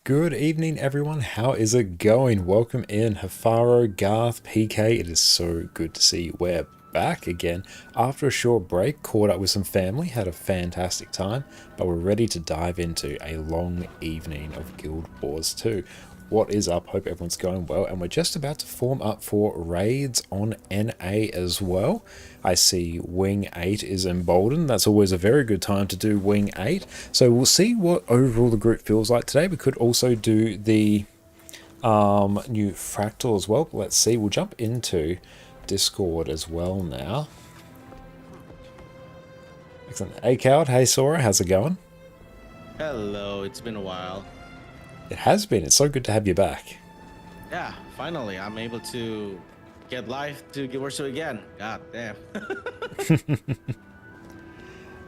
Good evening, everyone. How is it going? Welcome in, Hafaro, Garth, PK. It is so good to see you. We're back again after a short break, caught up with some family, had a fantastic time, but we're ready to dive into a long evening of Guild Wars 2. What is up? Hope everyone's going well, and we're just about to form up for raids on NA as well. I see Wing 8 is emboldened. That's always a very good time to do Wing 8. So we'll see what overall the group feels like today. We could also do the new Fractal as well. Let's see. We'll jump into Discord as well now. Excellent. Hey, Coward. Hey, Sora. How's it going? Hello, it's been a while. It has been. It's so good to have you back. Yeah, finally, I'm able to get live to Guild Wars 2 again. God damn.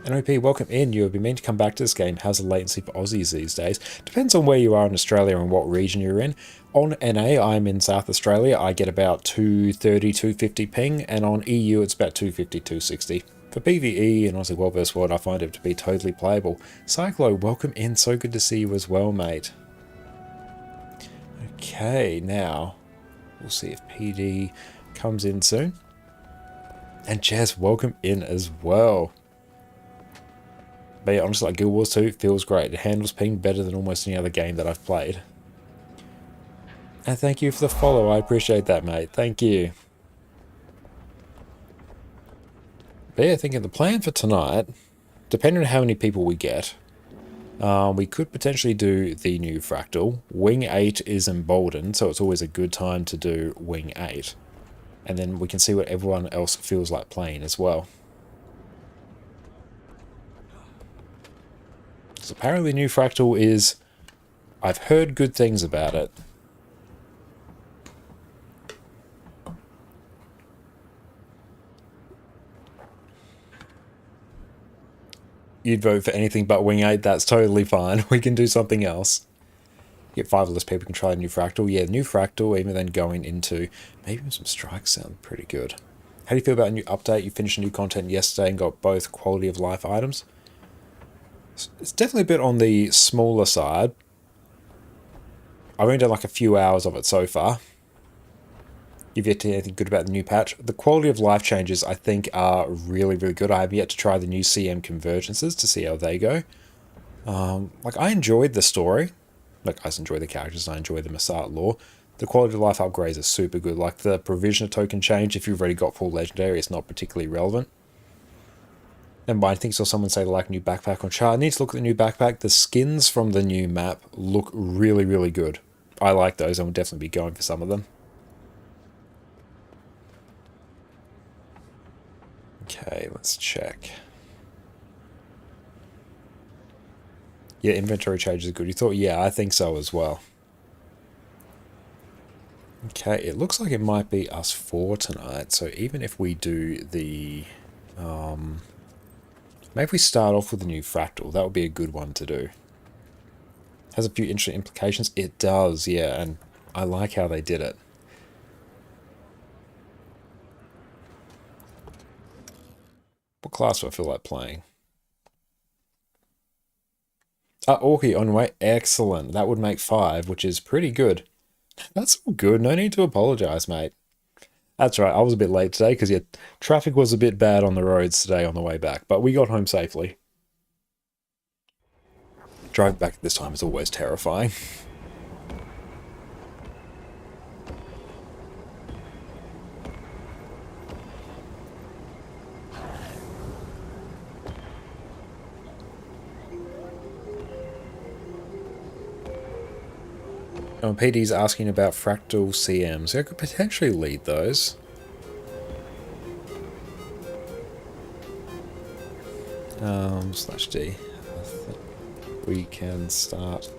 NOP, welcome in. You have been meaning to come back to this game. How's the latency for Aussies these days? Depends on where you are in Australia and what region you're in. On NA, I'm in South Australia. I get about 230, 250 ping, and on EU, it's about 250, 260. For PvE and Aussie World vs. World, I find it to be totally playable. Cyclo, welcome in. So good to see you as well, mate. Okay, now we'll see if PD comes in soon. And Jazz, welcome in as well. But yeah, honestly, like Guild Wars 2 feels great. It handles ping better than almost any other game that I've played. And thank you for the follow. I appreciate that, mate. Thank you. But yeah, thinking the plan for tonight, depending on how many people we get, we could potentially do the new Fractal. Wing 8 is emboldened, so it's always a good time to do Wing 8. And then we can see what everyone else feels like playing as well. So apparently new Fractal is... I've heard good things about it. You'd vote for anything but Wing 8, that's totally fine. We can do something else. Get 5 less people can try a new Fractal. Yeah, new Fractal, even then going into... Maybe some strikes sound pretty good. How do you feel about a new update? You finished new content yesterday and got both quality of life items. It's definitely a bit on the smaller side. I've only done like a few hours of it so far. You've yet to hear anything good about the new patch. The quality of life changes, I think, are really, really good. I have yet to try the new CM convergences to see how they go. I enjoyed the story. Like, I just enjoy the characters and I enjoy the Massart lore. The quality of life upgrades are super good. Like, the provisioner token change, if you've already got full legendary, it's not particularly relevant. And I think I saw someone say they like new backpack on chart. I need to look at the new backpack. The skins from the new map look really, really good. I like those. I will definitely be going for some of them. Okay, let's check. Yeah, inventory changes are good. You thought, yeah, I think so as well. Okay, it looks like it might be us 4 tonight. So even if we do the... maybe if we start off with the new Fractal, that would be a good one to do. Has a few interesting implications. It does, yeah, and I like how they did it. What class do I feel like playing? Orky on way. Excellent. That would make 5, which is pretty good. That's all good. No need to apologize, mate. That's right. I was a bit late today because, yeah, traffic was a bit bad on the roads today on the way back, but we got home safely. Driving back this time is always terrifying. PD's asking about Fractal CMs. I could potentially lead those. /D. I think we can start.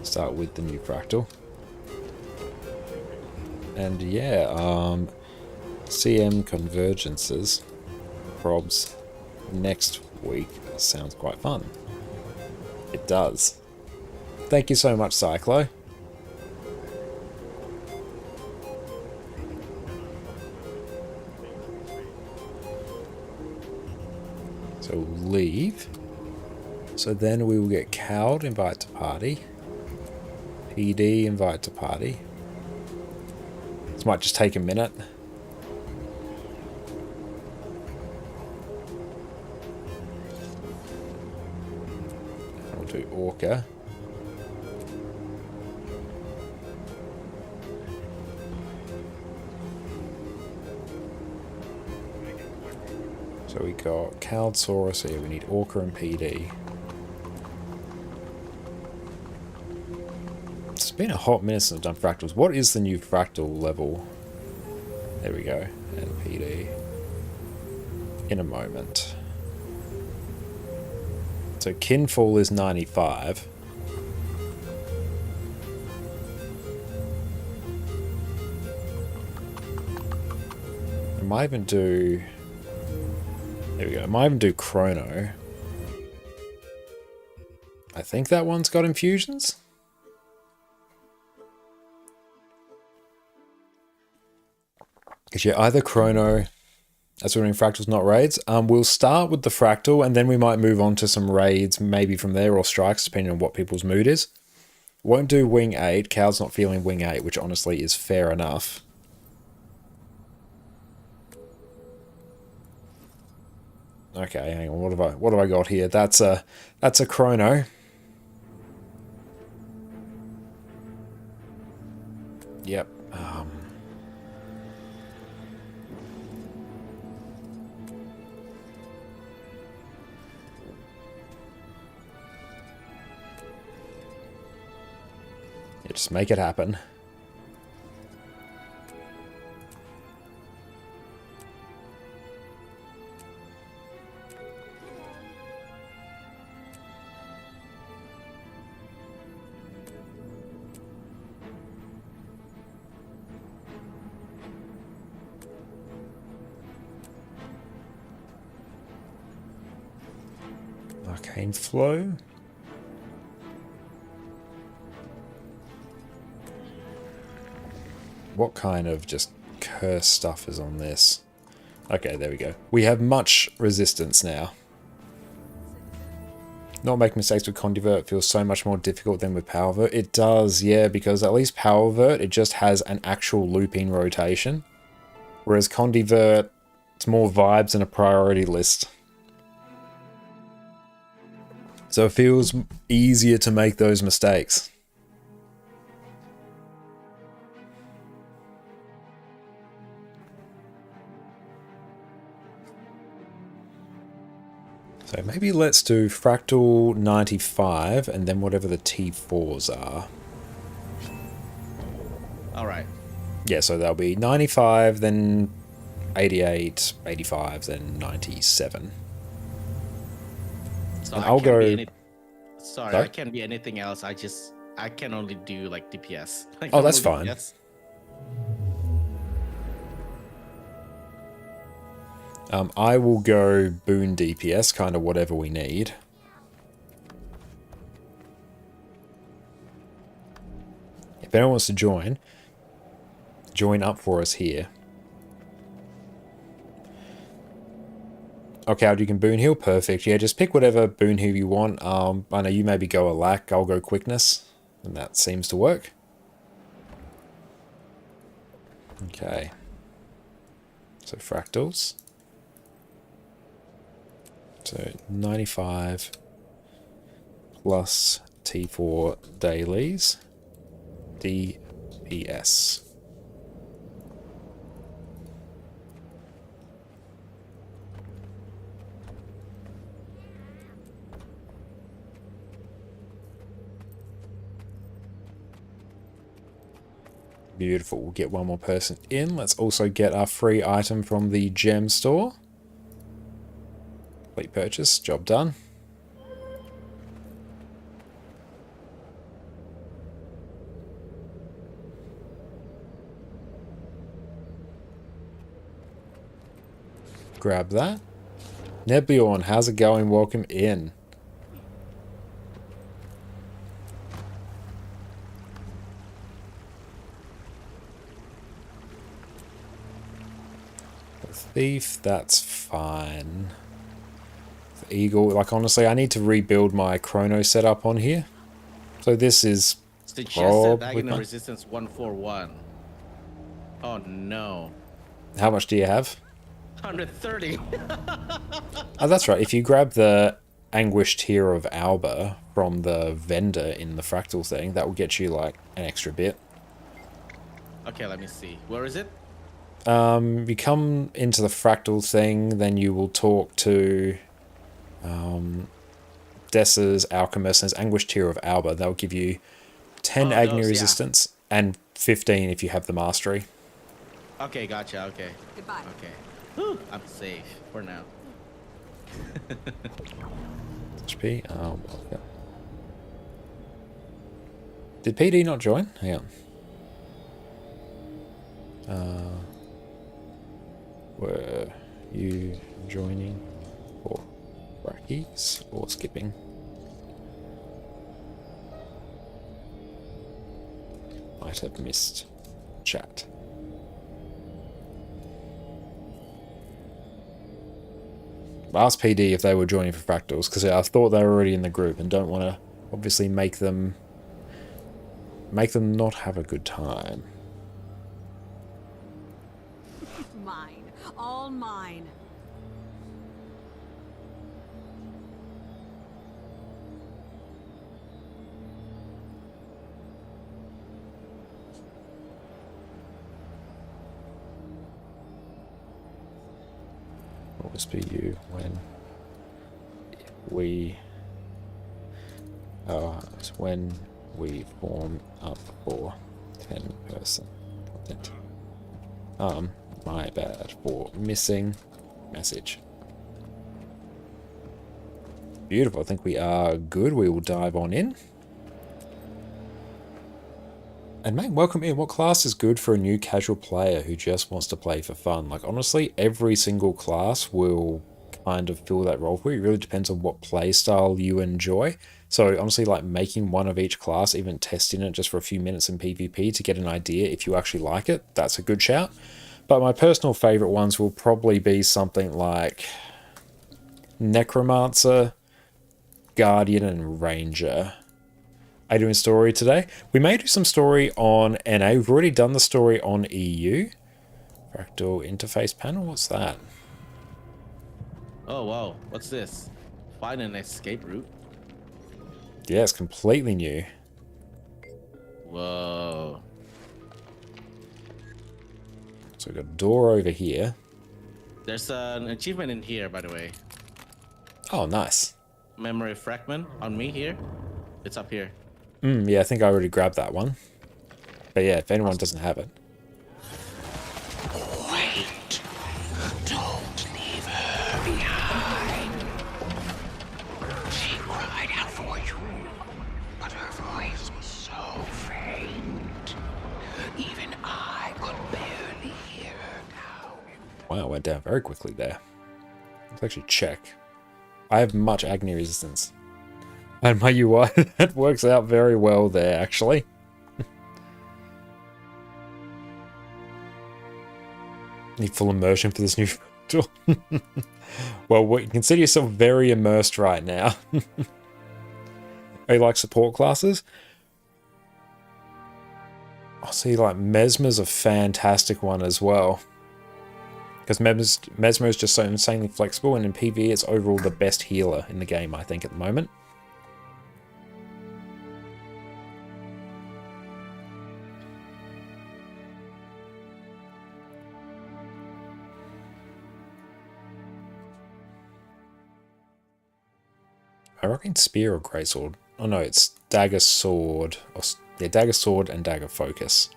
Start with the new Fractal. And yeah, CM convergences. Probs next week. Sounds quite fun. It does. Thank you so much, Cyclo. leave. So then we will get Cowed, invite to party. PD, invite to party. This might just take a minute. I'll do Orca. So we got Cowed Saurus here. We need Orca and PD. It's been a hot minute since I've done fractals. What is the new fractal level? There we go. And PD. In a moment. So Kinfall is 95. I might even do... There we go. I might even do Chrono. I think that one's got infusions. Because yeah, either Chrono, that's what we're doing fractals, not raids. We'll start with the fractal, and then we might move on to some raids, maybe from there, or strikes, depending on what people's mood is. Won't do Wing 8. Cow's not feeling Wing 8, which honestly is fair enough. Okay, hang on. What have I got here? That's a Chrono. Yep. Yeah, just make it happen. Arcane Flow. What kind of just curse stuff is on this? Okay, there we go. We have much resistance now. Not making mistakes with Condivert feels so much more difficult than with Powervert. It does, yeah, because at least Powervert, it just has an actual looping rotation. Whereas Condivert, it's more vibes and a priority list. So it feels easier to make those mistakes. So maybe let's do Fractal 95 and then whatever the T4s are. Alright. Yeah, so that'll be 95, then 88, 85, then 97. So And I I'll can't go... be Sorry, Sorry? I can't be anything else. I can only do like DPS. Like Oh, that's normal fine. DPS. I will go Boon DPS, kind of whatever we need. If anyone wants to join up for us here. Okay, you can Boon Heal, perfect. Yeah, just pick whatever Boon Heal you want. I know you maybe go Alack, I'll go Quickness, and that seems to work. Okay. So Fractals. So 95 plus T4 dailies, DPS. Beautiful, we'll get one more person in. Let's also get our free item from the gem store. Complete purchase, job done. Grab that. Nebbiorn, how's it going? Welcome in. The thief, that's fine. eagle. Like, honestly, I need to rebuild my chrono setup on here. So this is Suggested probably agony fine. resistance 141. Oh no. How much do you have? 130. Oh, that's right. If you grab the Anguished Tear of Alba from the vendor in the fractal thing, that will get you like an extra bit. Okay, let me see. Where is it? You come into the fractal thing, then you will talk to Dessa's Alchemist and his Anguished Tear of Alba. They'll give you 10 Oh, agony those, yeah. resistance and 15 if you have the mastery. Okay, gotcha. Okay. Goodbye. Okay. Whew, I'm safe for now. HP. Yeah. Did PD not join? Hang on. Were you joining for brackies or skipping? Might have missed chat. Ask PD if they were joining for fractals, because I thought they were already in the group and don't want to obviously make them not have a good time. Mine. All mine. Always be you when we form up for 10-person content. My bad for missing message. Beautiful. I think we are good. We will dive on in. And mate, welcome in. What class is good for a new casual player who just wants to play for fun? Like, honestly, every single class will kind of fill that role for you. It really depends on what play style you enjoy. So honestly, like making one of each class, even testing it just for a few minutes in PvP to get an idea if you actually like it, that's a good shout. But my personal favorite ones will probably be something like Necromancer, Guardian, and Ranger. Are you doing story today? We may do some story on NA. We've already done the story on EU. Fractal interface panel, what's that? Oh wow, what's this? Find an escape route. Yeah, it's completely new. Whoa. So we've got a door over here. There's an achievement in here, by the way. Oh, nice. Memory fragment on me here. It's up here. Yeah, I think I already grabbed that one. But yeah, if anyone doesn't have it. Wait! Don't leave her behind. She cried out for you, but her voice was so faint. Even I could barely hear her now. Wow, it went down very quickly there. Let's actually check. I have much agony resistance. And my UI, that works out very well there, actually. Need full immersion for this new tool. Well, you consider yourself very immersed right now. Are you like support classes? I'll see, like, Mesmer's a fantastic one as well. Because Mesmer is just so insanely flexible, and in PvE it's overall the best healer in the game, I think, at the moment. I reckon spear or greatsword. Oh no, it's dagger sword. Yeah, dagger sword and dagger focus.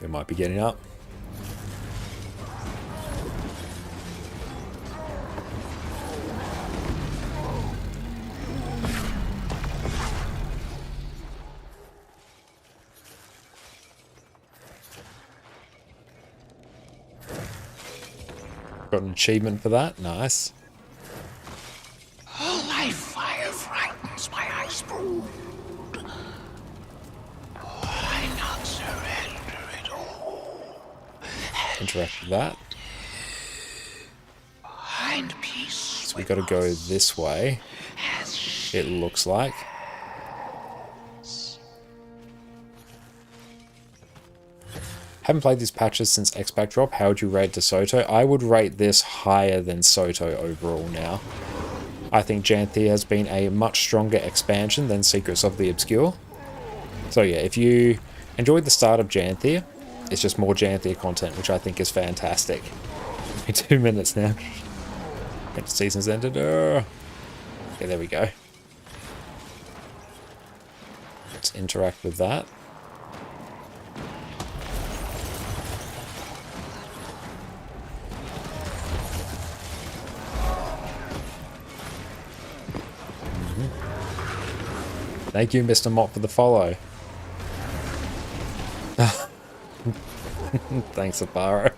We might be getting up. Got an achievement for that. Nice. Life fire frightens my ice brood. Why not surrender it all? Interact with that. Find peace. So we got to go this way. It looks like. Haven't played these patches since X-Pac drop. How would you rate DeSoto? I would rate this higher than Soto overall now. I think Janthir has been a much stronger expansion than Secrets of the Obscure. So yeah, if you enjoyed the start of Janthir, it's just more Janthir content, which I think is fantastic. 2 minutes now. The season's ended. Okay, there we go. Let's interact with that. Thank you, Mr. Mott, for the follow. Thanks, Aparo.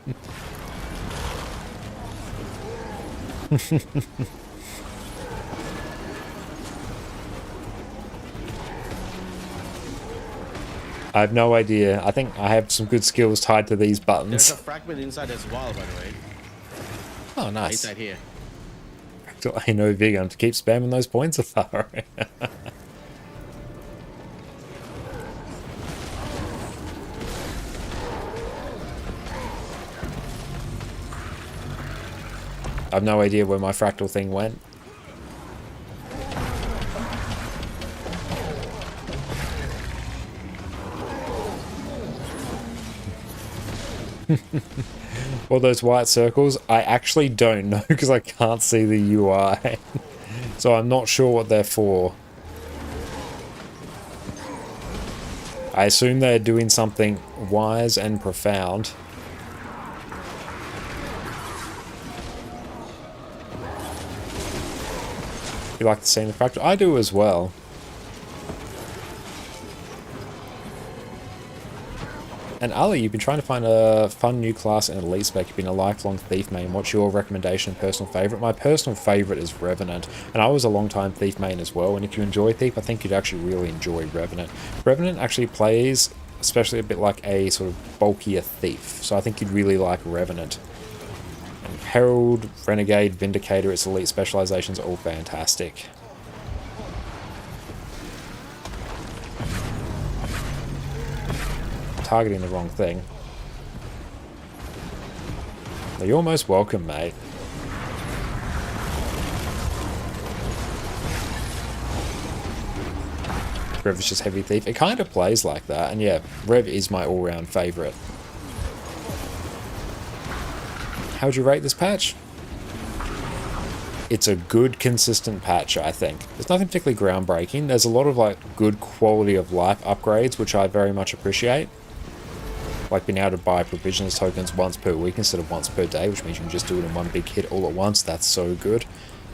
I have no idea. I think I have some good skills tied to these buttons. There's a fragment inside as well, by the way. Oh, nice. Inside here. I know vegan to keep spamming those points, Aparo. I have no idea where my fractal thing went. All those white circles, I actually don't know because I can't see the UI. So I'm not sure what they're for. I assume they're doing something wise and profound. You like the scene of fractal? I do as well. And Ali, you've been trying to find a fun new class in Elite Spec. You've been a lifelong Thief main. What's your recommendation and personal favourite? My personal favourite is Revenant. And I was a long time Thief main as well. And if you enjoy Thief, I think you'd actually really enjoy Revenant. Revenant actually plays, especially a bit like a sort of bulkier Thief. So I think you'd really like Revenant. And Herald, Renegade, Vindicator, its elite specializations are all fantastic. Targeting the wrong thing. You're almost welcome, mate. Rev is just heavy thief. It kind of plays like that, and yeah, Rev is my all-round favourite. How would you rate this patch? It's a good, consistent patch, I think. There's nothing particularly groundbreaking. There's a lot of like good quality of life upgrades, which I very much appreciate. Like being able to buy provisions tokens once per week instead of once per day, which means you can just do it in one big hit all at once. That's so good.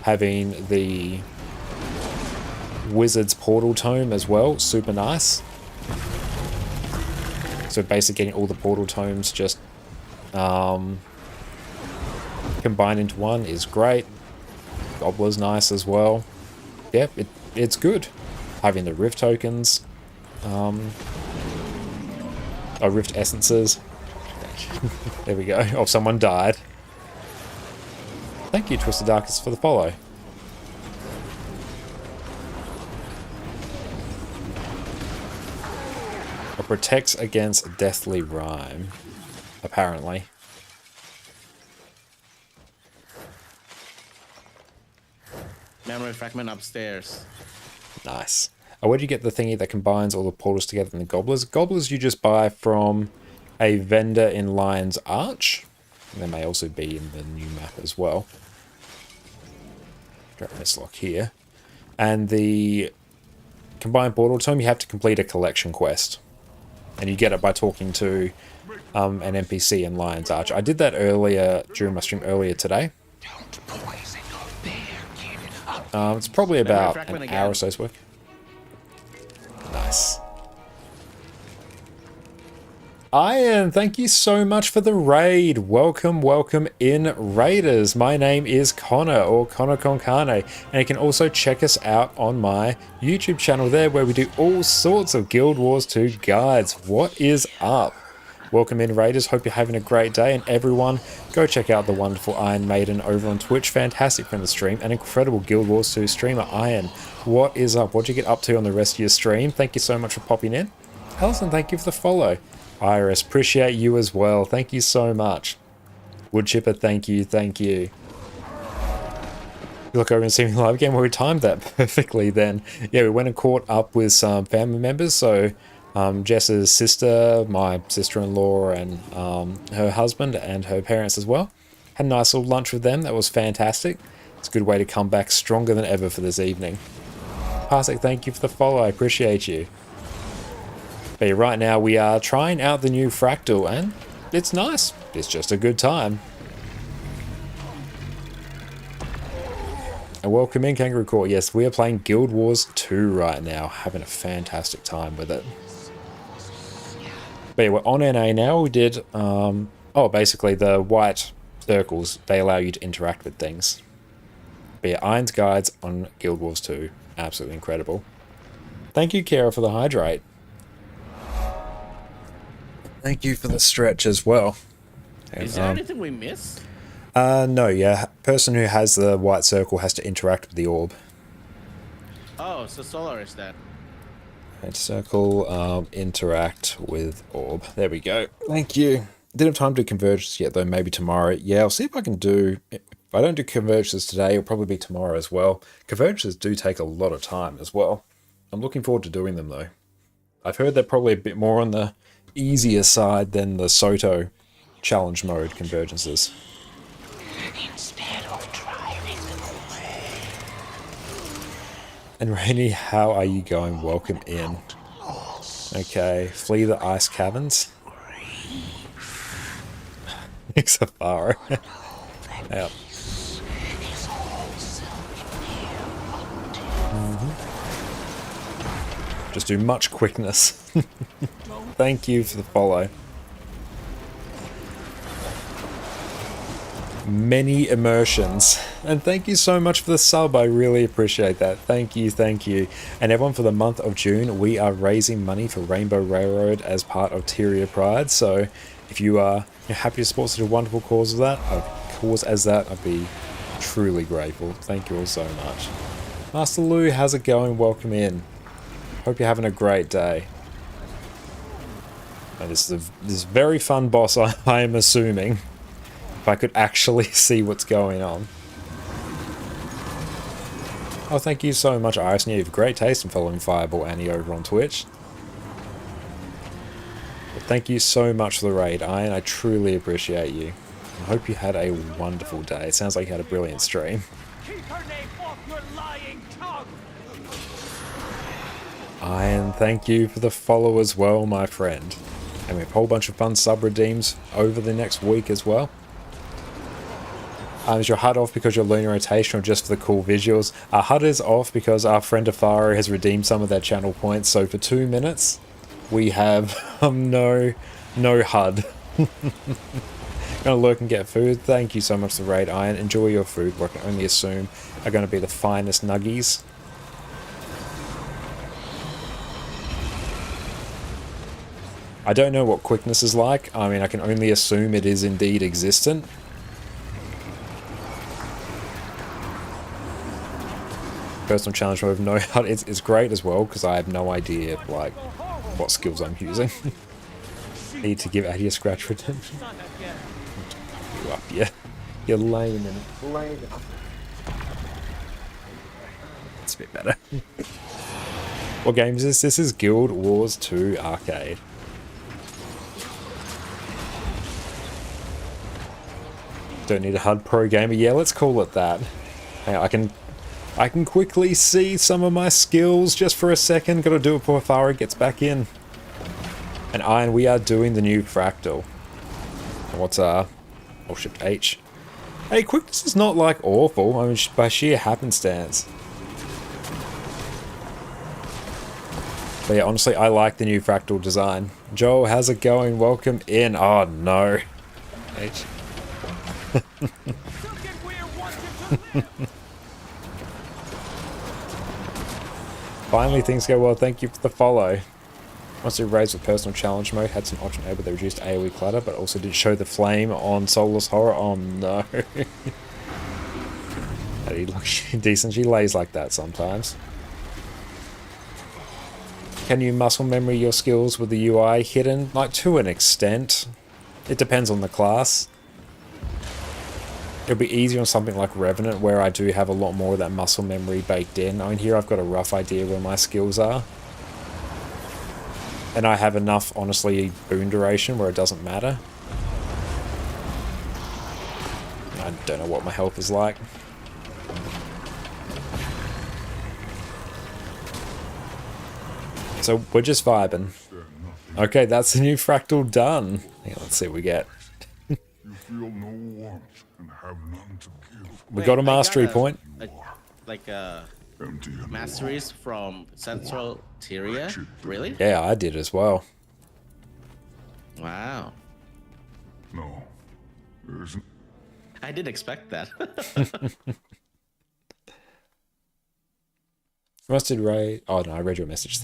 Having the Wizard's Portal Tome as well, super nice. So basically getting all the Portal Tomes just combined into one is great. Gobbler's nice as well. Yep, it's good. Having the Rift tokens. Rift essences. There we go. Oh, someone died. Thank you, Twisted Darkness, for the follow. It protects against Deathly Rime, apparently. Memory fragment upstairs. Nice. Where do you get the thingy that combines all the portals together in the Gobblers? Gobblers you just buy from a vendor in Lion's Arch. There may also be in the new map as well. Grab this lock here. And the combined portal tome, you have to complete a collection quest. And you get it by talking to an NPC in Lion's Arch. I did that earlier, during my stream earlier today. It's probably about an hour or so's work. Nice. Ian, thank you so much for the raid. Welcome, welcome in, Raiders. My name is Connor, or ConnorConCarne, and you can also check us out on my YouTube channel there, where we do all sorts of Guild Wars 2 guides. What is up? Welcome in, Raiders. Hope you're having a great day. And everyone, go check out the wonderful Iron Maiden over on Twitch. Fantastic from the stream. And incredible Guild Wars 2 streamer, Iron. What is up? What'd you get up to on the rest of your stream? Thank you so much for popping in. Alison, thank you for the follow. Iris, appreciate you as well. Thank you so much. Woodchipper, thank you, thank you. You look over and see me live again. Well, we timed that perfectly then. Yeah, we went and caught up with some family members. So Jess's sister, my sister-in-law, and her husband and her parents as well. Had a nice little lunch with them. That was fantastic. It's a good way to come back stronger than ever for this evening. Parsec, thank you for the follow. I appreciate you. But yeah, right now we are trying out the new Fractal, and it's nice. It's just a good time. And welcome in, Kangaroo Court. Yes, we are playing Guild Wars 2 right now. Having a fantastic time with it. But yeah, we're on NA now. We did, basically the white circles, they allow you to interact with things. But yeah, Iron's guides on Guild Wars 2. Absolutely incredible. Thank you, Kara, for the hydrate. Thank you for the stretch as well. And, Is there anything we missed? No, yeah. Person who has the white circle has to interact with the orb. Oh, so Solar is that. White circle, interact with orb. There we go. Thank you. Didn't have time to do convergence yet, though. Maybe tomorrow. Yeah, I'll see if I can do... If I don't do convergences today, it'll probably be tomorrow as well. Convergences do take a lot of time as well. I'm looking forward to doing them, though. I've heard they're probably a bit more on the easier side than the Soto challenge mode convergences. Instead of driving them away. And Rainy, how are you going? Welcome in. Okay, flee the ice caverns. Safari. Yep. Just do much quickness. Thank you for the follow. Many immersions. And thank you so much for the sub. I really appreciate that. Thank you, thank you. And everyone, for the month of June, we are raising money for Rainbow Railroad as part of Tyria Pride. So if you are happy to support such a wonderful cause of that, I'd be truly grateful. Thank you all so much. Master Lou, how's it going? Welcome in. Hope you're having a great day. And this is very fun boss, I am assuming. If I could actually see what's going on. Oh, thank you so much, Iris. You have great taste in following Fireball Annie over on Twitch. But thank you so much for the raid, Iron. I truly appreciate you. I hope you had a wonderful day. It sounds like you had a brilliant stream. Keep her name off your lying tongue! Iron, thank you for the follow as well, my friend. And we have a whole bunch of fun sub-redeems over the next week as well. Is your HUD off because you're learning rotation or just for the cool visuals? Our HUD is off because our friend Afaro has redeemed some of their channel points. So for 2 minutes, we have no HUD. Gonna lurk and get food. Thank you so much for the raid, Iron. Enjoy your food. What I can only assume are going to be the finest nuggies. I don't know what quickness is like. I mean, I can only assume it is indeed existent. Personal challenge mode with no HUD. It's great as well because I have no idea like what skills I'm using. Need to give Addy a scratch redemption. You up, yeah. You're lame and lame. It's a bit better. What game is this? This is Guild Wars 2 Arcade. Don't need a HUD pro gamer. Yeah, let's call it that. Hang on, I can quickly see some of my skills just for a second. Gotta do it before Farah gets back in. And Iron, we are doing the new Fractal. And what's oh, Shift H. Hey, quickness is not like awful. I mean, by sheer happenstance. But yeah, honestly, I like the new Fractal design. Joel, how's it going? Welcome in. Oh no. H. Finally, things go well. Thank you for the follow. Once it raised with personal challenge mode, had some option able to reduce AoE clutter, but also did show the flame on Soulless Horror. Oh no. He looks decent. She lays like that sometimes. Can you muscle memory your skills with the UI hidden? Like, to an extent. It depends on the class. It'll be easier on something like Revenant, where I do have a lot more of that muscle memory baked in. I mean, here I've got a rough idea where my skills are. And I have enough, honestly, boon duration where it doesn't matter. I don't know what my health is like. So we're just vibing. Okay, that's the new fractal done. Yeah, let's see what we get. You feel no warmth and have none to give. We got a mastery point. Empty and Masteries from Central Tyria? Really? Yeah, I did as well. Wow. no, there isn't. I didn't expect that. Rusted Ray. Oh no, I read your message.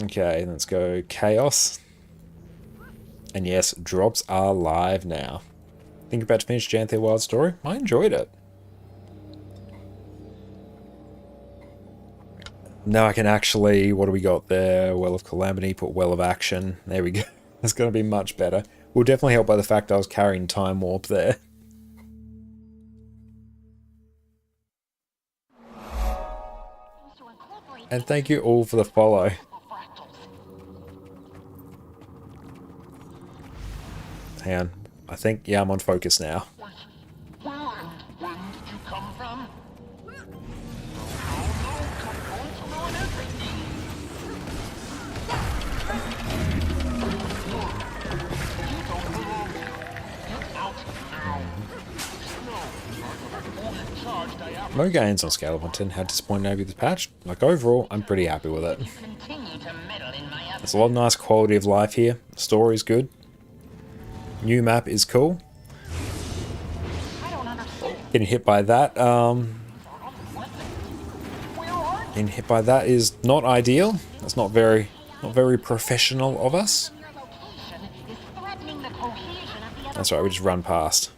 Okay, let's go Chaos. And yes, drops are live now. Think about to finish Janthir Wild Story? I enjoyed it. Now I can actually, what do we got there? Well of Calamity, put Well of Action. There we go. That's going to be much better. Will definitely help by the fact I was carrying Time Warp there. And thank you all for the follow. Hang on. I think, yeah, I'm on focus now. Where did you come from? No gains on scale of 1 to 10. How disappointing over this patch? Like, overall, I'm pretty happy with it. There's a lot of nice quality of life here. The story's good. New map is cool. Getting hit by that, getting hit by that is not ideal. That's not very professional of us. That's right, we just run past.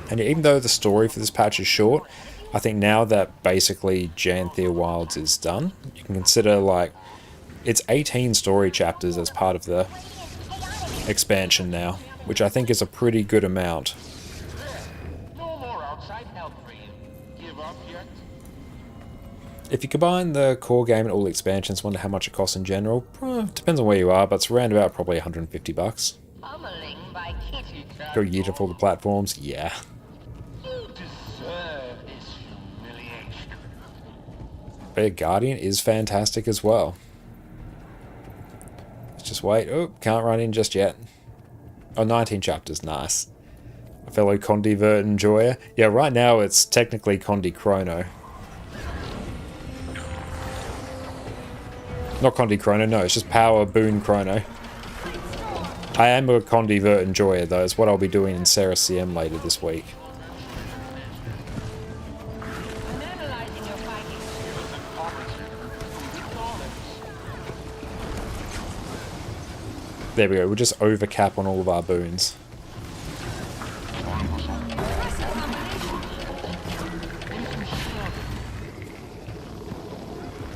And even though the story for this patch is short, I think now that basically Janthir Wilds is done, you can consider, like, it's 18 story chapters as part of the expansion now, which I think is a pretty good amount. If you combine the core game and all the expansions, wonder how much it costs in general. Depends on where you are, but it's around about probably 150 bucks. Go year for the platforms, yeah. But Guardian is fantastic as well. Let's just wait. Oh, can't run in just yet. Oh, 19 chapters, nice. A fellow Condi Vert enjoyer. Yeah, right now it's technically Condi Chrono. Not Condi Chrono, no, it's just Power Boon Chrono. I am a Condi Vert enjoyer though, it's what I'll be doing in Sarah CM later this week. There we go, we'll just overcap on all of our boons.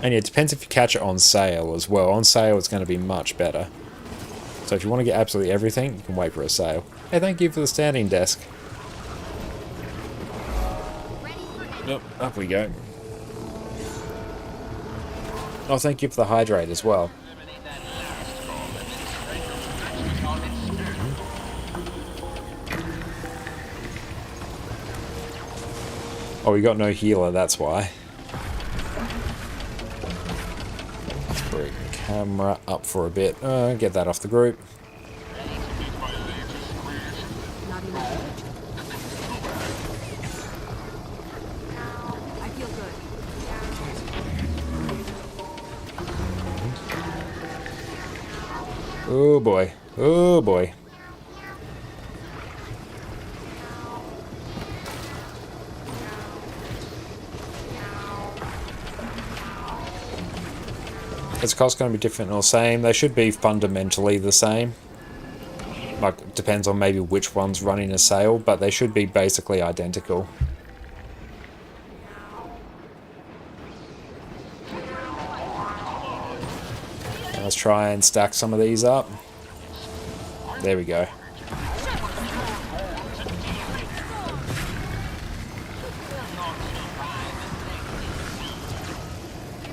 And yeah, it depends if you catch it on sale as well. On sale it's going to be much better. So if you want to get absolutely everything, you can wait for a sale. Hey, thank you for the standing desk. Yep, up we go. Oh, thank you for the hydrate as well. Oh, we got no healer, that's why. Let's bring the camera up for a bit. Get that off the group. I feel good. Oh boy. Oh boy. Is cost going to be different or same? They should be fundamentally the same. Like, depends on maybe which one's running a sale, but they should be basically identical. Now let's try and stack some of these up. There we go.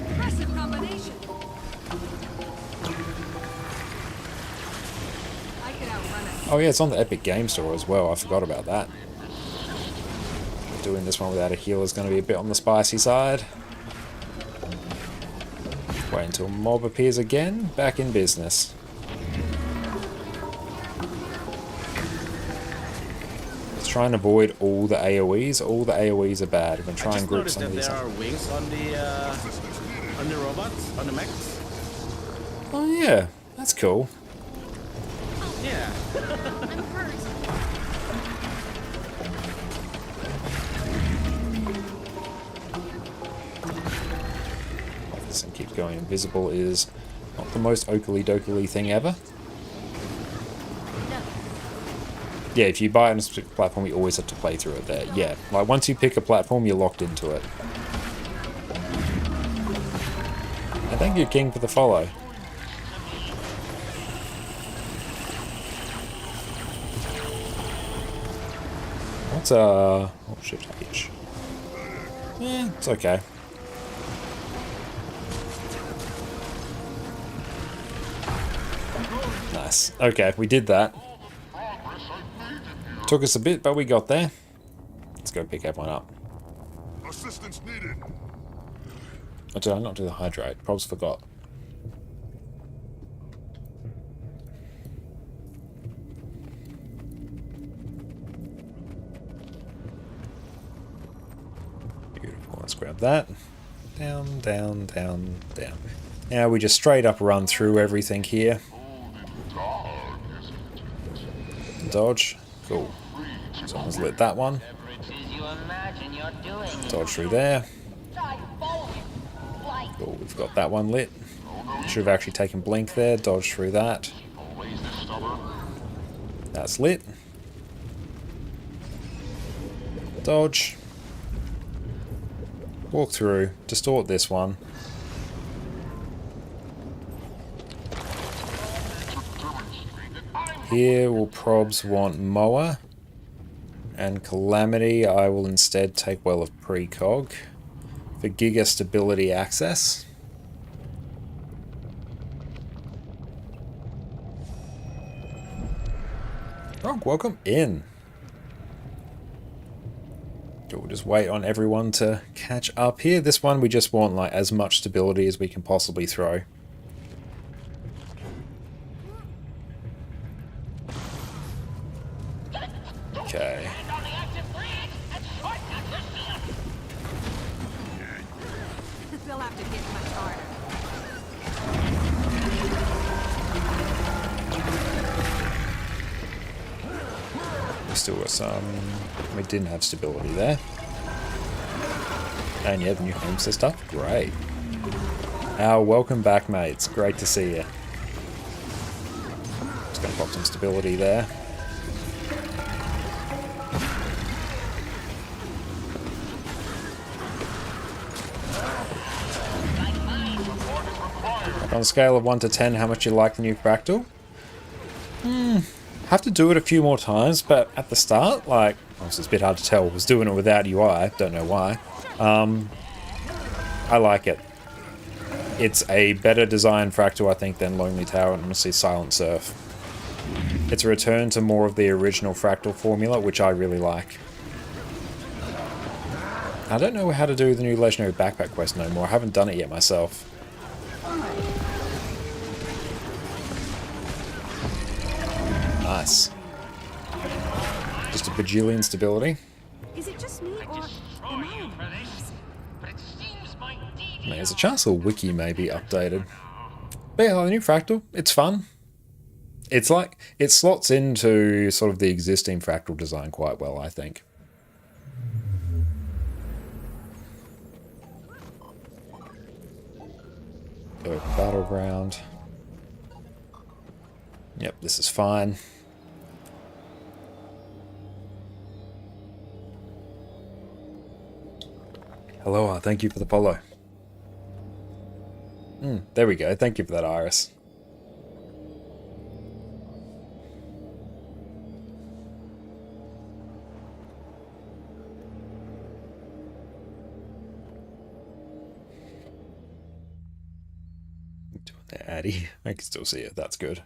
Impressive combination. I could outrun it. Oh yeah, it's on the Epic Game Store as well. I forgot about that. Doing this one without a healer is going to be a bit on the spicy side. Wait until mob appears again. Back in business. Let's try and avoid all the AoEs. All the AoEs are bad. We're going to try and group some of these there up. are wings on the robots, on the mechs. Oh yeah, that's cool. Yeah. I'm hurt. This and keep going invisible is not the most okily dokily thing ever. Yeah, if you buy it on a specific platform, you always have to play through it there. Yeah, like once you pick a platform, you're locked into it. And thank you, King, for the follow. What's oh, shift H. Yeah, it's okay. Nice. Okay, we did that. Took us a bit, but we got there. Let's go pick everyone up. Assistance needed. Oh, did I not do the hydrate? Probs forgot. Beautiful. Let's grab that. Down, down, down, down. Now we just straight up run through everything here. Dodge. Cool. Someone's lit that one. Dodge through there. Cool, we've got that one lit. Should have actually taken blink there. Dodge through that. That's lit. Dodge. Walk through. Distort this one. Here will probs want Moa. And Calamity, I will instead take Well of Precog for Giga Stability access. Oh, welcome in. We'll just wait on everyone to catch up here. This one we just want like as much stability as we can possibly throw. Okay. They'll have to hit much harder. We still got some. We didn't have stability there. And yeah, the new homestead stuff. Great. Welcome back, mates. Great to see you. Just gonna pop some stability there. On a scale of 1 to 10, how much you like the new fractal? Have to do it a few more times, but at the start, like, obviously it's a bit hard to tell. I was doing it without UI, don't know why. I like it. It's a better design fractal, I think, than Lonely Tower and honestly Silent Surf. It's a return to more of the original fractal formula, which I really like. I don't know how to do the new Legendary Backpack quest no more. I haven't done it yet myself. Nice. Just a bajillion stability. Is it just me, or am I in There's a chance the wiki may be updated. But yeah, the new fractal, it's fun. It's like, it slots into sort of the existing fractal design quite well, I think. Open battleground. Yep, this is fine. Hello, thank you for the follow. There we go. Thank you for that, Iris. Doing that, Addy. I can still see it. That's good.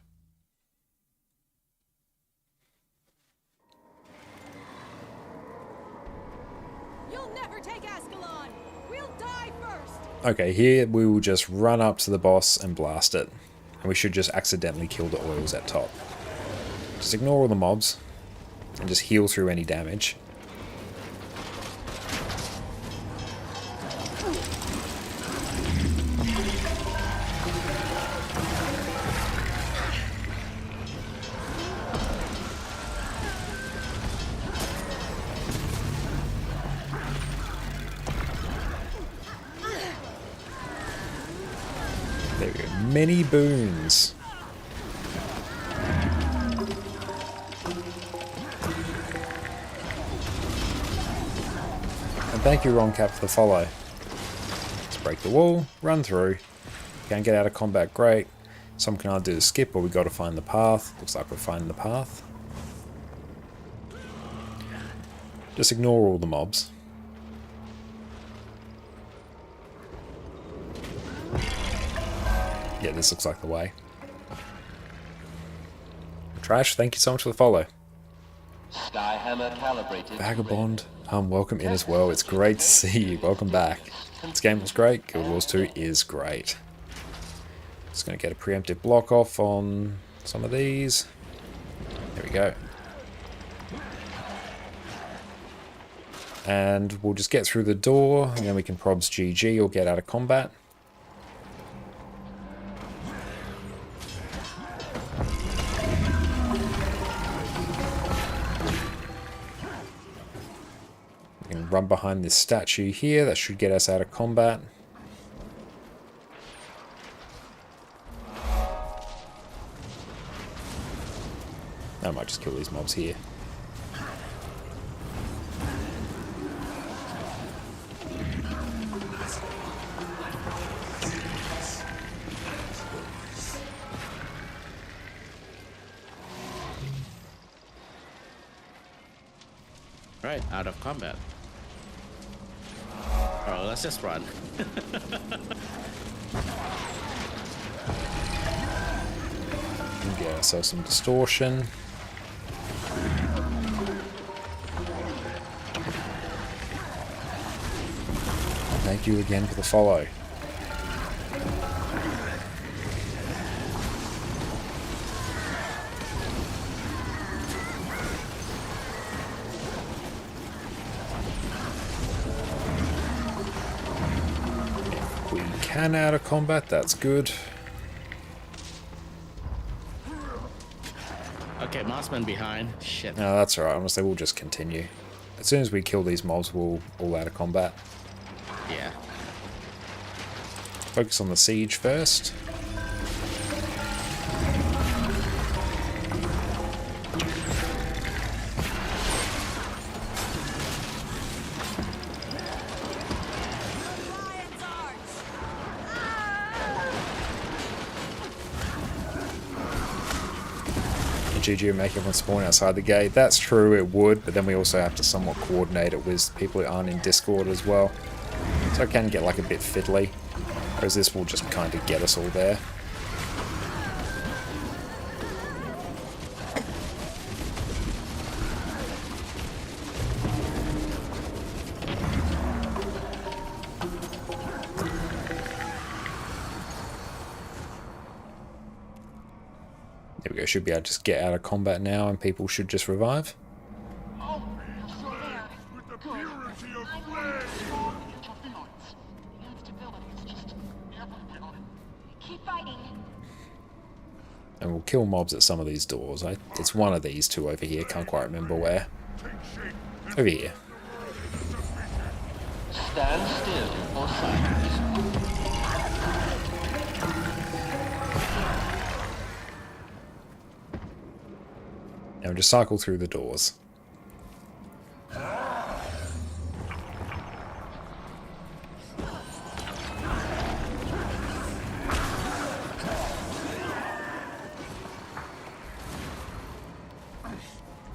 You'll never take Ascalon. We'll die first. Okay, here we will just run up to the boss and blast it. And we should just accidentally kill the oils at top. Just ignore all the mobs and just heal through any damage. There we go. Many boons. And thank you, Roncap, for the follow. Let's break the wall, run through. Can't get out of combat, great. Some can either do the skip or we got to find the path. Looks like we're finding the path. Just ignore all the mobs. Yeah, this looks like the way. Trash, thank you so much for the follow. Skyhammer calibrated. Vagabond, welcome in as well. It's great to see you. Welcome back. This game was great. Guild Wars 2 is great. Just going to get a preemptive block off on some of these. There we go. And we'll just get through the door, and then we can probs GG or get out of combat. We can run behind this statue here. That should get us out of combat. I might just kill these mobs here. Right, out of combat. Oh, let's just run. And get ourselves some distortion. Thank you again for the follow. If we can out of combat, that's good. Okay, Mossman behind. Shit. No, that's alright. Honestly, we'll just continue. As soon as we kill these mobs, we'll all out of combat. Yeah. Focus on the siege first. GG would make everyone spawn outside the gate. That's true, it would, but then we also have to somewhat coordinate it with people who aren't in Discord as well. So it can get like a bit fiddly. Whereas this will just kind of get us all there. There we go, should be able to just get out of combat now and people should just revive. With the purity of flame! Keep fighting. And we'll kill mobs at some of these doors. It's one of these two over here, can't quite remember where. Over here. Stand still or silence. and just cycle through the doors.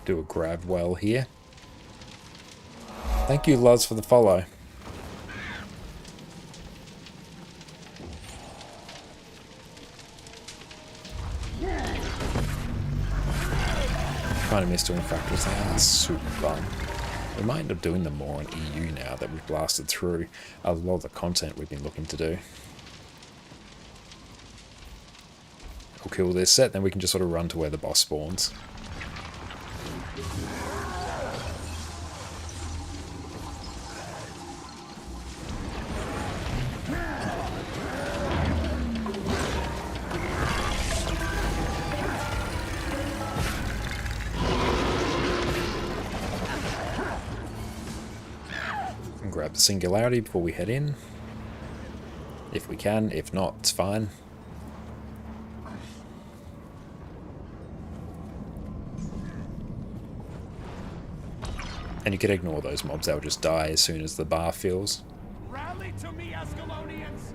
Do a grab well here. Thank you, Luz, for the follow. Kind of miss doing fractals. They are super fun. We might end up doing them more on EU now that we've blasted through a lot of the content we've been looking to do. We'll kill this set, then we can just sort of run to where the boss spawns. Grab the singularity before we head in. If we can, if not, it's fine. And you can ignore those mobs, they'll just die as soon as the bar fills. Rally to me, Ascalonians!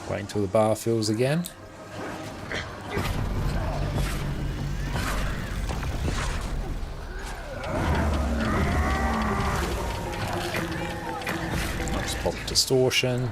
Wait until the bar fills again. Just pop distortion.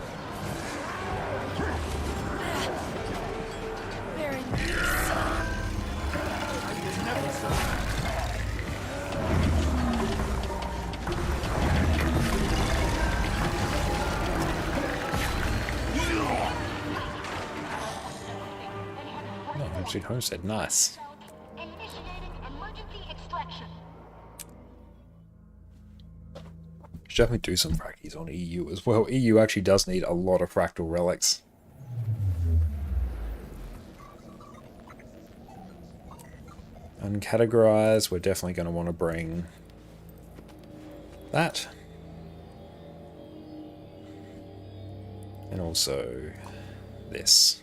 Sweet Homestead, nice. Initiating emergency extraction. Should definitely do some frackies on EU as well. EU actually does need a lot of fractal relics. Uncategorized, we're definitely going to want to bring that. And also this.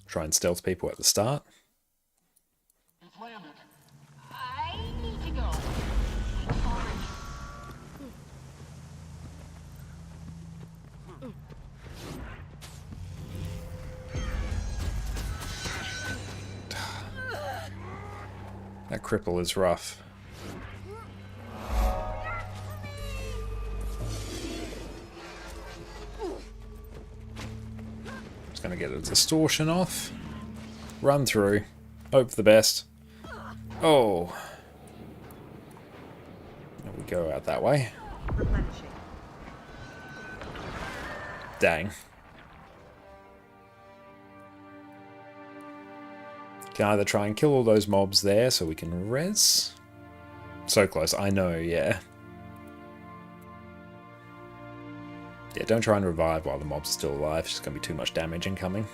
Try and stealth people at the start. It's landed. I need to go. That cripple is rough. Gonna get a distortion off. Run through. Hope for the best. Oh. There we go out that way. Dang. Can either try and kill all those mobs there so we can res. So close, I know, yeah. Yeah, don't try and revive while the mob's still alive. It's just going to be too much damage incoming.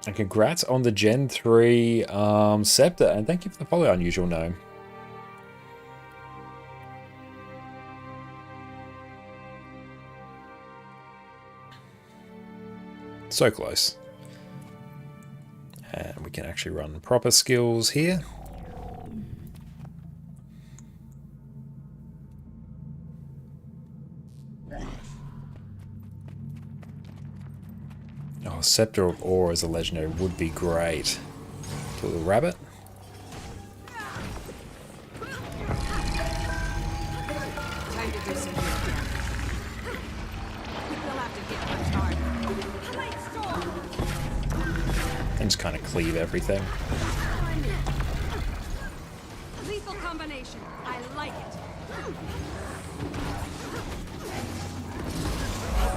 And congrats on the Gen 3 Scepter. And thank you for the follow, Unusual Gnome. So close. And we can actually run proper skills here. Oh, Scepter of Ore as a legendary would be great. Kill the rabbit. Time to do some healing. We'll have to get much harder. Light storm! And just kind of cleave everything. Lethal combination. I like it.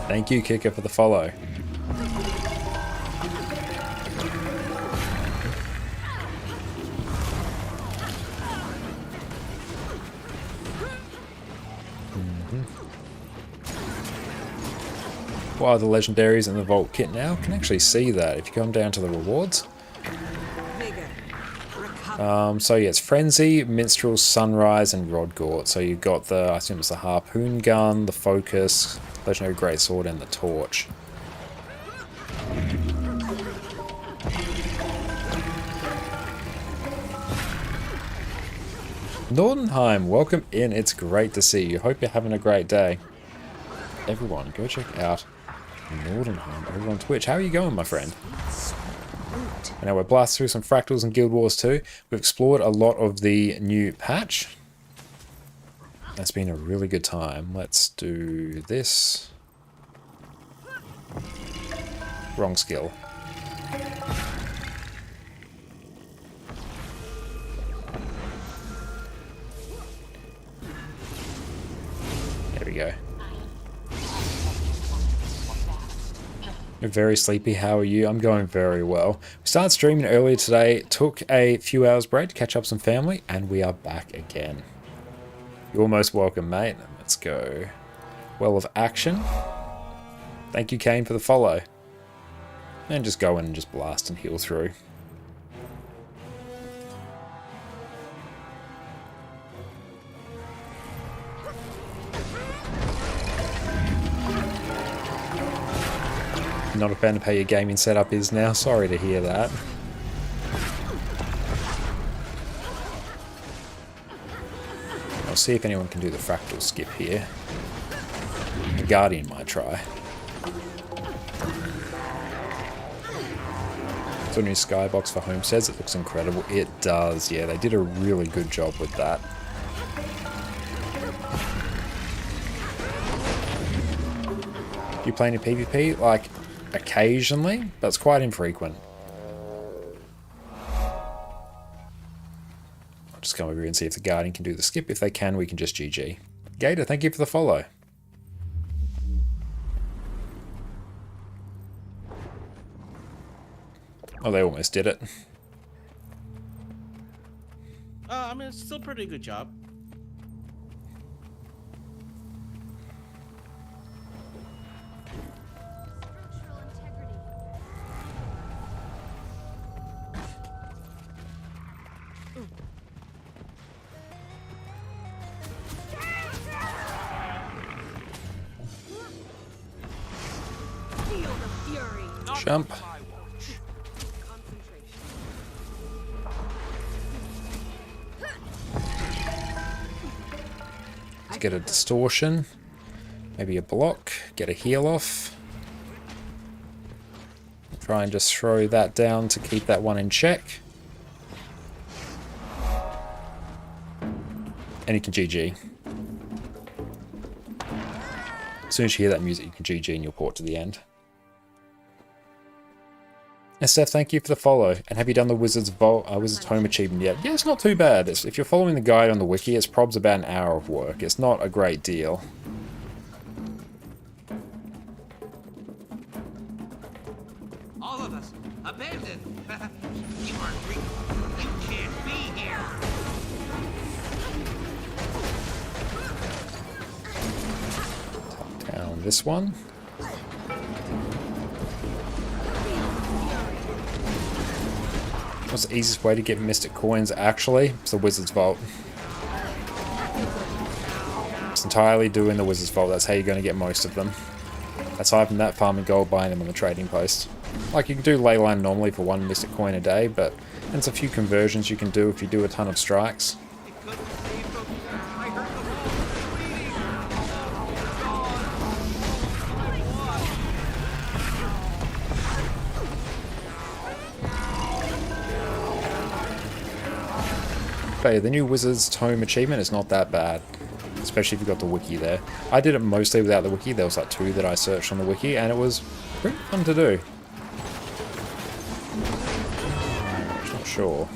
Thank you, Kicker, for the follow. What are the legendaries in the vault kit now? Can actually see that if you come down to the rewards. So yeah, it's Frenzy, Minstrel, Sunrise, and Rodgort. So you've got the, I assume it's the Harpoon Gun, the Focus, Legendary Greatsword, and the Torch. Nordenheim, welcome in. It's great to see you. Hope you're having a great day. Everyone, go check out Nordenheim over on Twitch. How are you going, my friend? And now we're blasting through some Fractals and Guild Wars 2. We've explored a lot of the new patch. That's been a really good time. Let's do this. Wrong skill. There we go. You're very sleepy. How are you? I'm going very well. We started streaming earlier today, took a few hours break to catch up some family, and we are back again. You're most welcome, mate. Let's go. Well of Action. Thank you, Kane, for the follow. And just go in and just blast and heal through. Not a fan of how your gaming setup is now. Sorry to hear that. I'll see if anyone can do the fractal skip here. The Guardian might try. It's a new skybox for homesteads. It looks incredible. It does. Yeah, they did a really good job with that. You play any PvP? Like, occasionally, but it's quite infrequent. I'll just come over here and see if the Guardian can do the skip. If they can, we can just GG. Gator, thank you for the follow. Oh, they almost did it. I mean, it's still a pretty good job. Jump. Let's get a distortion. Maybe a block. Get a heal off. Try and just throw that down to keep that one in check. And you can GG. As soon as you hear that music, you can GG and you'll port to the end. SF, thank you for the follow. And have you done the Wizard's Home achievement yet? Yeah, it's not too bad. If you're following the guide on the wiki, it's probably about an hour of work. It's not a great deal. All of us abandoned. You aren't real. You can't be here. Top down this one. What's the easiest way to get Mystic Coins, actually? It's the Wizard's Vault. It's entirely doing the Wizard's Vault. That's how you're going to get most of them. Aside from that, farming gold, buying them on the trading post. Like, you can do Leyline normally for 1 Mystic Coin a day, but there's a few conversions you can do if you do a ton of strikes. Okay, the new Wizard's Tome achievement is not that bad, especially if you've got the wiki there. I did it mostly without the wiki. There was like 2 that I searched on the wiki, and it was pretty fun to do. I'm not sure.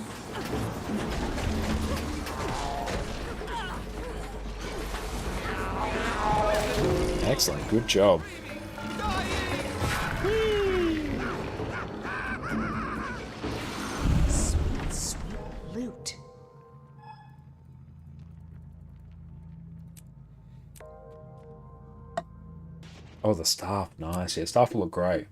Excellent, good job. Sweet, sweet loot. Oh, the staff, nice. Yeah, staff will look great.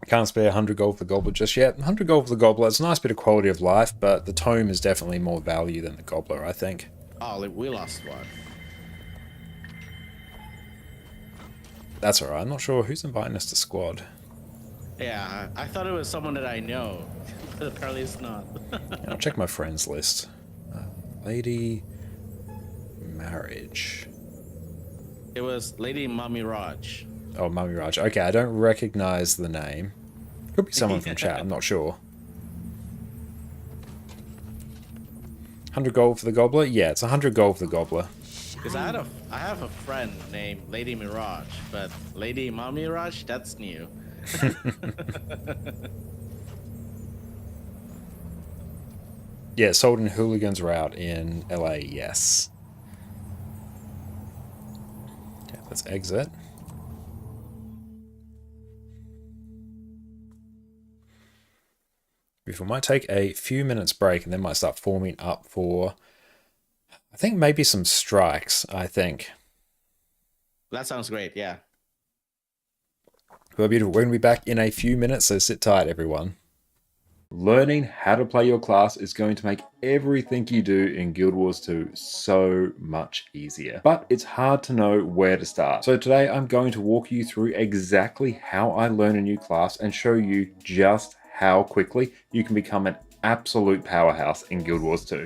Can't spare 100 gold for the Gobbler just yet. 100 gold for the Gobbler, it's a nice bit of quality of life, but the Tome is definitely more value than the Gobbler, I think. Oh, we lost one. That's alright, I'm not sure who's inviting us to squad. Yeah, I thought it was someone that I know, but apparently it's not. I'll check my friends list. Lady Marriage. It was Lady Mommy Raj. Oh, Mummy Raj. Okay, I don't recognize the name. Could be someone from chat, I'm not sure. 100 gold for the Gobbler? Yeah, it's 100 gold for the Gobbler. Because I have a friend named Lady Mirage, but Lady Mommy Mirage, that's new. Yeah, sold in Hooligans Route in LA, yes. Okay, let's exit. We might take a few minutes break and then might start forming up for, I think maybe some strikes, I think. That sounds great, yeah. Well, beautiful. We're going to be back in a few minutes, so sit tight, everyone. Learning how to play your class is going to make everything you do in Guild Wars 2 so much easier. But it's hard to know where to start. So today I'm going to walk you through exactly how I learn a new class and show you just how quickly you can become an absolute powerhouse in Guild Wars 2.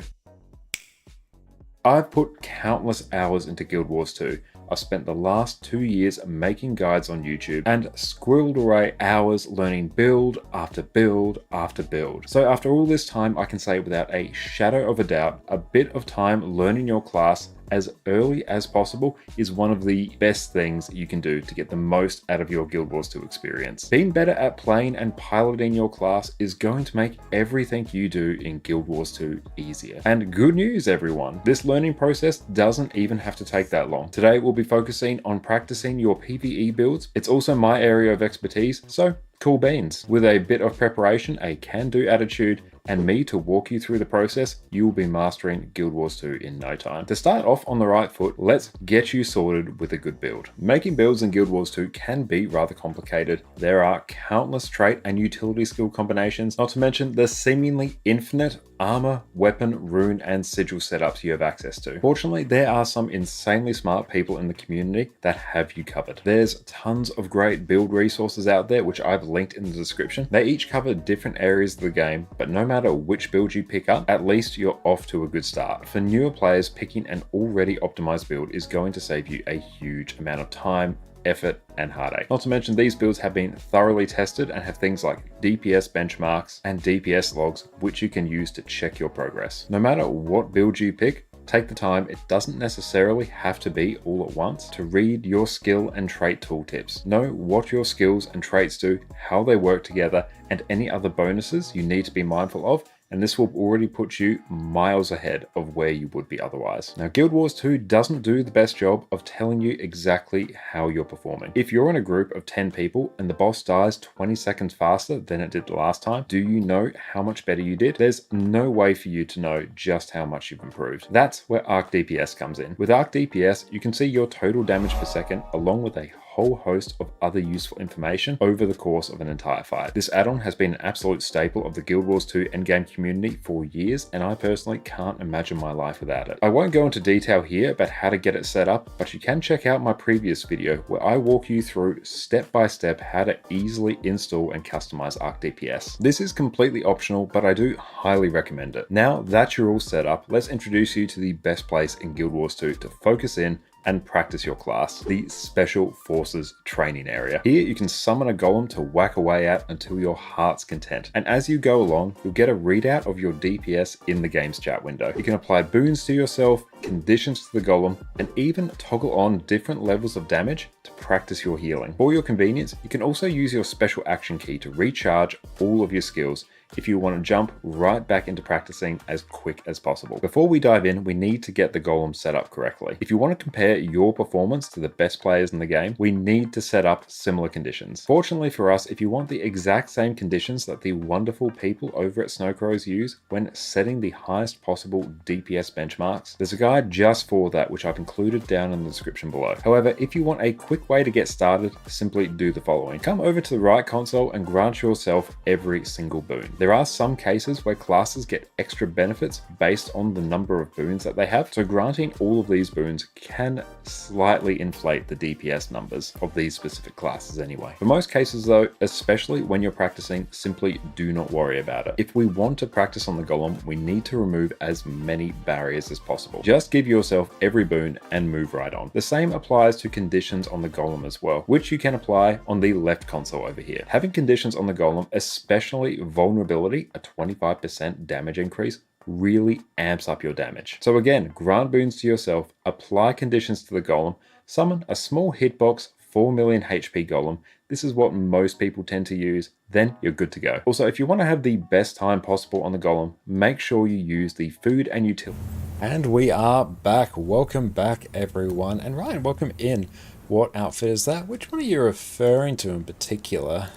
I've put countless hours into Guild Wars 2. I've spent the last 2 years making guides on YouTube and squirreled away hours learning build after build after build. So after all this time, I can say without a shadow of a doubt, a bit of time learning your class as early as possible is one of the best things you can do to get the most out of your Guild Wars 2 experience. Being better at playing and piloting your class is going to make everything you do in Guild Wars 2 easier. And good news, everyone, this learning process doesn't even have to take that long. Today we'll be focusing on practicing your PvE builds. It's also my area of expertise, so cool beans. With a bit of preparation, a can-do attitude, and me to walk you through the process, you will be mastering Guild Wars 2 in no time. To start off on the right foot, let's get you sorted with a good build. Making builds in Guild Wars 2 can be rather complicated. There are countless trait and utility skill combinations, not to mention the seemingly infinite armor, weapon, rune, and sigil setups you have access to. Fortunately, there are some insanely smart people in the community that have you covered. There's tons of great build resources out there, which I've linked in the description. They each cover different areas of the game, but no matter which build you pick up, at least you're off to a good start. For newer players, picking an already optimized build is going to save you a huge amount of time, effort, and heartache. Not to mention these builds have been thoroughly tested and have things like DPS benchmarks and DPS logs, which you can use to check your progress. No matter what build you pick, take the time, it doesn't necessarily have to be all at once, to read your skill and trait tooltips. Know what your skills and traits do, how they work together, and any other bonuses you need to be mindful of, and this will already put you miles ahead of where you would be otherwise. Now, Guild Wars 2 doesn't do the best job of telling you exactly how you're performing. If you're in a group of 10 people and the boss dies 20 seconds faster than it did the last time, do you know how much better you did? There's no way for you to know just how much you've improved. That's where Arc DPS comes in. With Arc DPS, you can see your total damage per second along with a whole host of other useful information over the course of an entire fight. This add-on has been an absolute staple of the Guild Wars 2 endgame community for years, and I personally can't imagine my life without it. I won't go into detail here about how to get it set up, but you can check out my previous video where I walk you through step by step how to easily install and customize Arc DPS. This is completely optional, but I do highly recommend it. Now that you're all set up, let's introduce you to the best place in Guild Wars 2 to focus in and practice your class, the Special Forces training area. Here you can summon a golem to whack away at until your heart's content. And as you go along, you'll get a readout of your DPS in the game's chat window. You can apply boons to yourself, conditions to the golem, and even toggle on different levels of damage to practice your healing. For your convenience, you can also use your special action key to recharge all of your skills if you want to jump right back into practicing as quick as possible. Before we dive in, we need to get the golem set up correctly. If you want to compare your performance to the best players in the game, we need to set up similar conditions. Fortunately for us, if you want the exact same conditions that the wonderful people over at Snowcrows use when setting the highest possible DPS benchmarks, there's a guide just for that which I've included down in the description below. However, if you want a quick way to get started, simply do the following. Come over to the right console and grant yourself every single boon. There are some cases where classes get extra benefits based on the number of boons that they have, so granting all of these boons can slightly inflate the DPS numbers of these specific classes anyway. For most cases though, especially when you're practicing, simply do not worry about it. If we want to practice on the golem, we need to remove as many barriers as possible. Just give yourself every boon and move right on. The same applies to conditions on the golem as well, which you can apply on the left console over here. Having conditions on the golem, especially vulnerability, a 25% damage increase, really amps up your damage. So again, grant boons to yourself, apply conditions to the golem, summon a small hitbox 4 million HP golem. This is what most people tend to use, then you're good to go. Also, if you want to have the best time possible on the golem, make sure you use the food and utility. And we are back. Welcome back everyone. And Ryan, welcome in. What outfit is that? Which one are you referring to in particular?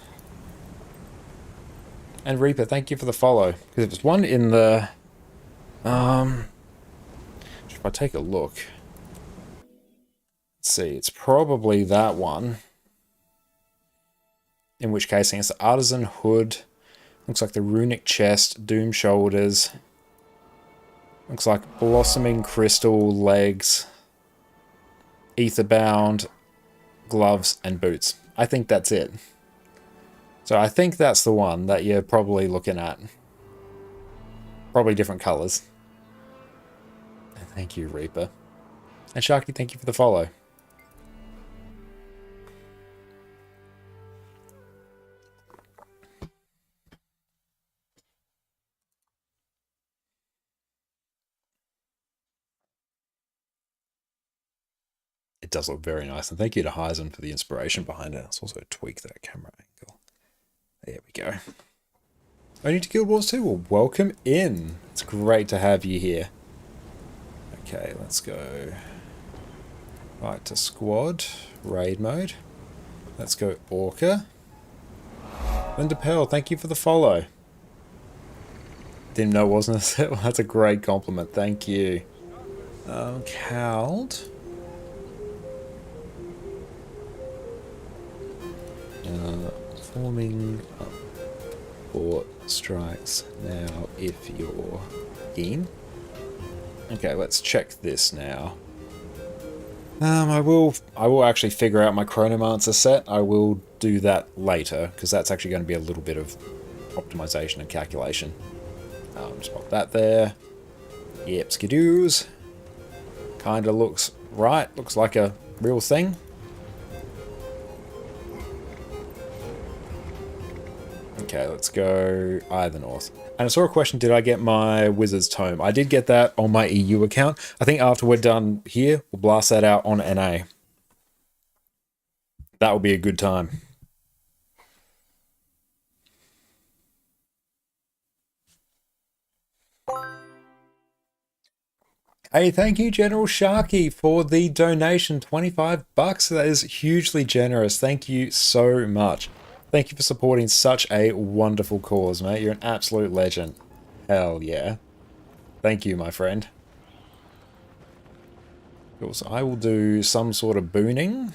And Reaper, thank you for the follow. Because if there's one in the... if I take a look... Let's see, it's probably that one. In which case, it's the Artisan Hood. Looks like the Runic Chest, Doom Shoulders. Looks like Blossoming Crystal Legs. Aetherbound Gloves and Boots. I think that's it. So I think that's the one that you're probably looking at. Probably different colors. Thank you, Reaper. And Sharky, thank you for the follow. It does look very nice. And thank you to Heisen for the inspiration behind it. Let's also tweak that camera angle. There we go. Only to Guild Wars 2? Well, welcome in. It's great to have you here. Okay, let's go right to squad, raid mode. Let's go Orca. Linda Pell, thank you for the follow. Didn't know it wasn't a... Well, that's a great compliment, thank you. Cowled. Forming up for strikes now if you're keen. Okay, let's check this now. I will actually figure out my Chronomancer set. I will do that later, because that's actually going to be a little bit of optimization and calculation. Just pop that there. Yep, skidoos. Kinda looks right. Looks like a real thing. Okay, let's go Eye of the North. And I saw a question, did I get my Wizard's Tome? I did get that on my EU account. I think after we're done here, we'll blast that out on NA. That will be a good time. Hey, thank you, General Sharky, for the donation, 25 bucks. That is hugely generous. Thank you so much. Thank you for supporting such a wonderful cause, mate. You're an absolute legend. Hell yeah. Thank you, my friend. Cool, so I will do some sort of booning.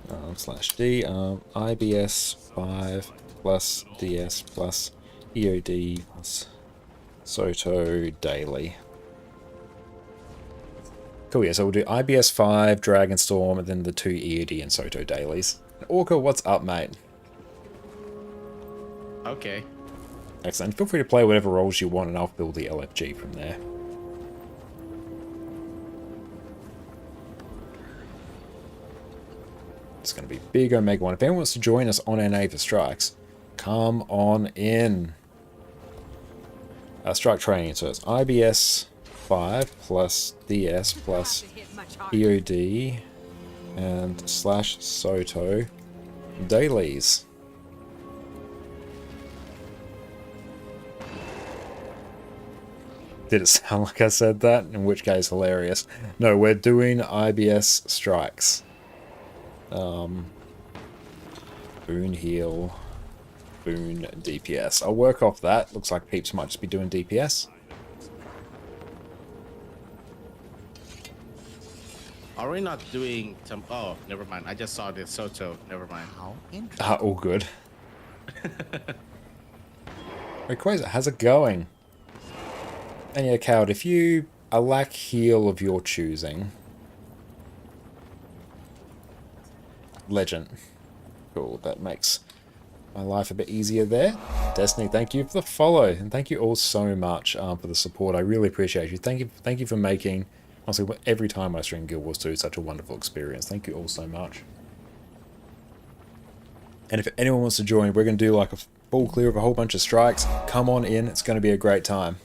/D, IBS 5 plus DS plus EOD plus Soto daily. Cool, yeah, so we'll do IBS 5, Dragonstorm, and then the 2 EOD and Soto dailies. Orca, what's up, mate? Okay. Excellent. Feel free to play whatever roles you want, and I'll build the LFG from there. It's going to be big Omega 1. If anyone wants to join us on NA for strikes, come on in. Strike training. So it's IBS 5 plus DS plus EOD and slash Soto dailies. Did it sound like I said that? In which case, hilarious. No, we're doing IBS strikes. Boon heal. Boon DPS. I'll work off that. Looks like Peeps might just be doing DPS. Are we not doing some... Oh, never mind. I just saw this Soto. Never mind. All good. Rayquaza, how's it going? And yeah, Coward, if you lack heal of your choosing... Legend. Cool, that makes my life a bit easier there. Destiny, thank you for the follow, and thank you all so much for the support. I really appreciate you. Thank you for making, honestly, every time I stream Guild Wars 2 such a wonderful experience. Thank you all so much. And if anyone wants to join, we're going to do like a full clear of a whole bunch of strikes. Come on in, it's going to be a great time.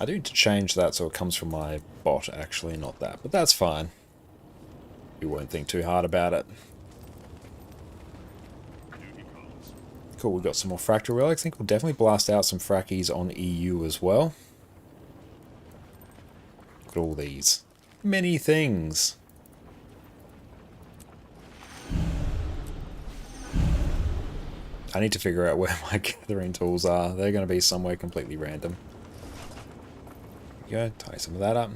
I do need to change that so it comes from my bot, actually, not that. But that's fine. You won't think too hard about it. Cool, we've got some more Fractal Relics. I think we'll definitely blast out some Frackies on EU as well. Look at all these. Many things. I need to figure out where my gathering tools are. They're going to be somewhere completely random. There you go, tie some of that up.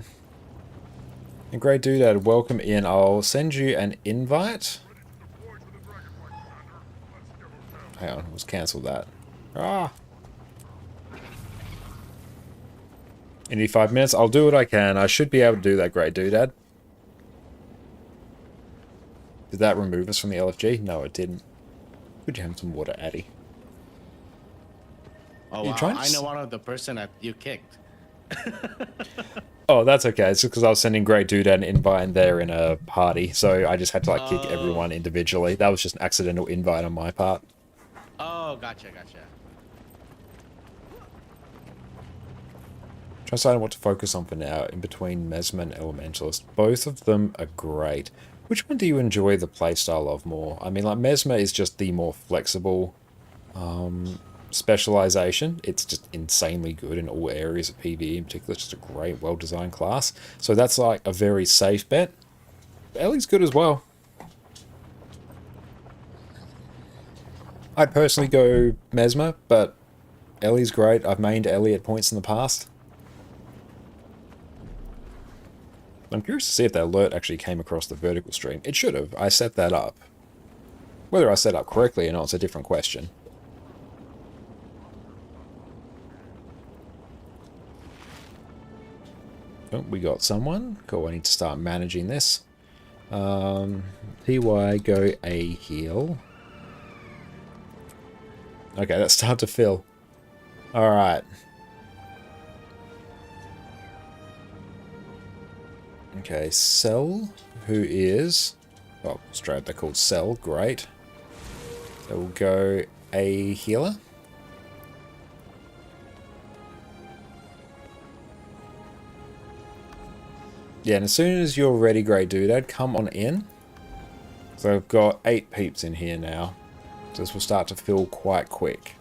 And Great Doodad, welcome in. I'll send you an invite. Hang on, let's cancel that. Ah! You need 5 minutes? I'll do what I can. I should be able to do that, Great Doodad. Did that remove us from the LFG? No, it didn't. Could you have some water, Addy? Oh, wow. I know one of the person that you kicked. Oh, that's okay. It's just because I was sending Great Doodad an invite and they're in a party, so I just had to like kick everyone individually. That was just an accidental invite on my part. Oh, gotcha. Try to decide what to focus on for now, in between Mesmer and Elementalist. Both of them are great. Which one do you enjoy the playstyle of more? I mean, like, Mesmer is just the more flexible specialization. It's just insanely good in all areas of PvE, in particular. It's just a great, well-designed class. So that's like a very safe bet. Ellie's good as well. I'd personally go Mesmer, but Ellie's great. I've mained Ellie at points in the past. I'm curious to see if that alert actually came across the vertical stream. It should have. I set that up. Whether I set up correctly or not is a different question. Oh, we got someone. Cool, I need to start managing this. PY, go A heal. Okay, let's start to fill. Alright. Okay, Cell, who is... Oh, straight, they're called Cell, great. So we'll go A healer. Yeah, and as soon as you're ready, Great Doodad, come on in. So I've got 8 peeps in here now. So this will start to fill quite quick.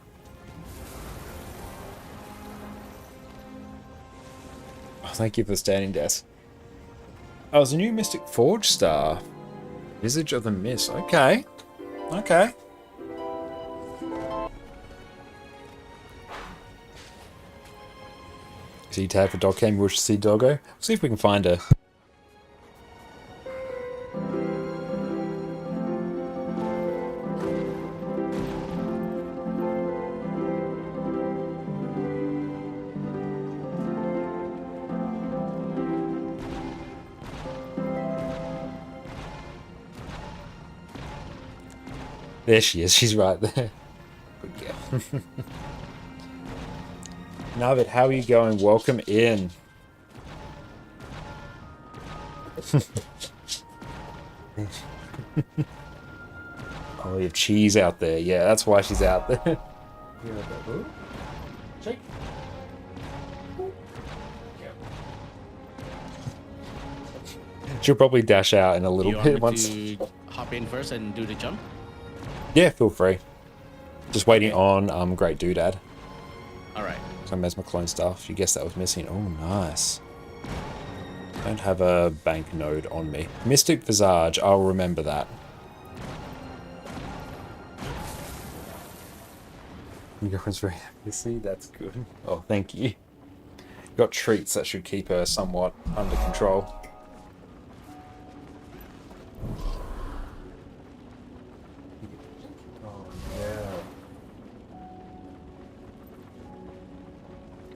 Oh, thank you for the standing desk. Oh, it's a new Mystic Forge star. Visage of the Mist. Okay. Okay. See tab for Dog Cam. Wish to see Doggo. See if we can find her. There she is. She's right there. Good girl. Navid, how are you going? Welcome in. Oh, you have cheese out there. Yeah, that's why she's out there. Shake. She'll probably dash out in a little You bit want once. me to hop in first and do the jump? Yeah, feel free. Just waiting on Great Doodad. All right. So Mesmer clone stuff. You guessed that was missing. Oh, nice. Don't have a bank node on me. Mystic Visage. I'll remember that. Your girlfriend's very happy to see. That's good. Oh, thank you. Got treats that should keep her somewhat under control.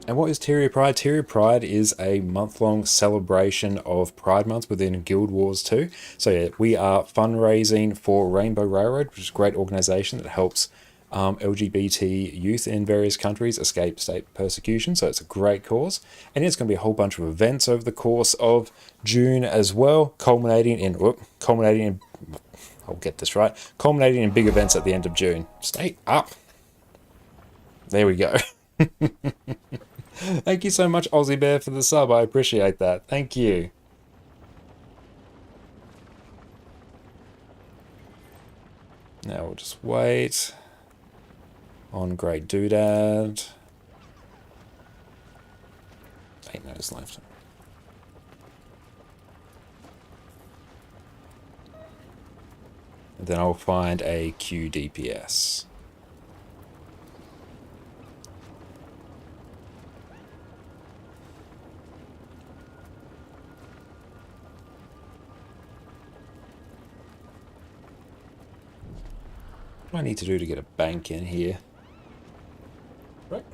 And what is Tyria Pride? Tyria Pride is a month-long celebration of Pride Month within Guild Wars 2. So yeah, we are fundraising for Rainbow Railroad, which is a great organisation that helps LGBT youth in various countries escape state persecution. So it's a great cause. And it's going to be a whole bunch of events over the course of June as well, culminating in I'll get this right, culminating in big events at the end of June. Stay up. There we go. Thank you so much, Aussie Bear, for the sub. I appreciate that. Thank you. Now we'll just wait on Great Doodad. 8 minutes left. And then I'll find a QDPS. What do I need to do to get a bank in here? Right.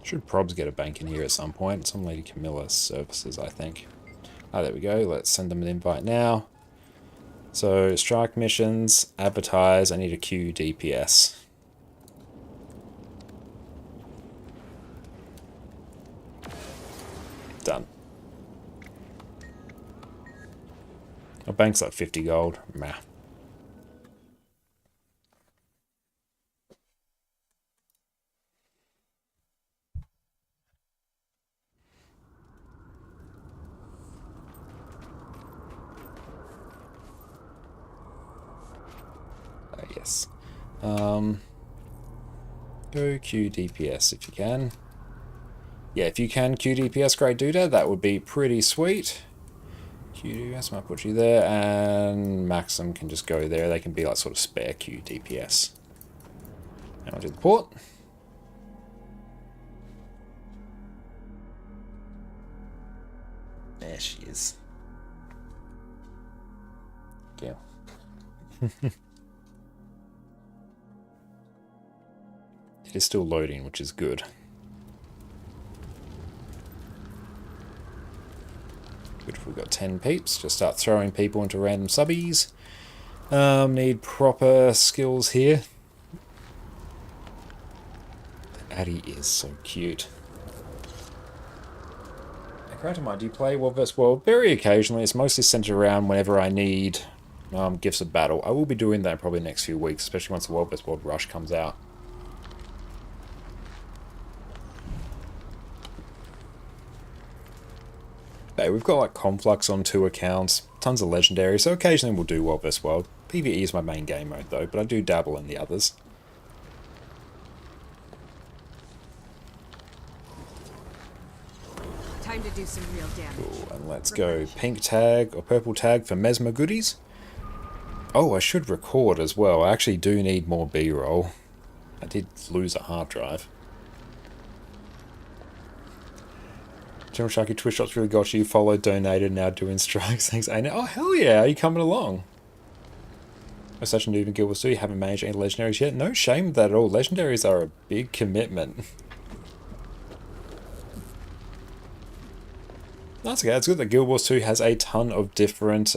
Should probs get a bank in here at some point. Some lady Camilla services, I think. Ah, there we go. Let's send them an invite now. So, strike missions, advertise. I need a queue DPS. Done. My bank's like 50 gold. Meh. Yes. Go Q DPS if you can. Yeah, if you can Q DPS Great Doodad, that would be pretty sweet. Q DPS might put you there, and Maxim can just go there. They can be like sort of spare Q DPS. And I'll do the port. There she is. Yeah. It is still loading, which is good. Good if we've got 10 peeps. Just start throwing people into random subbies. Need proper skills here. Addie is so cute. Mine, do you play World vs. World? Very occasionally. It's mostly centered around whenever I need gifts of battle. I will be doing that probably next few weeks, especially once the World vs. World Rush comes out. Hey, we've got like Conflux on 2 accounts, tons of legendary, so occasionally we'll do World vs. World. PvE is my main game mode though, but I do dabble in the others. Time to do some real damage. Cool, and let's go pink tag or purple tag for Mesmer goodies. Oh, I should record as well. I actually do need more B-roll. I did lose a hard drive. General Sharky Twitch Shots really got you. Followed, donated, now doing strikes. Thanks, Aina. Oh, hell yeah. Are you coming along? I'm such a noob in Guild Wars 2. You haven't managed any legendaries yet. No shame with that at all. Legendaries are a big commitment. That's okay. It's good that Guild Wars 2 has a ton of different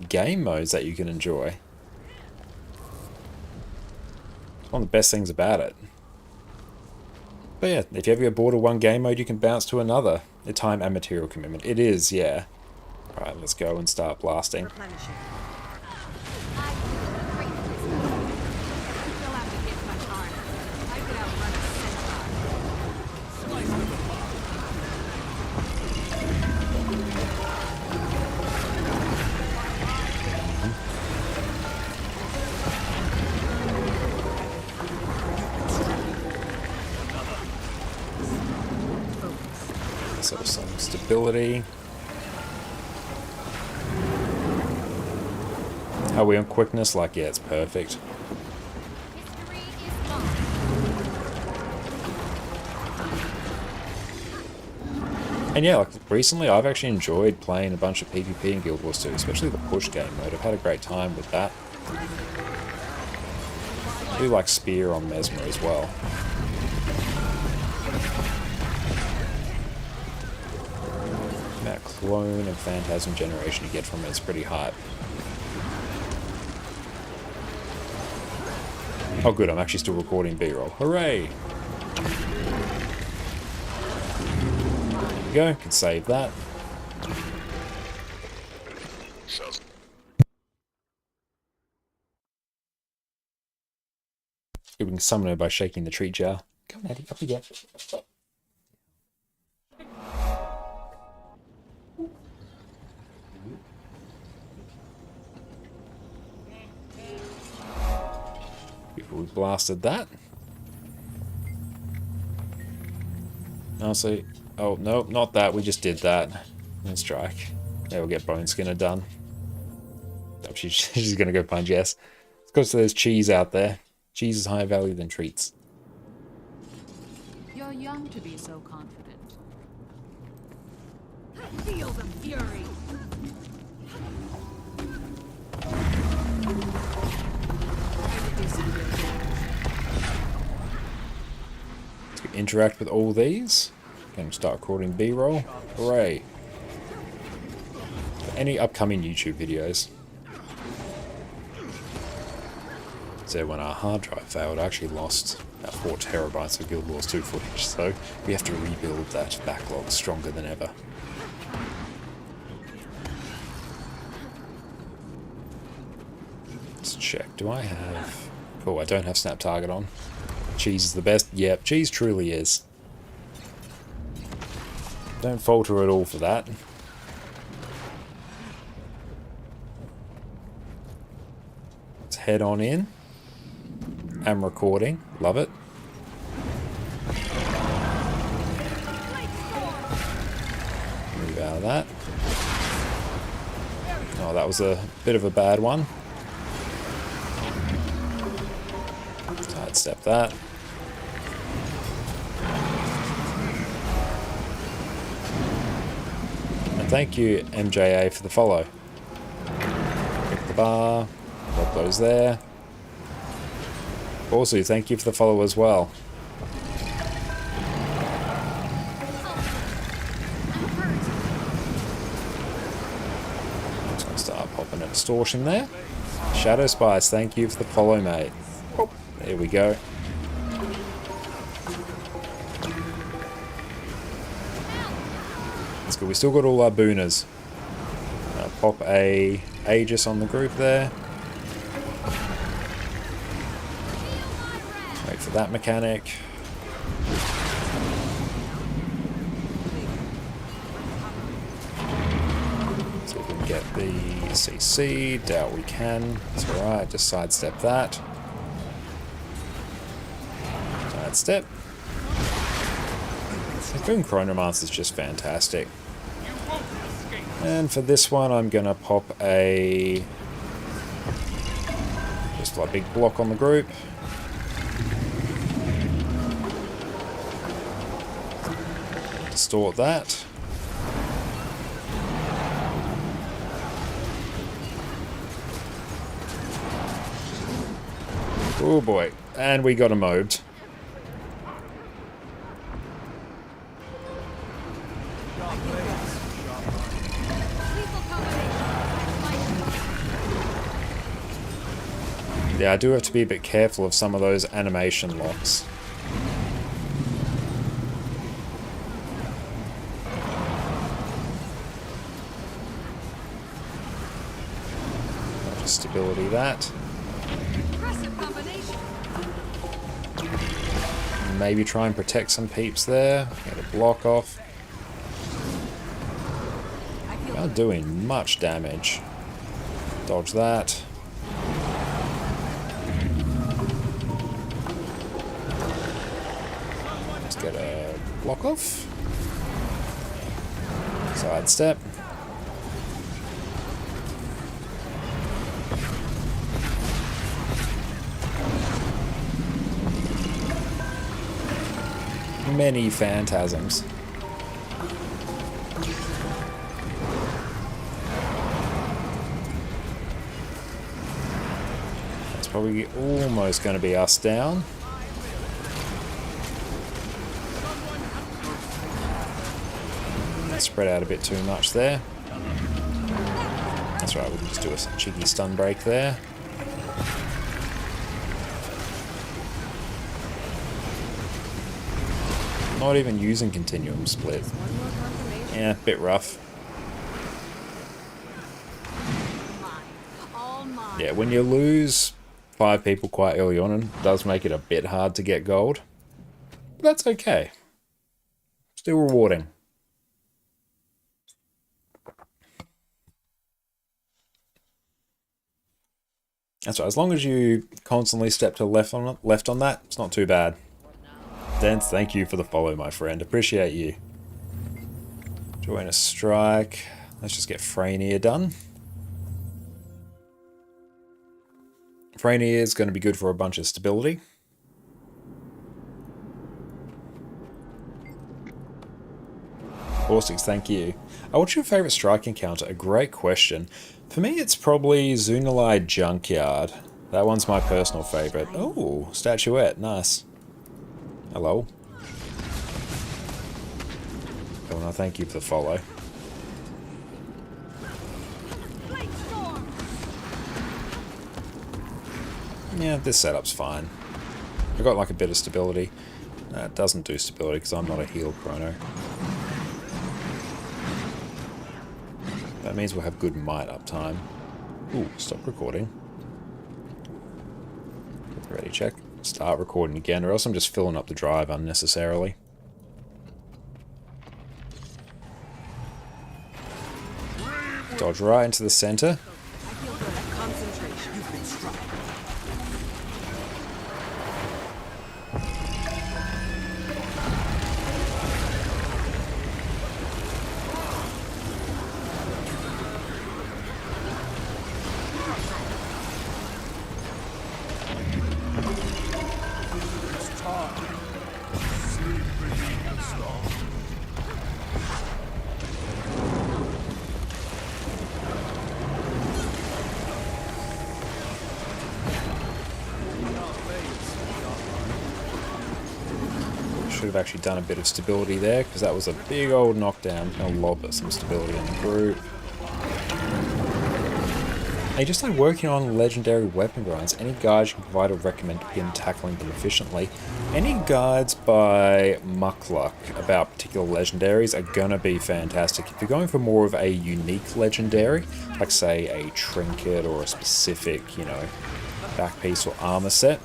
game modes that you can enjoy. It's one of the best things about it. But yeah, if you ever get bored of one game mode, you can bounce to another. The time and material commitment. It is, yeah. Alright, let's go and start blasting. Replenishing. I feel great at this now. You'll have to hit much harder. I could outrun a centaur. Slice to the bone. So some stability. Are we on quickness? Like, yeah, it's perfect. History is long. And yeah, like recently I've actually enjoyed playing a bunch of PvP in Guild Wars 2, especially the push game mode. I've had a great time with that. I do like Spear on Mesmer as well. That clone and phantasm generation you get from it is pretty hype. Oh good, I'm actually still recording B-roll. Hooray! There we go, can save that. We can summon her by shaking the tree jar. Come on, Eddie, up we get. Before we blasted that. Honestly, oh no, not that. We just did that. Let's strike. Yeah, we'll get Bone Skinner done. Oh, she's gonna go punch. Yes, it's because there's cheese out there. Cheese is higher value than treats. You're young to be so confident. Feel the fury. To interact with all these, can start recording B-roll. Hooray! For any upcoming YouTube videos. So when our hard drive failed, I actually lost about 4 terabytes of Guild Wars 2 footage, so we have to rebuild that backlog stronger than ever. Let's check. Do I have... Oh, I don't have Snap Target on. Cheese is the best. Yep, cheese truly is. Don't falter at all for that. Let's head on in. I'm recording. Love it. Move out of that. Oh, that was a bit of a bad one. Sidestep that. And thank you, MJA, for the follow. Pick the bar. Drop those there. Also, thank you for the follow as well. Just gonna start popping a distortion there. Shadow Spice, thank you for the follow, mate. Oh, there we go. That's good. We still got all our booners. Pop a Aegis on the group there. Wait for that mechanic. See if we can get the CC. Doubt we can. That's alright, just sidestep that. Sidestep. The Boon Chronomancer is just fantastic. And for this one, I'm gonna pop a just a big block on the group. Distort that. Oh boy, and we got a mobed. Yeah, I do have to be a bit careful of some of those animation locks. stability that. Impressive combination. Maybe try and protect some peeps there. Get a block off. I feel Not doing much damage. Dodge that. Let's get a block off. Side step. Many phantasms. That's probably almost going to be us down. Spread out a bit too much there. That's right, we can just do a cheeky stun break there. Not even using continuum split. Yeah, bit rough. all mine. Yeah, when you lose 5 people quite early on, it does make it a bit hard to get gold. But that's okay. Still rewarding. That's right, as long as you constantly step to left on that, it's not too bad. Dance, thank you for the follow, my friend. Appreciate you. Join a strike. Let's just get Freynier done. Freynier is going to be good for a bunch of stability. Horsix, thank you. What's your favourite strike encounter? A great question. For me, it's probably Zunalai Junkyard. That one's my personal favourite. Oh, statuette, nice. Hello. Oh, no, thank you for the follow. Yeah, this setup's fine. I've got like a bit of stability. It doesn't do stability because I'm not a heal chrono. That means we'll have good might uptime. Ooh, stop recording. Ready, check. Start recording again, or else I'm just filling up the drive unnecessarily. Dodge right into the center. I feel good at concentration. You've been struck. Should have actually done a bit of stability there, because that was a big old knockdown. I'll lob some stability on the group. I just like working on legendary weapon grinds. Any guides you can provide or recommend to begin tackling them efficiently. Any guides by Muckluck about particular legendaries are gonna be fantastic. If you're going for more of a unique legendary, like say a trinket or a specific, you know, back piece or armor set,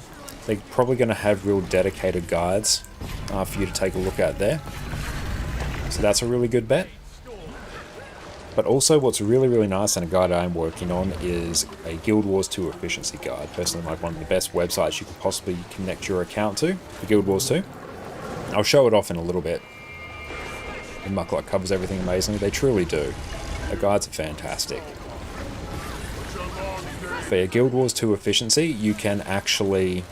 they're probably gonna have real dedicated guides for you to take a look at there. So that's a really good bet. But also what's really, really nice, and a guide I'm working on, is a Guild Wars 2 efficiency guide. Personally, like one of the best websites you could possibly connect your account to, for Guild Wars 2. I'll show it off in a little bit. And Muckluck covers everything amazingly. They truly do. The guides are fantastic. For your Guild Wars 2 efficiency, you can actually...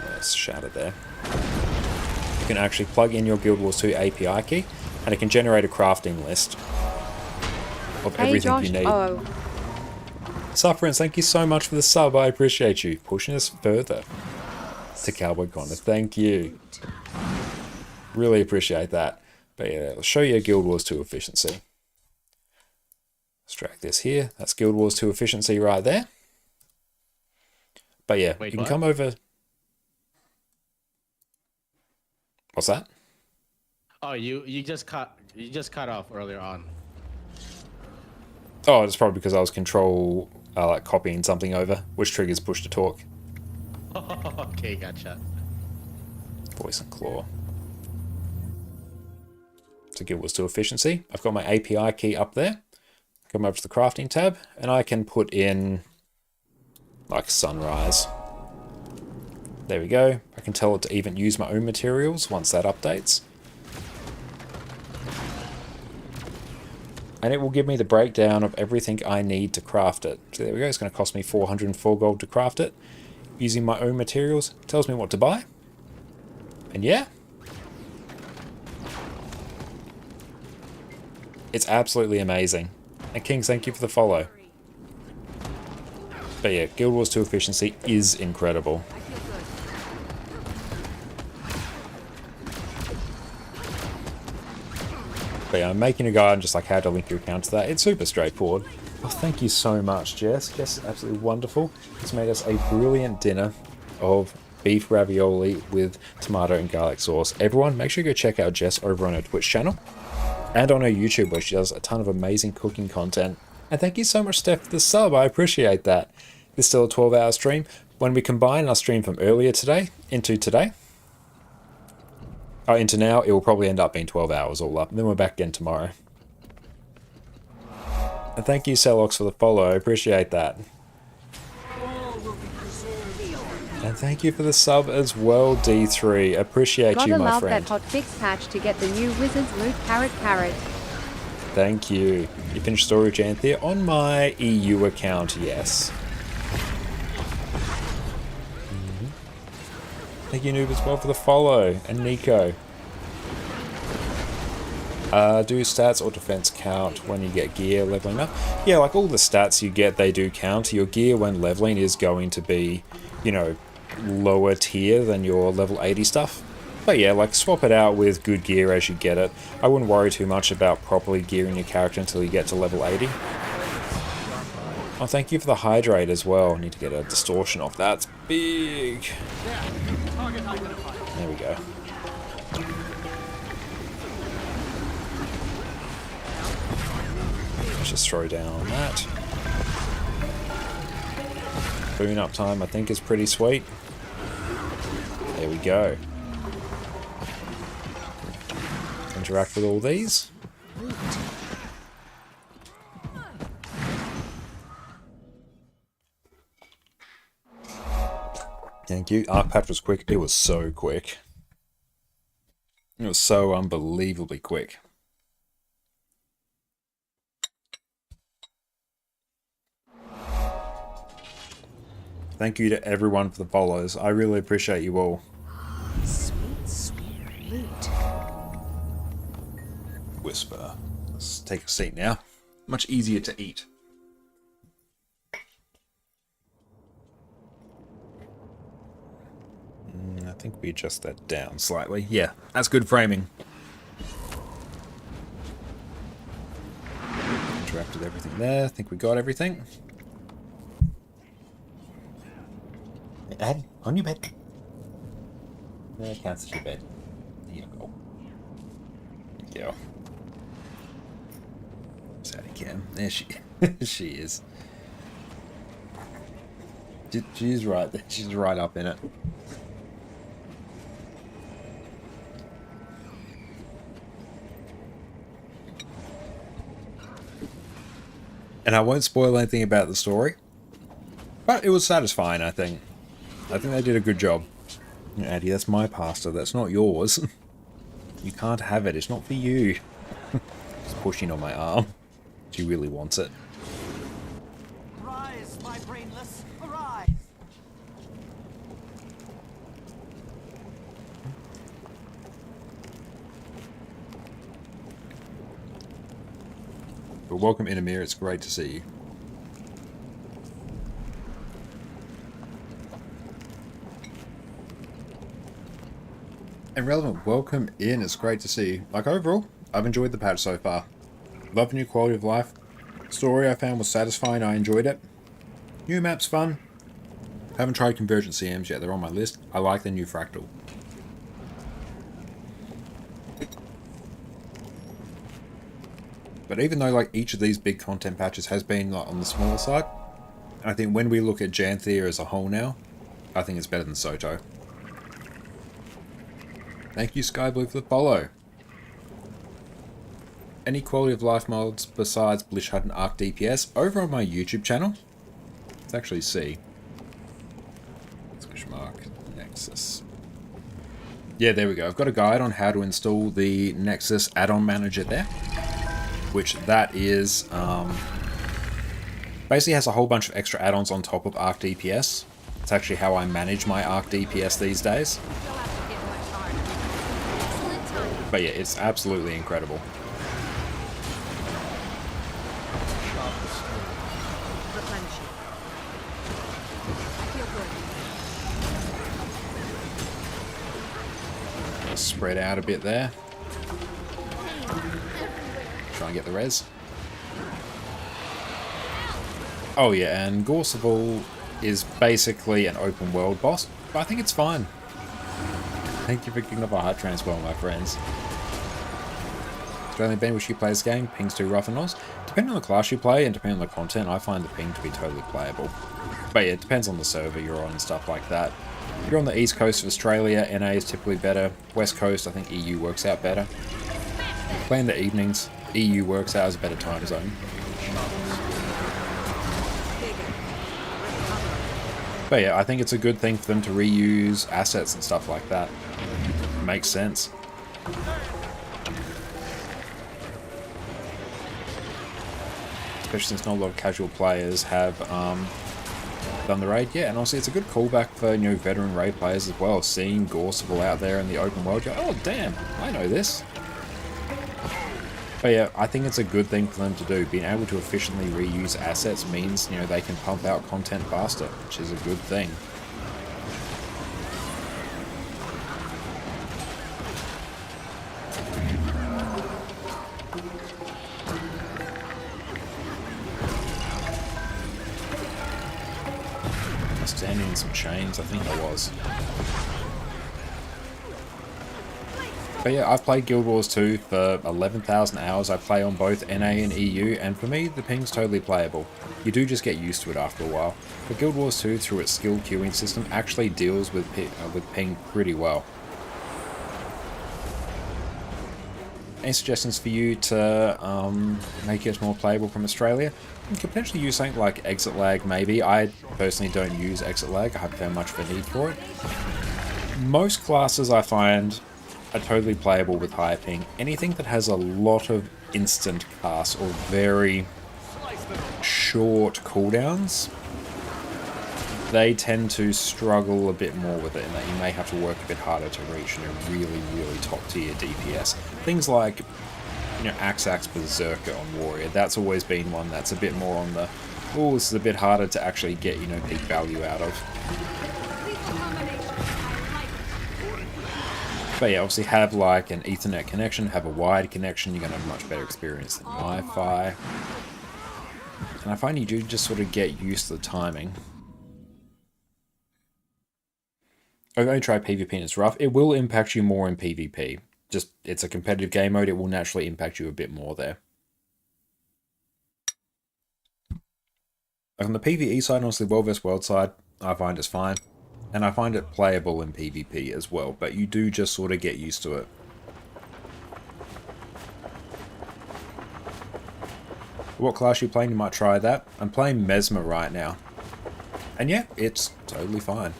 Let's shout it there. You can actually plug in your Guild Wars 2 API key, and it can generate a crafting list of everything you need. Oh. Sufferance, thank you so much for the sub. I appreciate you pushing us further to Cowboy Connor. Thank you. Really appreciate that. But yeah, I'll show you Guild Wars 2 efficiency. Let's drag this here. That's Guild Wars 2 efficiency right there. But yeah, Wait, you can what? come over. What's that? Oh, you just cut off earlier on. Oh, it's probably because I was like copying something over, which triggers push to talk. Okay, gotcha. Voice and claw. So Guild Wars 2 efficiency. I've got my API key up there. Come over to the crafting tab, and I can put in like sunrise. There we go. I can tell it to even use my own materials once that updates. And it will give me the breakdown of everything I need to craft it. So there we go. It's going to cost me 404 gold to craft it. Using my own materials. Tells me what to buy. And yeah. It's absolutely amazing. And Kings, thank you for the follow. But yeah, Guild Wars 2 efficiency is incredible. But yeah, I'm making a guide on just like how to link your account to that. It's super straightforward. Oh, thank you so much, Jess. Jess is absolutely wonderful. It's made us a brilliant dinner of beef ravioli with tomato and garlic sauce. Everyone, make sure you go check out Jess over on her Twitch channel and on her YouTube, where she does a ton of amazing cooking content. And thank you so much, Steph, for the sub. I appreciate that. It's still a 12-hour stream. When we combine our stream from earlier today into today, into now, it will probably end up being 12 hours all up. And then we're back again tomorrow. And thank you, Celox, for the follow. I appreciate that. And thank you for the sub as well, D3. Appreciate you, my friend. Gotta love that hotfix patch to get the new Wizards loot carrot. Thank you. You finished Story of Janthir on my EU account, yes. Thank you, Noob, as well, for the follow. And Nico. Do stats or defense count when you get gear leveling up? Yeah, like all the stats you get, they do count. Your gear when leveling is going to be, you know, lower tier than your level 80 stuff. But yeah, like swap it out with good gear as you get it. I wouldn't worry too much about properly gearing your character until you get to level 80. Oh, thank you for the hydrate as well. I need to get a distortion off. That's big. There we go. Let's just throw down that. Boon up time, I think, is pretty sweet. There we go. Interact with all these. Thank you. Arc patch was quick. It was so quick. It was so unbelievably quick. Thank you to everyone for the follows. I really appreciate you all. Sweet, sweet loot. Whisper. Let's take a seat now. Much easier to eat. I think we adjust that down slightly. Yeah, that's good framing. Interact with everything there. I think we got everything. Addy, on your bed. There counts as your bed. There you go. There you go. Sadie Cam. There she she is. She's right there. She's right up in it. And I won't spoil anything about the story, but it was satisfying, I think. I think they did a good job. Addy, that's my pasta, that's not yours. You can't have it, it's not for you. She's pushing on my arm. She really wants it. Rise, my brainless, arise! But welcome, Inamir, it's great to see you. And Relevant, welcome in, it's great to see you. Like overall, I've enjoyed the patch so far. Love the new quality of life. Story I found was satisfying, I enjoyed it. New map's fun. Haven't tried Convergent CMs yet, they're on my list. I like the new Fractal. But even though like each of these big content patches has been like on the smaller side, I think when we look at Janthir as a whole now, I think it's better than Soto. Thank you Skyblue for the follow. Any quality of life mods besides Blish Hut and Arc DPS over on my YouTube channel? Let's actually see. Mark Nexus. Yeah, there we go. I've got a guide on how to install the Nexus add-on manager there, which that is basically has a whole bunch of extra add-ons on top of Arc DPS. It's actually how I manage my Arc DPS these days. But yeah, it's absolutely incredible. Spread out a bit there. Try and get the res. Oh yeah, and Gorseval is basically an open world boss, but I think it's fine. Thank you for kicking off a heart transplant, my friends. Australian Ben, wish you play this game. Ping's too rough and all. Depending on the class you play and depending on the content, I find the ping to be totally playable. But yeah, it depends on the server you're on and stuff like that. If you're on the east coast of Australia, NA is typically better. West coast, I think EU works out better. Playing the evenings, EU works out as a better time zone. But yeah, I think it's a good thing for them to reuse assets and stuff like that. Makes sense. Especially since not a lot of casual players have done the raid. Yeah, and honestly, it's a good callback for, you know, veteran raid players as well. Seeing Gorseval out there in the open world, you're, oh damn, I know this. But yeah, I think it's a good thing for them to do. Being able to efficiently reuse assets means, you know, they can pump out content faster, which is a good thing. Standing in some chains, I think I was. But yeah, I've played Guild Wars 2 for 11,000 hours. I play on both NA and EU, and for me, the ping's totally playable. You do just get used to it after a while. But Guild Wars 2, through its skill queuing system, actually deals with ping pretty well. Any suggestions for you to make it more playable from Australia? You could potentially use something like exit lag, maybe. I personally don't use exit lag. I haven't found much of a need for it. Most classes I find are totally playable with high ping. Anything that has a lot of instant casts or very short cooldowns, they tend to struggle a bit more with it, and that you may have to work a bit harder to reach, you know, really, really top tier DPS. Things like, you know, Axe Berserker on Warrior, that's always been one that's a bit more on the, oh, this is a bit harder to actually get, you know, peak value out of. But yeah, obviously have like an Ethernet connection, have a wired connection, you're going to have much better experience than Wi-Fi. And I find you do just sort of get used to the timing. I've only tried PvP and it's rough. It will impact you more in PvP. Just, it's a competitive game mode, it will naturally impact you a bit more there. On the PvE side, honestly, World vs. World side, I find it's fine. And I find it playable in PvP as well, but you do just sort of get used to it. What class you playing? You might try that. I'm playing Mesmer right now. And yeah, it's totally fine.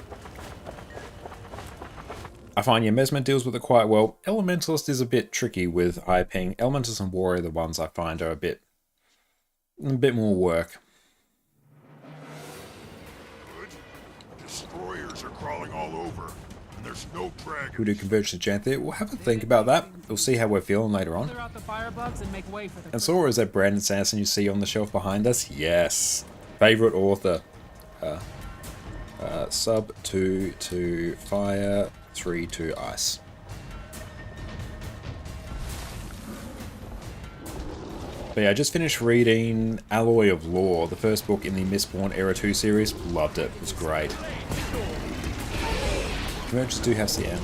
I find your Mesmer deals with it quite well. Elementalist is a bit tricky with high ping. Elementalist and Warrior are the ones I find are a bit more work. Destroyers are crawling all over, and there's no dragon. Who do converge to Janthir? We'll have a think about that. We'll see how we're feeling later on. And Sora is that Brandon Sanderson you see on the shelf behind us? Yes. Favorite author. Sub 2 to fire, 3 to ice. But yeah, I just finished reading Alloy of Law, the first book in the Mistborn Era 2 series. Loved it. It was great. Convergence do have CM.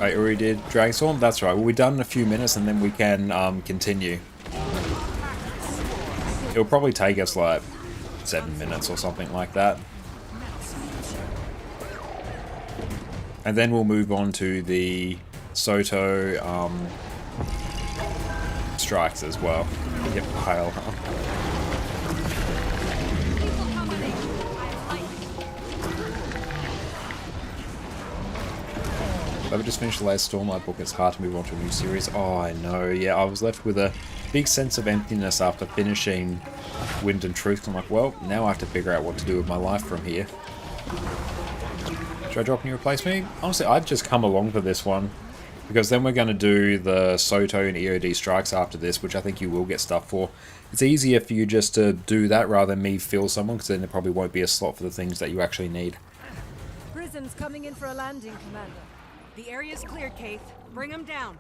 I already did Dragstorm? That's right. We'll be done in a few minutes and then we can continue. It'll probably take us like 7 minutes or something like that. And then we'll move on to the Soto strikes as well. Yep, pile, huh? I've just finished the latest Stormlight book. It's hard to move on to a new series. Oh, I know. Yeah, I was left with a big sense of emptiness after finishing Wind and Truth. I'm like, well, now I have to figure out what to do with my life from here. Should I drop and you replace me? Honestly, I've just come along for this one. Because then we're going to do the Soto and EOD strikes after this, which I think you will get stuff for. It's easier for you just to do that rather than me fill someone, because then there probably won't be a slot for the things that you actually need. Prison's coming in for a landing, Commander. The area's cleared, Keith. Bring him down.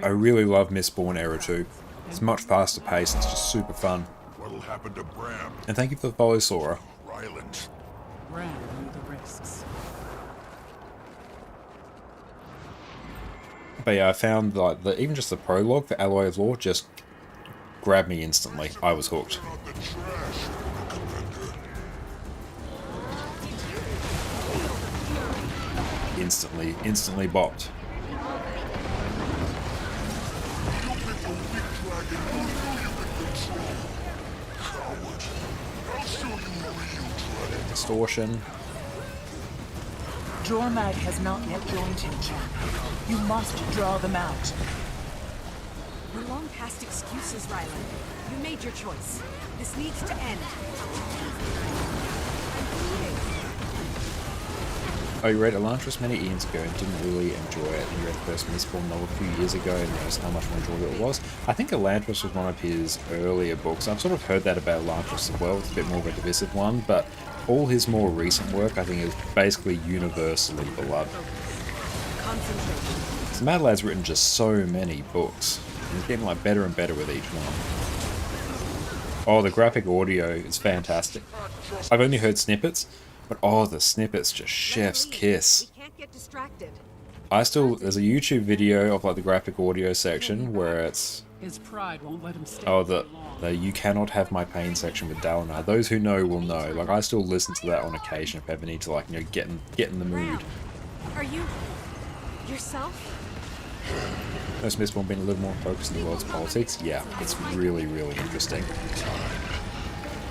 I really love Mistborn Era 2. It's much faster paced, it's just super fun. What'll happen to Bram? And thank you for the follow, Sora. Ryland. Bram knew the risks. But yeah, I found like even just the prologue for Alloy of Law just grabbed me instantly. I was hooked. Out the trash, Commander. Instantly bopped. Distortion. Jormag has not yet joined him, champ. You must draw them out. We're long past excuses, Ryland. You made your choice. This needs to end. I'm bleeding. Oh, you read Elantris many eons ago and didn't really enjoy it. And you read the first Mistborn novel a few years ago and noticed how much more enjoyable it was. I think Elantris was one of his earlier books. I've sort of heard that about Elantris as well. It's a bit more of a divisive one, but all his more recent work, I think, is basically universally beloved. So Mad Lad's written just so many books. And he's getting like better and better with each one. Oh, the graphic audio is fantastic. I've only heard snippets, but oh, the snippets just chef's kiss. We can't get distracted. There's a YouTube video of like the graphic audio section where it's His pride won't let him stay. the You Cannot Have My Pain section with Dalinar. Those who know will know. Like, I still listen to that on occasion if I ever need to, like, you know, get in the mood. Are you yourself? Has Mistborn been a little more focused in the world's politics? Yeah, it's really, really interesting.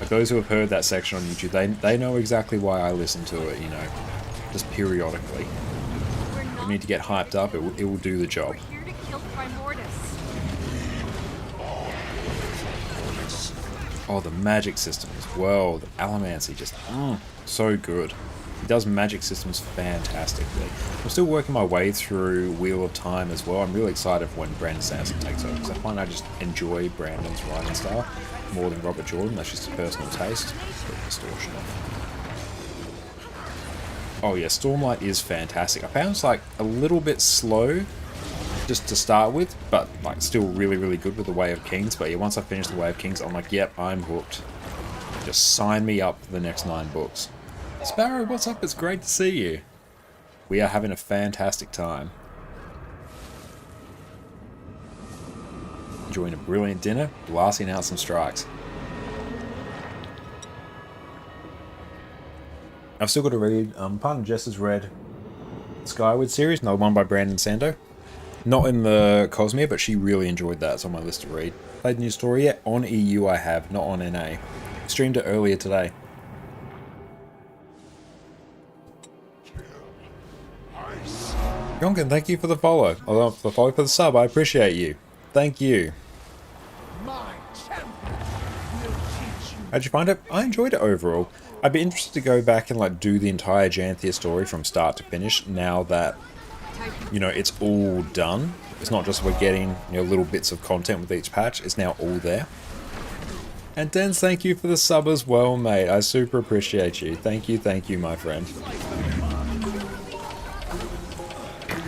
Like, those who have heard that section on YouTube, they know exactly why I listen to it, you know, just periodically. If you need to get hyped up, it will do the job. We're here to kill Primordus. Oh, the magic system as well. The Allomancy just, so good. He does magic systems fantastically. I'm still working my way through Wheel of Time as well. I'm really excited for when Brandon Sanderson takes over, because I find I just enjoy Brandon's writing style more than Robert Jordan. That's just a personal taste. Distortion. Oh yeah, Stormlight is fantastic. I found it's like a little bit slow just to start with, but like still really, really good with the Way of Kings. But yeah, once I finish the Way of Kings, I'm like, yep, I'm hooked. Just sign me up for the next 9 books. Sparrow, what's up? It's great to see you. We are having a fantastic time. Enjoying a brilliant dinner, blasting out some strikes. I've still got to read, partner Jess has read Skyward series, another one by Brandon Sando. Not in the Cosmere, but she really enjoyed that. It's on my list to read. Played the new story yet? On EU I have, not on NA. Streamed it earlier today. Yonkin, thank you for the follow. Oh, the follow for the sub, I appreciate you. Thank you. How'd you find it? I enjoyed it overall. I'd be interested to go back and like do the entire Janthir story from start to finish now that, you know, it's all done. It's not just we're getting, you know, little bits of content with each patch. It's now all there. And Dens, thank you for the sub as well, mate. I super appreciate you. Thank you, my friend.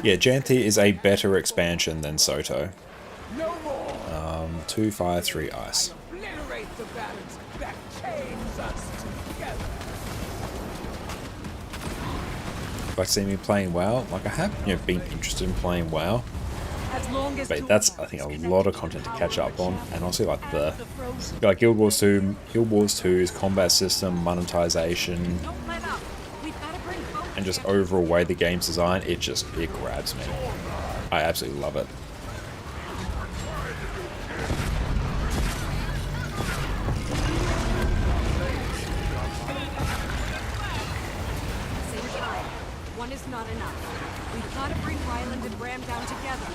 Yeah, Janthir is a better expansion than Soto. 2, fire, 3, ice. like see me playing WoW. Like I have, you know, been interested in playing WoW, As long as but that's I think a lot of content to catch up on, and also like like Guild Wars 2's combat system, monetization, Don't let up. We've got to bring both and just together. overall way the game's designed. It grabs me. I absolutely love it. Same time. One is not enough. We've got to bring Ryland and Ram down together.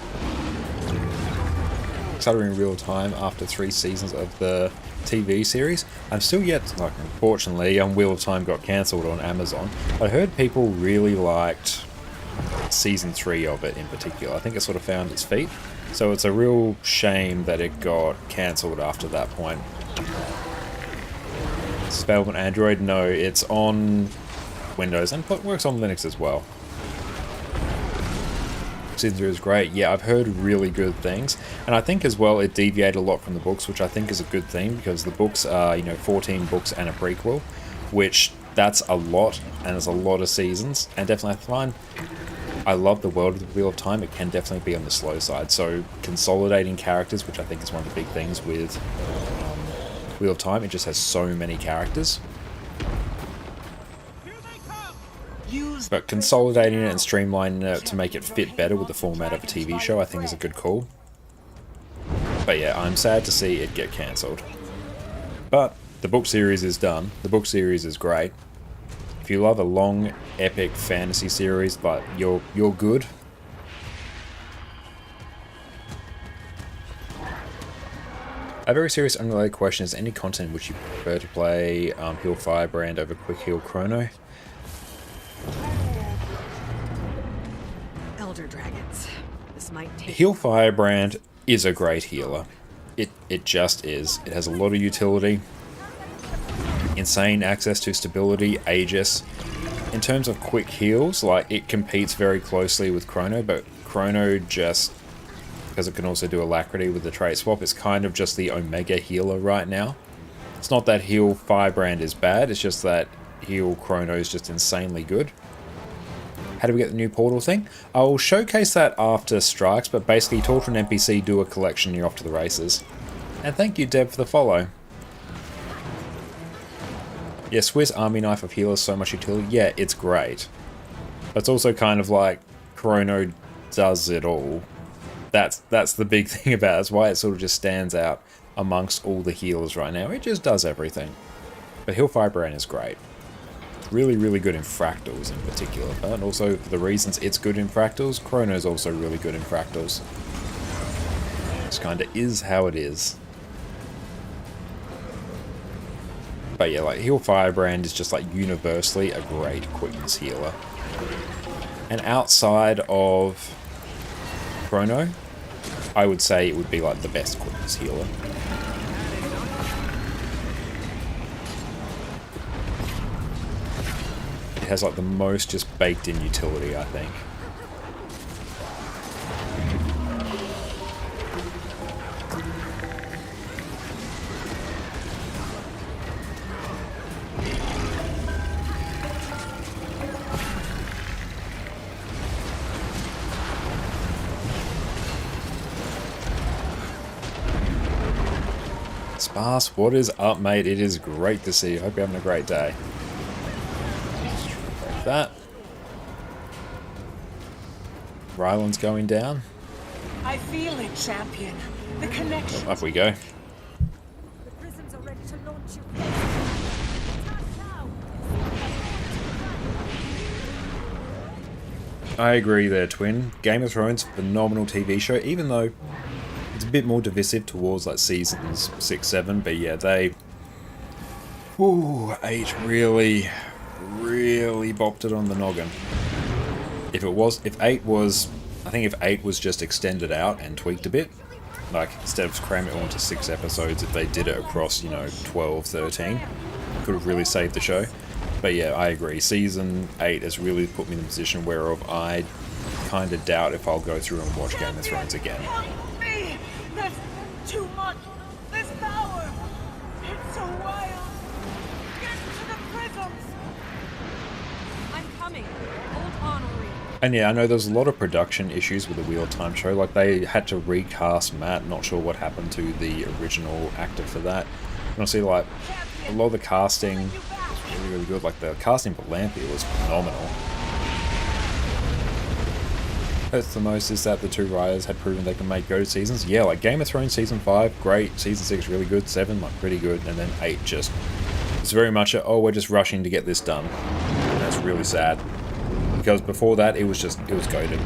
Considering real time after 3 seasons of the TV series, I'm still yet, like, unfortunately, Wheel of Time got cancelled on Amazon. I heard people really liked season 3 of it in particular. I think it sort of found its feet. So it's a real shame that it got cancelled after that point. It's available on Android? No, it's on Windows and works on Linux as well. Season 3 is great. Yeah, I've heard really good things, and I think as well it deviated a lot from the books, which I think is a good thing, because the books are, you know, 14 books and a prequel, which that's a lot, and it's a lot of seasons, and definitely I find I love the world of the Wheel of Time. It can definitely be on the slow side, so consolidating characters, which I think is one of the big things with Wheel of Time, it just has so many characters. But consolidating it and streamlining it to make it fit better with the format of a TV show, I think is a good call. But yeah, I'm sad to see it get cancelled. But the book series is done. The book series is great. If you love a long, epic fantasy series, but you're good. A very serious unrelated question: is any content which you prefer to play Heal Firebrand over Quick Heal Chrono? Elder dragons. This might take. Heal Firebrand is a great healer. It just is. It has a lot of utility. Insane access to stability, Aegis. In terms of quick heals, like, it competes very closely with Chrono, but Chrono just, because it can also do Alacrity with the trait swap, it's kind of just the Omega healer right now. It's not that Heal Firebrand is bad, it's just that Heal Chrono is just insanely good. How do we get the new portal thing? I'll showcase that after Strikes, but basically talk to an NPC, do a collection, you're off to the races. And thank you, Deb, for the follow. Yeah, Swiss Army Knife of Healers, so much utility. Yeah, it's great. But it's also kind of like Chrono does it all. That's the big thing about it. That's why it sort of just stands out amongst all the healers right now. It just does everything. But Heal Firebrand is great. Really, really good in fractals in particular. And also, for the reasons it's good in fractals, Chrono's also really good in fractals. Just kinda is how it is. But yeah, like, Heal Firebrand is just, like, universally a great quickness healer. And outside of Chrono, I would say it would be, like, the best quickness healer. It has, like, the most just baked in utility, I think. Sparse, what is up, mate? It is great to see you. Hope you're having a great day. Break that. Ryland's going down. I feel it, champion. The connection. Up we go. The prisms are ready to launch you. I agree there, Twin. Game of Thrones, phenomenal TV show, even though it's a bit more divisive towards like seasons 6, 7, but yeah, they... Ooh, 8 really bopped it on the noggin. If 8 was... I think if 8 was just extended out and tweaked a bit, like instead of cramming it onto 6 episodes, if they did it across, 12, 13, could have really saved the show. But yeah, I agree. Season 8 has really put me in a position where I kind of doubt if I'll go through and watch Game of Thrones again. Help me! There's too much. There's power. It's so wild. Get to the prisms. I'm coming. Hold on. And yeah, I know there's a lot of production issues with the Wheel of Time show. Like, they had to recast Matt. Not sure what happened to the original actor for that. Honestly, like, a lot of the casting was really, really good. Like, the casting for Janthir was phenomenal. Hurts the most is that the two writers had proven they can make good seasons. Yeah, like Game of Thrones Season 5, great. Season 6, really good. 7, like, pretty good. And then 8, just... It's very much a, oh, we're just rushing to get this done. And that's really sad. Because before that, it was goated.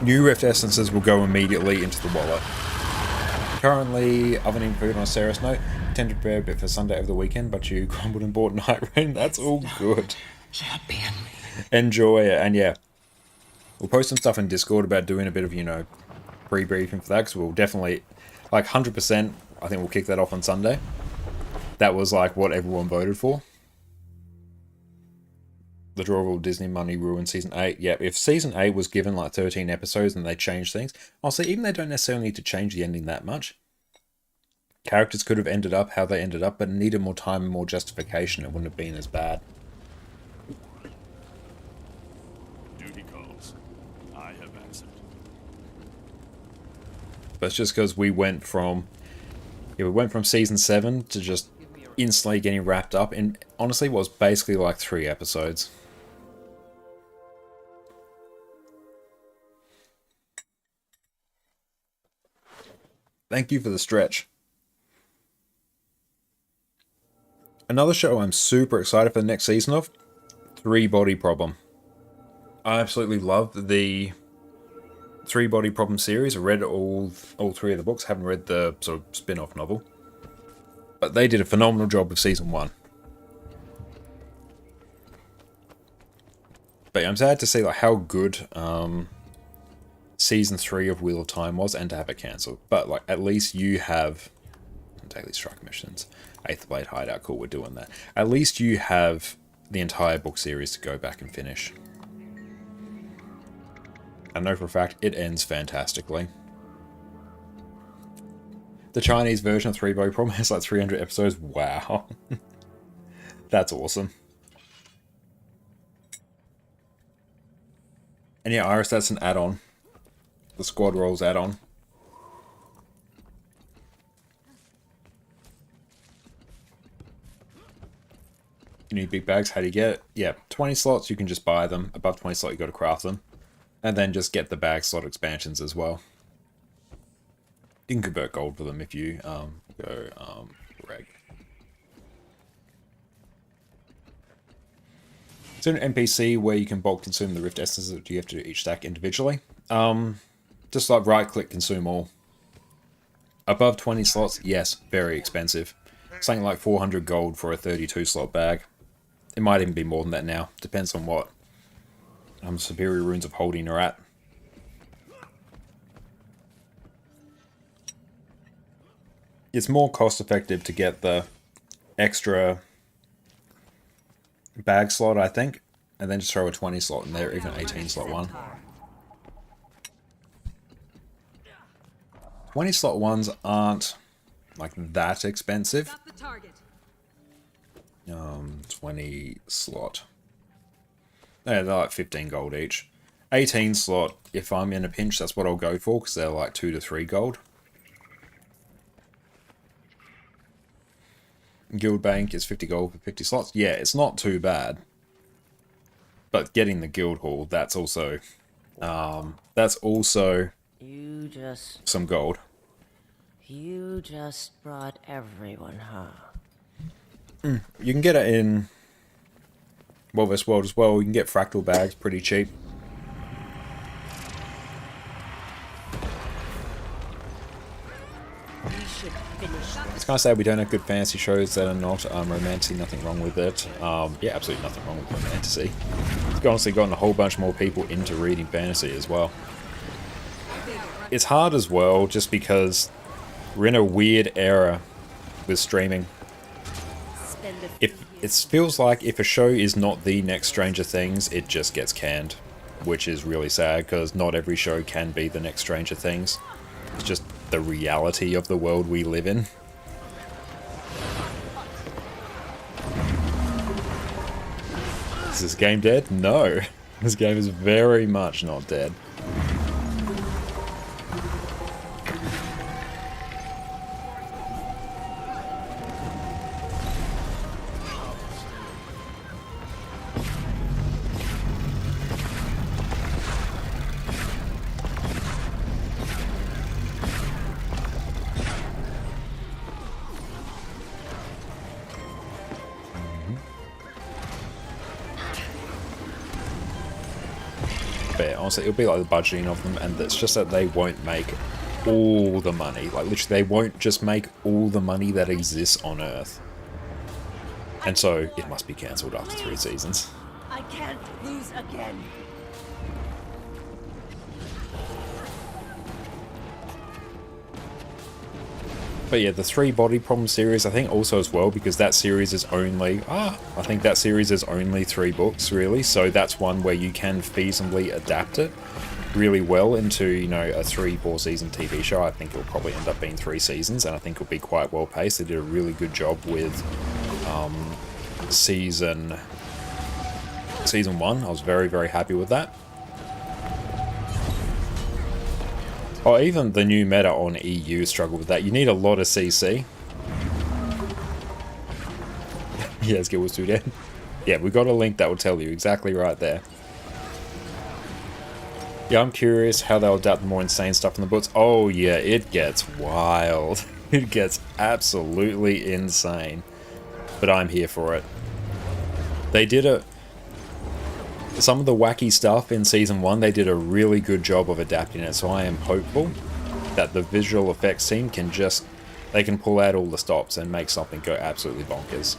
New Rift Essences will go immediately into the wallet. Currently, ovening food on a serious note. Intended to prepare a bit for Sunday over the weekend, but you crumbled and bought Night Rain. That's all good. Champion. Enjoy it, and yeah. We'll post some stuff in Discord about doing a bit of, you know, pre-briefing for that, because we'll definitely, like 100%, I think we'll kick that off on Sunday. That was like what everyone voted for. The draw of all Disney money ruined Season 8. Yep, if Season 8 was given like 13 episodes and they changed things, honestly, even they don't necessarily need to change the ending that much. Characters could have ended up how they ended up, but needed more time and more justification. It wouldn't have been as bad. Duty calls. I have answered. But it's just because we went from... Yeah, we went from Season 7 to just instantly getting wrapped up in, honestly, what was basically like 3 episodes. Thank you for the stretch. Another show I'm super excited for the next season of, 3 Body Problem. I absolutely love the 3 Body Problem series. I read all 3 of the books, haven't read the sort of spin-off novel. But they did a phenomenal job with Season 1. But yeah, I'm sad to see like how good Season 3 of Wheel of Time was, and to have it cancelled. But like, at least you have Daily Strike Missions, 8th Blade Hideout, cool, we're doing that. At least you have the entire book series to go back and finish. I know for a fact it ends fantastically. The Chinese version of 3 Body Problem has like 300 episodes. Wow. That's awesome. And yeah, Iris, that's an add-on. The Squad Rolls add-on. You need big bags, how do you get it? Yeah, 20 slots, you can just buy them. Above 20 slots, you got to craft them. And then just get the bag slot expansions as well. You can convert gold for them if you go reg. It's an NPC where you can bulk consume the Rift Essences that you have to do each stack individually. Just like right click consume all. Above 20 slots, yes, very expensive. Something like 400 gold for a 32 slot bag. It might even be more than that now. Depends on what Superior Runes of Holding are at. It's more cost effective to get the extra bag slot, I think, and then just throw a 20 slot in there, even 18 slot one. 20 slot ones aren't like that expensive. 20 slot. Yeah, they're like 15 gold each. 18 slot, if I'm in a pinch, that's what I'll go for, because they're like 2 to 3 gold. Guild Bank is 50 gold for 50 slots. Yeah, it's not too bad. But getting the Guild Hall, that's also You just some gold. brought everyone, huh? You can get it in Wilderness World as well. You can get fractal bags pretty cheap. It's kind of sad we don't have good fantasy shows that are not romantic. Nothing wrong with it. Yeah, absolutely nothing wrong with romantasy. It's honestly gotten a whole bunch more people into reading fantasy as well. It's hard as well, just because we're in a weird era with streaming. It feels like if a show is not the next Stranger Things, it just gets canned, which is really sad, because not every show can be the next Stranger Things. It's just the reality of the world we live in. Is this game dead? No. This game is very much not dead. But honestly, it'll be like the budgeting of them, and it's just that they won't make all the money. Like, literally, they won't just make all the money that exists on Earth. And so, it must be cancelled after 3 seasons. I can't lose again. But yeah, the 3 Body Problem series, I think also as well, because that series is only, I think that series is only 3 books, really, so that's one where you can feasibly adapt it really well into, you know, a 3-4 season TV show. I think it'll probably end up being 3 seasons, and I think it'll be quite well paced. They did a really good job with season 1. I was very, very happy with that. Oh, even the new meta on EU struggled with that. You need a lot of CC. Yes, Gil was too dead. Yeah, we got a link that will tell you exactly right there. Yeah, I'm curious how they'll adapt the more insane stuff in the books. Oh yeah, it gets wild. It gets absolutely insane. But I'm here for it. They did a... Some of the wacky stuff in Season 1, they did a really good job of adapting it, so I am hopeful that the visual effects team can just... They can pull out all the stops and make something go absolutely bonkers.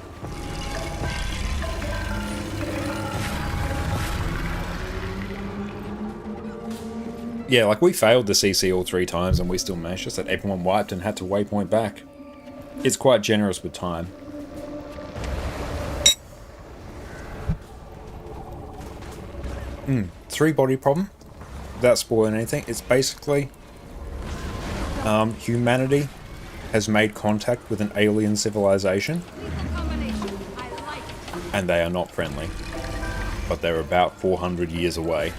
Yeah, like we failed the CC all 3 times and we still managed. Just that everyone wiped and had to waypoint back. It's quite generous with time. 3 Body Problem. Without spoiling anything, it's basically humanity has made contact with an alien civilization, and they are not friendly, but they're about 400 years away,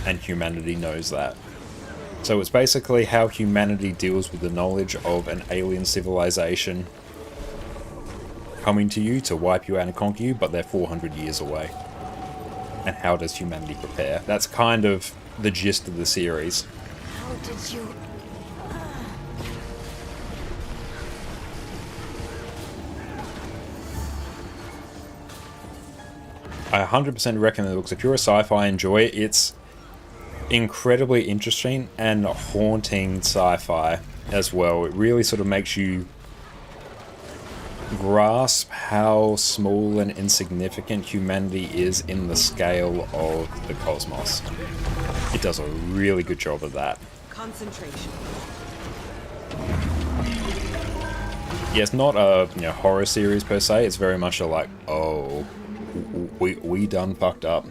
and humanity knows that. So it's basically how humanity deals with the knowledge of an alien civilization coming to you to wipe you out and conquer you, but they're 400 years away. And how does humanity prepare? That's kind of the gist of the series. How did you... I 100% recommend the books. If you're a sci-fi, enjoy it. It's incredibly interesting and haunting sci-fi as well. It really sort of makes you grasp how small and insignificant humanity is in the scale of the cosmos. It does a really good job of that. Concentration. Yeah, it's not a horror series per se. It's very much a like, oh, we done fucked up.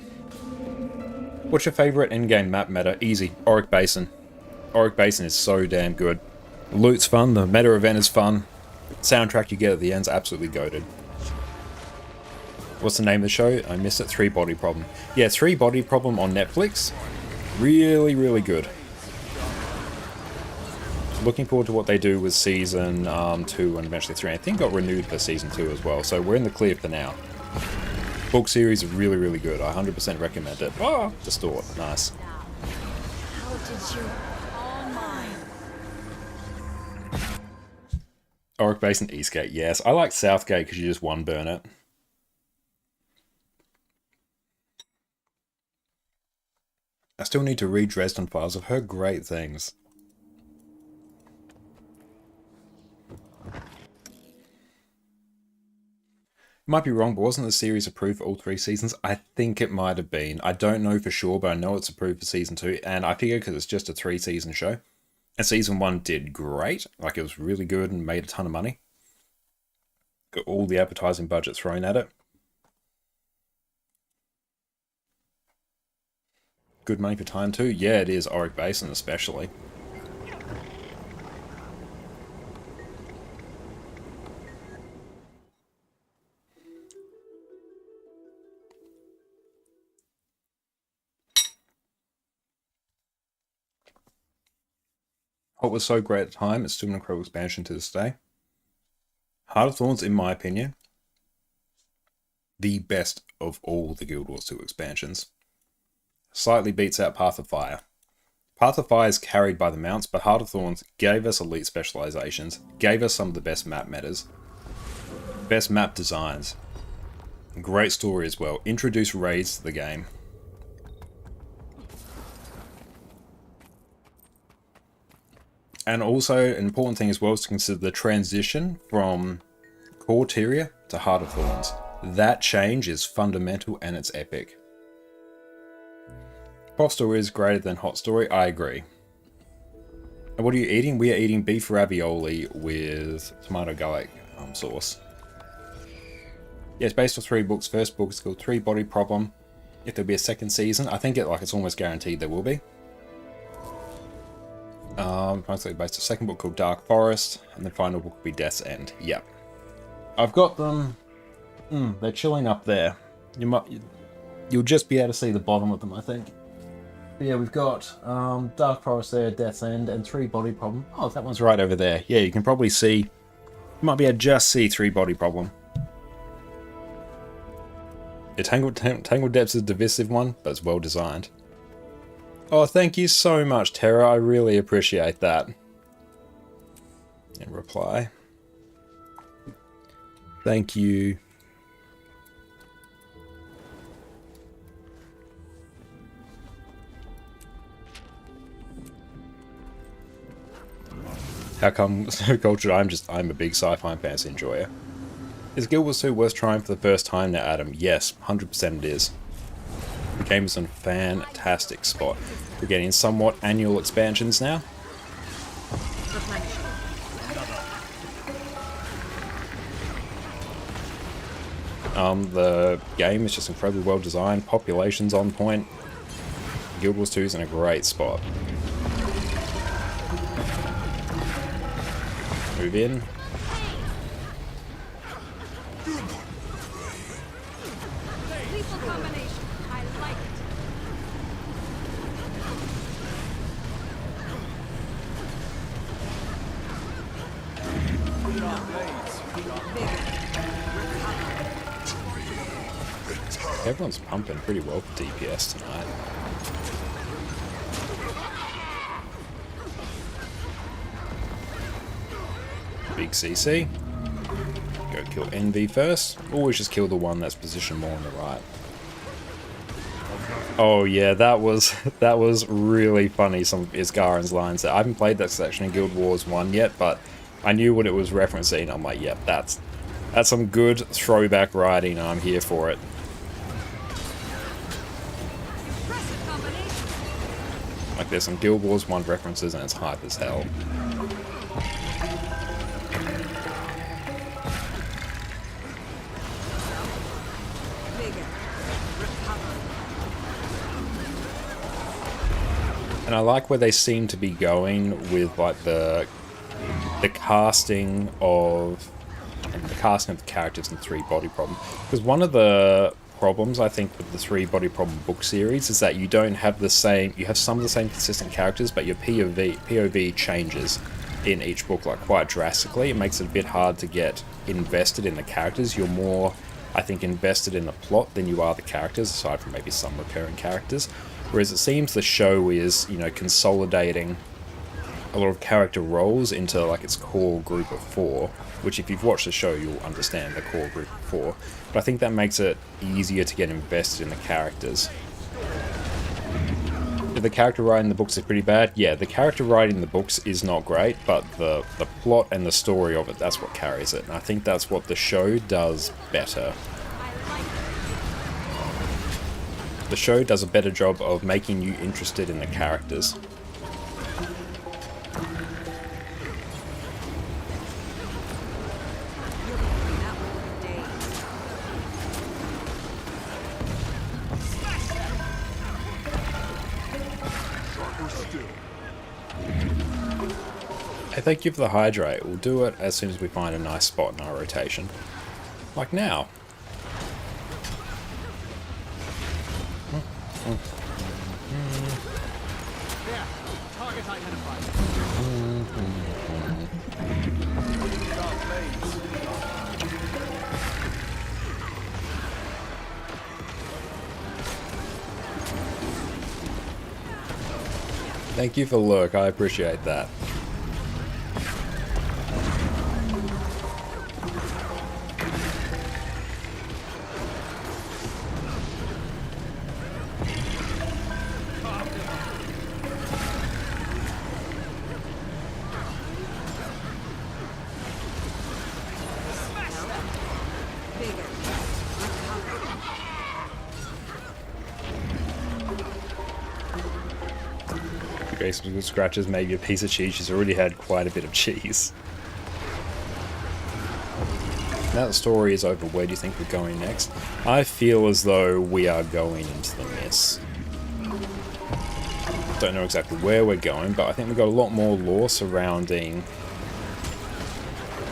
What's your favorite in-game map meta? Easy. Auric Basin. Auric Basin is so damn good. The loot's fun. The meta event is fun. Soundtrack you get at the end's absolutely goated. What's the name of the show? I missed it. 3 Body Problem. Yeah, 3 Body Problem on Netflix. Really, really good. Looking forward to what they do with Season 2 and eventually 3. I think got renewed for Season 2 as well, so we're in the clear for now. Book series is really, really good. I 100% recommend it. Oh, Distort. Nice. How did you... All mine. Auric Basin, Eastgate, yes. I like Southgate because you just one burn it. I still need to read Dresden Files. I've heard great things. Might be wrong, but wasn't the series approved for all 3 seasons? I think it might have been. I don't know for sure, but I know it's approved for Season 2, and I figure because it's just a 3-season show. And Season 1 did great. Like, it was really good and made a ton of money. Got all the advertising budget thrown at it. Good money for time too. Yeah, it is. Auric Basin especially. What was so great at the time, it's still an incredible expansion to this day. Heart of Thorns, in my opinion, the best of all the Guild Wars 2 expansions. Slightly beats out Path of Fire. Path of Fire is carried by the mounts, but Heart of Thorns gave us elite specializations, gave us some of the best map metas, best map designs, great story as well, introduced raids to the game. And also, an important thing as well is to consider the transition from core Tyria to Heart of Thorns. That change is fundamental and it's epic. Pop story is greater than hot story, I agree. And what are you eating? We are eating beef ravioli with tomato garlic sauce. Yeah, it's based on 3 books. First book is called 3 Body Problem. If there'll be a second season, I think it's almost guaranteed there will be. Mostly based on second book called Dark Forest, and the final book will be Death's End. Yep. I've got them. They're chilling up there. You'll just be able to see the bottom of them, I think. But yeah, we've got Dark Forest there, Death's End, and 3 Body Problem. Oh, that one's right over there. Yeah, you can probably see. You might be able to just see 3 Body Problem. The Tangled Depths is a divisive one, but it's well designed. Oh, thank you so much, Tara. I really appreciate that. In reply. Thank you. How come so cultured? I'm a big sci-fi and fantasy enjoyer. Is Guild Wars 2 worth trying for the first time now, Adam? Yes, 100% it is. The game is in a fantastic spot. We're getting somewhat annual expansions now. The game is just incredibly well designed, population's on point. Guild Wars 2 is in a great spot. Move in. Lethal combination. I like it. Everyone's pumping pretty well for DPS tonight. Big CC. Go kill Envy first. Always just kill the one that's positioned more on the right. Oh yeah, that was really funny, some of Isgaren's lines there. I haven't played that section in Guild Wars 1 yet, but I knew what it was referencing. I'm like, yep, that's some good throwback writing, and I'm here for it. Like, there's some Guild Wars 1 references and it's hype as hell. And I like where they seem to be going with like the casting of the characters in 3 Body Problem. Because one of the problems I think with the 3 Body Problem book series is that you don't have the same, you have some of the same consistent characters, but your POV changes in each book like quite drastically. It makes it a bit hard to get invested in the characters. You're more, I think, invested in the plot than you are the characters, aside from maybe some recurring characters. Whereas it seems the show is, you know, consolidating a lot of character roles into like its core group of 4, which if you've watched the show you'll understand the core group of 4. But I think that makes it easier to get invested in the characters. If the character writing in the books is pretty bad, yeah, the character writing in the books is not great, but the plot and the story of it, that's what carries it. And I think that's what the show does better. The show does a better job of making you interested in the characters. Hey, thank you for the hydrate. We'll do it as soon as we find a nice spot in our rotation. Like now. There, target identified. Thank you for look, I appreciate that. Some good scratches, maybe a piece of cheese. She's already had quite a bit of cheese. Now the story is over, where do you think we're going next? I feel as though we are going into the mist. Don't know exactly where we're going, but I think we've got a lot more lore surrounding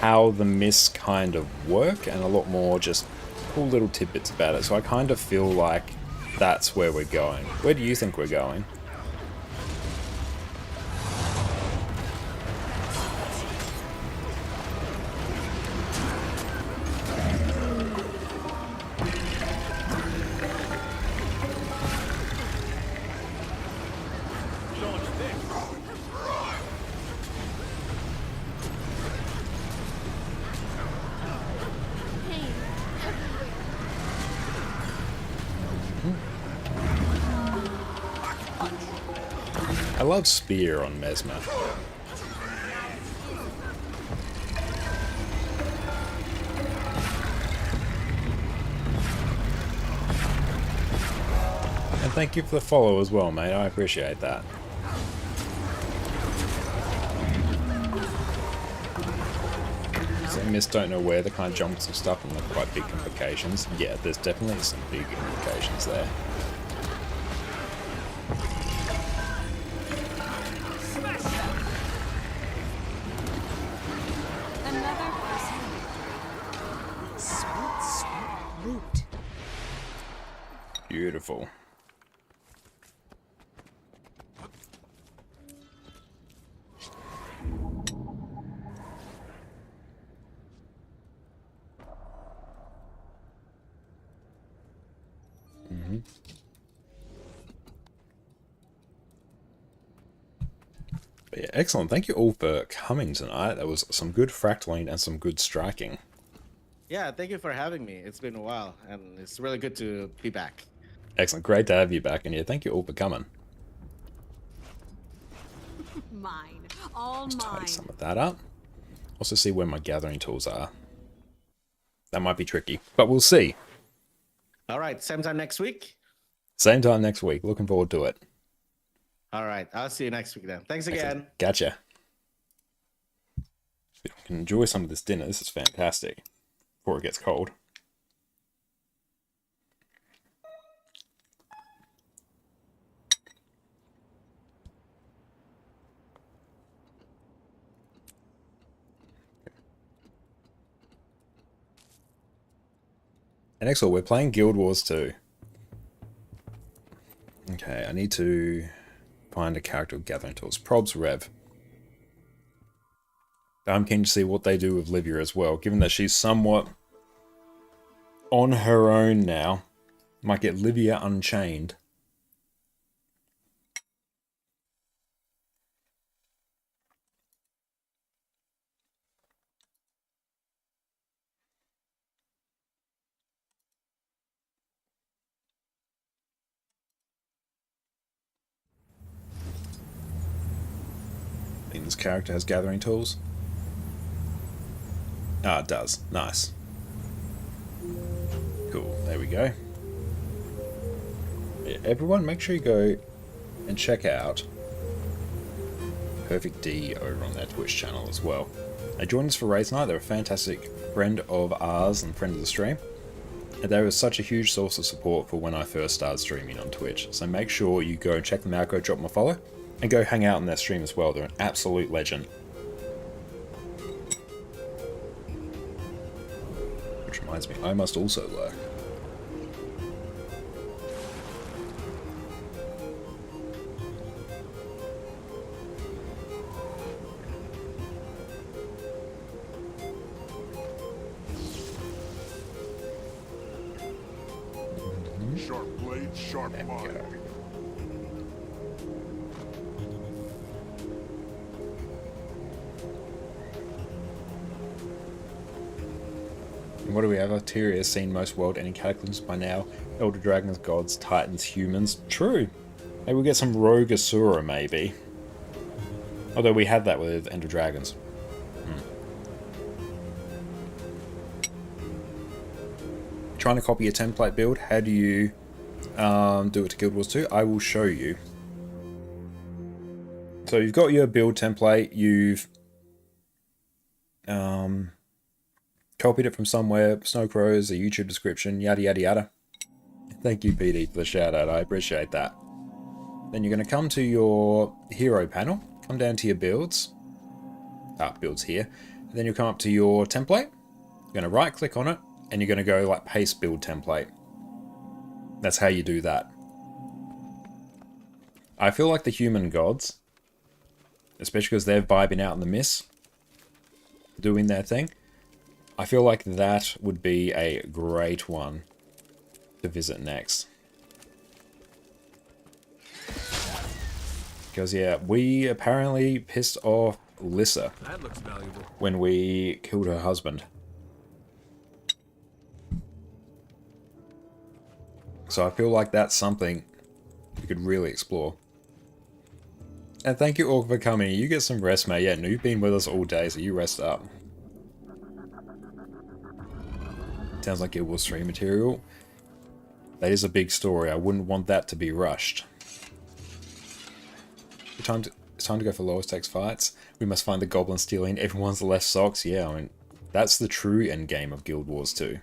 how the mists kind of work, and a lot more just cool little tidbits about it. So I kind of feel like that's where we're going. Where do you think we're going? I love Spear on Mesmer. And thank you for the follow as well, mate. I appreciate that. So Mist don't know where, they kind of jump some stuff and they're quite big implications. Yeah, there's definitely some big implications there. Beautiful. But yeah, excellent. Thank you all for coming tonight. That was some good fractaling and some good striking. Yeah, thank you for having me. It's been a while, and it's really good to be back. Excellent. Great to have you back. And yeah, thank you all for coming. Mine. All Let's mine. tidy some of that up. Also see where my gathering tools are. That might be tricky, but we'll see. All right, same time next week? Same time next week. Looking forward to it. All right, I'll see you next week then. Thanks again. Excellent. Gotcha. I can enjoy some of this dinner. This is fantastic. Before it gets cold. And excellent, we're playing Guild Wars 2. Okay, I need to find a character with gathering tools. Probs Rev. I'm keen to see what they do with Livia as well, given that she's somewhat on her own now. Might get Livia Unchained. I think this character has gathering tools. Ah, it does. Nice. Cool. There we go. Yeah, everyone, make sure you go and check out Perfect D over on their Twitch channel as well. They joined us for raid tonight. They're a fantastic friend of ours and friend of the stream. And they were such a huge source of support for when I first started streaming on Twitch. So make sure you go and check them out, go drop them a follow, and go hang out in their stream as well. They're an absolute legend. Which reminds me, I must also lurk. Sharp blade, sharp mind. And what do we have? Tyria has seen most world-ending cataclysms by now. Elder dragons, gods, titans, humans. True. Maybe we'll get some rogue Asura, maybe. Although we had that with Ender Dragons. Trying to copy a template build. How do you do it to Guild Wars 2? I will show you. So you've got your build template. You've copied it from somewhere. Snow Crows, a YouTube description, yada yada yada. Thank you, PD, for the shout out. I appreciate that. Then you're going to come to your hero panel. Come down to your builds. Builds here. And then you'll come up to your template. You're going to right click on it. And you're going to go like paste build template. That's how you do that. I feel like the human gods, especially because they're vibing out in the mist, doing their thing, I feel like that would be a great one to visit next. Because yeah, we apparently pissed off Lissa That looks valuable. when we killed her husband. So I feel like that's something we could really explore. And thank you all for coming. You get some rest, mate. Yeah, no, you've been with us all day, so you rest up. Sounds like Guild Wars 3 material. That is a big story. I wouldn't want that to be rushed. It's time to go for lower stakes fights. We must find the goblin stealing everyone's left socks. Yeah, I mean, that's the true end game of Guild Wars 2.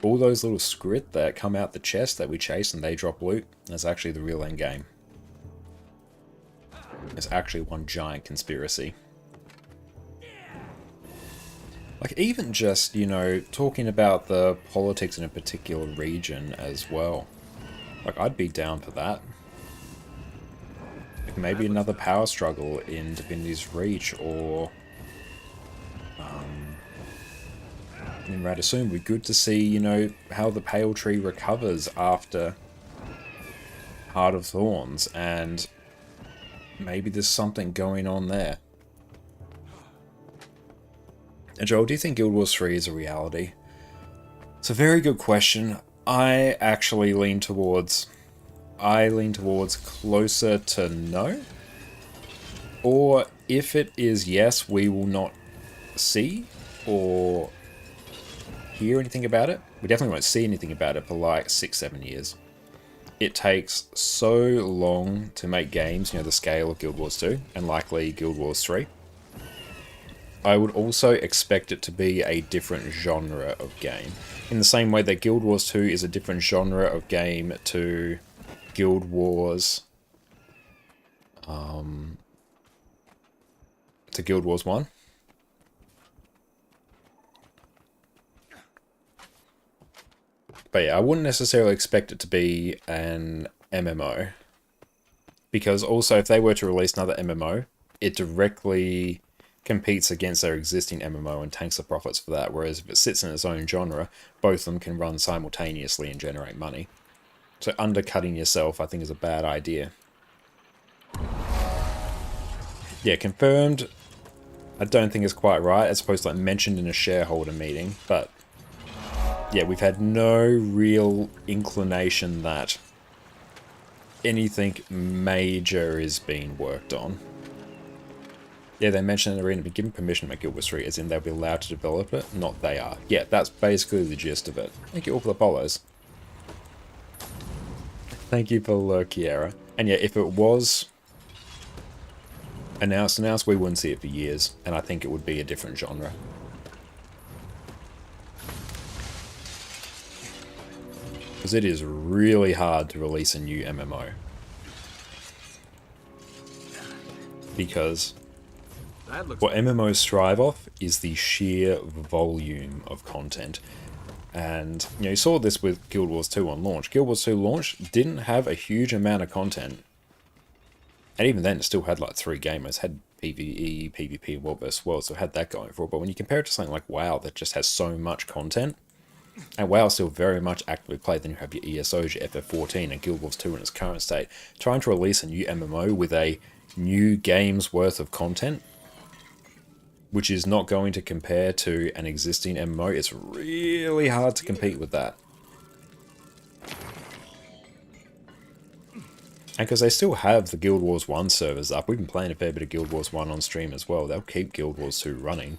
All those little script that come out the chest that we chase and they drop loot, that's actually the real end game. It's actually one giant conspiracy. Like, even just, you know, talking about the politics in a particular region as well. Like, I'd be down for that. Like, maybe another power struggle in Divinity's Reach, or in Radisson. Would be good to see, you know, how the Pale Tree recovers after Heart of Thorns, and maybe there's something going on there. And Joel, do you think Guild Wars 3 is a reality? It's a very good question. I actually lean towards closer to no. Or if it is yes, we will not see or hear anything about it. We definitely won't see anything about it for like 6-7 years. It takes so long to make games, you know, the scale of Guild Wars 2 and likely Guild Wars 3. I would also expect it to be a different genre of game. In the same way that Guild Wars 2 is a different genre of game to Guild Wars... to Guild Wars 1. But yeah, I wouldn't necessarily expect it to be an MMO. Because also, if they were to release another MMO, it directly competes against their existing MMO and tanks the profits for that. Whereas if it sits in its own genre, both of them can run simultaneously and generate money. So undercutting yourself, I think, is a bad idea. Yeah, confirmed, I don't think is quite right, as opposed to like mentioned in a shareholder meeting, but yeah, we've had no real inclination that anything major is being worked on. Yeah, they mentioned in the arena, be given permission to make Guild Wars 3, as in they'll be allowed to develop it, not they are. Yeah, that's basically the gist of it. Thank you all for the follows. Thank you for Kiera. And yeah, if it was announced, we wouldn't see it for years, and I think it would be a different genre. Because it is really hard to release a new MMO. Because what MMOs strive off is the sheer volume of content. And, you know, you saw this with Guild Wars 2 on launch. Guild Wars 2 launch didn't have a huge amount of content. And even then, it still had like 3 gamers. It had PvE, PvP, World vs. World, so it had that going for it. But when you compare it to something like WoW that just has so much content, And WoW still very much actively played. Then you have your ESOs, your FF14, and Guild Wars 2 in its current state. Trying to release a new MMO with a new game's worth of content, which is not going to compare to an existing MMO, it's really hard to compete with that. And because they still have the Guild Wars 1 servers up, we've been playing a fair bit of Guild Wars 1 on stream as well. They'll keep Guild Wars 2 running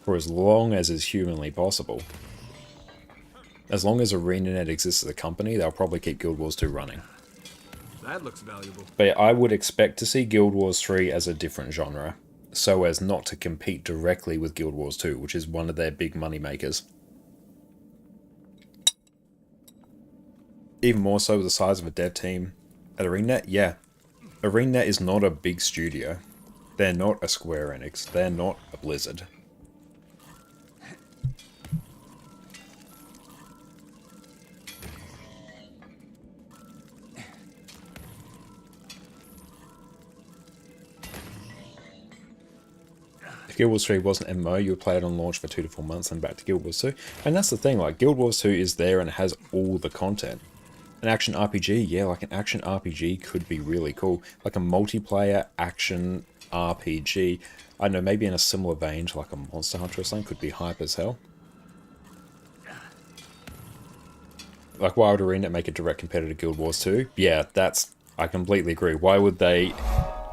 for as long as is humanly possible. As long as ArenaNet exists as a company, they'll probably keep Guild Wars 2 running. That looks valuable. But I would expect to see Guild Wars 3 as a different genre, so as not to compete directly with Guild Wars 2, which is one of their big money makers. Even more so with the size of a dev team at ArenaNet, yeah. ArenaNet is not a big studio. They're not a Square Enix. They're not a Blizzard. If Guild Wars 3 wasn't MMO, you would play it on launch for 2 to 4 months and back to Guild Wars 2. And that's the thing, like, Guild Wars 2 is there and it has all the content. An action RPG, yeah, like an action RPG could be really cool. Like a multiplayer action RPG. I don't know, maybe in a similar vein to like a Monster Hunter or something, could be hype as hell. Like, why would ArenaNet make a direct competitor to Guild Wars 2? Yeah, I completely agree. Why would they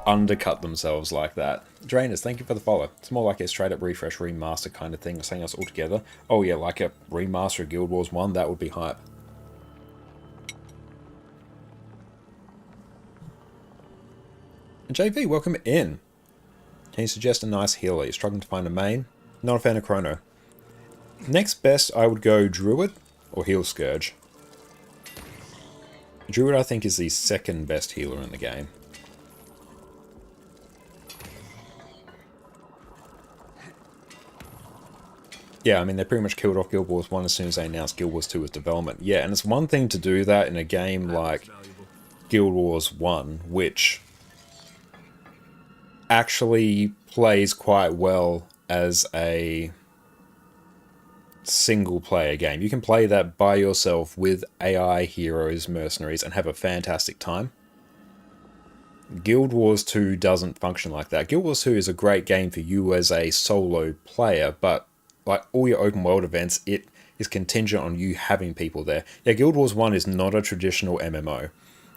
undercut themselves like that? Drainers, thank you for the follow. It's more like a straight up refresh, remaster kind of thing, or something else altogether. Oh yeah, like a remaster of Guild Wars 1, that would be hype. And JV, welcome in. Can you suggest a nice healer? You're struggling to find a main? Not a fan of Chrono. Next best, I would go Druid or Heal Scourge. Druid, I think, is the second best healer in the game. Yeah, I mean, they pretty much killed off Guild Wars 1 as soon as they announced Guild Wars 2 as development. Yeah, and it's one thing to do that in a game like Guild Wars 1, which actually plays quite well as a single player game. You can play that by yourself with AI heroes, mercenaries, and have a fantastic time. Guild Wars 2 doesn't function like that. Guild Wars 2 is a great game for you as a solo player, but like all your open world events, it is contingent on you having people there. Yeah, Guild Wars 1 is not a traditional MMO.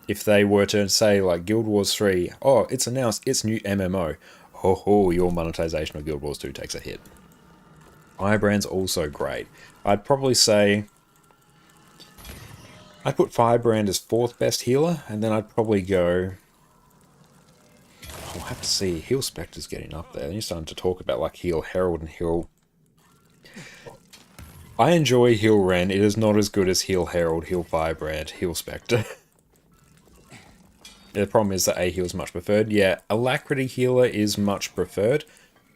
If they were to say, like, Guild Wars 3, oh, it's announced its new MMO, your monetization of Guild Wars 2 takes a hit. Firebrand's also great. I'd probably say I'd put Firebrand as 4th best healer, and then I'd probably go... I'll have to see. Heal Spectre's getting up there. Then you're starting to talk about, like, Heal Herald and Heal... I enjoy Heal Ren. It is not as good as Heal Herald, Heal Firebrand, Heal Spectre. The problem is that A heal is much preferred. Yeah, Alacrity healer is much preferred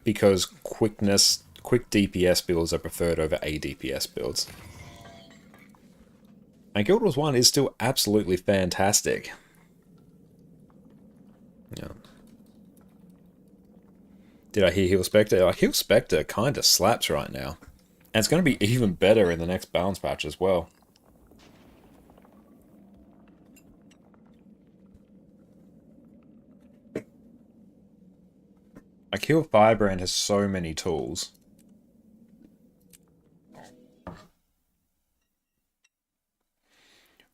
because quick DPS builds are preferred over A DPS builds. And Guild Wars 1 is still absolutely fantastic. Yeah. Did I hear Heal Spectre? Like, Heal Spectre kind of slaps right now. And it's going to be even better in the next balance patch as well. Like, Heal Firebrand has so many tools.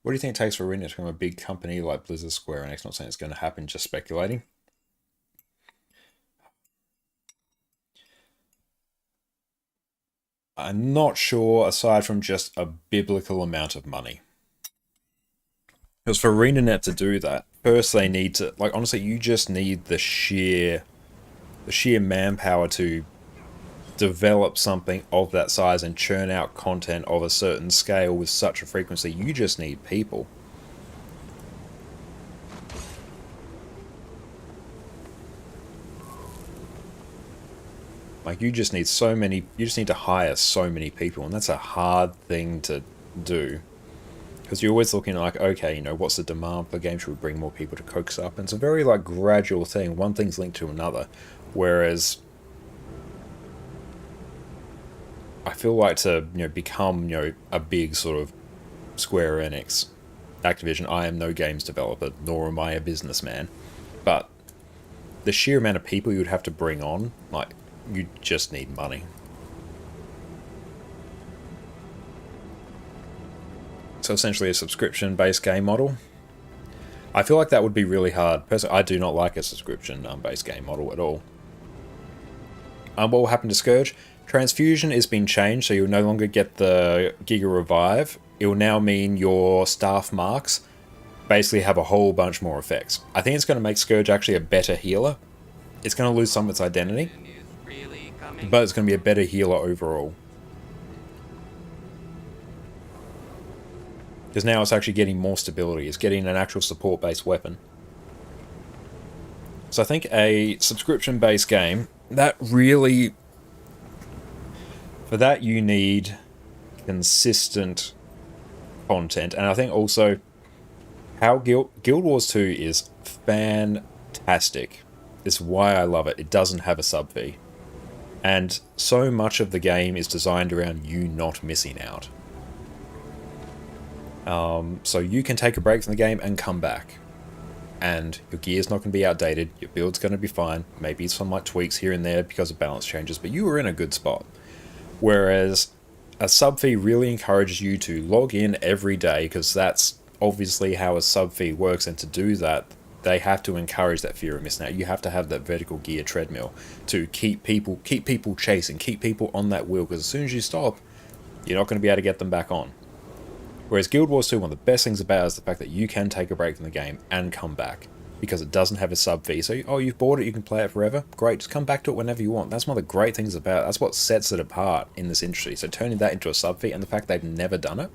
What do you think it takes for ArenaNet to become a big company like Blizzard, Square Enix? Not saying it's going to happen, just speculating. I'm not sure, aside from just a biblical amount of money. Because for ArenaNet to do that, first they need to, like, honestly, you just need the sheer manpower to develop something of that size and churn out content of a certain scale with such a frequency. You just need people. Like, you just need to hire so many people, and that's a hard thing to do. Because you're always looking like, okay, you know, what's the demand for the game? Should we bring more people to coax up? And it's a very, like, gradual thing. One thing's linked to another. Whereas I feel like to become a big sort of Square Enix, Activision. I am no games developer, nor am I a businessman, but the sheer amount of people you would have to bring on, like, you just need money. So essentially a subscription-based game model. I feel like that would be really hard. Personally, I do not like a subscription-based game model at all. What will happen to Scourge? Transfusion is being changed, so you'll no longer get the Giga Revive. It will now mean your staff marks basically have a whole bunch more effects. I think it's going to make Scourge actually a better healer. It's going to lose some of its identity, but it's going to be a better healer overall. Because now it's actually getting more stability. It's getting an actual support-based weapon. So I think a subscription-based game, that really... For that you need consistent content. And I think also how Guild Wars 2 is fantastic. It's why I love it. It doesn't have a sub-V. And so much of the game is designed around you not missing out. So you can take a break from the game and come back. And your gear's not going to be outdated, your build's going to be fine, maybe some like tweaks here and there because of balance changes, but you were in a good spot. Whereas a sub-fee really encourages you to log in every day, because that's obviously how a sub-fee works, and to do that, they have to encourage that fear of missing out. You have to have that vertical gear treadmill to keep people chasing, keep people on that wheel, because as soon as you stop, you're not going to be able to get them back on. Whereas Guild Wars 2, one of the best things about it is the fact that you can take a break from the game and come back, because it doesn't have a sub-fee. So, you've bought it, you can play it forever. Great, just come back to it whenever you want. That's one of the great things about it. That's what sets it apart in this industry. So turning that into a sub-fee, and the fact they've never done it.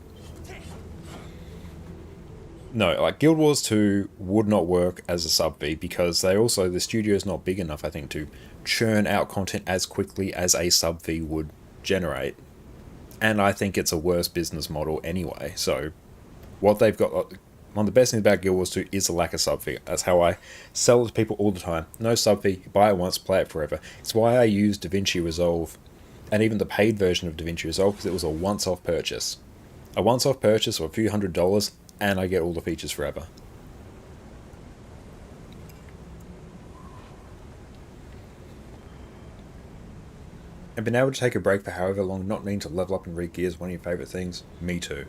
No, like Guild Wars 2 would not work as a sub-fee, because the studio is not big enough, I think, to churn out content as quickly as a sub-fee would generate. And I think it's a worse business model anyway. So what they've got, one of the best things about Guild Wars 2 is the lack of sub-fee. That's how I sell it to people all the time. No sub-fee, buy it once, play it forever. It's why I use DaVinci Resolve, and even the paid version of DaVinci Resolve, because it was a once-off purchase. A once-off purchase or a few $100s, and I get all the features forever. And being able to take a break for however long, not needing to level up and re-gear is one of your favourite things. Me too.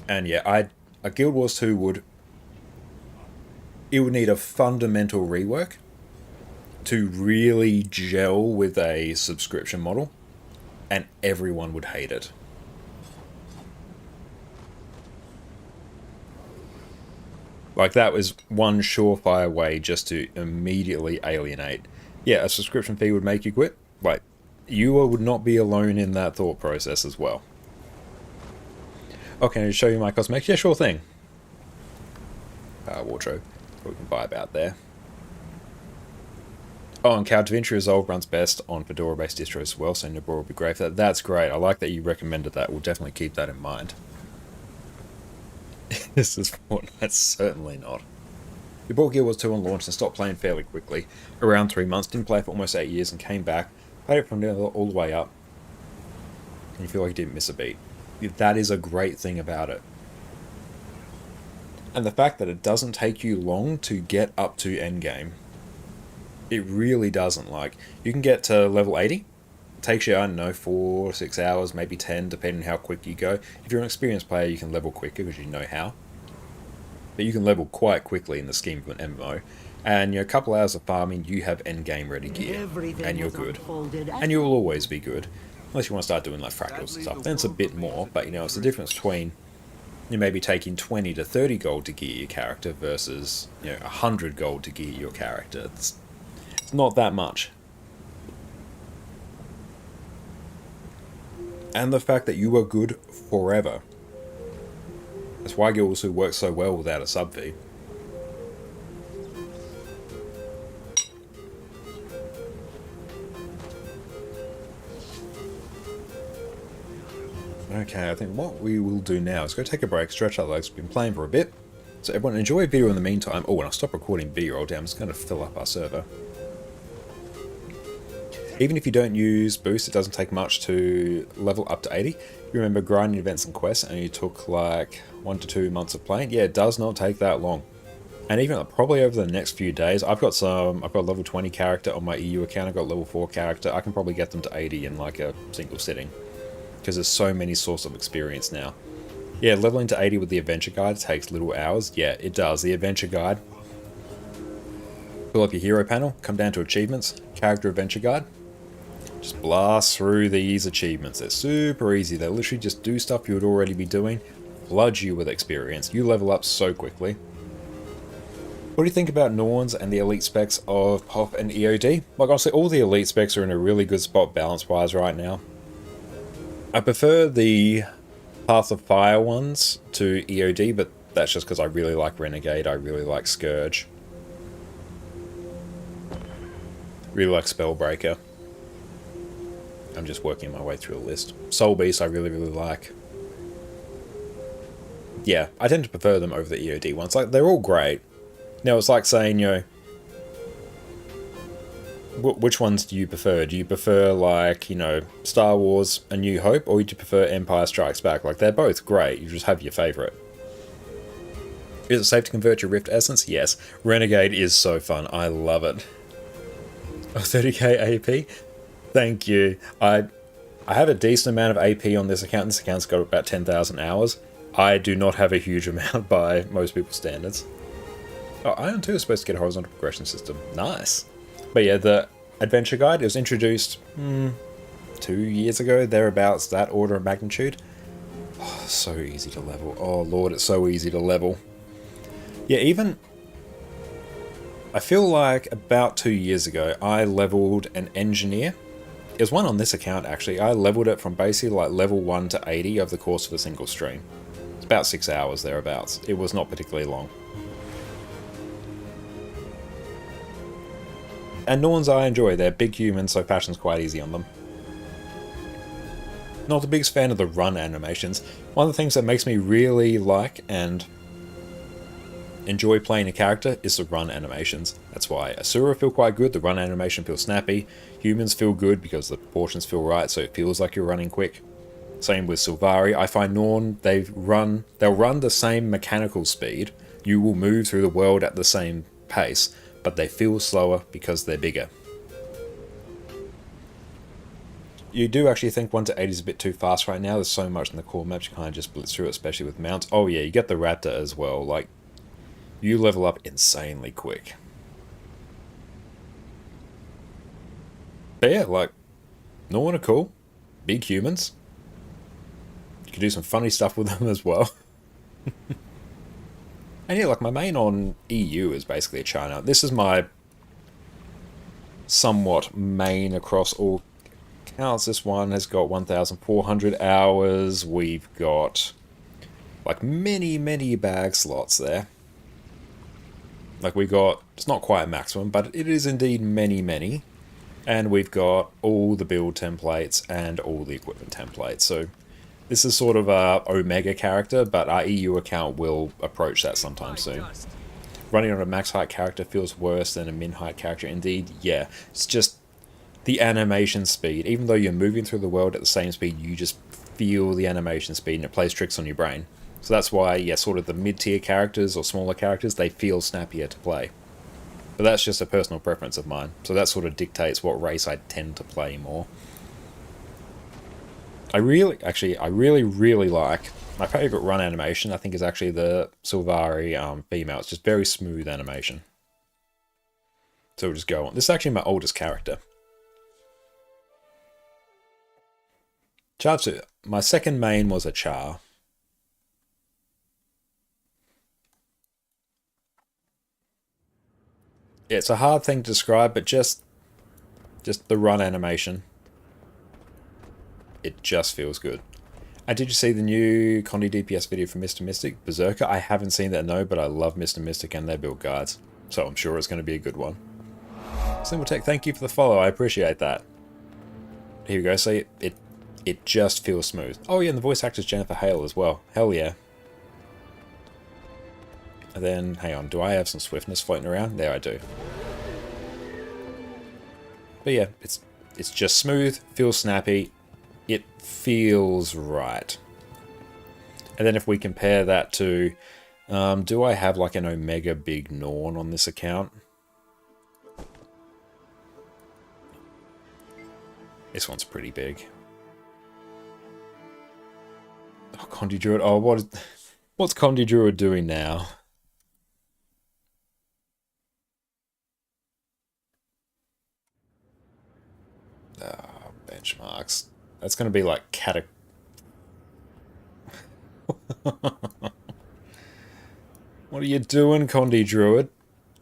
And yeah, a Guild Wars 2 would need a fundamental rework to really gel with a subscription model, and everyone would hate it. Like, that was one surefire way just to immediately alienate. Yeah, a subscription fee would make you quit. Like, you would not be alone in that thought process as well. Okay, to show you my cosmetics? Yeah, sure thing. Wardrobe. We can vibe out there. Oh, and DaVinci Resolve runs best on Fedora-based distros as well, so Nobor will be great for that. That's great. I like that you recommended that. We'll definitely keep that in mind. This is Fortnite, certainly not. You bought Guild Wars 2 on launch and stopped playing fairly quickly. Around 3 months, didn't play for almost 8 years and came back. Played it from there all the way up. And you feel like you didn't miss a beat. That is a great thing about it. And the fact that it doesn't take you long to get up to endgame. It really doesn't. Like, you can get to level 80. It takes you, I don't know, 4 or 6 hours, maybe 10, depending on how quick you go. If you're an experienced player, you can level quicker because you know how. But you can level quite quickly in the scheme of an MMO. And a couple hours of farming, you have endgame ready gear. And you're good. And you'll always be good. Unless you want to start doing like fractals and stuff. Then it's a bit more, but it's the difference between you may be taking 20 to 30 gold to gear your character versus 100 gold to gear your character. It's not that much. And the fact that you are good forever. That's why Guild Wars 2 works so well without a sub-fee. Okay, I think what we will do now is go take a break, stretch our legs. We've been playing for a bit. So everyone enjoy a video in the meantime. Oh, when I stop recording video, damn, it's going to fill up our server. Even if you don't use boost, it doesn't take much to level up to 80. You remember grinding events and quests and you took like 1 to 2 months of playing? Yeah, it does not take that long. And even probably over the next few days, I've got level 20 character on my EU account, I've got level 4 character, I can probably get them to 80 in like a single sitting. Because there's so many sources of experience now. Yeah, leveling to 80 with the adventure guide takes little hours. Yeah, it does. The adventure guide. Pull up your hero panel, come down to achievements, character adventure guide. Just blast through these achievements. They're super easy. They literally just do stuff you would already be doing, flood you with experience. You level up so quickly. What do you think about Norns and the elite specs of PoF and EOD? Like honestly, all the elite specs are in a really good spot balance-wise right now. I prefer the Path of Fire ones to EOD, but that's just because I really like Renegade, I really like Scourge. Really like Spellbreaker. I'm just working my way through the list. Soul Beast I really like. Yeah, I tend to prefer them over the EOD ones. Like, they're all great. Now, it's like saying, you know, which ones do you prefer? Do you prefer, like, you know, Star Wars A New Hope, or do you prefer Empire Strikes Back? Like, they're both great, you just have your favourite. Is it safe to convert your Rift Essence? Yes. Renegade is so fun, I love it. Oh, 30k AP? Thank you. I have a decent amount of AP on this account. This account's got about 10,000 hours. I do not have a huge amount by most people's standards. Oh, Ion 2 is supposed to get a horizontal progression system. Nice. But yeah, the adventure guide, it was introduced 2 years ago, thereabouts, that order of magnitude. Oh, so easy to level. Oh lord, it's so easy to level. Yeah, even... I feel like about 2 years ago, I leveled an engineer. There's one on this account actually. I leveled it from basically like level 1 to 80 over the course of a single stream. It's about 6 hours thereabouts. It was not particularly long. And Norns I enjoy. They're big humans, so fashion's quite easy on them. Not the biggest fan of the run animations. One of the things that makes me really like and enjoy playing a character is the run animations. That's why Asura feel quite good, the run animation feels snappy. Humans feel good because the proportions feel right, so it feels like you're running quick. Same with Sylvari. I find Norn, they'll run the same mechanical speed. You will move through the world at the same pace, but they feel slower because they're bigger. You do actually think 1 to 80 is a bit too fast right now. There's so much in the core maps, you kind of just blitz through it, especially with mounts. Oh yeah, you get the Raptor as well. Like, you level up insanely quick. But yeah, like, Norn are cool. Big humans. You can do some funny stuff with them as well. And yeah, like, my main on EU is basically a China. This is my somewhat main across all accounts. This one has got 1,400 hours. We've got, like, many bag slots there. Like, we got, it's not quite a maximum, but it is indeed many. And we've got all the build templates and all the equipment templates. So this is sort of a Omega character, but our EU account will approach that sometime soon. Running on a max height character feels worse than a min height character. Indeed, yeah. It's just the animation speed. Even though you're moving through the world at the same speed, you just feel the animation speed and it plays tricks on your brain. So that's why, yeah, sort of the mid-tier characters or smaller characters, they feel snappier to play. But that's just a personal preference of mine. So that sort of dictates what race I tend to play more. I really like, my favourite run animation, I think, is actually the Sylvari female. It's just very smooth animation. So we'll just go on. This is actually my oldest character. Chartsu. My second main was a Char. It's a hard thing to describe, but just the run animation. It just feels good. And did you see the new Condi DPS video from Mr. Mystic? Berserker? I haven't seen that, no, but I love Mr. Mystic and their build guides. So I'm sure it's going to be a good one. Simpletech, thank you for the follow. I appreciate that. Here we go. See, it just feels smooth. Oh yeah, and the voice actor's Jennifer Hale as well. Hell yeah. And then, hang on, do I have some swiftness floating around? There I do. But yeah, It's just smooth, feels snappy, it feels right. And then if we compare that to, do I have like an Omega Big Norn on this account? This one's pretty big. Oh, Condi Druid. Oh, what's Condi Druid doing now? Benchmarks. That's going to be like What are you doing, Condi Druid?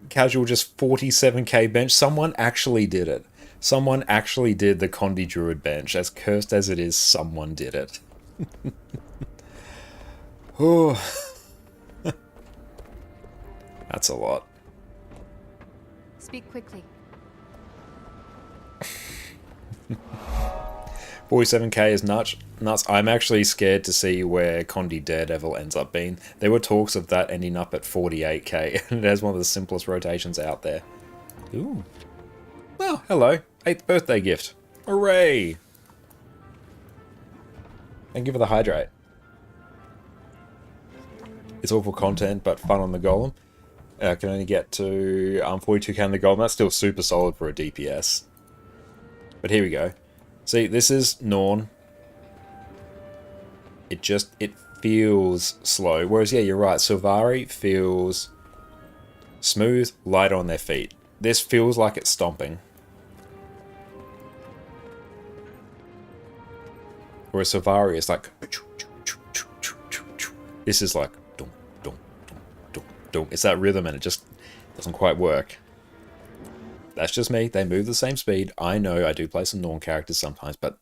Casual just 47k bench. Someone actually did it. Someone actually did the Condi Druid bench. As cursed as it is, someone did it. Oh, that's a lot. Speak quickly. 47k is nuts. I'm actually scared to see where Condi Daredevil ends up being. There were talks of that ending up at 48k, and it has one of the simplest rotations out there. Ooh. Well, hello. 8th birthday gift. Hooray! Thank you for the hydrate. It's awful content, but fun on the golem. Can only get to 42k on the golem. That's still super solid for a DPS. But here we go. See, this is Norn. It feels slow. Whereas, yeah, you're right. Sylvari feels smooth, light on their feet. This feels like it's stomping. Whereas Sylvari is like... This is like... It's that rhythm and it just doesn't quite work. That's just me. They move the same speed. I know I do play some Norn characters sometimes, but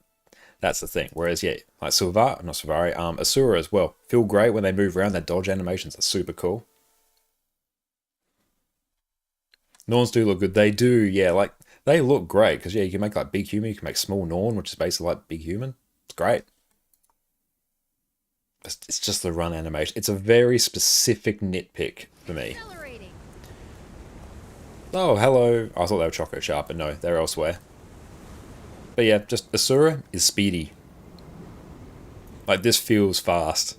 that's the thing. Whereas, yeah, like Asura as well. Feel great when they move around. Their dodge animations are super cool. Norns do look good. They do, yeah. Like, they look great. Because, yeah, you can make, like, big human. You can make small Norn, which is basically like big human. It's great. It's just the run animation. It's a very specific nitpick for me. Oh, hello. I thought they were Choco Sharp, but no, they're elsewhere. But yeah, just Asura is speedy. Like, this feels fast.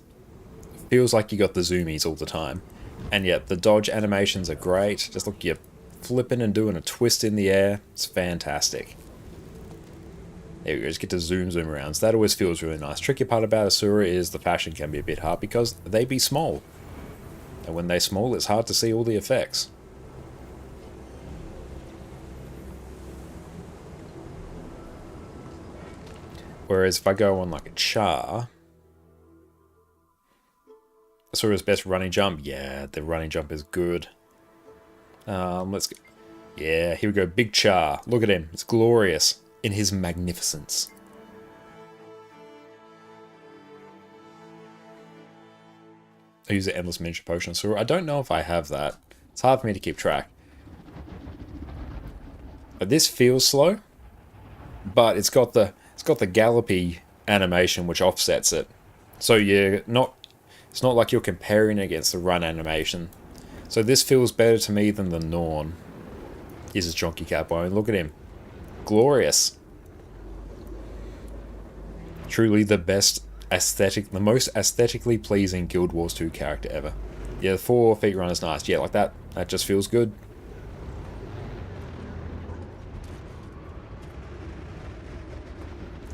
It feels like you got the zoomies all the time. And yeah, the dodge animations are great. Just look, you're flipping and doing a twist in the air. It's fantastic. There we go, just get to zoom around. So that always feels really nice. Tricky part about Asura is the fashion can be a bit hard because they be small. And when they're small, it's hard to see all the effects. Whereas if I go on like a Char, Asura's best running jump, yeah, the running jump is good. Let's go. Yeah, here we go, Big Char. Look at him, it's glorious in his magnificence. I use the Endless Miniature Potion Asura. I don't know if I have that. It's hard for me to keep track. But this feels slow, but it's got the gallopy animation which offsets it. So it's not like you're comparing against the run animation. So this feels better to me than the Norn. Here's his chonky cat bone. Look at him. Glorious. Truly the best the most aesthetically pleasing Guild Wars 2 character ever. Yeah, the 4 feet run is nice. Yeah, like that. That just feels good.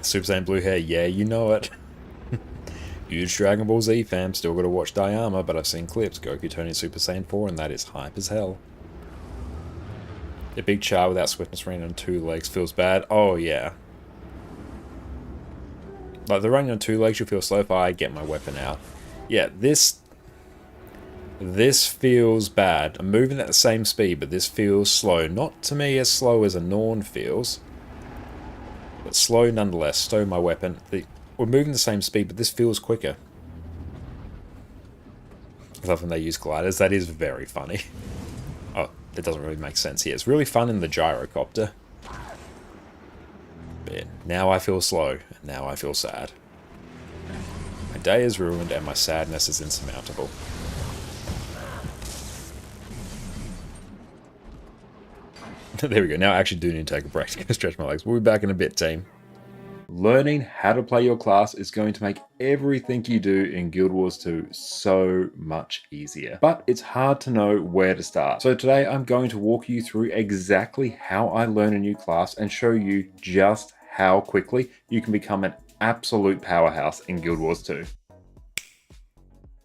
Super Saiyan blue hair, yeah, you know it. Huge Dragon Ball Z fam, still gotta watch Dayama, but I've seen clips. Goku turning Super Saiyan 4, and that is hype as hell. The Big Char without swiftness running on 2 legs feels bad. Oh, yeah. Like, the running on 2 legs, you feel slow if I get my weapon out. Yeah, this feels bad. I'm moving at the same speed, but this feels slow. Not to me as slow as a Norn feels. But slow nonetheless. Stow my weapon. We're moving the same speed, but this feels quicker. I love when they use gliders. That is very funny. Oh, that doesn't really make sense here. It's really fun in the gyrocopter. But now I feel slow. And now I feel sad. My day is ruined and my sadness is insurmountable. There we go. Now I actually do need to take a break to stretch my legs. We'll be back in a bit, team. Learning how to play your class is going to make everything you do in Guild Wars 2 so much easier. But it's hard to know where to start. So today I'm going to walk you through exactly how I learn a new class and show you just how quickly you can become an absolute powerhouse in Guild Wars 2.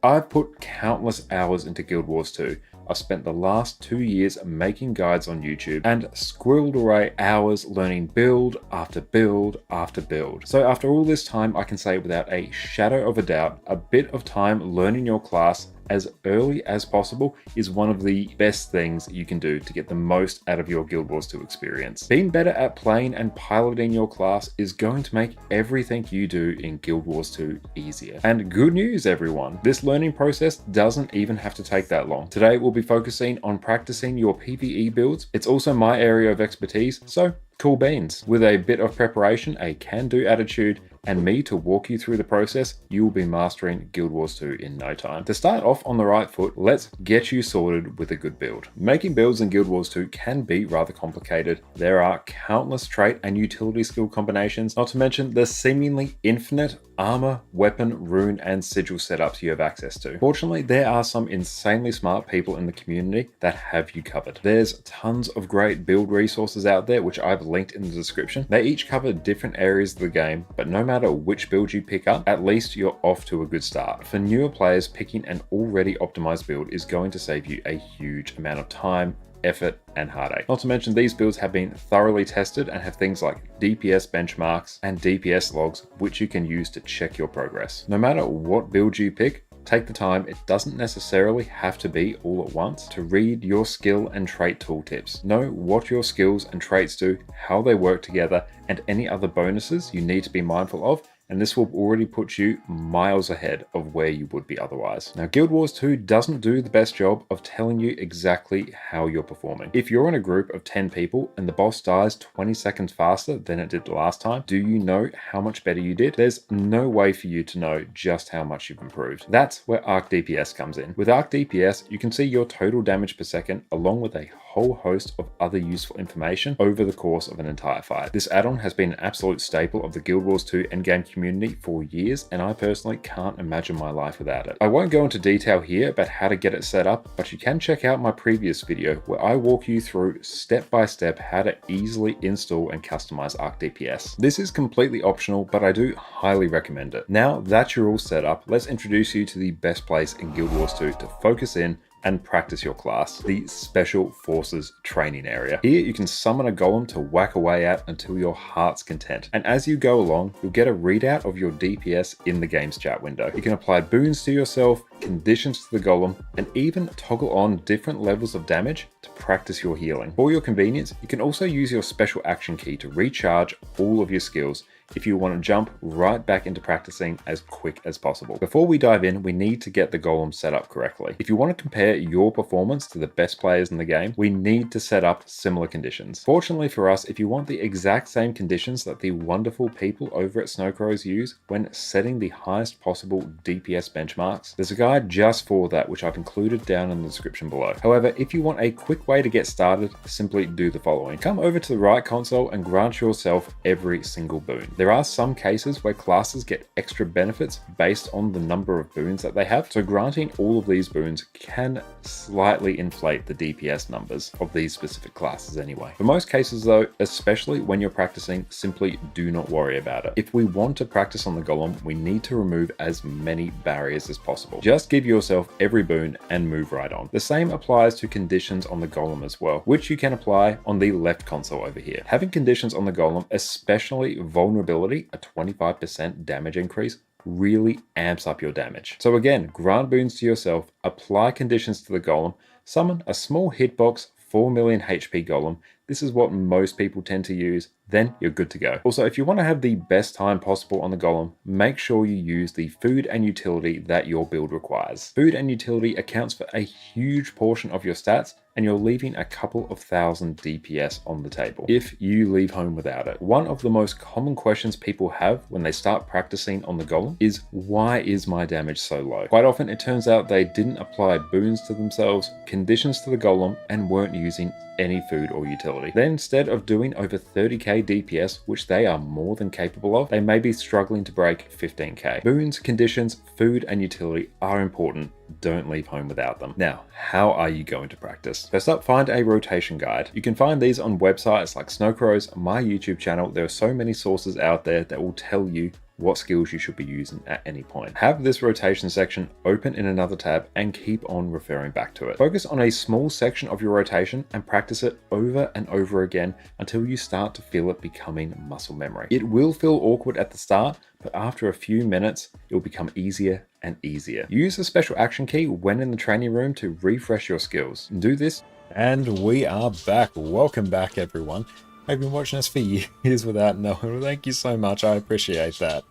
I've put countless hours into Guild Wars 2. I've spent the last 2 years making guides on YouTube and squirreled away hours learning build after build after build. So after all this time, I can say without a shadow of a doubt, a bit of time learning your class as early as possible is one of the best things you can do to get the most out of your Guild Wars 2 experience. Being better at playing and piloting your class is going to make everything you do in Guild Wars 2 easier. And good news, everyone, this learning process doesn't even have to take that long. Today we'll be focusing on practicing your PvE builds. It's also my area of expertise, so cool beans. With a bit of preparation, a can-do attitude, and me to walk you through the process, you will be mastering Guild Wars 2 in no time. To start off on the right foot, let's get you sorted with a good build. Making builds in Guild Wars 2 can be rather complicated. There are countless trait and utility skill combinations, not to mention the seemingly infinite armor, weapon, rune, and sigil setups you have access to. Fortunately, there are some insanely smart people in the community that have you covered. There's tons of great build resources out there, which I've linked in the description. They each cover different areas of the game, but no matter which build you pick up, at least you're off to a good start. For newer players, picking an already optimized build is going to save you a huge amount of time, effort, and heartache. Not to mention these builds have been thoroughly tested and have things like DPS benchmarks and DPS logs, which you can use to check your progress. No matter what build you pick, take the time, it doesn't necessarily have to be all at once, to read your skill and trait tooltips. Know what your skills and traits do, how they work together, and any other bonuses you need to be mindful of, and this will already put you miles ahead of where you would be otherwise. Now, Guild Wars 2 doesn't do the best job of telling you exactly how you're performing. If you're in a group of 10 people and the boss dies 20 seconds faster than it did the last time, do you know how much better you did? There's no way for you to know just how much you've improved. That's where Arc DPS comes in. With Arc DPS, you can see your total damage per second along with a whole host of other useful information over the course of an entire fight. This add-on has been an absolute staple of the Guild Wars 2 endgame community for years, and I personally can't imagine my life without it. I won't go into detail here about how to get it set up, but you can check out my previous video where I walk you through step by step how to easily install and customize Arc DPS. This is completely optional, but I do highly recommend it. Now that you're all set up, let's introduce you to the best place in Guild Wars 2 to focus in and practice your class, the Special Forces training area. Here you can summon a golem to whack away at until your heart's content. And as you go along, you'll get a readout of your DPS in the game's chat window. You can apply boons to yourself, conditions to the golem, and even toggle on different levels of damage to practice your healing. For your convenience, you can also use your special action key to recharge all of your skills if you want to jump right back into practicing as quick as possible. Before we dive in, we need to get the golem set up correctly. If you want to compare your performance to the best players in the game, we need to set up similar conditions. Fortunately for us, if you want the exact same conditions that the wonderful people over at Snowcrows use when setting the highest possible DPS benchmarks, there's a guide just for that which I've included down in the description below. However, if you want a quick way to get started, simply do the following. Come over to the right console and grant yourself every single boon. There are some cases where classes get extra benefits based on the number of boons that they have, so granting all of these boons can slightly inflate the DPS numbers of these specific classes anyway. For most cases though, especially when you're practicing, simply do not worry about it. If we want to practice on the golem, we need to remove as many barriers as possible. Just give yourself every boon and move right on. The same applies to conditions on the golem as well, which you can apply on the left console over here. Having conditions on the golem, especially vulnerability, a 25% damage increase, really amps up your damage. So again, grant boons to yourself, apply conditions to the golem, summon a small hitbox 4 million HP golem. This is what most people tend to use, then you're good to go. Also, if you want to have the best time possible on the golem, make sure you use the food and utility that your build requires. Food and utility accounts for a huge portion of your stats, and you're leaving a couple of thousand DPS on the table if you leave home without it. One of the most common questions people have when they start practicing on the golem is, why is my damage so low? Quite often it turns out they didn't apply boons to themselves, conditions to the golem, and weren't using any food or utility. utility. Then instead of doing over 30k DPS, which they are more than capable of, they may be struggling to break 15k. Boons, conditions, food, and utility are important. Don't leave home without them. Now, how are you going to practice? First up, find a rotation guide. You can find these on websites like Snowcrow's, my YouTube channel. There are so many sources out there that will tell you what skills you should be using at any point. Have this rotation section open in another tab and keep on referring back to it. Focus on a small section of your rotation and practice it over and over again until you start to feel it becoming muscle memory. It will feel awkward at the start, but after a few minutes, it will become easier and easier. Use the special action key when in the training room to refresh your skills. Do this. And we are back. Welcome back, everyone. I've been watching us for years without knowing. Thank you so much. I appreciate that.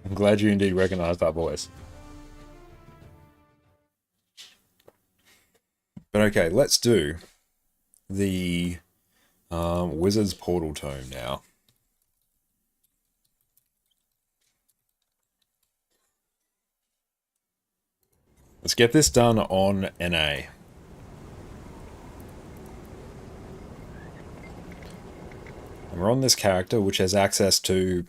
I'm glad you indeed recognized that voice. But okay, let's do the Wizard's Portal Tome now. Let's get this done on NA. And we're on this character, which has access to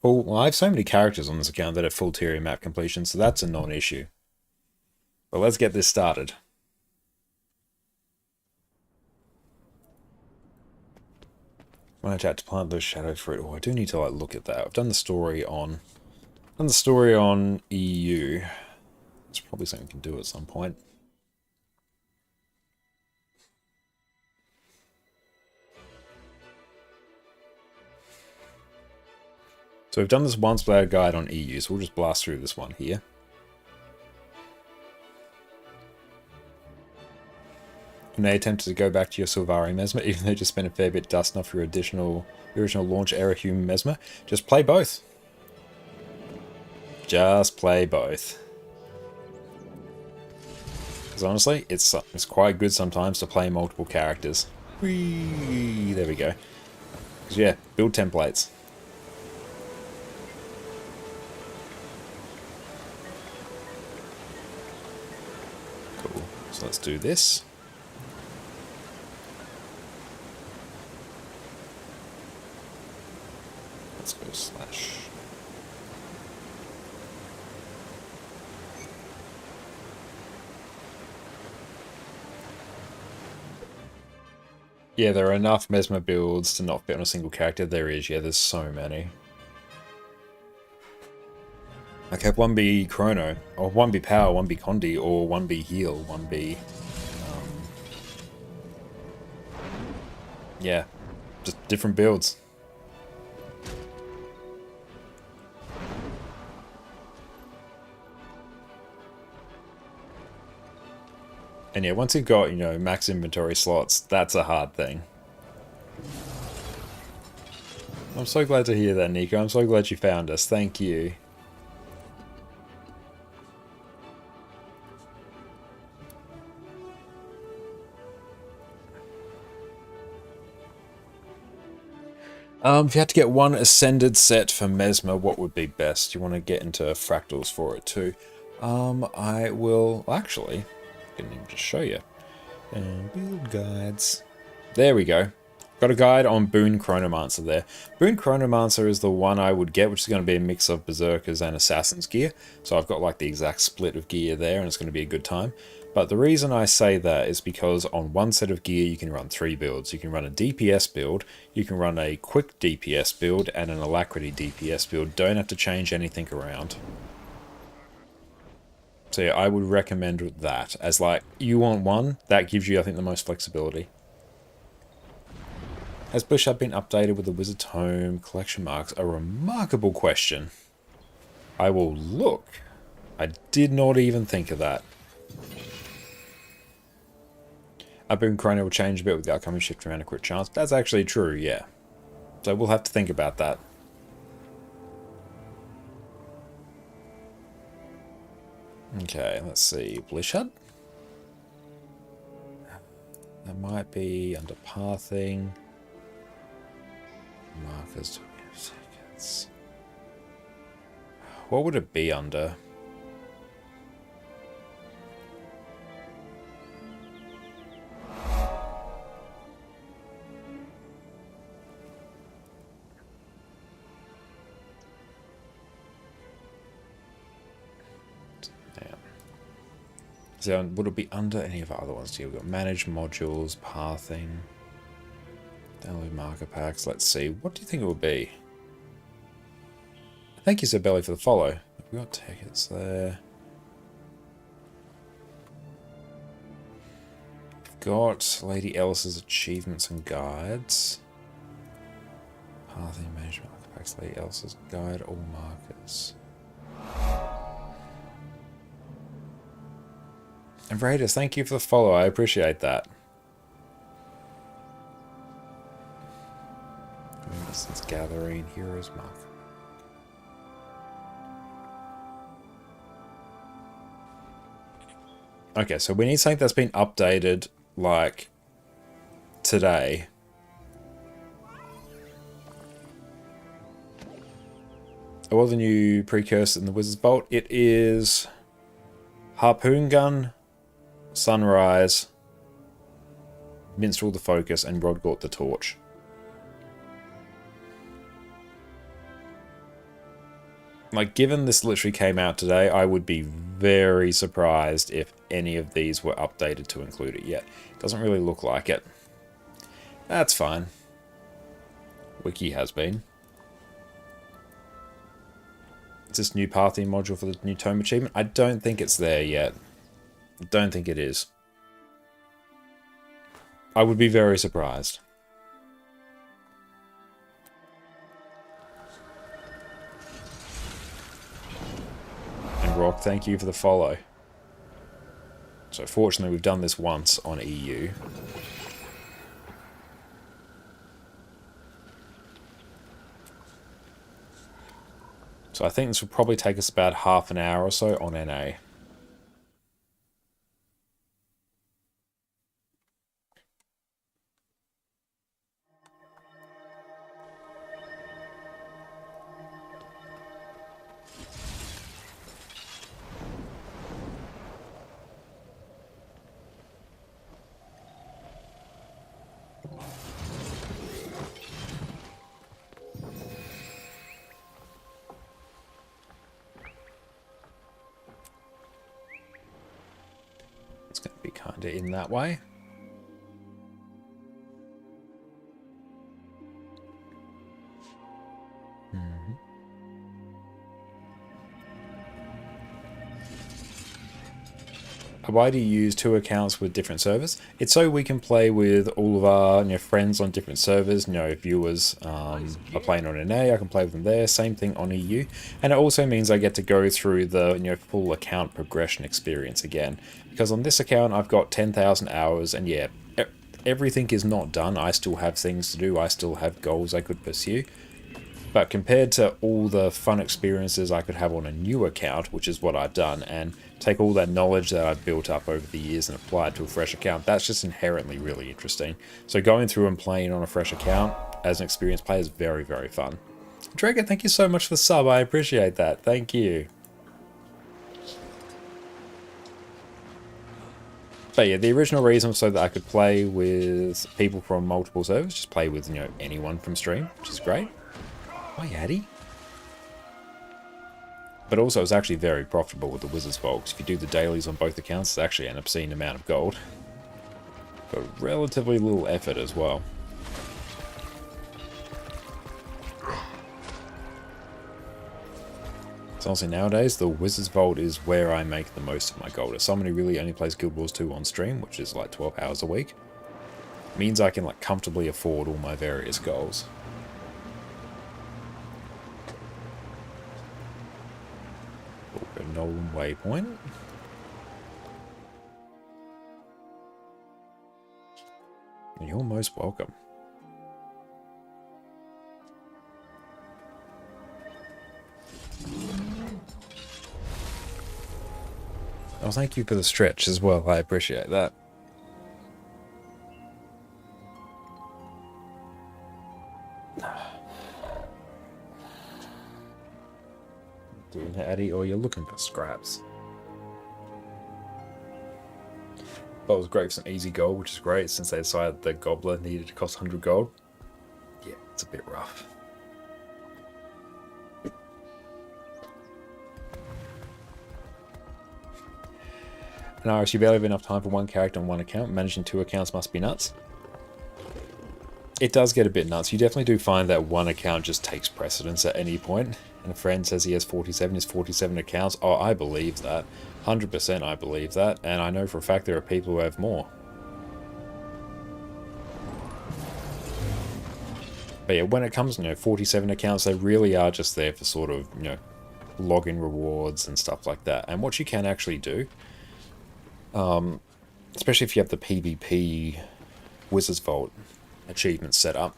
full... Well, I have so many characters on this account that have full Tyria map completion, so that's a non-issue. But let's get this started. When I had to plant those shadow fruit, oh, I do need to like look at that. I've done the story on... EU. It's probably something we can do at some point. So we've done this once player guide on EU, so we'll just blast through this one here. You may attempt to go back to your Sylvari Mesmer, even though you just spent a fair bit dusting off your original launch era human Mesmer. Just play both. Just play both. Because honestly, it's quite good sometimes to play multiple characters. Whee! There we go. Because yeah, build templates. Cool. So let's do this. Let's go slash. Yeah, there are enough Mesmer builds to not fit on a single character. There is, yeah, there's so many. Like have one be Chrono, or one be Power, one be Condi, or one be Heal, one be... yeah, just different builds. And yeah, once you've got, you know, max inventory slots, that's a hard thing. I'm so glad to hear that, Nico. I'm so glad you found us. Thank you. If you had to get one ascended set for Mesmer, what would be best? You want to get into fractals for it too. I will... actually... I can even just show you. And build guides. There we go. Got a guide on Boon Chronomancer there. Boon Chronomancer is the one I would get, which is going to be a mix of Berserkers and Assassin's gear. So I've got like the exact split of gear there, and it's going to be a good time. But the reason I say that is because on one set of gear you can run 3 builds. You can run a DPS build, you can run a quick DPS build, and an Alacrity DPS build. Don't have to change anything around. So yeah, I would recommend that. As like, you want one, that gives you, I think, the most flexibility. Has Bushhub been updated with the Wizard's Home? Collection marks. A remarkable question. I will look. I did not even think of that. Boon Chrono will change a bit with the upcoming shift around a crit chance. That's actually true, yeah. So we'll have to think about that. Okay, let's see. Blishud? That might be under pathing. Markers, 20 seconds. What would it be under? So would it be under any of our other ones here? We've got manage modules, pathing, download marker packs. Let's see. What do you think it would be? Thank you, Sir Belly, for the follow. We've got tickets there. We've got Lady Ellis's achievements and guides. Pathing, manage marker packs, Lady Ellis's guide, all markers. And Raiders, thank you for the follow. I appreciate that. Since gathering heroes mark. Okay, so we need something that's been updated like today. What are the new precursors in the Wizard's Bolt? It is Harpoon Gun, Sunrise, Minstrel the Focus, and Rodgort the Torch. Like, given this literally came out today, I would be very surprised if any of these were updated to include it yet. Doesn't really look like it. That's fine. Wiki has been. Is this new pathing module for the new tome achievement? I don't think it's there yet. I don't think it is. I would be very surprised. And Rock, thank you for the follow. So fortunately we've done this once on EU. So I think this will probably take us about half an hour or so on NA. It's going to be kind of in that way. Why do you use two accounts with different servers? It's so we can play with all of our friends on different servers. Viewers are playing on NA, I can play with them there. Same thing on EU. And it also means I get to go through the full account progression experience again. Because on this account I've got 10,000 hours, and yeah, everything is not done. I still have things to do. I still have goals I could pursue. But compared to all the fun experiences I could have on a new account, which is what I've done, and take all that knowledge that I've built up over the years and apply it to a fresh account, that's just inherently really interesting. So going through and playing on a fresh account as an experienced player is very, very fun. Dragon, thank you so much for the sub. I appreciate that. Thank you. But yeah, the original reason was so that I could play with people from multiple servers, just play with, anyone from stream, which is great. Hi, Addy. But also, it's actually very profitable with the Wizard's Vault. If you do the dailies on both accounts, it's actually an obscene amount of gold. But relatively little effort as well. So honestly, nowadays, the Wizard's Vault is where I make the most of my gold. As someone who really only plays Guild Wars 2 on stream, which is like 12 hours a week, means I can comfortably afford all my various goals. Nolan Waypoint. You're most welcome. Oh, thank you for the stretch as well. I appreciate that. Doing it, Addy, or you're looking for scraps. That was great for some easy gold, which is great since they decided the Gobbler needed to cost 100 gold. Yeah, it's a bit rough. And Iris, you barely have enough time for one character on one account. Managing 2 accounts must be nuts. It does get a bit nuts. You definitely do find that one account just takes precedence at any point. And a friend says he has 47, his 47 accounts. Oh, I believe that. 100% I believe that. And I know for a fact there are people who have more. But yeah, when it comes to, 47 accounts, they really are just there for sort of, login rewards and stuff like that. And what you can actually do, especially if you have the PvP Wizard's Vault achievements set up,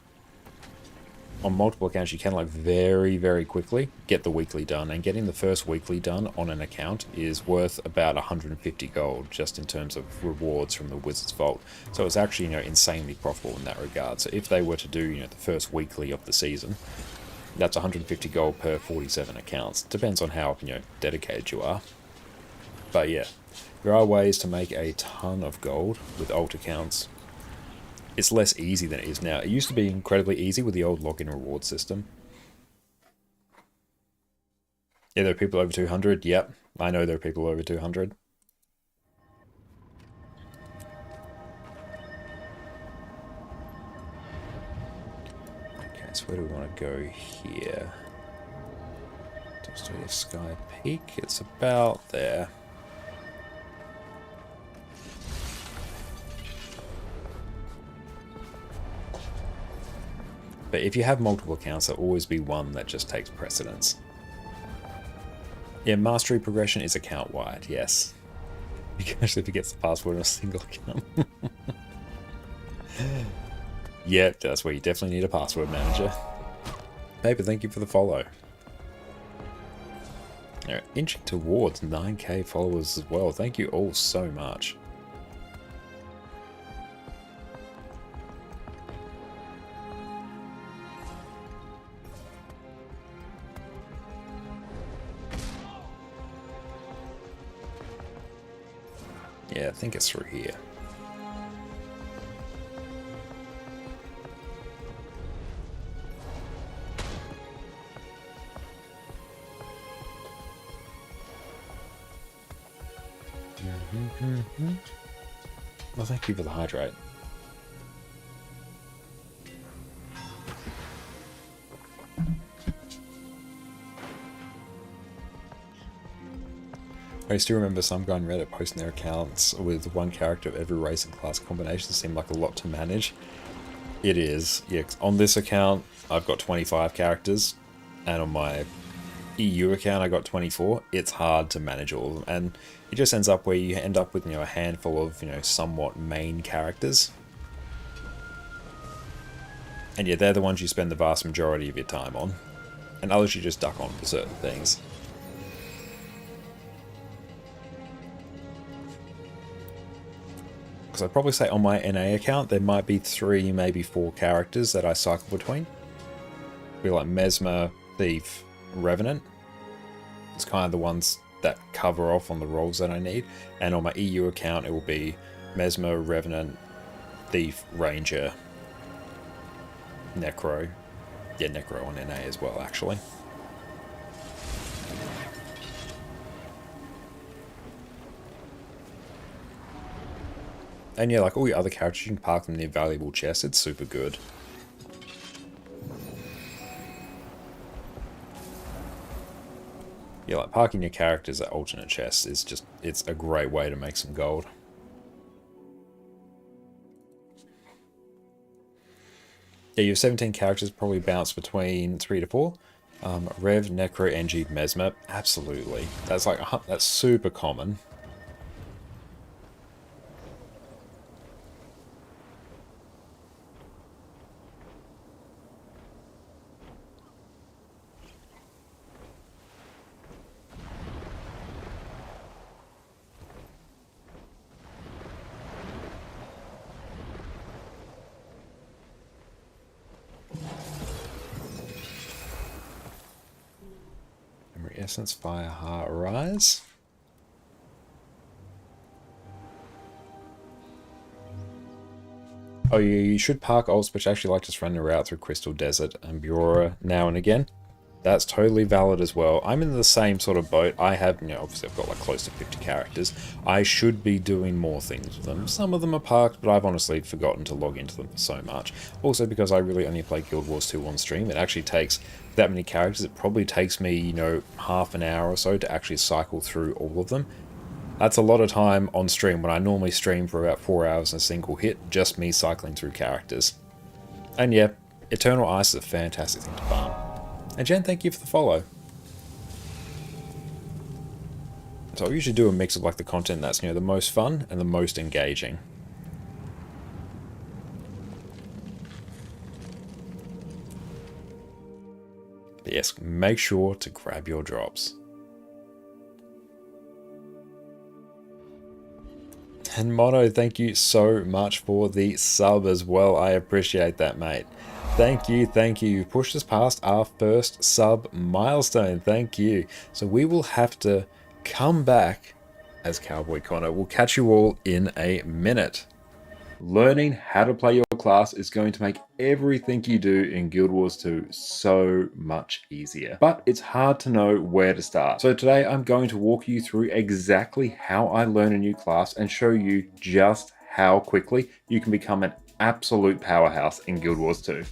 on multiple accounts you can very, very quickly get the weekly done. And getting the first weekly done on an account is worth about 150 gold just in terms of rewards from the Wizard's Vault. So it's actually, insanely profitable in that regard. So if they were to do, the first weekly of the season, that's 150 gold per 47 accounts. Depends on how, dedicated you are. But yeah, there are ways to make a ton of gold with alt accounts. It's less easy than it is now. It used to be incredibly easy with the old login reward system. Yeah, there are people over 200. Yep, I know there are people over 200. Okay, so where do we want to go here? Dostoevsky Sky Peak. It's about there. But if you have multiple accounts, there'll always be one that just takes precedence. Yeah, mastery progression is account-wide, yes. You can actually forget the password on a single account. Yep, that's where you definitely need a password manager. Paper, thank you for the follow. Alright, inching towards 9k followers as well. Thank you all so much. Yeah, I think it's through here. Well, thank you for the hydrate. I still remember some guy on Reddit posting their accounts with one character of every race and class combination. Seemed like a lot to manage. It is. Yeah, on this account, I've got 25 characters, and on my EU account, I got 24. It's hard to manage all of them, and it just ends up where you end up with, a handful of, somewhat main characters. And yeah, they're the ones you spend the vast majority of your time on, and others you just duck on for certain things. Because I'd probably say on my NA account, there might be 3, maybe 4 characters that I cycle between. Be like Mesmer, Thief, Revenant. It's kind of the ones that cover off on the roles that I need. And on my EU account, it will be Mesmer, Revenant, Thief, Ranger, Necro. Yeah, Necro on NA as well, actually. And yeah, like all your other characters, you can park them near valuable chests. It's super good. Yeah, like parking your characters at alternate chests is just, it's a great way to make some gold. Yeah, you have 17 characters, probably bounce between 3 to 4. Rev, Necro, NG, Mesmer, absolutely. That's like, that's super common. Essence, Fire, Heart, Rise. Oh, yeah, you should park ults, which actually like just running a route through Crystal Desert and Biora now and again. That's totally valid as well. I'm in the same sort of boat. I have, obviously I've got like close to 50 characters. I should be doing more things with them. Some of them are parked, but I've honestly forgotten to log into them so much. Also because I really only play Guild Wars 2 on stream. It actually takes that many characters. It probably takes me, half an hour or so to actually cycle through all of them. That's a lot of time on stream when I normally stream for about 4 hours in a single hit, just me cycling through characters. And yeah, Eternal Ice is a fantastic thing to farm. And Jen, thank you for the follow. So I usually do a mix of like the content that's the most fun and the most engaging. But yes, make sure to grab your drops. And Mono, thank you so much for the sub as well. I appreciate that, mate. Thank you, thank you. You pushed us past our first sub milestone. Thank you. So we will have to come back as Cowboy Connor. We'll catch you all in a minute. Learning how to play your class is going to make everything you do in Guild Wars 2 so much easier. But it's hard to know where to start. So today I'm going to walk you through exactly how I learn a new class and show you just how quickly you can become an absolute powerhouse in Guild Wars 2.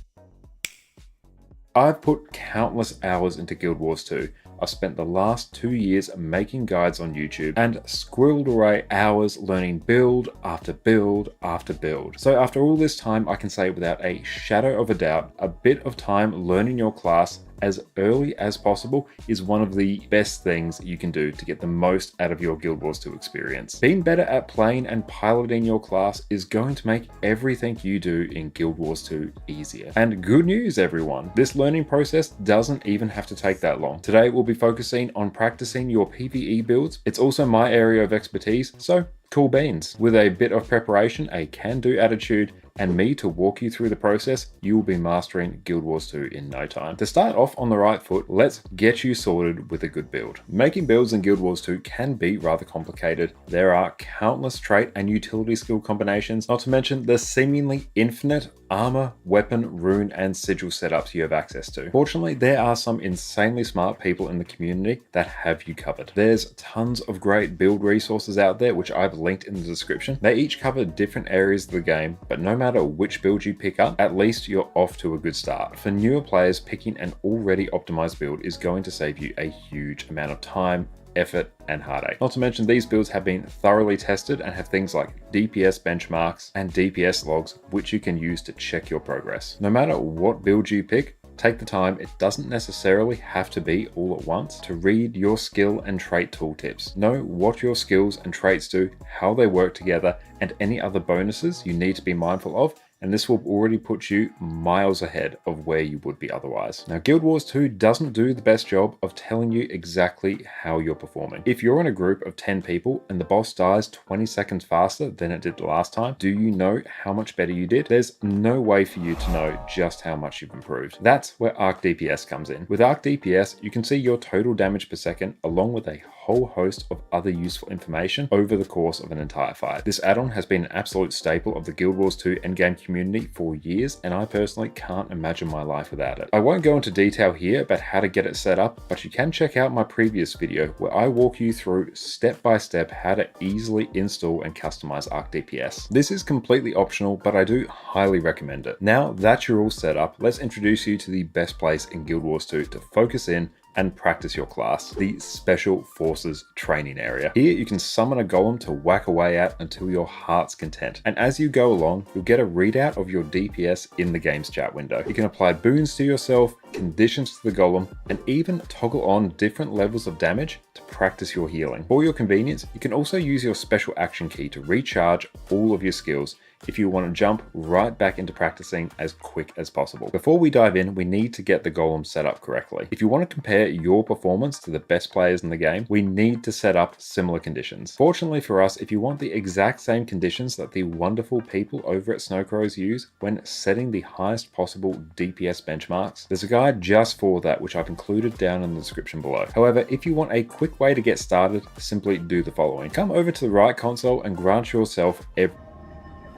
I've put countless hours into Guild Wars 2. I've spent the last 2 years making guides on YouTube and squirreled away hours learning build after build after build. So after all this time, I can say without a shadow of a doubt, a bit of time learning your class as early as possible is one of the best things you can do to get the most out of your Guild Wars 2 experience. Being better at playing and piloting your class is going to make everything you do in Guild Wars 2 easier. And good news, everyone, this learning process doesn't even have to take that long. Today we'll be focusing on practicing your PvE builds. It's also my area of expertise, so cool beans. With a bit of preparation, a can-do attitude, and me to walk you through the process, you will be mastering Guild Wars 2 in no time. To start off on the right foot, let's get you sorted with a good build. Making builds in Guild Wars 2 can be rather complicated. There are countless trait and utility skill combinations, not to mention the seemingly infinite armor, weapon, rune, and sigil setups you have access to. Fortunately, there are some insanely smart people in the community that have you covered. There's tons of great build resources out there, which I've linked in the description. They each cover different areas of the game, but no matter which build you pick up, at least you're off to a good start. For newer players, picking an already optimized build is going to save you a huge amount of time, effort, and heartache. Not to mention these builds have been thoroughly tested and have things like DPS benchmarks and DPS logs, which you can use to check your progress. No matter what build you pick, take the time, it doesn't necessarily have to be all at once, to read your skill and trait tooltips. Know what your skills and traits do, how they work together, and any other bonuses you need to be mindful of, and this will already put you miles ahead of where you would be otherwise. Now, Guild Wars 2 doesn't do the best job of telling you exactly how you're performing. If you're in a group of 10 people and the boss dies 20 seconds faster than it did the last time, do you know how much better you did? There's no way for you to know just how much you've improved. That's where Arc DPS comes in. With Arc DPS, you can see your total damage per second along with a whole host of other useful information over the course of an entire fight. This add-on has been an absolute staple of the Guild Wars 2 endgame community for years, and I personally can't imagine my life without it. I won't go into detail here about how to get it set up, but you can check out my previous video where I walk you through step by step how to easily install and customize Arc DPS. This is completely optional, but I do highly recommend it. Now that you're all set up, let's introduce you to the best place in Guild Wars 2 to focus in and practice your class, the Special Forces training area. Here you can summon a golem to whack away at until your heart's content. And as you go along, you'll get a readout of your DPS in the game's chat window. You can apply boons to yourself, conditions to the golem, and even toggle on different levels of damage to practice your healing. For your convenience, you can also use your special action key to recharge all of your skills if you want to jump right back into practicing as quick as possible. Before we dive in, we need to get the golem set up correctly. If you want to compare your performance to the best players in the game, we need to set up similar conditions. Fortunately for us, if you want the exact same conditions that the wonderful people over at Snowcrows use when setting the highest possible DPS benchmarks, there's a guide just for that which I've included down in the description below. However, if you want a quick way to get started, simply do the following. Come over to the right console and grant yourself every...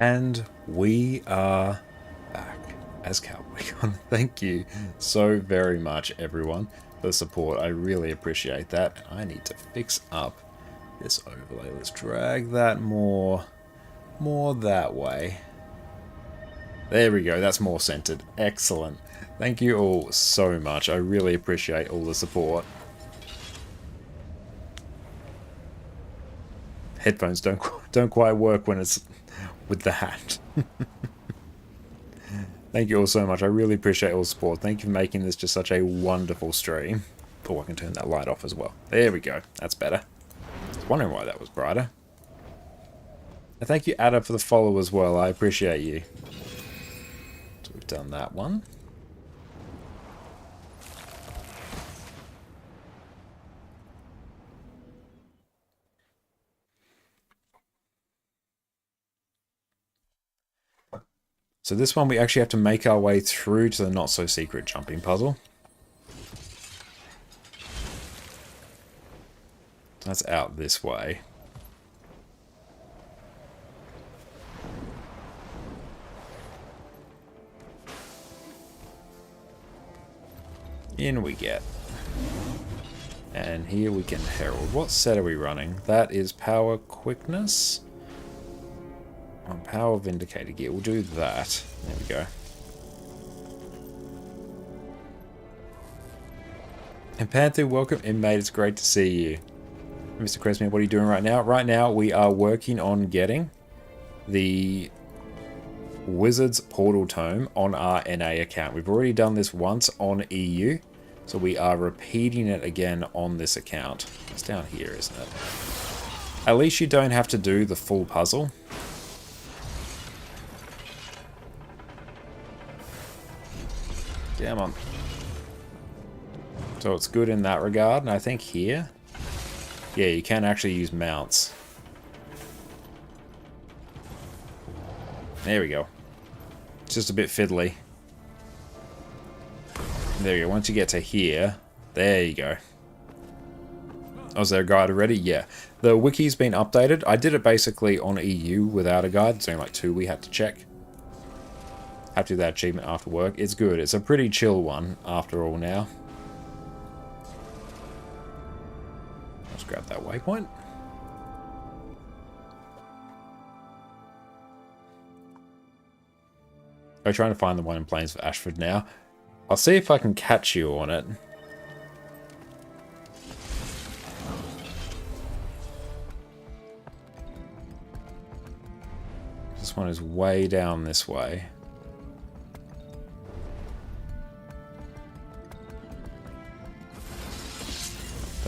And we are back. as Cowboy Con. Thank you so very much, everyone, for the support. I really appreciate that. I need to fix up this overlay. Let's drag that more that way. There we go. That's more centered. Excellent. Thank you all so much. I really appreciate all the support. Headphones don't quite work when it's with the hat. Thank you all so much. I really appreciate all the support. Thank you for making this just such a wonderful stream. Oh, I can turn that light off as well. There we go. That's better. I was wondering why that was brighter. And thank you, Ada, for the follow as well. I appreciate you. So we've done that one. So this one we actually have to make our way through to the not-so-secret jumping puzzle. That's out this way. In we get. And here we can herald. What set are we running? That is power quickness. On power vindicator gear. We'll do that. There we go. And Panther, welcome in, mate. It's great to see you. Mr. Cresme, what are you doing right now? Right now, we are working on getting the Wizard's Portal Tome on our NA account. We've already done this once on EU, so we are repeating it again on this account. It's down here, isn't it? At least you don't have to do the full puzzle. Come on. So it's good in that regard, and I think here, yeah, you can actually use mounts. There we go. It's just a bit fiddly. There you go. Once you get to here, there you go. Oh, is there a guide already? Yeah. The wiki's been updated. I did it basically on EU without a guide. It's only like 2 we had to check. Have to do that achievement after work. It's good. It's a pretty chill one after all now. Let's grab that waypoint. I'm trying to find the one in Plains for Ashford now. I'll see if I can catch you on it. This one is way down this way.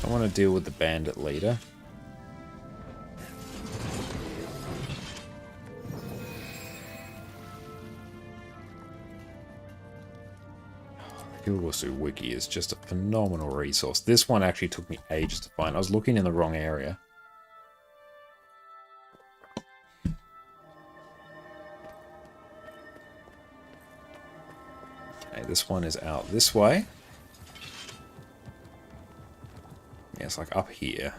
I want to deal with the bandit leader. Hilwasu Wiki is just a phenomenal resource. This one actually took me ages to find. I was looking in the wrong area. Okay, this one is out this way. Yeah, it's like up here.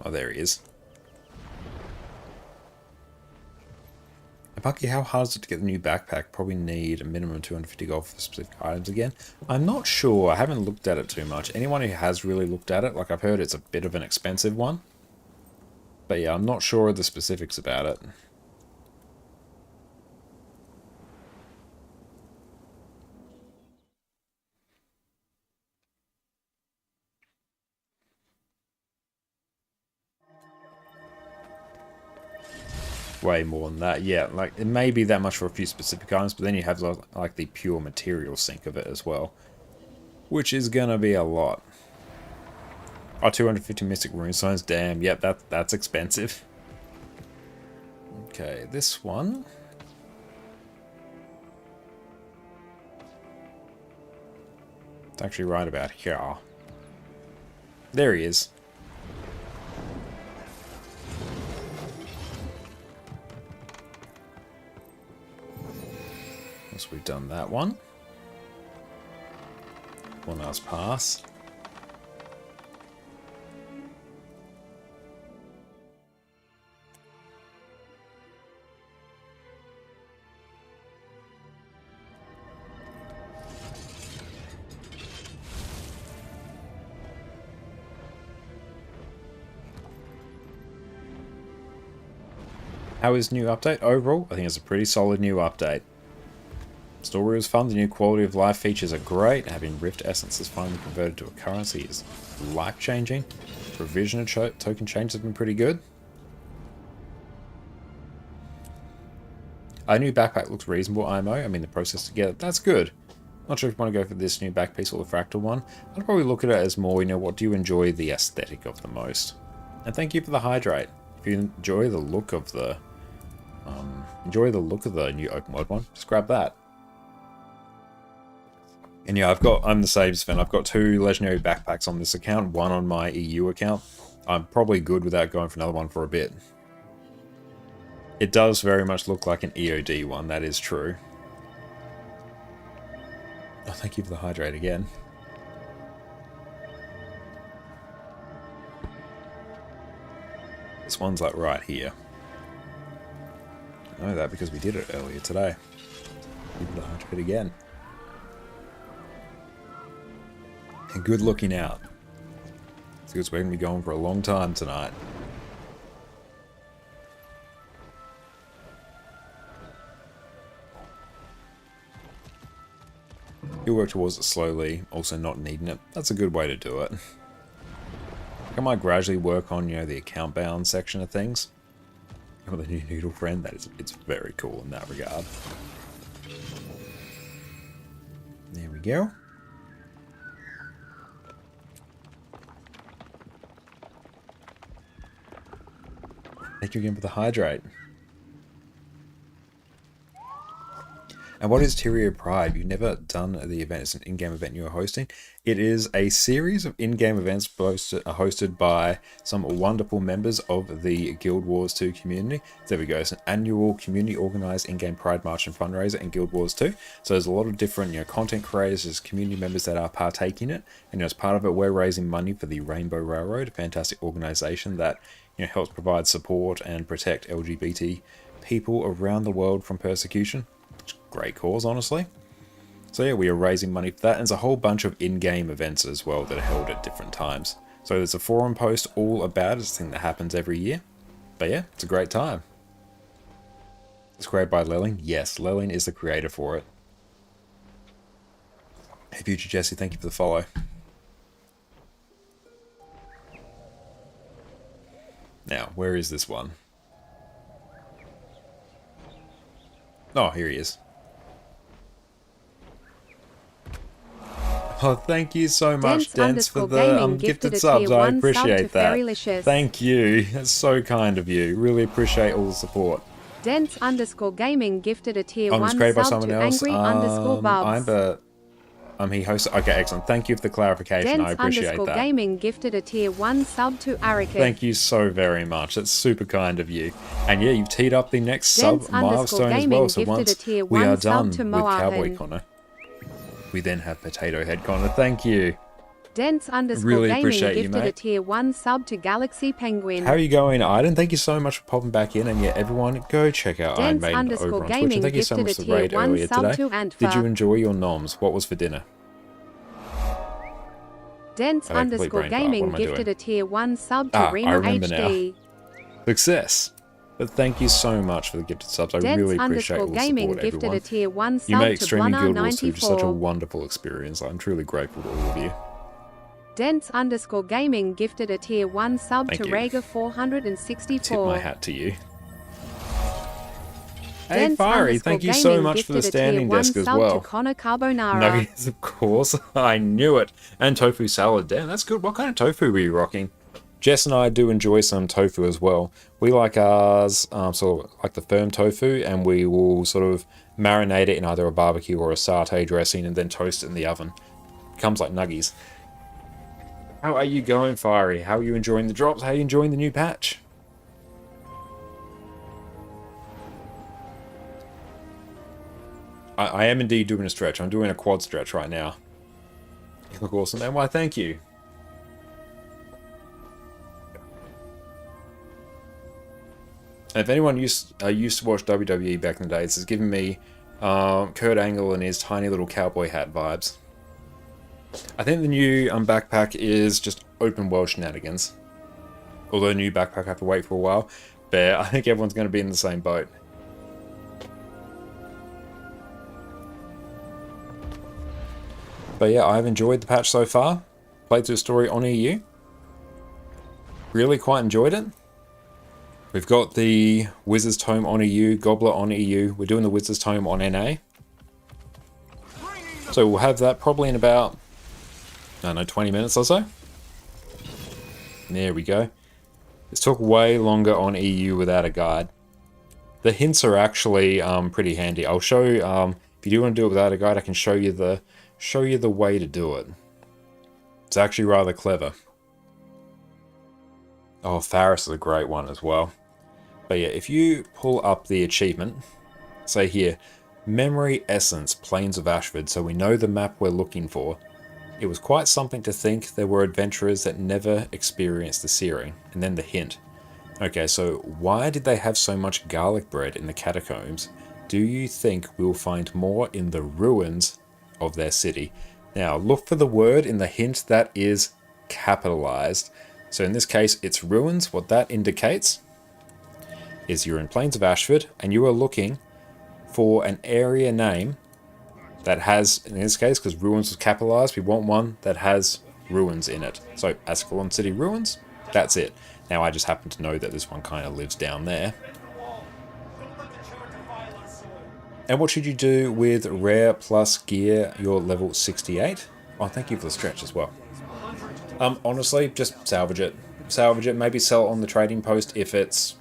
Oh, there he is. Bucky, how hard is it to get the new backpack? Probably need a minimum of 250 gold for specific items again. I'm not sure. I haven't looked at it too much. Anyone who has really looked at it, like I've heard it's a bit of an expensive one. But yeah, I'm not sure of the specifics about it. Way more than that. Yeah, like it may be that much for a few specific items, but then you have like the pure material sink of it as well, which is gonna be a lot. Oh, 250 mystic rune stones. Damn. Yep, that's expensive. Okay, this one. It's actually right about here. There he is. Once we've done that one. One last pass. How is new update? Overall, I think it's a pretty solid new update. Story was fun, the new quality of life features are great, having Rift Essences finally converted to a currency is life-changing. Provision of token changes have been pretty good. A new backpack looks reasonable, IMO. I mean, the process to get it, that's good. Not sure if you want to go for this new back piece or the fractal one. I'd probably look at it as more, what do you enjoy the aesthetic of the most? And thank you for the hydrate. If you enjoy the look of the new open world one, just grab that. And yeah, I'm the Saves fan. I've got 2 legendary backpacks on this account, 1 on my EU account. I'm probably good without going for another one for a bit. It does very much look like an EOD one, that is true. Oh, thank you for the hydrate again. This one's like right here. I know that because we did it earlier today. Give it the hydrate again. And good looking out. Because we're going to be going for a long time tonight. You work towards it slowly, also not needing it. That's a good way to do it. I might gradually work on, the account bound section of things. Oh, the new noodle friend, it's very cool in that regard. There we go. Thank you again for the hydrate. And what is Tyria Pride? You've never done the event. It's an in-game event you are hosting. It is a series of in-game events hosted by some wonderful members of the Guild Wars 2 community. There we go. It's an annual community-organized in-game Pride March and fundraiser in Guild Wars 2. So there's a lot of different content creators, there's community members that are partaking in it. And as part of it, we're raising money for the Rainbow Railroad, a fantastic organization that helps provide support and protect LGBT people around the world from persecution. Great cause, honestly. So yeah, we are raising money for that, and there's a whole bunch of in-game events as well that are held at different times. So there's a forum post all about it. It's a thing that happens every year. But yeah, it's a great time. It's created by Lelling. Yes, Lelling is the creator for it. Hey, Future Jesse, thank you for the follow. Now, where is this one? Oh, here he is. Oh, thank you so much, Dents, for the gifted subs. I appreciate that. Thank you. That's so kind of you. Really appreciate all the support. Dents_gaming gifted a tier 1 sub to angry_bubs. He hosts. Okay, excellent. Thank you for the clarification. I appreciate that. Dents_gaming gifted a tier 1 sub to Arikid. Thank you so very much. That's super kind of you. And yeah, you've teed up the next sub milestone as well. So once we are done with Cowboy Connor, we then have Potato Head Connor. Thank you. Dents_gaming gifted a tier 1 sub to Galaxy Penguin. How are you going, Iden? Thank you so much for popping back in. And yeah, everyone, go check out Iron Maiden over on Twitch. And thank you so much for the raid earlier today. Did you enjoy your noms? What was for dinner? Dents_gaming gifted a tier 1 sub to Rena HD. Now. Success. But thank you so much for the gifted subs. I really appreciate all the support, gifted a tier 1 sub you make to streaming Guild Wars 2 94. such a wonderful experience. I'm truly grateful to all of you. Dents_gaming gifted a tier 1 sub Thank to you. Rega 464. Tip my hat to you. Hey Fiery, thank you so much for the standing desk as well. To Connor Carbonara. Nuggets, of course. I knew it. And tofu salad. Damn, that's good. What kind of tofu were you rocking? Jess and I do enjoy some tofu as well. We like ours sort of like the firm tofu, and we will sort of marinate it in either a barbecue or a satay dressing and then toast it in the oven. It comes like nuggies. How are you going, Fiery? How are you enjoying the drops? How are you enjoying the new patch? I am indeed doing a stretch. I'm doing a quad stretch right now. You look awesome, man. Why, thank you. And if anyone used to watch WWE back in the day, this has given me Kurt Angle and his tiny little cowboy hat vibes. I think the new backpack is just open world shenanigans. Although the new backpack I have to wait for a while. fair. I think everyone's going to be in the same boat. But yeah, I've enjoyed the patch so far. Played through the story on EU. Really quite enjoyed it. We've got the Wizard's Tome on EU, Gobbler on EU. We're doing the Wizard's Tome on NA. So we'll have that probably in about, I don't know, 20 minutes or so. There we go. This took way longer on EU without a guide. The hints are actually pretty handy. I'll show you, if you do want to do it without a guide, I can show you the way to do it. It's actually rather clever. Oh, Faris is a great one as well. But yeah, if you pull up the achievement, say here, Memory Essence, Plains of Ashford, so we know the map we're looking for. It was quite something to think there were adventurers that never experienced the searing. And then the hint. Okay, so why did they have so much garlic bread in the catacombs? Do you think we'll find more in the ruins of their city? Now, look for the word in the hint that is capitalized. So in this case, it's ruins. What that indicates is you're in Plains of Ashford and you are looking for an area name that has, in this case, because ruins was capitalized, we want one that has ruins in it. So Ascalon City Ruins, that's it. Now I just happen to know that this one kind of lives down there. And what should you do with rare plus gear? You're level 68. Oh, thank you for the stretch as well. Honestly, just salvage it. Salvage it, maybe sell it on the trading post if it's,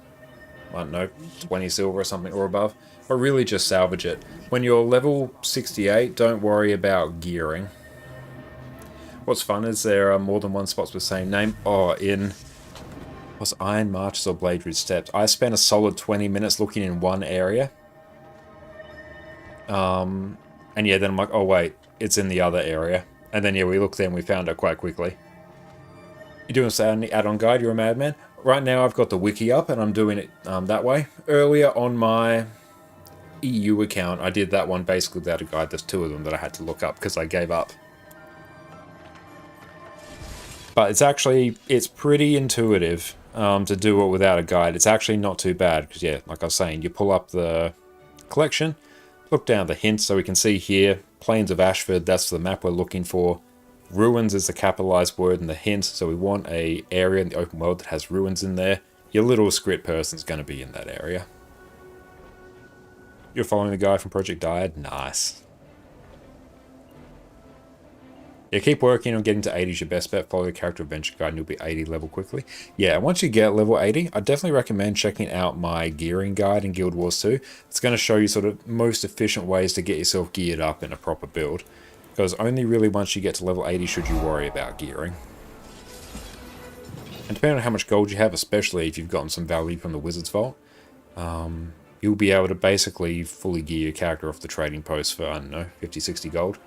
I don't know, 20 silver or something or above. But really just salvage it. When you're level 68, don't worry about gearing. What's fun is there are more than one spots with the same name. Oh, in... was Iron Marches or Blade Ridge Steps? I spent a solid 20 minutes looking in one area. And yeah, then I'm like, oh wait, it's in the other area. And then yeah, we looked there and we found it quite quickly. You're doing a add-on guide, you're a madman. Right now I've got the wiki up and I'm doing it that way. Earlier on my EU account, I did that one basically without a guide. There's two of them that I had to look up because I gave up. But it's pretty intuitive to do it without a guide. It's actually not too bad because yeah, like I was saying, you pull up the collection, look down the hints so we can see here, Plains of Ashford, that's the map we're looking for. Ruins is the capitalized word in the hint, so we want a area in the open world that has ruins in there. Your little script person's going to be in that area. You're following the guy from Project Dyad? Nice. Yeah, keep working on getting to 80 is your best bet. Follow the character adventure guide and you'll be 80 level quickly. Yeah, once you get level 80, I definitely recommend checking out my gearing guide in Guild Wars 2. It's going to show you sort of most efficient ways to get yourself geared up in a proper build. Because only really once you get to level 80 should you worry about gearing. And depending on how much gold you have, especially if you've gotten some value from the Wizard's Vault, you'll be able to basically fully gear your character off the trading post for, I don't know, 50, 60 gold.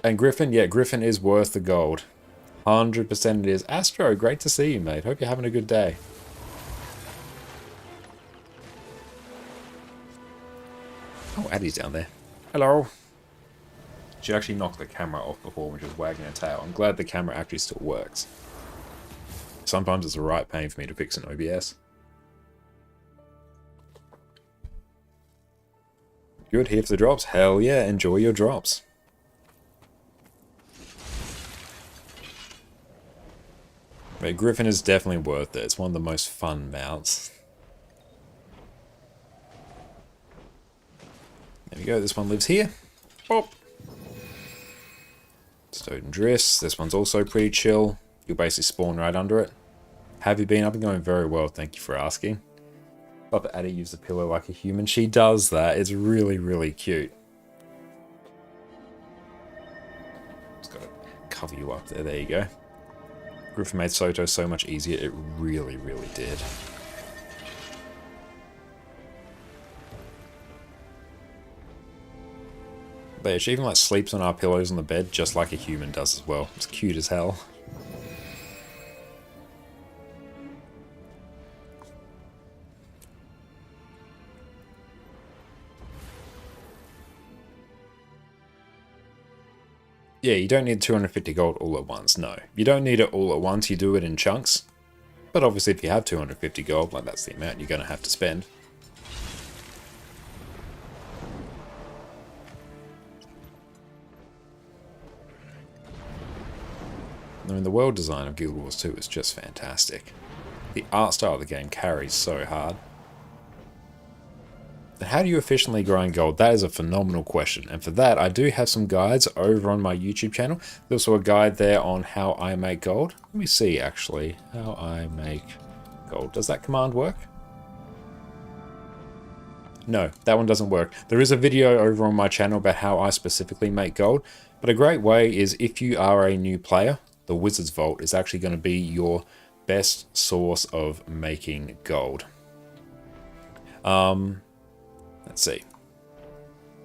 And Griffin, yeah, Griffin is worth the gold. 100% it is. Astro, great to see you, mate. Hope you're having a good day. Oh, Addie's down there. Hello. She actually knocked the camera off before when she was wagging her tail. I'm glad the camera actually still works. Sometimes it's a right pain for me to fix an OBS. Good, here for the drops? Hell yeah, enjoy your drops. But Griffin is definitely worth it. It's one of the most fun mounts. There we go, this one lives here. Pop. Stone Drifts, this one's also pretty chill. You'll basically spawn right under it. Have you been? I've been going very well, thank you for asking. Papa Addie used a pillow like a human. She does that, it's really, really cute. Just gotta cover you up there you go. Griffin made Soto so much easier, it really, really did. But yeah, she even like sleeps on our pillows on the bed just like a human does as well. It's cute as hell. Yeah, you don't need 250 gold all at once, no. You don't need it all at once, you do it in chunks. But obviously if you have 250 gold, like that's the amount you're going to have to spend. I mean, the world design of Guild Wars 2 is just fantastic. The art style of the game carries so hard. And how do you efficiently grind gold? That is a phenomenal question. And for that, I do have some guides over on my YouTube channel. There's also a guide there on how I make gold. Let me see, actually, how I make gold. Does that command work? No, that one doesn't work. There is a video over on my channel about how I specifically make gold. But a great way is if you are a new player, the Wizard's Vault is actually going to be your best source of making gold. Let's see.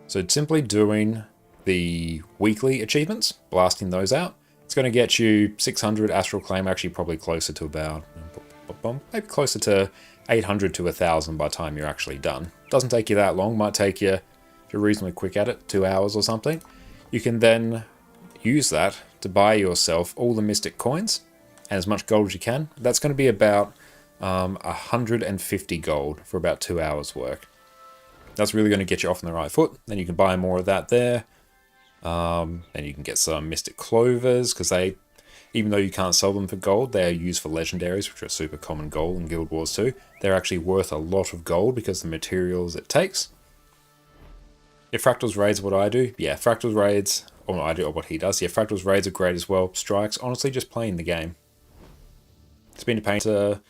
So simply doing the weekly achievements, blasting those out, it's going to get you 600 Astral Claim, actually probably closer to about, maybe closer to 800 to 1,000 by the time you're actually done. Doesn't take you that long, might take you, if you're reasonably quick at it, 2 hours or something. You can then use that to buy yourself all the Mystic Coins and as much gold as you can. That's going to be about 150 gold for about 2 hours work. That's really going to get you off on the right foot. Then you can buy more of that there. And you can get some Mystic Clovers, because they, even though you can't sell them for gold, they are used for legendaries, which are super common gold in Guild Wars 2. They're actually worth a lot of gold because of the materials it takes. If Fractal's raids are what I do, yeah, Fractal's raids, or I do what he does, yeah, Fractal's raids are great as well. Strikes, honestly, just playing the game. It's been a pain to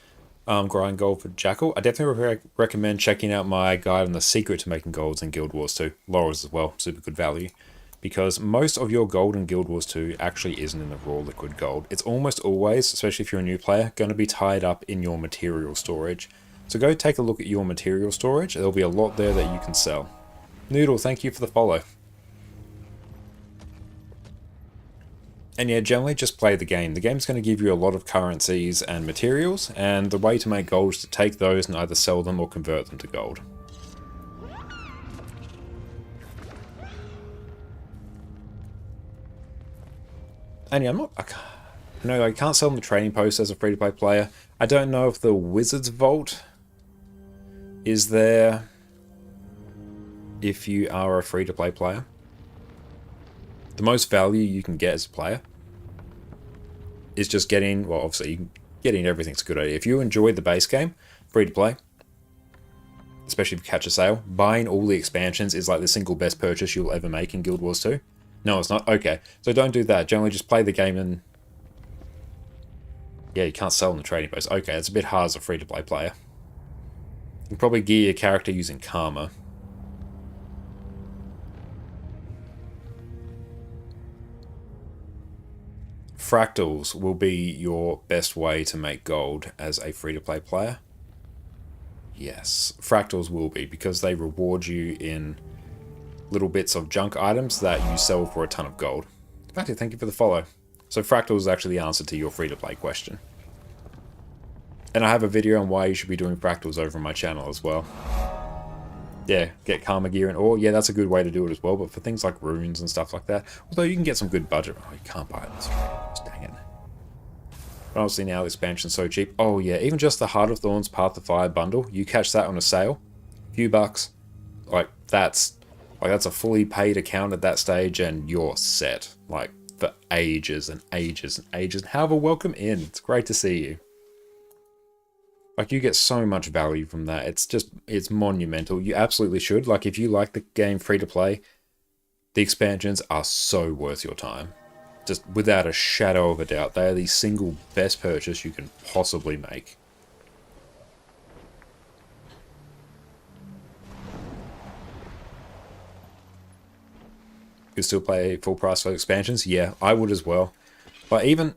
grind gold for Jackal. I definitely recommend checking out my guide on the secret to making golds in Guild Wars 2. Laurels as well, super good value. Because most of your gold in Guild Wars 2 actually isn't in the raw liquid gold. It's almost always, especially if you're a new player, going to be tied up in your material storage. So go take a look at your material storage. There'll be a lot there that you can sell. Noodle, thank you for the follow. And yeah, generally just play the game. The game's going to give you a lot of currencies and materials, and the way to make gold is to take those and either sell them or convert them to gold. And yeah, I can't sell them the trading post as a free-to-play player. I don't know if the Wizard's Vault is there if you are a free-to-play player. The most value you can get as a player is just getting, well, obviously, getting everything's a good idea. If you enjoy the base game, free-to-play, especially if you catch a sale, buying all the expansions is like the single best purchase you'll ever make in Guild Wars 2. No, it's not. Okay, so don't do that. Generally, just play the game and... yeah, you can't sell in the trading post. Okay, it's a bit hard as a free-to-play player. You can probably gear your character using Karma. Fractals will be your best way to make gold as a free-to-play player. Yes, fractals will be, because they reward you in little bits of junk items that you sell for a ton of gold. Matthew, thank you for the follow. So fractals is actually the answer to your free-to-play question. And I have a video on why you should be doing fractals over on my channel as well. Yeah, get Karma gear and ore. Yeah, that's a good way to do it as well, but for things like runes and stuff like that, although you can get some good budget. Oh, you can't buy it this way. Dang it. But obviously now the expansion's so cheap. Oh yeah, even just the Heart of Thorns Path of Fire bundle, you catch that on a sale, few bucks, like that's a fully paid account at that stage and you're set, like, for ages and ages and ages. And have a welcome in. It's great to see you. Like, you get so much value from that. It's monumental. You absolutely should. Like, if you like the game free to play, the expansions are so worth your time. Just without a shadow of a doubt. They are the single best purchase you can possibly make. You still play full price for expansions? Yeah, I would as well. But even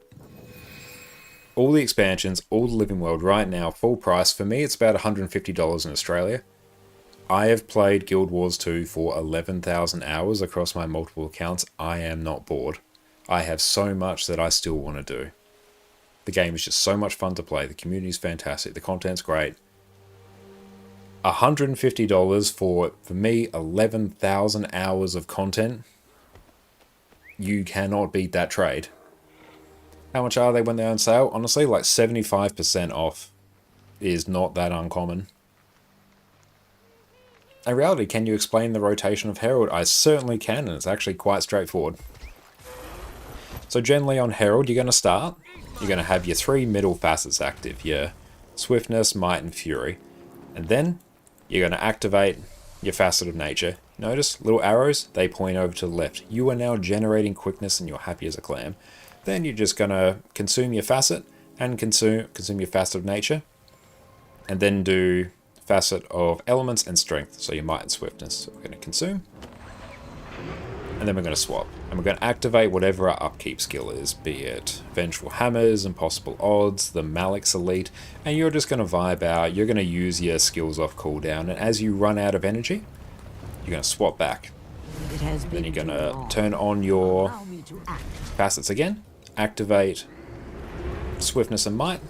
all the expansions, all the Living World right now, full price, for me it's about $150 in Australia. I have played Guild Wars 2 for 11,000 hours across my multiple accounts. I am not bored. I have so much that I still want to do. The game is just so much fun to play. The community is fantastic. The content's great. $150 for me, 11,000 hours of content. You cannot beat that trade. How much are they when they're on sale? Honestly, like 75% off is not that uncommon. In reality, can you explain the rotation of Herald? I certainly can, and it's actually quite straightforward. So generally on Herald, you're going to start. You're going to have your 3 middle facets active, your Swiftness, Might, and Fury. And then you're going to activate your facet of Nature. Notice, little arrows, they point over to the left. You are now generating quickness and you're happy as a clam. Then you're just going to consume your facet and consume your facet of Nature. And then do facet of Elements and Strength, so your Might and Swiftness. So we're going to consume. And then we're going to swap. And we're going to activate whatever our upkeep skill is, be it Vengeful Hammers, Impossible Odds, the Malik's Elite, and you're just going to vibe out. You're going to use your skills off cooldown, and as you run out of energy, you're going to swap back. Then you're going to turn on your facets again, activate Swiftness and Might,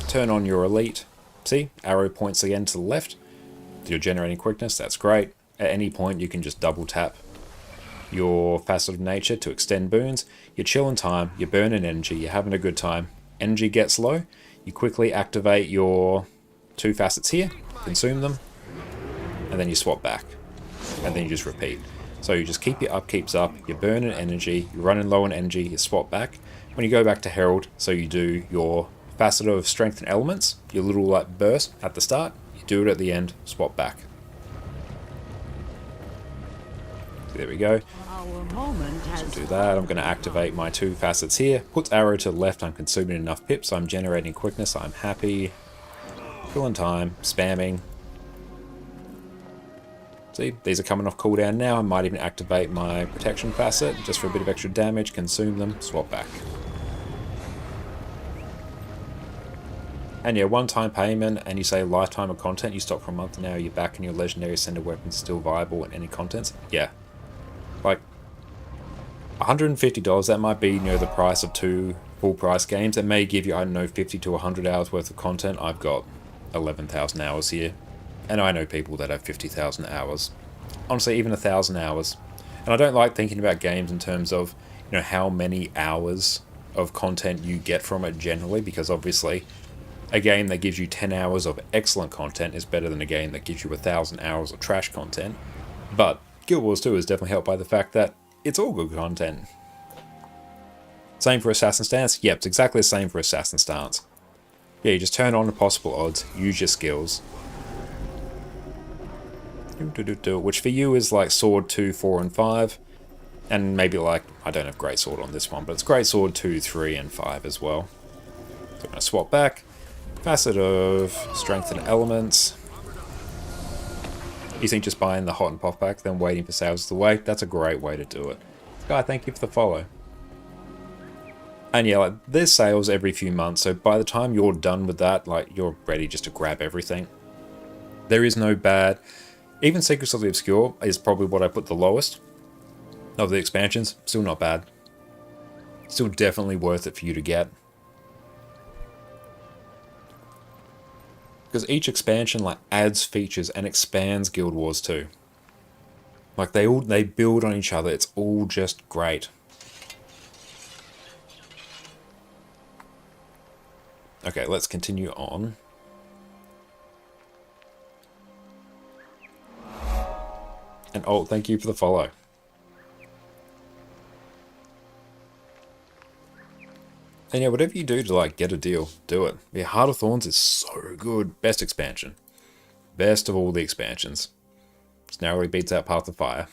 turn on your Elite. See, arrow points again to the left. You're generating quickness, that's great. At any point, you can just double tap your facet of Nature to extend boons. You're chilling time, you're burning energy, you're having a good time. Energy gets low, you quickly activate your 2 facets here, consume them, and then you swap back. And then you just repeat. So you just keep your upkeeps up, you're burning energy, you're running low on energy, you swap back. When you go back to Herald, so you do your facet of Strength and Elements, your little like burst at the start, you do it at the end, swap back. There we go. So do that. I'm going to activate my 2 facets here. Put arrow to the left. I'm consuming enough pips. I'm generating quickness. I'm happy. Killing time. Spamming. See, these are coming off cooldown now. I might even activate my protection facet just for a bit of extra damage. Consume them. Swap back. And yeah, one-time payment, and you say lifetime of content. You stop for a month now. You're back, and your legendary ascended weapon is still viable in any contents. Yeah. Like, $150, that might be, you know, the price of 2 full-price games. It may give you, I don't know, 50 to 100 hours worth of content. I've got 11,000 hours here. And I know people that have 50,000 hours. Honestly, even 1,000 hours. And I don't like thinking about games in terms of, you know, how many hours of content you get from it generally, because obviously a game that gives you 10 hours of excellent content is better than a game that gives you 1,000 hours of trash content. But Guild Wars 2 is definitely helped by the fact that it's all good content. Same for Assassin Stance? Yep, it's exactly the same for Assassin Stance. Yeah, you just turn on Impossible Odds, use your skills. Which for you is like Sword 2, 4, and 5. And maybe like, I don't have Great Sword on this one, but it's Great Sword 2, 3, and 5 as well. So I'm going to swap back. Facet of Strength and Elements. You think just buying the hot and pop pack, then waiting for sales is the way? That's a great way to do it. Guy, thank you for the follow. And yeah, like, there's sales every few months, so by the time you're done with that, like, you're ready just to grab everything. There is no bad. Even Secrets of the Obscure is probably what I put the lowest of the expansions. Still not bad. Still definitely worth it for you to get. Because each expansion like adds features and expands Guild Wars 2. Like they build on each other. It's all just great. Okay, let's continue on. And oh, thank you for the follow. And yeah, whatever you do to like get a deal, do it. Yeah, Heart of Thorns is so good. Best expansion. Best of all the expansions. This narrowly beats out Path of Fire.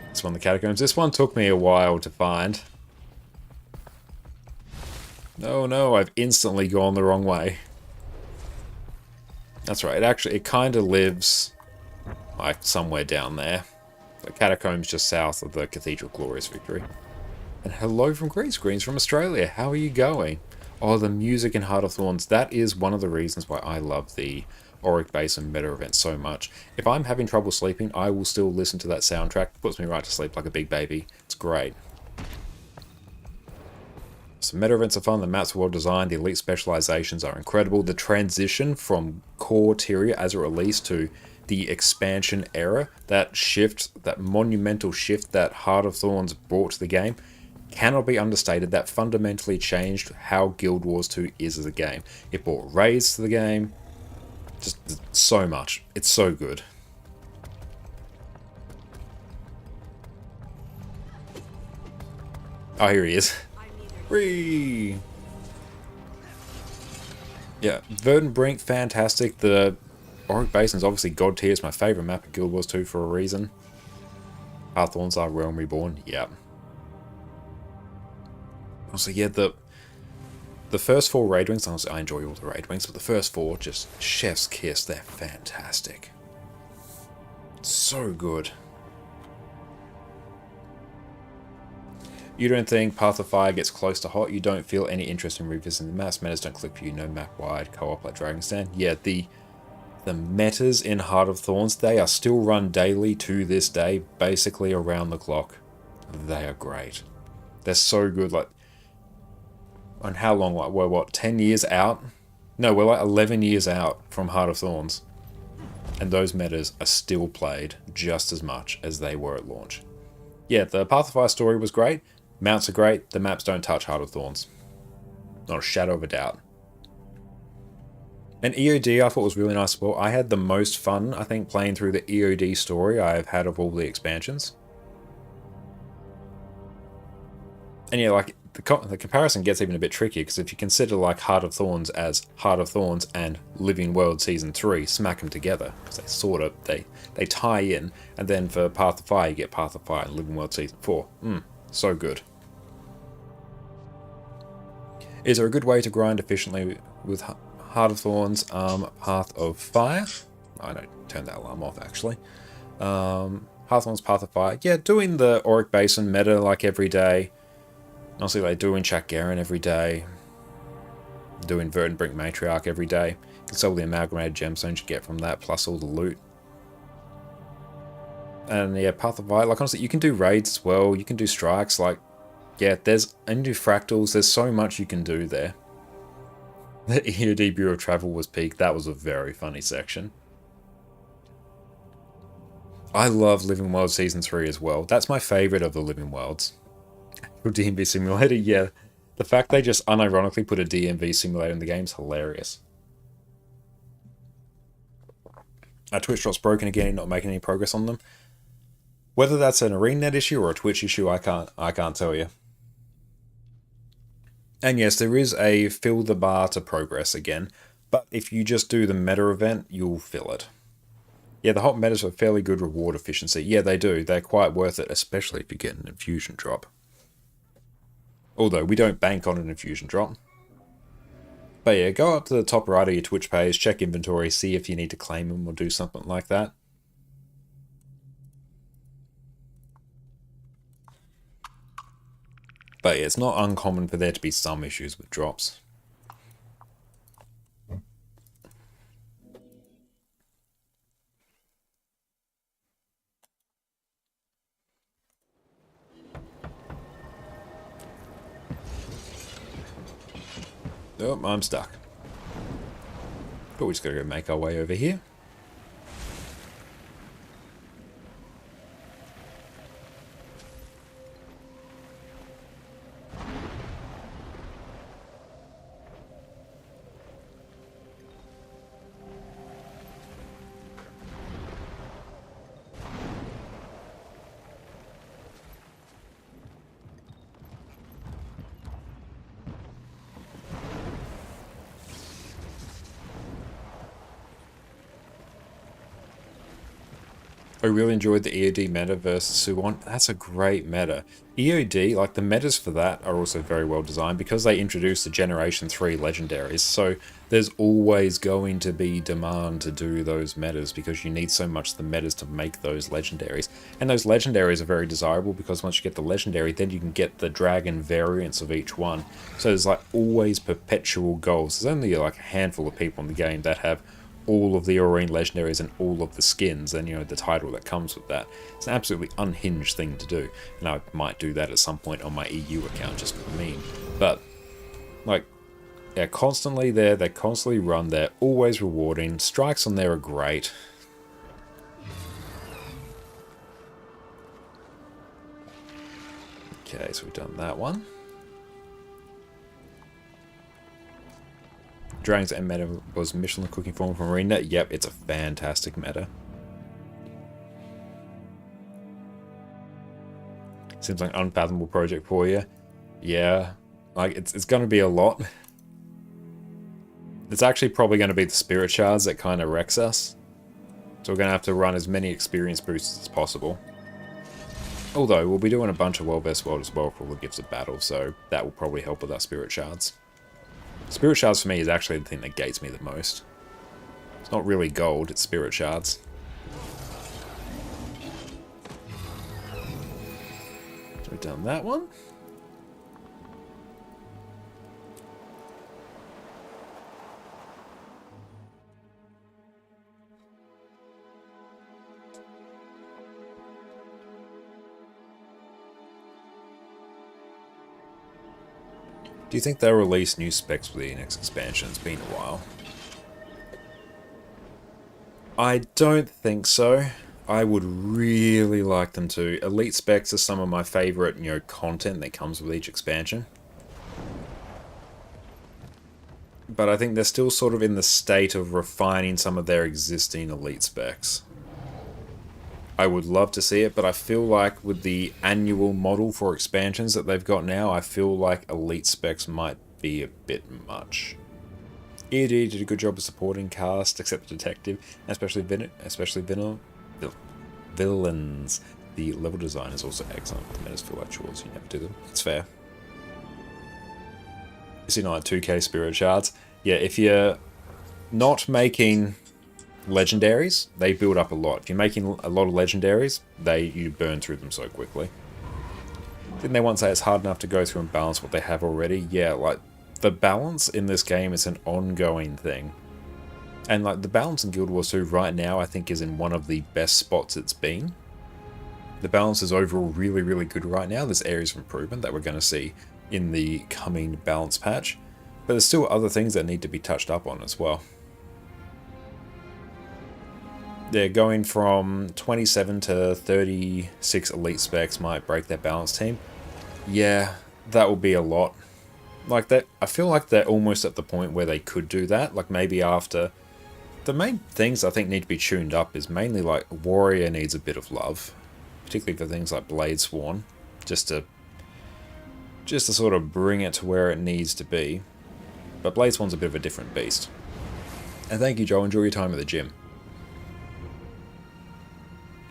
This one, the Catacombs. This one took me a while to find. No, I've instantly gone the wrong way. That's right, it kind of lives like somewhere down there. The Catacombs just south of the Cathedral Glorious Victory. And hello from Greece, Greens from Australia. How are you going? Oh, the music in Heart of Thorns. That is one of the reasons why I love the Auric Basin meta event so much. If I'm having trouble sleeping, I will still listen to that soundtrack. It puts me right to sleep like a big baby. It's great. So meta events are fun, the maps are well designed, the elite specializations are incredible. The transition from core Tyria as it released to the expansion era, that shift, that monumental shift that Heart of Thorns brought to the game, cannot be understated. That fundamentally changed how Guild Wars 2 is as a game. It brought raids to the game. Just so much. It's so good. Oh, here he is. Whee! Yeah, Verdant Brink, fantastic. The Auric Basin's obviously god tier. It's my favourite map of Guild Wars 2 for a reason. Hawthorns are Realm Reborn. Yeah. Also, yeah, the first 4 raid wings, honestly, I enjoy all the raid wings, but the first 4, just chef's kiss. They're fantastic. So good. You don't think Path of Fire gets close to hot? You don't feel any interest in revisiting the maps? Metas don't click for you, no map-wide co-op like Dragon Stand? Yeah, the metas in Heart of Thorns, they are still run daily to this day, basically around the clock. They are great. They're so good, like... And how long? Like, we're what, 10 years out? No, we're like 11 years out from Heart of Thorns. And those metas are still played just as much as they were at launch. Yeah, the Path of Fire story was great. Mounts are great. The maps don't touch Heart of Thorns. Not a shadow of a doubt. And EOD I thought was really nice as well. I had the most fun, I think, playing through the EOD story I've had of all the expansions. And yeah, like, the comparison gets even a bit trickier, because if you consider like Heart of Thorns as Heart of Thorns and Living World Season 3, smack them together, because they sort of, they tie in, and then for Path of Fire you get Path of Fire and Living World Season 4. So good. Is there a good way to grind efficiently with Heart of Thorns, Path of Fire? I don't turn that alarm off actually. Heart of Thorns, Path of Fire. Yeah, doing the Auric Basin meta like every day. Honestly, like doing Chak Garen every day. Doing Verdant Brink Matriarch every day. It's all the amalgamated gemstones you get from that, plus all the loot. And yeah, Path of Fire, like honestly, you can do raids as well, you can do strikes, like, yeah, and do fractals, there's so much you can do there. The EOD Bureau of Travel was peak, that was a very funny section. I love Living World Season 3 as well, that's my favourite of the Living Worlds. Good DMV simulator, yeah. The fact they just unironically put a DMV simulator in the game is hilarious. Our Twitch drop's broken again, not making any progress on them. Whether that's an ArenaNet issue or a Twitch issue, I can't tell you. And yes, there is a fill the bar to progress again, but if you just do the meta event, you'll fill it. Yeah, the hot metas have fairly good reward efficiency. Yeah, they do. They're quite worth it, especially if you get an infusion drop. Although, we don't bank on an infusion drop. But yeah, go up to the top right of your Twitch page, check inventory, see if you need to claim them or do something like that. But yeah, it's not uncommon for there to be some issues with drops. Oh, I'm stuck. But we just gotta go make our way over here. I really enjoyed the EOD meta versus Suwon. That's a great meta. EOD, like the metas for that are also very well designed because they introduced the Generation 3 legendaries. So there's always going to be demand to do those metas because you need so much of the metas to make those legendaries. And those legendaries are very desirable because once you get the legendary, then you can get the dragon variants of each one. So there's like always perpetual goals. There's only like a handful of people in the game that have all of the Aurene legendaries and all of the skins and, you know, the title that comes with that. It's an absolutely unhinged thing to do, and I might do that at some point on my EU account just for the meme. But like, they're constantly there, they constantly run, they're always rewarding. Strikes on there are great. Okay, Okay, so we've done that one. Dragon's end meta was Michelin cooking form from Arena. Yep, it's a fantastic meta. Seems like an unfathomable project for you. Yeah, like it's going to be a lot. It's actually probably going to be the spirit shards that kind of wrecks us. So we're going to have to run as many experience boosts as possible. Although we'll be doing a bunch of World vs. World as well for all the Gifts of Battle, so that will probably help with our spirit shards. Spirit shards for me is actually the thing that gates me the most. It's not really gold, it's spirit shards. So we've done that one. Do you think they'll release new specs for the next expansion? It's been a while. I don't think so. I would really like them to. Elite specs are some of my favorite, content that comes with each expansion. But I think they're still sort of in the state of refining some of their existing elite specs. I would love to see it, but I feel like with the annual model for expansions that they've got now, I feel like elite specs might be a bit much. ED did a good job of supporting cast, except the detective, and especially villains. The level design is also excellent. The metas feel like chores, you never do them. It's fair. You see, like 2k spirit shards. Yeah, if you're not making legendaries, they build up a lot. If you're making a lot of legendaries, you burn through them so quickly. Didn't they once say it's hard enough to go through and balance what they have already? Yeah, like, the balance in this game is an ongoing thing. And like, the balance in Guild Wars 2 right now, I think, is in one of the best spots it's been. The balance is overall really, really good right now. There's areas of improvement that we're going to see in the coming balance patch. But there's still other things that need to be touched up on as well. They're going from 27 to 36 elite specs might break their balance team. Yeah, that will be a lot. Like that, I feel like they're almost at the point where they could do that. Like maybe after. The main things I think need to be tuned up is mainly like Warrior needs a bit of love, particularly for things like Blade Sworn, just to sort of bring it to where it needs to be. But Blade Sworn's a bit of a different beast. And thank you, Joe. Enjoy your time at the gym.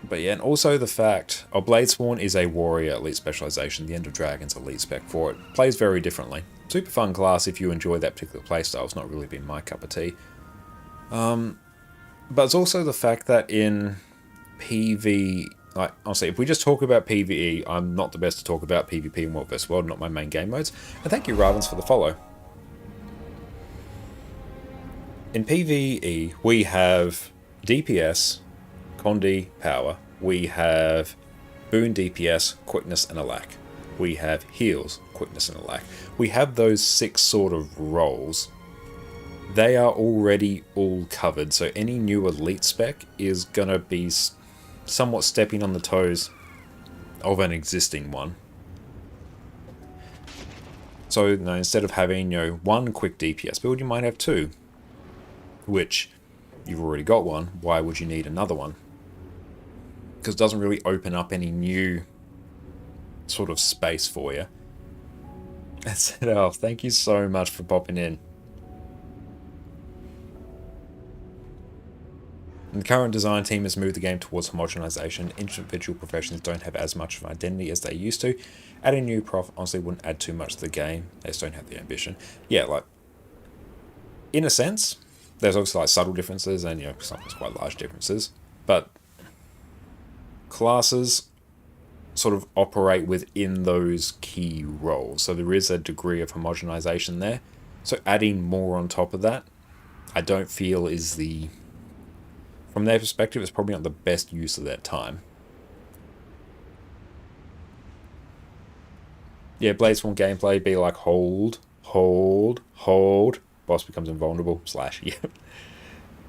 But yeah, and also the fact, Blade Sworn is a warrior elite specialization. The End of Dragon's elite spec for it. Plays very differently. Super fun class if you enjoy that particular playstyle. It's not really been my cup of tea. But it's also the fact that in PV, like, honestly, if we just talk about PvE, I'm not the best to talk about PvP and World vs. World, not my main game modes. And thank you, Ravens, for the follow. In PvE, we have DPS, Condi, Power. We have Boon DPS, Quickness, and a lack. We have Heals, Quickness, and a lack. We have those 6 sort of roles. They are already all covered, so any new elite spec is going to be somewhat stepping on the toes of an existing one. So instead of having 1 quick DPS build, you might have 2. Which, you've already got one, why would you need another one? Because it doesn't really open up any new sort of space for you. That's it, Alf. Thank you so much for popping in. And the current design team has moved the game towards homogenization. Individual professions don't have as much of an identity as they used to. Adding new prof honestly wouldn't add too much to the game. They just don't have the ambition. Yeah, like, in a sense, there's obviously like subtle differences and sometimes quite large differences. But classes sort of operate within those key roles. So there is a degree of homogenization there. So adding more on top of that, I don't feel is the... From their perspective, it's probably not the best use of their time. Yeah, Blade Sworn gameplay be like hold, hold, hold. Boss becomes invulnerable, / yeah.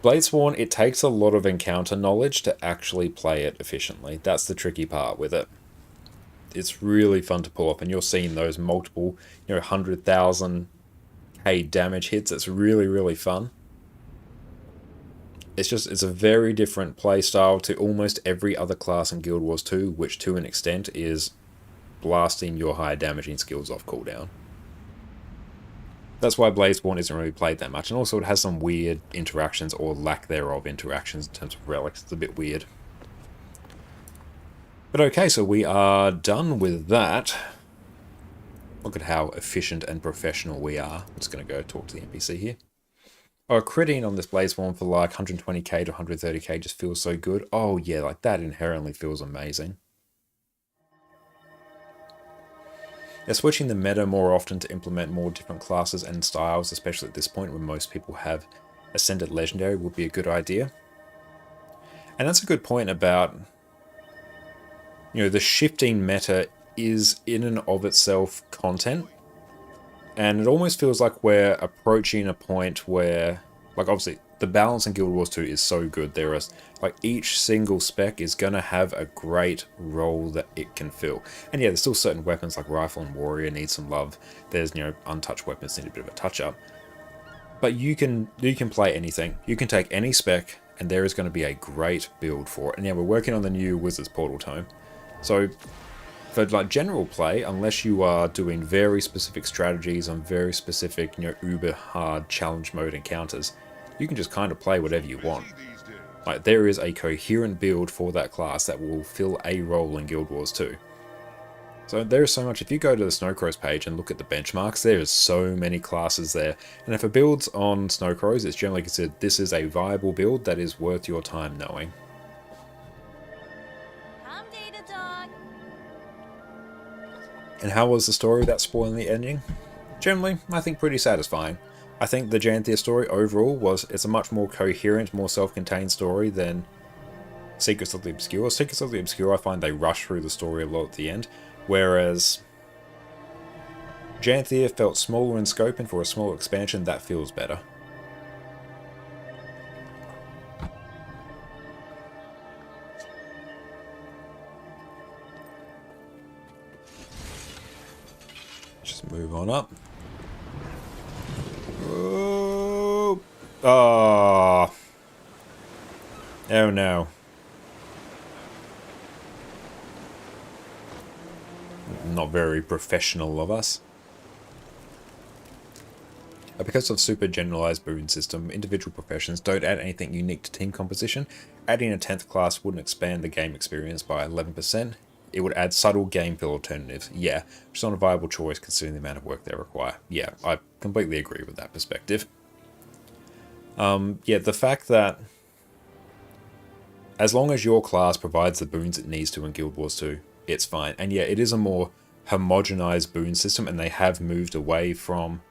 Blade Sworn, it takes a lot of encounter knowledge to actually play it efficiently. That's the tricky part with it. it's really fun to pull off, and you're seeing those multiple, 100,000k damage hits. It's really, really fun. It's a very different play style to almost every other class in Guild Wars 2, which to an extent is blasting your high damaging skills off cooldown. That's why Blazeborn isn't really played that much, and also it has some weird interactions, or lack thereof interactions in terms of relics. It's a bit weird. But okay, so we are done with that. Look at how efficient and professional we are. I'm just going to go talk to the NPC here. Oh, critting on this Blazeborn for like 120k to 130k just feels so good. Oh yeah, like that inherently feels amazing. They're switching the meta more often to implement more different classes and styles, especially at this point when most people have Ascended Legendary, would be a good idea. And that's a good point about, the shifting meta is in and of itself content. And it almost feels like we're approaching a point where, like, obviously, the balance in Guild Wars 2 is so good. There is, like, each single spec is going to have a great role that it can fill. And yeah, there's still certain weapons like Rifle and Warrior need some love. There's, untouched weapons need a bit of a touch-up. But you can play anything. You can take any spec, and there is going to be a great build for it. And yeah, we're working on the new Wizard's Portal Tome. So for like general play, unless you are doing very specific strategies on very specific, uber hard challenge mode encounters, you can just kind of play whatever you want. Like, there is a coherent build for that class that will fill a role in Guild Wars 2. So there's so much. If you go to the Snowcrows page and look at the benchmarks, there is so many classes there. And if a build's on Snowcrows, it's generally considered this is a viable build that is worth your time knowing. And how was the story without spoiling the ending? Generally, I think pretty satisfying. I think the Janthir story overall it's a much more coherent, more self-contained story than Secrets of the Obscure. Secrets of the Obscure, I find they rush through the story a lot at the end, whereas Janthir felt smaller in scope, and for a small expansion, that feels better. Just move on up. Oh, oh no. Not very professional of us. Because of super generalized boon system, individual professions don't add anything unique to team composition. Adding a 10th class wouldn't expand the game experience by 11%. It would add subtle game feel alternatives. Yeah, it's not a viable choice considering the amount of work they require. Yeah, I completely agree with that perspective. Yeah, the fact that as long as your class provides the boons it needs to in Guild Wars 2, it's fine. And yeah, it is a more homogenized boon system, and they have moved away from,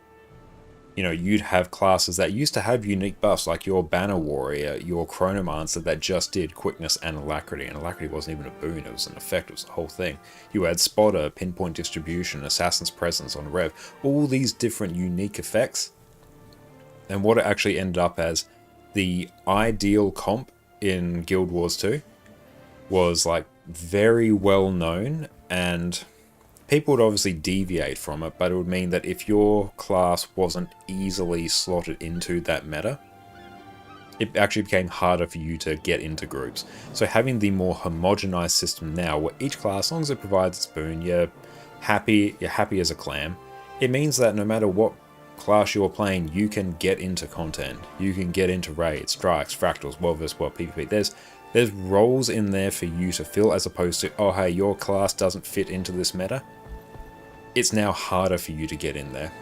you'd have classes that used to have unique buffs, like your Banner Warrior, your Chronomancer, that just did quickness and alacrity, and alacrity wasn't even a boon, it was an effect, it was the whole thing. You had Spotter, Pinpoint Distribution, Assassin's Presence on Rev, all these different unique effects, and what it actually ended up as, the ideal comp in Guild Wars 2 was like very well known, and people would obviously deviate from it, but it would mean that if your class wasn't easily slotted into that meta, it actually became harder for you to get into groups. So having the more homogenized system now, where each class, as long as it provides its boon, you're happy as a clam, it means that no matter what class you're playing, you can get into content. You can get into raids, strikes, fractals, world vs. world, PvP. There's roles in there for you to fill, as opposed to, oh hey, your class doesn't fit into this meta. It's now harder for you to get in there.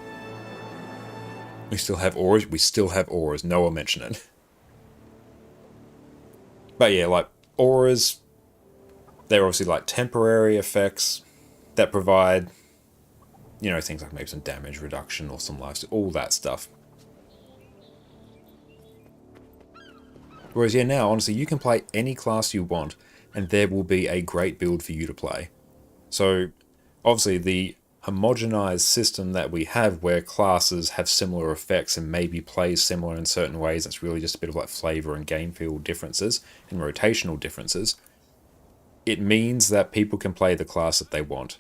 We still have auras. No one mentioned it. But yeah, like, auras, they're obviously like temporary effects that provide, things like maybe some damage reduction or some life, all that stuff. Whereas yeah, now, honestly, you can play any class you want, and there will be a great build for you to play. So, obviously, the homogenized system that we have, where classes have similar effects and maybe plays similar in certain ways, it's really just a bit of like flavor and game feel differences and rotational differences. it means that people can play the class that they want.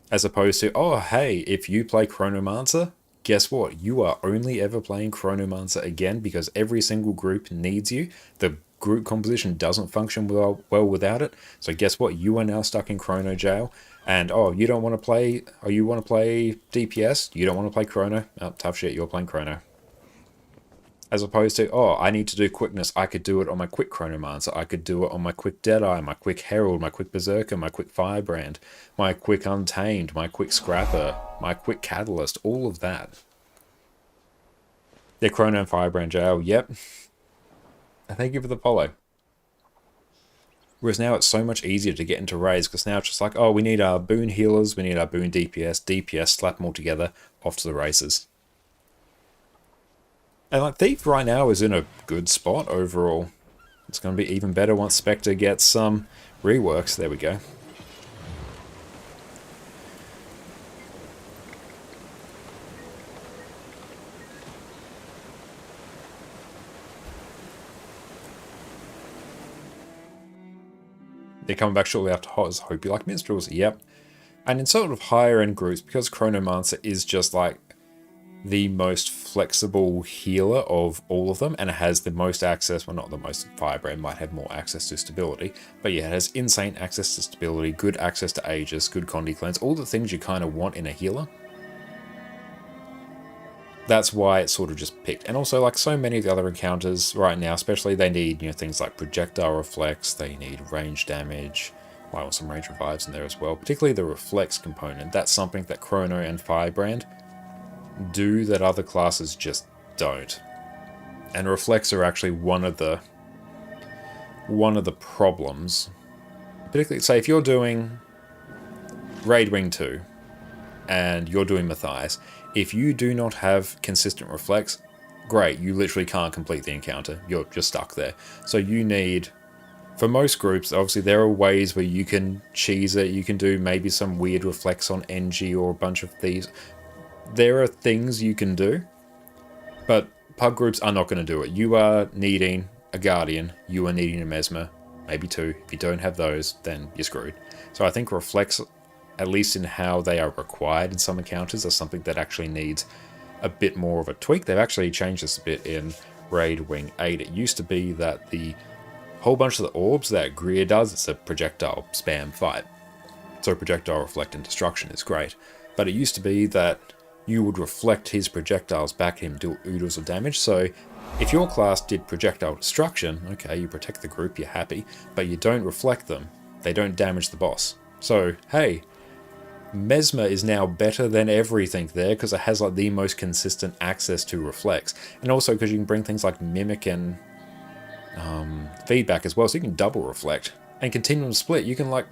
As opposed to, oh, hey, if you play Chronomancer, guess what? You are only ever playing Chronomancer again because every single group needs you. The group composition doesn't function well without it. So guess what? You are now stuck in Chrono jail. And, oh, you don't want to play, or you want to play DPS? You don't want to play Chrono? Oh, tough shit, you're playing Chrono. As opposed to, oh, I need to do quickness. I could do it on my quick Chronomancer. I could do it on my quick Deadeye, my quick Herald, my quick Berserker, my quick Firebrand, my quick Untamed, my quick Scrapper, my quick Catalyst, all of that. Yeah, Chrono and Firebrand jail, yep. And thank you for the follow. Whereas now it's so much easier to get into raids because now it's just like, oh, we need our boon healers, we need our boon DPS, slap them all together, off to the races. And like Thief right now is in a good spot overall. It's going to be even better once Spectre gets some reworks. There we go. They're coming back shortly after Hoz. Hope you like Minstrels. Yep. And in sort of higher end groups, because Chronomancer is just like the most flexible healer of all of them, and it has the most access, well, not the most, Firebrand might have more access to stability, but yeah, it has insane access to stability, good access to Aegis, good Condi cleanse, all the things you kind of want in a healer. That's why it's sort of just picked. And also, like so many of the other encounters right now, especially, they need, you know, things like projectile reflex, they need range damage, might want some range revives in there as well, particularly the reflex component. That's something that Chrono and Firebrand do that other classes just don't. And reflex are actually one of the problems. Particularly, say if you're doing Raid Wing 2 and you're doing Matthias, if you do not have consistent reflex, great, you literally can't complete the encounter. You're just stuck there. So you need, for most groups, obviously there are ways where you can cheese it, you can do maybe some weird reflex on NG or a bunch of these. There are things you can do, but pub groups are not going to do it. You are needing a Guardian, you are needing a Mesmer, maybe two. If you don't have those, then you're screwed. So I think reflex, at least in how they are required in some encounters, are something that actually needs a bit more of a tweak. They've actually changed this a bit in Raid Wing 8. It used to be that the whole bunch of the orbs that Greer does, it's a projectile spam fight. So projectile reflect and destruction is great. But it used to be that you would reflect his projectiles back at him, do oodles of damage. So if your class did projectile destruction, okay, you protect the group, you're happy, but you don't reflect them, they don't damage the boss. So, hey, Mesmer is now better than everything there because it has like the most consistent access to reflex. And also because you can bring things like Mimic and feedback as well, so you can double reflect. And Continuum Split, you can like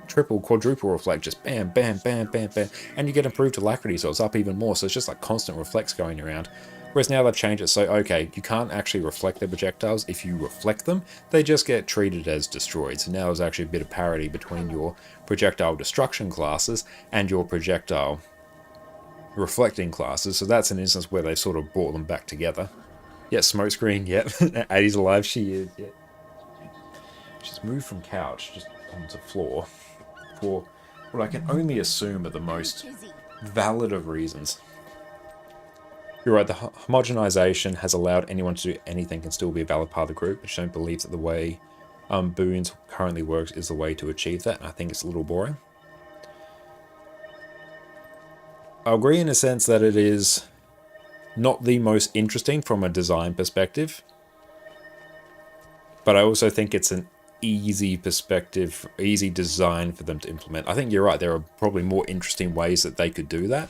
triple, quadruple reflect, just bam, bam, bam, bam, bam, and you get improved alacrity, so it's up even more, so it's just like constant reflex going around. Whereas now they've changed it, so okay, you can't actually reflect their projectiles. If you reflect them, they just get treated as destroyed. So now there's actually a bit of parity between your projectile destruction classes and your projectile reflecting classes, so that's an instance where they sort of brought them back together. Yeah, smokescreen, yep. Addie's alive, she is, yeah. She's moved from couch just onto floor for what I can only assume are the most valid of reasons. You're right, the homogenization has allowed anyone to do anything can still be a valid part of the group, but I don't believe that the way Boons currently works is the way to achieve that, and I think it's a little boring. I agree in a sense that it is not the most interesting from a design perspective, but I also think it's an easy perspective, easy design for them to implement. I think you're right, there are probably more interesting ways that they could do that.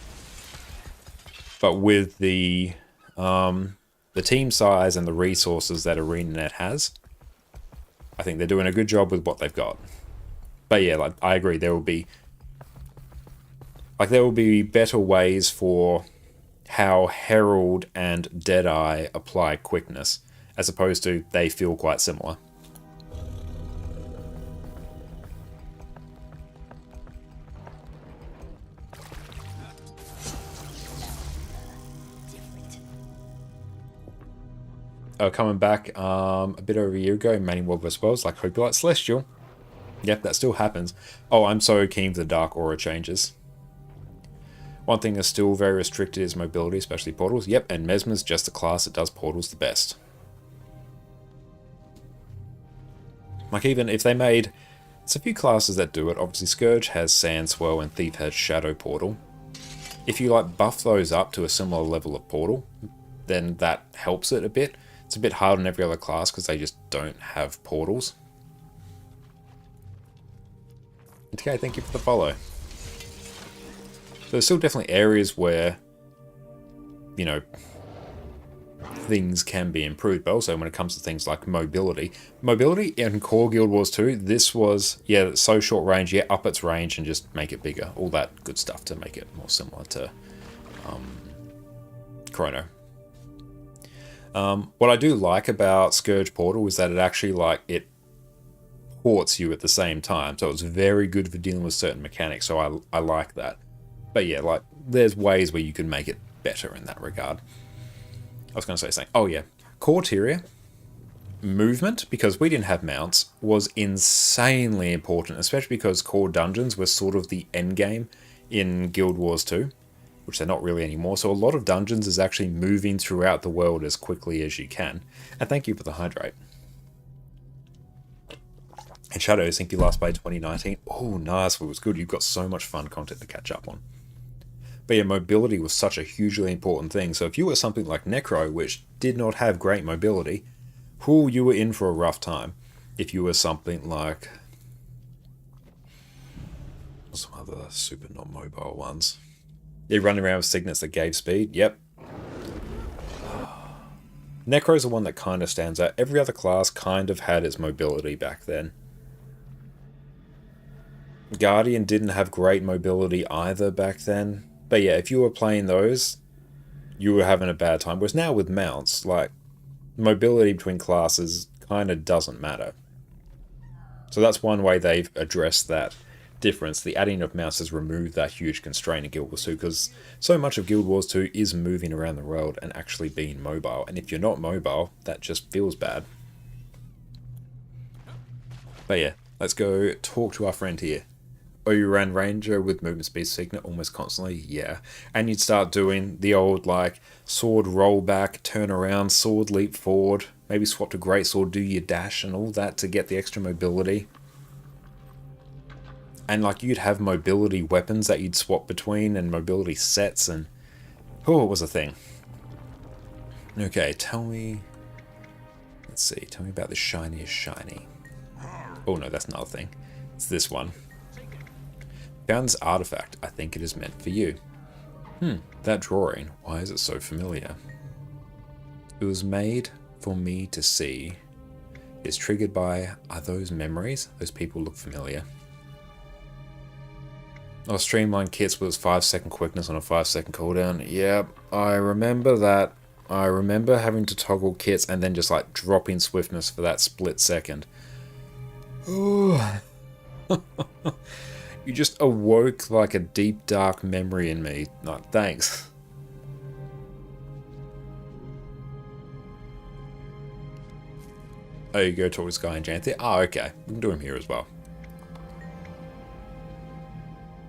But with the team size and the resources that ArenaNet has, I think they're doing a good job with what they've got. But yeah, like I agree, there will be better ways for how Herald and Deadeye apply quickness, as opposed to they feel quite similar. Coming back a bit over a year ago in Manual vs. Worlds, like hope you like Celestial. Yep, that still happens. Oh, I'm so keen for the dark aura changes. One thing that's still very restricted is mobility, especially portals. Yep, and Mesmer's just the class that does portals the best. Like, even if they made... There's a few classes that do it. Obviously, Scourge has Sand Swirl and Thief has Shadow Portal. If you, like, buff those up to a similar level of portal, then that helps it a bit. It's a bit hard on every other class because they just don't have portals. Okay, thank you for the follow. There's still definitely areas where, you know, things can be improved, but also when it comes to things like mobility. Mobility in core Guild Wars 2, this was, yeah, so short range, yeah, up its range and just make it bigger. All that good stuff to make it more similar to Chrono. What I do like about Scourge Portal is that it actually, like, it ports you at the same time, so it's very good for dealing with certain mechanics, so I like that. But yeah, like, there's ways where you can make it better in that regard. I was going to say something. Oh yeah, core Tyria, movement, because we didn't have mounts, was insanely important, especially because core dungeons were sort of the end game in Guild Wars 2, which they're not really anymore, so a lot of dungeons is actually moving throughout the world as quickly as you can. And thank you for the hydrate. And Shadows, thank you last played 2019. Oh, nice, it was good. You've got so much fun content to catch up on. But yeah, mobility was such a hugely important thing. So if you were something like Necro, which did not have great mobility, you were in for a rough time. If you were something like... what's some other super not mobile ones? Yeah, running around with signets that gave speed. Yep. Necro's the one that kind of stands out. Every other class kind of had its mobility back then. Guardian didn't have great mobility either back then. But yeah, if you were playing those, you were having a bad time. Whereas now with mounts, like, mobility between classes kind of doesn't matter. So that's one way they've addressed that difference. The adding of mounts has removed that huge constraint in Guild Wars 2, because so much of Guild Wars 2 is moving around the world and actually being mobile. And if you're not mobile, that just feels bad. But yeah, let's go talk to our friend here. Oh, you ran Ranger with movement speed signet almost constantly? Yeah. And you'd start doing the old, like, sword roll back, turn around, sword leap forward, maybe swap to greatsword, do your dash and all that to get the extra mobility. And, like, you'd have mobility weapons that you'd swap between and mobility sets and... oh, it was a thing. Okay, tell me... let's see, tell me about the shiniest shiny. Oh no, that's another thing. It's this one. Found this artifact. I think it is meant for you. That drawing. Why is it so familiar? It was made for me to see. It's triggered by... are those memories? Those people look familiar. Oh, streamlined kits with 5-second quickness on a 5-second cooldown. Yep, I remember that. I remember having to toggle kits and then just like dropping swiftness for that split second. Ooh. You just awoke like a deep dark memory in me. No, thanks. Oh, you go talk to this guy in Janthir? Oh, okay. We can do him here as well.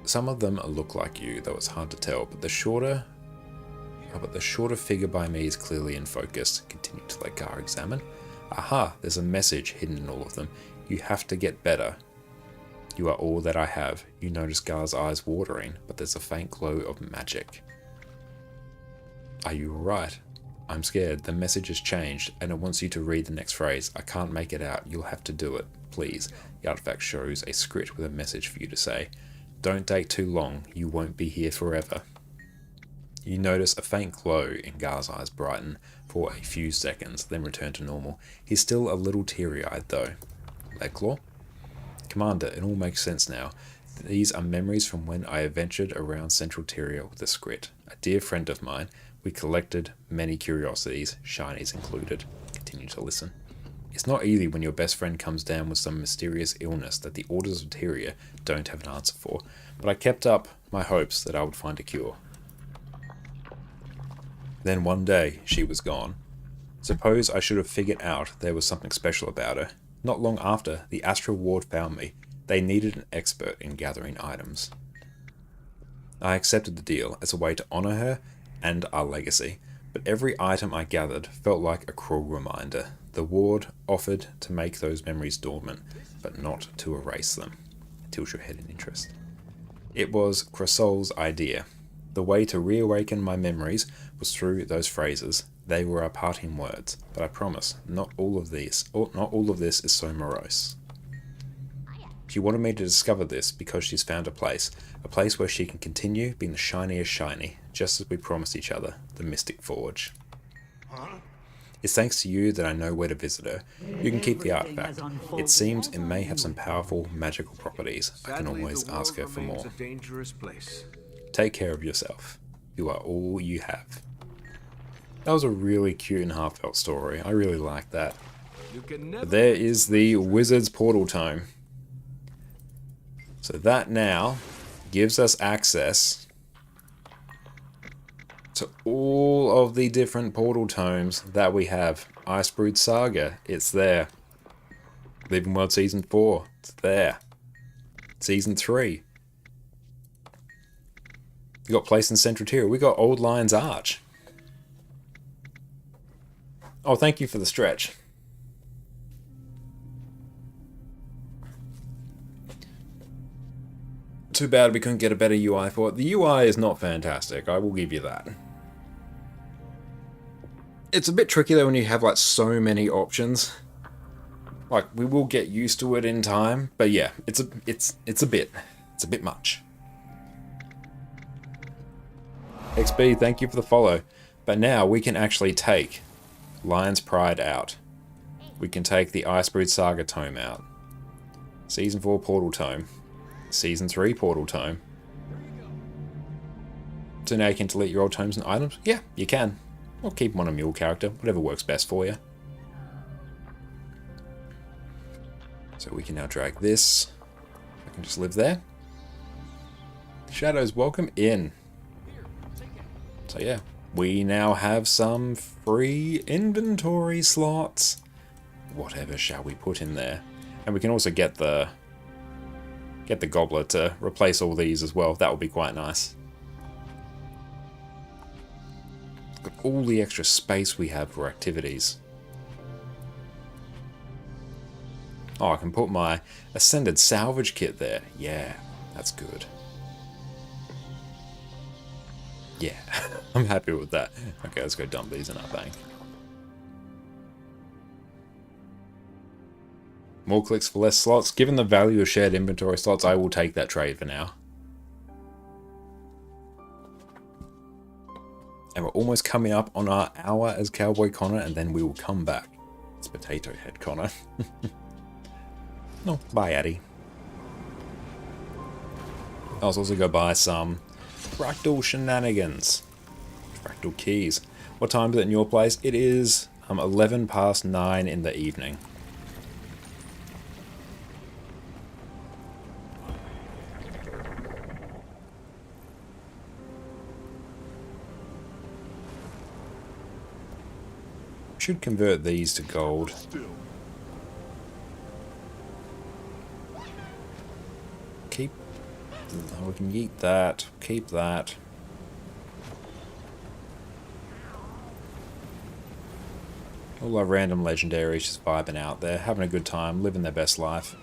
Some of them look like you, though it's hard to tell, but the shorter figure by me is clearly in focus. Continue to let Gar examine. Aha, there's a message hidden in all of them. You have to get better. You are all that I have. You notice Gar's eyes watering, but there's a faint glow of magic. Are you alright? I'm scared. The message has changed, and it wants you to read the next phrase. I can't make it out. You'll have to do it. Please. The artifact shows a script with a message for you to say. Don't take too long. You won't be here forever. You notice a faint glow in Gar's eyes brighten for a few seconds, then return to normal. He's still a little teary-eyed, though. Legclaw? Commander, it all makes sense now. These are memories from when I adventured around Central Tyria with a Skrit. A dear friend of mine. We collected many curiosities, shinies included. Continue to listen. It's not easy when your best friend comes down with some mysterious illness that the Orders of Tyria don't have an answer for, but I kept up my hopes that I would find a cure. Then one day, she was gone. Suppose I should have figured out there was something special about her. Not long after, the Astral Ward found me. They needed an expert in gathering items. I accepted the deal as a way to honor her and our legacy, but every item I gathered felt like a cruel reminder. The ward offered to make those memories dormant, but not to erase them. Tilts your head in interest. It was Krasol's idea. The way to reawaken my memories was through those phrases. They were our parting words, but I promise, not all of this is so morose. She wanted me to discover this because she's found a place where she can continue being the shiniest shiny, just as we promised each other, the Mystic Forge. It's thanks to you that I know where to visit her. You can keep the artifact. It seems it may have some powerful magical properties. I can always ask her for more. Take care of yourself. You are all you have. That was a really cute and heartfelt story. I really like that. But there is the Wizard's Portal Tome. So that now gives us access to all of the different portal tomes that we have. Icebrood Saga, it's there. Living World Season 4, it's there. Season 3. We got Place in Central Tyria. We got Old Lion's Arch. Oh, thank you for the stretch. Too bad we couldn't get a better UI for it. The UI is not fantastic, I will give you that. It's a bit tricky though when you have like so many options. Like, we will get used to it in time, but yeah, it's a bit much. XB, thank you for the follow. But now we can actually take Lion's Pride out. We can take the Icebrood Saga Tome out. Season 4 Portal Tome. Season 3 Portal Tome. So now you can delete your old tomes and items? Yeah, you can. Or keep them on a mule character, whatever works best for you. So we can now drag this. I can just live there. Shadows, welcome in. So yeah, we now have some free inventory slots. Whatever shall we put in there? And we can also get the Gobbler to replace all these as well. That would be quite nice. Look at all the extra space we have for activities. Oh, I can put my Ascended Salvage Kit there. Yeah, that's good. Yeah, I'm happy with that. Okay, let's go dump these in our bank. More clicks for less slots. Given the value of shared inventory slots, I will take that trade for now. And we're almost coming up on our hour as Cowboy Connor, and then we will come back. It's Potato Head Connor. No, bye, Addy. I'll also go buy some Fractal Shenanigans. Fractal Keys. What time is it in your place? It is 11 past 9 in the evening. Should convert these to gold. Keep. We can yeet that. Keep that. All our random legendaries just vibing out there, having a good time, living their best life.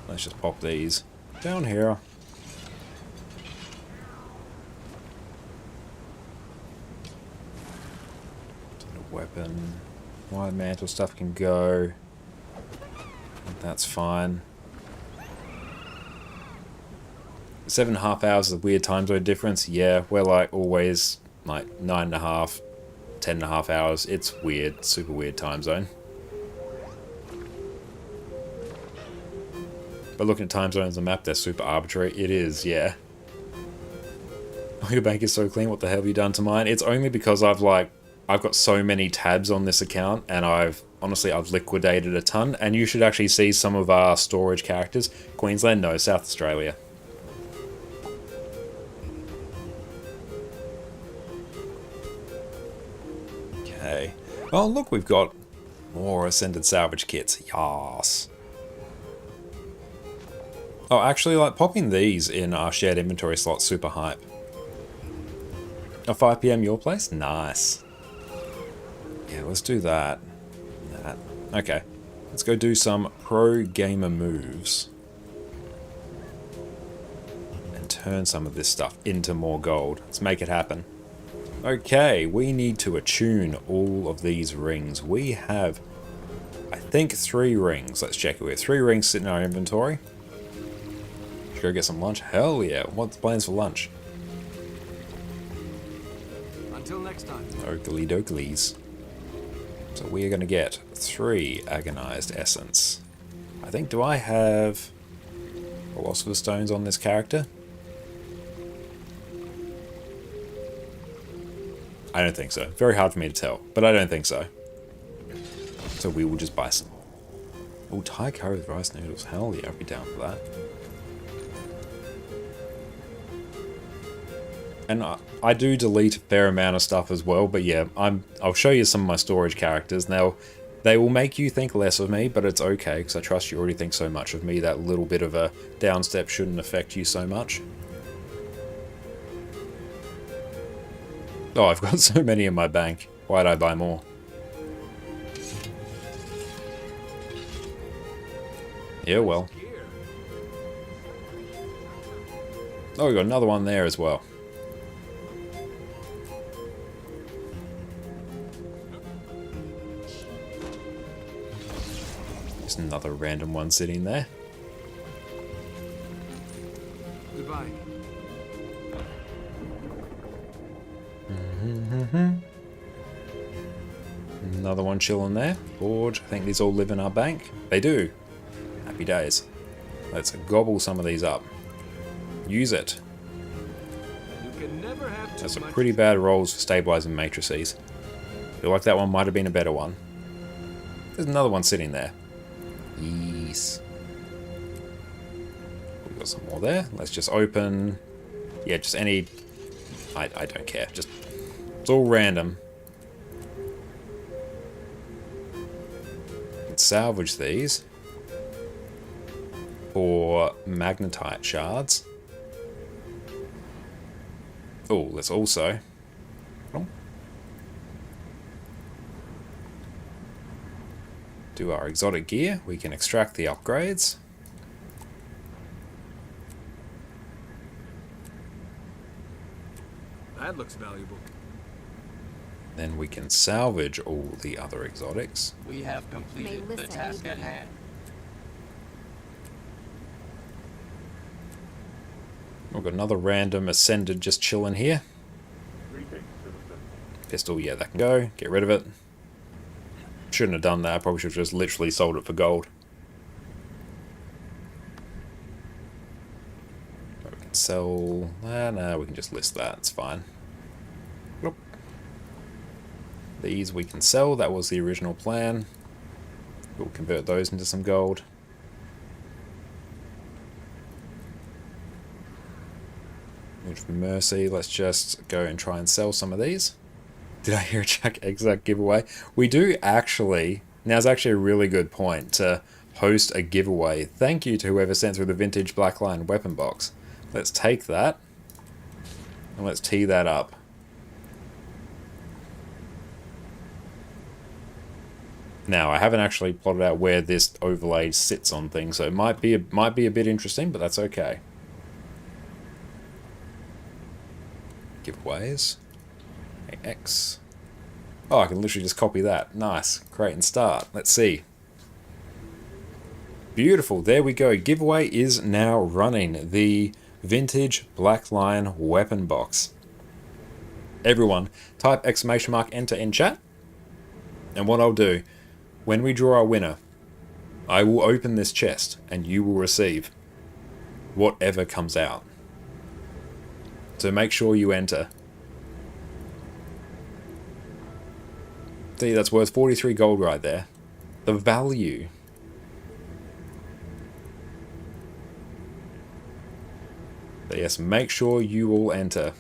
Let's just pop these down here. Weapon. Wide mantle stuff can go. That's fine. 7.5 hours is a weird time zone difference. Yeah, we're like always like 9.5, 10.5 hours. It's weird, super weird time zone. But looking at time zones on the map, they're super arbitrary. It is, yeah. Oh, your bank is so clean. What the hell have you done to mine? It's only because I've got so many tabs on this account, and I've liquidated a ton, and you should actually see some of our storage characters. Queensland? No, South Australia. Okay. Oh, look, we've got more Ascended Salvage Kits. Yas. Oh, actually, like, popping these in our shared inventory slot super hype. At 5 PM your place? Nice. Yeah, let's do that. Okay. Let's go do some pro gamer moves. And turn some of this stuff into more gold. Let's make it happen. Okay, we need to attune all of these rings. We have, I think, 3 rings. Let's check it. We have 3 rings sitting in our inventory. Should go get some lunch? Hell yeah. What's the plans for lunch? Until next time. Oakley dokleys. So we are going to get 3 agonized essence. I think, do I have philosopher's stones on this character? I don't think so. Very hard for me to tell, but I don't think so. So we will just buy some. Oh, Thai curry with rice noodles. Hell yeah, I'd be down for that. And I do delete a fair amount of stuff as well, but yeah, I'll show you some of my storage characters. Now, they will make you think less of me, but it's okay, because I trust you already think so much of me. That little bit of a downstep shouldn't affect you so much. Oh, I've got so many in my bank. Why'd I buy more? Yeah, well. Oh, we got another one there as well. Just another random one sitting there. Goodbye. Another one chilling there. Board. I think these all live in our bank. They do. Happy days. Let's gobble some of these up. Use it. You can never have too That's some much. pretty bad rolls for stabilizing matrices. Feel like that one might have been a better one. There's another one sitting there. Yes. We've got some more there. Let's just open. Yeah, just any. I don't care. Just it's all random. Let's salvage these for magnetite shards. Oh, let's also do our exotic gear. We can extract the upgrades. That looks valuable. Then we can salvage all the other exotics. We have completed the task at hand. We've got another random ascended just chilling here. Pistol, yeah, that can go. Get rid of it. Shouldn't have done that. I probably should have just literally sold it for gold. We can sell that. No, we can just list that. It's fine. Nope. These we can sell. That was the original plan. We'll convert those into some gold. With Mercy, let's just go and try and sell some of these. Did I hear a Jack Exact giveaway? We do actually. Now's actually a really good point to host a giveaway. Thank you to whoever sent through the vintage Blackline weapon box. Let's take that and let's tee that up. Now, I haven't actually plotted out where this overlay sits on things, so it might be a bit interesting, but that's okay. Giveaways. AX. Oh, I can literally just copy that. Nice. Create and start. Let's see. Beautiful. There we go. Giveaway is now running. The vintage Black Lion weapon box. Everyone, type ! enter in chat. And what I'll do, when we draw our winner, I will open this chest and you will receive whatever comes out. So make sure you enter. See, that's worth 43 gold right there. The value. But yes, make sure you all enter.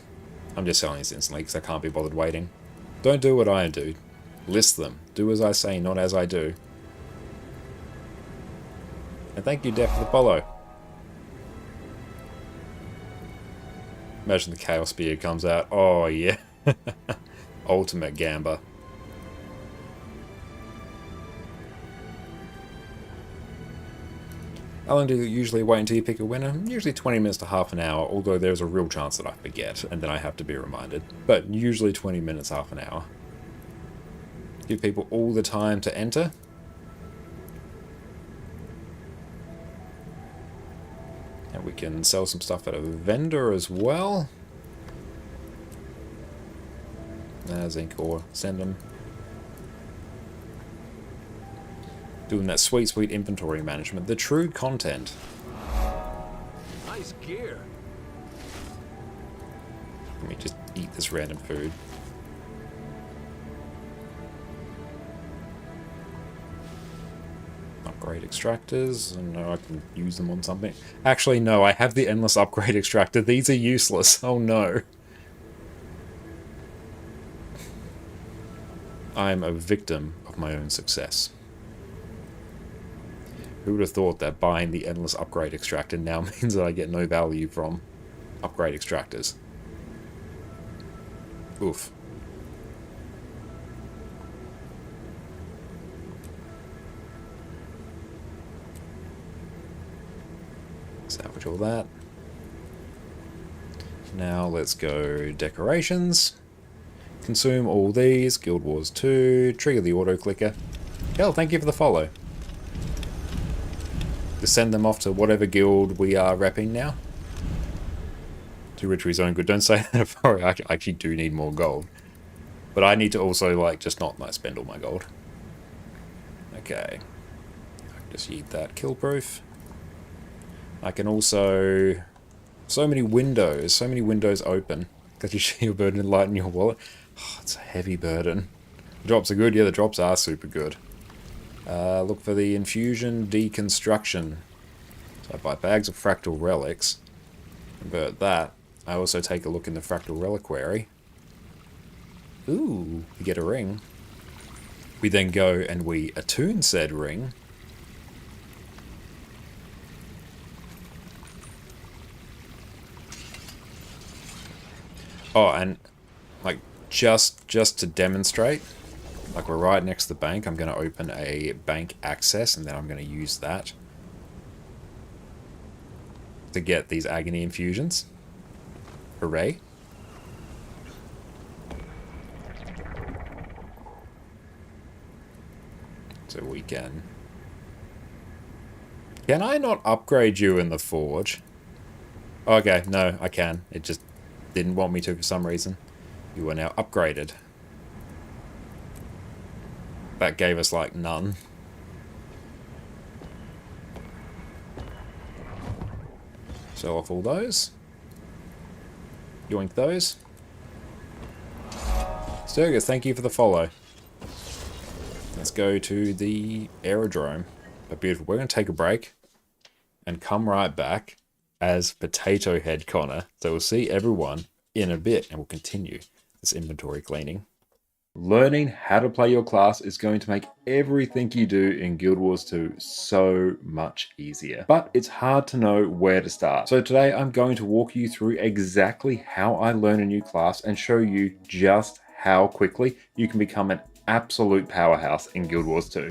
I'm just selling this instantly because I can't be bothered waiting. Don't do what I do. List them. Do as I say, not as I do. And thank you, Def, for the follow. Imagine the Chaos Spear comes out. Oh, yeah. Ultimate Gamba. How long do you usually wait until you pick a winner? Usually 20 minutes to half an hour, although there's a real chance that I forget, and then I have to be reminded. But usually 20 minutes, half an hour. Give people all the time to enter. And we can sell some stuff at a vendor as well. Zinc ore, send them. Doing that sweet inventory management. The true content. Nice gear. Let me just eat this random food. Upgrade extractors. I know I can use them on something. Actually, no, I have the endless upgrade extractor. These are useless. Oh no. I'm a victim of my own success. Who would have thought that buying the endless upgrade extractor now means that I get no value from upgrade extractors? Oof. Salvage all that. Now let's go decorations. Consume all these. Guild Wars 2. Trigger the auto clicker. Hell, thank you for the follow. To send them off to whatever guild we are repping now. Too rich for his own good. Don't say that. I actually do need more gold. But I need to also, like, just not spend all my gold. Okay. I can just eat that kill proof. I can also... So many windows open. Got your shield burden and light in your wallet. Oh, it's a heavy burden. The drops are good. Yeah, the drops are super good. Look for the infusion deconstruction. So I buy bags of fractal relics. Convert that. I also take a look in the fractal reliquary. Ooh, we get a ring. We then go and we attune said ring. Oh, and like just to demonstrate, like we're right next to the bank, I'm going to open a bank access and then I'm going to use that to get these agony infusions. Hooray. So we can... Can I not upgrade you in the forge? Okay, no, I can. It just didn't want me to for some reason. You are now upgraded. That gave us like none. Sell off all those. Yoink those. Sturgis, thank you for the follow. Let's go to the aerodrome. But beautiful. We're going to take a break and come right back as Potato Head Connor. So we'll see everyone in a bit and we'll continue this inventory cleaning. Learning how to play your class is going to make everything you do in Guild Wars 2 so much easier. But it's hard to know where to start. So today I'm going to walk you through exactly how I learn a new class and show you just how quickly you can become an absolute powerhouse in Guild Wars 2.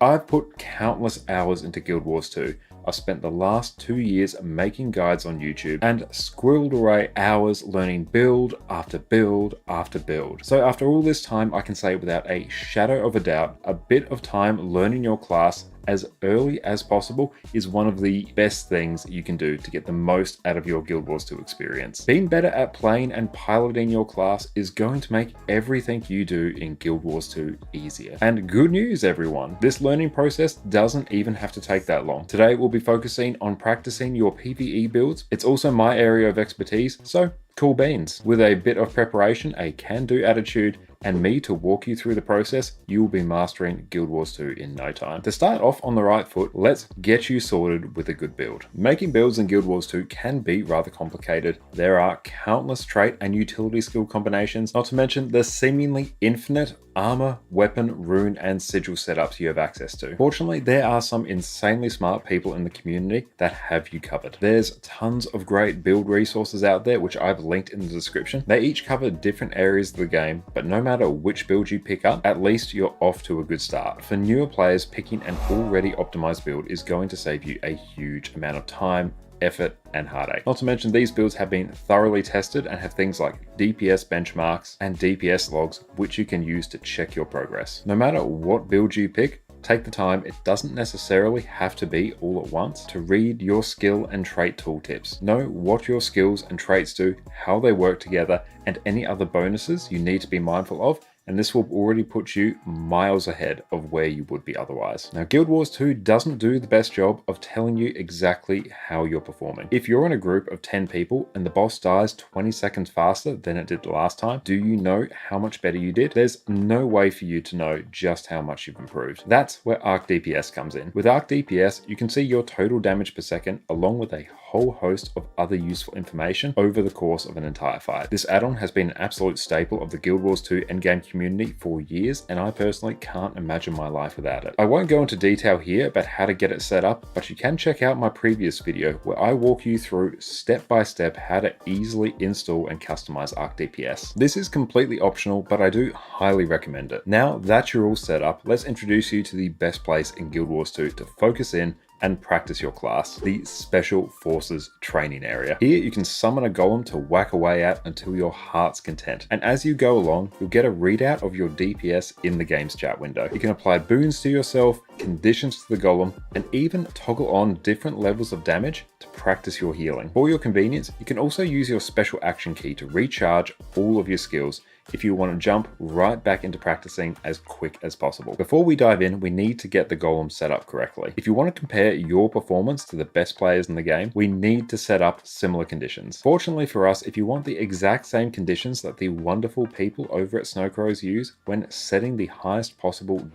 I've put countless hours into Guild Wars 2. I've spent the last 2 years making guides on YouTube and squirreled away hours learning build after build after build. So after all this time, I can say without a shadow of a doubt, a bit of time learning your class as early as possible is one of the best things you can do to get the most out of your Guild Wars 2 experience. Being better at playing and piloting your class is going to make everything you do in Guild Wars 2 easier. And good news, everyone, this learning process doesn't even have to take that long. Today we'll be focusing on practicing your PvE builds. It's also my area of expertise, so cool beans. With a bit of preparation, a can-do attitude, and me to walk you through the process, you will be mastering Guild Wars 2 in no time. To start off on the right foot, let's get you sorted with a good build. Making builds in Guild Wars 2 can be rather complicated. There are countless trait and utility skill combinations, not to mention the seemingly infinite armor, weapon, rune, and sigil setups you have access to. Fortunately, there are some insanely smart people in the community that have you covered. There's tons of great build resources out there, which I've linked in the description. They each cover different areas of the game, but no matter which build you pick up, at least you're off to a good start. For newer players, picking an already optimized build is going to save you a huge amount of time, effort, and heartache. Not to mention, these builds have been thoroughly tested and have things like DPS benchmarks and DPS logs, which you can use to check your progress. No matter what build you pick, take the time, it doesn't necessarily have to be all at once, to read your skill and trait tooltips. Know what your skills and traits do, how they work together, and any other bonuses you need to be mindful of, and this will already put you miles ahead of where you would be otherwise. Now, Guild Wars 2 doesn't do the best job of telling you exactly how you're performing. If you're in a group of 10 people and the boss dies 20 seconds faster than it did the last time, do you know how much better you did? There's no way for you to know just how much you've improved. That's where Arc DPS comes in. With Arc DPS, you can see your total damage per second along with a whole host of other useful information over the course of an entire fight. This add-on has been an absolute staple of the Guild Wars 2 endgame community for years, and I personally can't imagine my life without it. I won't go into detail here about how to get it set up, but you can check out my previous video where I walk you through step by step how to easily install and customize Arc DPS. This is completely optional, but I do highly recommend it. Now that you're all set up, let's introduce you to the best place in Guild Wars 2 to focus in and practice your class, the Special Forces training area. Here you can summon a golem to whack away at until your heart's content. And as you go along, you'll get a readout of your DPS in the game's chat window. You can apply boons to yourself, conditions to the golem, and even toggle on different levels of damage to practice your healing. For your convenience, you can also use your special action key to recharge all of your skills if you want to jump right back into practicing as quick as possible. Before we dive in, we need to get the golem set up correctly. If you want to compare your performance to the best players in the game, we need to set up similar conditions. Fortunately for us, if you want the exact same conditions that the wonderful people over at Snowcrows use when setting the highest possible.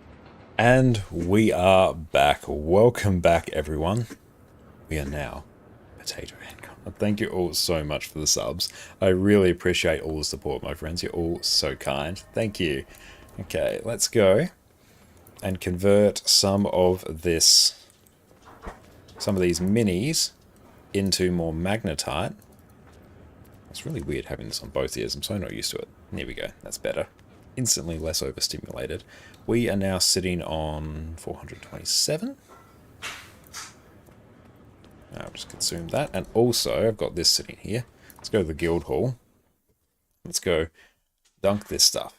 And we are back. Welcome back, everyone. We are now Potato and Connor. Thank you all so much for the subs. I really appreciate all the support, my friends. You're all so kind. Thank you. Okay, let's go and convert some of these minis into more magnetite. It's really weird having this on both ears. I'm so not used to it. There we go. That's better. Instantly less overstimulated. We are now sitting on 427. I'll just consume that. And also, I've got this sitting here. Let's go to the guild hall. Let's go dunk this stuff.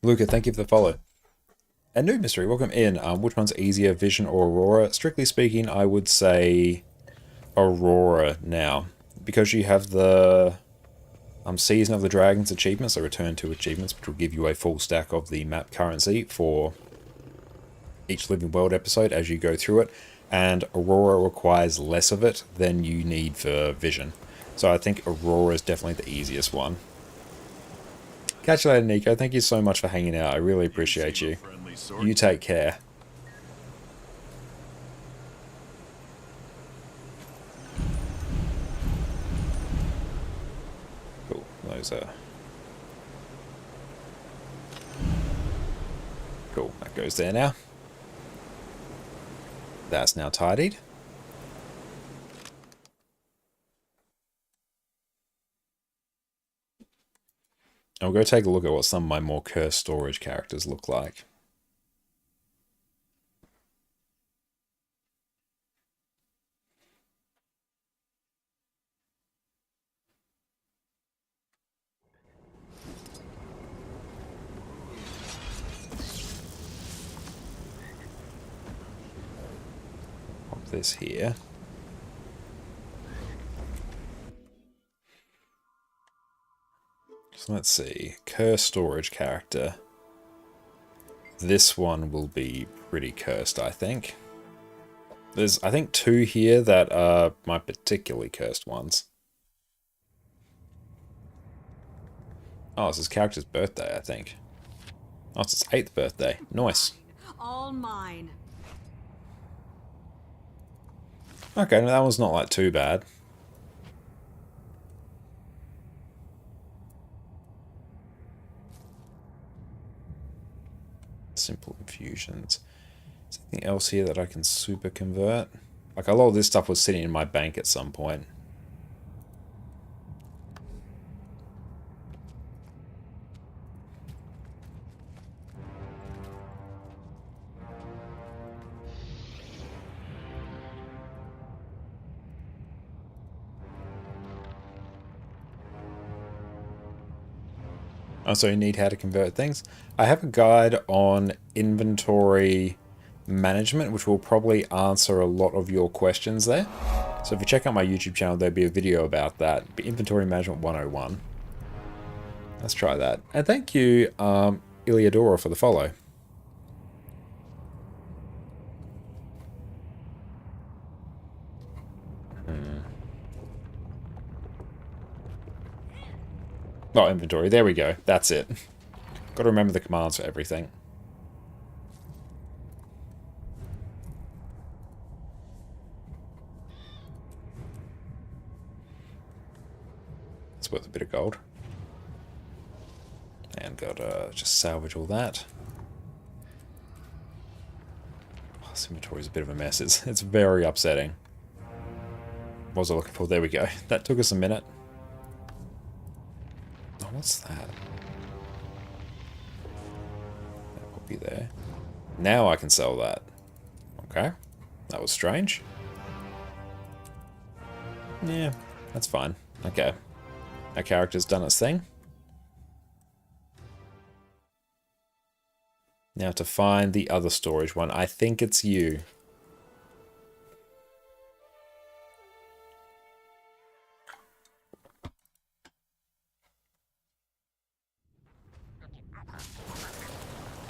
Luca, thank you for the follow. And New Mystery, welcome in. Which one's easier, Vision or Aurora? Strictly speaking, I would say Aurora now. Because you have the Season of the Dragons achievements, so Return to achievements, which will give you a full stack of the map currency for each Living World episode as you go through it, and Aurora requires less of it than you need for Vision. So I think Aurora is definitely the easiest one. Catch you later, Nico. Thank you so much for hanging out. I really appreciate you. You take care. Cool. Those are... Cool. That goes there now. That's now tidied. I'll go take a look at what some of my more cursed storage characters look like. This here. So let's see. Cursed storage character. This one will be pretty cursed, I think. There's, I think, 2 here that are my particularly cursed ones. Oh, it's his character's birthday, I think. Oh, it's his 8th birthday. Nice. All mine. Okay, no, that one's not like too bad. Simple infusions. Is there anything else here that I can super convert? Like, a lot of this stuff was sitting in my bank at some point. Oh, so you need how to convert things. I have a guide on inventory management, which will probably answer a lot of your questions there. So if you check out my YouTube channel, there'll be a video about that. Inventory Management 101. Let's try that. And thank you, Iliadora, for the follow. Oh, inventory. There we go. That's it. Got to remember the commands for everything. It's worth a bit of gold. And gotta just salvage all that. Oh, this inventory is a bit of a mess. It's very upsetting. What was I looking for? There we go. That took us a minute. Oh, what's that? That will be there. Now I can sell that. Okay. That was strange. Yeah, that's fine. Okay. Our character's done its thing. Now to find the other storage one. I think it's you.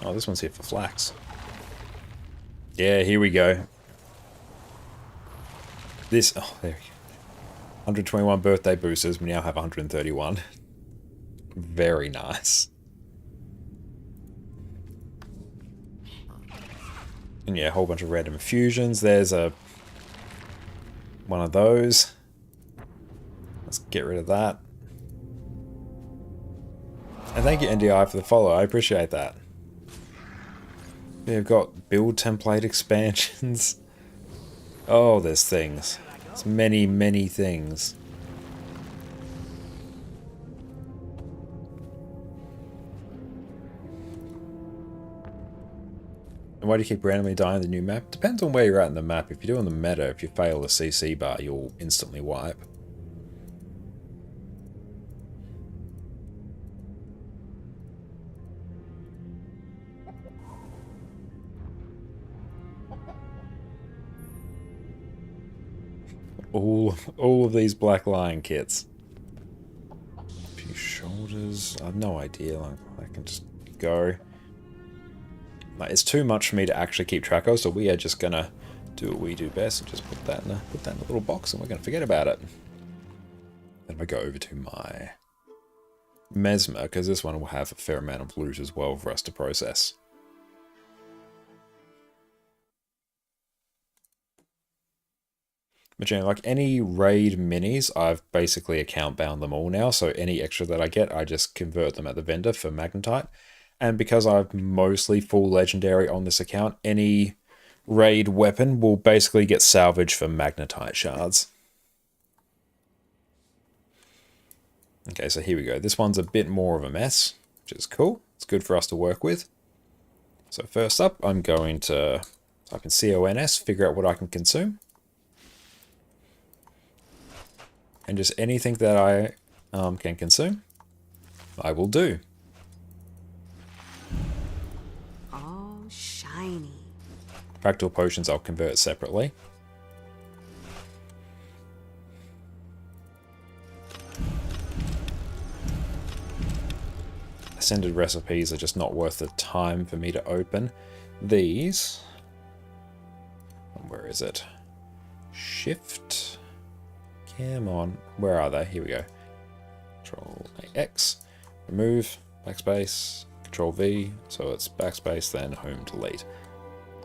Oh, this one's here for flax. Yeah, here we go. This, oh, there we go. 121 birthday boosters. We now have 131. Very nice. And yeah, a whole bunch of random infusions. There's one of those. Let's get rid of that. And thank you, NDI, for the follow. I appreciate that. We've got build template expansions. Oh, there's things. There's many, many things. And why do you keep randomly dying in the new map? Depends on where you're at in the map. If you're doing the meta, if you fail the CC bar, you'll instantly wipe. All of these Black Lion kits. A few shoulders. I have no idea. Like, I can just go. Like, it's too much for me to actually keep track of, so we are just gonna do what we do best and just put that in a little box, and we're gonna forget about it. Then I go over to my Mesmer, because this one will have a fair amount of loot as well for us to process. But yeah, like any raid minis, I've basically account bound them all now, so any extra that I get, I just convert them at the vendor for magnetite. And because I'm mostly full legendary on this account, any raid weapon will basically get salvaged for magnetite shards. Okay, so here we go. This one's a bit more of a mess, which is cool. It's good for us to work with. So first up, I'm going to type in CONS, figure out what I can consume. And just anything that I can consume, I will do. Oh, shiny. Fractal potions I'll convert separately. Ascended recipes are just not worth the time for me to open. These... Where is it? Shift... Come on. Where are they? Here we go. Control X. Remove. Backspace. Control V. So it's backspace, then home delete.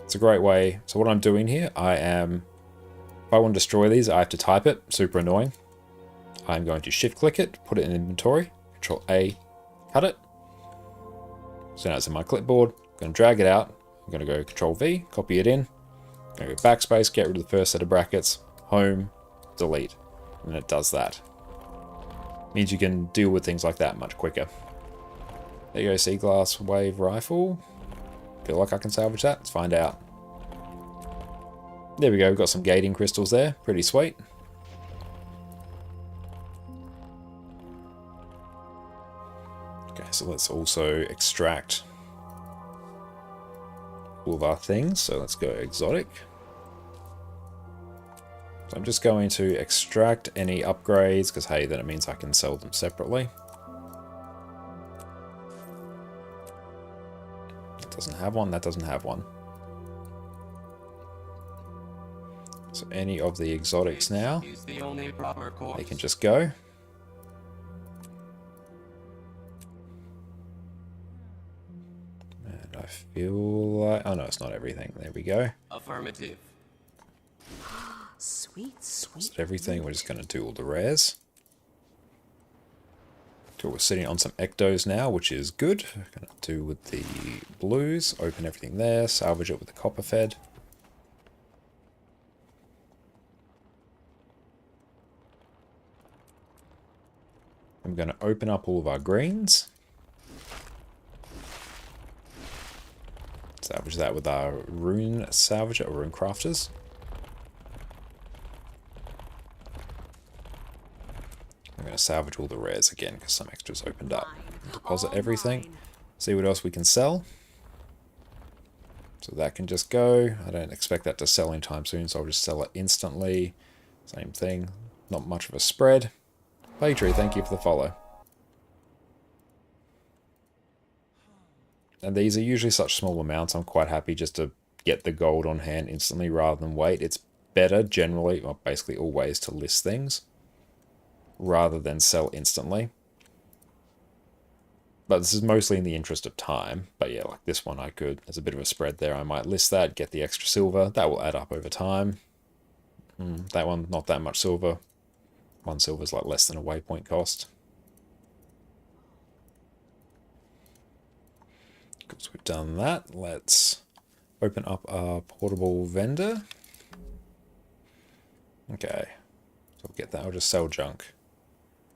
It's a great way. So what I'm doing here, if I want to destroy these, I have to type it. Super annoying. I'm going to shift click it, put it in inventory. Control A. Cut it. So now it's in my clipboard. going to drag it out. I'm going to go Control V, copy it in. I'm going to go backspace, get rid of the first set of brackets, home, delete. And it does that. Means you can deal with things like that much quicker. There you go, sea glass wave rifle. Feel like I can salvage that? Let's find out. There we go, we've got some gating crystals there. Pretty sweet. Okay, so let's also extract all of our things. So let's go exotic. So I'm just going to extract any upgrades because, hey, then it means I can sell them separately. That doesn't have one, that doesn't have one. So any of the exotics now, they can just go. And I feel like, oh no, it's not everything. There we go. Affirmative. Sweet, sweet. That's everything. We're just going to do all the rares. So we're sitting on some ectos now, which is good. We're going to do with the blues. Open everything there. Salvage it with the copper fed. I'm going to open up all of our greens. Salvage that with our rune salvager or rune crafters. I'm going to salvage all the rares again because some extras opened up. Deposit everything. See what else we can sell. So that can just go. I don't expect that to sell anytime soon, so I'll just sell it instantly. Same thing. Not much of a spread. Playtree, thank you for the follow. And these are usually such small amounts, I'm quite happy just to get the gold on hand instantly rather than wait. It's better generally, well, basically always, to list things rather than sell instantly. But this is mostly in the interest of time. But yeah, like this one I could, there's a bit of a spread there. I might list that, get the extra silver. That will add up over time. That one, not that much silver. 1 silver is like less than a waypoint cost. So we've done that. Let's open up our portable vendor. Okay. So we'll get that. I'll just sell junk.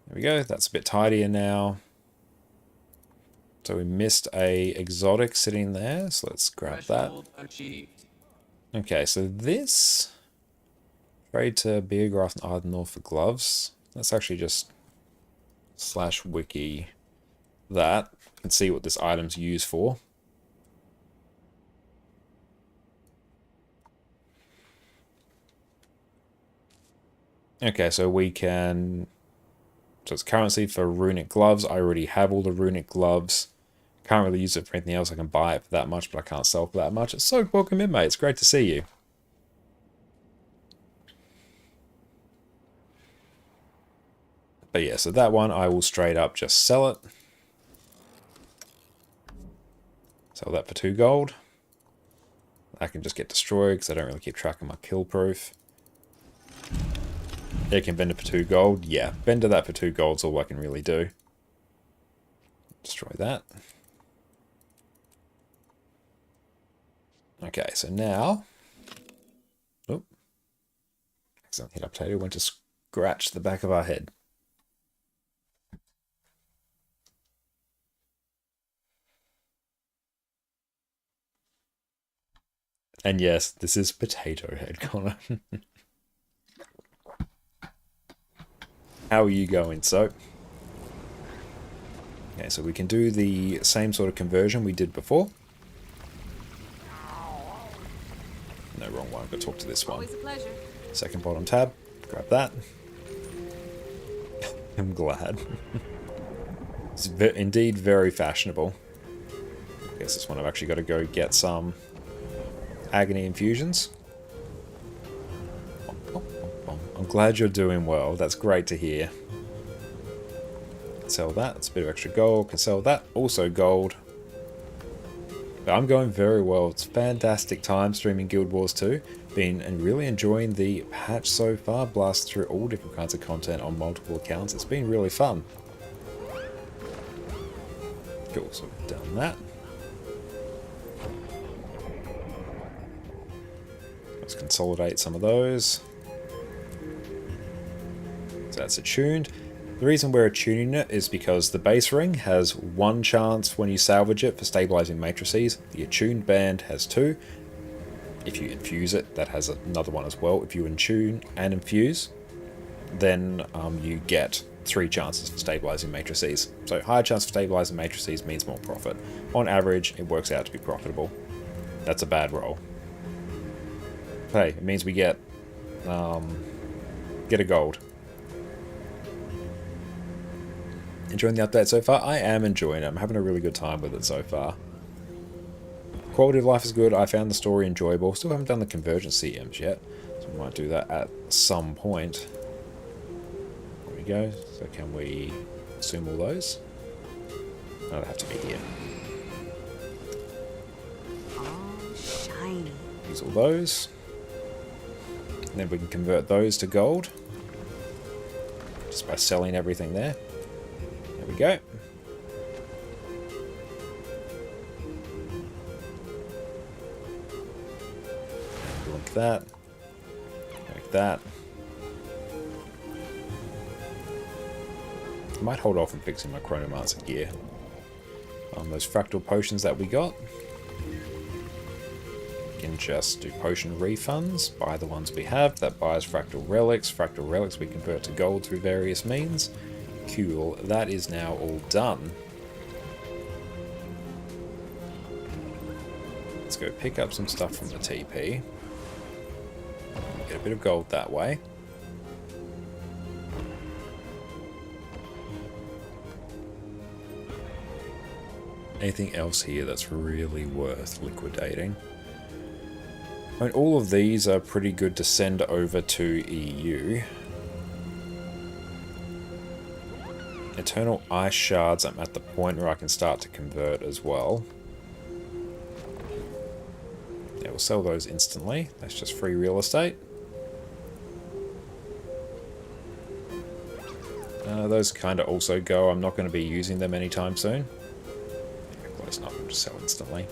There we go. That's a bit tidier now. So we missed a exotic sitting there. So let's grab that. Okay, so this... Trade to Beergraft and Ardenor for gloves. Let's actually just /wiki that and see what this item's used for. Okay, so we can... So it's currency for runic gloves. I already have all the runic gloves. Can't really use it for anything else. I can buy it for that much, but I can't sell for that much. It's so welcome in, mate. It's great to see you. But yeah, so that one I will straight up just sell it. Sell that for 2 gold. I can just get destroyed because I don't really keep track of my kill proof. Yeah, can vendor for 2 gold. Yeah, vendor that for 2 gold is all I can really do. Destroy that. Okay, so now... Oh. Accidentally hit up potato. Went to scratch the back of our head. And yes, this is Potato Head, Connor. How are you going, so? Okay, so we can do the same sort of conversion we did before. No, wrong one. I've got to talk to this one. Always a pleasure. Second bottom tab. Grab that. I'm glad. It's indeed very fashionable. I guess this one I've actually got to go get some agony infusions. I'm glad you're doing well. That's great to hear. Sell that. That's a bit of extra gold. Can sell that. Also gold. But I'm going very well. It's fantastic time streaming Guild Wars 2. Been and really enjoying the patch so far. Blast through all different kinds of content on multiple accounts. It's been really fun. Cool. So we've done that. Let's consolidate some of those. So that's attuned. The reason we're attuning it is because the base ring has 1 chance when you salvage it for stabilizing matrices. The attuned band has 2. If you infuse it, that has another one as well. If you attune and infuse, then you get 3 chances for stabilizing matrices. So higher chance for stabilizing matrices means more profit. On average, it works out to be profitable. That's a bad roll. Hey, it means we get a gold. Enjoying the update so far? I am enjoying it. I'm having a really good time with it so far. Quality of life is good. I found the story enjoyable. Still haven't done the convergence CMs yet, so we might do that at some point. There we go. So can we consume all those? No, they have to be here. Oh, shiny. Use all those. And then we can convert those to gold. Just by selling everything there. There we go. Like that. Like that. I might hold off on fixing my Chronomancer gear. Those fractal potions that we got. We can just do potion refunds, buy the ones we have. That buys fractal relics. Fractal relics we convert to gold through various means. Cool, that is now all done. Let's go pick up some stuff from the TP. Get a bit of gold that way. Anything else here that's really worth liquidating? I mean, all of these are pretty good to send over to EU. Eternal Ice Shards, I'm at the point where I can start to convert as well. Yeah, we'll sell those instantly. That's just free real estate. Those kind of also go. I'm not going to be using them anytime soon. Close enough, I'll just sell instantly.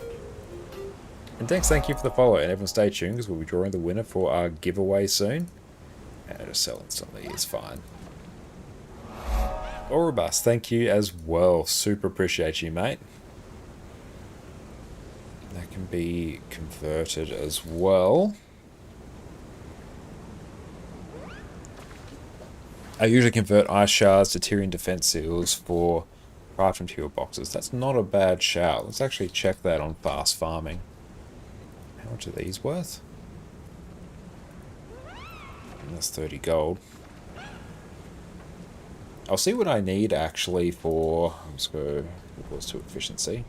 And thank you for the follow, and everyone stay tuned because we'll be drawing the winner for our giveaway soon. And just sell instantly is fine. Oribus, thank you as well. Super appreciate you, mate. That can be converted as well. I usually convert ice shards to Tyrian defense seals for craft material boxes. That's not a bad shout. Let's actually check that on fast farming. How much are these worth? And that's 30 gold. I'll see what I need actually for... Let's go equals to efficiency.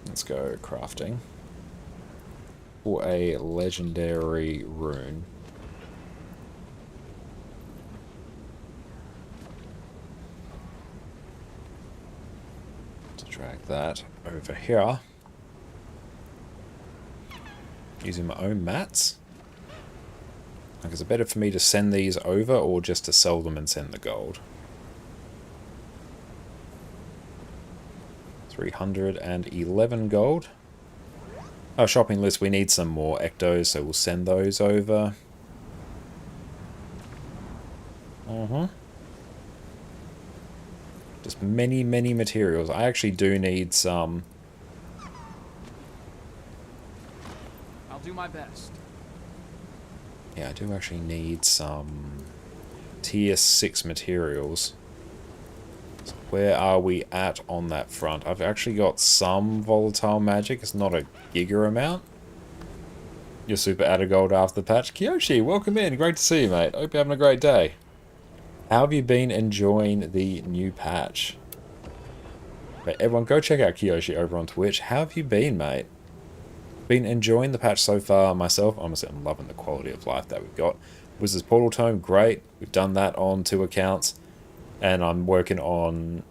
Let's go crafting. For a legendary rune. To drag that over here. Using my own mats. Like, is it better for me to send these over or just to sell them and send the gold? 311 gold. Oh, shopping list, we need some more ectos, so we'll send those over. Just many materials. I actually do need some... I'll do my best. Yeah, I do actually need some tier 6 materials. So where are we at on that front? I've actually got some volatile magic. It's not a giga amount. You're super out of gold after the patch. Kiyoshi, welcome in. Great to see you, mate. Hope you're having a great day. How have you been enjoying the new patch? But everyone, go check out Kiyoshi over on Twitch. How have you been, mate? Been enjoying the patch so far myself. Honestly, I'm loving the quality of life that we've got. Wizard's Portal Tome, great. We've done that on 2 accounts. And I'm working on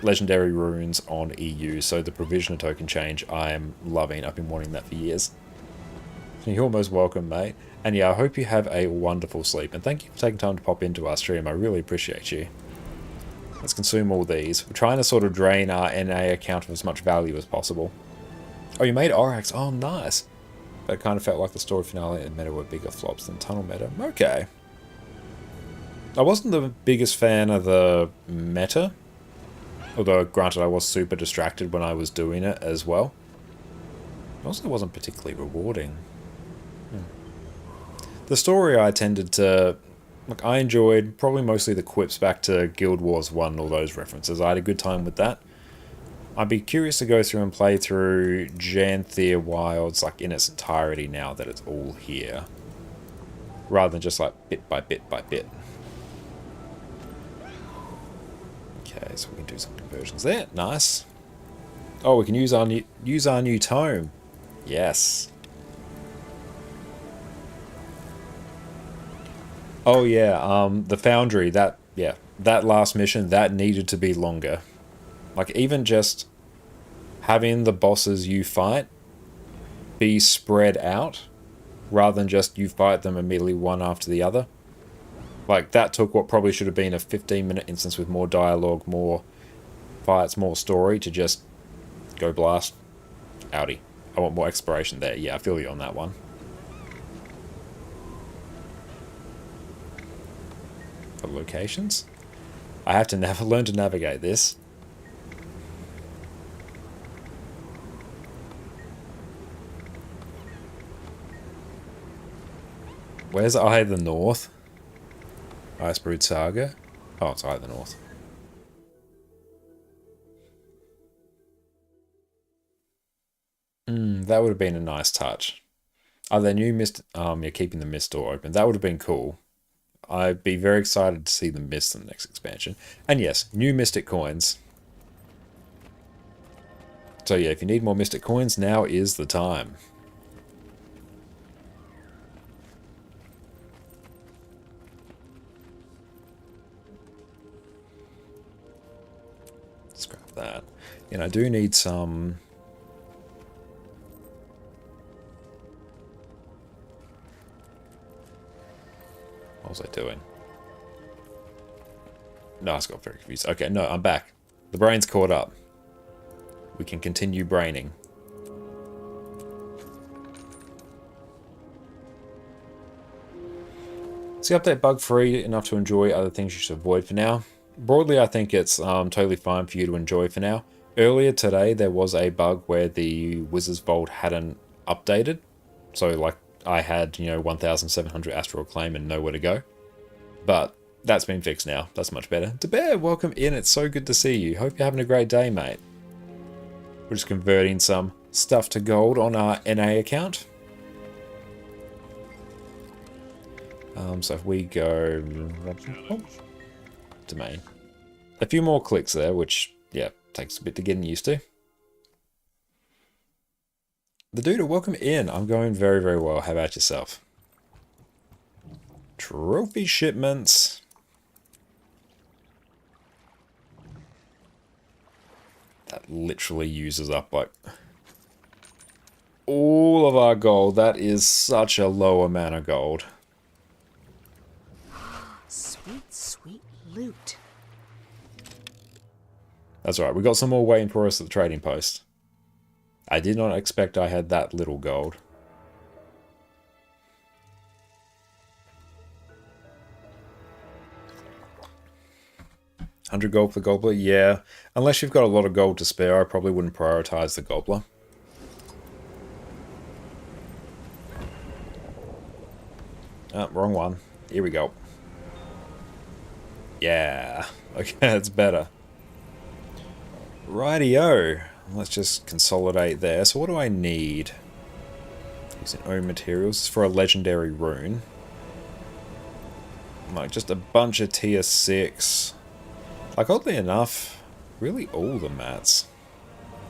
Legendary Runes on EU. So the provision of token change, I am loving. I've been wanting that for years. You're almost welcome, mate. And yeah, I hope you have a wonderful sleep. And thank you for taking time to pop into our stream. I really appreciate you. Let's consume all these. We're trying to sort of drain our NA account of as much value as possible. Oh, you made Orax. Oh, nice. but it kind of felt like the story finale and meta were bigger flops than tunnel meta. Okay. I wasn't the biggest fan of the meta, although granted I was super distracted when I was doing it as well. It also wasn't particularly rewarding. The story I tended to... Like, I enjoyed probably mostly the quips back to Guild Wars 1 and all those references. I had a good time with that. I'd be curious to go through and play through Janthir Wilds like in its entirety now that it's all here. Rather than just like bit by bit by bit. Okay, so we can do some conversions there. Nice. Oh, we can use our new tome. Yes. Oh yeah, the Foundry, that last mission, that needed to be longer. Like, even just having the bosses you fight be spread out, rather than just you fight them immediately one after the other. Like, that took what probably should have been a 15-minute instance with more dialogue, more fights, more story, to just go blast. Outie. I want more exploration there. Yeah, I feel you on that one. For locations? I have to learn to navigate this. Where's Eye of the North? Icebrood Saga? Oh, it's Eye of the North. That would have been a nice touch. Are there new mist? You're keeping the mist door open. That would have been cool. I'd be very excited to see the mist in the next expansion. And yes, new Mystic Coins. So yeah, if you need more Mystic Coins, now is the time. Scrap that. And I do need some... What was I doing? No, I just got very confused. Okay, no, I'm back. The brain's caught up. We can continue braining. Is the update bug-free enough to enjoy other things you should avoid for now? Broadly, I think it's totally fine for you to enjoy for now. Earlier today, there was a bug where the Wizard's Vault hadn't updated. So, like, I had, 1,700 Astral Claim and nowhere to go. But that's been fixed now. That's much better. DeBear, welcome in. It's so good to see you. Hope you're having a great day, mate. We're just converting some stuff to gold on our NA account. So if we go... Domain. A few more clicks there, which, yeah, takes a bit to get used to. The Dude, welcome in. I'm going very, very well. How about yourself? Trophy shipments. That literally uses up, like, all of our gold. That is such a low amount of gold. Sweet, sweet loot. That's right. We got some more waiting for us at the trading post. I did not expect I had that little gold. $100 gold for the Gobbler? Yeah. Unless you've got a lot of gold to spare, I probably wouldn't prioritize the Gobbler. Oh, wrong one. Here we go. Yeah. Okay, that's better. Rightio. Let's just consolidate there. So what do I need? Using own materials for a legendary rune. Like just a bunch of tier 6. Like oddly enough, really all the mats.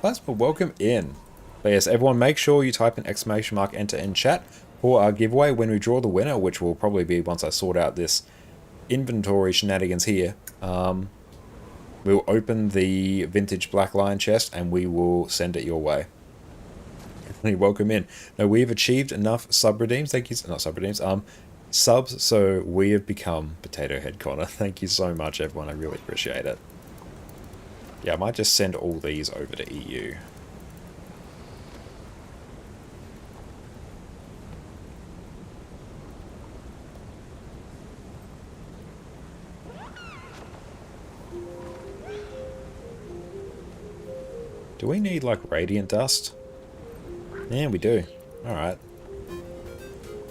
Plasma, welcome in. But yes, everyone make sure you type an exclamation mark enter in chat for our giveaway when we draw the winner, which will probably be once I sort out this inventory shenanigans here. We'll open the vintage Black Lion chest and we will send it your way. Welcome in. Now we've achieved enough sub redeems. Thank you. Not sub redeems. Subs. So we have become Potato Head Connor. Thank you so much, everyone. I really appreciate it. Yeah, I might just send all these over to EU. Do we need, like, radiant dust? Yeah, we do. Alright.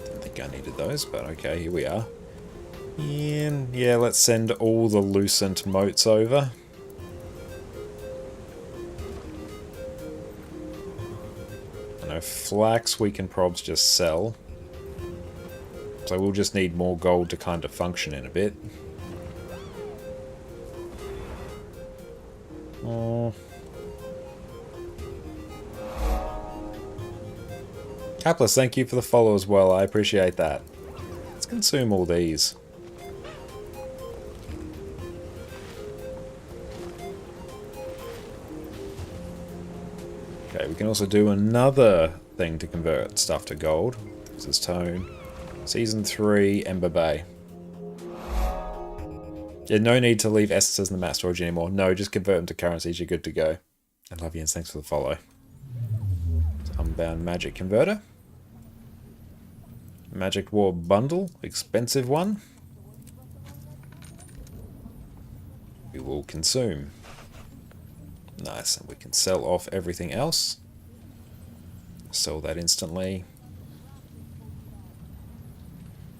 Didn't think I needed those, but okay, here we are. And, yeah, let's send all the lucent motes over. I know flax we can probs just sell. So we'll just need more gold to kind of function in a bit. Oh. Hapless, thank you for the follow as well. I appreciate that. Let's consume all these. Okay, we can also do another thing to convert stuff to gold. This is Tone. Season 3, Ember Bay. Yeah, no need to leave essences in the map storage anymore. No, just convert them to currencies, you're good to go. I love you and thanks for the follow. Unbound Magic Converter. Magic War Bundle, expensive one. We will consume. Nice, and we can sell off everything else. Sell that instantly.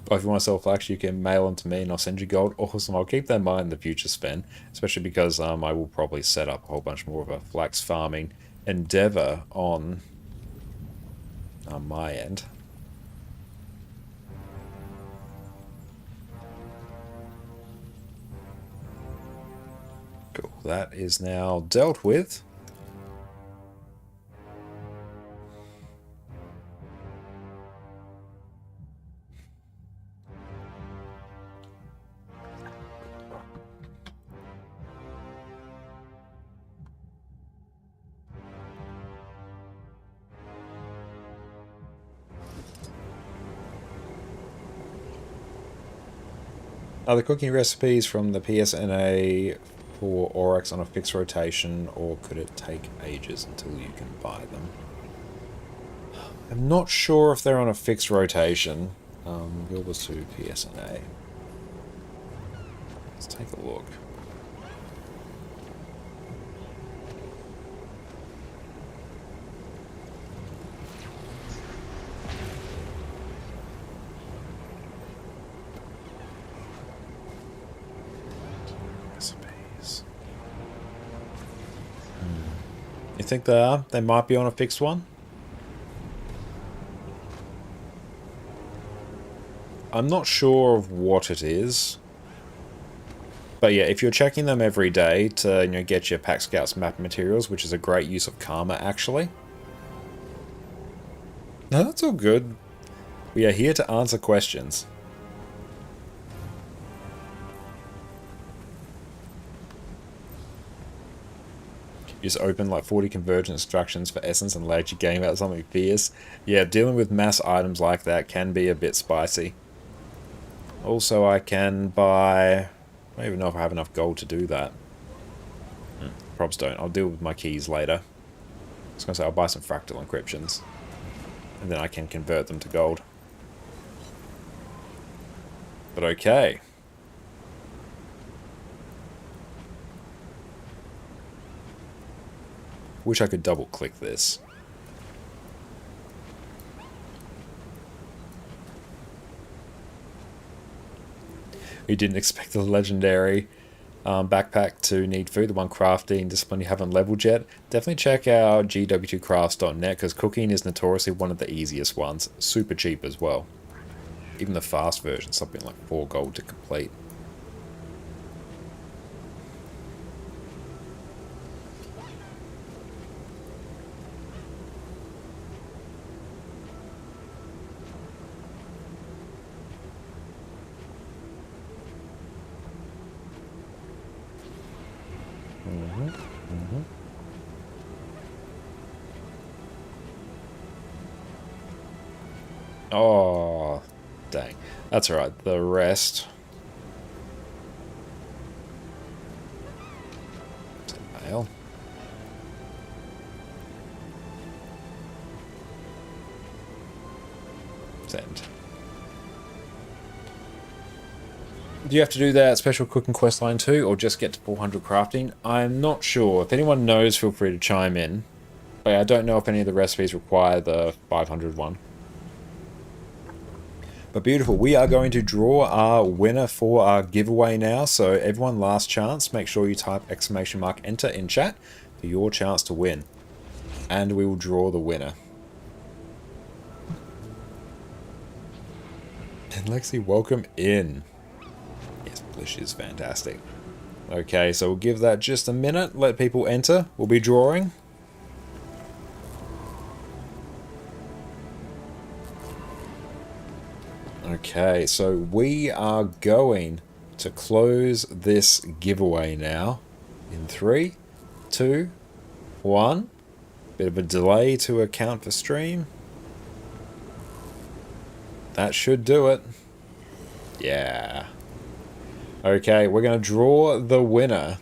Or if you want to sell flax, you can mail them to me and I'll send you gold. Awesome, I'll keep that in mind in the future spend. Especially because I will probably set up a whole bunch more of a flax farming endeavor on my end. Cool, that is now dealt with. Are the cooking recipes from the PSNA for Aurochs on a fixed rotation, or could it take ages until you can buy them? I'm not sure if they're on a fixed rotation. Gilbers to PSNA. Let's take a look. You think they are? They might be on a fixed one? I'm not sure of what it is. But yeah, if you're checking them every day to get your Pack Scouts map materials, which is a great use of karma actually. No, that's all good. We are here to answer questions. You just open like 40 convergent instructions for essence and laid your game out something fierce. Yeah, dealing with mass items like that can be a bit spicy. Also, I can buy... I don't even know if I have enough gold to do that. Probs don't. I'll deal with my keys later. I was going to say I'll buy some fractal encryptions. And then I can convert them to gold. But okay. Wish I could double click this. We didn't expect the legendary backpack to need food, the one crafting discipline you haven't leveled yet. Definitely check out gw2crafts.net because cooking is notoriously one of the easiest ones. Super cheap as well. Even the fast version, something like 4 gold to complete. Oh, dang. That's alright. The rest... mail. Send. Do you have to do that special cooking quest line too, or just get to 400 crafting? I'm not sure. If anyone knows, feel free to chime in. But I don't know if any of the recipes require the 500 one. But beautiful. We are going to draw our winner for our giveaway now. So everyone, last chance. Make sure you type !enter in chat for your chance to win. And we will draw the winner. And Lexi, welcome in. Yes, Blish is fantastic. Okay, so we'll give that just a minute. Let people enter. We'll be drawing. Okay, so we are going to close this giveaway now. In 3, 2, 1. Bit of a delay to account for stream. That should do it. Yeah. Okay, we're going to draw the winner.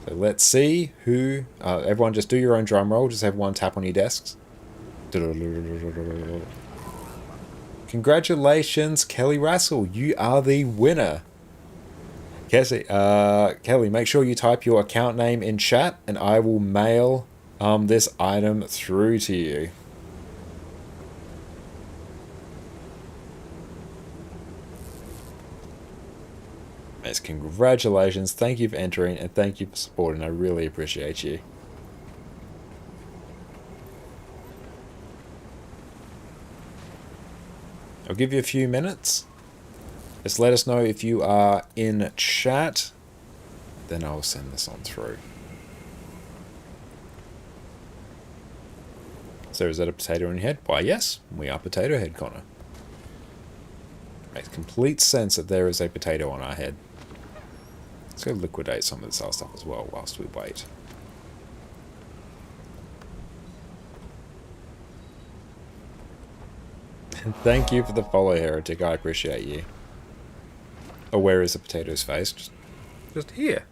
So let's see who... everyone just do your own drum roll. Just have one tap on your desks. Congratulations, Kelly Russell. You are the winner. Kelly, make sure you type your account name in chat and I will mail this item through to you. Yes, congratulations. Thank you for entering and thank you for supporting. I really appreciate you. I'll give you a few minutes. Just let us know if you are in chat. Then I'll send this on through. So is that a potato in your head? Why, yes. We are Potato Head, Connor. Makes complete sense that there is a potato on our head. Let's go liquidate some of this other stuff as well whilst we wait. Thank you for the follow, Heretic. I appreciate you. Oh, where is the potato's face? Just here.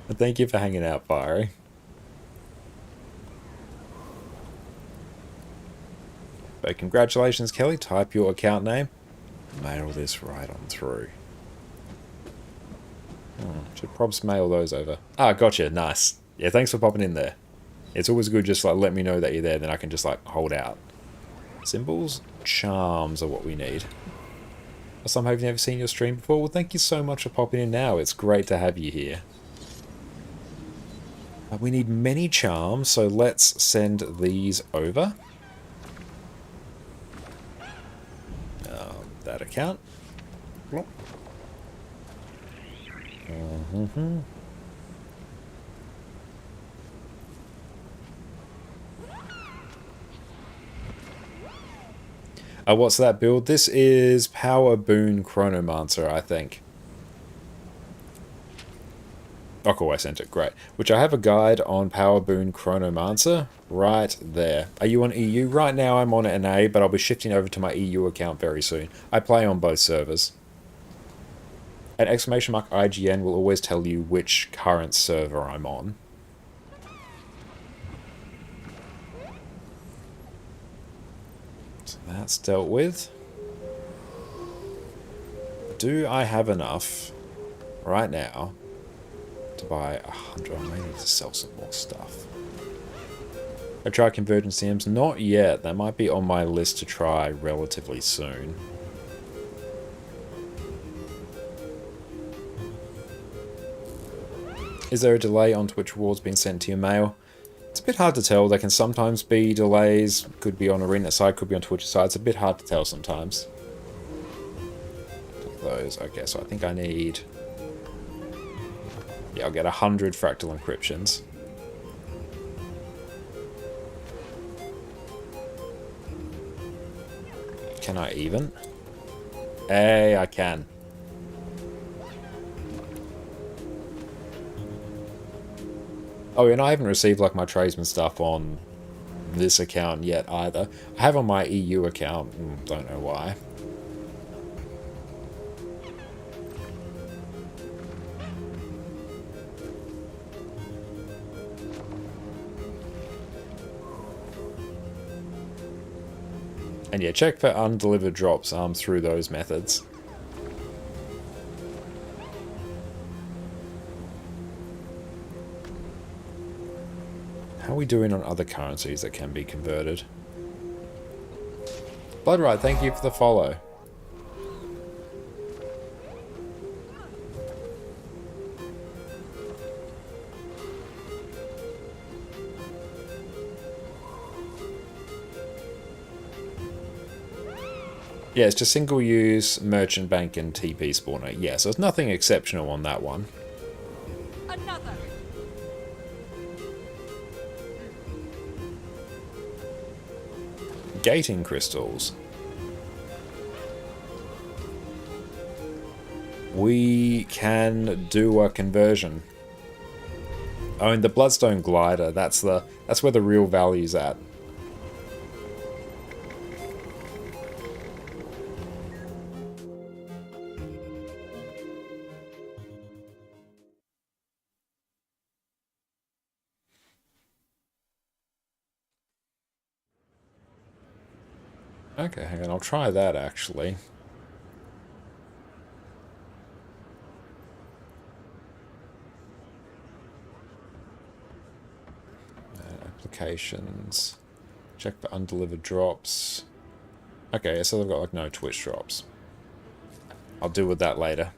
Thank you for hanging out, Fiery. But congratulations, Kelly. Type your account name. Mail this right on through. Should probs mail those over. Ah, gotcha. Nice. Yeah, thanks for popping in there. It's always good just like let me know that you're there, then I can just like hold out. Symbols, charms are what we need. Some have never seen your stream before. Well, thank you so much for popping in now. It's great to have you here. We need many charms, so let's send these over. That account. What's that build? This is Power Boon Chronomancer, I think. Oh, cool, I sent it. Great. Which I have a guide on Power Boon Chronomancer right there. Are you on EU? Right now I'm on NA, but I'll be shifting over to my EU account very soon. I play on both servers. And !IGN will always tell you which current server I'm on. So that's dealt with. Do I have enough right now to buy 100? I may need to sell some more stuff. I tried convergent CMs? Not yet. That might be on my list to try relatively soon. Is there a delay on Twitch rewards being sent to your mail? It's a bit hard to tell. There can sometimes be delays. Could be on Arena side, could be on Twitch side. It's a bit hard to tell sometimes. Those. Okay, so I think I need... Yeah, I'll get 100 fractal encryptions. Can I even? Hey, I can. Oh, and I haven't received like my tradesman stuff on this account yet either. I have on my EU account, don't know why. And yeah, check for undelivered drops through those methods. we doing on other currencies that can be converted? Bloodride, thank you for the follow. Yeah, it's just single use, merchant bank, and TP spawner. Yeah, so there's nothing exceptional on that one. Another. Gating crystals. We can do a conversion. Oh, and the Bloodstone Glider, that's where the real value's at. Okay, hang on, I'll try that actually. Applications. Check for undelivered drops. Okay, so they've got like no Twitch drops. I'll deal with that later.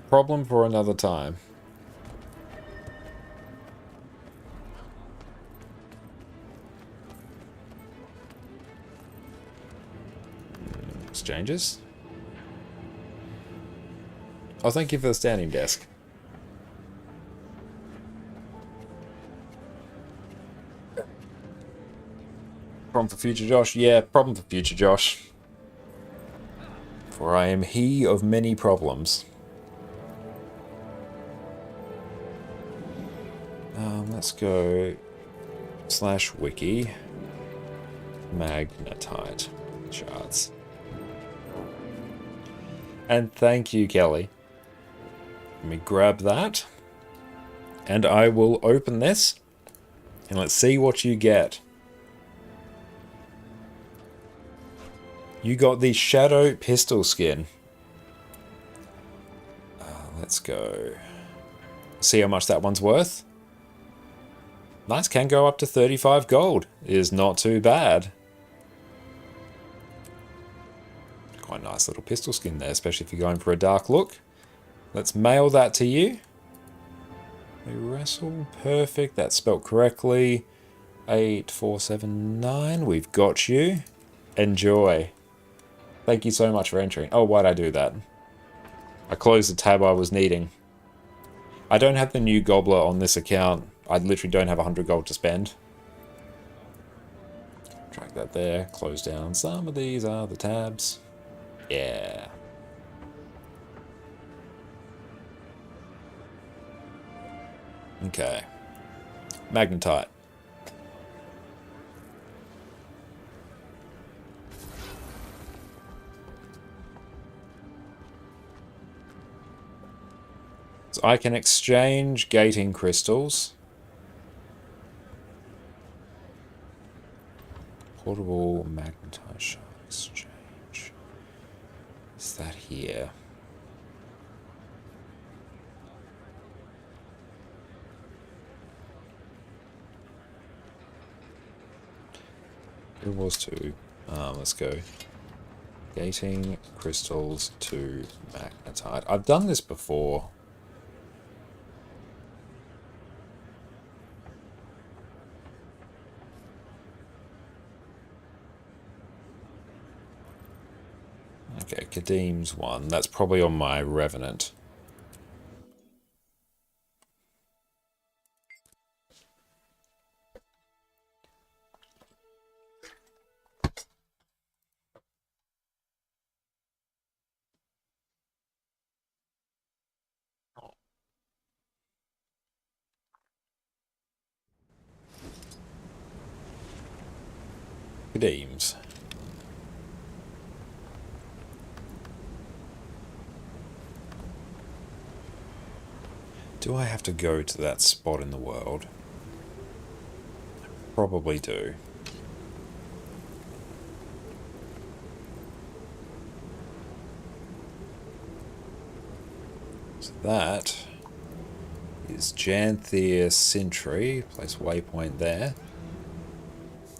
Problem for another time. Exchanges? Oh, thank you for the standing desk. Problem for future Josh? Yeah, problem for future Josh. For I am he of many problems. Let's go /wiki magnetite charts. And thank you, Kelly. Let me grab that. And I will open this. And let's see what you get. You got the Shadow Pistol skin. Let's go. See how much that one's worth. Nice, can go up to 35 gold. Is not too bad. Quite a nice little pistol skin there, especially if you're going for a dark look. Let's mail that to you. We wrestle, perfect. That's spelt correctly. 8479. We've got you. Enjoy. Thank you so much for entering. Oh, why'd I do that? I closed the tab I was needing. I don't have the new Gobbler on this account. I literally don't have 100 gold to spend. Track that there. Close down. Some of these are the tabs. Yeah. Okay. Magnetite. So I can exchange gating crystals. Portable magnetite shard exchange. Is that here? It was two. Let's go. Gating crystals to magnetite. I've done this before. Okay, Kadim's one. That's probably on my Revenant. Kadim's. Do I have to go to that spot in the world? I probably do. So that is Janthir Sentry. Place waypoint there.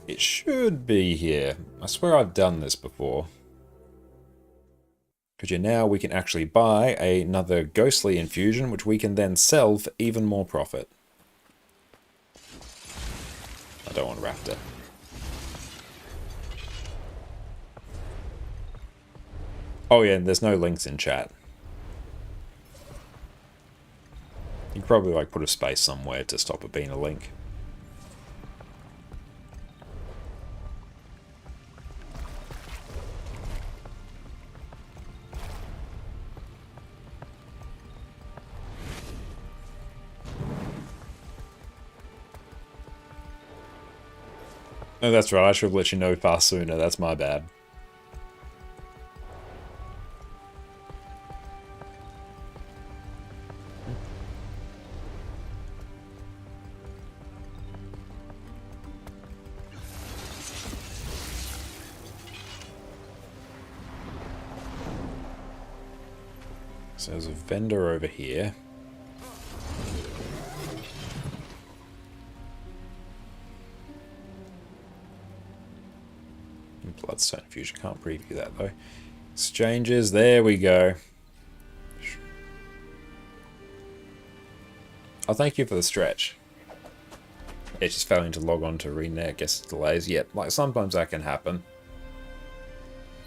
It should be here. I swear I've done this before. Because now we can actually buy another ghostly infusion, which we can then sell for even more profit. I don't want Raptor. Oh yeah, and there's no links in chat. You could probably like put a space somewhere to stop it being a link. Oh, that's right. I should have let you know far sooner. That's my bad. So there's a vendor over here. Bloodstone Fusion, can't preview that though. Exchanges, there we go. Oh, thank you for the stretch. It's just failing to log on to Renet, I guess delays. Yep, like sometimes that can happen.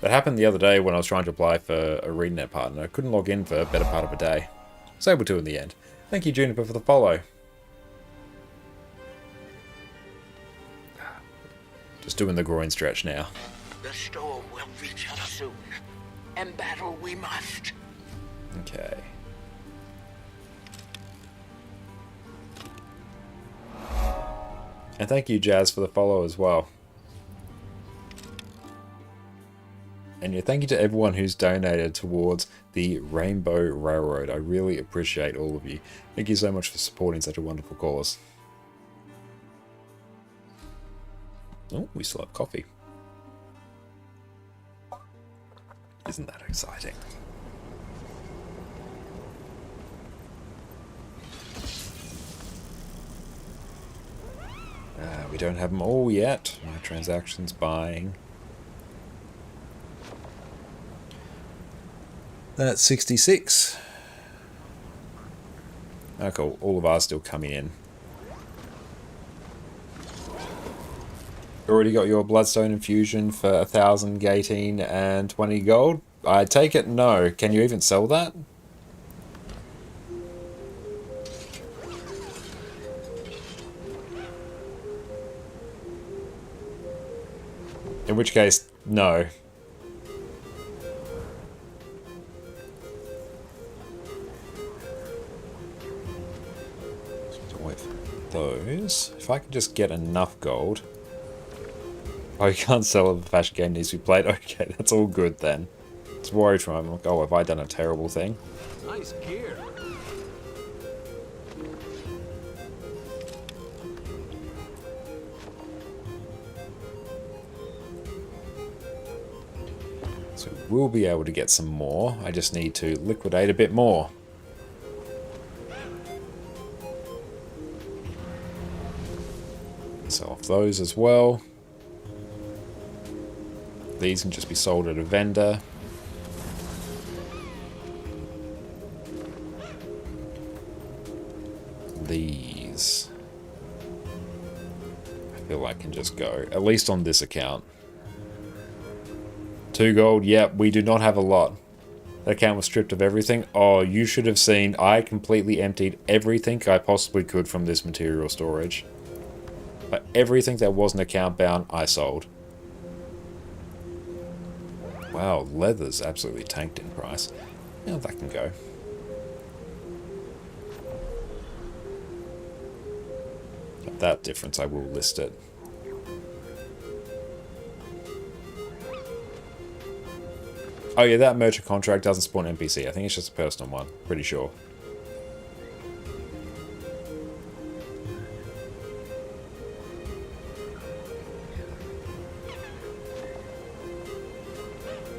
That happened the other day when I was trying to apply for a Renet partner. I couldn't log in for a better part of a day. I was able to in the end. Thank you, Juniper, for the follow. Just doing the groin stretch now. The storm will reach us soon, and battle we must. Okay. And thank you, Jazz, for the follow as well. And yeah, thank you to everyone who's donated towards the Rainbow Railroad. I really appreciate all of you. Thank you so much for supporting such a wonderful cause. Oh, we still have coffee. Isn't that exciting? We don't have them all yet. My transaction's buying. That's 66. Oh, cool. All of ours still coming in. Already got your Bloodstone Infusion for 1,000 gating and 20 gold. I take it no. Can you even sell that? In which case, no. Wait for those. If I could just get enough gold. Oh, you can't sell it. The fashion game needs to be played. Okay, that's all good then. It's worried from him. Like, oh, have I done a terrible thing? Nice gear. So we'll be able to get some more. I just need to liquidate a bit more. Sell off those as well. These can just be sold at a vendor. These I feel like can just go, at least on this account. 2 gold, yep, we do not have a lot. That account was stripped of everything. Oh, you should have seen, I completely emptied everything I possibly could from this material storage. But everything that wasn't account bound, I sold. Wow, leather's absolutely tanked in price. Yeah, that can go. At that difference, I will list it. Oh yeah, that merchant contract doesn't spawn NPC. I think it's just a personal one. Pretty sure.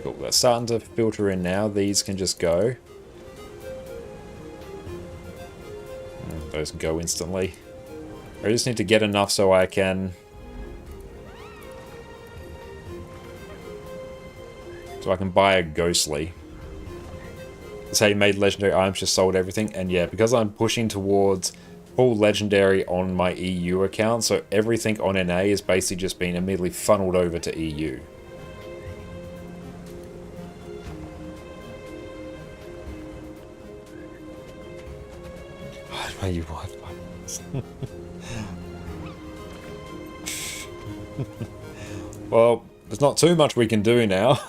Cool, that's starting to filter in now. These can just go. those and go instantly. I just need to get enough so I can... So I can buy a ghostly. That's how you made legendary items, just sold everything. And yeah, because I'm pushing towards full legendary on my EU account, so everything on NA is basically just being immediately funneled over to EU. Why you want Well, there's not too much we can do now.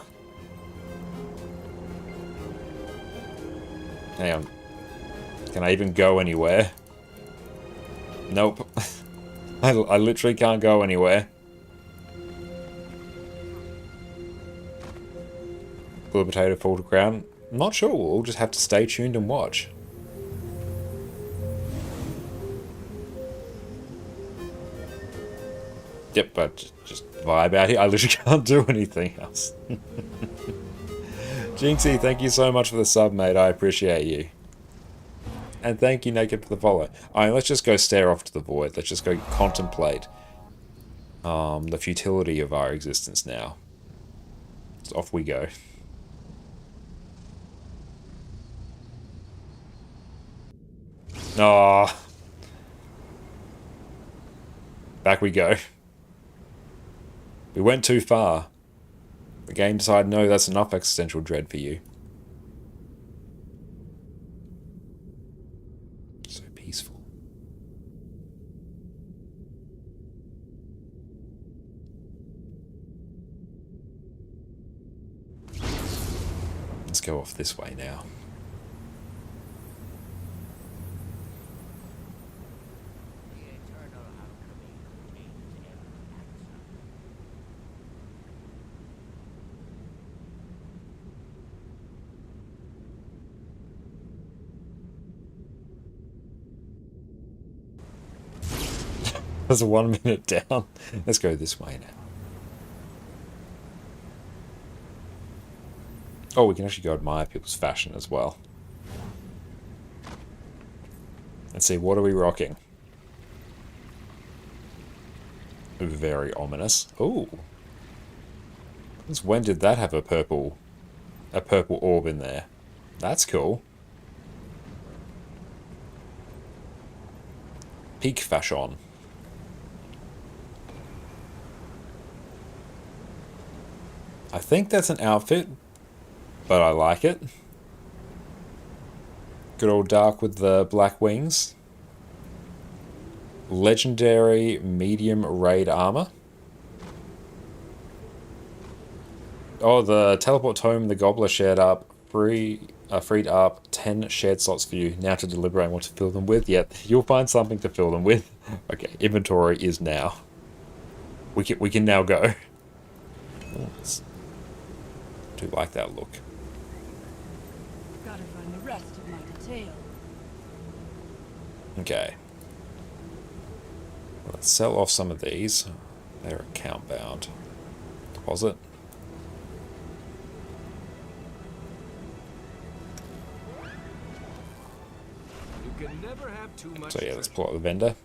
Hang on. Can I even go anywhere? Nope. I literally can't go anywhere. Blue potato fall to ground. I'm not sure. We'll just have to stay tuned and watch. Yep, but just vibe out here. I literally can't do anything else. Jinxie, thank you so much for the sub, mate. I appreciate you. And thank you, Naked, for the follow. Alright, let's just go stare off to the void. Let's just go contemplate the futility of our existence now. So off we go. Ah, back we go. We went too far. The game decided, no, that's enough existential dread for you. So peaceful. Let's go off this way now. There's 1 minute down. Let's go this way now. Oh, we can actually go admire people's fashion as well. Let's see, what are we rocking? Very ominous. Oh. Since when did that have a purple orb in there? That's cool. Peak fashion. I think that's an outfit, but I like it. Good old dark with the black wings. Legendary medium raid armor. Oh, the teleport tome the gobbler shared up. Freed up 10 shared slots for you. Now to deliberate what to fill them with. Yep, you'll find something to fill them with. Okay, inventory is now. We can now go. Do like that look. Gotta find the rest of my detail. Okay. Let's sell off some of these. They're account bound. Deposit. You can never have too much. So yeah, let's pull out the vendor.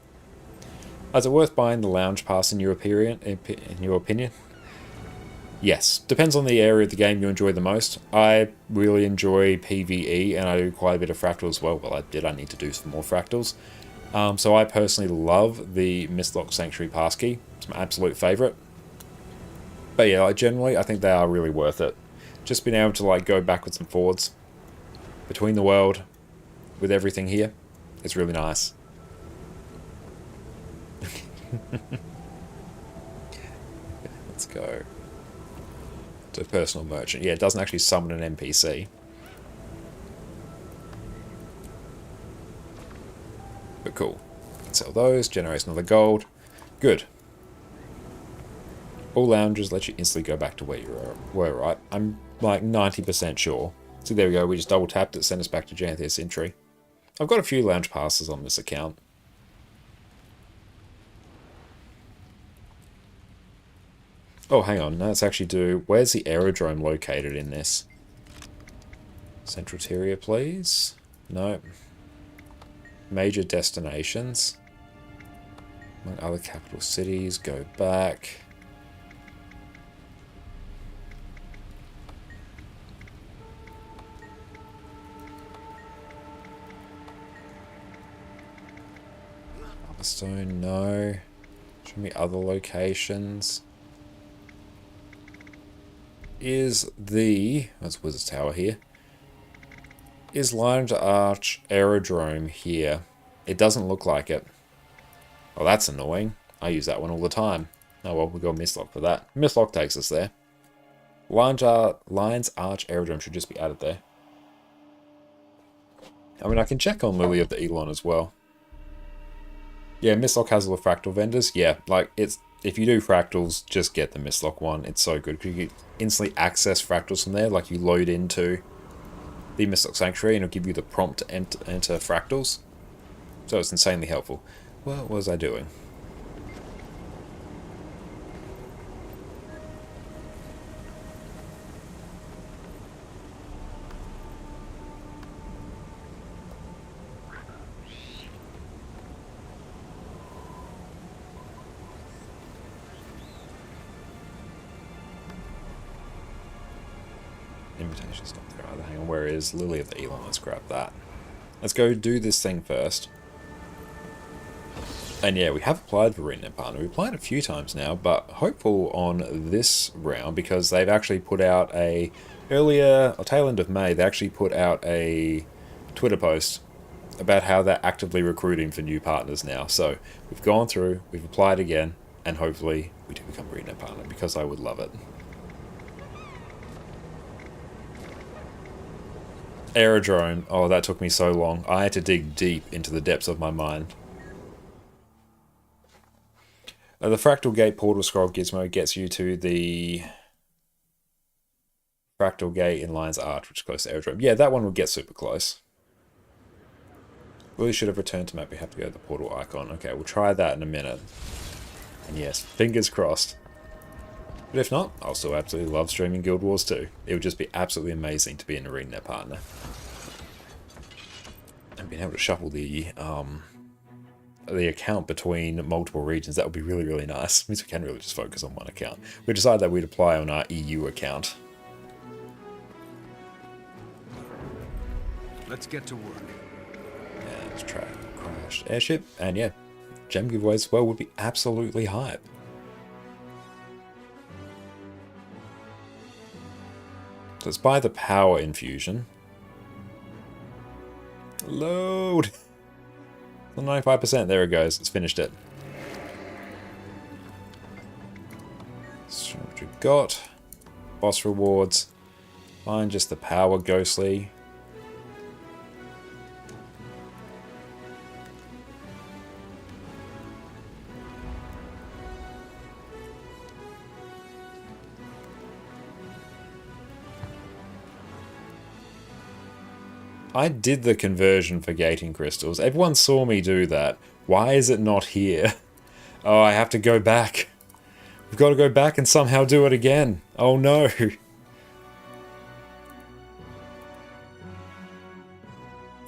Is it worth buying the lounge pass in your opinion? Yes, depends on the area of the game you enjoy the most. I really enjoy PvE, and I do quite a bit of fractal as well. Well, I need to do some more fractals. So I personally love the Mistlock Sanctuary passkey. It's my absolute favourite. But yeah, generally, I think they are really worth it. Just being able to go backwards and forwards between the world with everything here, it's really nice. Let's go. To personal merchant. Yeah, it doesn't actually summon an NPC. But cool. Sell those, generates another gold. Good. All lounges let you instantly go back to where you were, right? I'm like 90% sure. So there we go, we just double tapped it, sent us back to Janthir Sentry. I've got a few lounge passes on this account. Oh, hang on. No, let's actually do... Where's the aerodrome located in this? Central Tyria, please? No. Major destinations. Among other capital cities, go back. Stone, no. Show me other locations. Is the... That's Wizard's Tower here. Is Lion's Arch Aerodrome here? It doesn't look like it. Oh, that's annoying. I use that one all the time. Oh well, we've got Mistlock for that. Mistlock takes us there. Lion's Arch Aerodrome should just be added there. I mean, I can check on Lily of the Elon as well. Yeah, Mistlock has all the fractal vendors. Yeah, like, it's... If you do fractals, just get the Mistlock one. It's so good, because you can instantly access fractals from there. Like, you load into the Mistlock Sanctuary, and it'll give you the prompt to enter fractals. So it's insanely helpful. What was I doing? Invitation's not there either. Hang on, where is Lily of the Elon? Let's grab that. Let's go do this thing first. And yeah, we have applied for Arena Partner. We've applied a few times now, but hopeful on this round because they've actually put out a... Earlier, or tail end of May, they actually put out a Twitter post about how they're actively recruiting for new partners now. So we've gone through, we've applied again, and hopefully we do become Arena Partner because I would love it. Aerodrome. Oh, that took me so long. I had to dig deep into the depths of my mind. The Fractal Gate Portal Scroll Gizmo gets you to the Fractal Gate in Lion's Arch, which is close to Aerodrome. Yeah, that one will get super close. Really should have returned to map. We have to go to the portal icon. Okay, we'll try that in a minute. And yes, fingers crossed. But if not, I'll still absolutely love streaming Guild Wars 2. It would just be absolutely amazing to be an Arena partner. And being able to shuffle the account between multiple regions, that would be really, really nice. It means we can really just focus on one account. We decided that we'd apply on our EU account. Let's get to work. And let's try crashed airship. And yeah, gem giveaways as well would be absolutely hype. So let's buy the power infusion. Load! 95%, there it goes, it's finished it. So what we've got. Boss rewards. Fine, just the power ghostly. I did the conversion for gating crystals. Everyone saw me do that. Why is it not here? Oh, I have to go back. We've got to go back and somehow do it again. Oh no.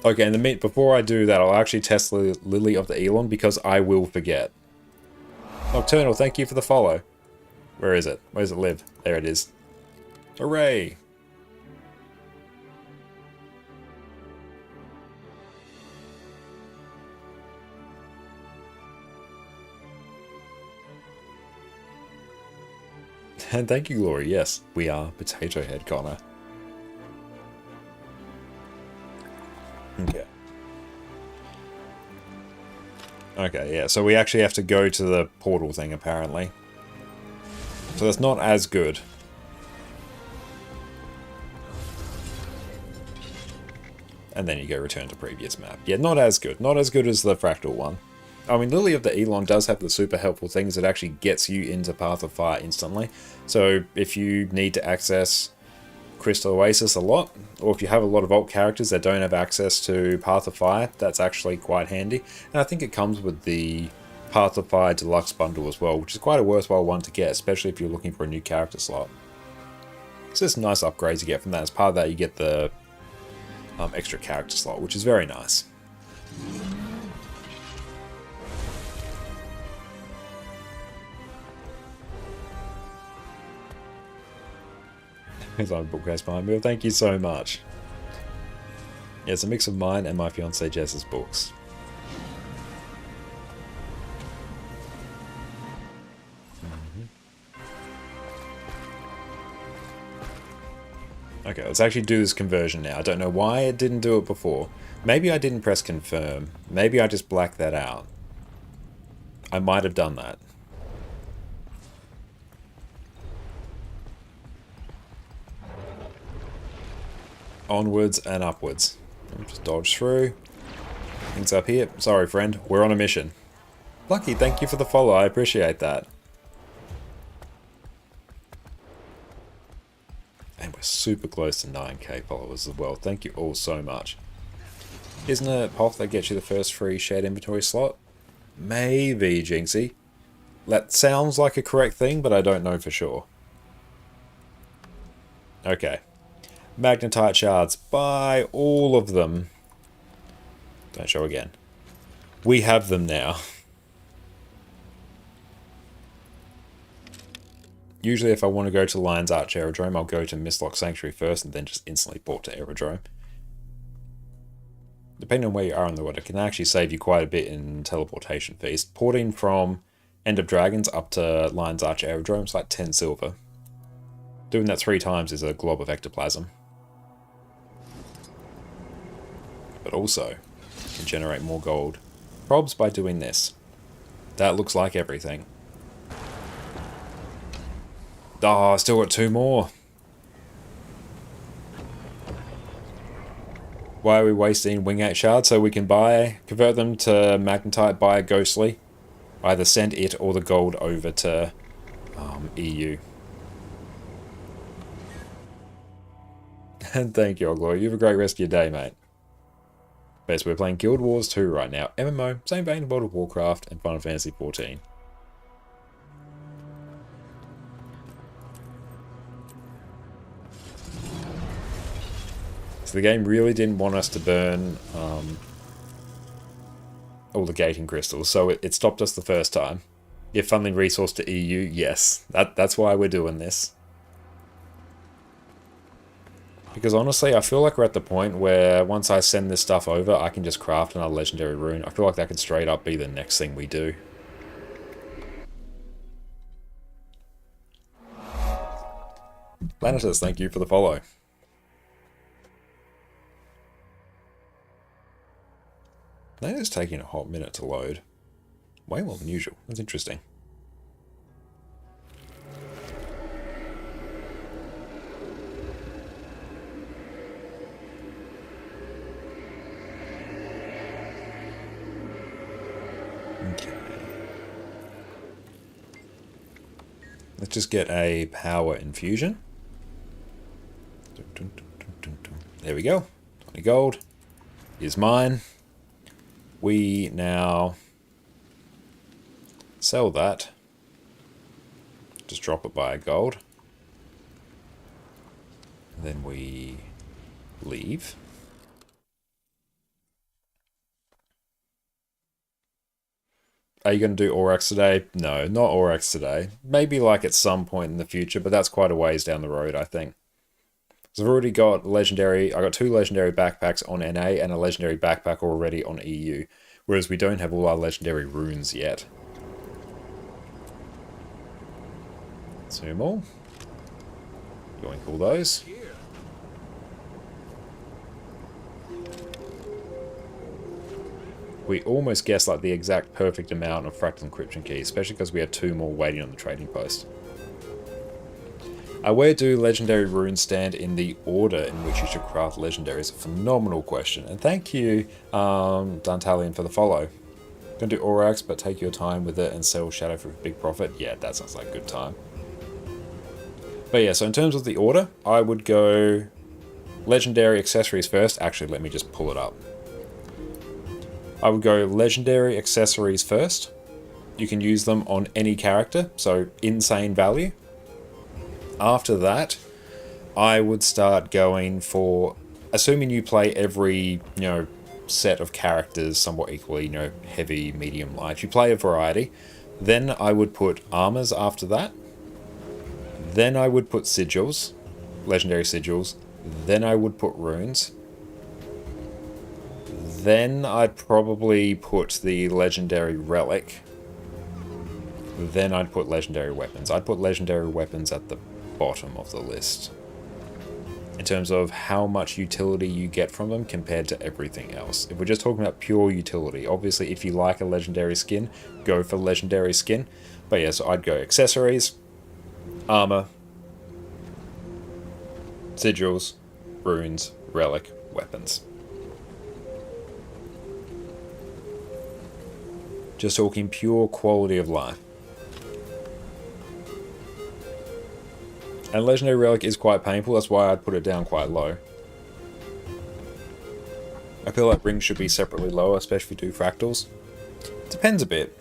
Okay, and before I do that, I'll actually test Lily of the Elon because I will forget. Nocturnal, thank you for the follow. Where is it? Where does it live? There it is. Hooray! And thank you, Glory. Yes, we are Potato Head Connor. Okay. Okay, yeah, so we actually have to go to the portal thing, apparently. So that's not as good. And then you go return to previous map. Yeah, not as good. Not as good as the Fractal one. I mean, Lily of the Elon does have the super helpful things that actually gets you into Path of Fire instantly. So if you need to access Crystal Oasis a lot, or if you have a lot of alt characters that don't have access to Path of Fire, that's actually quite handy. And I think it comes with the Path of Fire Deluxe bundle as well, which is quite a worthwhile one to get, especially if you're looking for a new character slot. So there's nice upgrades you get from that. As part of that, you get the extra character slot, which is very nice. He's on a bookcase behind me. Well, thank you so much. Yeah, it's a mix of mine and my fiance Jess's books. Okay, let's actually do this conversion now. I don't know why it didn't do it before. Maybe I didn't press confirm. Maybe I just blacked that out. I might have done that. Onwards and upwards. Just dodge through. Things up here. Sorry, friend. We're on a mission. Lucky, thank you for the follow. I appreciate that. And we're super close to 9k followers as well. Thank you all so much. Isn't it POF that gets you the first free shared inventory slot? Maybe, Jinxie. That sounds like a correct thing, but I don't know for sure. Okay. Magnetite shards. Buy all of them. Don't show again. We have them now. Usually if I want to go to Lion's Arch Aerodrome, I'll go to Mistlock Sanctuary first and then just instantly port to Aerodrome. Depending on where you are in the world, it can actually save you quite a bit in teleportation fees. Porting from End of Dragons up to Lion's Arch Aerodrome is like 10 silver. Doing that 3 times is a glob of ectoplasm. But also, you can generate more gold probs by doing this. That looks like everything. Oh, I still got 2 more. Why are we wasting Wingate shards? So we can convert them to magnetite, buy a ghostly. Either send it or the gold over to EU. And thank you, Ogloy. You have a great rest of your day, mate. Best, we're playing Guild Wars 2 right now. MMO, same vein of World of Warcraft and Final Fantasy 14. So the game really didn't want us to burn all the gating crystals, so it stopped us the first time. If funneling resource to EU, yes. That's why we're doing this. Because honestly, I feel like we're at the point where once I send this stuff over, I can just craft another legendary rune. I feel like that could straight up be the next thing we do. Planetus, thank you for the follow. That is taking a hot minute to load. Way more than usual. That's interesting. Okay. Let's just get a power infusion. There we go. 20 gold. Here's mine. We now sell that. Just drop it by a gold. And then we leave. Are you going to do Aurochs today? No, not Aurochs today. Maybe like at some point in the future, but that's quite a ways down the road, I think. So I've already got legendary, I got 2 legendary backpacks on NA and a legendary backpack already on EU, whereas we don't have all our legendary runes yet. 2 more. Going all those. We almost guessed like the exact perfect amount of fractal encryption keys, especially because we had 2 more waiting on the trading post. Where do legendary runes stand in the order in which you should craft legendary? Is a phenomenal question. And thank you, Dantalian, for the follow. Gonna do Aurochs, but take your time with it and sell Shadow for a big profit. Yeah, that sounds like a good time. But yeah, so in terms of the order, I would go legendary accessories first. Actually, let me just pull it up. I would go legendary accessories first. You can use them on any character, so insane value. After that, I would start going for, assuming you play every, set of characters somewhat equally, heavy, medium, light. You play a variety. Then I would put armors after that. Then I would put sigils. legendary sigils. Then I would put runes. Then I'd probably put the legendary relic. Then I'd put legendary weapons. I'd put legendary weapons at the bottom of the list, in terms of how much utility you get from them compared to everything else. If we're just talking about pure utility, obviously if you like a legendary skin, go for legendary skin. But yeah, so I'd go accessories, armor, sigils, runes, relic, weapons. Just talking pure quality of life. And legendary relic is quite painful, that's why I'd put it down quite low. I feel like rings should be separately lower, especially if you do fractals. Depends a bit.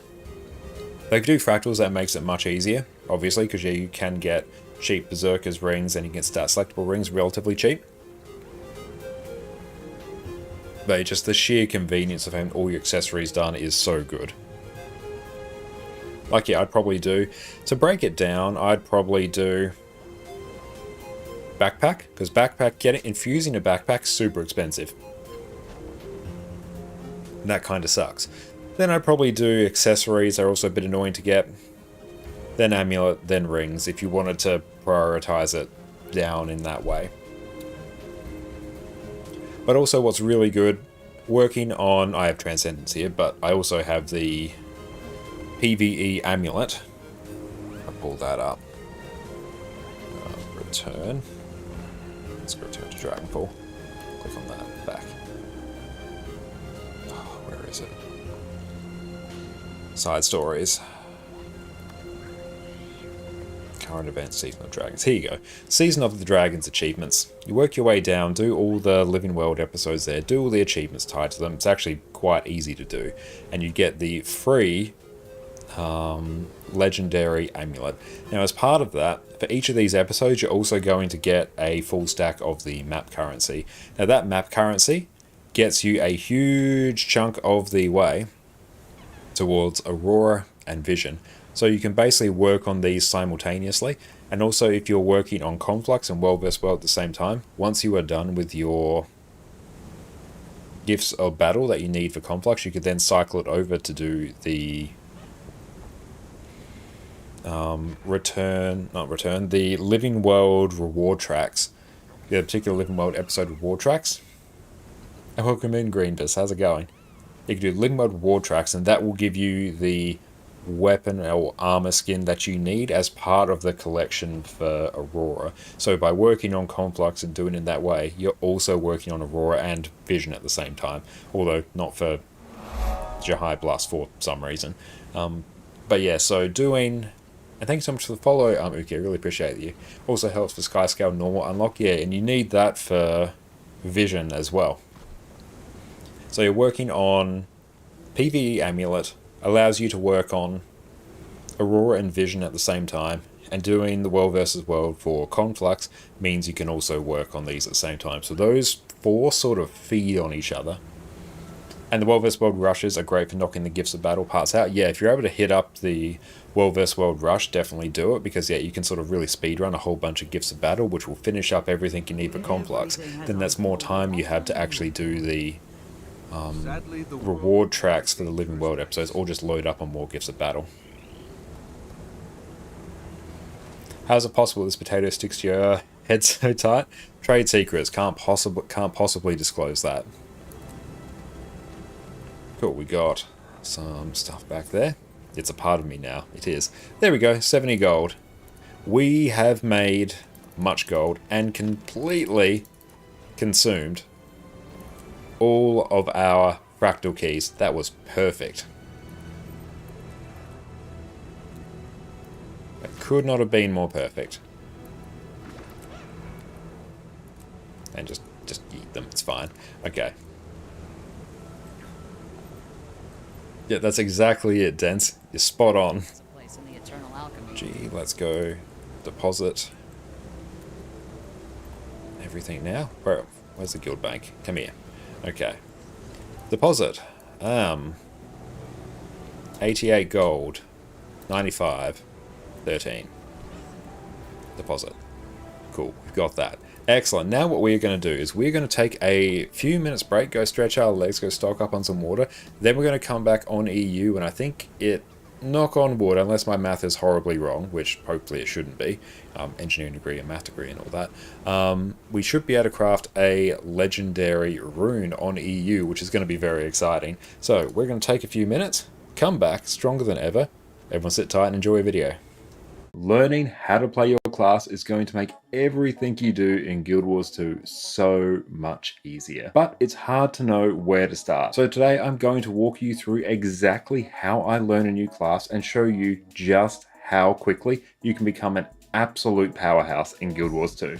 They could do fractals, that makes it much easier, obviously, because yeah, you can get cheap berserkers rings and you can start selectable rings relatively cheap. But just the sheer convenience of having all your accessories done is so good. Like yeah, I'd probably do, to break it down, I'd probably do backpack, because infusing a backpack super expensive. And that kind of sucks. Then I'd probably do accessories, they're also a bit annoying to get. Then amulet, then rings, if you wanted to prioritize it down in that way. But also what's really good, working on, I have Transcendence here, but I also have the PvE amulet. I'll pull that up. Return. Let's go return to Dragonfall. Click on that, back. Oh, where is it? Side stories. Current events, Season of Dragons. Here you go. Season of the Dragons achievements. You work your way down, do all the Living World episodes there, do all the achievements tied to them. It's actually quite easy to do. And you get the free legendary amulet. Now as part of that, for each of these episodes you're also going to get a full stack of the map currency. Now that map currency gets you a huge chunk of the way towards Aurora and Vision. So you can basically work on these simultaneously, and also if you're working on Conflux and World vs. World at the same time, once you are done with your gifts of battle that you need for Conflux, you could then cycle it over to do the the Living World reward tracks. The particular Living World episode reward tracks. And welcome in, Greenbus, how's it going? You can do Living World reward tracks, and that will give you the weapon or armor skin that you need as part of the collection for Aurora. So by working on Conflux and doing it that way, you're also working on Aurora and Vision at the same time. Although not for Jahai Blast for some reason. But yeah, so doing... And thank you so much for the follow, Uki, I really appreciate you. Also helps for Sky Scale Normal Unlock, yeah, and you need that for Vision as well. So you're working on PvE Amulet, allows you to work on Aurora and Vision at the same time, and doing the World vs. World for Conflux means you can also work on these at the same time. So those four sort of feed on each other. And the World vs. World rushes are great for knocking the Gifts of Battle parts out. Yeah, if you're able to hit up the World vs. World rush, definitely do it, because yeah, you can sort of really speedrun a whole bunch of Gifts of Battle, which will finish up everything you need for Conflux. Then that's more time you have to actually do the reward tracks for the Living World episodes, or just load up on more Gifts of Battle. How is it possible this potato sticks to your head so tight? Trade secrets, can't possibly disclose that. Cool, we got some stuff back there. It's a part of me now. It is. There we go, 70 gold. We have made much gold and completely consumed all of our fractal keys. That was perfect. That could not have been more perfect. And just eat them, it's fine. Okay. Yeah, that's exactly it, Dents. You're spot on. Gee, let's go deposit everything now. Where's the guild bank? Come here. Okay. Deposit. 88 gold. 95. 13. Deposit. Cool, we've got that. Excellent. Now what we're going to do is we're going to take a few minutes break, go stretch our legs, go stock up on some water. Then we're going to come back on EU, and I think it, knock on wood, unless my math is horribly wrong, which hopefully it shouldn't be, engineering degree and math degree and all that, we should be able to craft a legendary rune on EU, which is going to be very exciting. So we're going to take a few minutes, come back stronger than ever. Everyone sit tight and enjoy a video. Learning how to play your class is going to make everything you do in Guild Wars 2 so much easier. But it's hard to know where to start. So today I'm going to walk you through exactly how I learn a new class and show you just how quickly you can become an absolute powerhouse in Guild Wars 2.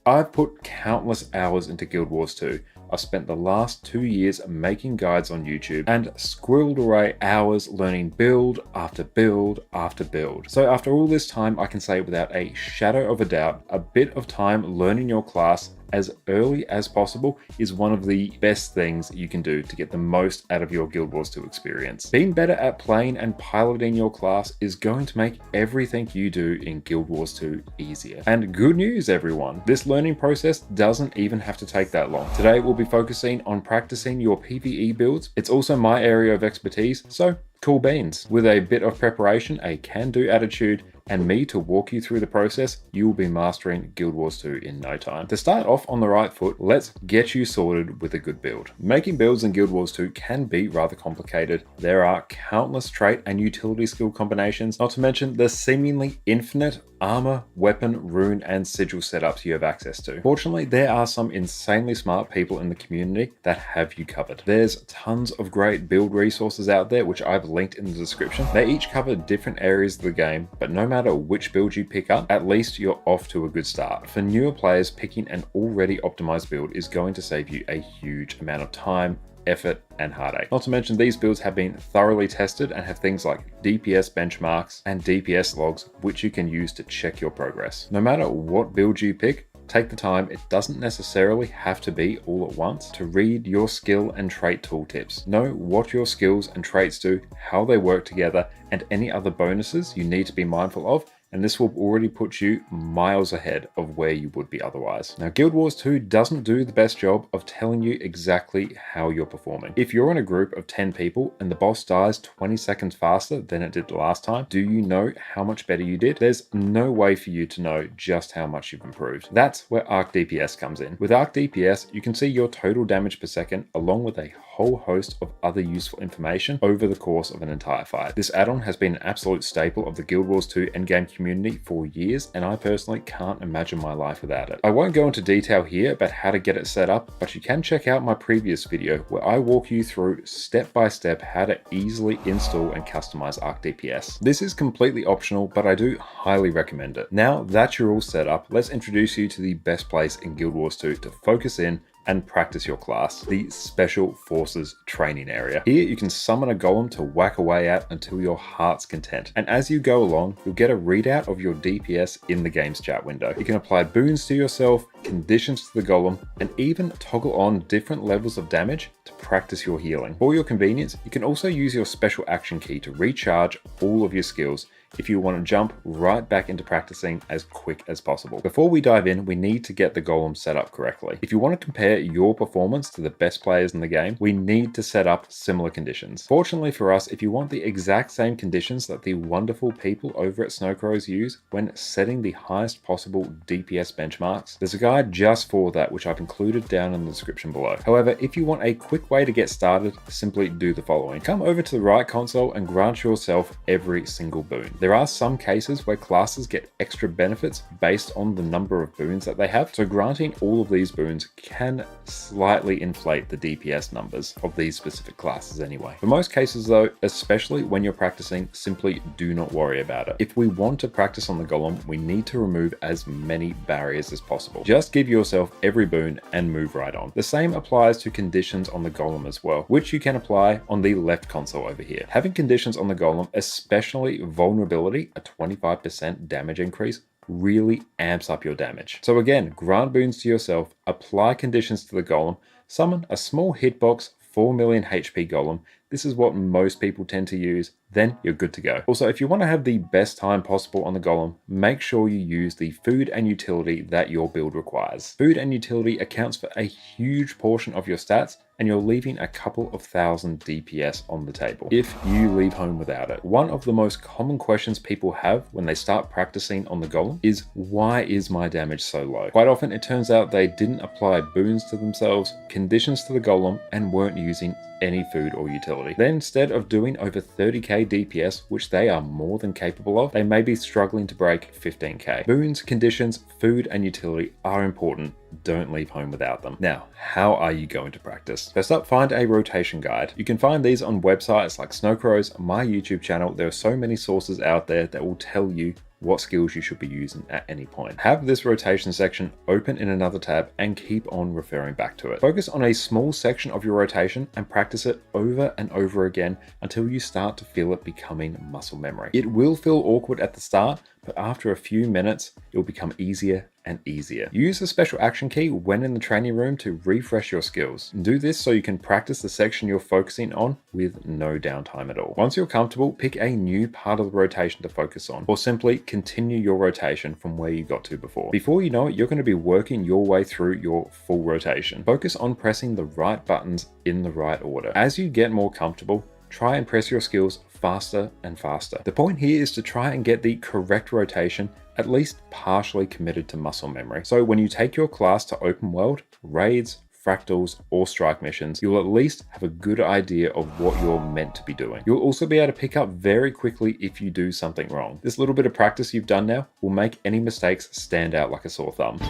I've put countless hours into Guild Wars 2. I've spent the last 2 years making guides on YouTube and squirreled away hours learning build after build after build. So after all this time, I can say without a shadow of a doubt, a bit of time learning your class as early as possible is one of the best things you can do to get the most out of your Guild Wars 2 experience. Being better at playing and piloting your class is going to make everything you do in Guild Wars 2 easier. And good news, everyone, this learning process doesn't even have to take that long. Today we'll be focusing on practicing your PvE builds. It's also my area of expertise, so cool beans. With a bit of preparation, a can-do attitude, and me to walk you through the process, you will be mastering Guild Wars 2 in no time. To start off on the right foot, let's get you sorted with a good build. Making builds in Guild Wars 2 can be rather complicated. There are countless trait and utility skill combinations, not to mention the seemingly infinite armor, weapon, rune, and sigil setups you have access to. Fortunately, there are some insanely smart people in the community that have you covered. There's tons of great build resources out there, which I've linked in the description. They each cover different areas of the game, but no matter which build you pick up, at least you're off to a good start. For newer players, picking an already optimized build is going to save you a huge amount of time, effort, and heartache. Not to mention these builds have been thoroughly tested and have things like DPS benchmarks and DPS logs, which you can use to check your progress. No matter what build you pick, take the time, it doesn't necessarily have to be all at once, to read your skill and trait tooltips. Know what your skills and traits do, how they work together, and any other bonuses you need to be mindful of, and this will already put you miles ahead of where you would be otherwise. Now, Guild Wars 2 doesn't do the best job of telling you exactly how you're performing. If you're in a group of 10 people and the boss dies 20 seconds faster than it did the last time, do you know how much better you did? There's no way for you to know just how much you've improved. That's where Arc DPS comes in. With Arc DPS, you can see your total damage per second along with a whole host of other useful information over the course of an entire fight. This add-on has been an absolute staple of the Guild Wars 2 endgame community for years, and I personally can't imagine my life without it. I won't go into detail here about how to get it set up, but you can check out my previous video where I walk you through step by step how to easily install and customize Arc DPS. This is completely optional, but I do highly recommend it. Now that you're all set up, let's introduce you to the best place in Guild Wars 2 to focus in and practice your class, the Special Forces training area. Here you can summon a golem to whack away at until your heart's content. And as you go along, you'll get a readout of your DPS in the game's chat window. You can apply boons to yourself, conditions to the golem, and even toggle on different levels of damage to practice your healing. For your convenience, you can also use your special action key to recharge all of your skills if you want to jump right back into practicing as quick as possible. Before we dive in, we need to get the golem set up correctly. If you want to compare your performance to the best players in the game, we need to set up similar conditions. Fortunately for us, if you want the exact same conditions that the wonderful people over at Snowcrows use when setting the highest possible DPS benchmarks, there's a guide just for that which I've included down in the description below. However, if you want a quick way to get started, simply do the following. Come over to the right console and grant yourself every single boon. There are some cases where classes get extra benefits based on the number of boons that they have, so granting all of these boons can slightly inflate the DPS numbers of these specific classes anyway. For most cases though, especially when you're practicing, simply do not worry about it. If we want to practice on the golem, we need to remove as many barriers as possible. Just give yourself every boon and move right on. The same applies to conditions on the golem as well, which you can apply on the left console over here. Having conditions on the golem, especially vulnerability, a 25% damage increase, really amps up your damage. So again, grant boons to yourself, apply conditions to the golem, summon a small hitbox 4 million HP golem. this is what most people tend to use, then you're good to go. Also, if you want to have the best time possible on the golem, make sure you use the food and utility that your build requires. Food and utility accounts for a huge portion of your stats, and you're leaving a couple of thousand DPS on the table if you leave home without it. One of the most common questions people have when they start practicing on the golem is, why is my damage so low? Quite often it turns out they didn't apply boons to themselves, conditions to the golem, and weren't using any food or utility. Then instead of doing over 30k DPS, which they are more than capable of, they may be struggling to break 15k. Boons, conditions, food, and utility are important. Don't leave home without them. Now, how are you going to practice? First up, find a rotation guide. You can find these on websites like Snowcrow's, my YouTube channel. There are so many sources out there that will tell you what skills you should be using at any point. Have this rotation section open in another tab and keep on referring back to it. Focus on a small section of your rotation and practice it over and over again until you start to feel it becoming muscle memory. It will feel awkward at the start, but after a few minutes, it will become easier and easier. Use the special action key when in the training room to refresh your skills. Do this so you can practice the section you're focusing on with no downtime at all. Once you're comfortable, pick a new part of the rotation to focus on, or simply continue your rotation from where you got to before. Before you know it, you're going to be working your way through your full rotation. Focus on pressing the right buttons in the right order. As you get more comfortable, try and press your skills faster and faster. The point here is to try and get the correct rotation at least partially committed to muscle memory. So when you take your class to open world, raids, fractals, or strike missions, you'll at least have a good idea of what you're meant to be doing. You'll also be able to pick up very quickly if you do something wrong. This little bit of practice you've done now will make any mistakes stand out like a sore thumb.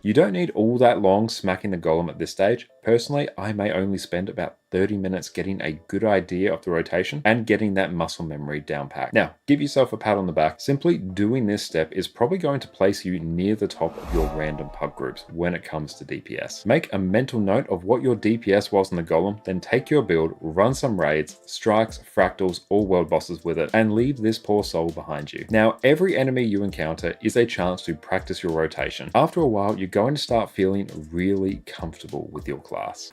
You don't need all that long smacking the golem at this stage. Personally, I may only spend about 30 minutes getting a good idea of the rotation and getting that muscle memory down pat. Now, give yourself a pat on the back. Simply doing this step is probably going to place you near the top of your random pub groups when it comes to DPS. Make a mental note of what your DPS was in the golem, then take your build, run some raids, strikes, fractals, or world bosses with it, and leave this poor soul behind you. Now, every enemy you encounter is a chance to practice your rotation. After a while, you're going to start feeling really comfortable with your class.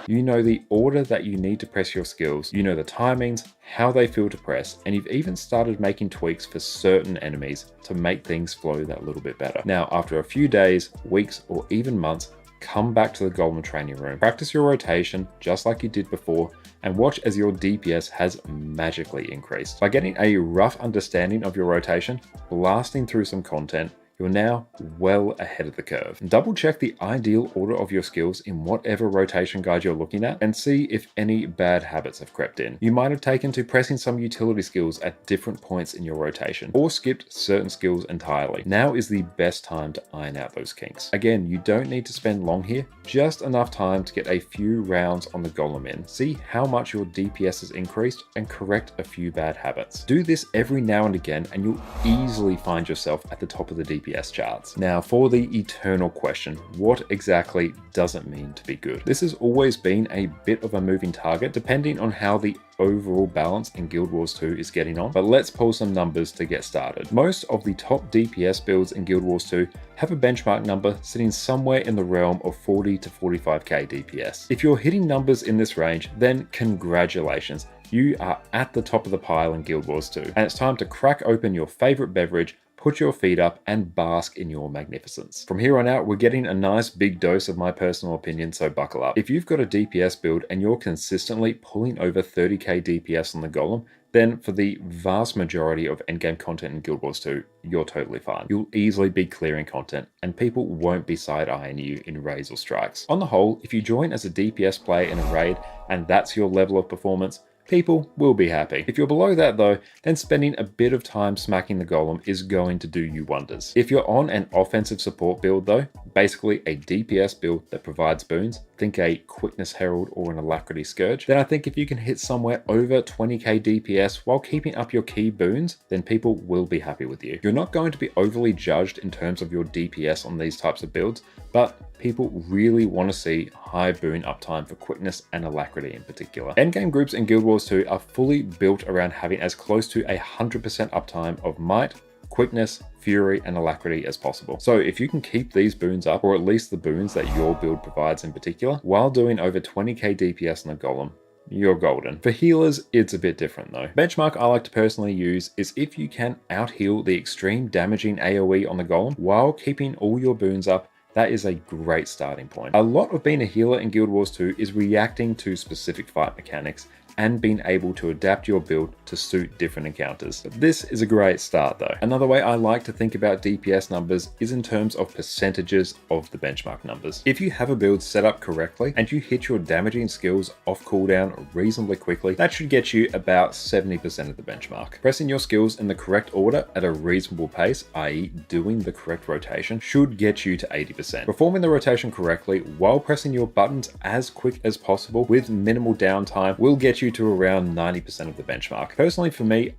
You know the order that you need to press your skills, you know the timings, how they feel to press, and you've even started making tweaks for certain enemies to make things flow that little bit better. Now, after a few days, weeks, or even months, come back to the golem training room. Practice your rotation just like you did before, and watch as your DPS has magically increased. By getting a rough understanding of your rotation, blasting through some content, you're now well ahead of the curve. Double check the ideal order of your skills in whatever rotation guide you're looking at and see if any bad habits have crept in. You might have taken to pressing some utility skills at different points in your rotation or skipped certain skills entirely. Now is the best time to iron out those kinks. Again, you don't need to spend long here, just enough time to get a few rounds on the golem in. See how much your DPS has increased and correct a few bad habits. Do this every now and again and you'll easily find yourself at the top of the DPS charts. Now for the eternal question, what exactly does it mean to be good? This has always been a bit of a moving target depending on how the overall balance in Guild Wars 2 is getting on, but let's pull some numbers to get started. Most of the top DPS builds in Guild Wars 2 have a benchmark number sitting somewhere in the realm of 40 to 45k DPS. If you're hitting numbers in this range, then congratulations. You are at the top of the pile in Guild Wars 2, and it's time to crack open your favorite beverage, put your feet up, and bask in your magnificence. From here on out, we're getting a nice big dose of my personal opinion, so buckle up. If you've got a DPS build and you're consistently pulling over 30k DPS on the golem, then for the vast majority of endgame content in Guild Wars 2, you're totally fine. You'll easily be clearing content, and people won't be side-eyeing you in raids or strikes. On the whole, if you join as a DPS player in a raid, and that's your level of performance, people will be happy. If you're below that though, then spending a bit of time smacking the golem is going to do you wonders. If you're on an offensive support build though, basically a DPS build that provides boons, think a Quickness Herald or an Alacrity Scourge, then I think if you can hit somewhere over 20k DPS while keeping up your key boons, then people will be happy with you. You're not going to be overly judged in terms of your DPS on these types of builds, but people really want to see high boon uptime for quickness and alacrity in particular. Endgame groups in Guild Wars 2 are fully built around having as close to 100% uptime of might, quickness, fury, and alacrity as possible. So if you can keep these boons up, or at least the boons that your build provides in particular, while doing over 20k DPS on a golem, you're golden. For healers, it's a bit different though. Benchmark I like to personally use is if you can out-heal the extreme damaging AoE on the golem while keeping all your boons up, that is a great starting point. A lot of being a healer in Guild Wars 2 is reacting to specific fight mechanics and being able to adapt your build to suit different encounters. This is a great start though. Another way I like to think about DPS numbers is in terms of percentages of the benchmark numbers. If you have a build set up correctly and you hit your damaging skills off cooldown reasonably quickly, that should get you about 70% of the benchmark. Pressing your skills in the correct order at a reasonable pace, i.e. doing the correct rotation, should get you to 80%. Performing the rotation correctly while pressing your buttons as quick as possible with minimal downtime will get you to around 90% of the benchmark. Personally for me,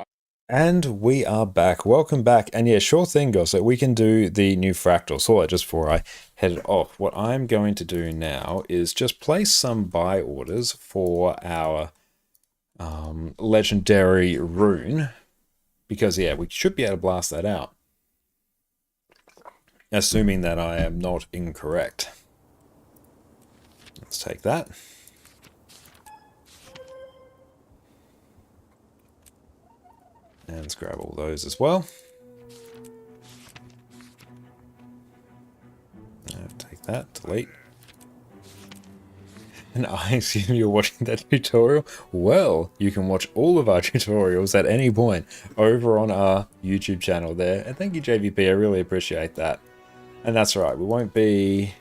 and we are back. Welcome back. And yeah, sure thing, girl. So we can do the new fractal. So just before I head off, what I'm going to do now is just place some buy orders for our legendary rune. Because yeah, we should be able to blast that out. Assuming that I am not incorrect. Let's take that. And let's grab all those as well. Take that, delete. And I assume you're watching that tutorial? Well, you can watch all of our tutorials at any point over on our YouTube channel there. And thank you, JVP, I really appreciate that. And that's right, we won't be...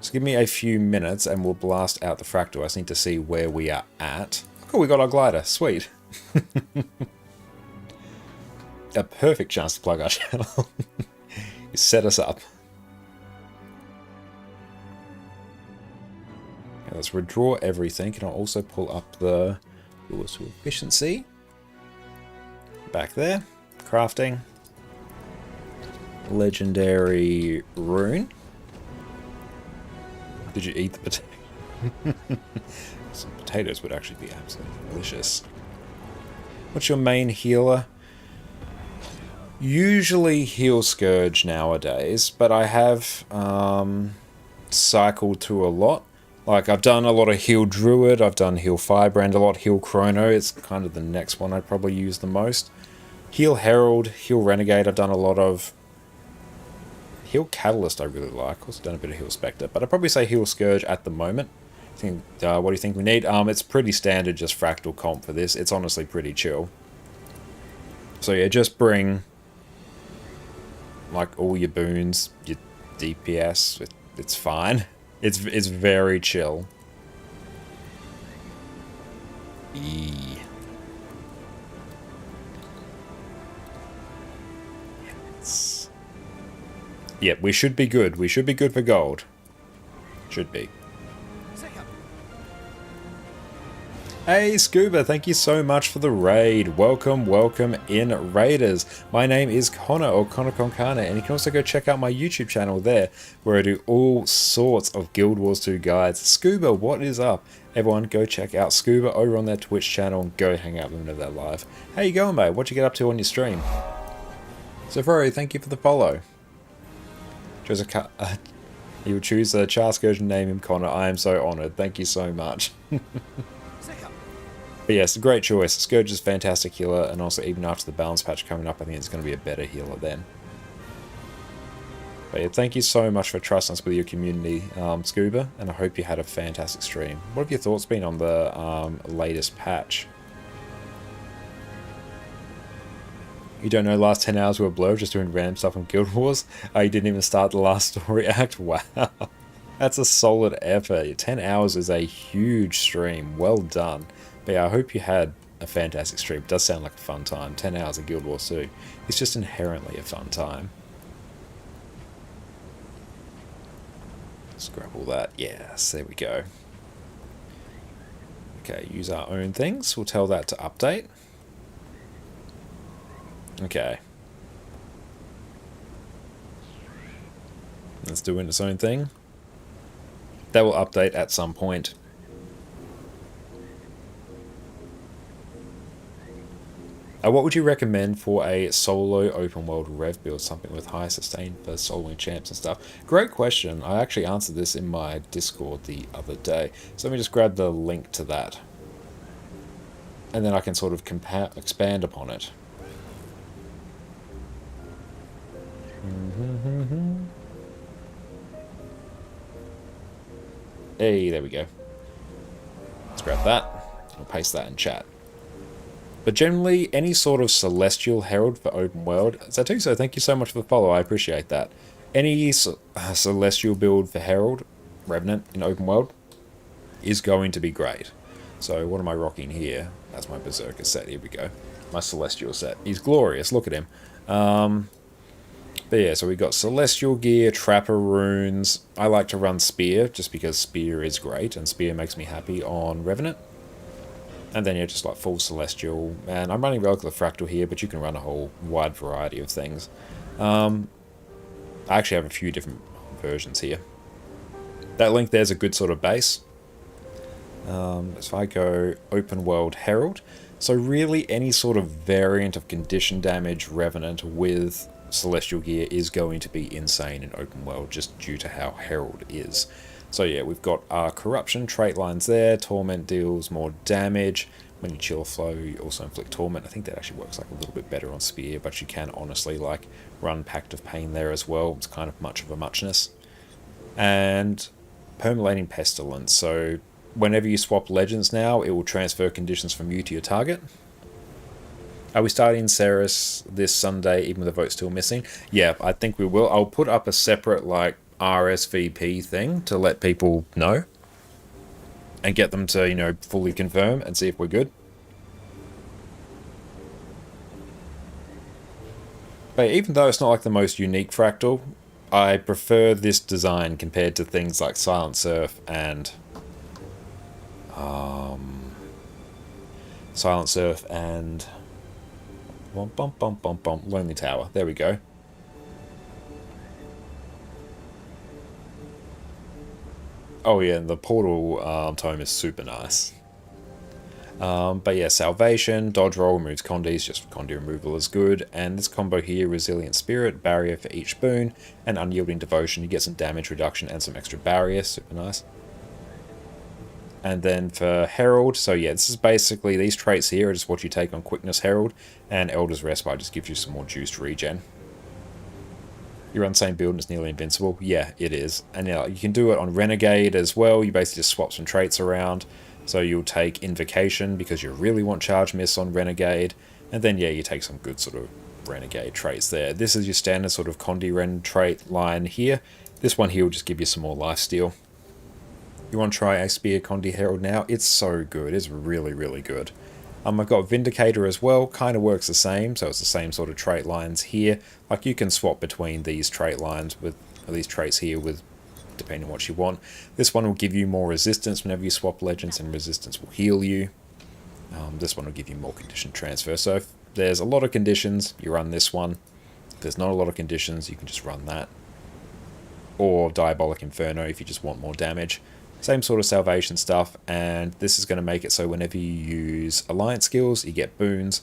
Just give me a few minutes and we'll blast out the fractal. I just need to see where we are at. Oh, we got our glider, sweet. A perfect chance to plug our channel. You set us up. Okay, let's withdraw everything. And I'll also pull up the rules to efficiency. Back there. Crafting. Legendary rune. Did you eat the potato? Some potatoes would actually be absolutely delicious. What's your main healer? Usually heal Scourge nowadays, but I have cycled through a lot. Like I've done a lot of heal Druid, I've done heal Firebrand a lot, heal Chrono, it's kind of the next one I'd probably use the most. Heal Herald, heal Renegade, I've done a lot of. Heal Catalyst I really like, also done a bit of heal Spectre, but I'd probably say heal Scourge at the moment. I think, what do you think we need? It's pretty standard, just fractal comp for this, it's honestly pretty chill. So yeah, just bring like all your boons, your DPS, it's fine. It's very chill. Yep, we should be good. We should be good for gold. Should be. Hey Scuba, thank you so much for the raid. Welcome, welcome in Raiders. My name is Connor, or ConnorConCarne, and you can also go check out my YouTube channel there, where I do all sorts of Guild Wars 2 guides. Scuba, what is up? Everyone, go check out Scuba over on their Twitch channel and go hang out with them if they're live. How you going, mate? What you get up to on your stream? Zafro, thank you for the follow. You would choose a Char Scourge and name him Connor. I am so honoured. Thank you so much. But yes, great choice. Scourge is a fantastic healer, and also even after the balance patch coming up, I think it's going to be a better healer then. But yeah, thank you so much for trusting us with your community, Scuba, and I hope you had a fantastic stream. What have your thoughts been on the latest patch? You don't know, last 10 hours were a blur just doing random stuff on Guild Wars? You didn't even start the last story act? Wow. That's a solid effort. 10 hours is a huge stream. Well done. But yeah, I hope you had a fantastic stream. It does sound like a fun time. 10 hours of Guild Wars 2. It's just inherently a fun time. Let's grab all that. Yes, there we go. Okay, use our own things. We'll tell that to update. Okay. Let's do its own thing. That will update at some point. What would you recommend for a solo open world rev build? Something with high sustain for soloing champs and stuff. Great question. I actually answered this in my Discord the other day. So let me just grab the link to that. And then I can sort of expand upon it. Hey, there we go. Let's grab that. I'll paste that in chat. But generally, any sort of Celestial Herald for open world. Zatuso, thank you so much for the follow. I appreciate that. Any Celestial build for Herald, Revenant in open world, is going to be great. So what am I rocking here? That's my Berserker set. Here we go. My Celestial set. He's glorious. Look at him. But yeah, so we got Celestial gear, Trapper runes. I like to run Spear, just because Spear is great, and Spear makes me happy on Revenant. And then, yeah, just like full Celestial. And I'm running Relic of the Fractal here, but you can run a whole wide variety of things. I actually have a few different versions here. That link there's a good sort of base. So if I go Open World Herald. So really any sort of variant of condition damage Revenant with Celestial gear is going to be insane in open world, just due to how Herald is. So yeah, we've got our Corruption trait lines there. Torment deals more damage. When you chill flow, you also inflict Torment. I think that actually works like a little bit better on Spear, but you can honestly like run Pact of Pain there as well. It's kind of much of a muchness. And Permalating Pestilence. So whenever you swap legends now, it will transfer conditions from you to your target. Are we starting Ceres this Sunday, even with the vote still missing? Yeah, I think we will. I'll put up a separate like RSVP thing to let people know and get them to, you know, fully confirm and see if we're good. But even though it's not like the most unique fractal, I prefer this design compared to things like Silent Surf and Lonely Tower. There we go. Oh yeah, and the portal tome is super nice. But yeah, Salvation, dodge roll removes Condis, just Condi removal is good. And this combo here, Resilient Spirit, barrier for each boon, and Unyielding Devotion, you get some damage reduction and some extra barrier, super nice. And then for Herald, so yeah, this is basically, these traits here are just what you take on Quickness Herald, and Elder's Respite just gives you some more juiced regen. You're on the same build and it's nearly invincible. Yeah, it is. And yeah, you can do it on Renegade as well. You basically just swap some traits around. So you'll take Invocation because you really want Charge Miss on Renegade. And then, yeah, you take some good sort of Renegade traits there. This is your standard sort of Condi Ren trait line here. This one here will just give you some more lifesteal. You want to try a Spear Condi Herald now? It's so good. It's really, really good. I've got Vindicator as well, kind of works the same, so it's the same sort of trait lines here. Like you can swap between these trait lines with these traits here with depending on what you want. This one will give you more resistance whenever you swap legends, and resistance will heal you. This one will give you more condition transfer. So if there's a lot of conditions, you run this one. If there's not a lot of conditions, you can just run that. Or Diabolic Inferno if you just want more damage. Same sort of salvation stuff, and this is going to make it so whenever you use alliance skills, you get boons.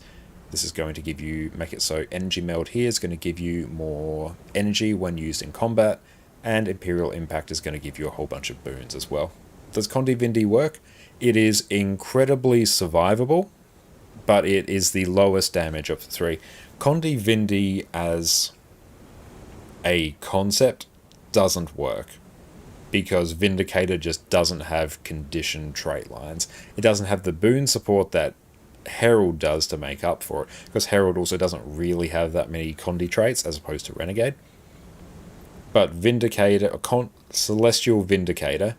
This is going to give you, make it so Energy Meld here is going to give you more energy when used in combat, and Imperial Impact is going to give you a whole bunch of boons as well. Does Condi Vindi work? It is incredibly survivable, but it is the lowest damage of the three. Condi Vindi as a concept doesn't work, because Vindicator just doesn't have condition trait lines. It doesn't have the boon support that Herald does to make up for it, because Herald also doesn't really have that many Condi traits as opposed to Renegade. But Vindicator, Celestial Vindicator,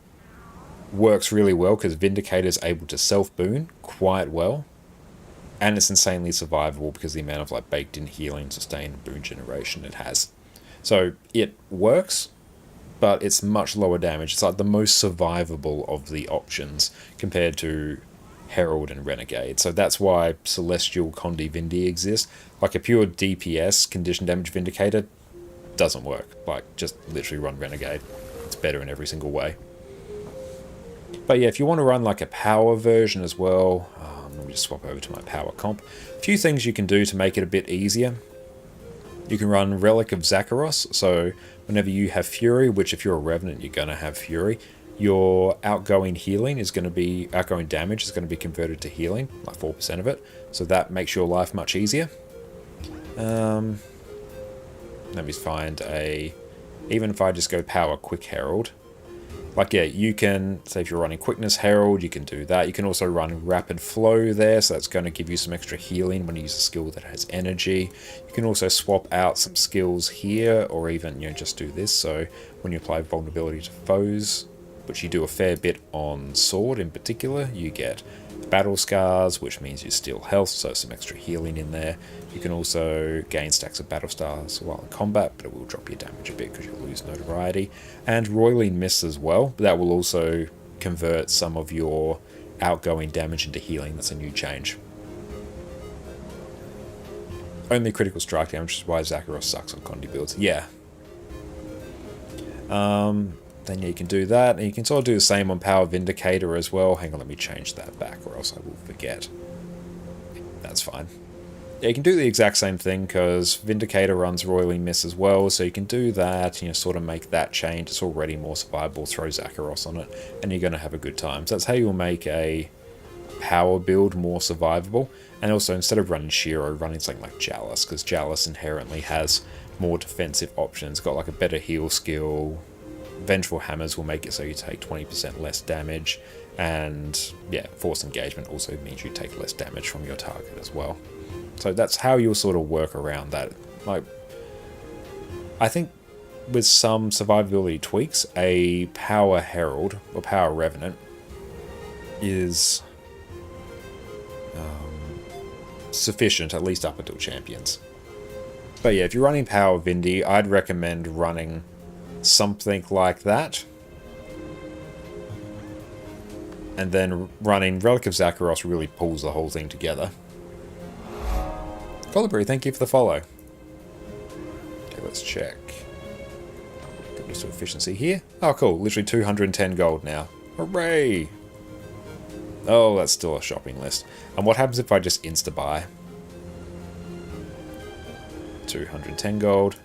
works really well because Vindicator is able to self-boon quite well, and it's insanely survivable because the amount of like baked-in healing, sustain, boon generation it has. So it works, but it's much lower damage. It's like the most survivable of the options compared to Herald and Renegade. So that's why Celestial Condi Vindi exists. Like a pure DPS, condition damage Vindicator, doesn't work. Like, just literally run Renegade. It's better in every single way. But yeah, if you want to run like a power version as well, Let me just swap over to my power comp. A few things you can do to make it a bit easier. You can run Relic of Zakharos, so whenever you have Fury, which if you're a Revenant you're going to have Fury, your outgoing damage is going to be converted to healing, like 4% of it, so that makes your life much easier. Let me find even if I just go Power Quick Herald, like, yeah, you can, say if you're running Quickness Herald, you can do that. You can also run Rapid Flow there, so that's going to give you some extra healing when you use a skill that has energy. You can also swap out some skills here, or even, just do this. So when you apply Vulnerability to foes, which you do a fair bit on Sword in particular, you get Battle Scars, which means you steal health, so some extra healing in there. You can also gain stacks of Battle Stars while in combat, but it will drop your damage a bit because you'll lose notoriety. And Roiling Miss as well, but that will also convert some of your outgoing damage into healing. That's a new change. Only critical strike damage, which is why Zakharos sucks on Condi builds. Yeah. Then you can do that, and you can sort of do the same on Power Vindicator as well. Hang on, let me change that back, or else I will forget. That's fine. Yeah, you can do the exact same thing, because Vindicator runs Roiling Miss as well, so you can do that, sort of make that change. It's already more survivable, throw Zakharos on it, and you're going to have a good time. So that's how you'll make a power build more survivable. And also, instead of running Shiro, running something like Jalis, because Jalis inherently has more defensive options. Got like a better heal skill. Vengeful Hammers will make it so you take 20% less damage, and yeah, Force Engagement also means you take less damage from your target as well. So that's how you'll sort of work around that. Like, I think with some survivability tweaks, a Power Herald or Power Revenant is sufficient, at least up until Champions. But yeah, if you're running Power Vindy, I'd recommend running something like that, and then running Relic of Zakharos really pulls the whole thing together. Colibri, thank you for the follow. Okay, let's check. Got just efficiency here. Oh, cool. Literally 210 gold now. Hooray! Oh, that's still a shopping list. And what happens if I just insta-buy? 210 gold.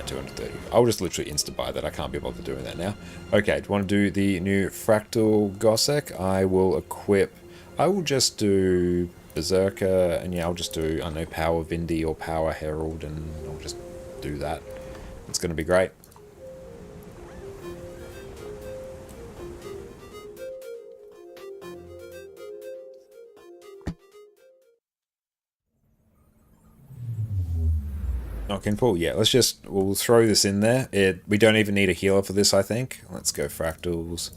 230. I'll just literally insta-buy that. I can't be bothered doing that now. Okay, do you want to do the new Fractal Gossek? I will equip... I will just do Berserker, and yeah, I'll just do, I don't know, Power Vindy or Power Herald, and I'll just do that. It's going to be great. Okay, cool. Yeah, we'll throw this in there. We don't even need a healer for this, I think. Let's go Fractals.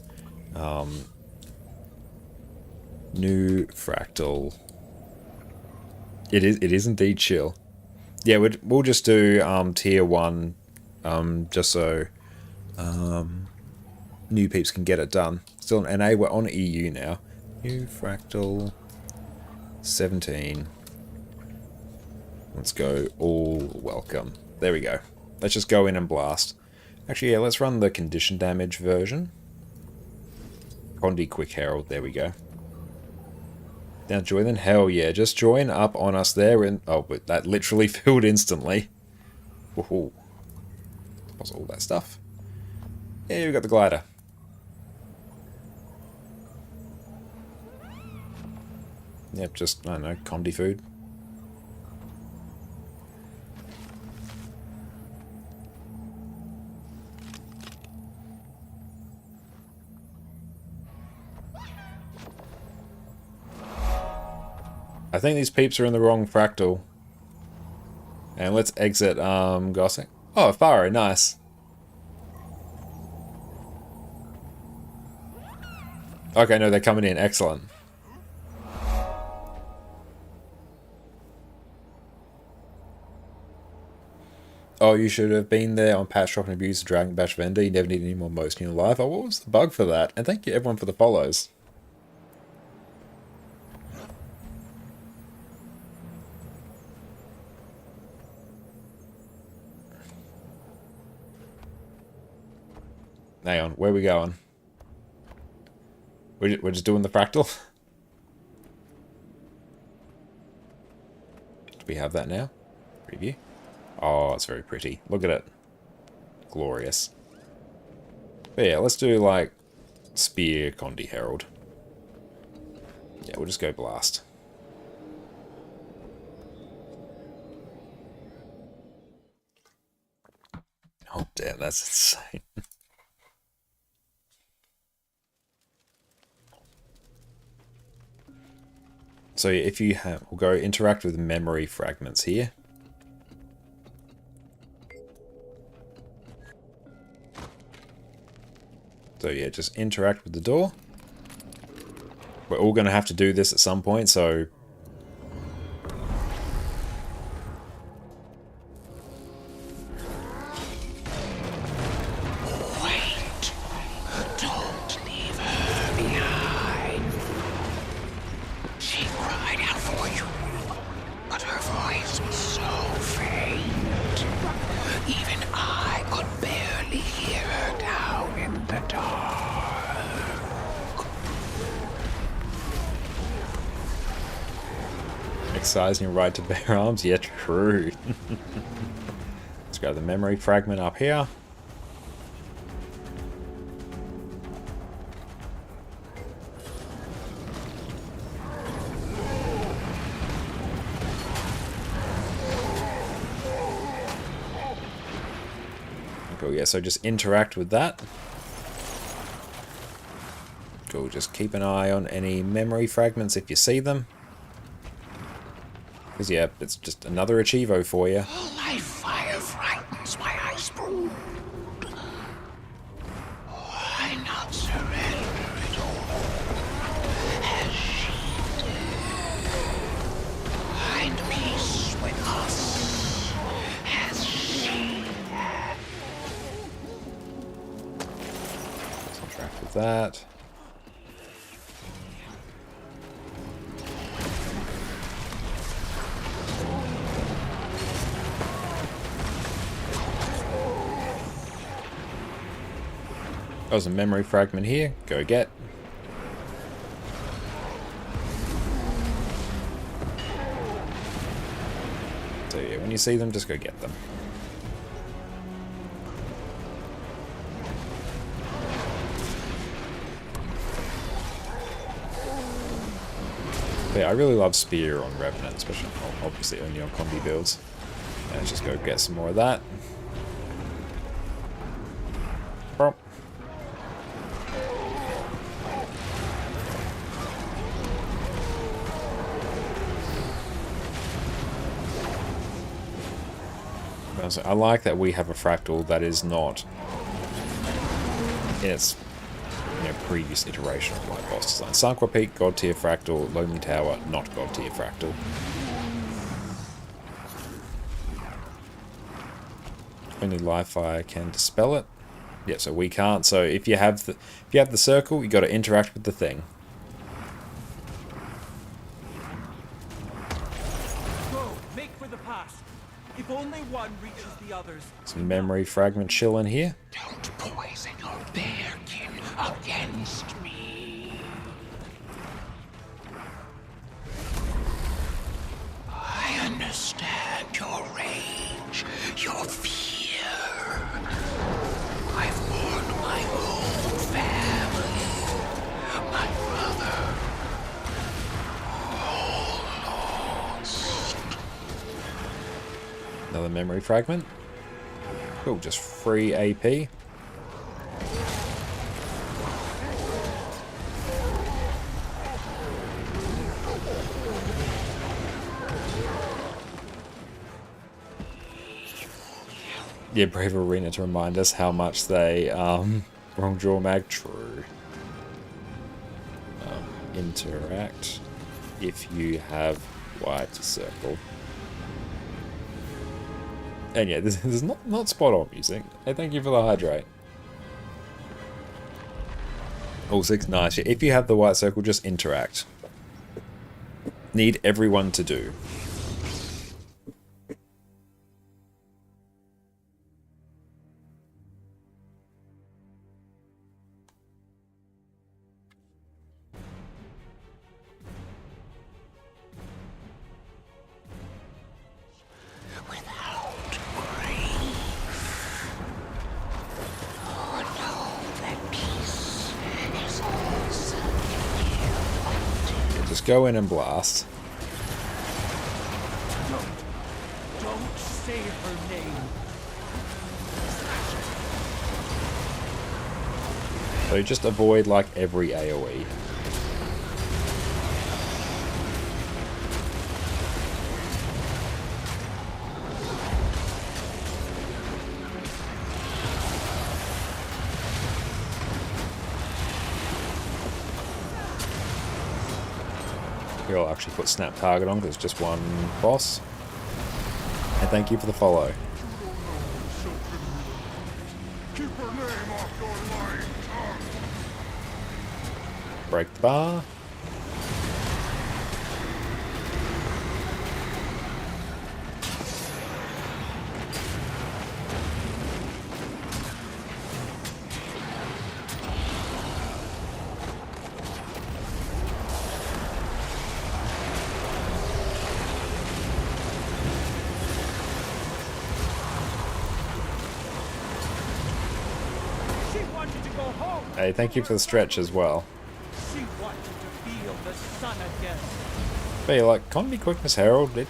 New Fractal. It is indeed chill. Yeah, we'll just do tier 1, just so new peeps can get it done. Still an NA, we're on EU now. New Fractal 17. Let's go all welcome. There we go. Let's just go in and blast. Actually, yeah, let's run the condition damage version. Condi Quick Herald, there we go. Now join then? Hell yeah, just join up on us there and... Oh, but that literally filled instantly. Woohoo. What's all that stuff? Yeah, we got the glider. Yep, just, I don't know, Condi food. I think these peeps are in the wrong fractal. And let's exit Gossek. Oh, Faro, nice. Okay, no, they're coming in. Excellent. Oh, you should have been there on Patch Drop and Abuse the Dragon Bash vendor. You never need any more most in your life. Oh, what was the bug for that? And thank you everyone for the follows. Hang on, where are we going? We're just doing the fractal? Do we have that now? Preview. Oh, it's very pretty. Look at it. Glorious. But yeah, let's do like Spear Condi Herald. Yeah, we'll just go blast. Oh damn, that's insane. So if you have, we'll go interact with memory fragments here. So yeah, just interact with the door. We're all going to have to do this at some point, so... Wait! Don't leave her behind. She cried out for you, but her voice was so faint. Even I could barely hear her down in the dark. Exercising your right to bear arms? Yeah, true. Let's go to the memory fragment up here. Cool, yeah, so just interact with that. Cool, just keep an eye on any memory fragments if you see them. Because, yeah, it's just another Achievo for you. Life fire frightens my ice brood. Why not surrender it all? As she did. Find peace with us. As she had. Let's interact with that. There's a memory fragment here. Go get. So yeah, when you see them, just go get them. But yeah, I really love Spear on Revenant, especially obviously only on combi builds. And let's just go get some more of that. Bump. I like that we have a fractal that is not in its previous iteration of my boss design. Sanqua Peak, God tier fractal, Lonely Tower, not God tier fractal. Only live fire can dispel it. Yeah, so we can't. So if you have the circle, you got to interact with the thing. Go, make for the pass. If only one reaches the others. Some memory fragment chilling here. Don't poison your bearkin against me. I understand your rage, your fear. I've mourned my own family, my brother. All lost. Another memory fragment. Cool, just free AP. Yeah, Brave Arena to remind us how much they, wrong draw mag, true. Interact if you have white circle. And yeah, this is not spot on music. Hey, thank you for the hydrate. All 6, nice. If you have the white circle, just interact. Need everyone to do. just go in and blast. Don't say her name. So just avoid like every AoE. Here I'll actually put snap target on because it's just one boss. And thank you for the follow. Keep her name off your lying tongue. Break the bar. Hey, thank you for the stretch as well. She wanted to feel the sun again. But yeah, like, Combi Quickness Herald, it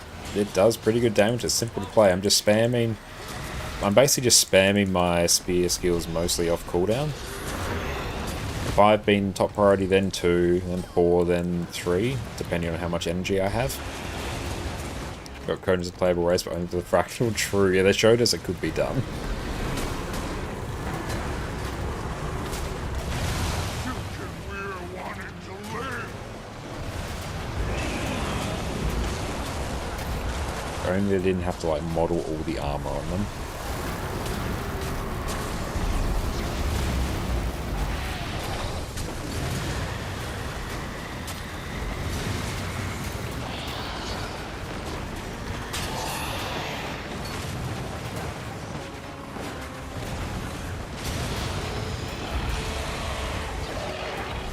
does pretty good damage. It's simple to play. I'm basically just spamming my spear skills mostly off cooldown. 5 being top priority, then 2, then 4, then 3, depending on how much energy I have. Got Code as a playable race, but only the fractional. True. Yeah, they showed us it could be done. Only they didn't have to like model all the armor on them.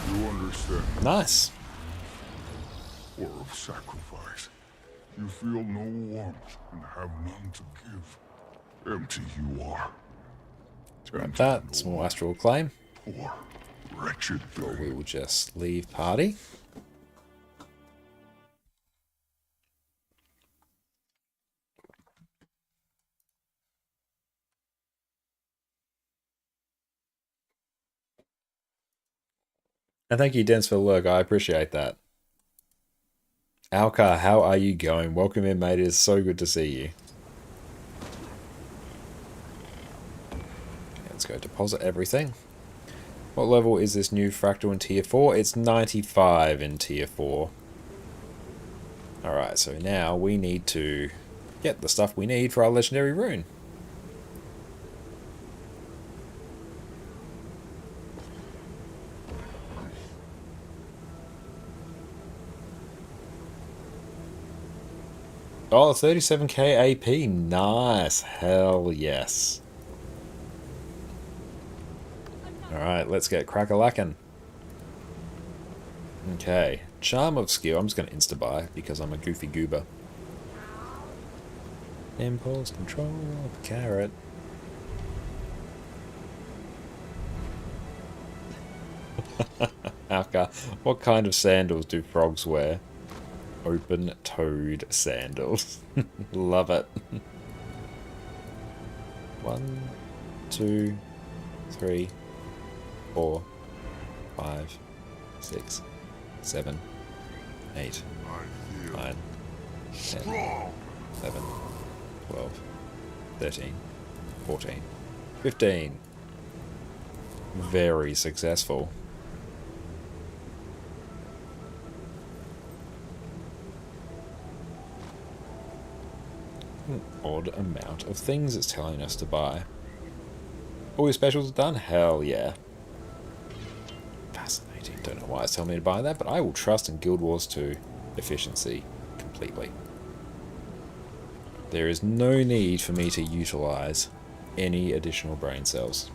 You understand? Nice. War of sacrifice. You feel no warmth and have none to give. Empty you are. Grab that. Small astral claim. Poor, wretched thing. Or we will just leave party. And thank you, Dens, for the lurk. I appreciate that. Alka, how are you going? Welcome in, mate. It is so good to see you. Let's go deposit everything. What level is this new fractal in tier 4? It's 95 in tier 4. Alright, so now we need to get the stuff we need for our legendary rune. Oh, 37k AP. Nice. Hell yes. Alright, let's get crack-a-lackin'. Okay. Charm of skill. I'm just going to insta-buy because I'm a goofy goober. Impulse, control, carrot. Alka, what kind of sandals do frogs wear? Open-toed sandals. Love it. 1, 2, 3, 4, 5, 6, 7, 8, 9, 10, 11, 12, 13, 14, 15. Very successful. An odd amount of things it's telling us to buy. All your specials are done? Hell yeah. Fascinating. Don't know why it's telling me to buy that, but I will trust in Guild Wars 2 efficiency completely. There is no need for me to utilize any additional brain cells,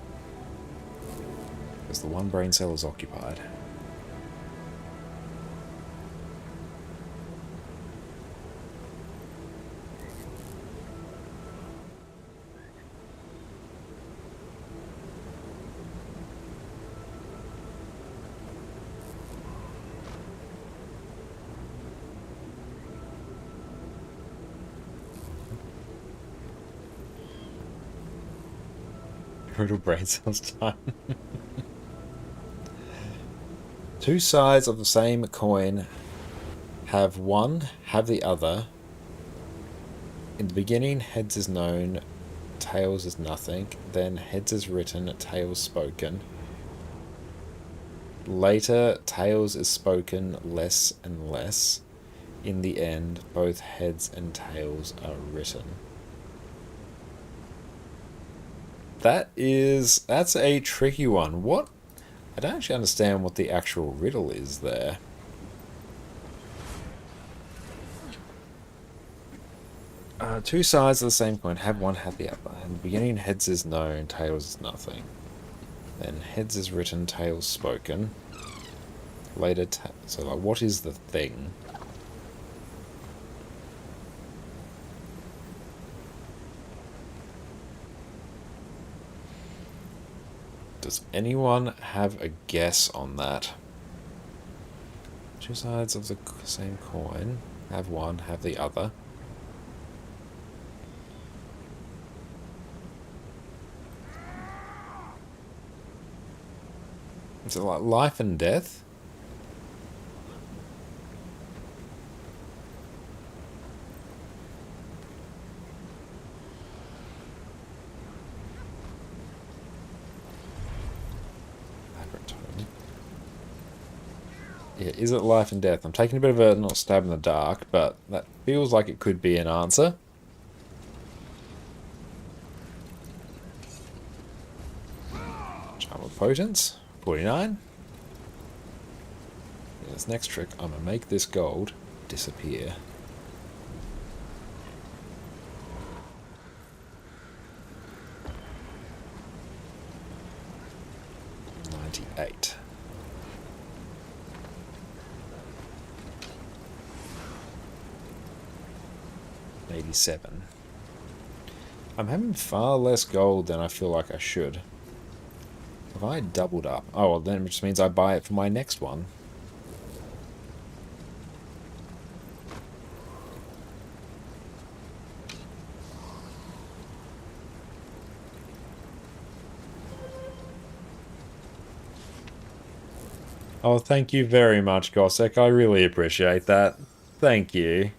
because the one brain cell is occupied. Brutal brain cells time. Two sides of the same coin. Have one, have the other. In the beginning, heads is known, tails is nothing. Then heads is written, tails spoken. Later, tails is spoken less and less. In the end, both heads and tails are written. That's a tricky one. What? I don't actually understand what the actual riddle is there. Two sides of the same coin, have one, have the other. In the beginning, heads is known, tails is nothing. Then heads is written, tails spoken. Later, so like, what is the thing? Does anyone have a guess on that? Two sides of the same coin, have one, have the other. Is it like life and death? Yeah, is it life and death? I'm taking a bit of a not stab in the dark, but that feels like it could be an answer. Charm of Potence, 49. Yeah, this next trick, I'm gonna make this gold disappear. $98. $87. I'm having far less gold than I feel like I should. Have I doubled up? Oh, well, then it just means I buy it for my next one. Oh, thank you very much, Gossek. I really appreciate that. Thank you.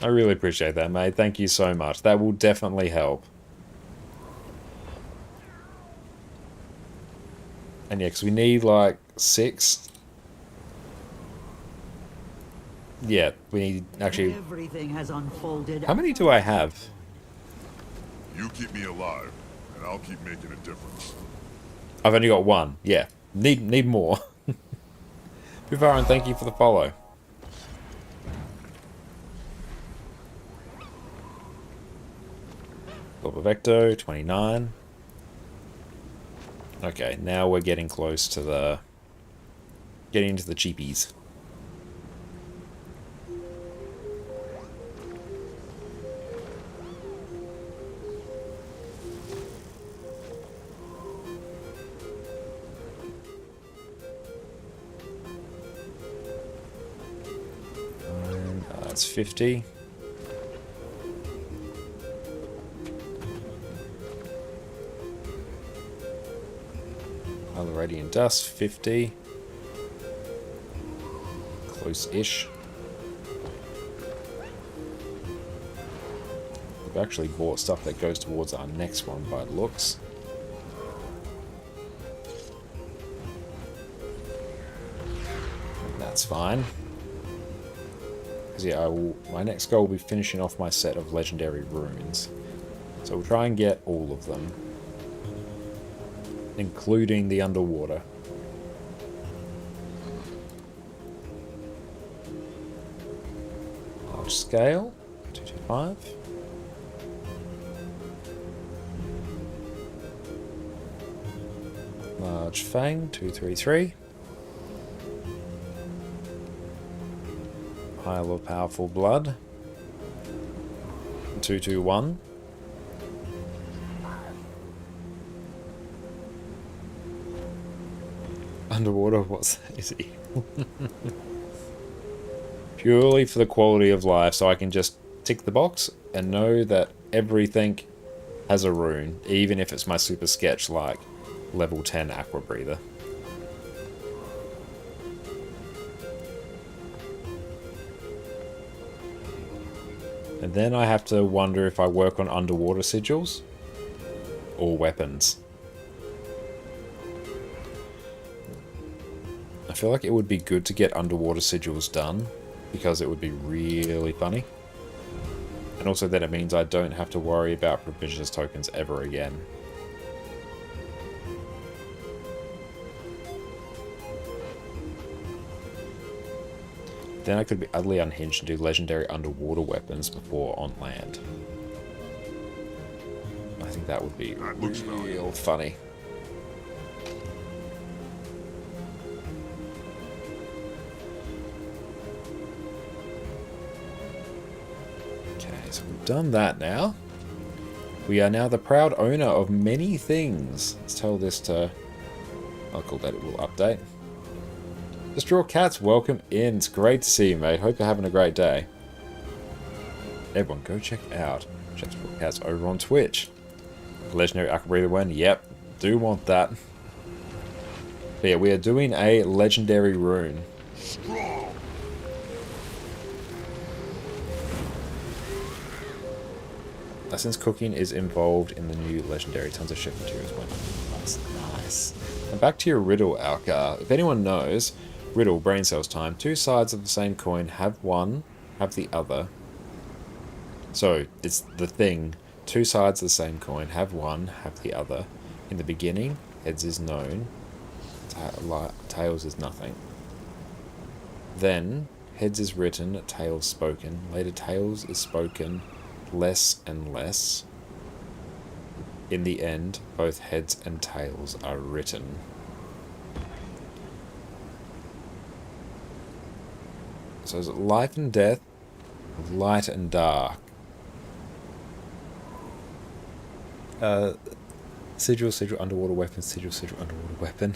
I really appreciate that, mate. Thank you so much. That will definitely help. And yeah, because we need like 6. Yeah, we need actually. Everything has unfolded. How many do I have? You keep me alive, and I'll keep making a difference. I've only got 1. Yeah, need more. Buvaran, thank you for the follow. Vecto, 29. Okay, now we're getting close to the... getting into the cheapies. That's 50. Radiant Dust, 50. Close-ish. We've actually bought stuff that goes towards our next one by looks. And that's fine. Because yeah, my next goal will be finishing off my set of legendary runes. So we'll try and get all of them. Including the underwater. Large scale, 225. Large fang, 233. Pile of powerful blood, 221. underwater. What's easy? Purely for the quality of life, so I can just tick the box and know that everything has a rune, even if it's my super sketch like level 10 aqua breather. And then I have to wonder if I work on underwater sigils or weapons. I feel like it would be good to get underwater sigils done because it would be really funny. And also then it means I don't have to worry about provisions tokens ever again. Then I could be utterly unhinged and do legendary underwater weapons before on land. I think that would be real funny. Okay, so we've done that now. We are now the proud owner of many things. Let's tell this to... I'll call that it will update. Straw Cats, welcome in. It's great to see you, mate. Hope you're having a great day. Everyone, go check out Straw Cats over on Twitch. Legendary Aqua Breather one. Yep, do want that. But yeah, we are doing a legendary rune. Since cooking is involved in the new legendary, tons of ship materials went. That's nice. And back to your riddle, Alka. If anyone knows, riddle, brain cells time. Two sides of the same coin, have one, have the other. So, it's the thing. Two sides of the same coin, have one, have the other. In the beginning, heads is known, tails is nothing. Then, heads is written, tails spoken. Later, tails is spoken less and less. In the end, both heads and tails are written. So is it life and death, light and dark? Sigil, underwater weapon, sigil, underwater weapon.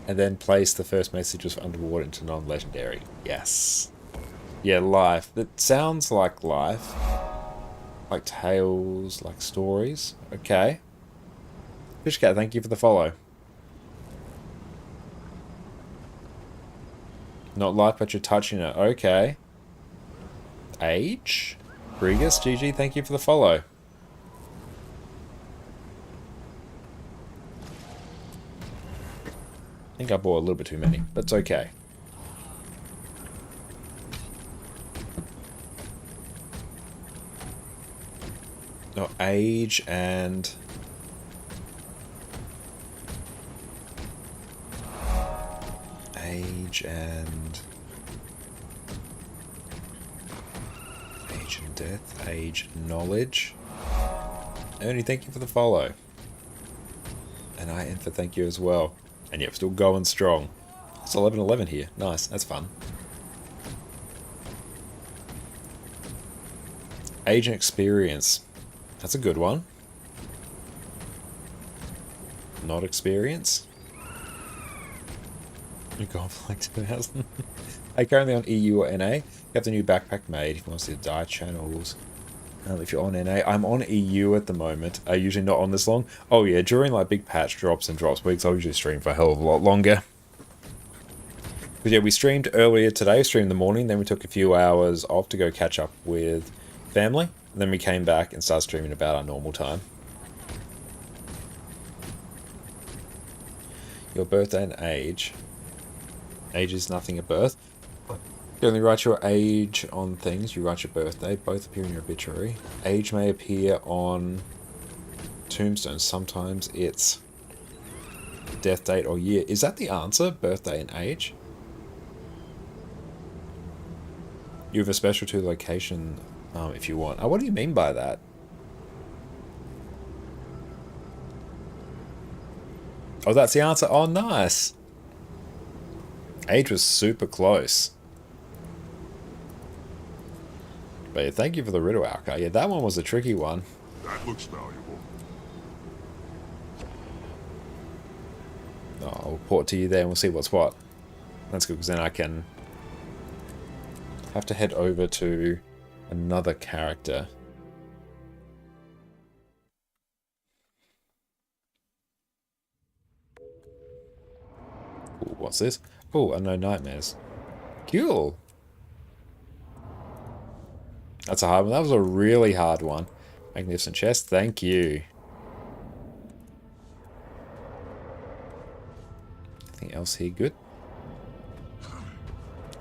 And then place the first made sigils for underwater into non-legendary. Yes. Yeah, life. That sounds like life. Like tales, like stories. Okay. Fishcat, thank you for the follow. Not life, but you're touching it. Okay. Age? Brigus, GG, thank you for the follow. I think I bought a little bit too many, but it's okay. No, age and... Age and death, age, knowledge. Ernie, thank you for the follow. And I Enfer, thank you as well. And yep, still going strong. It's 11:11 here. Nice, that's fun. Age and experience. That's a good one. Not experience. You got like 2000. Hey, currently on EU or NA. You have the new backpack made if you want to see the die channels. If you're on NA, I'm on EU at the moment. Usually not on this long. Oh yeah, during like big patch drops and drops weeks, I'll usually stream for a hell of a lot longer. But yeah, we streamed earlier today, streamed in the morning, then we took a few hours off to go catch up with family. And then we came back and started streaming about our normal time. Your birthday and age. Age is nothing at birth. You only write your age on things, you write your birthday, both appear in your obituary. Age may appear on tombstones, sometimes it's death date or year. Is that the answer, birthday and age? You have a special to location if you want. Oh, what do you mean by that? Oh, that's the answer. Oh, nice. Age was super close. But yeah, thank you for the riddle, Alka. Yeah, that one was a tricky one. That looks valuable. I'll port to you there and we'll see what's what. That's good, because then I can have to head over to another character. Ooh, what's this? Oh, Unknown Nightmares. Cool. That's a hard one. That was a really hard one. Magnificent chest. Thank you. Anything else here good?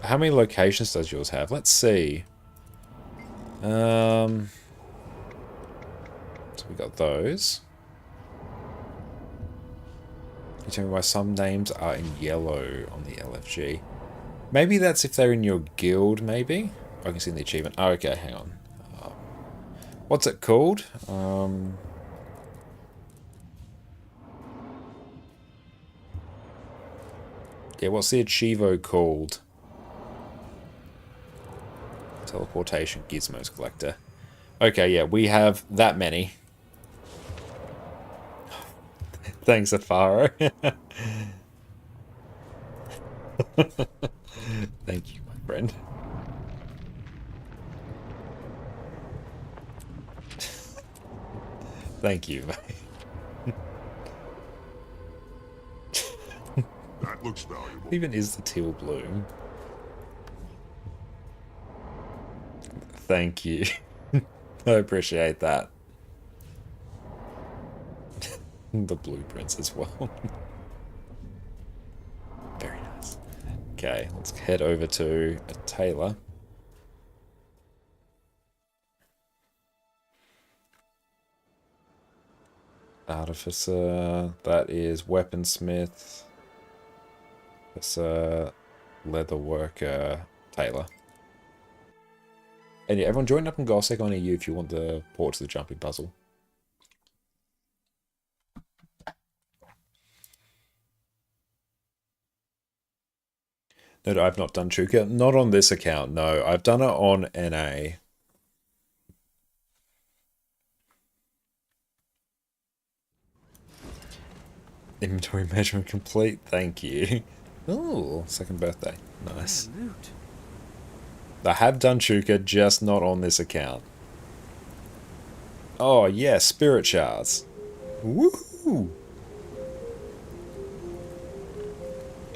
How many locations does yours have? Let's see. So we got those. You tell me why some names are in yellow on the LFG. Maybe that's if they're in your guild, maybe? I can see in the achievement. Oh, okay, hang on. What's it called? Yeah, what's the achievo called? Teleportation Gizmos Collector. Okay, yeah, we have that many. Thanks, Afaro. Thank you, my friend. Thank you. That looks valuable. Even is the teal bloom. Thank you. I appreciate that. The blueprints as well. Very nice. Okay, let's head over to a tailor. Artificer, that is weaponsmith. That's a leather worker, tailor. And yeah, everyone join up in Gossek on EU if you want the port to the jumping puzzle. No, I've not done Chuka. Not on this account, no. I've done it on NA. Inventory measurement complete. Thank you. Oh, second birthday. Nice. I have done Chuka, just not on this account. Oh, yeah, spirit shards. Woohoo!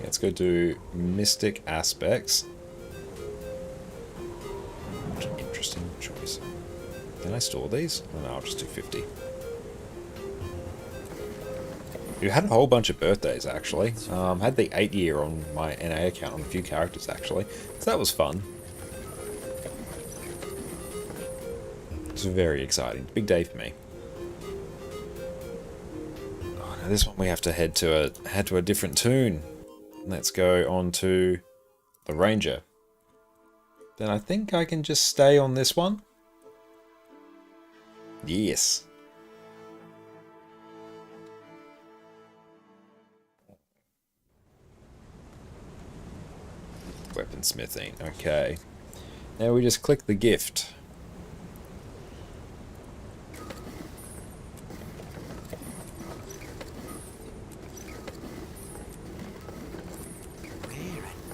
Let's go do Mystic Aspects. What an interesting choice. Can I store these? Oh, no, I'll just do 50. You had a whole bunch of birthdays, actually. Had the 8-year on my NA account on a few characters, actually. So that was fun. It's very exciting. Big day for me. Oh, now this one we have to head to a different tune. Let's go on to the Ranger. Then I think I can just stay on this one. Yes. Weaponsmithing. Okay. Now we just click the gift.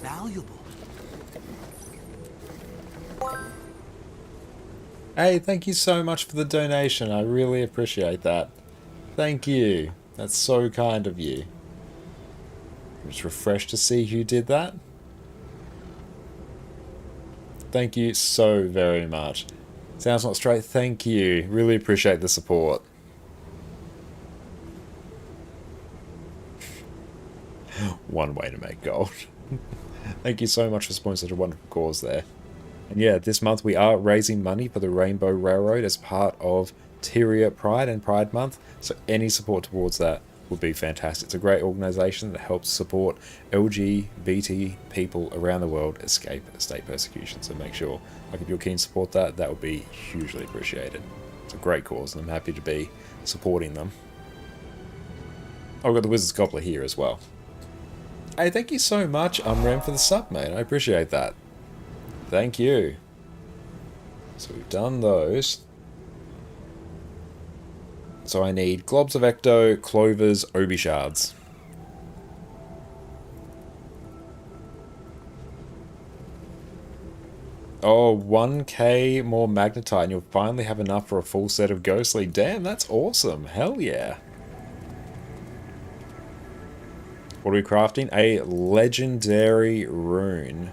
Valuable. Hey, thank you so much for the donation. I really appreciate that. Thank you. That's so kind of you. I'm just refreshed to see who did that. Thank you so very much. Sounds not straight. Thank you. Really appreciate the support. One way to make gold. Thank you so much for supporting such a wonderful cause there. And yeah, this month we are raising money for the Rainbow Railroad as part of Tyria Pride and Pride Month. So any support towards that would be fantastic. It's a great organisation that helps support LGBT people around the world escape state persecution. So make sure, like, if you're keen to support that, that would be hugely appreciated. It's a great cause and I'm happy to be supporting them. Oh, we've got the Wizard's Gobbler here as well. Hey, thank you so much, Ram, for the sub, mate. I appreciate that. Thank you. So we've done those. So I need Globs of Ecto, Clovers, Obi Shards. Oh, 1k more magnetite, and you'll finally have enough for a full set of ghostly. Damn, that's awesome. Hell yeah. What are we crafting? A legendary rune.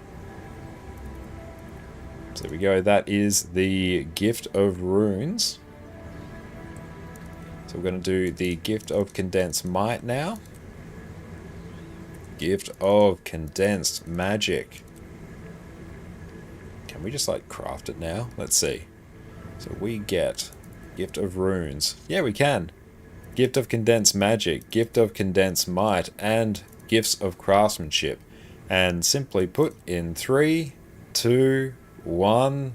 So there we go. That is the Gift of Runes. So we're going to do the Gift of Condensed Might now. Gift of Condensed Magic. Can we just like craft it now? Let's see. So we get Gift of Runes. Yeah, we can. Gift of Condensed Magic, Gift of Condensed Might, and Gifts of Craftsmanship. And simply put, in 3, 2, 1.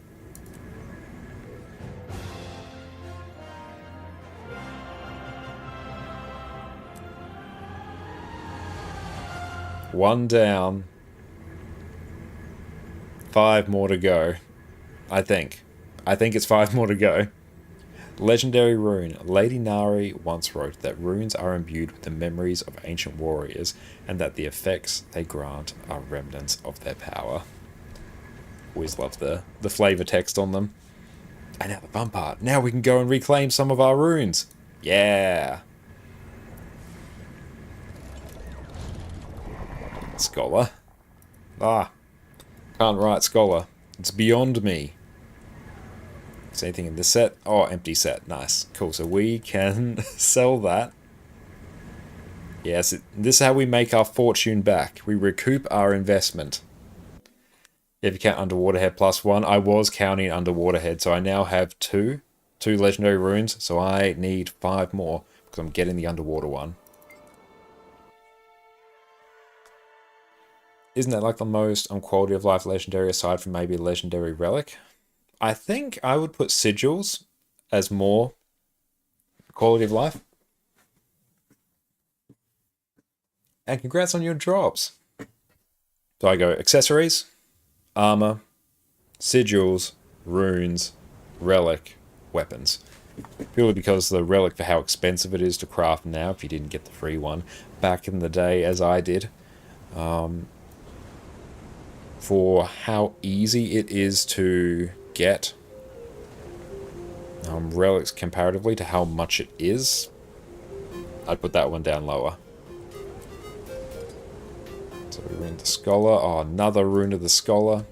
One down. 5 more to go. I think it's 5 more to go. Legendary rune. Lady Nari once wrote that runes are imbued with the memories of ancient warriors, and that the effects they grant are remnants of their power. Always love the flavor text on them. And now the fun part. Now we can go and reclaim some of our runes. Yeah. Scholar. Ah. Can't write scholar. It's beyond me. Is anything in this set? Oh, empty set. Nice. Cool. So we can sell that. Yes, this is how we make our fortune back. We recoup our investment. If you count Underwater Head +1, I was counting Underwater Head, so I now have two legendary runes, so I need 5 more, because I'm getting the underwater one. Isn't that like the most quality of life legendary aside from maybe legendary relic? I think I would put sigils as more quality of life. And congrats on your drops. So I go accessories, armor, sigils, runes, relic, weapons. Purely because the relic, for how expensive it is to craft now, if you didn't get the free one back in the day as I did. For how easy it is to get relics comparatively to how much it is, I'd put that one down lower. So we rune the Scholar. Oh, another rune of the Scholar.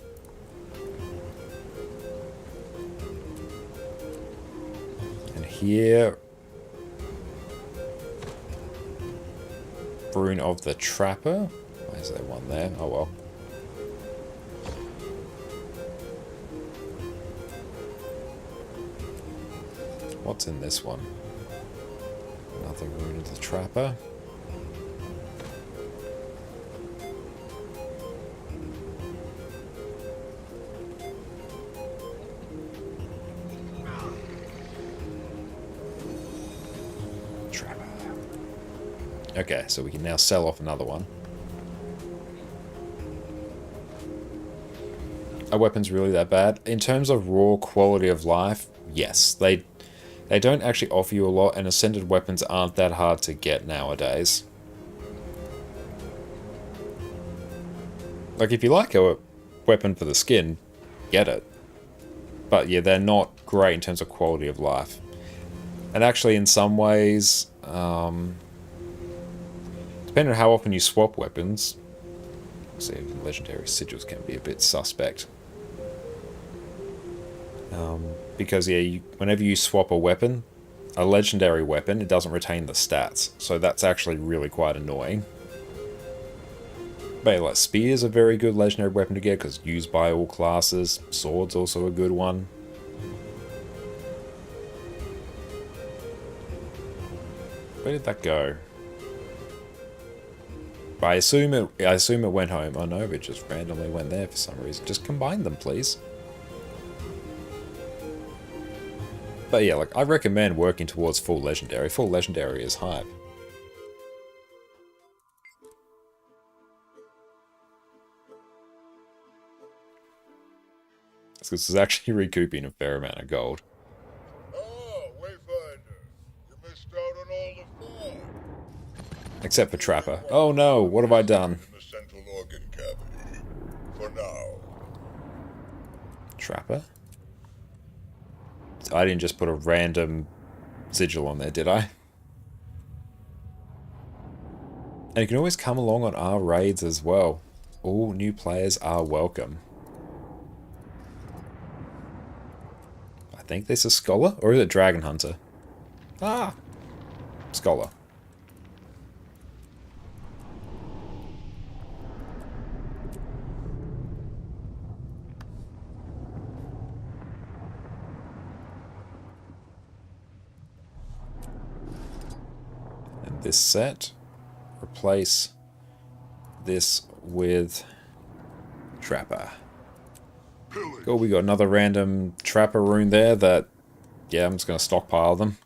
And here, rune of the Trapper. Why is there one there? Oh well. What's in this one? Another rune of the Trapper. Trapper. Okay, so we can now sell off another one. Are weapons really that bad? In terms of raw quality of life, yes. They don't actually offer you a lot, and ascended weapons aren't that hard to get nowadays. Like, if you like a weapon for the skin, get it. But yeah, they're not great in terms of quality of life. And actually, in some ways, depending on how often you swap weapons, see, legendary sigils can be a bit suspect. Because yeah, whenever you swap a weapon, a legendary weapon, it doesn't retain the stats. So that's actually really quite annoying. But yeah, like spears are a very good legendary weapon to get because used by all classes. Swords also a good one. Where did that go? But I assume it went home. Oh no, it just randomly went there for some reason. Just combine them, please. But yeah, like, I recommend working towards full legendary. Full legendary is hype. This is actually recouping a fair amount of gold. Oh, Wayfinder. You missed out on all the fun. Except for Trapper. Oh no, what have I done? In the central organ cavity. For now. Trapper. I didn't just put a random sigil on there, did I? And you can always come along on our raids as well. All new players are welcome. I think this is Scholar, or is it Dragon Hunter? Ah! Scholar. And this set, replace this with Trapper. Cool, we got another random Trapper rune there that, yeah, I'm just going to stockpile them.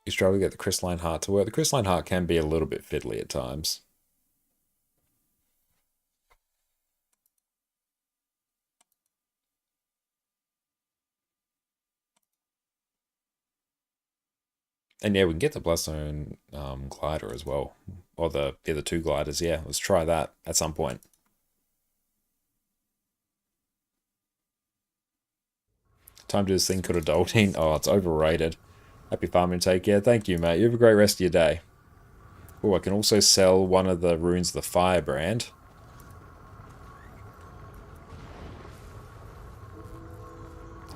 You struggle to get the crystalline heart to work. The crystalline heart can be a little bit fiddly at times. And yeah, we can get the Bloodstone glider as well. Or the other two gliders, yeah. Let's try that at some point. Time to do this thing called adulting. Oh, it's overrated. Happy farming take care. Thank you, mate. You have a great rest of your day. Oh, I can also sell one of the runes of the Firebrand.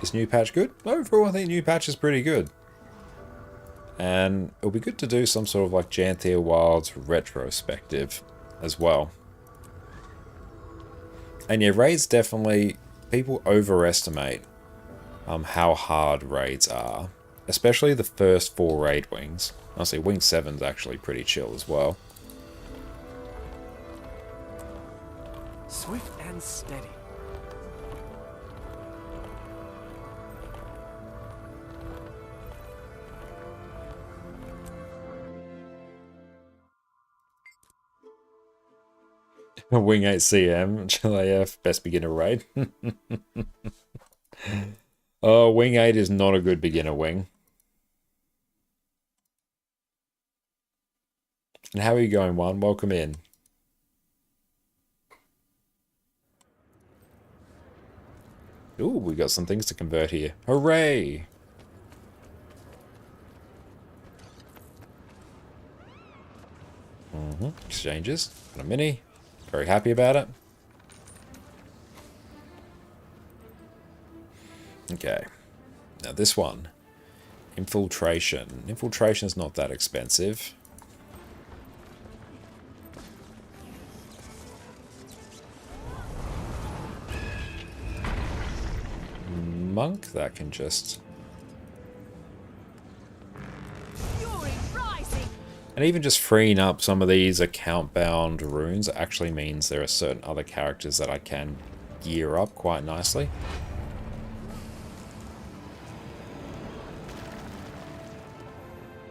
Is new patch good? Overall, I think new patch is pretty good. And it'll be good to do some sort of like Janthir Wilds retrospective as well. And yeah, raids definitely, people overestimate how hard raids are. Especially the first 4 raid wings. Honestly, wing 7's actually pretty chill as well. Swift and steady. Wing 8 CM, Chill AF, best beginner raid. Oh, Wing 8 is not a good beginner wing. And how are you going, Juan? Welcome in. Ooh, we got some things to convert here. Hooray! Exchanges. Got a mini. Very happy about it. Okay. Now this one. Infiltration. Infiltration is not that expensive. Monk, that can just... And even just freeing up some of these account-bound runes actually means there are certain other characters that I can gear up quite nicely.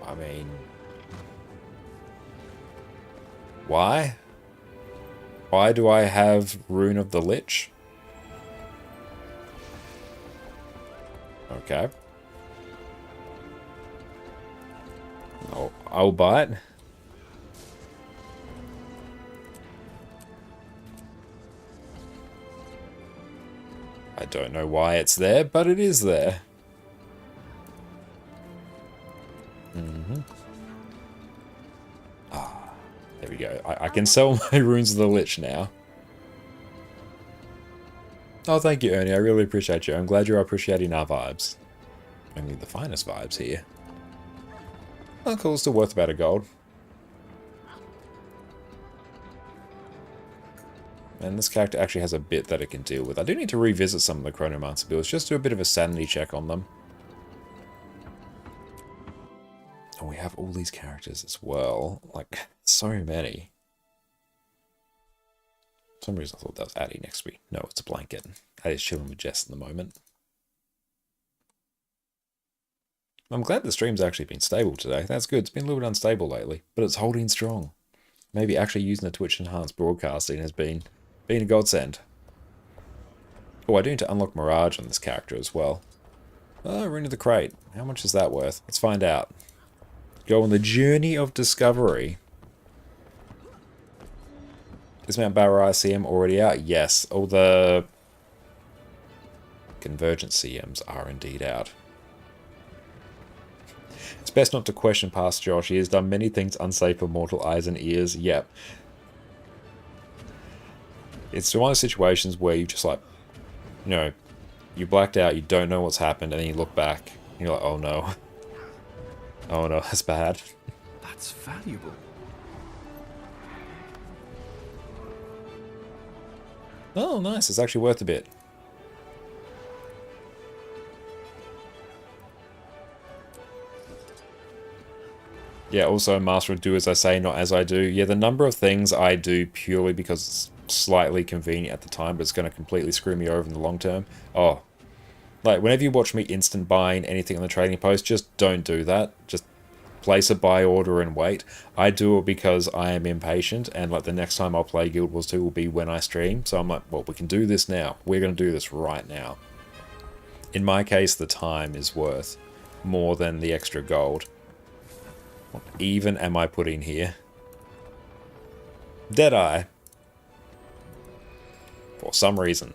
I mean... Why? Why do I have Rune of the Lich? Okay. Oh, I'll buy it. I don't know why it's there, but it is there. Ah, there we go. I can sell my Runes of the Lich now. Oh, thank you, Ernie. I really appreciate you. I'm glad you're appreciating our vibes. Only the finest vibes here. Oh, cool. Still worth about a gold. And this character actually has a bit that it can deal with. I do need to revisit some of the Chronomancer builds, just do a bit of a sanity check on them. And we have all these characters as well. Like, so many. For some reason I thought that was Addy next week. No, it's a blanket. Addy's chilling with Jess in the moment. I'm glad the stream's actually been stable today. That's good. It's been a little bit unstable lately, but it's holding strong. Maybe actually using the Twitch enhanced broadcasting has been a godsend. Oh, I do need to unlock Mirage on this character as well. Oh, Rune of the Crate. How much is that worth? Let's find out. Go on the journey of discovery. Is Mount Barra CM already out? Yes, all the Convergent CMs are indeed out. It's best not to question past Josh. He has done many things unsafe for mortal eyes and ears. Yep. It's one of those situations where you just like, you know, you blacked out, you don't know what's happened, and then you look back, and you're like, oh no. Oh no, that's bad. That's valuable. Oh, nice. It's actually worth a bit. Yeah, also, Master will do as I say, not as I do. Yeah, the number of things I do purely because it's slightly convenient at the time, but it's going to completely screw me over in the long term. Oh. Like, whenever you watch me instant buying anything on the trading post, just don't do that. Just place a buy order and wait. I do it because I am impatient, and like the next time I'll play Guild Wars 2 will be when I stream. So I'm like, well, we can do this now. We're going to do this right now. In my case, the time is worth more than the extra gold. What even am I putting here? Deadeye. For some reason.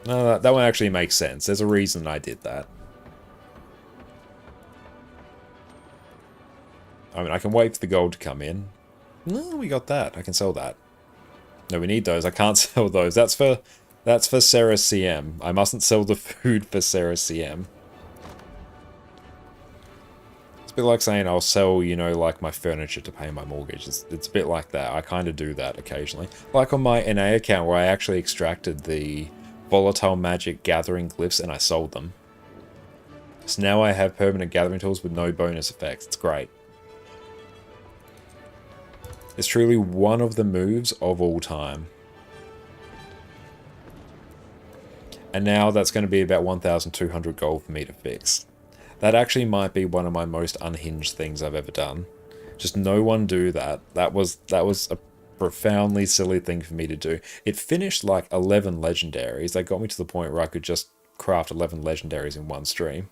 No, that one actually makes sense. There's a reason I did that. I mean, I can wait for the gold to come in. No, we got that. I can sell that. No, we need those. I can't sell those. That's for Sarah CM. I mustn't sell the food for Sarah CM. It's a bit like saying I'll sell, you know, like my furniture to pay my mortgage. It's a bit like that. I kind of do that occasionally. Like on my NA account where I actually extracted the volatile magic gathering glyphs and I sold them. So now I have permanent gathering tools with no bonus effects. It's great. It's truly one of the moves of all time. And now that's going to be about 1,200 gold for me to fix. That actually might be one of my most unhinged things I've ever done. Just no one do that. That was a profoundly silly thing for me to do. It finished like 11 legendaries. That got me to the point where I could just craft 11 legendaries in one stream.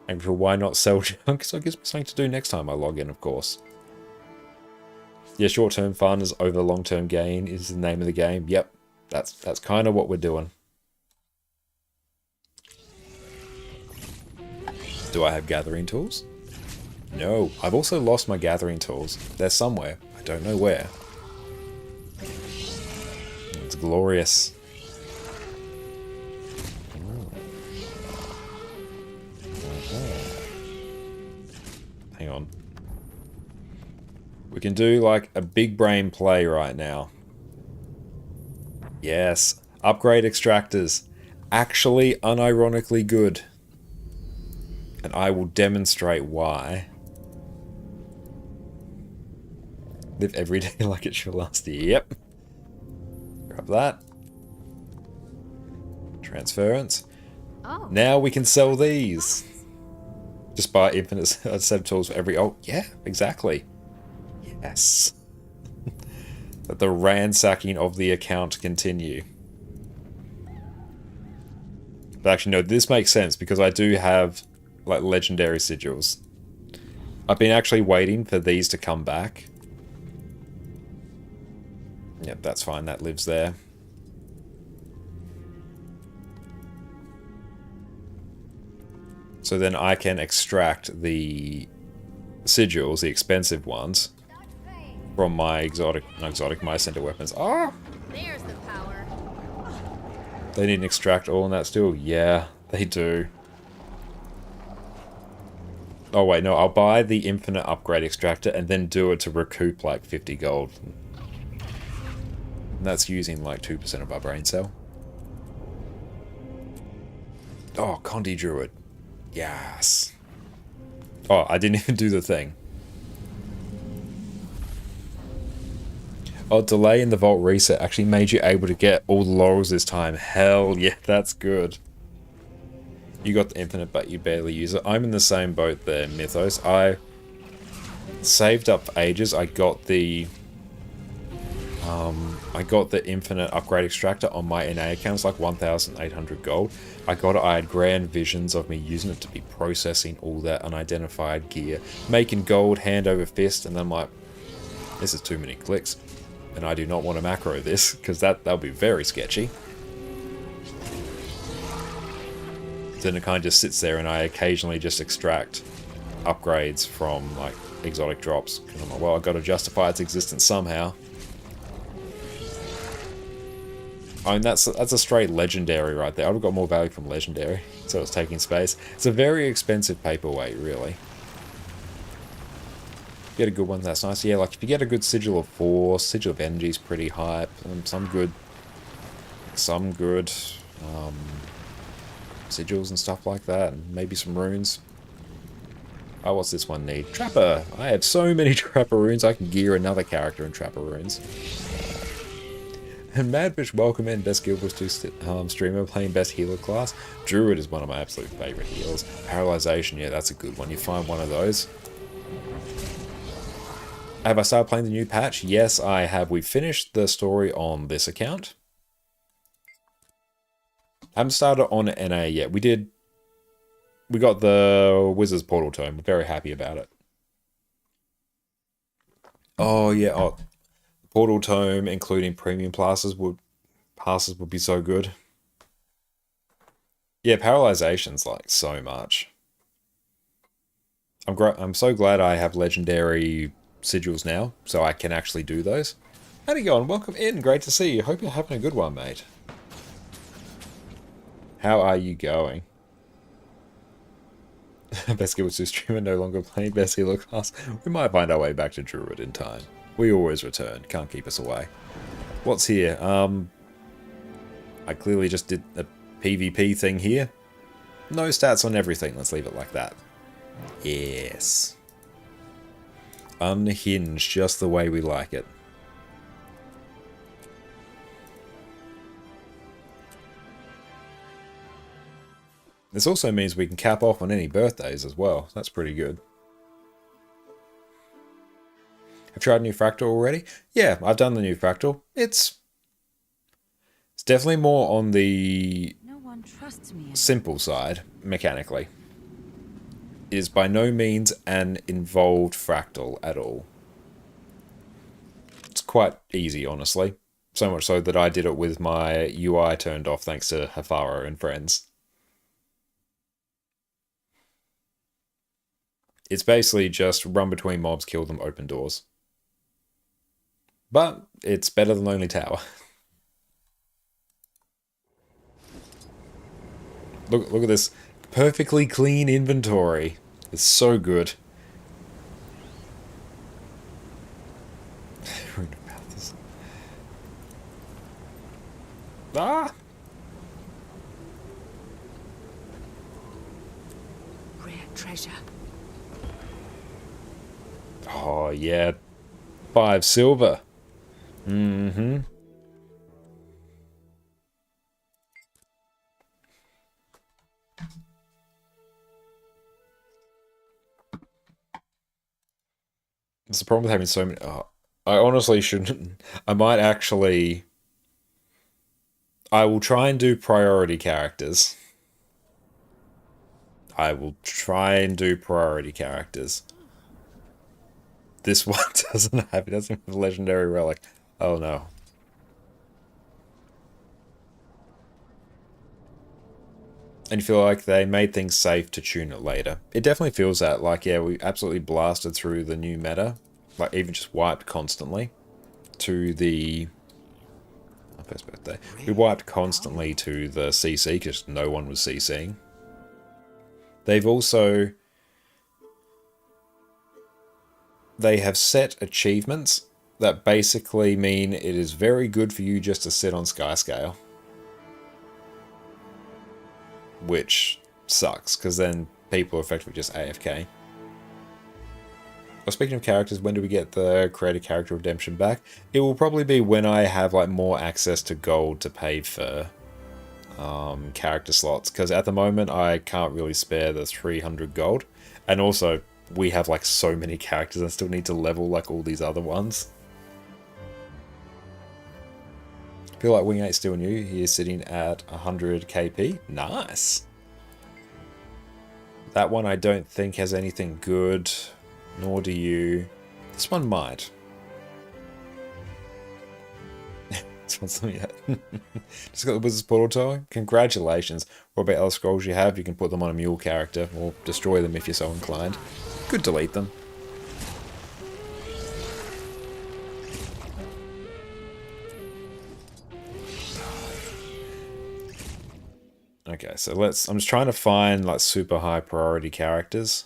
And for why not sell junk? So I guess it's something to do next time I log in, of course. Yeah, short-term fun is over long-term gain is the name of the game. Yep, that's kind of what we're doing. Do I have gathering tools? No, I've also lost my gathering tools. They're somewhere. I don't know where. It's glorious. Hang on. We can do like a big brain play right now. Yes. Upgrade extractors. Actually unironically good. And I will demonstrate why. Live every day like it shall last. Yep. Grab that. Transference. Oh. Now we can sell these. Just buy infinite set of tools for every... Oh, yeah, exactly. Yes. Let the ransacking of the account continue. But actually, no, this makes sense because I do have like legendary sigils. I've been actually waiting for these to come back. Yep, that's fine. That lives there. So then I can extract the sigils, the expensive ones, from my my center weapons. Oh! There's the power. They need to extract all in that still? Yeah, they do. Oh wait, no, I'll buy the infinite upgrade extractor and then do it to recoup like 50 gold. And that's using like 2% of our brain cell. Oh, Condi Druid. Yes. Oh, I didn't even do the thing. Oh, delay in the vault reset actually made you able to get all the laurels this time. Hell yeah, that's good. You got the infinite, but you barely use it. I'm in the same boat there, Mythos. I saved up for ages. I got the infinite upgrade extractor on my NA account. It's like 1,800 gold. I got it. I had grand visions of me using it to be processing all that unidentified gear, making gold hand over fist, and then I'm like, this is too many clicks. And I do not want to macro this, because that'll be very sketchy. Then it kind of just sits there and I occasionally just extract upgrades from like exotic drops. I'm like, well, I've got to justify its existence somehow. I mean, that's a straight legendary right there. I'd have got more value from legendary, so it's taking space. It's a very expensive paperweight, really. Get a good one, that's nice. Yeah, like if you get a good Sigil of Force, Sigil of Energy is pretty hype. Some good sigils and stuff like that, and maybe some runes. Oh, what's this one need? Trapper! I have so many Trapper runes, I can gear another character in Trapper runes. And Madfish, welcome in. Best Guild Wars 2 streamer playing best healer class. Druid is one of my absolute favourite healers. Paralyzation, yeah, that's a good one. You find one of those. Have I started playing the new patch? Yes, I have. We finished the story on this account. I haven't started on NA yet. We got the Wizard's Portal Tome. We're very happy about it. Oh, yeah. Oh, Portal Tome, including premium passes would be so good. Yeah, Paralyzation's like so much. I'm so glad I have legendary sigils now, so I can actually do those. How's it going? Welcome in. Great to see you. Hope you're having a good one, mate. How are you going? Best Guild 2 streamer no longer playing best healer class. We might find our way back to Druid in time. We always return. Can't keep us away. What's here? I clearly just did a PvP thing here. No stats on everything. Let's leave it like that. Yes. Unhinged, just the way we like it. This also means we can cap off on any birthdays as well. That's pretty good. I've tried new Fractal already. Yeah, I've done the new Fractal. It's definitely more on the simple side, mechanically. It is by no means an involved Fractal at all. It's quite easy, honestly. So much so that I did it with my UI turned off thanks to Hafaro and friends. It's basically just run between mobs, kill them, open doors. But it's better than Lonely Tower. Look at this perfectly clean inventory. It's so good. Ah! Rare treasure. Oh yeah, 5 silver. Mm-hmm. It's the problem with having so many. Oh, I honestly shouldn't. I might actually. I will try and do priority characters. I will try and do priority characters. This one doesn't have a legendary relic. Oh no. And you feel like they made things safe to tune it later. It definitely feels that. Like, yeah, we absolutely blasted through the new meta. Like, even just wiped constantly to the... My first birthday. We wiped constantly to the CC because no one was CCing. They've also... They have set achievements that basically mean it is very good for you just to sit on Skyscale. Which sucks, because then people are effectively just AFK. Well, speaking of characters, when do we get the creator character redemption back? It will probably be when I have like more access to gold to pay for character slots, because at the moment I can't really spare the 300 gold. And also, we have like so many characters and still need to level like all these other ones. I feel like Wing 8's still new. He is sitting at 100 KP. Nice. That one I don't think has anything good, nor do you. This one might. Just got the Wizard's Portal Tower? Congratulations. What about other scrolls you have? You can put them on a mule character, or destroy them if you're so inclined. Could delete them. Okay, so I'm just trying to find like super high priority characters.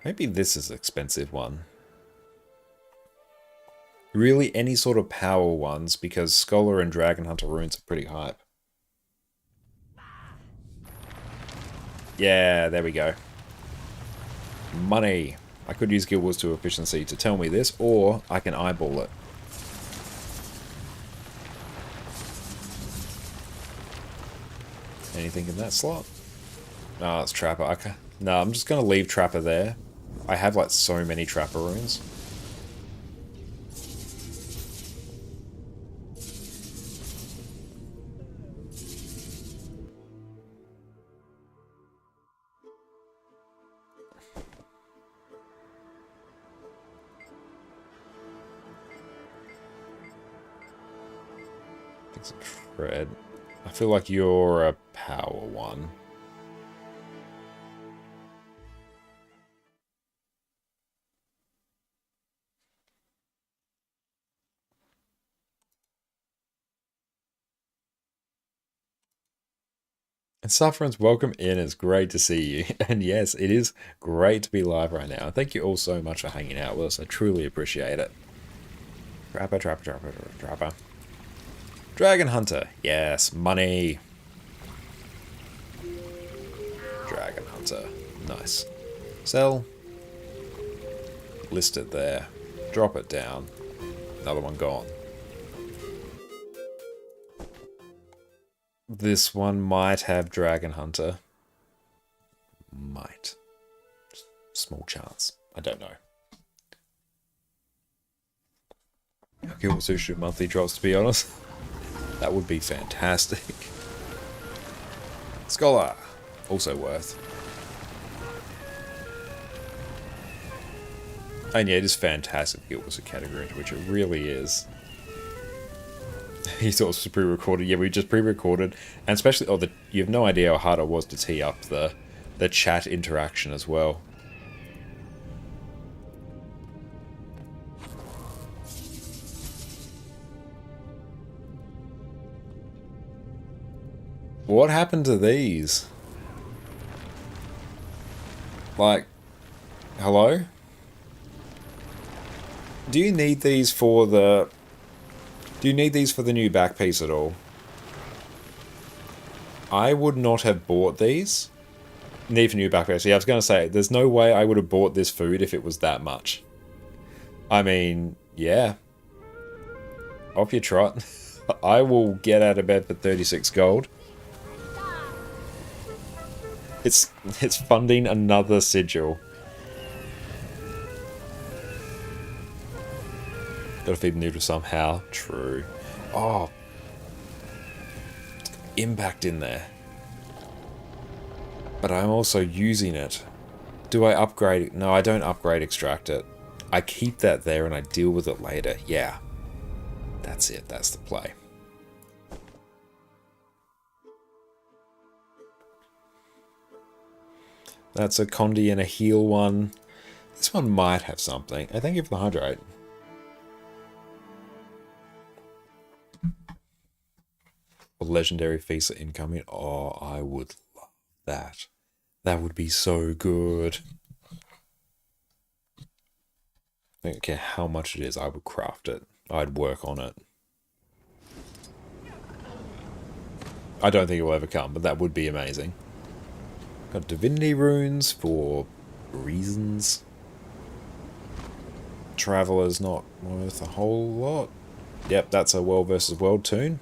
Maybe this is an expensive one. Really, any sort of power ones, because Scholar and Dragon Hunter runes are pretty hype. Yeah, there we go. Money. I could use Guild Wars 2 efficiency to tell me this, or I can eyeball it. Anything in that slot? No, it's Trapper. Okay. No, I'm just going to leave Trapper there. I have like so many Trapper runes. Fred. I feel like you're a power one. And Sufferance, welcome in. It's great to see you. And yes, it is great to be live right now. Thank you all so much for hanging out with us. I truly appreciate it. Trapper, Trapper, Trapper, Trapper. Dragon Hunter. Yes, money. Dragon Hunter. Nice. Sell. List it there. Drop it down. Another one gone. This one might have Dragon Hunter. Might. Small chance. I don't know. Okay, we'll do monthly drops, to be honest. That would be fantastic. Scholar. Also worth. And yeah, it is fantastic Guild Wars category into which it really is. He thought it was pre-recorded. Yeah, we just pre-recorded. And especially, you have no idea how hard it was to tee up the chat interaction as well. What happened to these? Like, hello? Do you need these for the... Do you need these for the new back piece at all? I would not have bought these. Need for new back piece. Yeah, I was going to say, there's no way I would have bought this food if it was that much. I mean, yeah. Off your trot. I will get out of bed for 36 gold. It's funding another sigil. Gotta feed the noodle somehow. True. Oh. Impact in there. But I'm also using it. Do I upgrade it? No, I don't upgrade extract it. I keep that there and I deal with it later. Yeah. That's it. That's the play. That's a Condi and a heal one. This one might have something. I thank you for the hydrate. A legendary feast incoming. Oh, I would love that. That would be so good. I don't care how much it is, I would craft it. I'd work on it. I don't think it will ever come, but that would be amazing. Got divinity runes for reasons. Traveler's not worth a whole lot. Yep, that's a world versus world tune.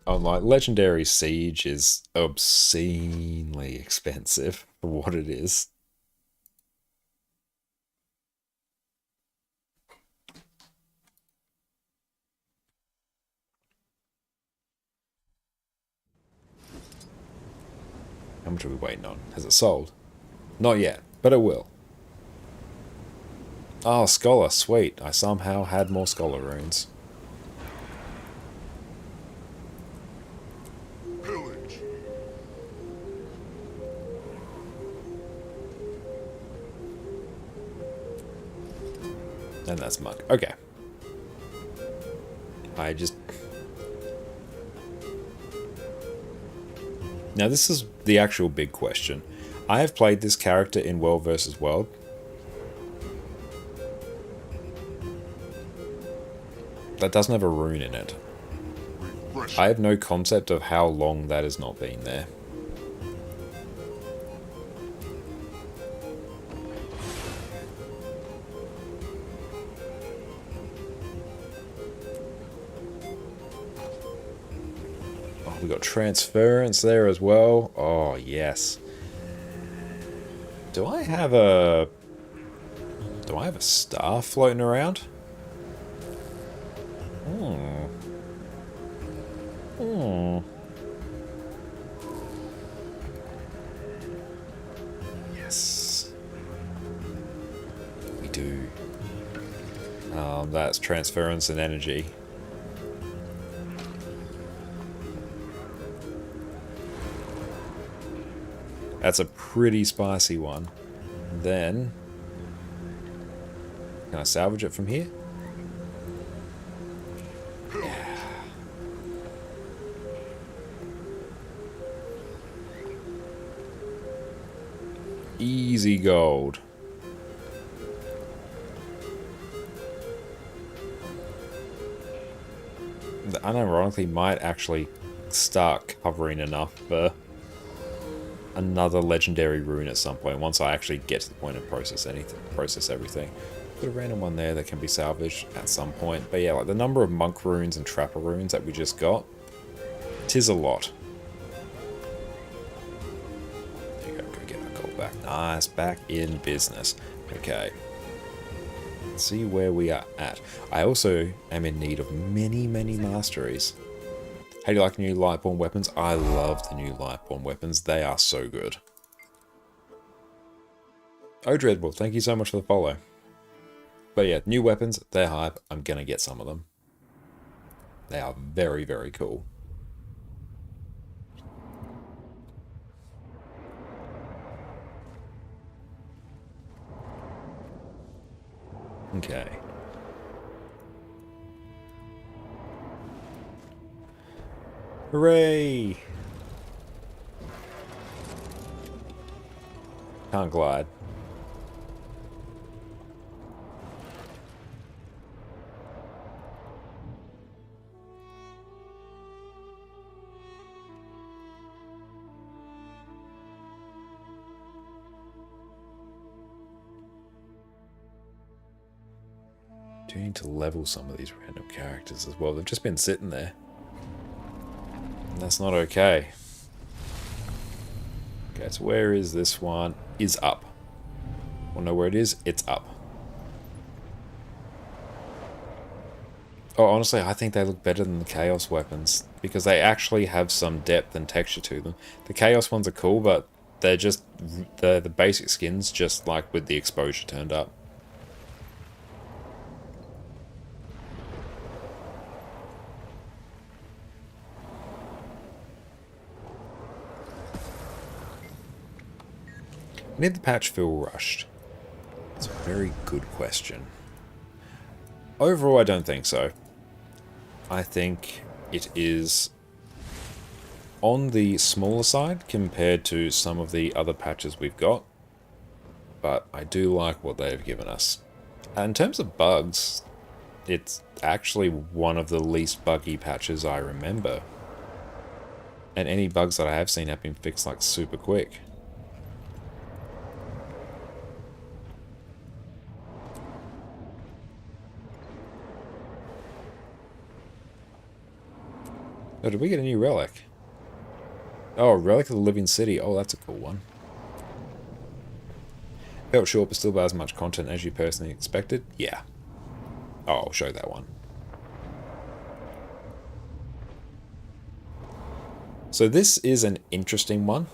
Oh, like Legendary Siege is obscenely expensive for what it is. How much are we waiting on? Has it sold? Not yet, but it will. Oh, Scholar, sweet. I somehow had more Scholar runes. Pillage. And that's Monk. Okay. Now this is the actual big question. I have played this character in World vs. World. That doesn't have a rune in it. I have no concept of how long that has not been there. Oh, we got transference there as well. Oh, yes. Do I have a star floating around? Yes. We do. That's transference and energy. That's a pretty spicy one. Then, can I salvage it from here? Easy gold. The unironically might actually start covering enough for another legendary rune at some point, once I actually get to the point of process everything. Put a random one there that can be salvaged at some point. But yeah, like the number of monk runes and trapper runes that we just got, 'tis a lot. Back. Nice, back in business. Okay. Let's see where we are at. I also am in need of many, many masteries. How do you like new Lightborn weapons? I love the new Lightborn weapons. They are so good. Oh, Dreadbull, thank you so much for the follow. But yeah, new weapons, they're hype. I'm gonna get some of them. They are very, very cool. Okay. Hooray! Can't glide. Do need to level some of these random characters as well. They've just been sitting there. And that's not okay. Okay, so where is this one? Is up. Wanna know where it is? It's up. Oh, honestly, I think they look better than the Chaos weapons, because they actually have some depth and texture to them. The Chaos ones are cool, but they're just the basic skins, just like with the exposure turned up. Did the patch feel rushed? It's a very good question. Overall, I don't think so. I think it is on the smaller side compared to some of the other patches we've got. But I do like what they've given us. In terms of bugs, it's actually one of the least buggy patches I remember. And any bugs that I have seen have been fixed like super quick. Oh, did we get a new relic? Oh, Relic of the Living City. Oh, that's a cool one. Felt short, but still about as much content as you personally expected? Yeah. Oh, I'll show that one. So this is an interesting one.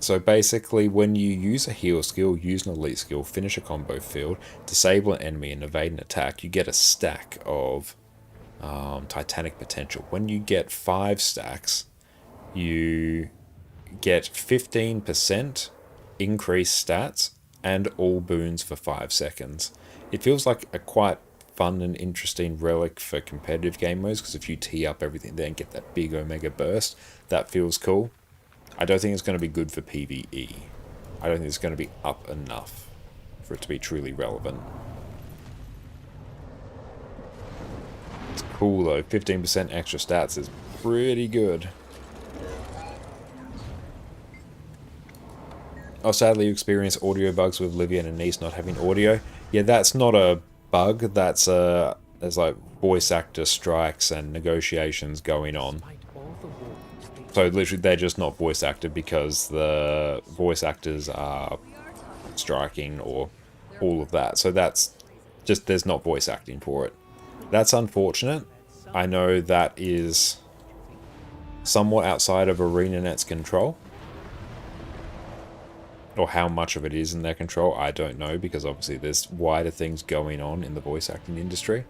So basically, when you use a heal skill, use an elite skill, finish a combo field, disable an enemy, and evade an attack, you get a stack of Titanic potential. When you get 5 stacks, you get 15% increased stats and all boons for 5 seconds. It feels like a quite fun and interesting relic for competitive game modes, because if you tee up everything there and get that big Omega burst, that feels cool. I don't think it's going to be good for PvE. I don't think it's going to be up enough for it to be truly relevant. It's cool though, 15% extra stats is pretty good. Oh, sadly you experience audio bugs with Livia and Anise not having audio. Yeah, that's not a bug, that's there's like voice actor strikes and negotiations going on. So literally they're just not voice acted because the voice actors are striking or all of that. So that's just, there's not voice acting for it. That's unfortunate. I know that is somewhat outside of ArenaNet's control. Or how much of it is in their control, I don't know, because obviously there's wider things going on in the voice acting industry.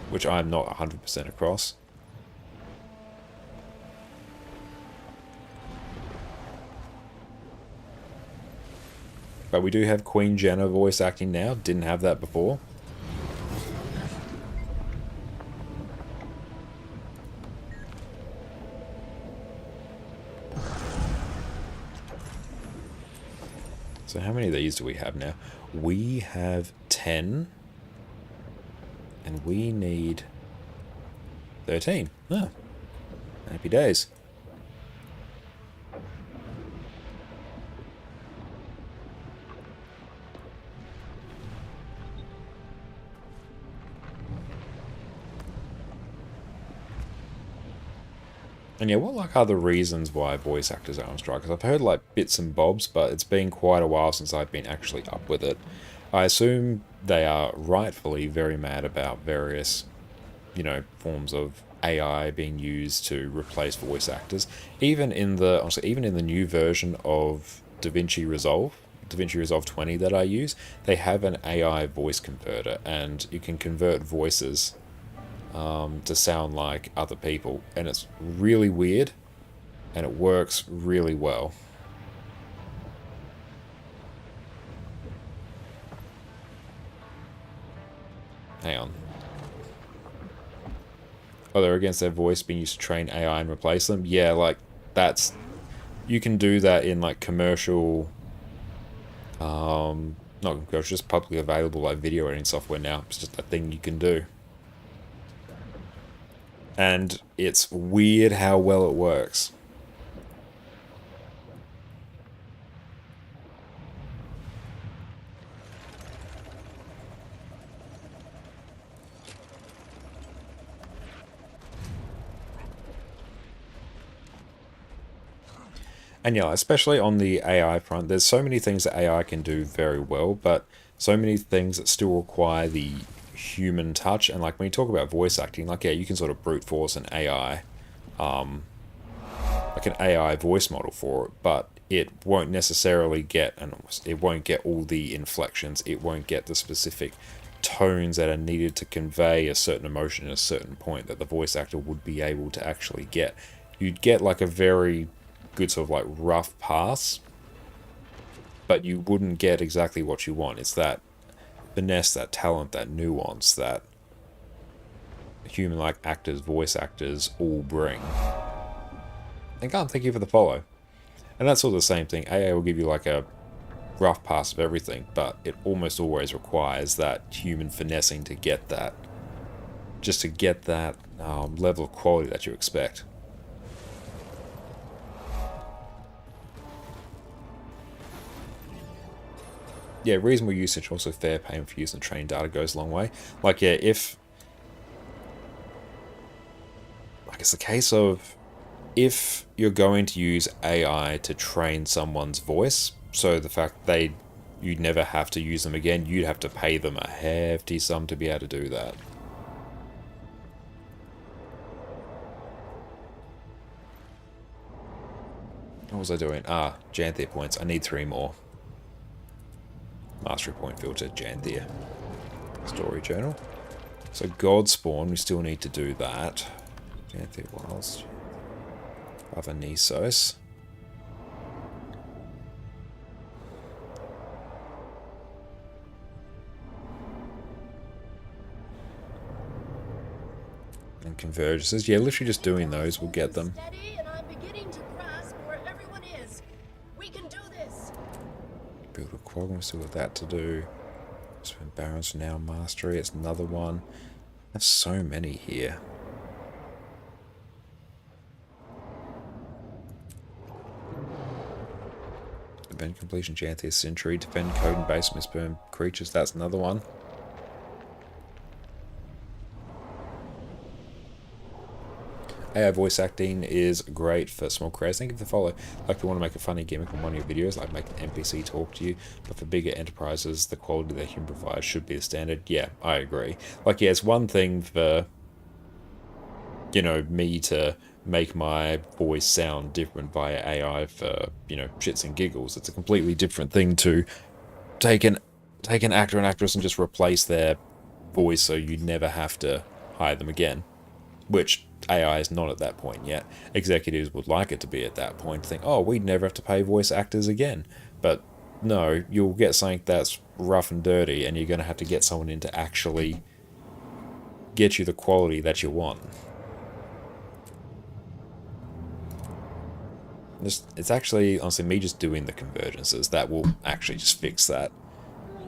Which I'm not 100% across. But we do have Queen Jenna voice acting now. Didn't have that before. So how many of these do we have now? We have 10. And we need 13. Ah, happy days. And yeah, what like are the reasons why voice actors are on strike? Because I've heard like bits and bobs, but it's been quite a while since I've been actually up with it. I assume they are rightfully very mad about various, you know, forms of AI being used to replace voice actors. Even in the, honestly, even in the new version of DaVinci Resolve 20 that I use, they have an AI voice converter, and you can convert voices to sound like other people, and it's really weird, and it works really well. Hang on. Oh, they're against their voice being used to train AI and replace them? Yeah, like, that's... You can do that in, like, commercial... not commercial, just publicly available, like, video editing software now. It's just a thing you can do. And it's weird how well it works. And yeah, especially on the AI front, there's so many things that AI can do very well, but so many things that still require the human touch. And like when you talk about voice acting, like yeah, you can sort of brute force an AI, like an AI voice model for it, but it won't necessarily get, and it won't get all the inflections, it won't get the specific tones that are needed to convey a certain emotion at a certain point that the voice actor would be able to actually get. You'd get like a very good sort of like rough pass, but you wouldn't get exactly what you want. It's that finesse, that talent, that nuance that human-like actors, voice actors all bring. And can't thank you for the follow. And that's all the same thing. AA will give you like a rough pass of everything, but it almost always requires that human finessing to get that, just to get that level of quality that you expect. Yeah, reasonable usage, also fair payment for use and training data goes a long way. Like, yeah, if... Like, it's a case of... If you're going to use AI to train someone's voice, so the fact you'd never have to use them again, you'd have to pay them a hefty sum to be able to do that. What was I doing? Ah, Janthir points. I need 3 more. Mastery point filter, Janthir. Story journal. So God Spawn, we still need to do that. Janthir Wilds. Other Nisos. And convergences. Yeah, literally just doing those will get them. Build a quad, we still got that to do. Spend Barons now mastery, it's another one. There's so many here. Defend completion, Janthir Century, defend code and base misburn creatures, that's another one. AI voice acting is great for small creators. Thank you for the follow. Like, if you want to make a funny gimmick on one of your videos, like make an NPC talk to you, but for bigger enterprises, the quality they can provide should be the standard. Yeah, I agree. Like, yeah, it's one thing for, you know, me to make my voice sound different via AI for, you know, shits and giggles. It's a completely different thing to take an actor and actress and just replace their voice so you never have to hire them again. Which AI is not at that point yet. Executives would like it to be at that point, think, oh, we'd never have to pay voice actors again. But no, you'll get something that's rough and dirty, and you're going to have to get someone in to actually get you the quality that you want. It's actually, honestly, me just doing the convergences that will actually just fix that.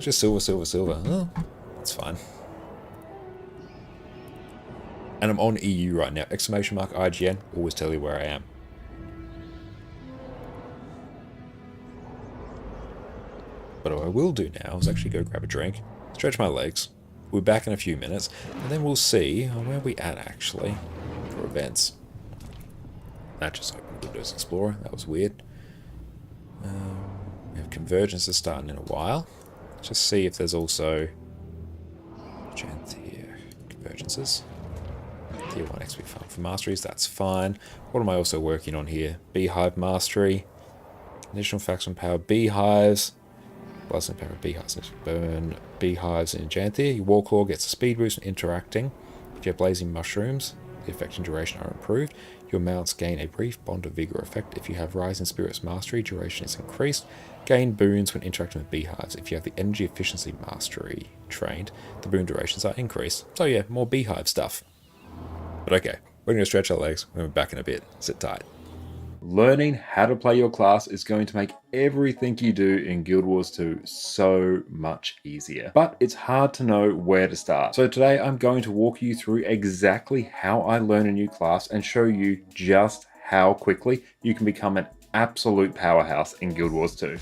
Just silver, silver, silver. Oh, that's fine. And I'm on EU right now. Exclamation mark IGN. Always tell you where I am. But what I will do now is actually go grab a drink, stretch my legs. We're back in a few minutes, and then we'll see where we at actually for events. That just opened Windows Explorer. That was weird. We have convergences starting in a while. Let's just see if there's also Janthir convergences. Tier 1 XP farm for masteries, that's fine. What am I also working on here? Beehive mastery. Additional faction power beehives. Blasting power beehives. Let's burn beehives in Janthir. Your Warclaw gets a speed boost when interacting. If you have blazing mushrooms, the effect and duration are improved. Your mounts gain a brief bond of vigor effect. If you have Rising Spirits mastery, duration is increased. Gain boons when interacting with beehives. If you have the energy efficiency mastery trained, the boon durations are increased. So yeah, more beehive stuff. But okay, we're going to stretch our legs. We're back in a bit. Sit tight. Learning how to play your class is going to make everything you do in Guild Wars 2 so much easier. But it's hard to know where to start. So today I'm going to walk you through exactly how I learn a new class and show you just how quickly you can become an absolute powerhouse in Guild Wars 2.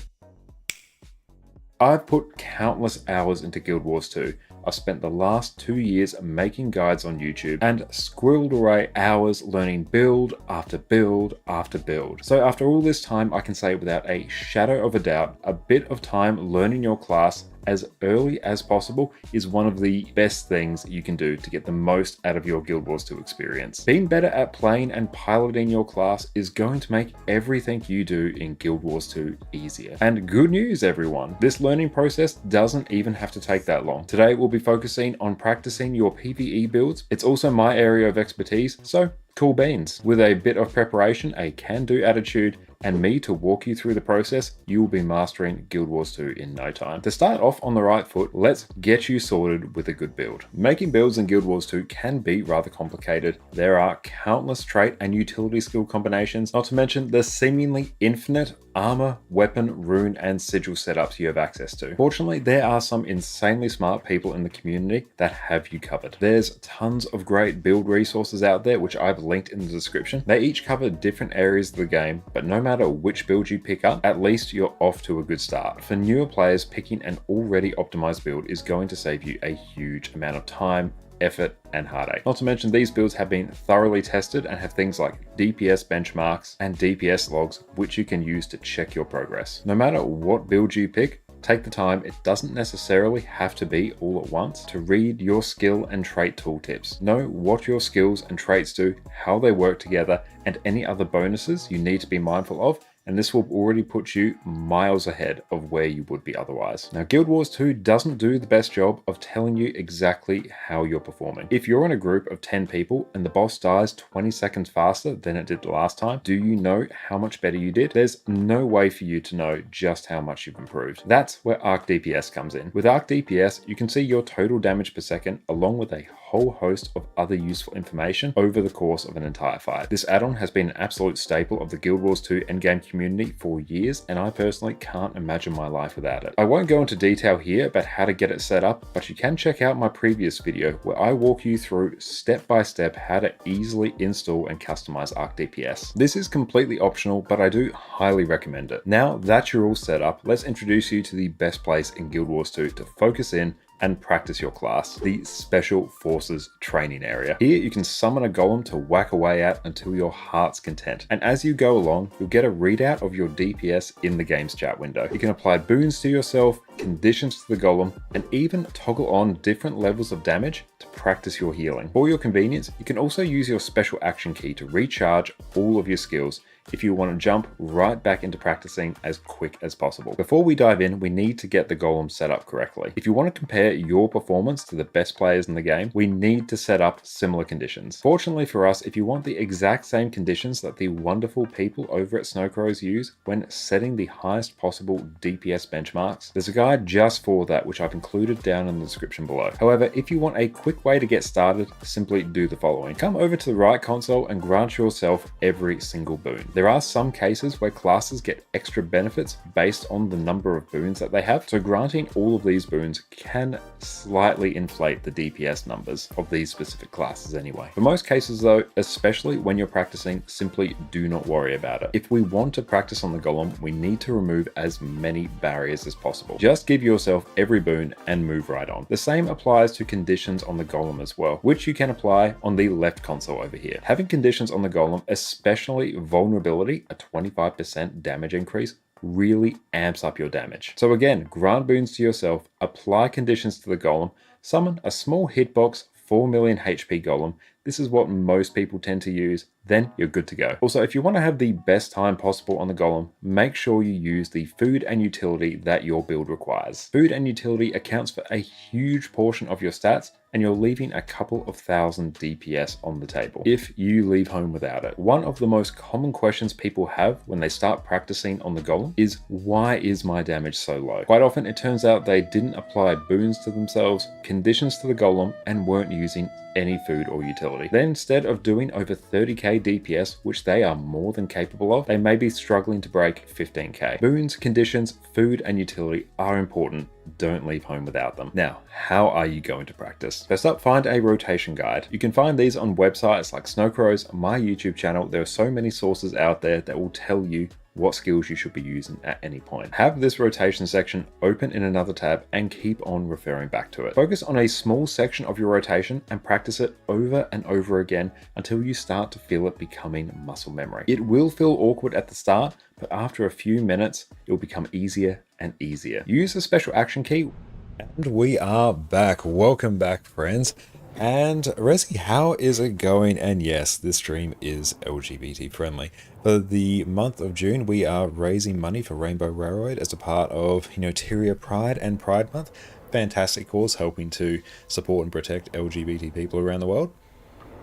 I've put countless hours into Guild Wars 2. I've spent the last 2 years making guides on YouTube and squirreled away hours learning build after build after build. So after all this time, I can say without a shadow of a doubt, a bit of time learning your class as early as possible is one of the best things you can do to get the most out of your Guild Wars 2 experience. Being better at playing and piloting your class is going to make everything you do in Guild Wars 2 easier. And good news, everyone, this learning process doesn't even have to take that long. Today we'll be focusing on practicing your PvE builds. It's also my area of expertise, so cool beans. With a bit of preparation, a can-do attitude, and me to walk you through the process, you will be mastering Guild Wars 2 in no time. To start off on the right foot, let's get you sorted with a good build. Making builds in Guild Wars 2 can be rather complicated. There are countless trait and utility skill combinations, not to mention the seemingly infinite armor, weapon, rune, and sigil setups you have access to. Fortunately, there are some insanely smart people in the community that have you covered. There's tons of great build resources out there, which I've linked in the description. They each cover different areas of the game, but no matter which build you pick up, at least you're off to a good start. For newer players, picking an already optimized build is going to save you a huge amount of time, effort, and heartache. Not to mention these builds have been thoroughly tested and have things like DPS benchmarks and DPS logs, which you can use to check your progress. No matter what build you pick, take the time, it doesn't necessarily have to be all at once, to read your skill and trait tooltips. Know what your skills and traits do, how they work together, and any other bonuses you need to be mindful of, and this will already put you miles ahead of where you would be otherwise. Now, Guild Wars 2 doesn't do the best job of telling you exactly how you're performing. If you're in a group of 10 people and the boss dies 20 seconds faster than it did the last time, do you know how much better you did? There's no way for you to know just how much you've improved. That's where Arc DPS comes in. With Arc DPS, you can see your total damage per second along with a whole host of other useful information over the course of an entire fight. This add-on has been an absolute staple of the Guild Wars 2 endgame community for years, and I personally can't imagine my life without it. I won't go into detail here about how to get it set up, but you can check out my previous video where I walk you through step by step how to easily install and customize Arc DPS. This is completely optional, but I do highly recommend it. Now that you're all set up, let's introduce you to the best place in Guild Wars 2 to focus in and practice your class, the Special Forces training area. Here you can summon a golem to whack away at until your heart's content. And as you go along, you'll get a readout of your DPS in the game's chat window. You can apply boons to yourself, conditions to the golem, and even toggle on different levels of damage to practice your healing. For your convenience, you can also use your special action key to recharge all of your skills if you want to jump right back into practicing as quick as possible. Before we dive in, we need to get the golem set up correctly. If you want to compare your performance to the best players in the game, we need to set up similar conditions. Fortunately for us, if you want the exact same conditions that the wonderful people over at Snowcrows use when setting the highest possible DPS benchmarks, there's a guide just for that which I've included down in the description below. However, if you want a quick way to get started, simply do the following. Come over to the right console and grant yourself every single boon. There are some cases where classes get extra benefits based on the number of boons that they have, so granting all of these boons can slightly inflate the DPS numbers of these specific classes anyway. For most cases though, especially when you're practicing, simply do not worry about it. If we want to practice on the golem, we need to remove as many barriers as possible. Just give yourself every boon and move right on. The same applies to conditions on the golem as well, which you can apply on the left console over here. Having conditions on the golem, especially vulnerability, a 25% damage increase, really amps up your damage. So again, grant boons to yourself, apply conditions to the golem, summon a small hitbox 4 million HP golem. This is what most people tend to use, then you're good to go. Also, if you want to have the best time possible on the golem, make sure you use the food and utility that your build requires. Food and utility accounts for a huge portion of your stats, and you're leaving a couple of thousand DPS on the table if you leave home without it. One of the most common questions people have when they start practicing on the golem is, why is my damage so low? Quite often it turns out they didn't apply boons to themselves, conditions to the golem, and weren't using any food or utility. Then instead of doing over 30k DPS, which they are more than capable of, they may be struggling to break 15k. Boons, conditions, food, and utility are important. Don't leave home without them. Now, how are you going to practice? First up, find a rotation guide. You can find these on websites like Snowcrows, my YouTube channel. There are so many sources out there that will tell you what skills you should be using at any point. Have this rotation section open in another tab and keep on referring back to it. Focus on a small section of your rotation and practice it over and over again until you start to feel it becoming muscle memory. It will feel awkward at the start, but after a few minutes, it will become easier and easier. Use the special action key. And we are back. Welcome back, friends. And Resi, how is it going? And yes, this stream is LGBT friendly. For the month of June, we are raising money for Rainbow Railroad as a part of, Tyria Pride and Pride Month. Fantastic cause, helping to support and protect LGBT people around the world.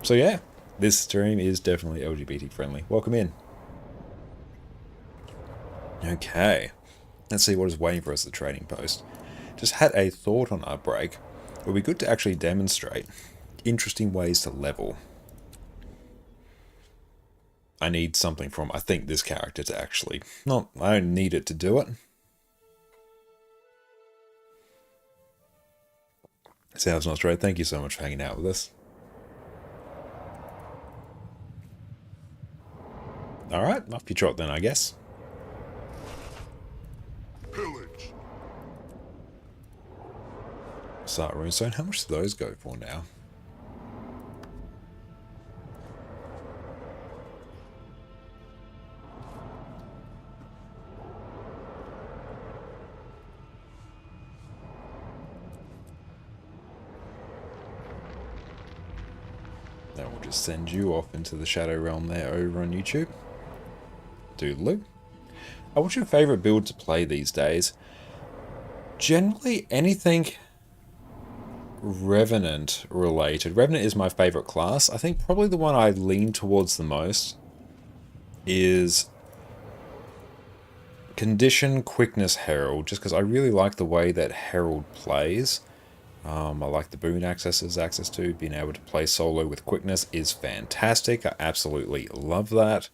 So yeah, this stream is definitely LGBT friendly. Welcome in. Okay, let's see what is waiting for us at the trading post. Just had a thought on our break. It would be good to actually demonstrate interesting ways to level. I need something from, I think, this character to actually... I don't need it to do it. Sounds not straight. Thank you so much for hanging out with us. Alright, off you trot then, I guess. Pillage. Start runestone. How much do those go for now? Then we'll just send you off into the Shadow Realm there over on YouTube. Doodaloo. What's your favorite build to play these days? Generally, anything Revenant related. Revenant is my favorite class. I think probably the one I lean towards the most is Condition Quickness Herald, just because I really like the way that Herald plays. I like the boon access to. Being able to play solo with quickness is fantastic. I absolutely love that.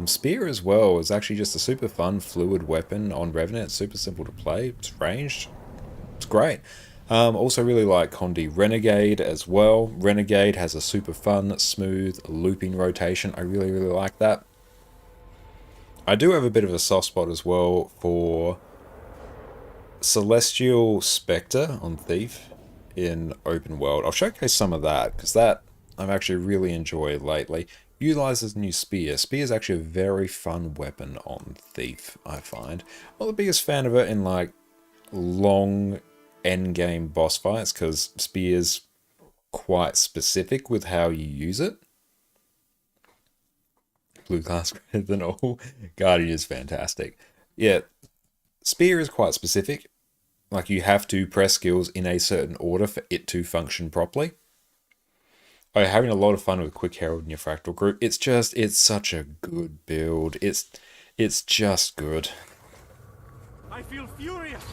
Spear as well is actually just a super fun fluid weapon on Revenant. It's super simple to play. It's ranged. It's great. Also really like Condi Renegade as well. Renegade has a super fun, smooth, looping rotation. I really, really like that. I do have a bit of a soft spot as well for Celestial Spectre on Thief in open world. I'll showcase some of that, because that I've actually really enjoyed lately. Utilizes new Spear. Spear is actually a very fun weapon on Thief, I find. I'm not the biggest fan of it in like long endgame boss fights, because Spear's quite specific with how you use it. Blue class greater than all. Guardian is fantastic. Yeah, Spear is quite specific. Like, you have to press skills in a certain order for it to function properly. I'm having a lot of fun with Quick Herald in your Fractal group. It's such a good build. It's just good. I feel furious.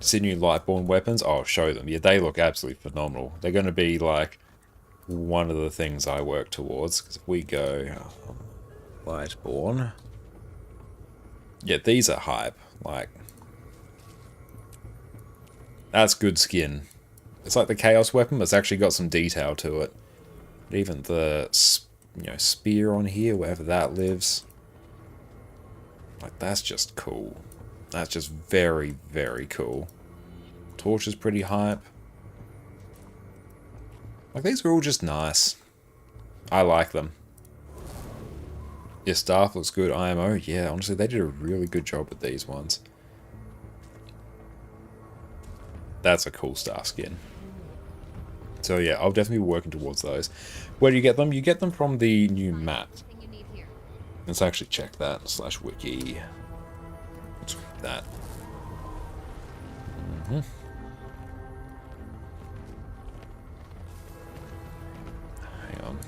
See new Lightborn weapons? I'll show them. Yeah, they look absolutely phenomenal. They're going to be like one of the things I work towards. Because if we go Lightborn, yeah, these are hype. Like, that's good skin. It's like the Chaos weapon, but it's actually got some detail to it. Even the spear on here, wherever that lives, like, that's just cool. That's just very, very cool. Torch is pretty hype. Like, these are all just nice. I like them. Your staff looks good. IMO, yeah, honestly, they did a really good job with these ones. That's a cool staff skin. So yeah, I'll definitely be working towards those. Where do you get them? You get them from the new map. Let's actually check that. /wiki. Let's read that. Hang on.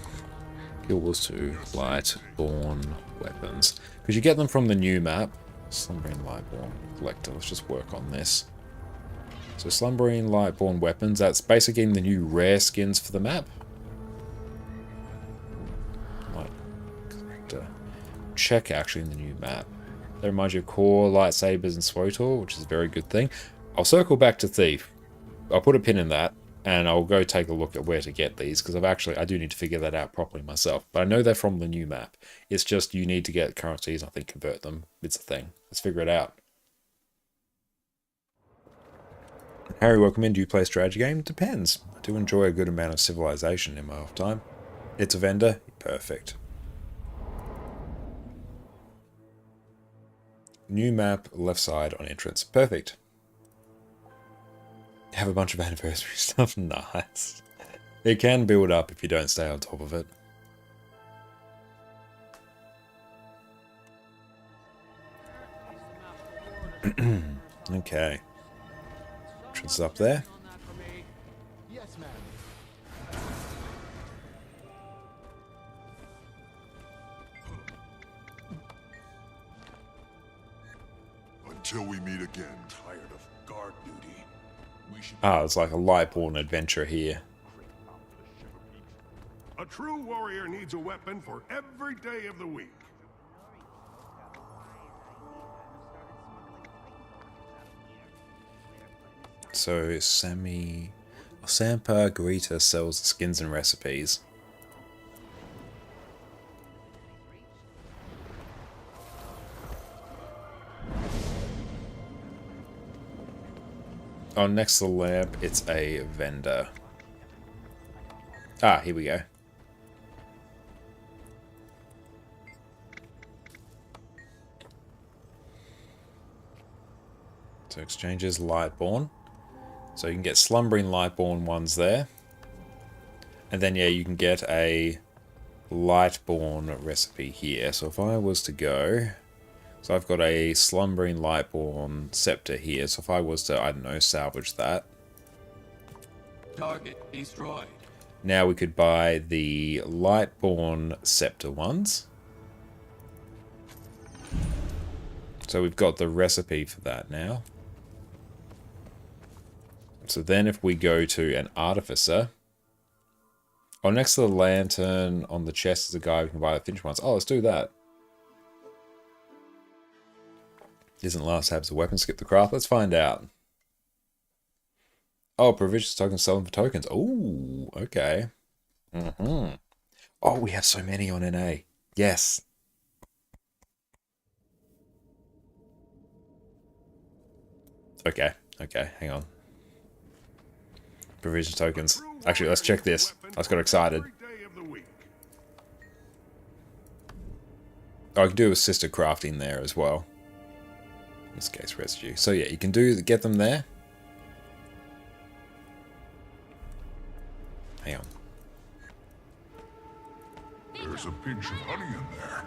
Guild Wars 2 Lightborn weapons. Because you get them from the new map. Slumbering Lightborn Collector. Let's just work on this. So Slumbering Lightborn weapons, that's basically the new rare skins for the map. Light Collector. Check actually in the new map. That reminds you of Core, Lightsabers, and Swotor, which is a very good thing. I'll circle back to Thief. I'll put a pin in that, and I'll go take a look at where to get these, because I do need to figure that out properly myself. But I know they're from the new map. It's just you need to get currencies, I think, convert them. It's a thing. Let's figure it out. Harry, welcome in. Do you play a strategy game? Depends. I do enjoy a good amount of Civilization in my off time. It's a vendor? Perfect. New map, left side on entrance. Perfect. Have a bunch of anniversary stuff. Nice. It can build up if you don't stay on top of it. Okay. Entrance up there. Yes, ma'am. Until we meet again. Tired of guard duty. It's like a Lightborn adventure here. A true warrior needs a weapon for every day of the week. So Sampa Garita sells skins and recipes. Oh, next to the lamp, it's a vendor. Ah, here we go. So exchanges Lightborn. So you can get Slumbering Lightborn ones there. And then, yeah, you can get a Lightborn recipe here. So if I was to go So I've got a Slumbering Lightborn Scepter here. So if I was to, I don't know, salvage that. Target destroyed. Now we could buy the Lightborn Scepter ones. So we've got the recipe for that now. So then if we go to an Artificer. Oh, next to the lantern on the chest is a guy who can buy the finished ones. Oh, let's do that. Isn't last tabs a weapon? Skip the craft. Let's find out. Oh, provisions tokens selling for tokens. Oh, okay. Oh, we have so many on NA. Yes. Okay, hang on. Provision tokens. Actually, let's check this. I just got excited. Oh, I can do assisted crafting there as well. In this case, residue. So yeah, you can get them there. Hang on. There's a pinch of honey in there.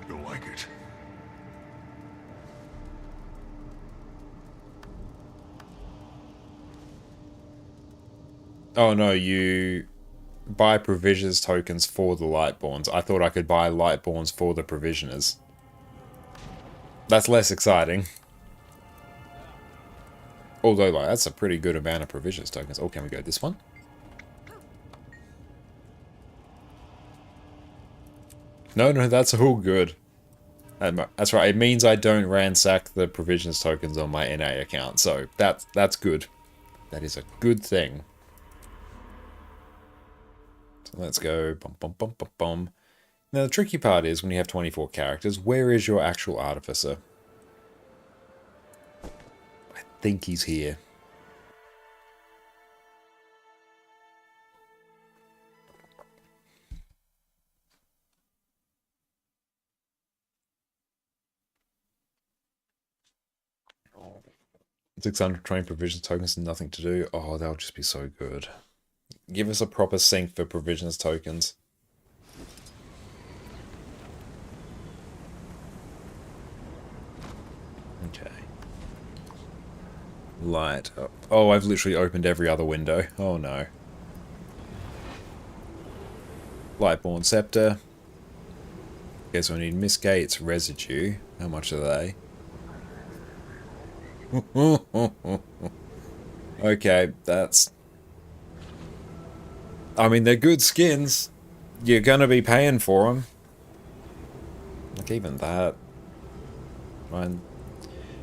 You'll like it. Oh no, you buy provisioners tokens for the Lightborns. I thought I could buy Lightborns for the provisioners. That's less exciting. Although, like, that's a pretty good amount of provisioners tokens. Oh, can we go this one? No, that's all good. That's right. It means I don't ransack the provisioners tokens on my NA account. So that's good. That is a good thing. So let's go. Bum, bum, bum, bum, bum. Now, the tricky part is when you have 24 characters, where is your actual Artificer? I think he's here. Oh. 620 provision tokens and nothing to do. Oh, that'll just be so good. Give us a proper sync for provisions tokens. Okay. Light up. Oh, I've literally opened every other window. Oh no. Lightborn Scepter. Guess we need Mistgates, Residue. How much are they? Okay, that's... I mean, they're good skins. You're gonna be paying for them. Like, even that. Mine,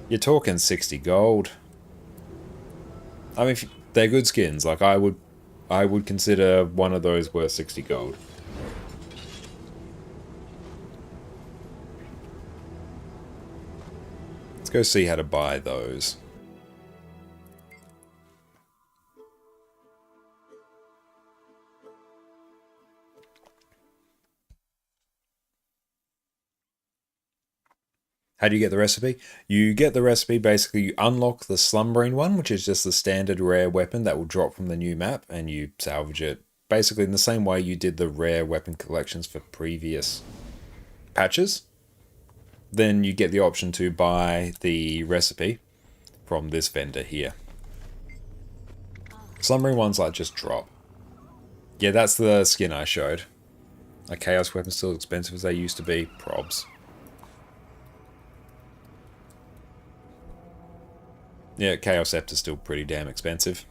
you're talking 60 gold. I mean, they're good skins. Like, I would consider one of those worth 60 gold. Let's go see how to buy those. How do you get the recipe? You get the recipe, basically you unlock the Slumbering one, which is just the standard rare weapon that will drop from the new map, and you salvage it basically in the same way you did the rare weapon collections for previous patches. Then you get the option to buy the recipe from this vendor here. Slumbering ones like just drop. Yeah, that's the skin I showed. Are Chaos weapons still expensive as they used to be? Probs. Yeah, Chaos Scepter's still pretty damn expensive.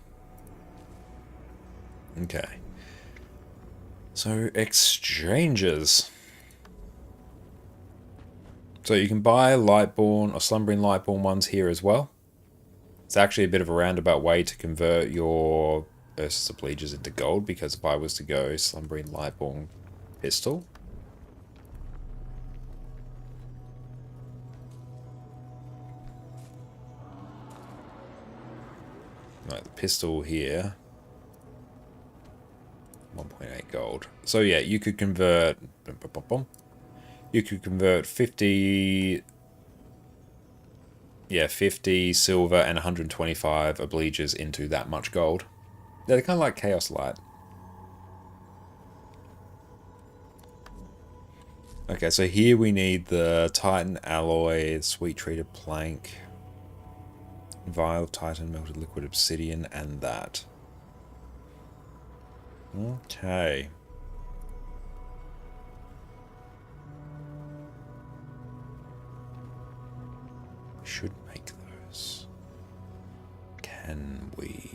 Okay. So, exchanges. So you can buy Lightborn or Slumbering Lightborn ones here as well. It's actually a bit of a roundabout way to convert your Ursus of Legions into gold, because if I was to go Slumbering Lightborn pistol... Like the pistol here, 1.8 gold. So yeah, you could convert. You could convert 50. Yeah, 50 silver and 125 obleegers into that much gold. Yeah, they're kind of like Chaos Light. Okay, so here we need the Titan alloy, sweet treated plank, vial of Titan, melted liquid obsidian, and that. Okay. We should make those. Can we?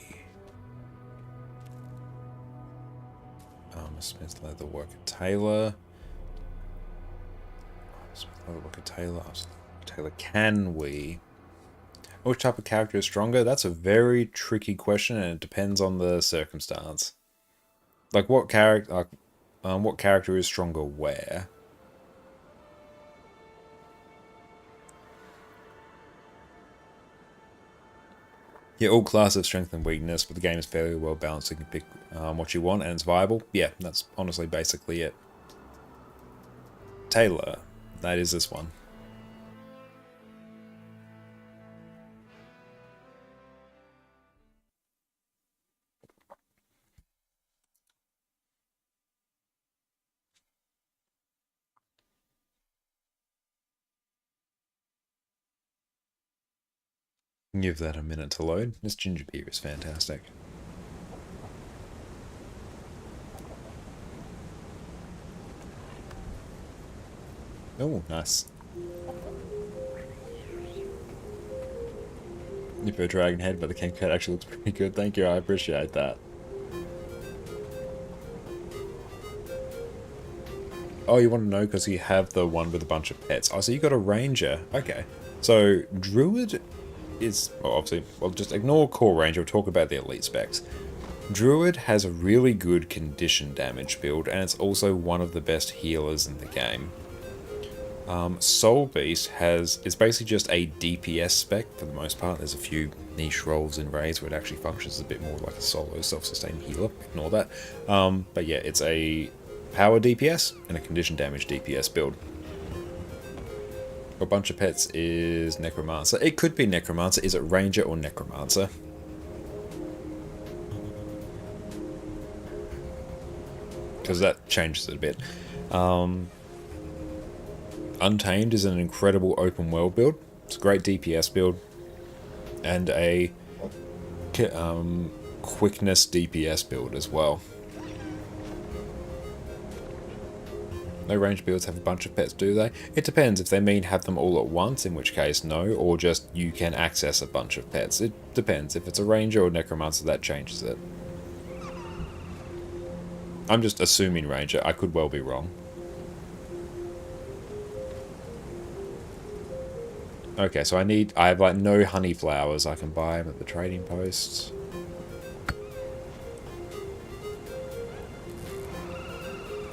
Armor Smith, Leatherworker Taylor. Leatherworker Taylor. Taylor. Can we? Which type of character is stronger? That's a very tricky question, and it depends on the circumstance. Like what character? What character is stronger where? Yeah, all classes have strength and weakness, but the game is fairly well balanced. So you can pick what you want, and it's viable. Yeah, that's honestly basically it. Taylor, that is this one. Give that a minute to load. This ginger beer is fantastic. Oh, nice. You put a dragon head, but the king cat actually looks pretty good. Thank you, I appreciate that. Oh, you want to know because you have the one with a bunch of pets. Oh, so you got a ranger. Okay. So, druid is, well, obviously, well, just ignore core ranger. We'll talk about the elite specs. Druid has a really good condition damage build, and it's also one of the best healers in the game. Soul Beast is basically just a DPS spec for the most part. There's a few niche roles in raids where it actually functions a bit more like a solo self-sustained healer. Ignore that. But yeah, it's a power DPS and a condition damage DPS build. A bunch of pets is Necromancer. It could be Necromancer. Is it Ranger or Necromancer? Because that changes it a bit. Untamed is an incredible open world build. It's a great DPS build. And a quickness DPS build as well. No range builds have a bunch of pets, do they? It depends. If they mean have them all at once, in which case no, or just you can access a bunch of pets. It depends. If it's a ranger or necromancer, that changes it. I'm just assuming ranger. I could well be wrong. Okay, so I have like no honey flowers. I can buy them at the trading posts.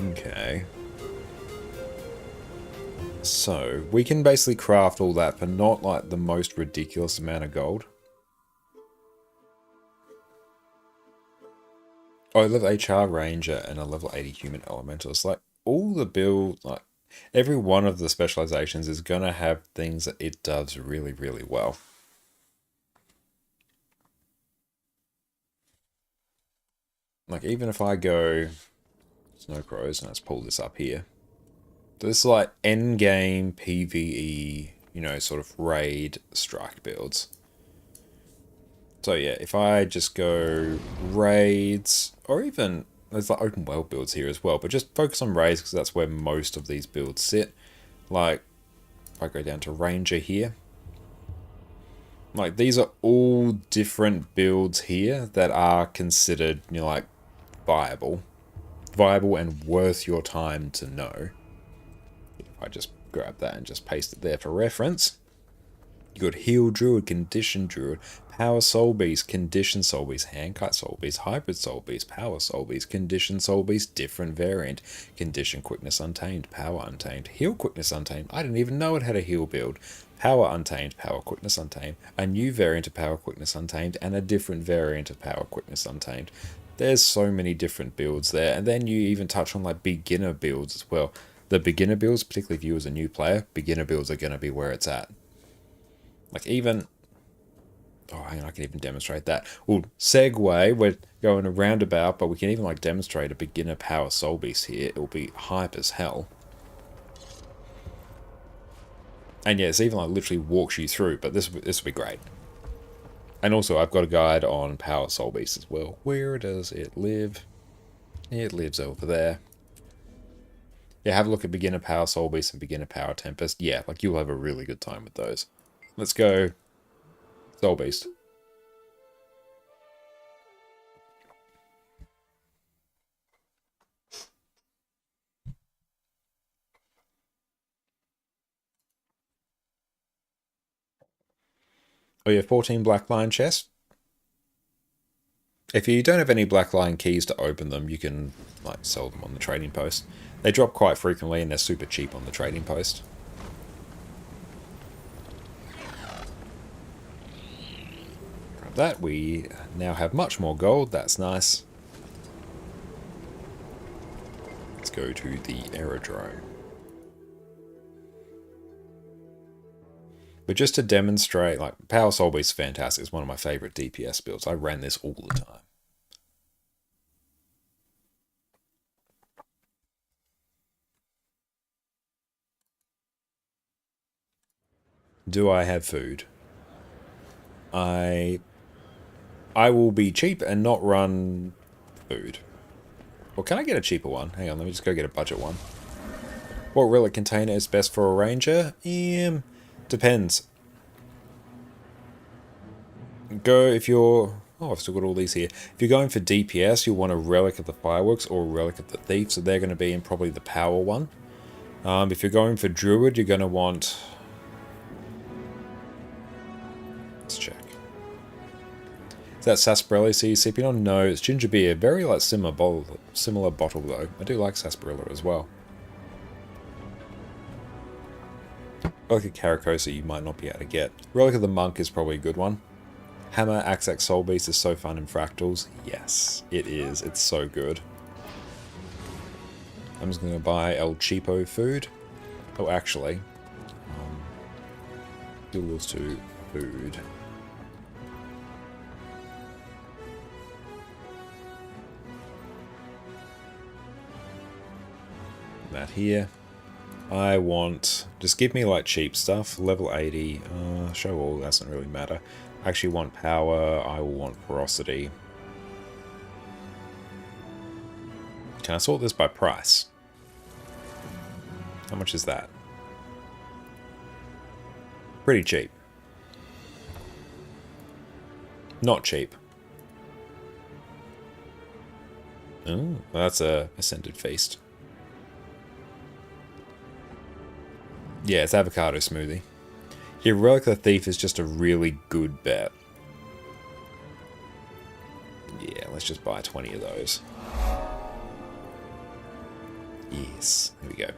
Okay. So, we can basically craft all that for not like the most ridiculous amount of gold. Oh, I love HR Ranger and a level 80 Human Elementalist. Like, all the builds, like, every one of the specializations is going to have things that it does really, really well. Like, even if I go Snow Crows, and let's pull this up here. This is like endgame PvE, you know, sort of raid strike builds. So yeah, if I just go raids, or even, there's like open world builds here as well, but just focus on raids because that's where most of these builds sit. Like, if I go down to Ranger here, like these are all different builds here that are considered, you know, like viable and worth your time to know. I just grab that and just paste it there for reference. You got Heal Druid, Condition Druid, Power Soul Beast, Condition Soul Beast, Handcut Soul Beast, Hybrid Soul Beast, Power Soul Beast, Condition Soul Beast, different variant, Condition Quickness Untamed, Power Untamed, Heal Quickness Untamed. I didn't even know it had a heal build. Power Untamed, Power Quickness Untamed, a new variant of Power Quickness Untamed, and a different variant of Power Quickness Untamed. There's so many different builds there, and then you even touch on like beginner builds as well. The beginner builds, particularly if you as a new player, beginner builds are going to be where it's at. Like even, oh, hang on, I can even demonstrate that. Well, segue, we're going a roundabout, but we can even like demonstrate a beginner power soul beast here. It will be hype as hell. And yeah, it's even like literally walks you through, but this will be great. And also, I've got a guide on Power Soul Beast as well. Where does it live? It lives over there. Yeah, have a look at Beginner Power Soul Beast and Beginner Power Tempest. Yeah, like you'll have a really good time with those. Let's go Soul Beast. Oh yeah, 14 Black Lion chests. If you don't have any Black Lion keys to open them, you can like sell them on the trading post. They drop quite frequently and they're super cheap on the trading post. Grab that. We now have much more gold. That's nice. Let's go to the aerodrome. But just to demonstrate, like, Power Soul Beast is fantastic. It's one of my favorite DPS builds. I ran this all the time. Do I have food? I will be cheap and not run food. Well, can I get a cheaper one? Hang on, let me just go get a budget one. What relic container is best for a ranger? Depends. Go if you're... Oh, I've still got all these here. If you're going for DPS, you'll want a Relic of the Fireworks or a Relic of the Thief, so they're going to be in probably the power one. If you're going for Druid, you're going to want... Let's check. Is that Sarsaparilla you're sipping on? No, it's ginger beer. Very like similar bottle though. I do like sarsaparilla as well. Relic of Caracosa you might not be able to get. Relic of the Monk is probably a good one. Hammer Axax Soul Beast is so fun in Fractals. Yes, it is. It's so good. I'm just going to buy El Cheapo food. Oh, actually. Duels to food. That here. I want... Just give me like cheap stuff. Level 80. Show all. Doesn't really matter. I actually want power. I will want ferocity. Can I sort this by price? How much is that? Pretty cheap. Not cheap. Oh, well, that's a Ascended Feast. Yeah, it's avocado smoothie. Yeah, Relic of the Thief is just a really good bet. Yeah, let's just buy 20 of those. Yes, here we go.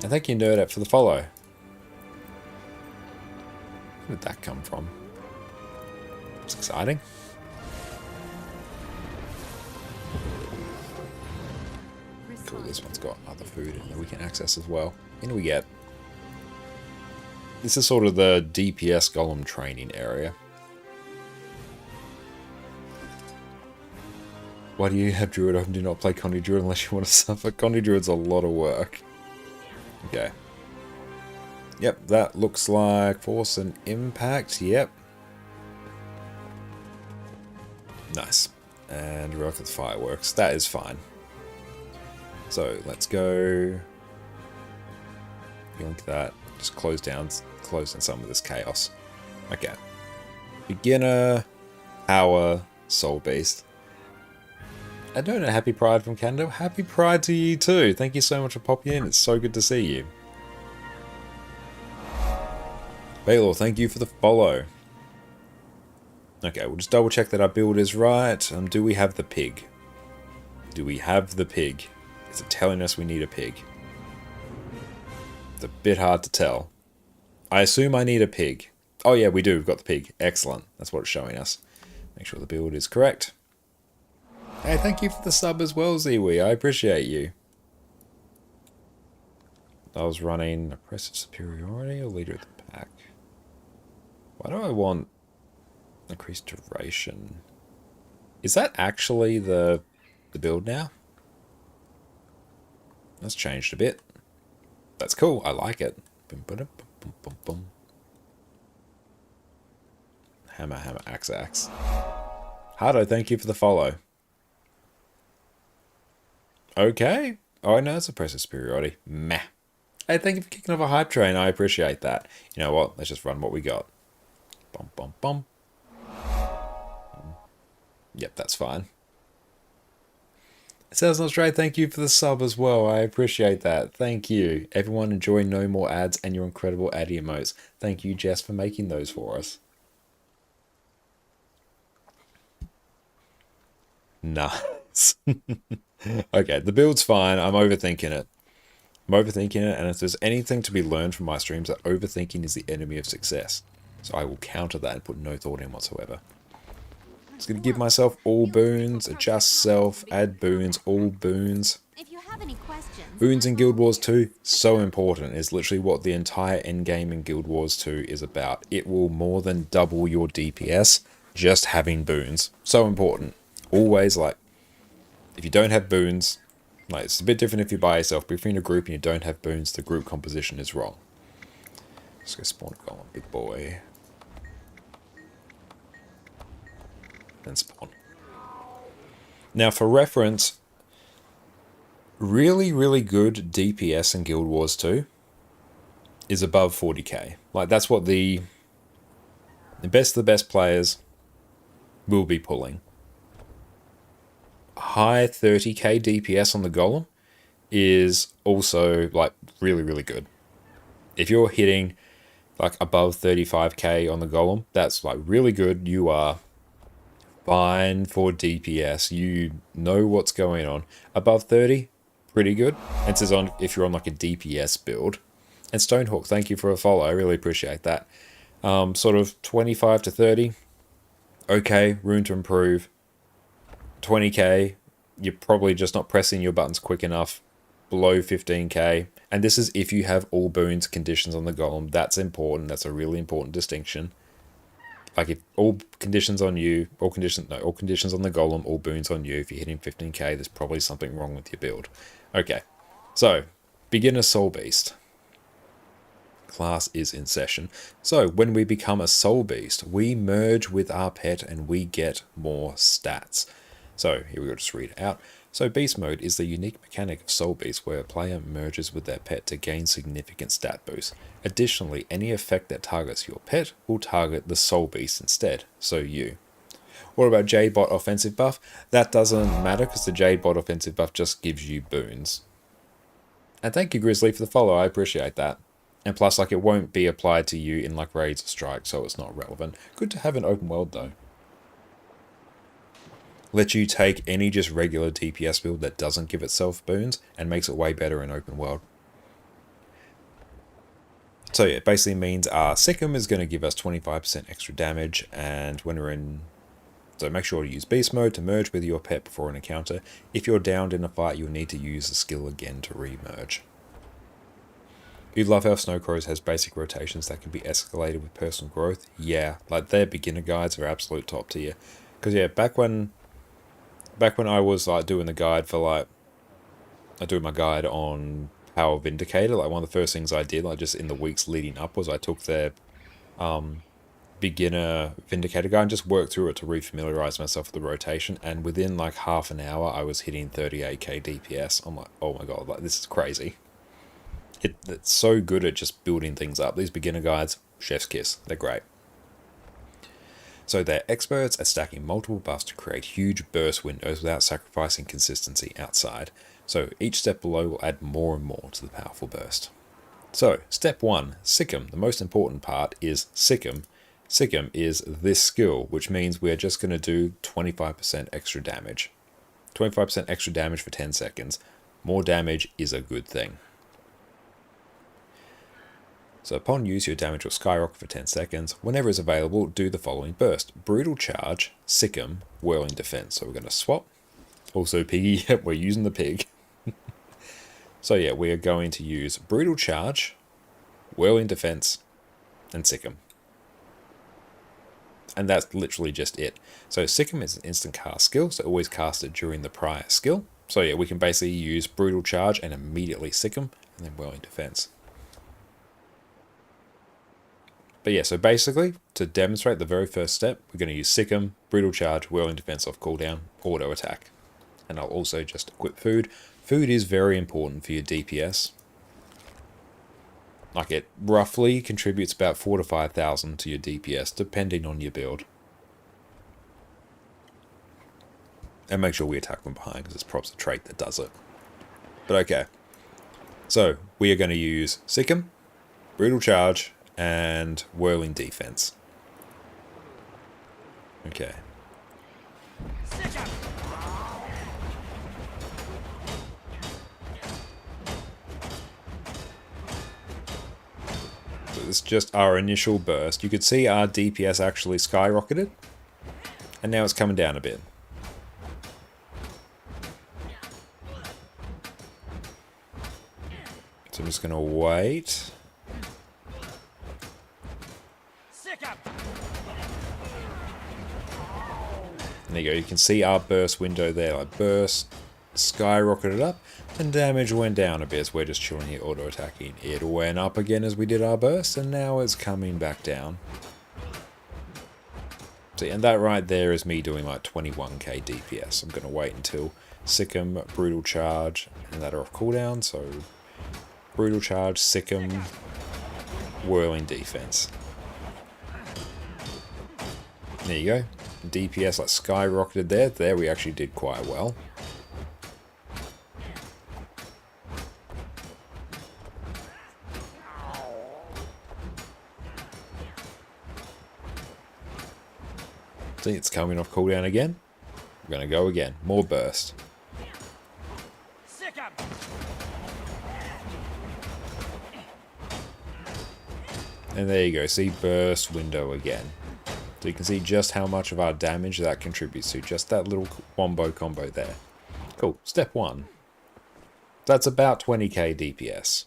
And thank you, Nerd App, for the follow. Where did that come from? It's exciting. Cool, this one's got other food in there we can access as well. In we get. This is sort of the DPS Golem training area. Why do you have Druid open? Do not play Condi Druid unless you want to suffer. Condi Druid's a lot of work. Okay. Yep, that looks like Force and Impact. Yep. Nice. And Relic of the Fireworks. That is fine. So let's go. Link that. Just close down some of this chaos. Okay. Beginner, Power, Soul Beast. I don't know. Happy Pride from Canada. Happy Pride to you too. Thank you so much for popping in. It's so good to see you. Baylor, thank you for the follow. Okay, we'll just double check that our build is right. Do we have the pig? Do we have the pig? Is it telling us we need a pig? It's a bit hard to tell. I assume I need a pig. Oh yeah, we do. We've got the pig. Excellent. That's what it's showing us. Make sure the build is correct. Hey, thank you for the sub as well, Ziwi. I appreciate you. I was running Oppressive Superiority or Leader of the Pack. Why do I want increased duration? Is that actually the build now? That's changed a bit. That's cool. I like it. Boom, boom, boom, boom, boom, boom. Hammer, hammer, axe, axe. Hardo, thank you for the follow. Okay. Oh, no, it's a process superiority. Meh. Hey, thank you for kicking off a hype train. I appreciate that. You know what? Let's just run what we got. Bum, bum, bum. Yep, that's fine. Sales Not Straight, thank you for the sub as well. I appreciate that. Thank you. Everyone enjoy no more ads and your incredible ad emotes. Thank you, Jess, for making those for us. Nice. Okay, the build's fine. I'm overthinking it. And if there's anything to be learned from my streams, that overthinking is the enemy of success. So I will counter that and put no thought in whatsoever. Just gonna give myself all boons, adjust self, add boons, all boons. If you have any questions, Boons in Guild Wars 2, so important. It's literally what the entire endgame in Guild Wars 2 is about. It will more than double your DPS just having boons. So important. Always, like, if you don't have boons, like, it's a bit different if you're by yourself, but if you're in a group and you don't have boons, the group composition is wrong. Let's go spawn a golem, big boy. And spawn. Now, for reference, really, really good DPS in Guild Wars 2 is above 40k. Like, that's what the best of the best players will be pulling. High 30k DPS on the golem is also, like, really, really good. If you're hitting, like, above 35k on the golem, that's, like, really good. You are fine for DPS. You know what's going on. Above 30, pretty good. It says on if you're on like a DPS build. And Stonehawk, thank you for a follow. I really appreciate that. Sort of 25 to 30. Okay, room to improve. 20k, you're probably just not pressing your buttons quick enough. Below 15k. And this is if you have all boons conditions on the golem. That's important. That's a really important distinction. Like, if all conditions on you, all conditions on the golem, all boons on you, if you're hitting 15k, there's probably something wrong with your build. Okay, so, beginner soul beast. Class is in session. So, when we become a soul beast, we merge with our pet and we get more stats. So, here we go, just read it out. So, beast mode is the unique mechanic of soul beast where a player merges with their pet to gain significant stat boost. Additionally, any effect that targets your pet will target the soul beast instead, so you. What about Jadebot offensive buff? That doesn't matter because the Jadebot offensive buff just gives you boons. And thank you, Grizzly, for the follow. I appreciate that. And plus, like, it won't be applied to you in like raids or strikes, so it's not relevant. Good to have an open world though. Let you take any just regular DPS build that doesn't give itself boons and makes it way better in open world. So yeah, it basically means our Sikkim is going to give us 25% extra damage, and when we're in... So make sure to use beast mode to merge with your pet before an encounter. If you're downed in a fight, you'll need to use the skill again to re-merge. You'd love how Snow Crows has basic rotations that can be escalated with personal growth. Yeah, like their beginner guides are absolute top tier. Because yeah, back when I was like doing the guide for like, I do my guide on Power Vindicator, like one of the first things I did, like just in the weeks leading up, was I took their beginner Vindicator guide and just worked through it to refamiliarize myself with the rotation, and within like half an hour I was hitting 38k DPS. I'm like, oh my god, like this is crazy. It's so good at just building things up. These beginner guides, chef's kiss, they're great. So they're experts at stacking multiple buffs to create huge burst windows without sacrificing consistency outside. So each step below will add more and more to the powerful burst. So step 1, Sikkim. The most important part is Sikkim. Sikkim is this skill, which means we're just going to do 25% extra damage. 25% extra damage for 10 seconds. More damage is a good thing. So upon use, your damage will skyrocket for 10 seconds. Whenever it's available, do the following burst. Brutal Charge, Sikkim, Whirling Defense. So we're going to swap. Also Piggy, yep, we're using the pig. So yeah, we are going to use Brutal Charge, Whirling Defense, and Sikkim. And that's literally just it. So Sikkim is an instant cast skill, so always cast it during the prior skill. So yeah, we can basically use Brutal Charge and immediately Sikkim. And then whirling defense. But yeah, so basically, to demonstrate the very first step, we're going to use Sick 'em, Brutal Charge, Whirling Defense off cooldown, Auto Attack. And I'll also just equip Food. Food is very important for your DPS. Like, it roughly contributes about 4,000 to 5,000 to your DPS, depending on your build. And make sure we attack from behind, because it's probably a trait that does it. But okay. So, we are going to use Sick 'em, Brutal Charge, and Whirling Defense. Okay. So this is just our initial burst. You could see our DPS actually skyrocketed, and now it's coming down a bit. So I'm just going to wait. There you go, you can see our burst window there. Like, burst skyrocketed up, and damage went down a bit as we're just chilling here auto attacking. It went up again as we did our burst, and now it's coming back down. See, and that right there is me doing like 21k DPS. I'm going to wait until Sick 'em, Brutal Charge, and that are off cooldown. So, Brutal Charge, Sick 'em, Whirling Defense. There you go. DPS like skyrocketed there. There we actually did quite well. See, it's coming off cooldown again. We're going to go again. More burst. And there you go. See, burst window again. So you can see just how much of our damage that contributes to. Just that little wombo combo there. Cool. Step 1. That's about 20k DPS.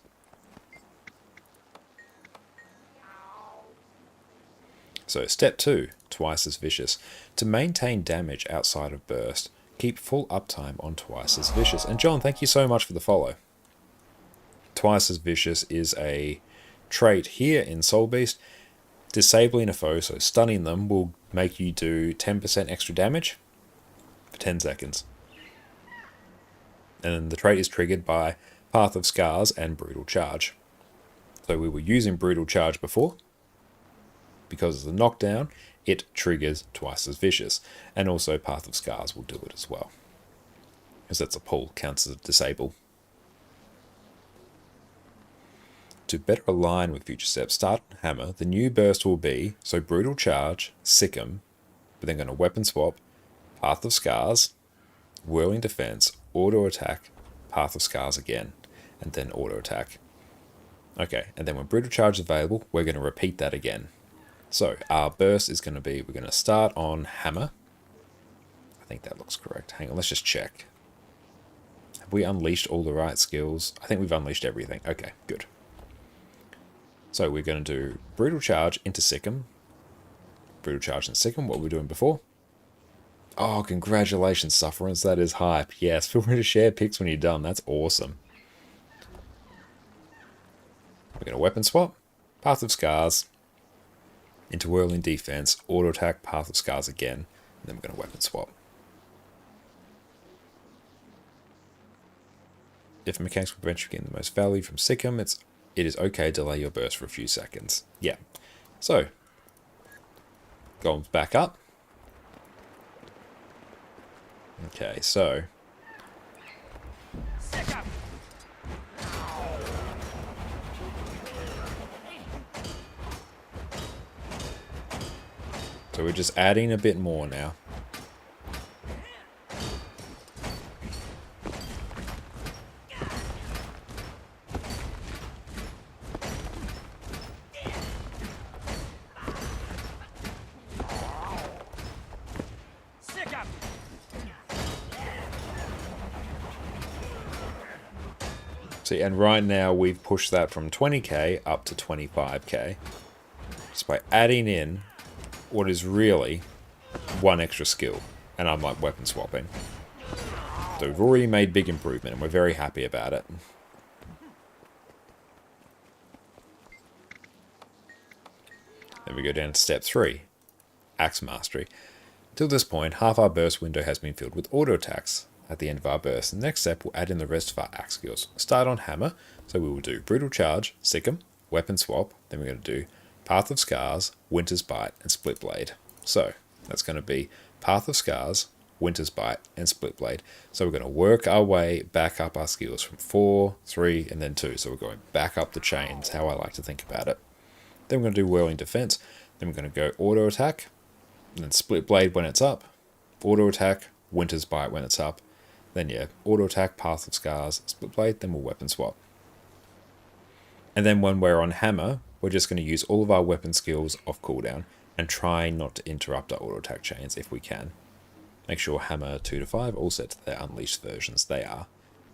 So step 2. Twice as vicious. To maintain damage outside of burst, keep full uptime on twice as vicious. And John, thank you so much for the follow. Twice as vicious is a trait here in Soul Beast. Disabling a foe, so stunning them, will make you do 10% extra damage for 10 seconds. And the trait is triggered by Path of Scars and Brutal Charge. So we were using Brutal Charge before. Because of the knockdown, it triggers twice as vicious. And also Path of Scars will do it as well. Because that's a pull, counts as a disable. To better align with future steps, start on Hammer. The new burst will be, so Brutal Charge, Sick 'em, but then going to Weapon Swap, Path of Scars, Whirling Defense, Auto Attack, Path of Scars again, and then Auto Attack. Okay, and then when Brutal Charge is available, we're going to repeat that again. So our burst is going to be, we're going to start on Hammer. I think that looks correct. Hang on, let's just check. Have we unleashed all the right skills? I think we've unleashed everything. Okay, good. So we're going to do Brutal Charge into Sick 'em. Brutal Charge and Sick 'em, what we were doing before. Oh, congratulations, Sufferance. That is hype. Yes, feel free to share pics when you're done. That's awesome. We're going to Weapon Swap, Path of Scars, into Whirling Defense, Auto Attack, Path of Scars again, and then we're going to Weapon Swap. If mechanics will prevent you getting the most value from Sick 'em, it is okay to delay your burst for a few seconds. Yeah. So, Golem's back up. Okay, so. So we're just adding a bit more now. See, and right now we've pushed that from 20k up to 25k. Just by adding in what is really one extra skill. And I'm like weapon swapping. So we've already made big improvement and we're very happy about it. Then we go down to step 3, Axe Mastery. Till this point, half our burst window has been filled with auto attacks at the end of our burst. The next step, we'll add in the rest of our axe skills. Start on Hammer, so we will do Brutal Charge, Sick 'em, Weapon Swap, then we're going to do Path of Scars, Winter's Bite, and Split Blade. So that's going to be Path of Scars, Winter's Bite, and Split Blade. So we're going to work our way back up our skills from 4, 3, and then 2. So we're going back up the chains, how I like to think about it. Then we're going to do Whirling Defense, then we're going to go Auto Attack, and then Split Blade when it's up, Auto Attack, Winter's Bite when it's up, then yeah, Auto Attack, Path of Scars, Split Blade, then we'll Weapon Swap. And then when we're on Hammer, we're just going to use all of our weapon skills off cooldown and try not to interrupt our auto attack chains if we can. Make sure Hammer 2 to 5 all set to their unleashed versions. They are.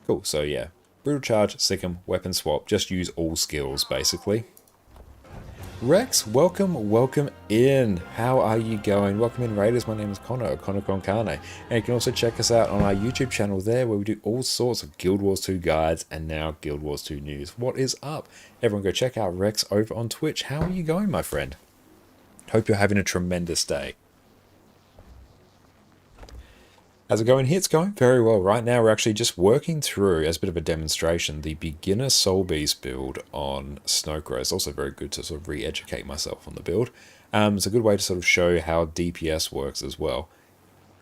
Cool, so yeah. Brutal Charge, Sick 'em, Weapon Swap, just use all skills basically. Rex, welcome in. How are you going? Welcome in, Raiders. My name is Connor, ConnorConCarne. And you can also check us out on our YouTube channel there, where we do all sorts of Guild Wars 2 guides and now Guild Wars 2 news. What is up? Everyone go check out Rex over on Twitch. How are you going, my friend? Hope you're having a tremendous day. How's it going here? It's going very well. Right now we're actually just working through, as a bit of a demonstration, the beginner Soul Beast build on Snowcrow. It's also very good to sort of re-educate myself on the build. It's a good way to sort of show how DPS works as well.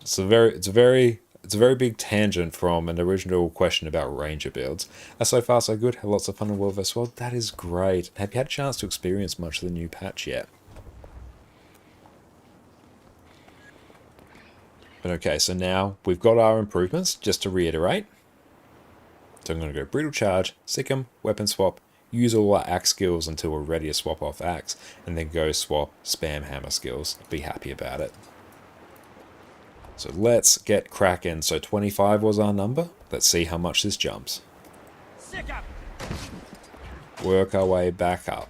It's a very big tangent from an original question about Ranger builds. So far so good. Had lots of fun in World vs. World. That is great. Have you had a chance to experience much of the new patch yet? But okay, so now we've got our improvements, just to reiterate. So I'm going to go Brutal Charge, Sick 'em, Weapon Swap, use all our axe skills until we're ready to swap off axe, and then go swap spam hammer skills. Be happy about it. So let's get cracking. So 25 was our number. Let's see how much this jumps. Work our way back up.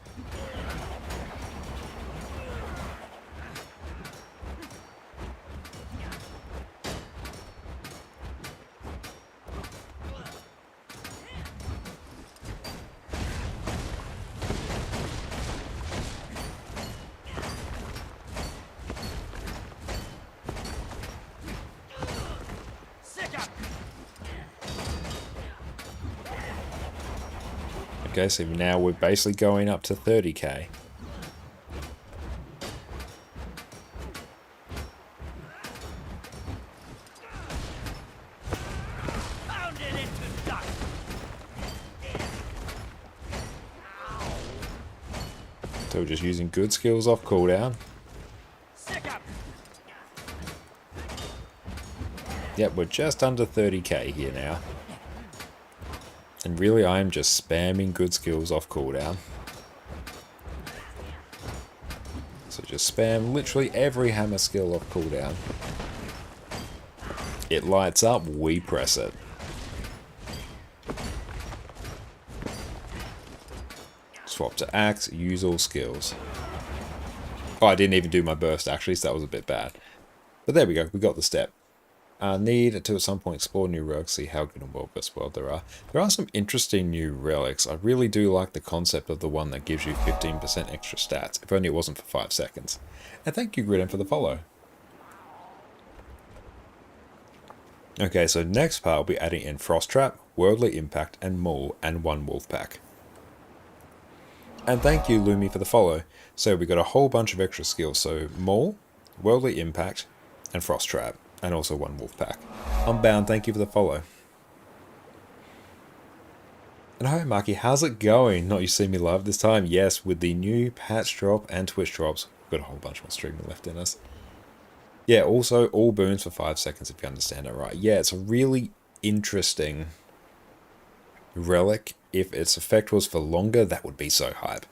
Okay, so now we're basically going up to 30k. So we're just using good skills off cooldown. Yep, we're just under 30k here now. And really, I am just spamming good skills off cooldown. So just spam literally every hammer skill off cooldown. It lights up, we press it. Swap to axe, use all skills. Oh, I didn't even do my burst actually, so that was a bit bad. But there we go, we got the step. Need to at some point explore new relics, see how good in World vs. World there are. There are some interesting new relics. I really do like the concept of the one that gives you 15% extra stats, if only it wasn't for 5 seconds. And thank you, Gridden, for the follow. Okay, so next part we'll be adding in Frost Trap, Worldly Impact, and Maul, and 1 Wolf Pack. And thank you, Lumi, for the follow. So we got a whole bunch of extra skills. So Maul, Worldly Impact, and Frost Trap. And also 1 wolf pack. Unbound, thank you for the follow. And hi Marky, how's it going? Not you see me live this time? Yes, with the new patch drop and Twitch drops. We've got a whole bunch more streaming left in us. Yeah, also all boons for 5 seconds if you understand it right. Yeah, it's a really interesting relic. If its effect was for longer, that would be so hype.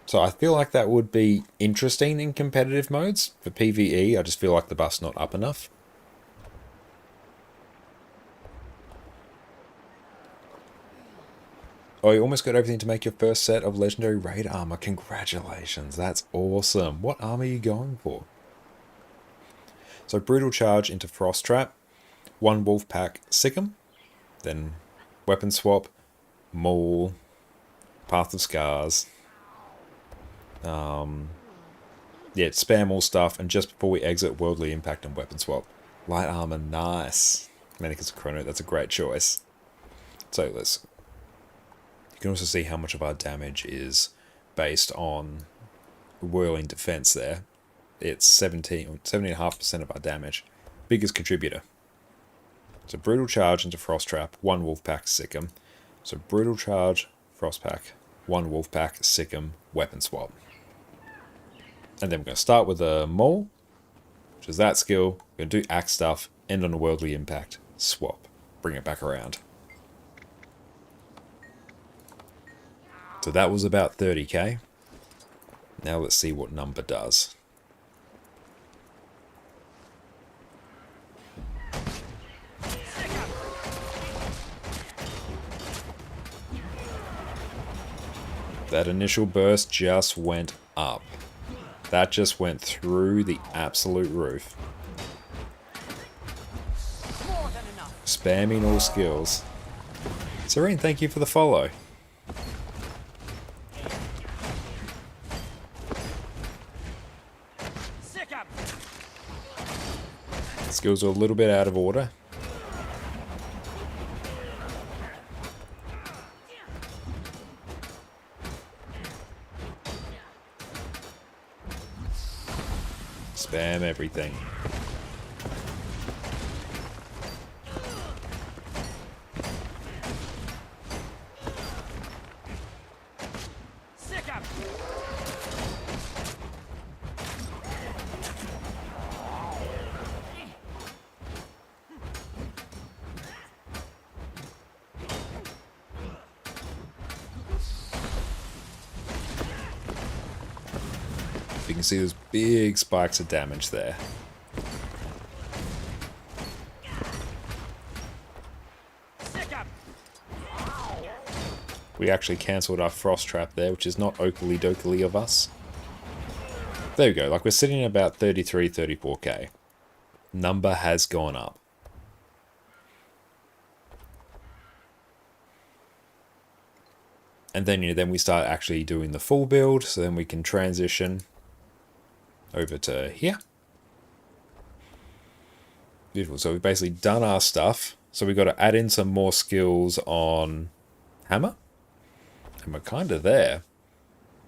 So I feel like that would be interesting in competitive modes. For PvE, I just feel like the buff's not up enough. Oh, you almost got everything to make your first set of legendary raid armor. Congratulations, that's awesome. What armor are you going for? So Brutal Charge into Frost Trap, 1 Wolf Pack, Sick 'em, then Weapon Swap, Maul, Path of Scars, Yeah, spam all stuff, and just before we exit, Worldly Impact and Weapon Swap. Light Armor, nice. Manicus Chrono, that's a great choice. So you can also see how much of our damage is based on Whirling Defense there. It's 17.5% of our damage. Biggest contributor. So Brutal Charge into Frost Trap, 1 Wolfpack, Sick'em. So Brutal Charge, Frost Pack, 1 Wolfpack, Sick'em, Weapon Swap. And then we're going to start with a Maul, which is that skill. We're going to do axe stuff, end on a Worldly Impact, swap, bring it back around. So that was about 30k. Now let's see what number does. That initial burst just went up. That just went through the absolute roof. Spamming all skills. Serene, thank you for the follow. Skills are a little bit out of order. Spam everything. You can see those big spikes of damage there. We actually cancelled our Frost Trap there, which is not oakley dokily of us. There we go, like we're sitting at about 33, 34k. Number has gone up. And then, then we start actually doing the full build, so then we can transition over to here. Beautiful. So we've basically done our stuff. So we've got to add in some more skills on Hammer. And we're kind of there.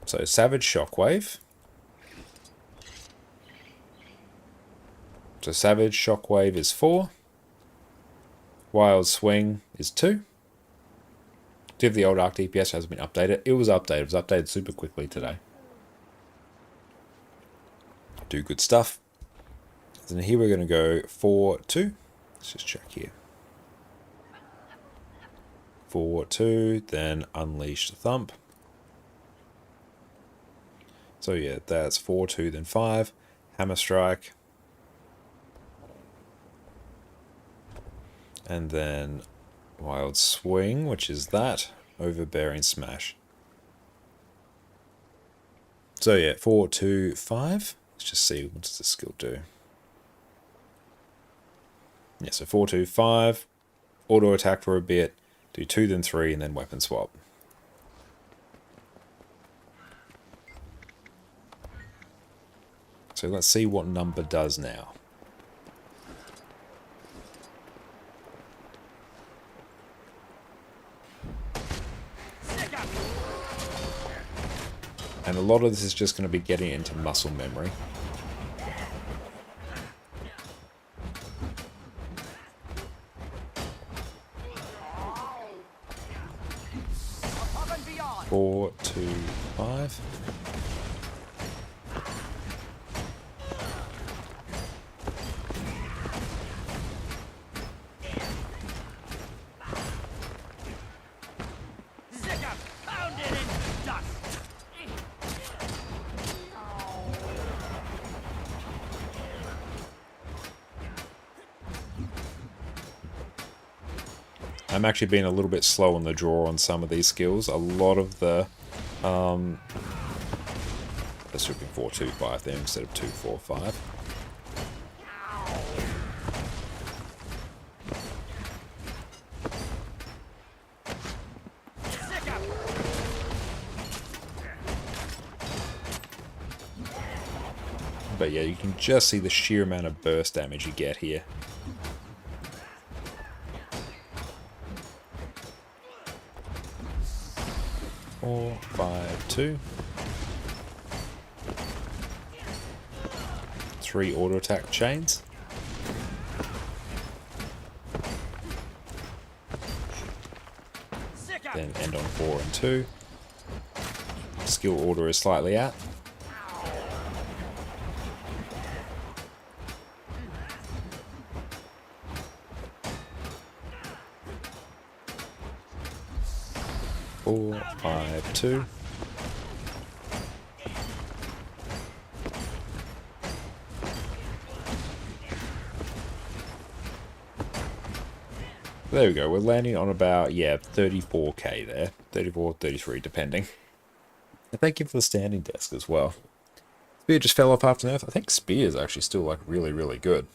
So Savage Shockwave. So Savage Shockwave is 4. Wild Swing is 2. Do you have the old Arc DPS hasn't been updated? It was updated. It was updated super quickly today. Do good stuff. And here we're going to go 4-2. Let's just check here. 4-2, then Unleash the Thump. So yeah, that's 4-2, then 5. Hammer Strike. And then Wild Swing, which is that. Overbearing Smash. So yeah, 4-2-5. Let's just see, what does this skill do? Yeah, so 4-2-5. Auto attack for a bit. Do 2, then 3, and then weapon swap. So let's see what number does now. And a lot of this is just going to be getting into muscle memory. Four, 2, 5. I'm actually being a little bit slow on the draw on some of these skills. A lot of the let's be 4-2-5 there instead of 2-4-5. But yeah, you can just see the sheer amount of burst damage you get here. Four, 5, 2. 3 auto attack chains. Then end on 4 and 2. Skill order is slightly out. Four, 5, 2. There we go, we're landing on about, yeah, 34k there. 34, 33, depending. And thank you for the standing desk as well. Spear just fell off after nerf. I think Spear is actually still, like, really, really good.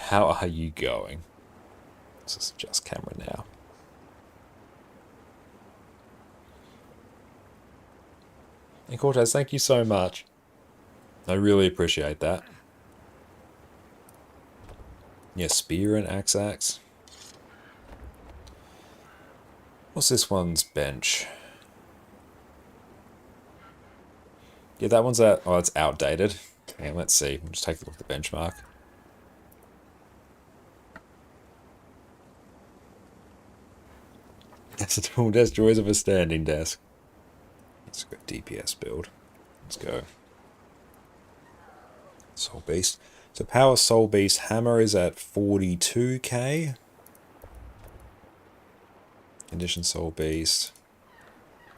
How are you going? Let's just adjust camera now. And Cortez, thank you so much. I really appreciate that. Yeah, Spear and Axe. What's this one's bench? Yeah, that one's at... Oh, it's outdated. Okay, let's see. We'll just take a look at the benchmark. That's the tool desk joys of a standing desk. Let's go DPS build. Let's go. Soul Beast. So Power Soul Beast Hammer is at 42k. Condition Soul Beast.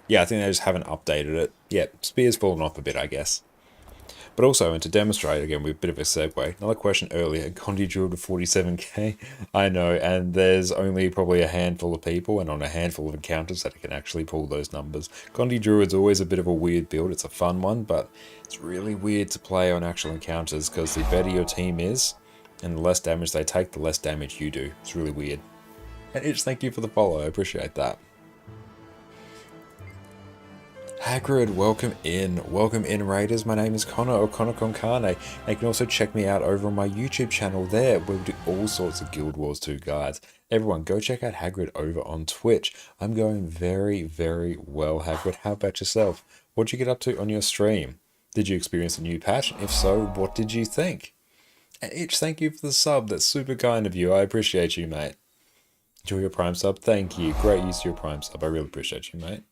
Yeah, I think they just haven't updated it. Yeah, Spear's fallen off a bit, I guess. But also, and to demonstrate, again, with a bit of a segue, another question earlier, Condi drilled to 47k. I know, and there's only probably a handful of people, and on a handful of encounters that can actually pull those numbers. Condi Druid's always a bit of a weird build. It's a fun one, but it's really weird to play on actual encounters, because the better your team is, and the less damage they take, the less damage you do. It's really weird. And Itch, thank you for the follow, I appreciate that. Hagrid, welcome in. Welcome in, Raiders. My name is Connor, or ConnorConCarne. You can also check me out over on my YouTube channel there, where we do all sorts of Guild Wars 2 guides. Everyone, go check out Hagrid over on Twitch. I'm going very, very well, Hagrid. How about yourself? What'd you get up to on your stream? Did you experience a new patch? If so, what did you think? And Itch, thank you for the sub. That's super kind of you. I appreciate you, mate. Enjoy your Prime sub. Thank you. Great use of your Prime sub. I really appreciate you, mate.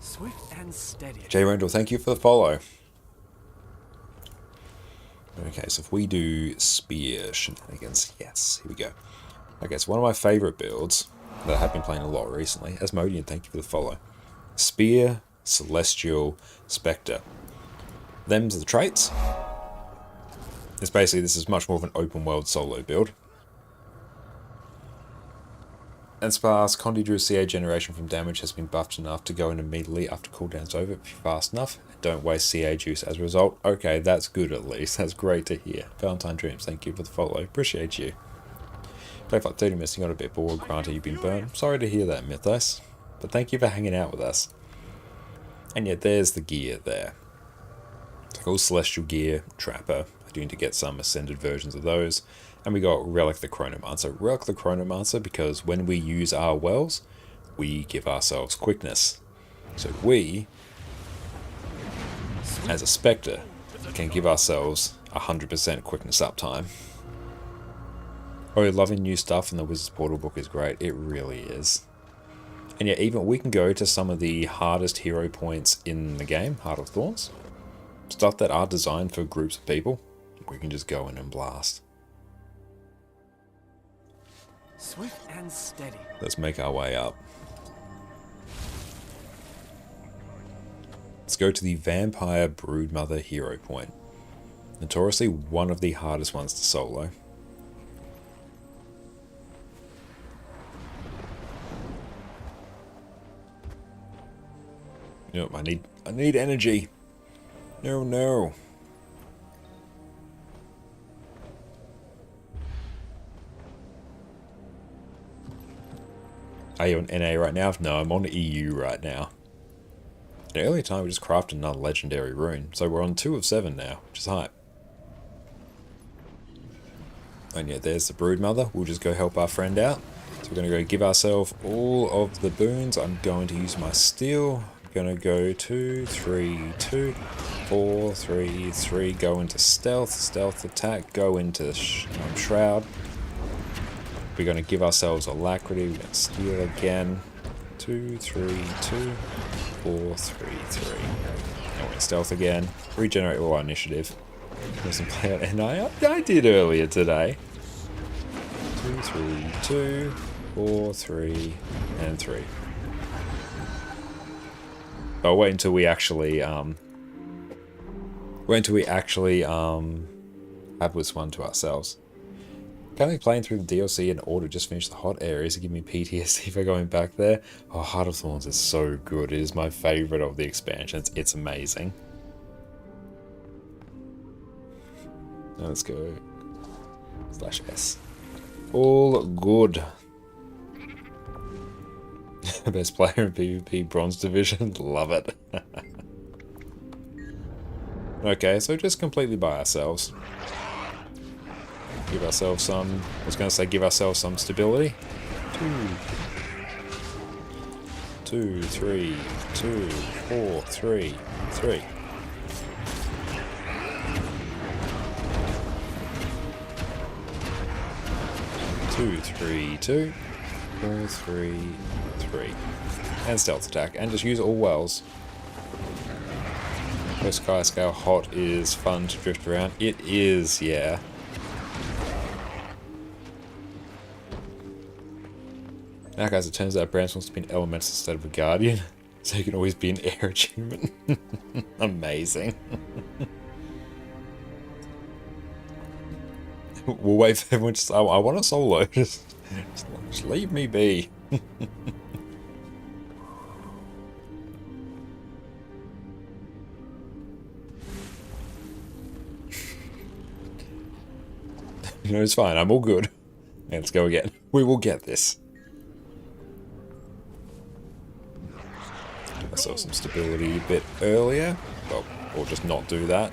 Swift and steady. Jay Randall, thank you for the follow. Okay, so if we do Spear shenanigans, yes, here we go. Okay, so one of my favorite builds that I have been playing a lot recently, Asmodian, thank you for the follow. Spear, Celestial, Spectre. Them's the traits. It's basically, this is much more of an open world solo build. And Sparse, Condi Drew CA generation from damage has been buffed enough to go in immediately after cooldown's over if you're fast enough. Don't waste CA juice as a result. Okay, that's good at least. That's great to hear. Valentine Dreams, thank you for the follow. Appreciate you. Play for like 30 minutes, you got a bit bored. Granted, you've been burned. Sorry to hear that, Mythos. But thank you for hanging out with us. And yet, there's the gear there. It's like all Celestial gear, Trapper. I do need to get some Ascended versions of those. And we got Relic the Chronomancer. Relic the Chronomancer because when we use our wells, we give ourselves quickness. So we, as a Spectre, can give ourselves 100% quickness uptime. Oh, loving new stuff in the Wizard's Portal book is great. It really is. And yeah, even we can go to some of the hardest hero points in the game, Heart of Thorns. Stuff that are designed for groups of people. We can just go in and blast. Swift and steady. Let's make our way up. Let's go to the Vampire Broodmother hero point. Notoriously one of the hardest ones to solo. Nope, I need energy. No. Are you on NA right now? No, I'm on EU right now. At an earlier time, we just crafted another legendary rune. So we're on 2 of 7 now, which is hype. And yeah, there's the Broodmother. We'll just go help our friend out. So we're going to go give ourselves all of the boons. I'm going to use my steel. I'm going to go 2, 3, 2, 4, 3, 3. Go into stealth. Stealth attack. Go into shroud. We're going to give ourselves alacrity. We're going to steal again. 2, 3, 2, 4, 3, 3. And we're in stealth again. Regenerate all our initiative. Doesn't play out, and I did earlier today. 2, 3, 2, 4, 3, and 3. I'll wait until we actually have this one to ourselves. Currently playing through the DLC in order, just finished the hot areas to give me PTSD for going back there. Oh, Heart of Thorns is so good. It is my favorite of the expansions. It's amazing. Let's go. /S. All good. Best player in PvP Bronze Division. Love it. Okay, so just completely by ourselves. Give ourselves some... I was going to say give ourselves some stability. 2, 3, 2, 4, 3, 3. 2, 3, 2, 4, 3, 3. And stealth attack. And just use all wells. Post Sky Scale Hot is fun to drift around. It is, yeah. Now guys, it turns out Brance wants to be an Elemental instead of a Guardian. So you can always be an Air achievement. Amazing. We'll wait for everyone to say, I want a solo. Just leave me be. No, it's fine. I'm all good. Let's go again. We will get this. Give ourselves some stability a bit earlier. Well, or just not do that.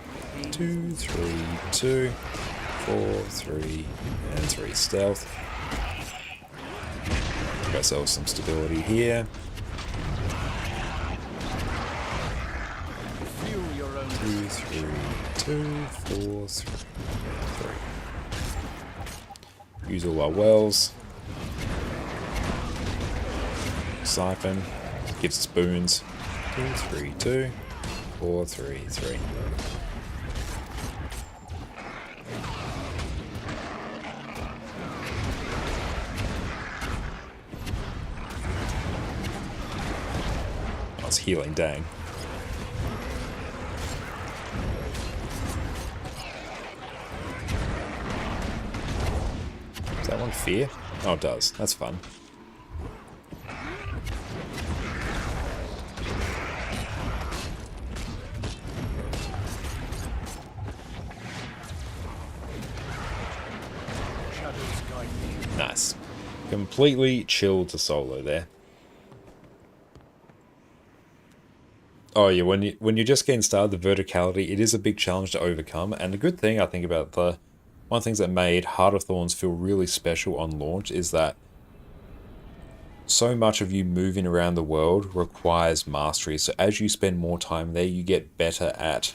2, 3, 2. 4, 3, and 3 stealth. Give ourselves some stability here. 2, 3, 2, 4, 3, 3. Use all our wells. Siphon. Gives us boons. 2, 3, 2, 4, 3, 3. Healing, dang. Does that one fear? Oh, it does. That's fun. Nice. Completely chilled to solo there. Oh yeah, when you're just getting started, the verticality, it is a big challenge to overcome. And the good thing I think about one of the things that made Heart of Thorns feel really special on launch is that so much of you moving around the world requires mastery. So as you spend more time there, you get better at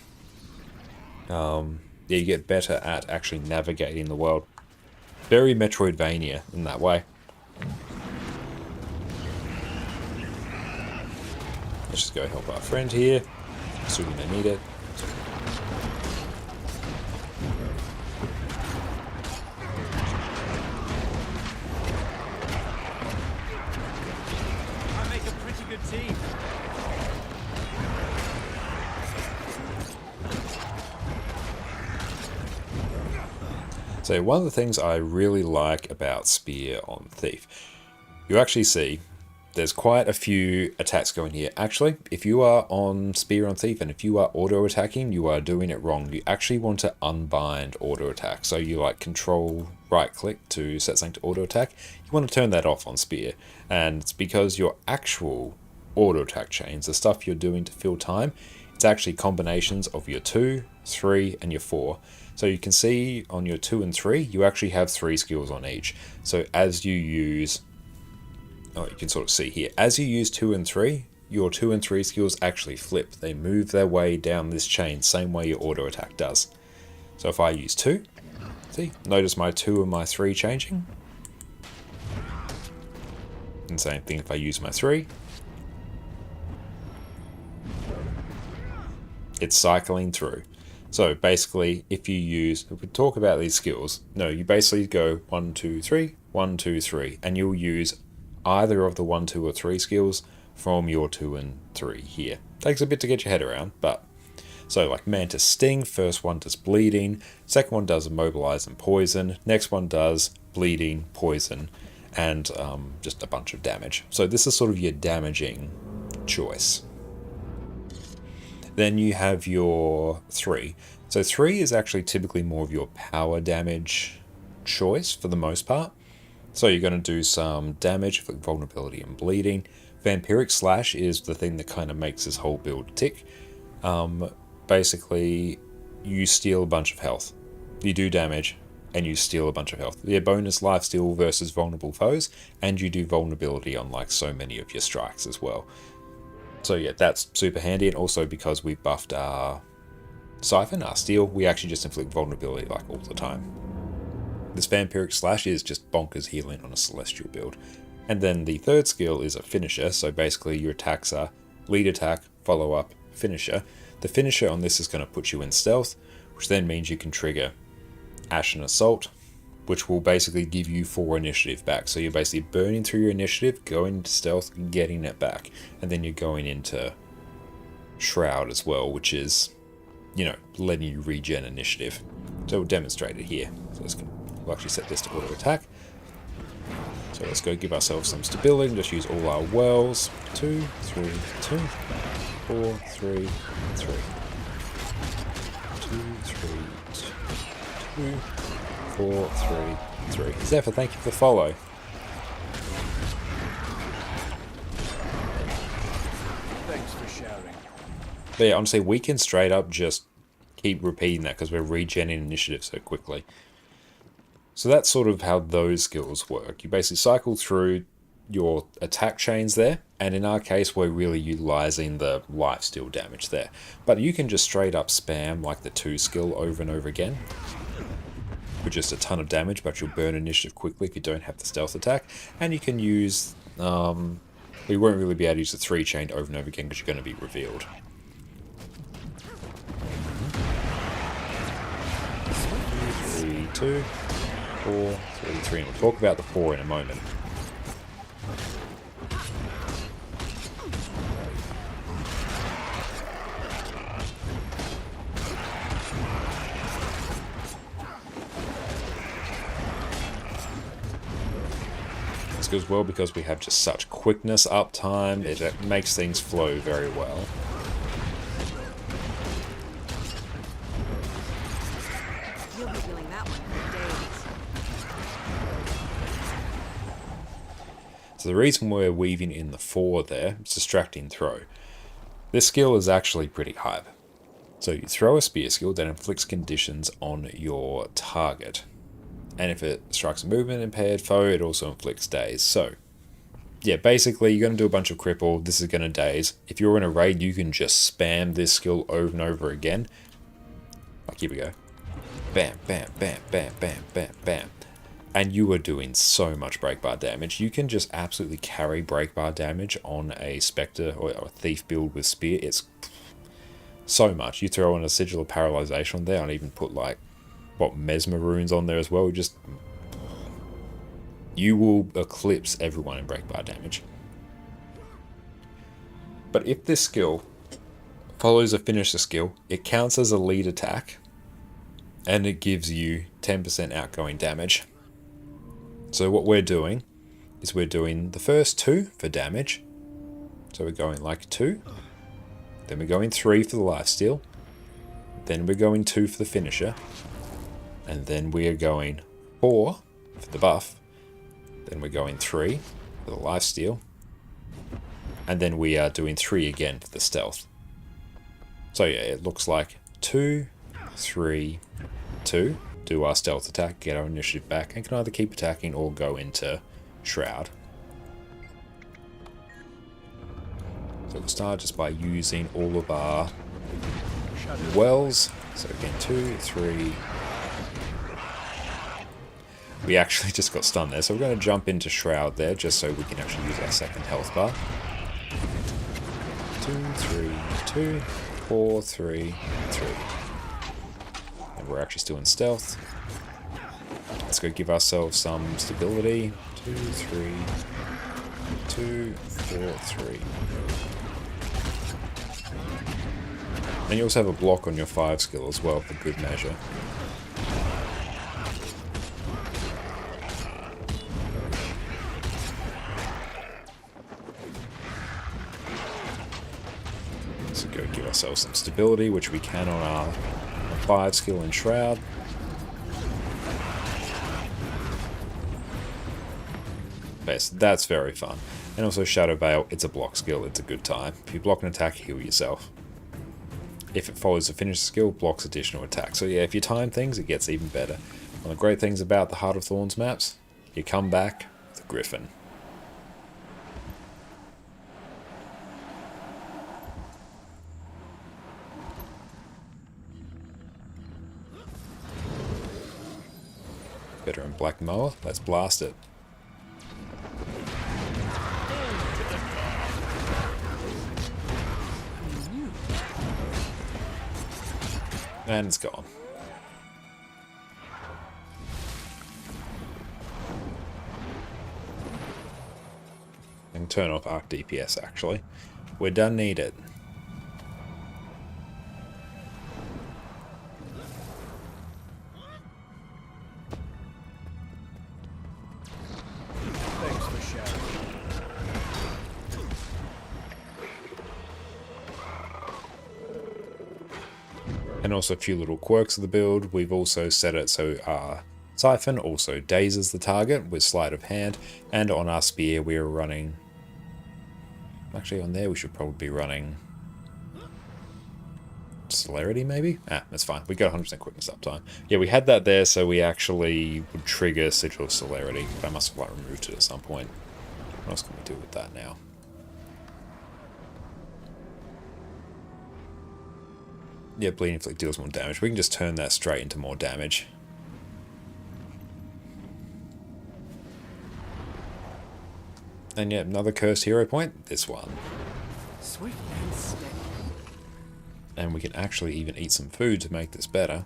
actually navigating the world. Very Metroidvania in that way. Let's just go help our friend here, assuming they need it. I make a pretty good team. So one of the things I really like about Spear on Thief, you actually see there's quite a few attacks going here. Actually, if you are on Spear on Thief and if you are auto-attacking, you are doing it wrong. You actually want to unbind auto-attack. So you like control right-click to set something to auto-attack. You want to turn that off on Spear. And it's because your actual auto attack chains, the stuff you're doing to fill time. It's actually combinations of your 2, 3, and your 4. So you can see on your 2 and 3, you actually have 3 skills on each. So as you use, oh, you can sort of see here, as you use 2 and 3, your 2 and 3 skills actually flip. They move their way down this chain, same way your auto attack does. So if I use 2, see, notice my 2 and my 3 changing. And same thing if I use my 3. It's cycling through. So basically, if we talk about these skills, no, you basically go 1, 2, 3, 1, 2, 3, and you'll use either of the 1, 2, or 3 skills from your 2 and 3 here. Takes a bit to get your head around, but so like Mantis Sting, first one does bleeding, second one does immobilize and poison, next one does bleeding, poison, and just a bunch of damage. So this is sort of your damaging choice. Then you have your 3. So 3 is actually typically more of your power damage choice for the most part. So you're going to do some damage for vulnerability and bleeding. Vampiric Slash is the thing that kind of makes this whole build tick. Basically, you steal a bunch of health. You do damage, and you steal a bunch of health. Your bonus lifesteal versus vulnerable foes, and you do vulnerability on like so many of your strikes as well. So yeah, that's super handy, and also because we've buffed our Siphon, our Steel, we actually just inflict vulnerability like all the time. This Vampiric Slash is just bonkers healing on a Celestial build. And then the third skill is a finisher, so basically your attacks are lead attack, follow up, finisher. The finisher on this is going to put you in stealth, which then means you can trigger Ashen Assault, which will basically give you 4 initiative back. So you're basically burning through your initiative, going into stealth, getting it back. And then you're going into Shroud as well, which is, you know, letting you regen initiative. So we'll demonstrate it here. So we'll actually set this to auto attack. So let's go give ourselves some stability and just use all our wells. 2, 3, 2, 4, 3, 3. 2, 3, 2, 4, 3, 3. Zephyr, thank you for the follow. Thanks for sharing. But yeah, honestly, we can straight up just keep repeating that because we're regenning initiative so quickly. So that's sort of how those skills work. You basically cycle through your attack chains there, and in our case, we're really utilizing the lifesteal damage there. But you can just straight up spam like the 2 skill over and over again, with just a ton of damage, but you'll burn initiative quickly if you don't have the stealth attack. And you can use, we won't really be able to use the 3 chain over and over again because you're going to be revealed. 3, 2, 4, 3, 3, and we'll talk about the 4 in a moment. As well, because we have just such quickness uptime, it makes things flow very well. You'll be doing that one for days. So the reason we're weaving in the 4 there is distracting throw. This skill is actually pretty hype. So you throw a spear skill that inflicts conditions on your target. And if it strikes a movement impaired foe, it also inflicts daze. So, yeah, basically you're going to do a bunch of cripple. This is going to daze. If you're in a raid, you can just spam this skill over and over again. Like, here we go. Bam, bam, bam, bam, bam, bam, bam. And you are doing so much breakbar damage. You can just absolutely carry breakbar damage on a Spectre or a Thief build with Spear. It's so much. You throw in a Sigil of Paralyzation on there and even put like Mesmer runes on there as well. Just you will eclipse everyone in breakbar damage. But if this skill follows a finisher skill, it counts as a lead attack and it gives you 10% outgoing damage. So what we're doing is we're doing the first 2 for damage. So we're going like 2, then we're going 3 for the lifesteal, then we're going 2 for the finisher, and then we are going 4 for the buff, then we're going 3 for the lifesteal, And then we are doing 3 again for the stealth. So yeah, it looks like 2, 3, 2. Do our stealth attack, get our initiative back, and can either keep attacking or go into Shroud. So we'll start just by using all of our wells. So again, 2, 3. We actually just got stunned there, so we're going to jump into Shroud there, just so we can actually use our second health bar. 2, 3, 2, 4, 3, 3. And we're actually still in stealth. Let's go give ourselves some stability. 2, 3, 2, 4, 3. And you also have a block on your 5 skill as well for good measure. So go give ourselves some stability, which we can on our 5 skill in Shroud. Okay, so that's very fun. And also Shadow Veil, it's a block skill, it's a good time. If you block an attack, heal yourself. If it follows a finished skill, blocks additional attack. So yeah, if you time things, it gets even better. One of the great things about the Heart of Thorns maps, you come back with a Griffin. Better in Black Moa, let's blast it. And it's gone. And turn off arc DPS actually. We don't need it. Thanks for sharing. And also a few little quirks of the build. We've also set it so our Siphon also dazes the target with sleight of hand, and on our spear we are running... Actually on there we should probably be running... Celerity maybe? Ah, that's fine. We got 100% quickness uptime. Yeah, we had that there so we actually would trigger Sigil of Celerity. But I must have like removed it at some point. What else can we do with that now? Yeah, Bleeding Flick deals more damage. We can just turn that straight into more damage. And yeah, another cursed hero point. This one. Swift and steady. And we can actually even eat some food to make this better.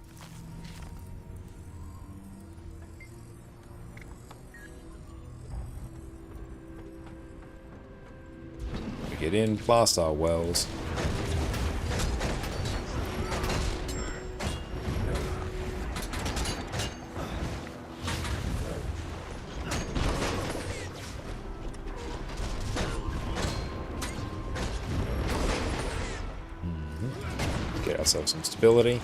We get in, blast our wells. Get ourselves some stability.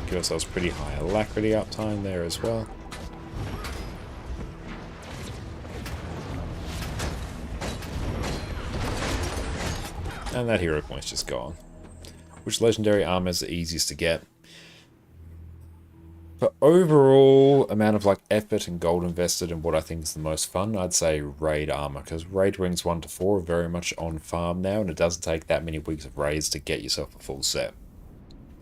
Give ourselves pretty high alacrity uptime there as well. And that hero point's just gone. Which legendary armor is the easiest to get? For overall amount of like effort and gold invested in what I think is the most fun, I'd say raid armor, because raid rings 1 to 4 are very much on farm now, and it doesn't take that many weeks of raids to get yourself a full set.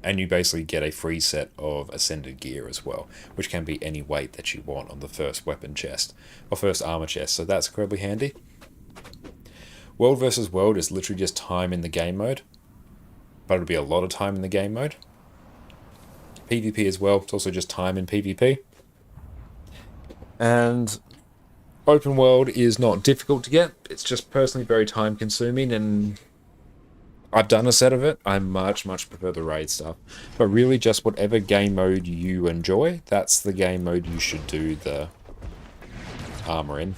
And you basically get a free set of ascended gear as well, which can be any weight that you want on the first weapon chest, or first armor chest, so that's incredibly handy. World versus world is literally just time in the game mode, but it'll be a lot of time in the game mode. PvP as well, it's also just time in PvP. And open world is not difficult to get, it's just personally very time consuming, and I've done a set of it. I much prefer the raid stuff. But really just whatever game mode you enjoy, that's the game mode you should do the armor in.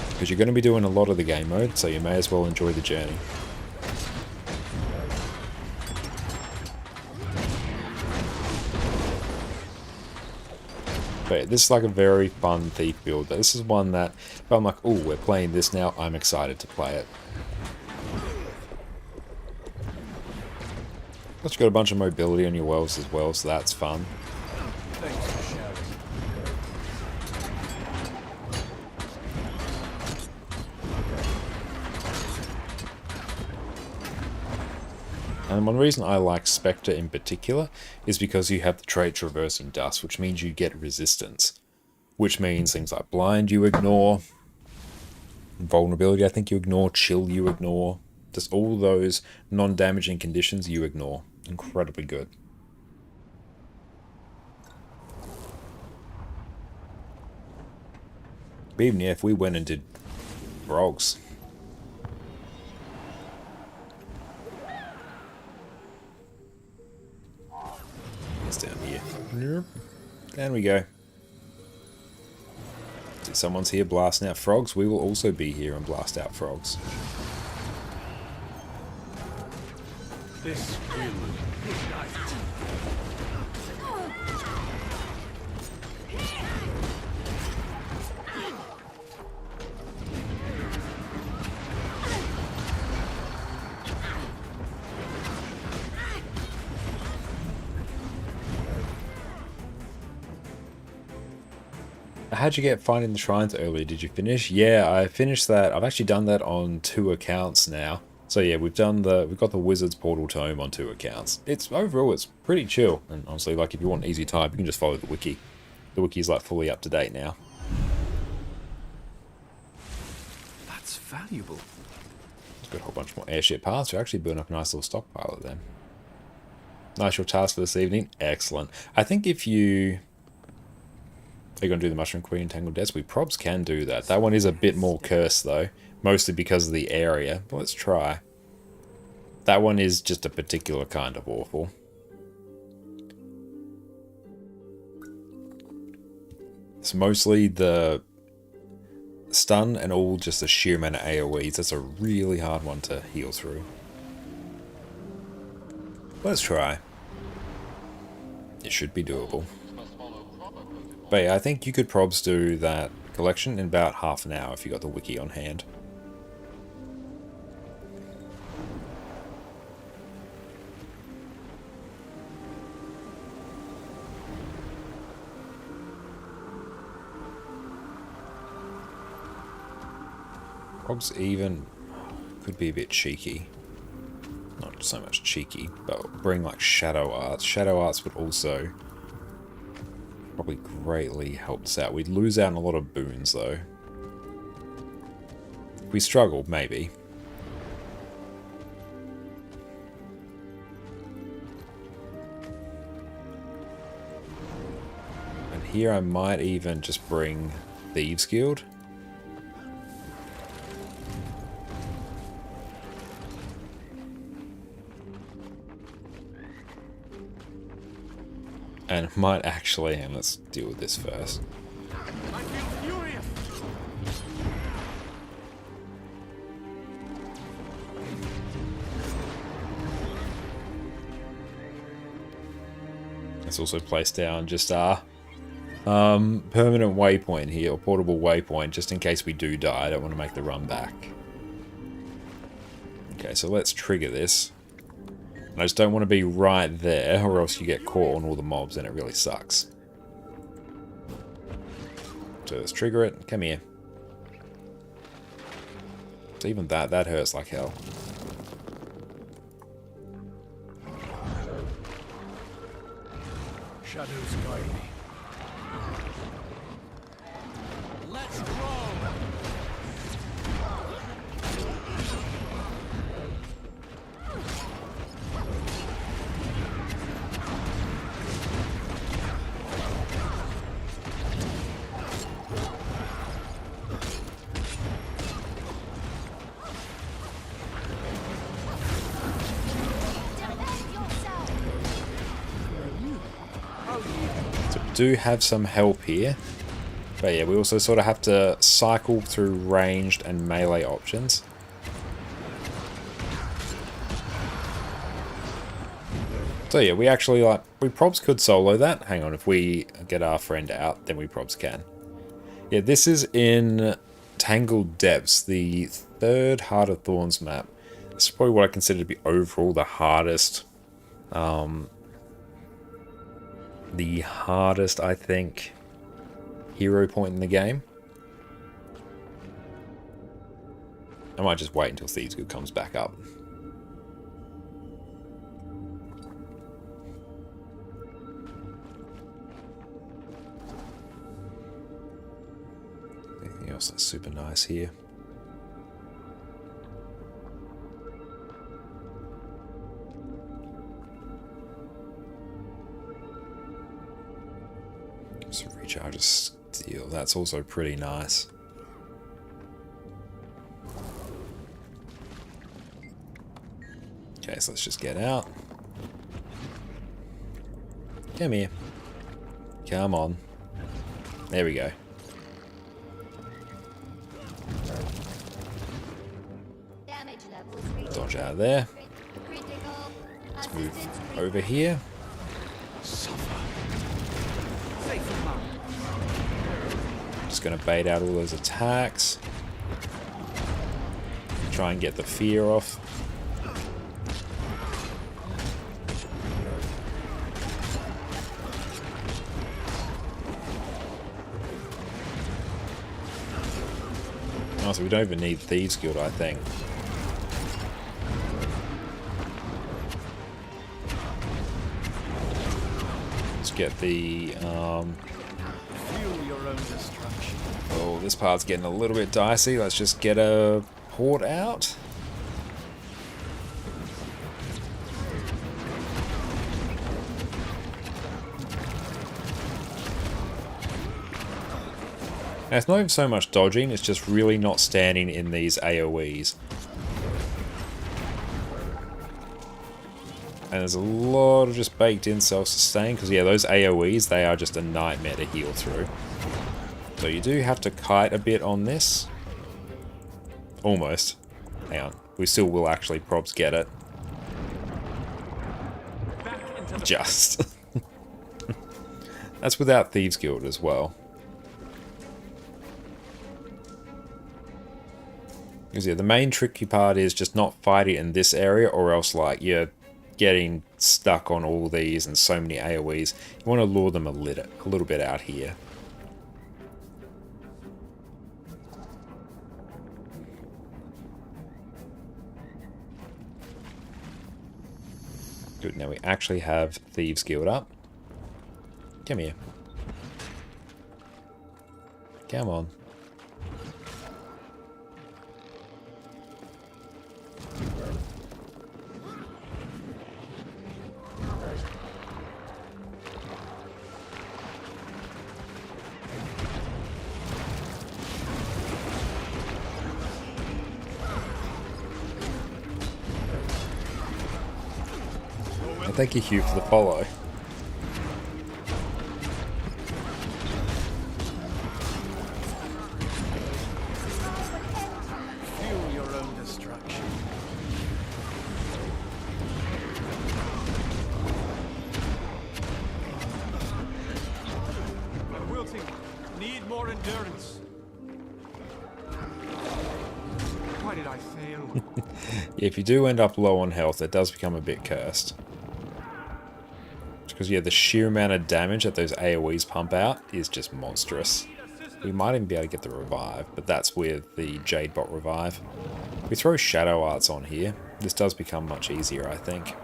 Because you're going to be doing a lot of the game mode, so you may as well enjoy the journey. But this is like a very fun thief build. This is one that, if I'm like, oh, we're playing this now, I'm excited to play it. Plus you've got a bunch of mobility on your wells as well, so that's fun. Thanks for sharing. And one reason I like Spectre in particular is because you have the trait Traversing Dust, which means you get resistance. Which means things like Blind you ignore, Vulnerability I think you ignore, Chill you ignore. Just all those non-damaging conditions you ignore. Incredibly good. But even if we went and did frogs. It's down here. There we go. See, someone's here blasting out frogs. We will also be here and blast out frogs. This will ignite. How'd you get finding the shrines earlier? Did you finish? Yeah, I finished that. I've actually done that on 2 accounts now. So yeah, we've got the Wizard's Portal Tome on 2 accounts. Overall it's pretty chill. And honestly, like if you want an easy type, you can just follow the wiki. The wiki's like fully up to date now. That's valuable. It's got a whole bunch more airship parts. You actually burn up a nice little stockpile of them. Nice your task for this evening. Excellent. I think if you... Are you going to do the Mushroom Queen Tangled Deaths? We probs can do that. That one is a bit more cursed though. Mostly because of the area. But let's try. That one is just a particular kind of awful. It's mostly the stun and all just the sheer amount of AoEs. That's a really hard one to heal through. Let's try. It should be doable. But yeah, I think you could probs do that collection in about half an hour if you got the wiki on hand. Probs even could be a bit cheeky. Not so much cheeky, but bring like shadow arts. Shadow arts would also probably greatly help us out. We'd lose out on a lot of boons though. If we struggle, maybe. And here I might even just bring Thieves Guild. And might actually, and let's deal with this first. I feel furious. Let's also place down just our permanent waypoint here, or portable waypoint, just in case we do die. I don't want to make the run back. Okay, so let's trigger this. I just don't want to be right there, or else you get caught on all the mobs and it really sucks. So let's trigger it. Come here. So even that hurts like hell. Shadows guide me. Let's roll. do have some help here. But yeah, we also sort of have to cycle through ranged and melee options. So yeah, we actually we probs could solo that. Hang on, if we get our friend out, then we probs can. Yeah, this is in Tangled Depths, the third Heart of Thorns map. This is probably what I consider to be overall the hardest. I think, hero point in the game. I might just wait until Thieves Guild comes back up. Anything else that's super nice here? So recharge a steel, that's also pretty nice. Okay, so let's just get out. Come here. Come on. There we go. Dodge out of there. Let's move over here. Just going to bait out all those attacks. Try and get the fear off. Oh, so we don't even need Thieves Guild, I think. Let's get the... Oh, this part's getting a little bit dicey. Let's just get a horde out. Now, it's not even so much dodging, it's just really not standing in these AoEs. And there's a lot of just baked in self-sustain, because yeah, those AoEs, they are just a nightmare to heal through. So you do have to kite a bit on this. Almost. Hang on. We still will actually probs get it. Just. That's without Thieves Guild as well. Because yeah, the main tricky part is just not fighting in this area, or else like you're getting stuck on all these and so many AoEs. You want to lure them a little bit out here. Good, now we actually have Thieves Guild up. Come here. Come on. Thank you, Hugh, for the follow. Fuel your own destruction. I'm wilting. Need more endurance. Why did I fail? Yeah, if you do end up low on health, it does become a bit cursed. Because yeah, the sheer amount of damage that those AoEs pump out is just monstrous. We might even be able to get the revive, but that's with the Jade Bot revive. We throw Shadow Arts on here. This does become much easier, I think.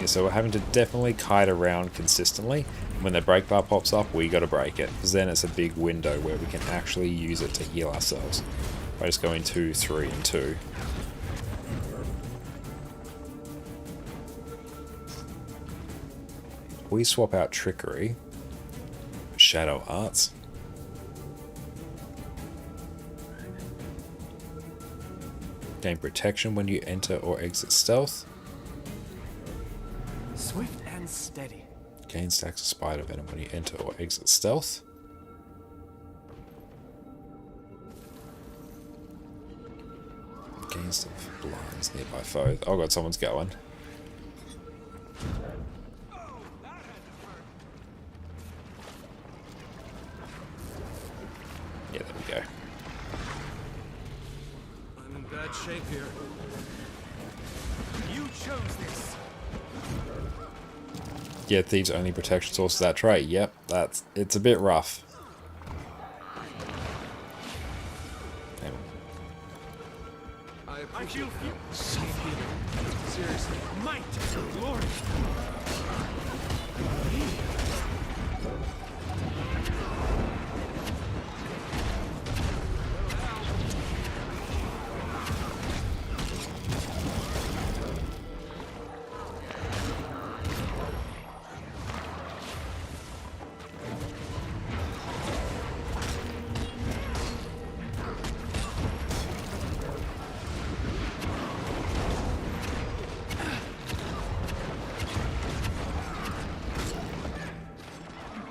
So we're having to definitely kite around consistently. When the break bar pops up, we gotta break it, because then it's a big window where we can actually use it to heal ourselves by just going 2, 3, and 2. We swap out Trickery. shadow arts. Gain protection when you enter or exit stealth. Swift and steady. Gain stacks of spider venom when you enter or exit stealth. Gain stuff blinds nearby foes. Oh god, someone's going. Yeah, there we go. I'm in bad shape here. You chose this. Yeah, thieves only protection source of that trait. Yep, it's a bit rough. I feel seriously, might and glory.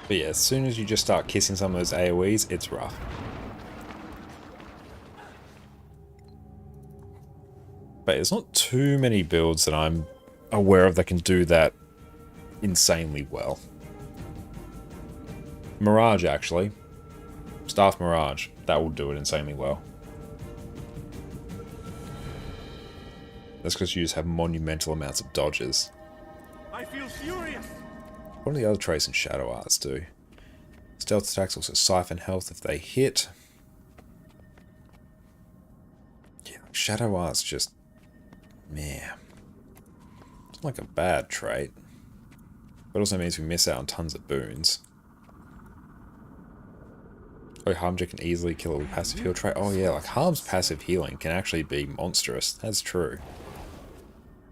But yeah, as soon as you just start kissing some of those AoEs, it's rough. But there's not too many builds that I'm aware of that can do that insanely well. Mirage, actually. Staff Mirage. That will do it insanely well. That's because you just have monumental amounts of dodges. I feel furious. What do the other traits in Shadow Arts do? Stealth attacks also siphon health if they hit. Yeah, Shadow Arts just... man. It's not like a bad trait. But it also means we miss out on tons of boons. Oh, Harbinger can easily kill it with passive heal trait. Oh yeah, like Harb's passive healing can actually be monstrous. That's true.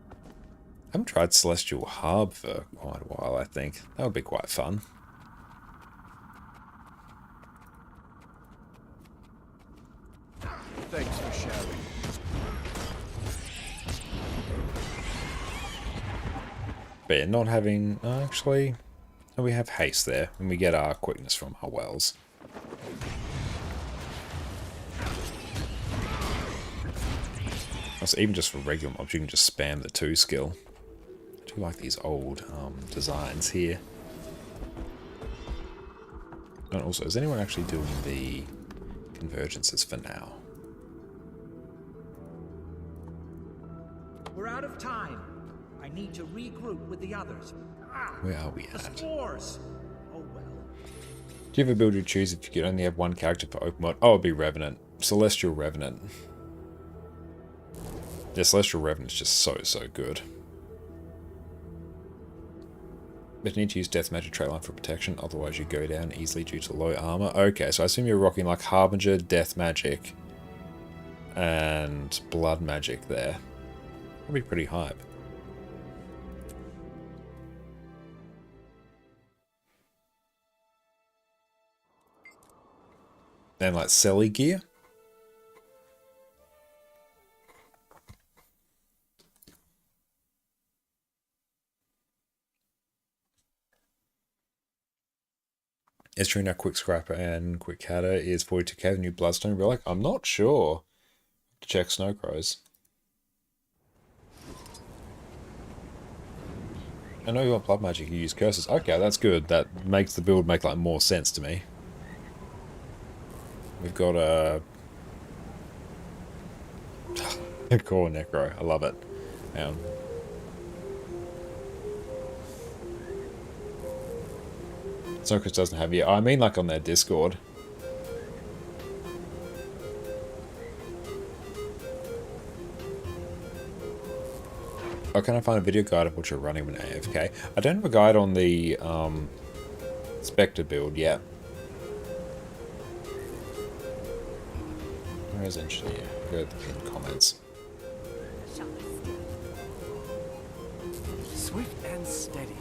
I haven't tried Celestial Harb for quite a while, I think. That would be quite fun. Thanks for sharing. But yeah, not having... actually... we have haste there, and we get our quickness from our wells. Also, even just for regular mobs, you can just spam the 2 skill. I do like these old designs here. And also, is anyone actually doing the convergences for now? We're out of time. I need to regroup with the others. Where are we The at? spores. Oh well. Do you have a build you choose if you could only have one character for open mode? Oh, it'd be Revenant. Celestial Revenant. Yeah, Celestial Revenant is just so good. But you need to use Death Magic trait line for protection, otherwise you go down easily due to low armor. Okay, so I assume you're rocking like Harbinger, Death Magic, and Blood Magic there. That'd be pretty hype. And like Selly gear. It's true now Quick Scrapper and Quick Cutter is 42k, the new Bloodstone Relic. I'm not sure. To check Snow Crows. I know you want Blood Magic, you use Curses. Okay, that's good. That makes the build make like more sense to me. We've got a Core Necro. I love it. Snowcross doesn't have yet. I mean like on their Discord. Oh, can I find a video guide of what you're running when AFK? I don't have a guide on the Spectre build yet. Where is Engineer? Go to the pinned comments. Swift and steady.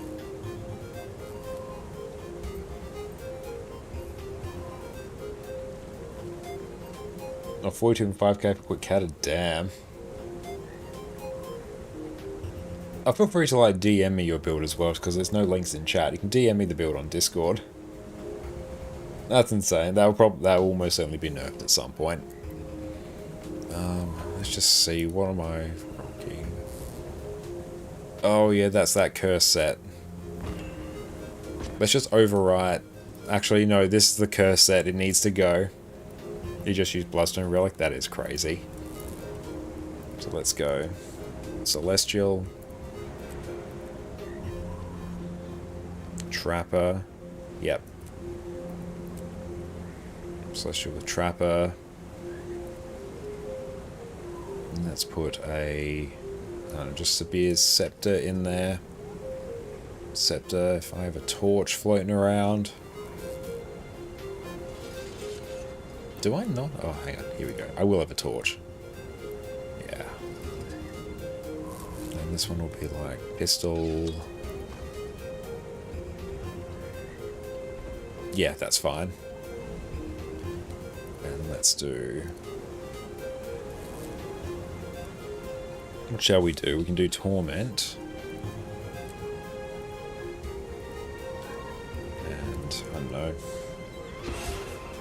Oh, 42 and 5k for quick catted, damn. I feel free to like DM me your build as well, because there's no links in chat. You can DM me the build on Discord. That's insane. That will almost certainly be nerfed at some point. Let's just see. What am I rocking? Oh yeah, that's that curse set. Let's just overwrite. Actually, no, this is the curse set. It needs to go. You just use Bloodstone Relic. That is crazy. So let's go. Celestial. Trapper. Yep. Celestial with Trapper. And let's put a... I don't know, just Sabir's Scepter in there. Scepter, if I have a torch floating around. Do I not? Oh, hang on. Here we go. I will have a torch. Yeah. And this one will be like pistol. Yeah, that's fine. And let's do... What shall we do? We can do Torment. And, I don't know,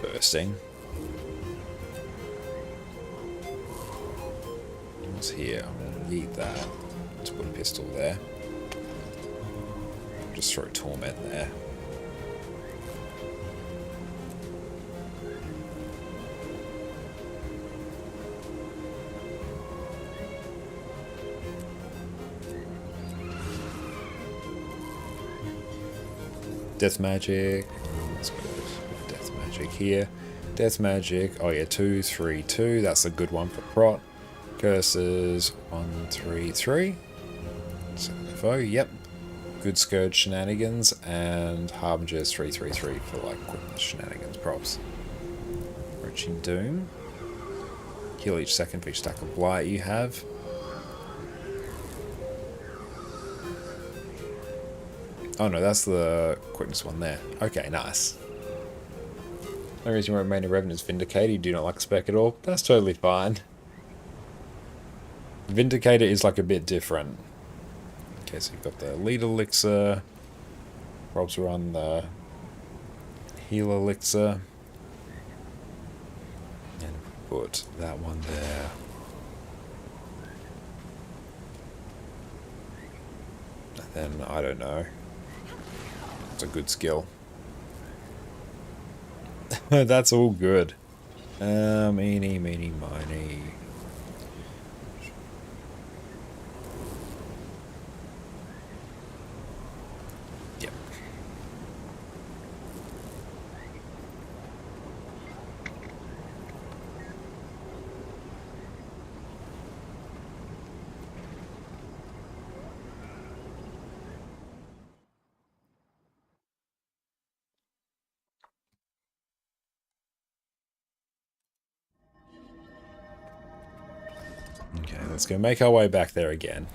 Bursting. What's here? I'm going to eat that. Let's put a pistol there. Just throw Torment there. Death Magic. Let's go Death Magic here. Death Magic. Oh yeah, 2, 3, 2. That's a good one for Prot. Curses. 1, 3, 3. Foe. Yep. Good Scourge shenanigans. And Harbingers 3, 3, 3 for like quick shenanigans props. Roaching Doom. Heal each second for each stack of Blight you have. Oh no, that's the quickness one there. Okay, nice. No reason why remaining revenue is Vindicator. You do not like a spec at all. That's totally fine. Vindicator is like a bit different. Okay, so you've got the Lead Elixir. Rob's run the Heal Elixir. And put that one there. And then, I don't know. It's a good skill. That's all good. Eeny, meeny, miny. Yep. Okay, let's go make our way back there again.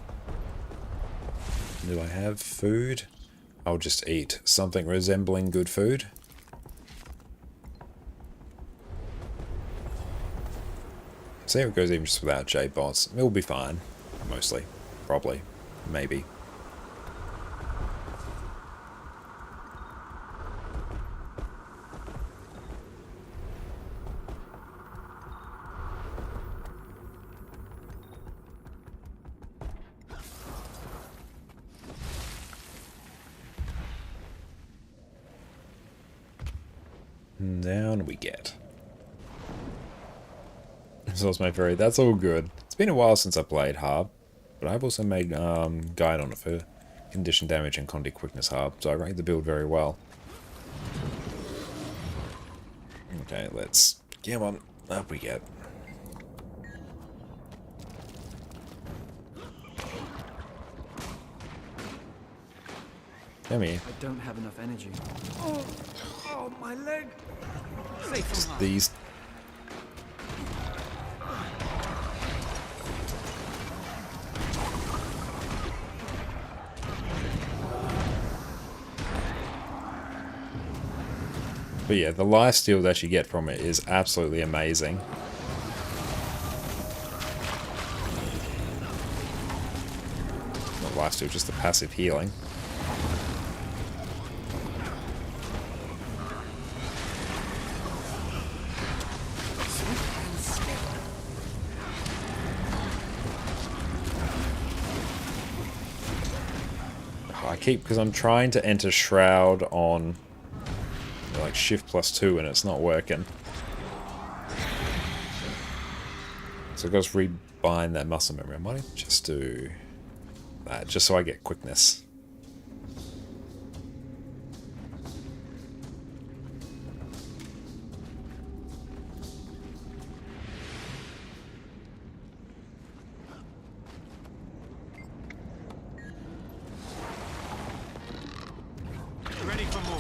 Do I have food? I'll just eat something resembling good food. See how it goes even just without J-bots. It'll be fine. Mostly. Probably. Maybe. Down we get. So that's my fairy. That's all good. It's been a while since I played Harb, but I've also made guide on it for condition damage and Condi quickness Harb, so I rate the build very well. Okay, let's get on. Up we get. Come here. I don't have enough energy. Oh, my leg. Just these. But yeah, the lifesteal that you get from it is absolutely amazing. lifesteal, just the passive healing. Because I'm trying to enter Shroud on like Shift +2 and it's not working. So I've got to rebind that muscle memory. I might just do that just so I get quickness. Ready for more.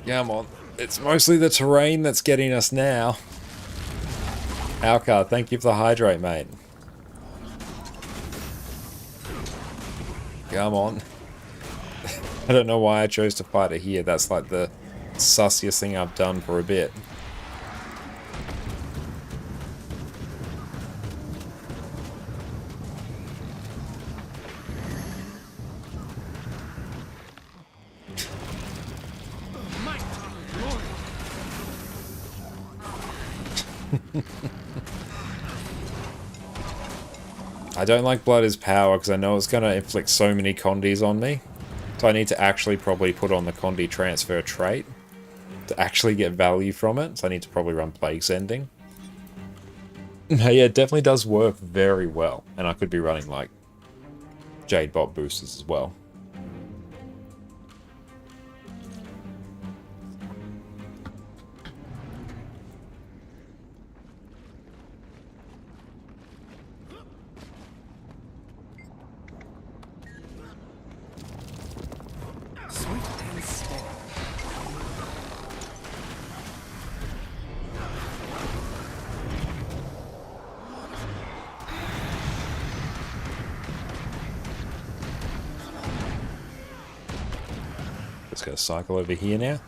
Come on. It's mostly the terrain that's getting us now. Alcar, thank you for the hydrate, mate. Come on. I don't know why I chose to fight it here. That's like the sussiest thing I've done for a bit. I don't like Blood is Power because I know it's going to inflict so many Condis on me. So I need to actually probably put on the Condi transfer trait to actually get value from it. So I need to probably run Plague's Ending. Yeah, it definitely does work very well. And I could be running like Jade Bot boosters as well. Let's go cycle over here now.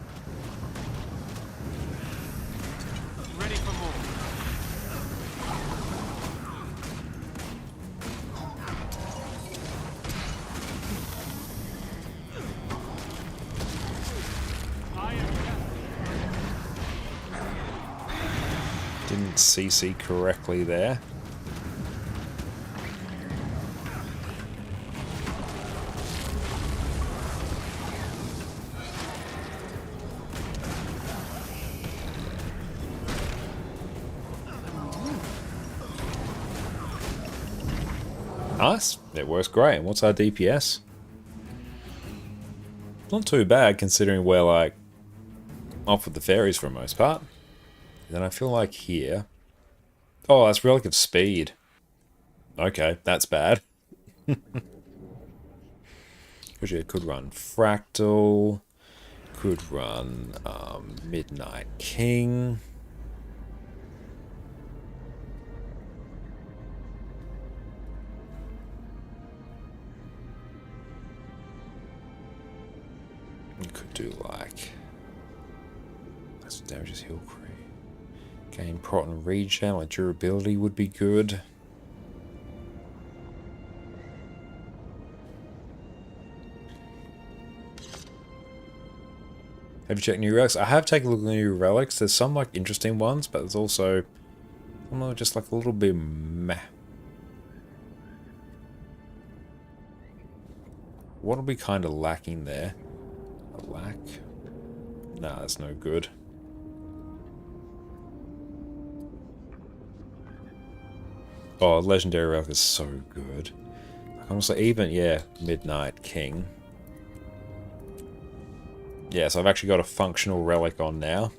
Ready for more. Didn't CC correctly there. Nice. It works great. And what's our DPS? Not too bad considering we're like off with the fairies for the most part. Then I feel like here... Oh, that's Relic of Speed. Okay, that's bad. Because you could run Fractal. Could run Midnight King. You could do like... That's damages heal creep. Gain prot and regen, like durability would be good. Have you checked new relics? I have taken a look at the new relics. There's some like interesting ones, but there's also some that are just like a little bit meh. What'll be kind of lacking there? A lack? Nah, that's no good. Oh, Legendary Relic is so good. Honestly, even, yeah, Midnight King. Yeah, so I've actually got a functional relic on now.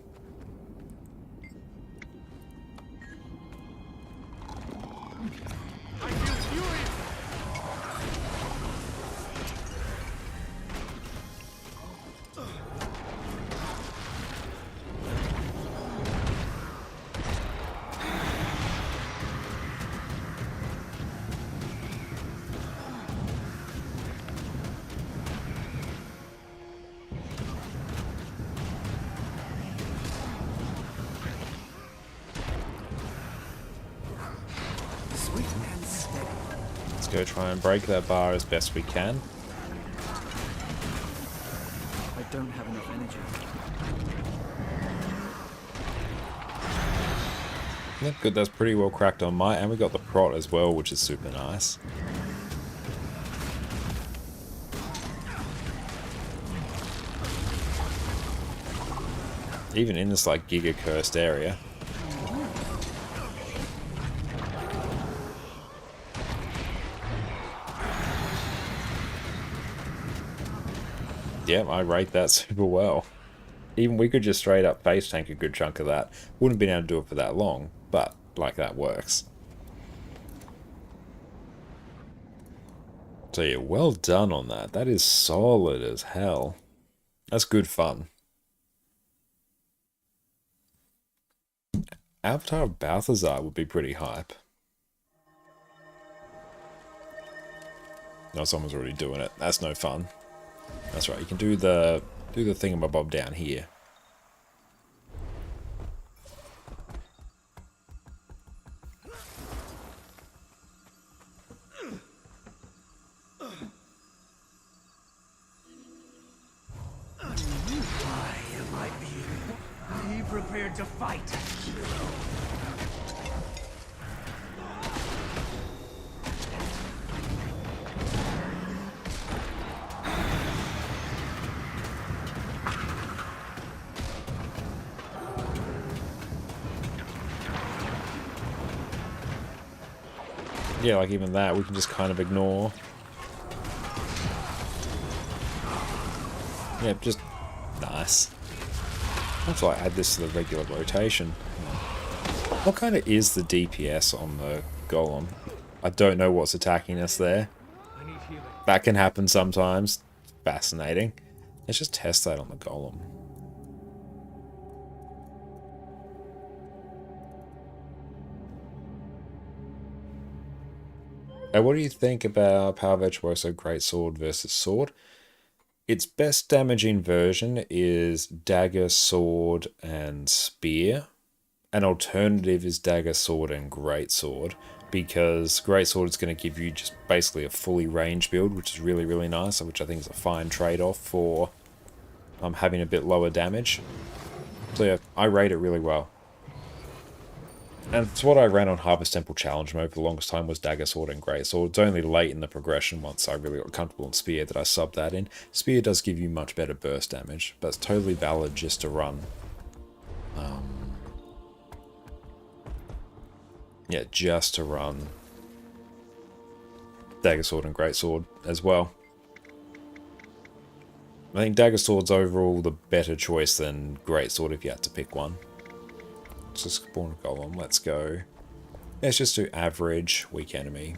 Let's go try and break that bar as best we can. I don't have enough energy. Yeah, good, that's pretty well cracked on my, and we got the prot as well, which is super nice. Even in this like giga cursed area. Yeah, I rate that super well. Even we could just straight up face tank a good chunk of that. Wouldn't have been able to do it for that long, but like that works. So yeah, well done on that. That is solid as hell. That's good fun. Avatar of Balthazar would be pretty hype. No, someone's already doing it. That's no fun. That's right, you can do the thingamabob down here. Why am I being... Be prepared to fight. Yeah, like even that, we can just kind of ignore. Yeah, just nice. That's why I add this to the regular rotation. What kind of is the DPS on the golem? I don't know what's attacking us there. That can happen sometimes. Fascinating. Let's just test that on the golem. Now, what do you think about Power Virtuoso Greatsword versus Sword? Its best damaging version is Dagger, Sword, and Spear. An alternative is Dagger, Sword, and Greatsword, because Greatsword is going to give you just basically a fully range build, which is really, really nice, which I think is a fine trade-off for having a bit lower damage. So yeah, I rate it really well. And it's what I ran on Harvest Temple Challenge mode for the longest time was Dagger, Sword, and Greatsword. It's only late in the progression, once I really got comfortable in Spear, that I subbed that in. Spear does give you much better burst damage, but it's totally valid just to run. Yeah, just to run Dagger, Sword, and Greatsword as well. I think Dagger Sword's overall the better choice than Greatsword if you had to pick one. Let's just spawn a golem. Let's go. Let's just do average, weak enemy.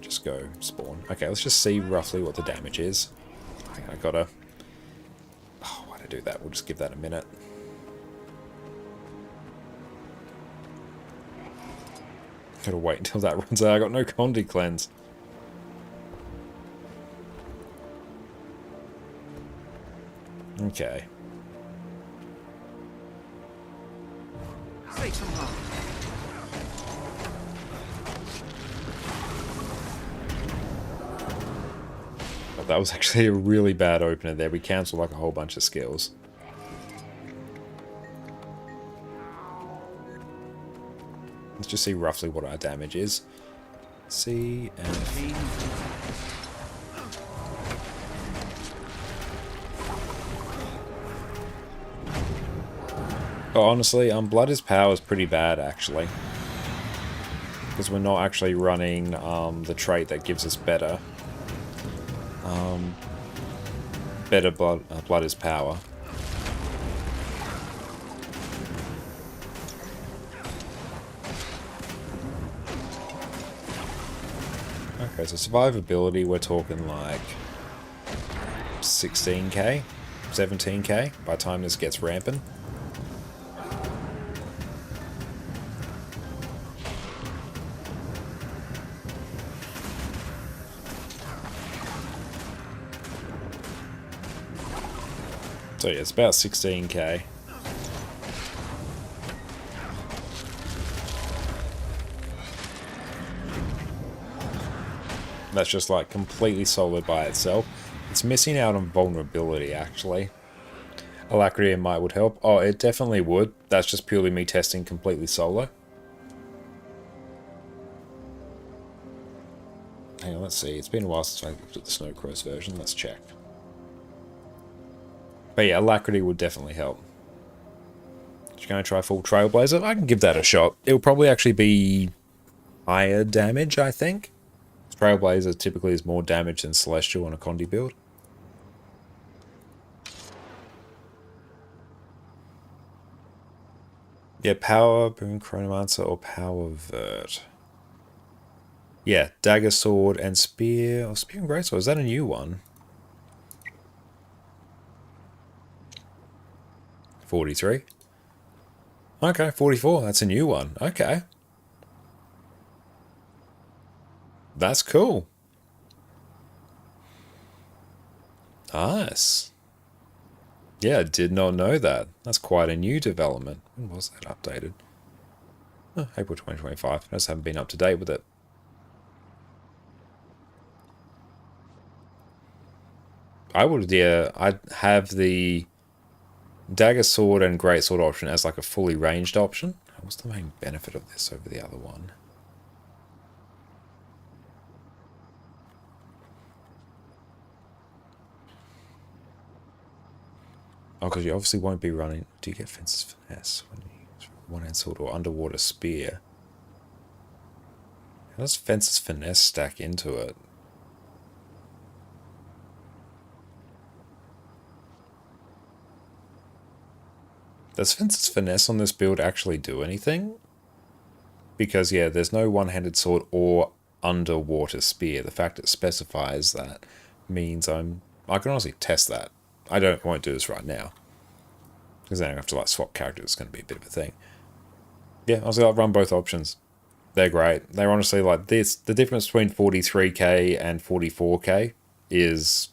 Just go spawn. Okay, let's just see roughly what the damage is. I gotta... Oh, why did I do that? We'll just give that a minute. Gotta wait until that runs out. I got no Condi cleanse. Okay. Say some more. But that was actually a really bad opener there. We cancelled like a whole bunch of skills. Let's just see roughly what our damage is. C and oh, honestly, Blood is Power is pretty bad, actually. Because we're not actually running the trait that gives us better. Better Blood is Power. Okay, so survivability, we're talking like 16k, 17k by the time this gets ramping. So yeah, it's about 16k. That's just like completely solid by itself. It's missing out on vulnerability, actually. Alacrity and Might would help. Oh, it definitely would. That's just purely me testing completely solo. Hang on, let's see. It's been a while since I looked at the Snow Crow's version. Let's check. But yeah, Alacrity would definitely help. You're going to try full Trailblazer? I can give that a shot. It'll probably actually be higher damage, I think. Trailblazer typically is more damage than Celestial on a Condi build. Yeah, Power, Boon Chronomancer, or Power Vert. Yeah, Dagger, Sword, and Spear. Or Spear and Greatsword, is that a new one? 43. Okay, 44, that's a new one. Okay. That's cool. Nice. Yeah, I did not know that. That's quite a new development. When was that updated? Oh, April 2025. I just haven't been up to date with it. I would, yeah, I'd have the Dagger Sword and Greatsword option as like a fully ranged option. What's the main benefit of this over the other one? Oh, because you obviously won't be running... Do you get Fence's Finesse when you use one-hand sword or Underwater Spear? How does Fence's Finesse stack into it? Does Fence's Finesse on this build actually do anything? Because, yeah, there's no one-handed sword or Underwater Spear. The fact it specifies that means I can honestly test that. I won't do this right now. Because then I have to like swap characters. It's going to be a bit of a thing. Yeah, honestly, I'll run both options. They're great. They're honestly like this. The difference between 43k and 44k is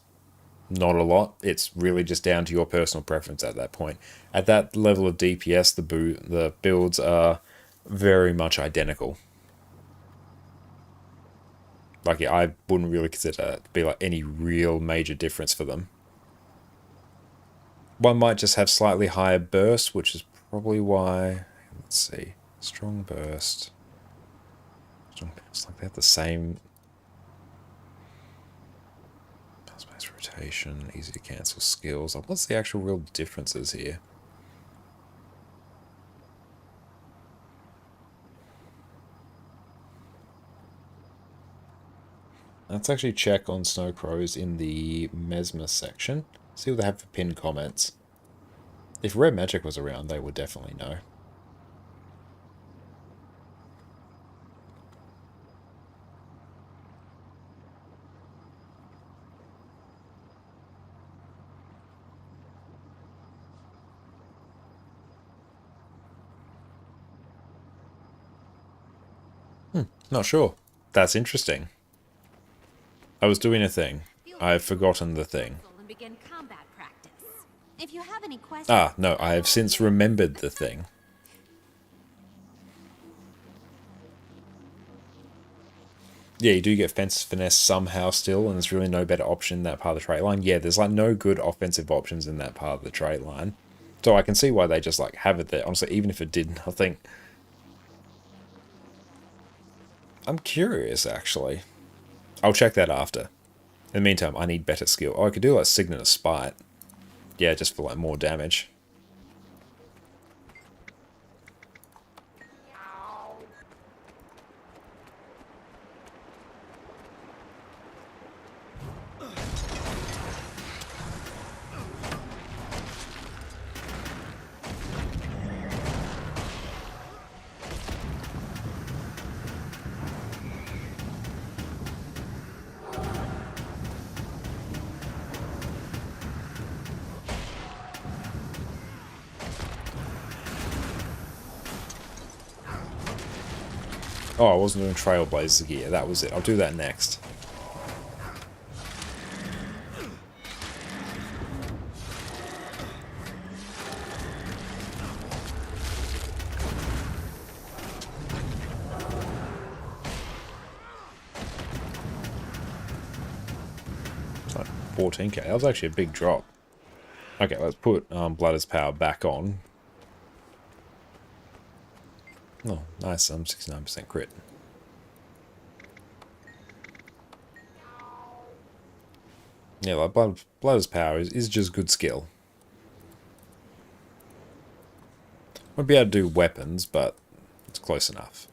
not a lot. It's really just down to your personal preference at that point. At that level of DPS, the builds are very much identical. Like, yeah, I wouldn't really consider it to be like any real major difference for them. One might just have slightly higher burst, which is probably why... Let's see. Strong burst. It's like they have the same... Space rotation, easy to cancel skills. Like, what's the actual real differences here? Let's actually check on Snow Crows in the Mesmer section. See what they have for pinned comments. If Red Magic was around, they would definitely know. Not sure. That's interesting. I was doing a thing. I've forgotten the thing. Ah, no, I have since remembered the thing. Yeah, you do get Fence's Finesse somehow still, and there's really no better option in that part of the trait line. Yeah, there's like no good offensive options in that part of the trait line. So I can see why they just like have it there. Honestly, even if it did nothing. I'm curious, actually. I'll check that after. In the meantime, I need better skill. Oh, I could do like Signet of Spite. Yeah, just for like more damage. Oh, I wasn't doing Trailblazer gear. That was it. I'll do that next. It's like 14k. That was actually a big drop. Okay, let's put Bladder's Power back on. Oh, nice. 69% crit. Yeah, like Bladder's Power is just good skill. Won't be able to do weapons, but it's close enough.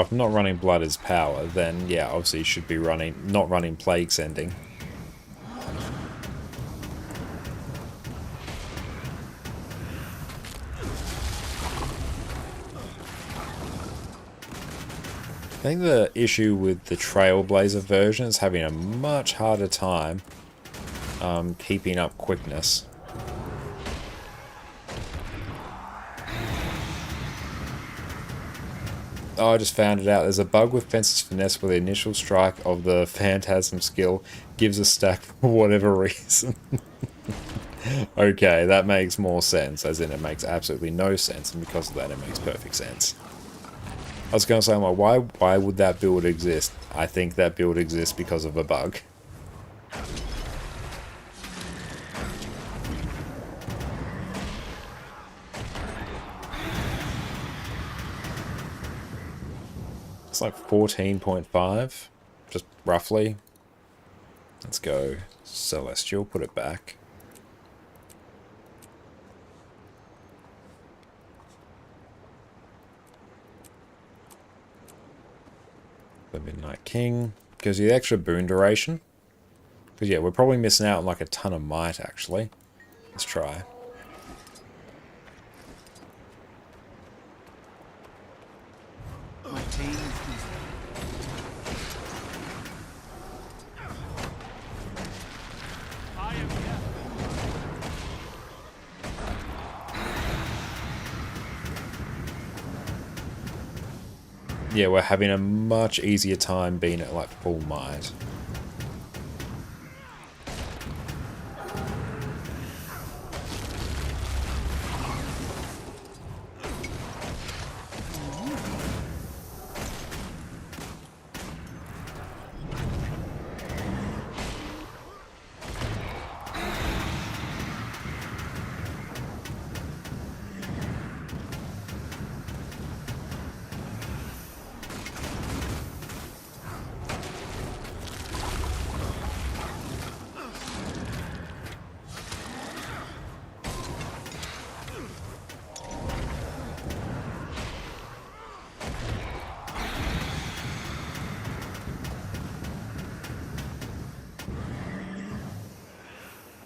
If I'm not running Bladder's Power, then yeah, obviously you should be not running Plague Sending. I think the issue with the Trailblazer version is having a much harder time keeping up quickness. Oh, I just found it out. There's a bug with Fence's Finesse where the initial strike of the Phantasm skill gives a stack for whatever reason. Okay, that makes more sense, as in it makes absolutely no sense, and because of that it makes perfect sense. I was going to say, why would that build exist? I think that build exists because of a bug. It's like 14.5, just roughly. Let's go Celestial, put it back. The Midnight King gives you the extra boon duration. Because yeah, we're probably missing out on like a ton of might actually. Let's try. My team is Yeah, we're having a much easier time being at like full might.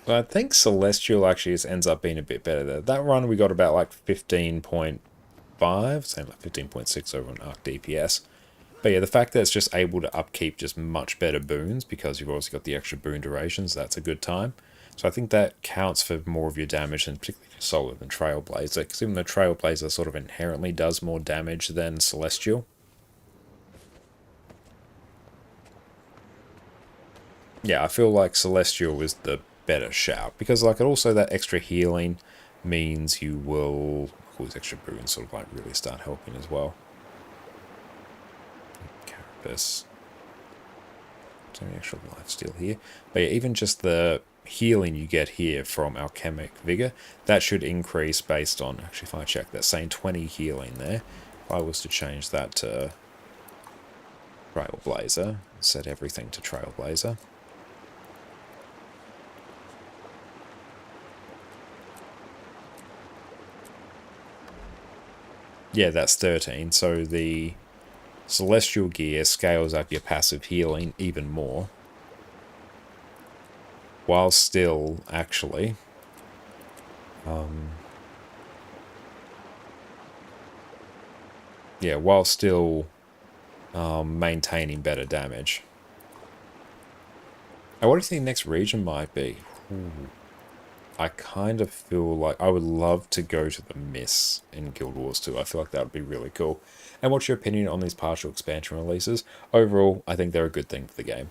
But I think Celestial actually just ends up being a bit better there. That run we got about like 15.5, same like 15.6 over on Arc DPS. But yeah, the fact that it's just able to upkeep just much better boons because you've also got the extra boon durations, that's a good time. So I think that counts for more of your damage, and particularly for Solar than Trailblazer, because even though Trailblazer sort of inherently does more damage than Celestial. Yeah, I feel like Celestial is the better shout, because like also that extra healing means you will, all these extra boons sort of like really start helping as well. Carapace. There's any extra life steal here. But yeah, even just the healing you get here from Alchemic Vigor, that should increase based on, actually if I check, that's saying 20 healing there. If I was to change that to Trailblazer, set everything to Trailblazer. Yeah, that's 13. So the Celestial Gear scales up your passive healing even more. While still, actually... yeah, while still maintaining better damage. And what do you think the next region might be? Ooh. I kind of feel like I would love to go to the Mists in Guild Wars 2. I feel like that would be really cool. And what's your opinion on these partial expansion releases? Overall, I think they're a good thing for the game.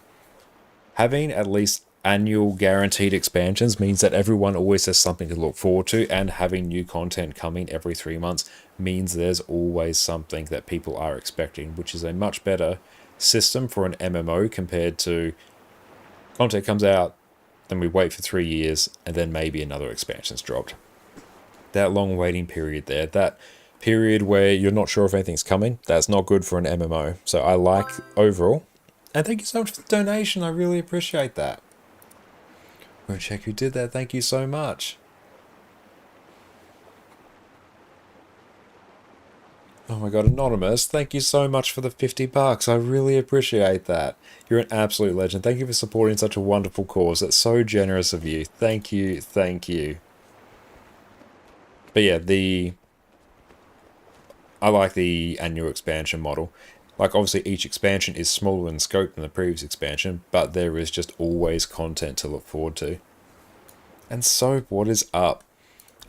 Having at least annual guaranteed expansions means that everyone always has something to look forward to, and having new content coming every 3 months means there's always something that people are expecting, which is a much better system for an MMO compared to content comes out, then we wait for 3 years, and then maybe another expansion's dropped. That long waiting period there, that period where you're not sure if anything's coming, that's not good for an MMO. So I like overall. And thank you so much for the donation. I really appreciate that. Go check who did that. Thank you so much. Oh my god, Anonymous, thank you so much for the $50. I really appreciate that. You're an absolute legend. Thank you for supporting such a wonderful cause. That's so generous of you. Thank you, thank you. But yeah, I like the annual expansion model. Like, obviously, each expansion is smaller in scope than the previous expansion, but there is just always content to look forward to. And so, what is up?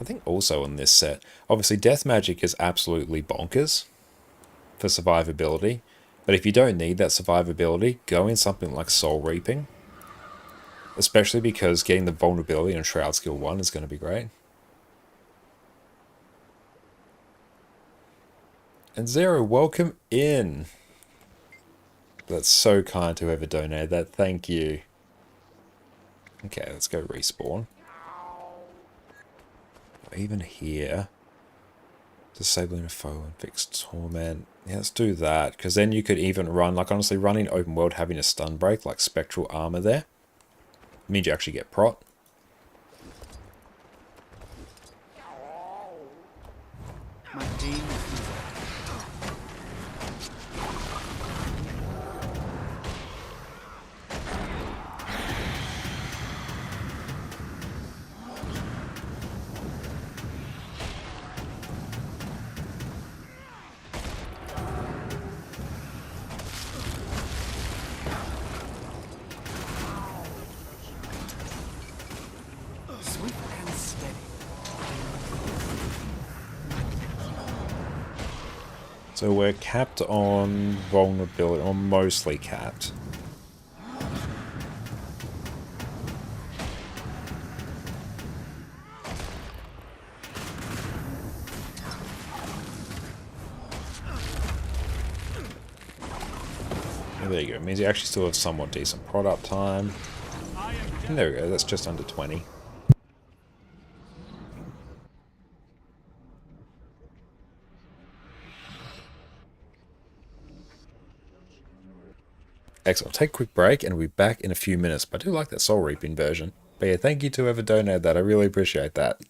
I think also on this set, obviously Death Magic is absolutely bonkers for survivability, but if you don't need that survivability, go in something like Soul Reaping, especially because getting the vulnerability in Shroud Skill 1 is going to be great. And Zero, welcome in. That's so kind to whoever donated that, thank you. Okay, let's go respawn. Even here, disabling a foe and fixed torment. Yeah, let's do that, because then you could even run, like honestly, running open world, having a stun break, like spectral armor there, means you actually get prot. My team. So we're capped on vulnerability, or mostly capped. Oh, there you go. It means you actually still have somewhat decent product time. And there we go, that's just under 20. Excellent. Take a quick break and we'll be back in a few minutes. But I do like that Soul Reaping version. But yeah, thank you to whoever donated that. I really appreciate that.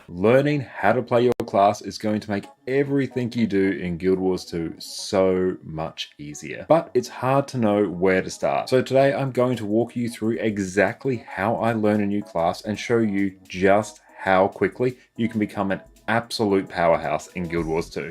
Learning how to play your class is going to make everything you do in Guild Wars 2 so much easier. But it's hard to know where to start. So today I'm going to walk you through exactly how I learn a new class and show you just how quickly you can become an absolute powerhouse in Guild Wars 2.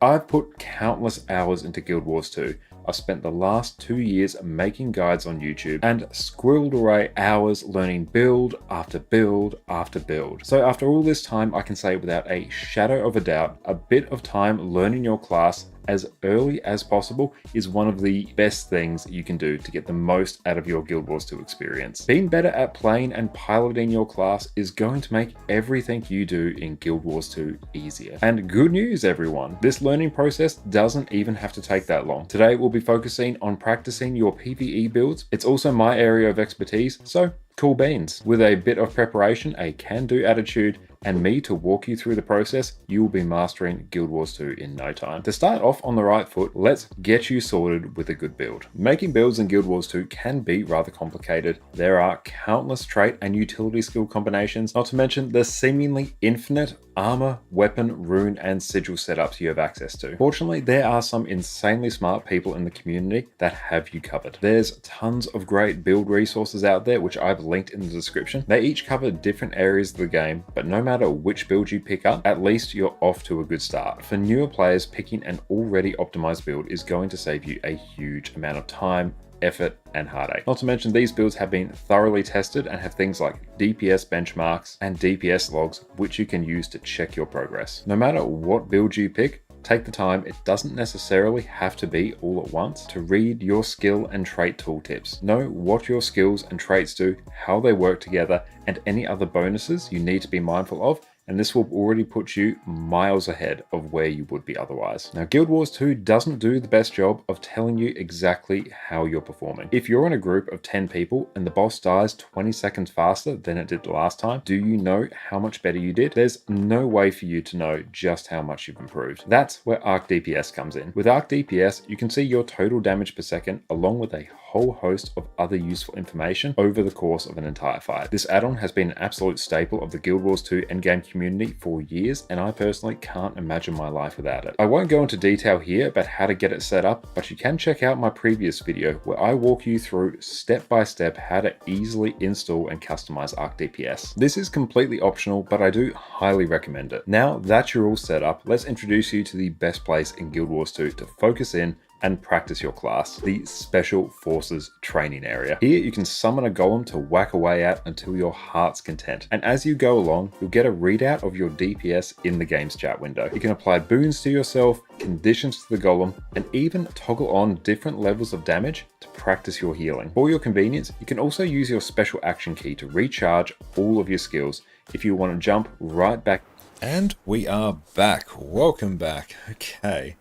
I've put countless hours into Guild Wars 2. I've spent the last 2 years making guides on YouTube and squirreled away hours learning build after build after build. So after all this time, I can say without a shadow of a doubt, a bit of time learning your class as early as possible is one of the best things you can do to get the most out of your Guild Wars 2 experience. Being better at playing and piloting your class is going to make everything you do in Guild Wars 2 easier. And good news, everyone, this learning process doesn't even have to take that long. Today we'll be focusing on practicing your PvE builds. It's also my area of expertise, so cool beans. With a bit of preparation, a can-do attitude, and me to walk you through the process, you will be mastering Guild Wars 2 in no time. To start off on the right foot, let's get you sorted with a good build. Making builds in Guild Wars 2 can be rather complicated. There are countless trait and utility skill combinations, not to mention the seemingly infinite armor, weapon, rune, and sigil setups you have access to. Fortunately, there are some insanely smart people in the community that have you covered. There's tons of great build resources out there, which I've linked in the description. They each cover different areas of the game, but no matter which build you pick up, at least you're off to a good start. For newer players, picking an already optimized build is going to save you a huge amount of time, effort, and heartache. Not to mention these builds have been thoroughly tested and have things like DPS benchmarks and DPS logs, which you can use to check your progress. No matter what build you pick, take the time, it doesn't necessarily have to be all at once, to read your skill and trait tooltips. Know what your skills and traits do, how they work together, and any other bonuses you need to be mindful of, and this will already put you miles ahead of where you would be otherwise. Now, Guild Wars 2 doesn't do the best job of telling you exactly how you're performing. If you're in a group of 10 people and the boss dies 20 seconds faster than it did the last time, do you know how much better you did? There's no way for you to know just how much you've improved. That's where Arc DPS comes in. With Arc DPS, you can see your total damage per second along with a whole host of other useful information over the course of an entire fight. This add-on has been an absolute staple of the Guild Wars 2 endgame community for years, and I personally can't imagine my life without it. I won't go into detail here about how to get it set up, but you can check out my previous video where I walk you through step by step how to easily install and customize Arc DPS. This is completely optional, but I do highly recommend it. Now that you're all set up, let's introduce you to the best place in Guild Wars 2 to focus in and practice your class, the Special Forces training area. Here you can summon a golem to whack away at until your heart's content. And as you go along, you'll get a readout of your DPS in the game's chat window. You can apply boons to yourself, conditions to the golem, and even toggle on different levels of damage to practice your healing. For your convenience, you can also use your special action key to recharge all of your skills if you want to jump right back. And we are back. Welcome back. Okay.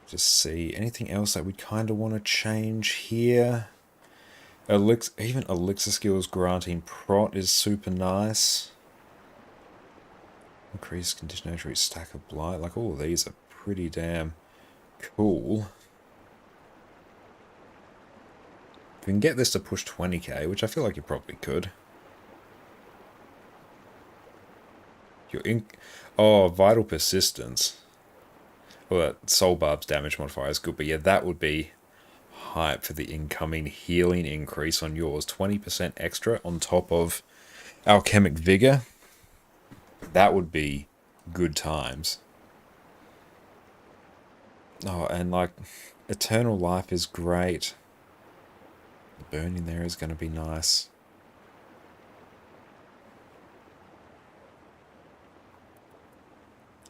Just see anything else that we kind of want to change here. Even elixir skills granting prot is super nice. Increase conditionatory stack of blight. Like all of these are pretty damn cool. If we can get this to push 20k, which I feel like you probably could. Vital persistence. Well, that Soul Barb's damage modifier is good, but yeah, that would be hype for the incoming healing increase on yours. 20% extra on top of Alchemic Vigor. That would be good times. Oh, and like, Eternal Life is great. The burning there is going to be nice.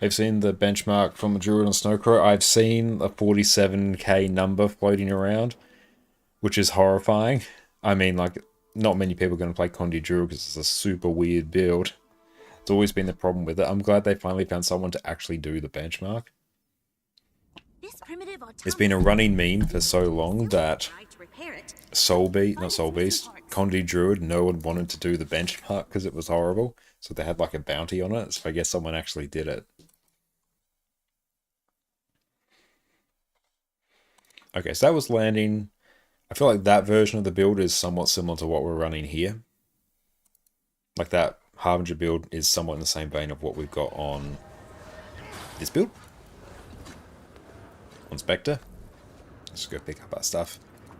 I've seen the benchmark from the Druid and Snowcrow. I've seen a 47k number floating around, which is horrifying. I mean, like, not many people are going to play Condi Druid because it's a super weird build. It's always been the problem with it. I'm glad they finally found someone to actually do the benchmark. It's been a running meme for so long that Condi Druid, no one wanted to do the benchmark because it was horrible. So they had like a bounty on it. So I guess someone actually did it. Okay, so that was landing. I feel like that version of the build is somewhat similar to what we're running here. Like that Harbinger build is somewhat in the same vein of what we've got on this build. On Spectre. Let's go pick up our stuff.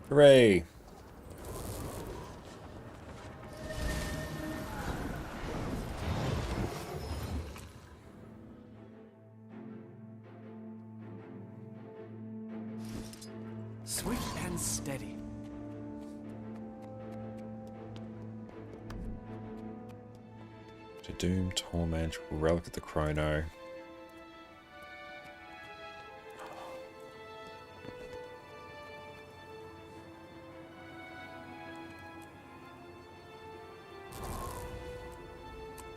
Hooray! Swift and steady. To Doom, Torment, Relic of the Chrono.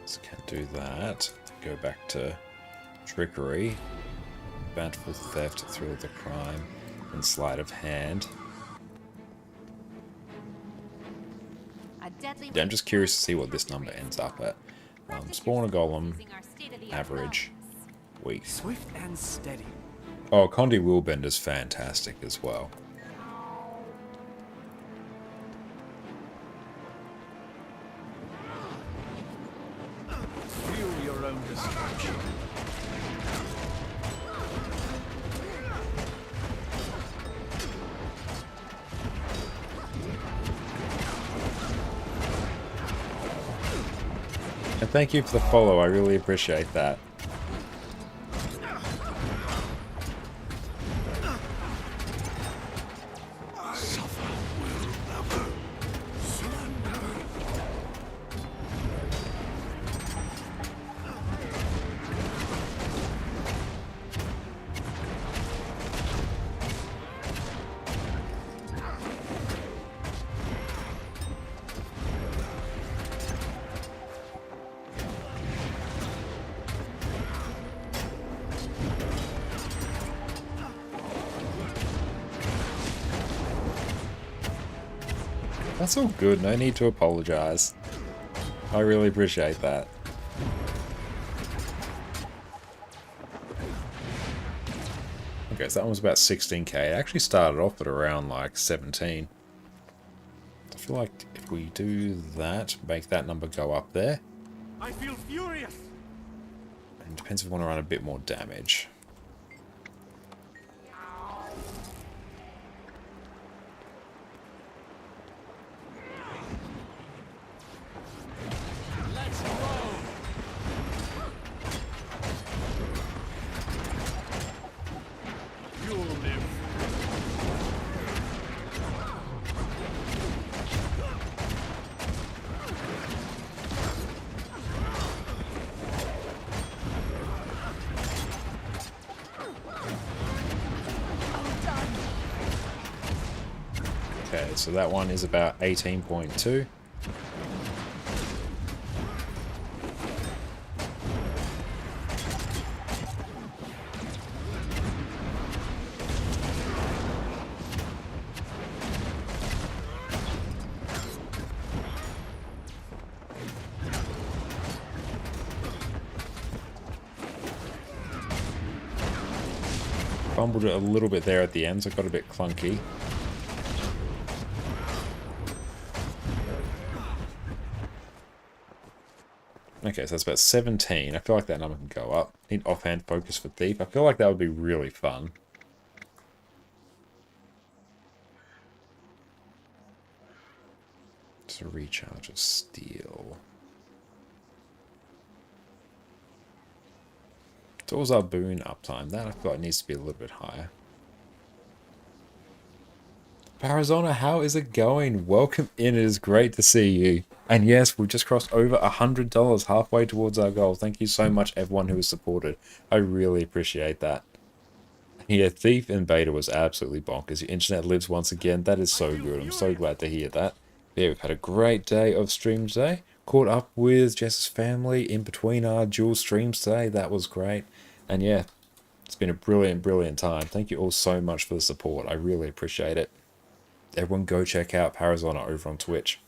So can't do that. Go back to Trickery. Bountiful Theft, Thrill of the Crime, and Sleight of Hand. Yeah, I'm just curious to see what this number ends up at. Spawn a golem, average, weak. Swift and steady. Oh, Condi Willbender's fantastic as well. Fuel your own destruction. And thank you for the follow, I really appreciate that. That's all good, no need to apologize. I really appreciate that. Okay, so that one was about 16k. It actually started off at around like 17. I feel like if we do that, make that number go up there. I feel furious. And it depends if we want to run a bit more damage. Okay, so that one is about 18.2. Fumbled it a little bit there at the end, so it got a bit clunky. Okay, so that's about 17. I feel like that number can go up. Need offhand focus for Thief. I feel like that would be really fun. Just a recharge of steel. Tools our boon uptime. That I feel like needs to be a little bit higher. Parazona, how is it going? Welcome in. It is great to see you. And yes, we've just crossed over $100, halfway towards our goal. Thank you so much, everyone who has supported. I really appreciate that. Yeah, Thief in beta was absolutely bonkers. Your internet lives once again. That is so good. I'm so glad to hear that. Yeah, we've had a great day of streams today. Caught up with Jess's family in between our dual streams today. That was great. And yeah, it's been a brilliant, brilliant time. Thank you all so much for the support. I really appreciate it. Everyone go check out Parazona over on Twitch.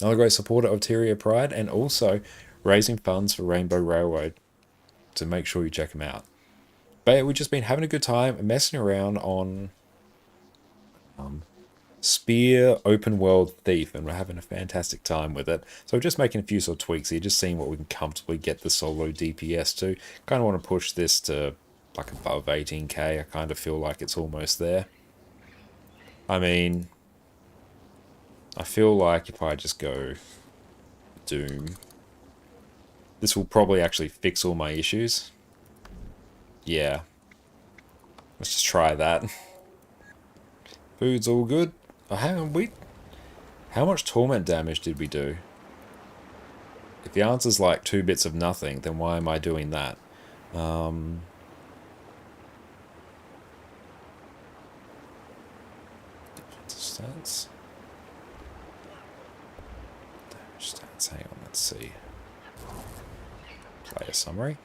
Another great supporter of Tyria Pride, and also raising funds for Rainbow Railroad. So make sure you check them out. But yeah, we've just been having a good time messing around on Spear Open World Thief, and we're having a fantastic time with it. So we're just making a few sort of tweaks here, just seeing what we can comfortably get the solo DPS to. Kind of want to push this to like above 18k. I kind of feel like it's almost there. I mean, I feel like if I just go Doom, this will probably actually fix all my issues. Yeah. Let's just try that. Food's all good. How much torment damage did we do? If the answer's like 2 bits of nothing, then why am I doing that? Stats. Damage stats. Hang on, let's see. Player summary.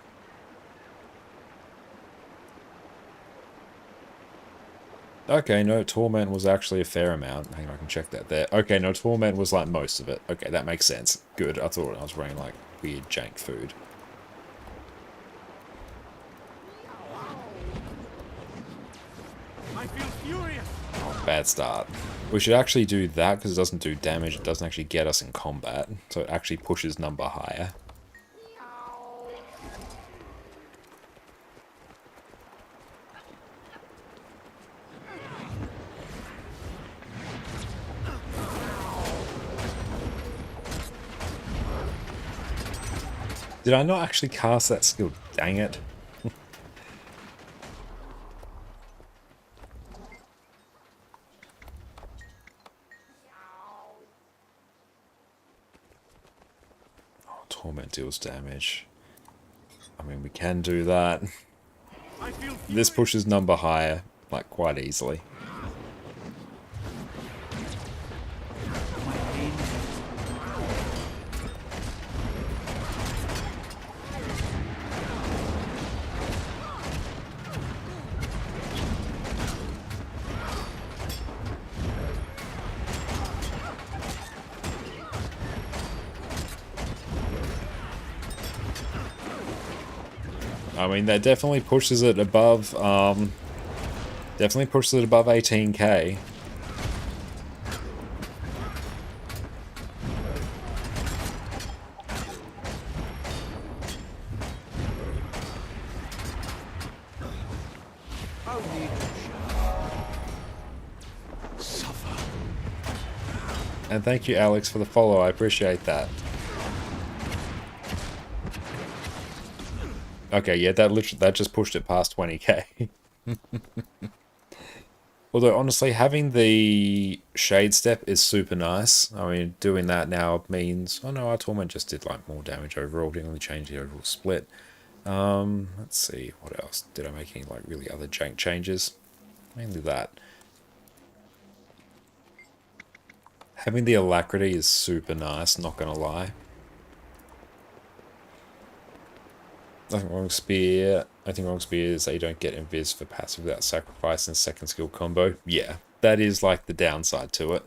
Okay, no, Torment was actually a fair amount. Hang on, I can check that there. Okay, no, Torment was like most of it. Okay, that makes sense. Good. I thought I was running like weird jank food. I feel furious. Oh, bad start. We should actually do that because it doesn't do damage. It doesn't actually get us in combat. So it actually pushes number higher. Did I not actually cast that skill? Dang it. Oh, Torment deals damage. I mean, we can do that. This pushes number higher, like, quite easily. I mean, that definitely pushes it above, definitely pushes it above 18k. And thank you, Alex, for the follow. I appreciate that. Okay, yeah, that just pushed it past 20k. Although, honestly, having the Shade Step is super nice. I mean, doing that now means... Oh no, our Torment just did, like, more damage overall. Didn't really change the overall split. Let's see, what else? Did I make any, like, really other jank changes? Mainly that. Having the Alacrity is super nice, not gonna lie. Nothing wrong with Spear. I think wrong with Spear is that you don't get invis for passive without sacrifice and second skill combo. Yeah, that is like the downside to it.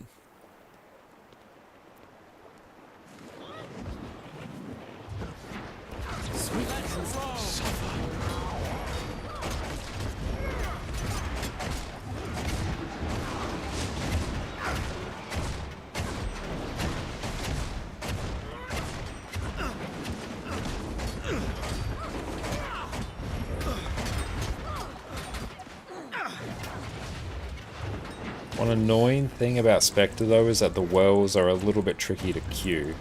One annoying thing about Spectre though is that the wells are a little bit tricky to queue.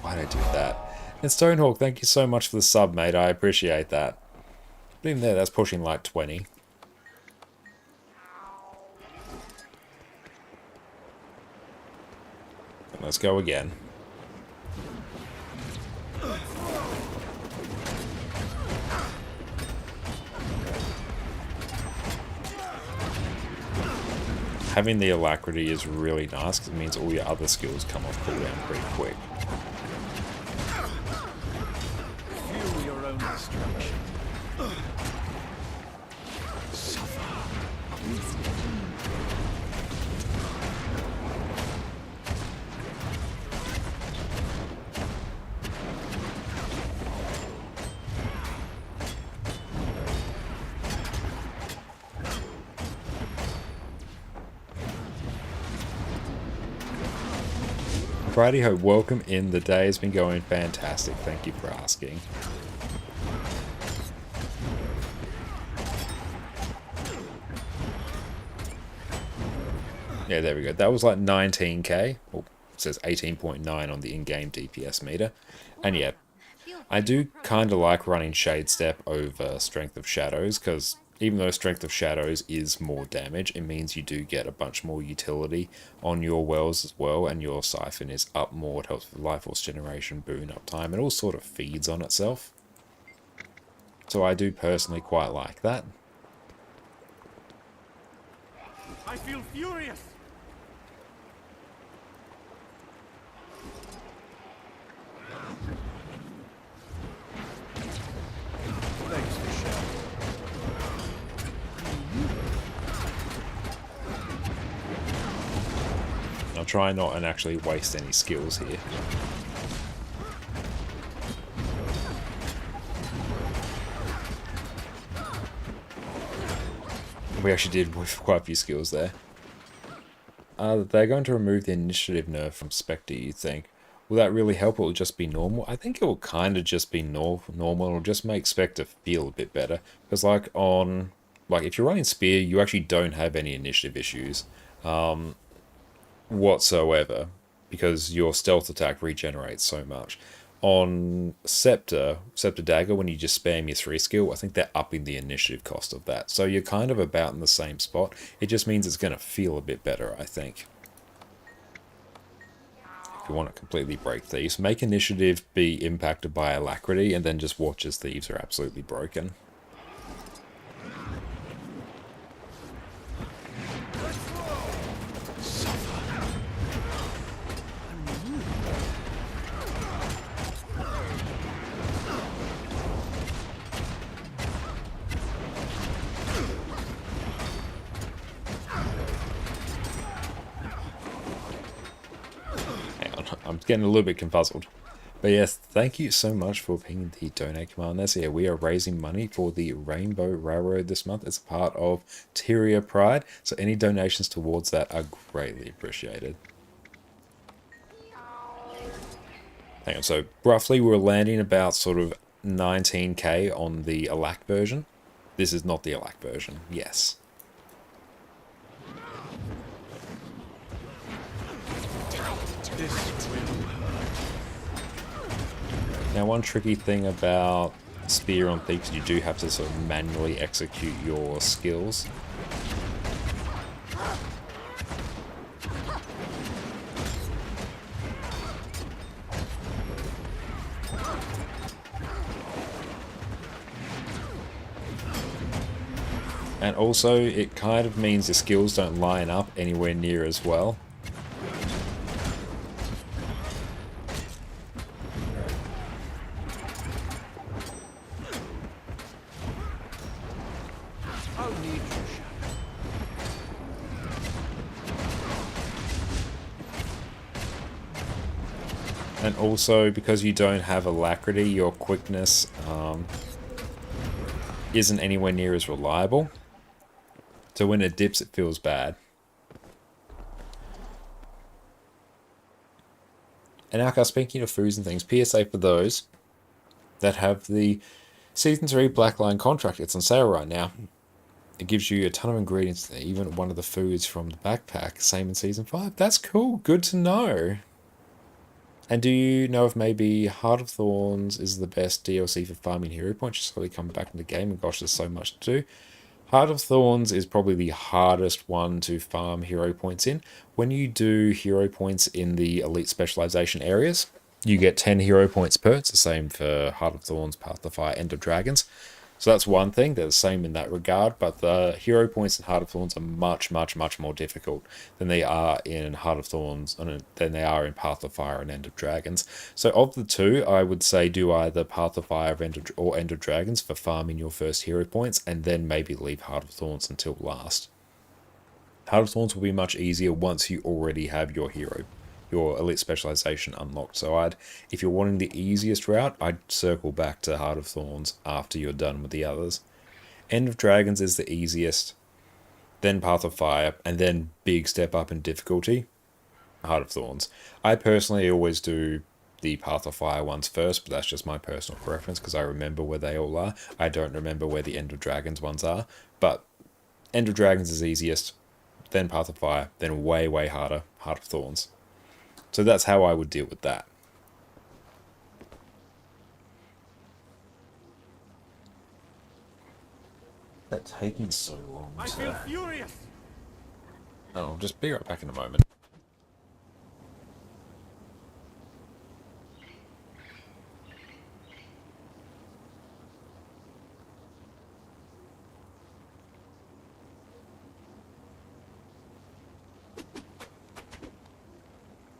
Why'd I do that? And Stonehawk, thank you so much for the sub, mate. I appreciate that. But even there, that's pushing like 20. And let's go again. Having the Alacrity is really nice because it means all your other skills come off cooldown pretty quick. Feel your own destruction. Righty ho, welcome in. The day has been going fantastic. Thank you for asking. Yeah, there we go. That was like 19k. Oh, it says 18.9 on the in-game DPS meter. And yeah, I do kind of like running Shade Step over Strength of Shadows because even though Strength of Shadows is more damage, it means you do get a bunch more utility on your wells as well, and your Siphon is up more. It helps with Life Force generation, boon uptime. It all sort of feeds on itself. So I do personally quite like that. I feel furious. Thanks for sharing. try not and actually waste any skills here. We actually did with quite a few skills there. They're going to remove the initiative nerf from Spectre, you think? Will that really help, or will it just be normal? I think it will kind of just be normal. It'll just make Spectre feel a bit better. Because like if you're running Spear, you actually don't have any initiative issues whatsoever. Because your stealth attack regenerates so much. On Scepter Dagger, when you just spam your 3 skill, I think they're upping the initiative cost of that. So you're kind of about in the same spot. It just means it's going to feel a bit better, I think. If you want to completely break Thieves, make initiative be impacted by Alacrity, and then just watch as Thieves are absolutely broken. I'm getting a little bit confuzzled. But yes, thank you so much for pinging the donate command there. So yeah, we are raising money for the Rainbow Railroad this month as a part of Tyria Pride. So any donations towards that are greatly appreciated. Hang on, so roughly we're landing about sort of 19k on the Alac version. This is not the Alac version, yes. Now, one tricky thing about Spear on Thieves, you do have to sort of manually execute your skills. And also, it kind of means the skills don't line up anywhere near as well. And also, because you don't have Alacrity, your quickness isn't anywhere near as reliable. So when it dips, it feels bad. And Alka, speaking of foods and things, PSA for those that have the Season 3 Blackline contract. It's on sale right now. It gives you a ton of ingredients, even one of the foods from the backpack. Same in Season 5. That's cool. Good to know. And do you know if maybe Heart of Thorns is the best DLC for farming hero points? Just slowly coming back in the game, and gosh, there's so much to do. Heart of Thorns is probably the hardest one to farm hero points in. When you do hero points in the elite specialization areas, you get 10 hero points per. It's the same for Heart of Thorns, Path to Fire, End of Dragons. So that's one thing. They're the same in that regard, but the hero points in Heart of Thorns are much, much, much more difficult than they are in Heart of Thorns, than they are in Path of Fire and End of Dragons. So of the two, I would say do either Path of Fire or End of Dragons for farming your first hero points, and then maybe leave Heart of Thorns until last. Heart of Thorns will be much easier once you already have your elite specialization unlocked. So if you're wanting the easiest route, I'd circle back to Heart of Thorns after you're done with the others. End of Dragons is the easiest, then Path of Fire, and then big step up in difficulty, Heart of Thorns. I personally always do the Path of Fire ones first, but that's just my personal preference because I remember where they all are. I don't remember where the End of Dragons ones are, but End of Dragons is easiest, then Path of Fire, then way, way harder, Heart of Thorns. So that's how I would deal with that. That's taking so long. I feel furious. I'll just be right back in a moment.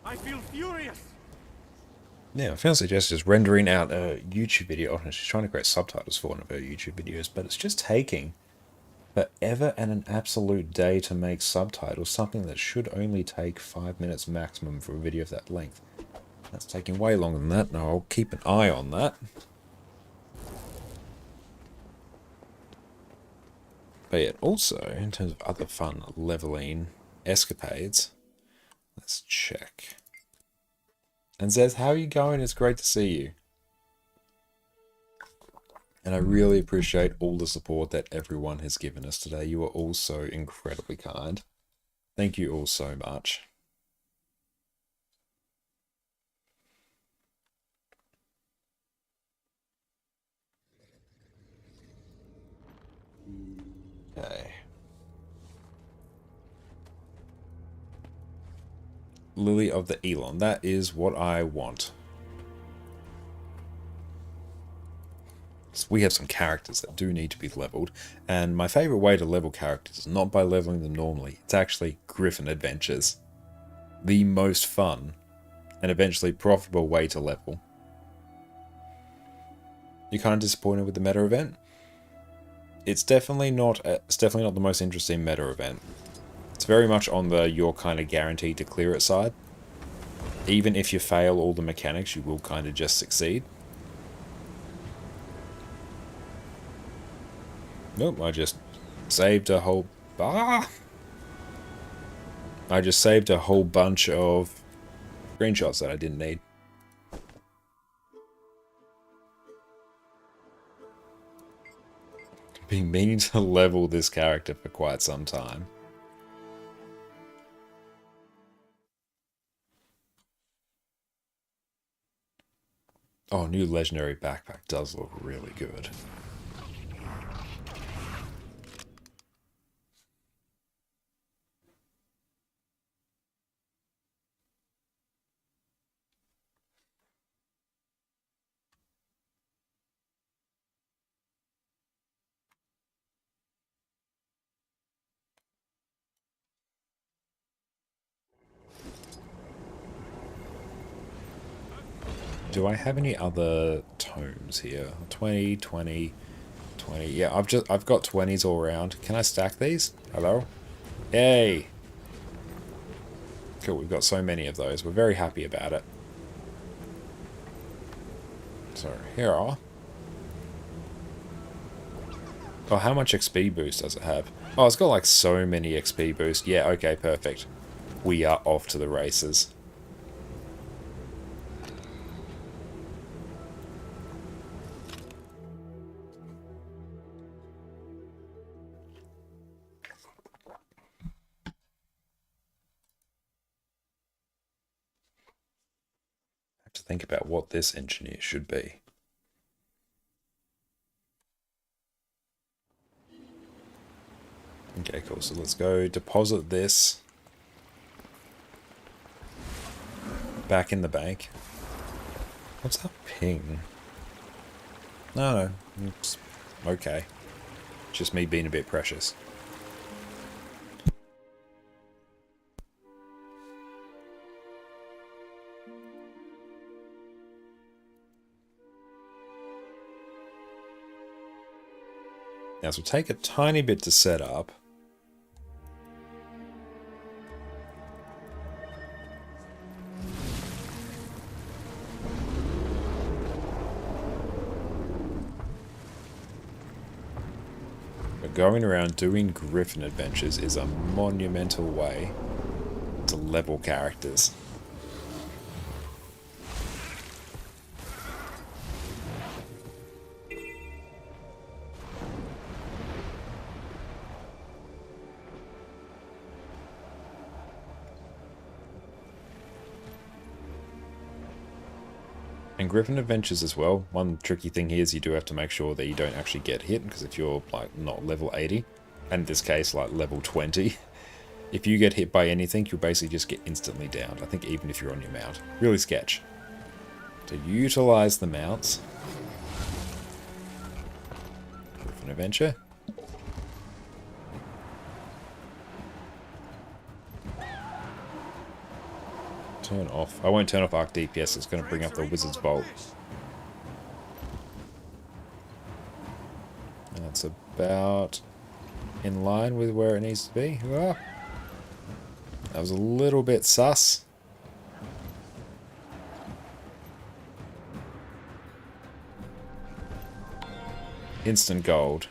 I feel furious. Yeah, I found suggest just rendering out a YouTube video. Oh, she's trying to create subtitles for one of her YouTube videos, but it's just taking Forever and an absolute day to make subtitles, something that should only take 5 minutes maximum for a video of that length. That's taking way longer than that. Now I'll keep an eye on that. But yet also, in terms of other fun leveling escapades, let's check. And Zez, how are you going? It's great to see you. And I really appreciate all the support that everyone has given us today. You are all so incredibly kind. Thank you all so much. Okay. Lily of the Elon. That is what I want. We have some characters that do need to be leveled, and my favorite way to level characters is not by leveling them normally, it's actually Griffin Adventures. The most fun and eventually profitable way to level. You're kind of disappointed with the meta event? It's definitely not the most interesting meta event. It's very much on the you're kind of guaranteed to clear it side. Even if you fail all the mechanics, you will kind of just succeed. Nope, I just saved a whole... I just saved a whole bunch of screenshots that I didn't need. Been meaning to level this character for quite some time. Oh, new legendary backpack does look really good. Do I have any other tomes here? 20, 20, 20. Yeah, I've got 20s all around. Can I stack these? Hello? Yay! Cool, we've got so many of those. We're very happy about it. So, here are... Oh, how much XP boost does it have? Oh, it's got like so many XP boost. Yeah, okay, perfect. We are off to the races. To think about what this engineer should be. Okay, cool. So let's go deposit this back in the bank. What's that ping? No. It's okay. Just me being a bit precious. Now, this will take a tiny bit to set up. But going around doing Griffin Adventures is a monumental way to level characters. And Griffin Adventures as well, one tricky thing here is you do have to make sure that you don't actually get hit, because if you're like not level 80, and in this case like level 20, if you get hit by anything, you'll basically just get instantly downed. I think even if you're on your mount. Really sketch. To utilize the mounts. Griffin Adventure. Turn off. I won't turn off Arc DPS, it's going to bring up the Wizard's Bolt. And that's about in line with where it needs to be. Ah. That was a little bit sus. Instant gold.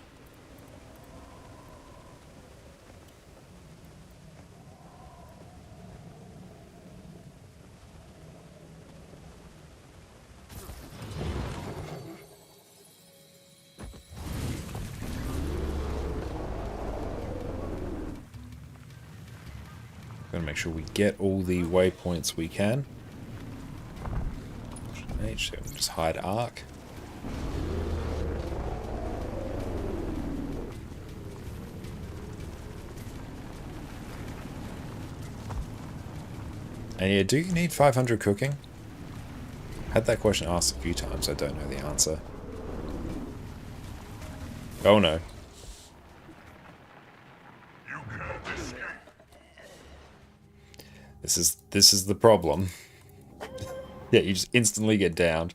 Gotta make sure we get all the waypoints we can. H, so just hide arc. And yeah, do you need 500 cooking? Had that question asked a few times, I don't know the answer. Oh no. This is the problem. Yeah, you just instantly get downed.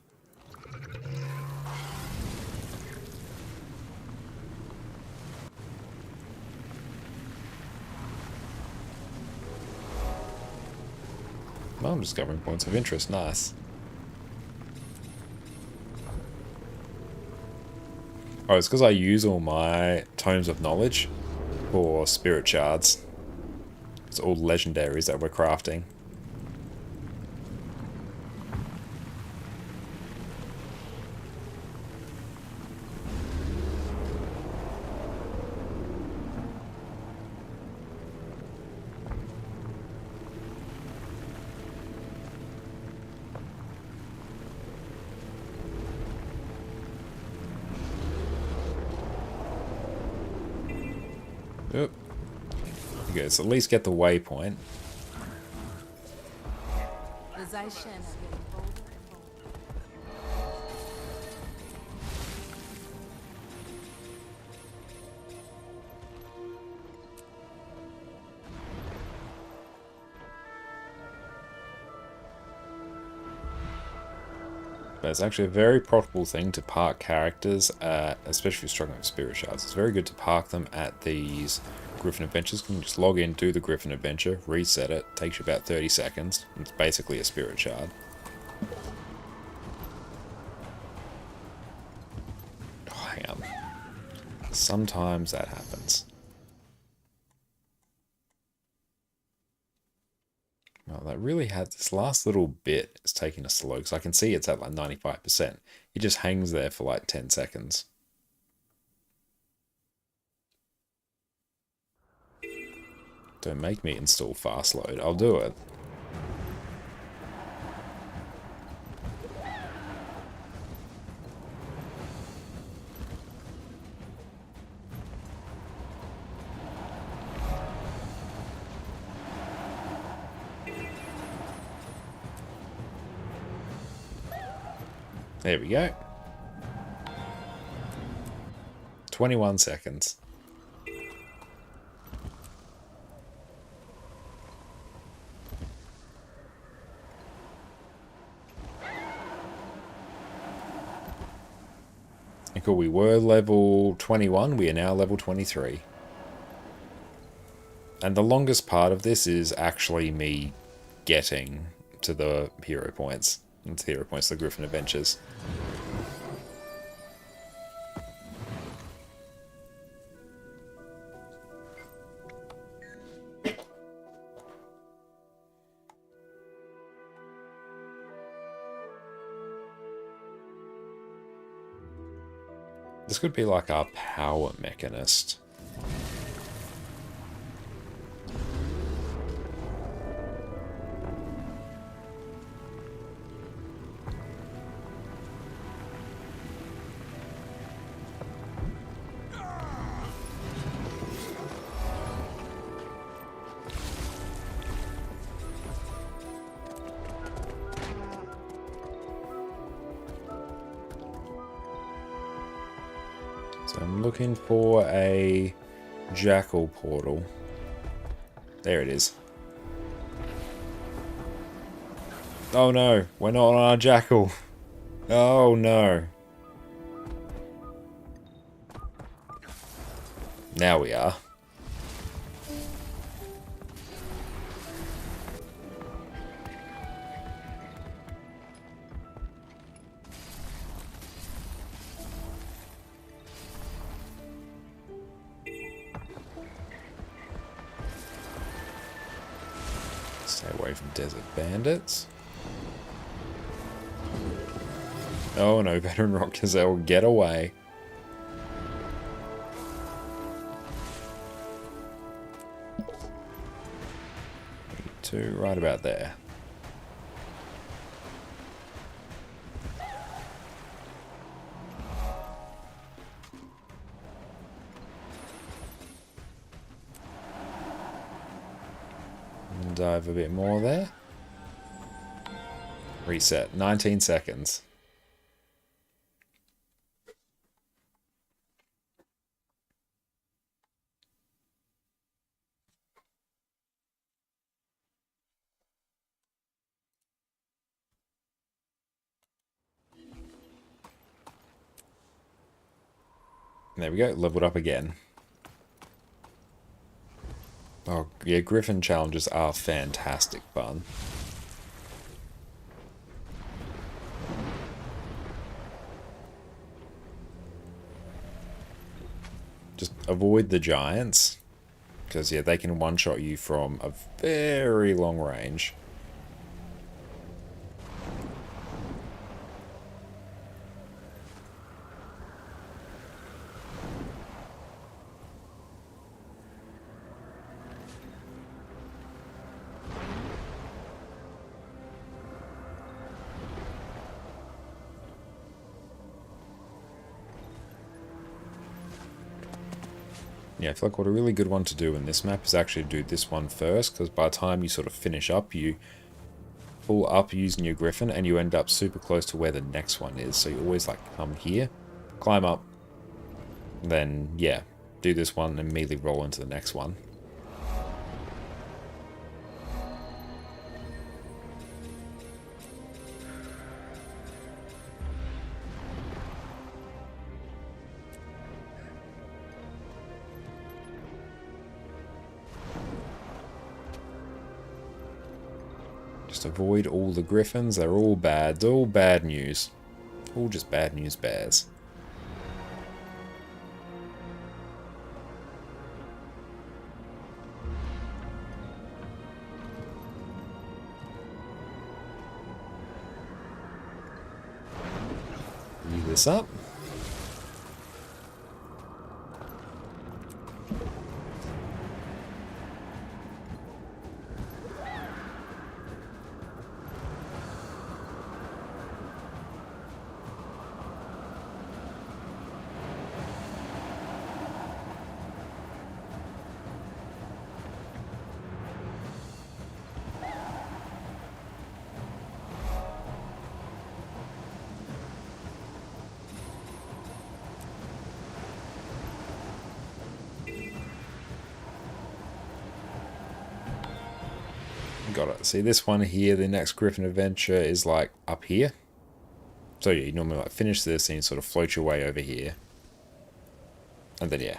Well, I'm discovering points of interest. Nice. Oh, it's because I use all my tomes of knowledge for spirit shards. It's all legendaries that we're crafting. Oop. Okay, so at least get the waypoint. But it's actually a very profitable thing to park characters, especially if you're struggling with spirit shards. It's very good to park them at these Griffin Adventures. You can just log in, do the Griffin Adventure, reset it. Takes you about 30 seconds. It's basically a spirit shard. Oh, hang on. Sometimes that happens. Well, that really had this last little bit is taking us slow because I can see it's at like 95%. It just hangs there for like 10 seconds. Don't make me install fast load. I'll do it. There we go. 21 seconds. And cool, we were level 21, we are now level 23. And the longest part of this is actually me getting to the hero points. Not the hero points, the Griffin Adventures. This could be like our power mechanist. So I'm looking for a jackal portal. There it is. Oh no, we're not on our jackal. Oh no. Now we are. Stay away from desert bandits. Oh no, Veteran Rock Gazelle, get away. Two right about there. And dive a bit more there. Reset. 19 seconds. There we go, leveled up again. Oh, yeah, Griffin challenges are fantastic fun. Just avoid the giants, because, yeah, they can one-shot you from a very long range. Yeah, I feel like what a really good one to do in this map is actually do this one first, because by the time you sort of finish up, you pull up using your Griffin, and you end up super close to where the next one is. So you always like come here, climb up, then yeah, do this one and immediately roll into the next one. Just avoid all the griffins. They're all bad. They're all bad news. All just bad news bears. Use this up. Got it. See this one here, the next Griffin adventure is like up here. So yeah, you normally like finish this and you sort of float your way over here. And then yeah,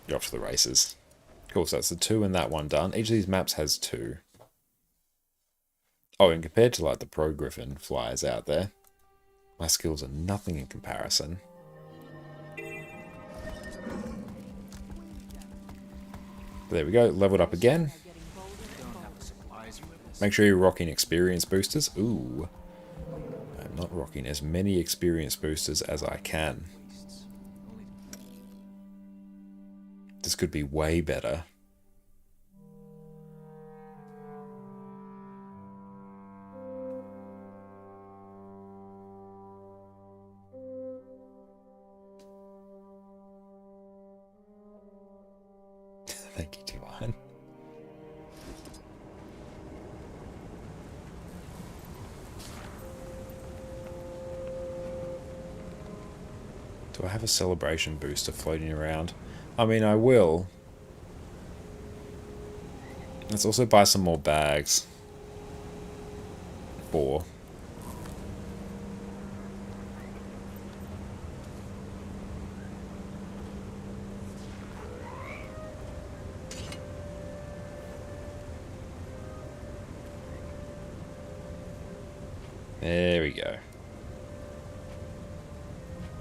you're off to the races. Cool, so that's the 2 and that one done. Each of these maps has 2. Oh, and compared to like the Pro Griffin flyers out there, my skills are nothing in comparison. There we go, leveled up again. Make sure you're rocking experience boosters. Ooh. I'm not rocking as many experience boosters as I can. This could be way better. Thank you, T-Line. Do I have a celebration booster floating around? I mean, I will. Let's also buy some more bags. 4. There we go.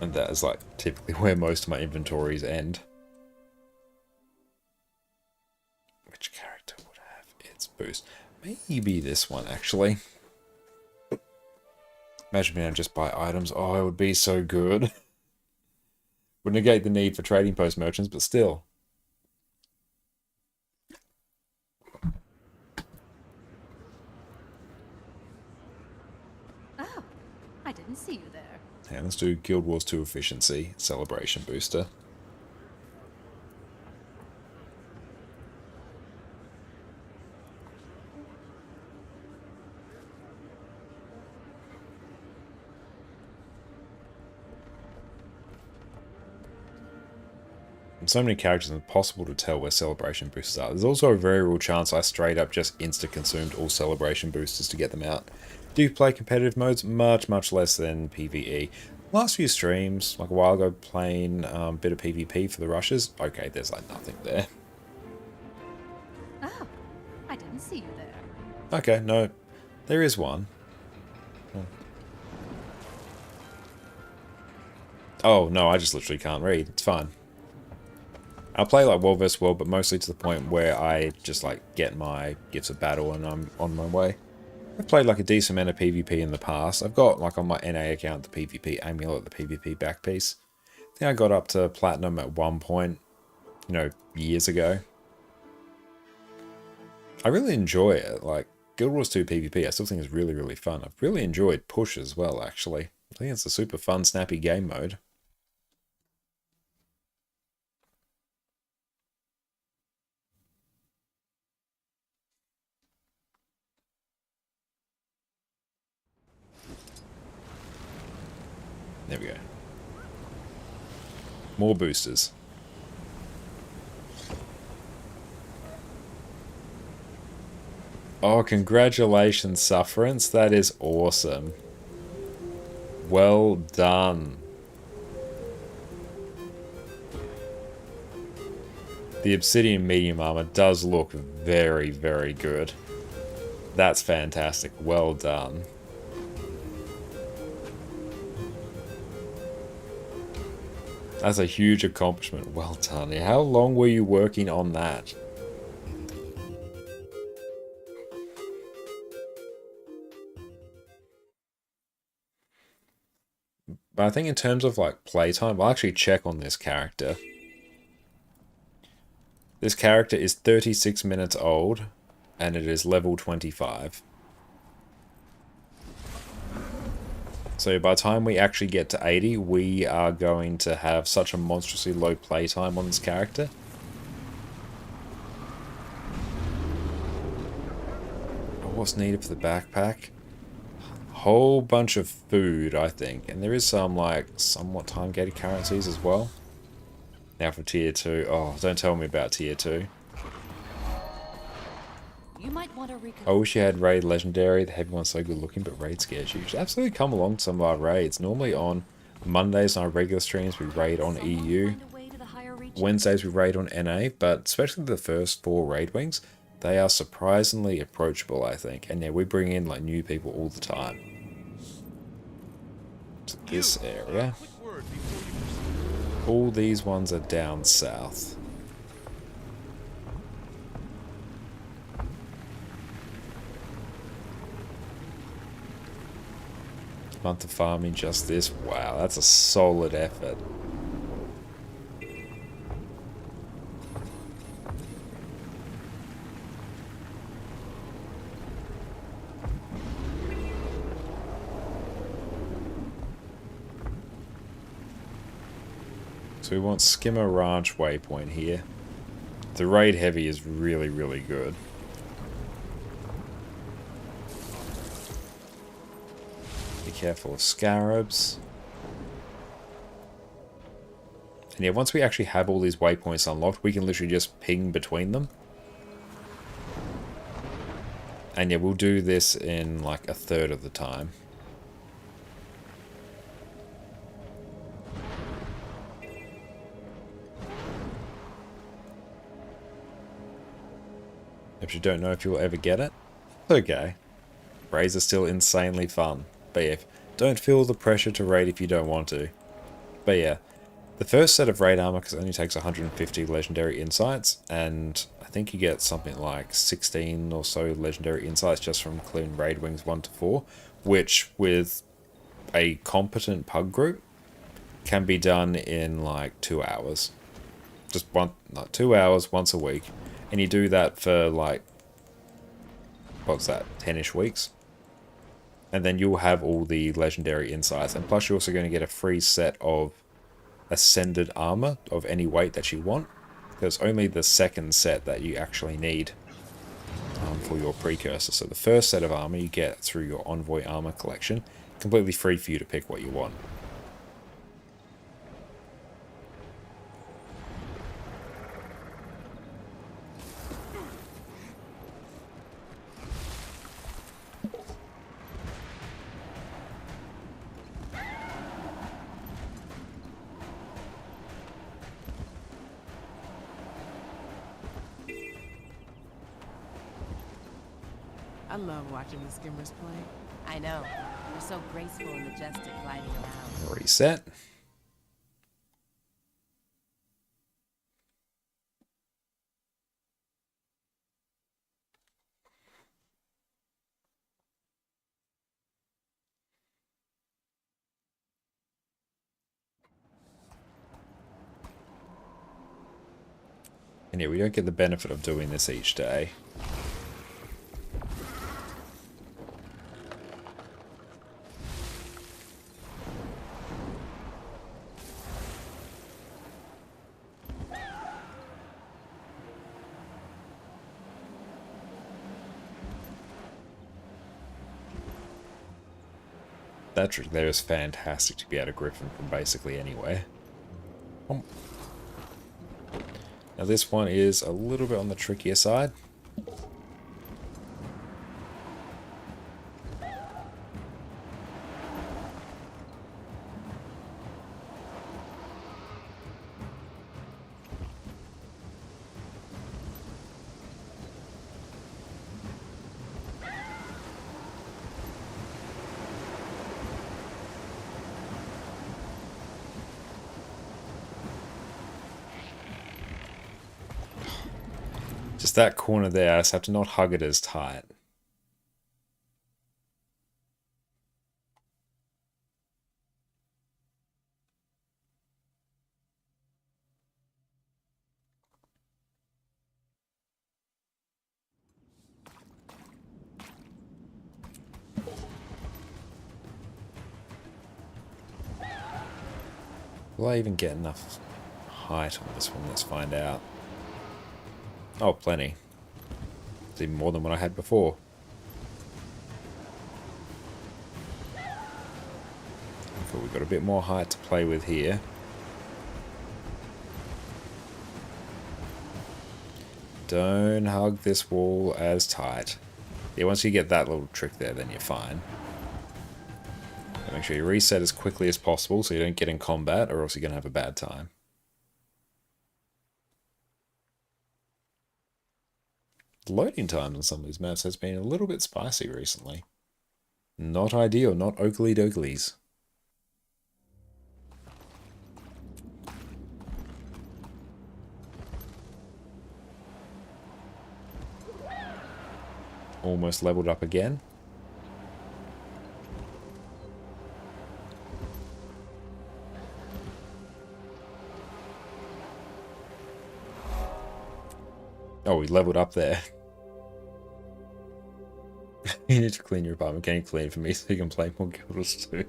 And that is like typically where most of my inventories end. Which character would have its boost? Maybe this one, actually. Imagine being able to just buy items. Oh, it would be so good. Would negate the need for trading post merchants, but still. Oh, I didn't see you there. Yeah, let's do Guild Wars 2 Efficiency Celebration Booster. So many characters, it's impossible to tell where celebration boosters are. There's also a very real chance I straight up just insta-consumed all celebration boosters to get them out. Do you play competitive modes? Much, much less than PvE. Last few streams, like a while ago, playing a bit of PvP for the rushes. Okay, there's like nothing there. Oh, I didn't see you there. Okay, no, there is one. Oh, no, I just literally can't read. It's fine. I'll play like World vs. World, but mostly to the point where I just like get my Gifts of Battle and I'm on my way. I've played like a decent amount of PvP in the past. I've got like on my NA account the PvP Amulet, the PvP back piece. I think I got up to Platinum at one point, you know, years ago. I really enjoy it. Like Guild Wars 2 PvP, I still think is really, really fun. I've really enjoyed Push as well, actually. I think it's a super fun, snappy game mode. There we go. More boosters. Oh, congratulations, Sufferance. That is awesome. Well done. The Obsidian Medium Armor does look very, very good. That's fantastic. Well done. That's a huge accomplishment. Well done. How long were you working on that? But I think in terms of like playtime, I'll actually check on this character. This character is 36 minutes old, and it is level 25. So by the time we actually get to 80, we are going to have such a monstrously low playtime on this character. What's needed for the backpack? Whole bunch of food, I think. And there is some, like, somewhat time-gated currencies as well. Now for tier 2. Oh, don't tell me about tier 2. You might want to I wish you had raid legendary. The heavy one's so good looking, but raid scares you. You should absolutely come along to some of our raids. Normally on Mondays on our regular streams we raid on EU. Wednesdays we raid on NA, but especially the first 4 raid wings, they are surprisingly approachable, I think. And yeah, we bring in like new people all the time. To this area. All these ones are down south. Month of farming, just this. Wow, that's a solid effort. So we want Skimmer Ranch waypoint here. The raid heavy is really, really good. Be careful of scarabs. And yeah, once we actually have all these waypoints unlocked, we can literally just ping between them. And yeah, we'll do this in like a third of the time. If you don't know if you'll ever get it, it's okay. Raids are still insanely fun. But yeah, don't feel the pressure to raid if you don't want to. But yeah, the first set of raid armor only takes 150 legendary insights, and I think you get something like 16 or so legendary insights just from clearing raid wings 1 to 4, which with a competent pug group can be done in like 2 hours. Just 2 hours once a week, and you do that for like, what's that, 10-ish weeks? And then you'll have all the legendary insights, and plus you're also going to get a free set of ascended armor of any weight that you want. There's only the second set that you actually need for your precursor. So the first set of armor you get through your Envoy armor collection, completely free for you to pick what you want. I love watching the skimmers play. I know. They're so graceful and majestic gliding around. Reset. And yeah, we don't get the benefit of doing this each day. That trick there is fantastic to be able to griffin from basically anywhere. Now this one is a little bit on the trickier side. Just that corner there, I just have to not hug it as tight. Will I even get enough height on this one? Let's find out. Oh, plenty. It's even more than what I had before. So we've got a bit more height to play with here. Don't hug this wall as tight. Yeah, once you get that little trick there, then you're fine. Make sure you reset as quickly as possible so you don't get in combat, or else you're going to have a bad time. The loading times on some of these maps has been a little bit spicy recently. Not ideal, not oakley doakleys. Almost leveled up again. Oh, we leveled up there. You need to clean your apartment. Can you clean it for me so you can play more Guilders too?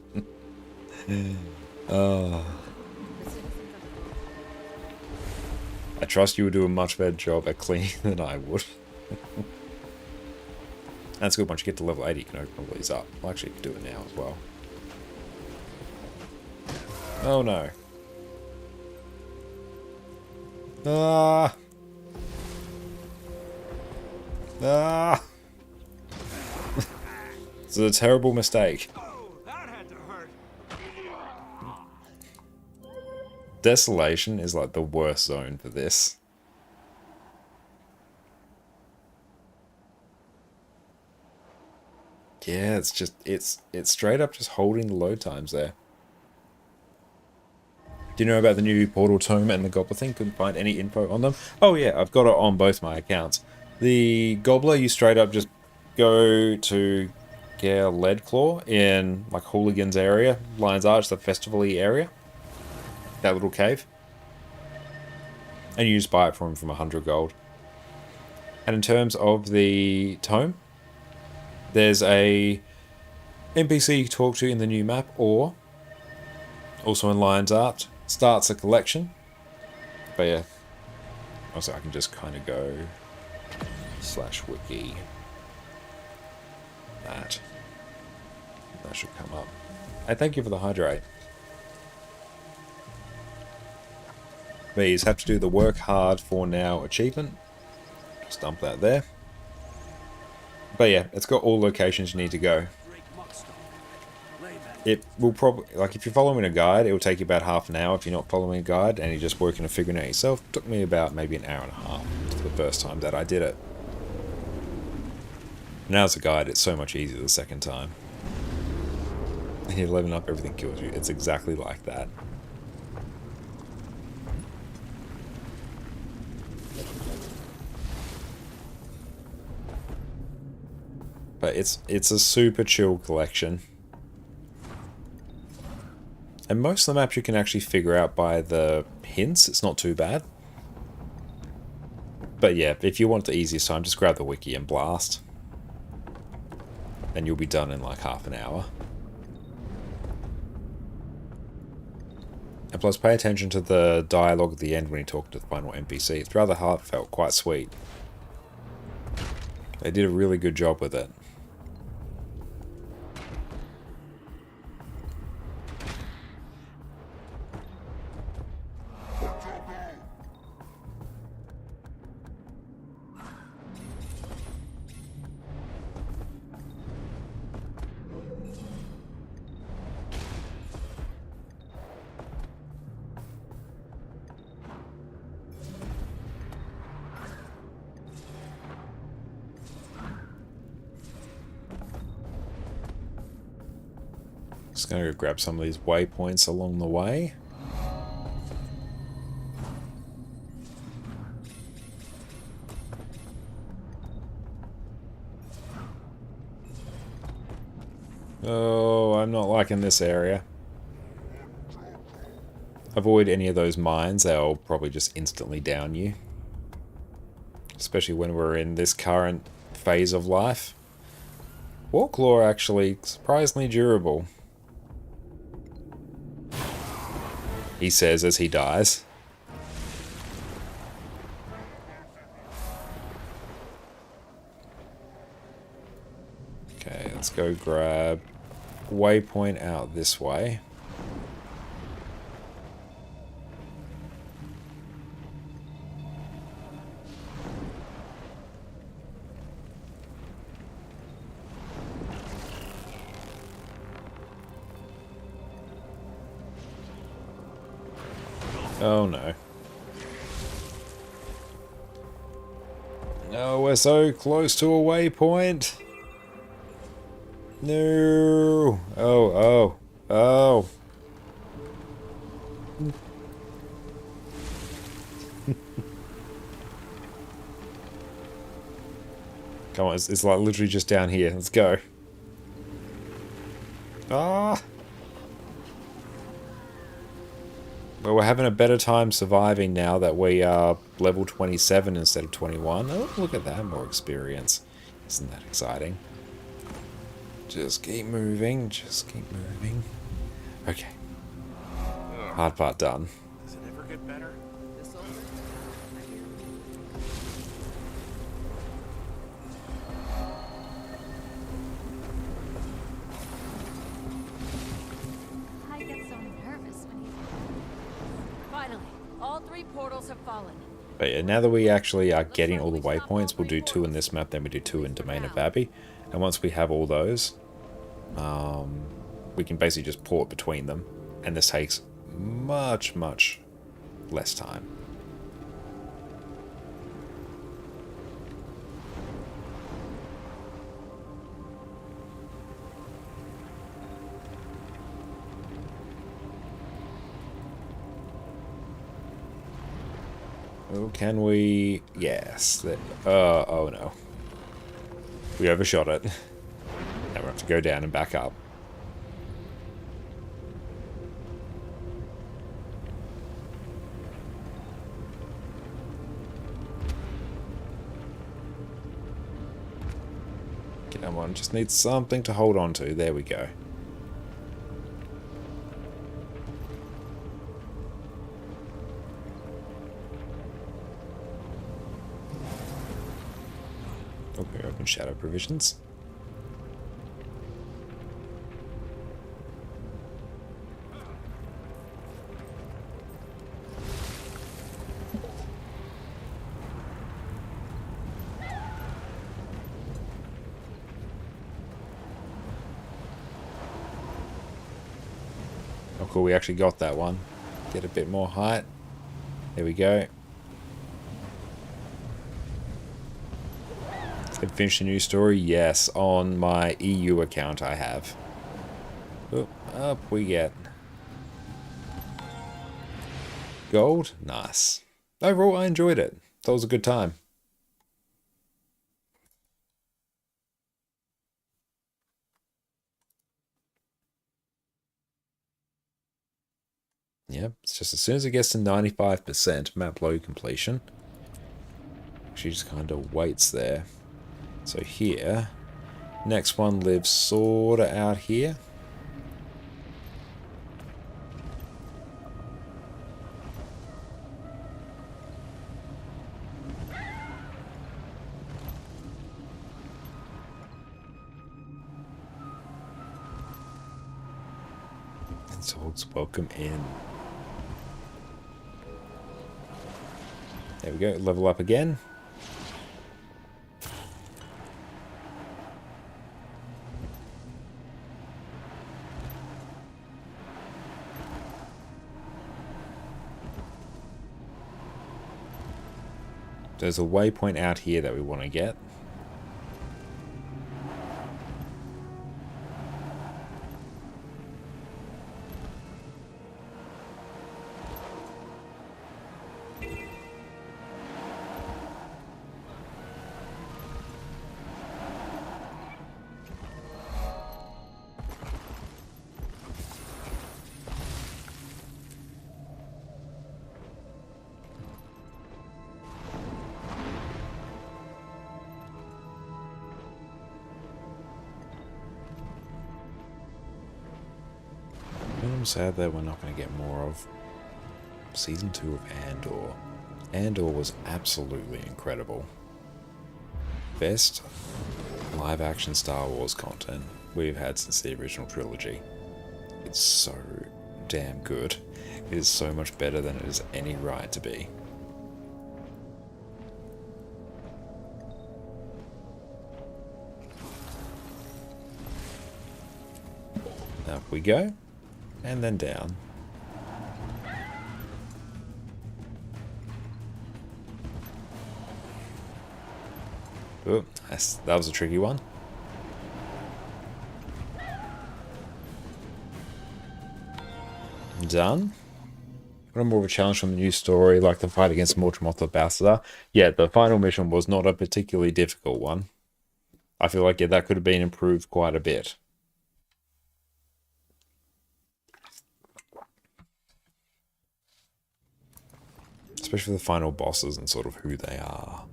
Oh. I trust you would do a much better job at cleaning than I would. That's good. Once you get to level 80, you can open all these up. Well, actually, you can do it now as well. Oh no. Ah! Ah! It's a terrible mistake. Desolation is like the worst zone for this. Yeah, it's just, it's straight up just holding the load times there. Do you know about the new Portal Tome and the Gobbler thing? Couldn't find any info on them. Oh yeah, I've got it on both my accounts. The Gobbler, you straight up just go to Gare Leadclaw in like Hooligans area, Lion's Arch, the festival-y area. That little cave. And you just buy it from him from 100 gold. And in terms of the tome, there's a NPC you talk to in the new map, or also in Lion's Arch, starts a collection. But yeah, also I can just kind of go /wiki. That should come up. Hey, thank you for the hydrate. But you just have to do the work hard for now achievement. Just dump that there. But yeah, it's got all locations you need to go. It will probably, like if you're following a guide, it will take you about half an hour. If you're not following a guide and you're just working and figuring it out yourself, it took me about maybe an hour and a half the first time that I did it. Now as a guide, it's so much easier the second time. And you're leveling up, everything kills you. It's exactly like that. But it's a super chill collection. And most of the maps you can actually figure out by the hints. It's not too bad. But yeah, if you want the easiest time, just grab the wiki and blast. And you'll be done in like half an hour. And plus, pay attention to the dialogue at the end when you talk to the final NPC. It's rather heartfelt, quite sweet. They did a really good job with it. Just gonna go grab some of these waypoints along the way. Oh, I'm not liking this area. Avoid any of those mines, they'll probably just instantly down you. Especially when we're in this current phase of life. Warclaw are actually surprisingly durable. He says as he dies. Okay, let's go grab waypoint out this way. Oh no. No, we're so close to a waypoint. No. Oh. Come on, it's like literally just down here. Let's go. Ah. Well, we're having a better time surviving now that we are level 27 instead of 21. Oh, look at that, more experience. Isn't that exciting? Just keep moving, just keep moving. Okay. Hard part done. Does it ever get better? I get so nervous when he's... Finally, all 3 portals have fallen. But yeah, now that we actually are getting all the waypoints, we'll do 2 in this map, then we do 2 in Domain of Abbey. And once we have all those, we can basically just port between them. And this takes much, much less time. Oh, can we? Yes. Oh no. We overshot it. Now we have to go down and back up. Come on, just need something to hold on to. There we go. Okay, open shadow provisions. Oh cool, we actually got that one. Get a bit more height. There we go. Finish a new story? Yes, on my EU account I have. Oop, up we get. Gold? Nice. Overall, I enjoyed it. That was a good time. Yep, it's just as soon as it gets to 95% map load completion, she just kind of waits there. So here, next one lives sorta out here. And Zorgs, welcome in. There we go, level up again. There's a waypoint out here that we want to get. I'm sad that we're not going to get more of Season 2 of Andor. Andor was absolutely incredible. Best live-action Star Wars content we've had since the original trilogy. It's so damn good. It is so much better than it has any right to be. Up we go. And then down. Oh, that was a tricky one. Done. Got more of a challenge from the new story, like the fight against Mortremoth the Bastard. Yeah, the final mission was not a particularly difficult one. I feel like, yeah, that could have been improved quite a bit. Especially the final bosses and sort of who they are.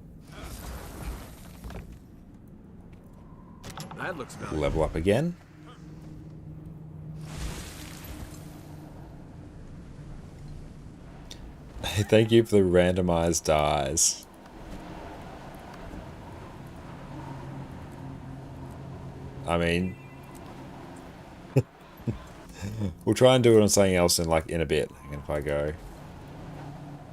That looks good. Level up again. Thank you for the randomized dies. I mean, we'll try and do it on something else in a bit. And if I go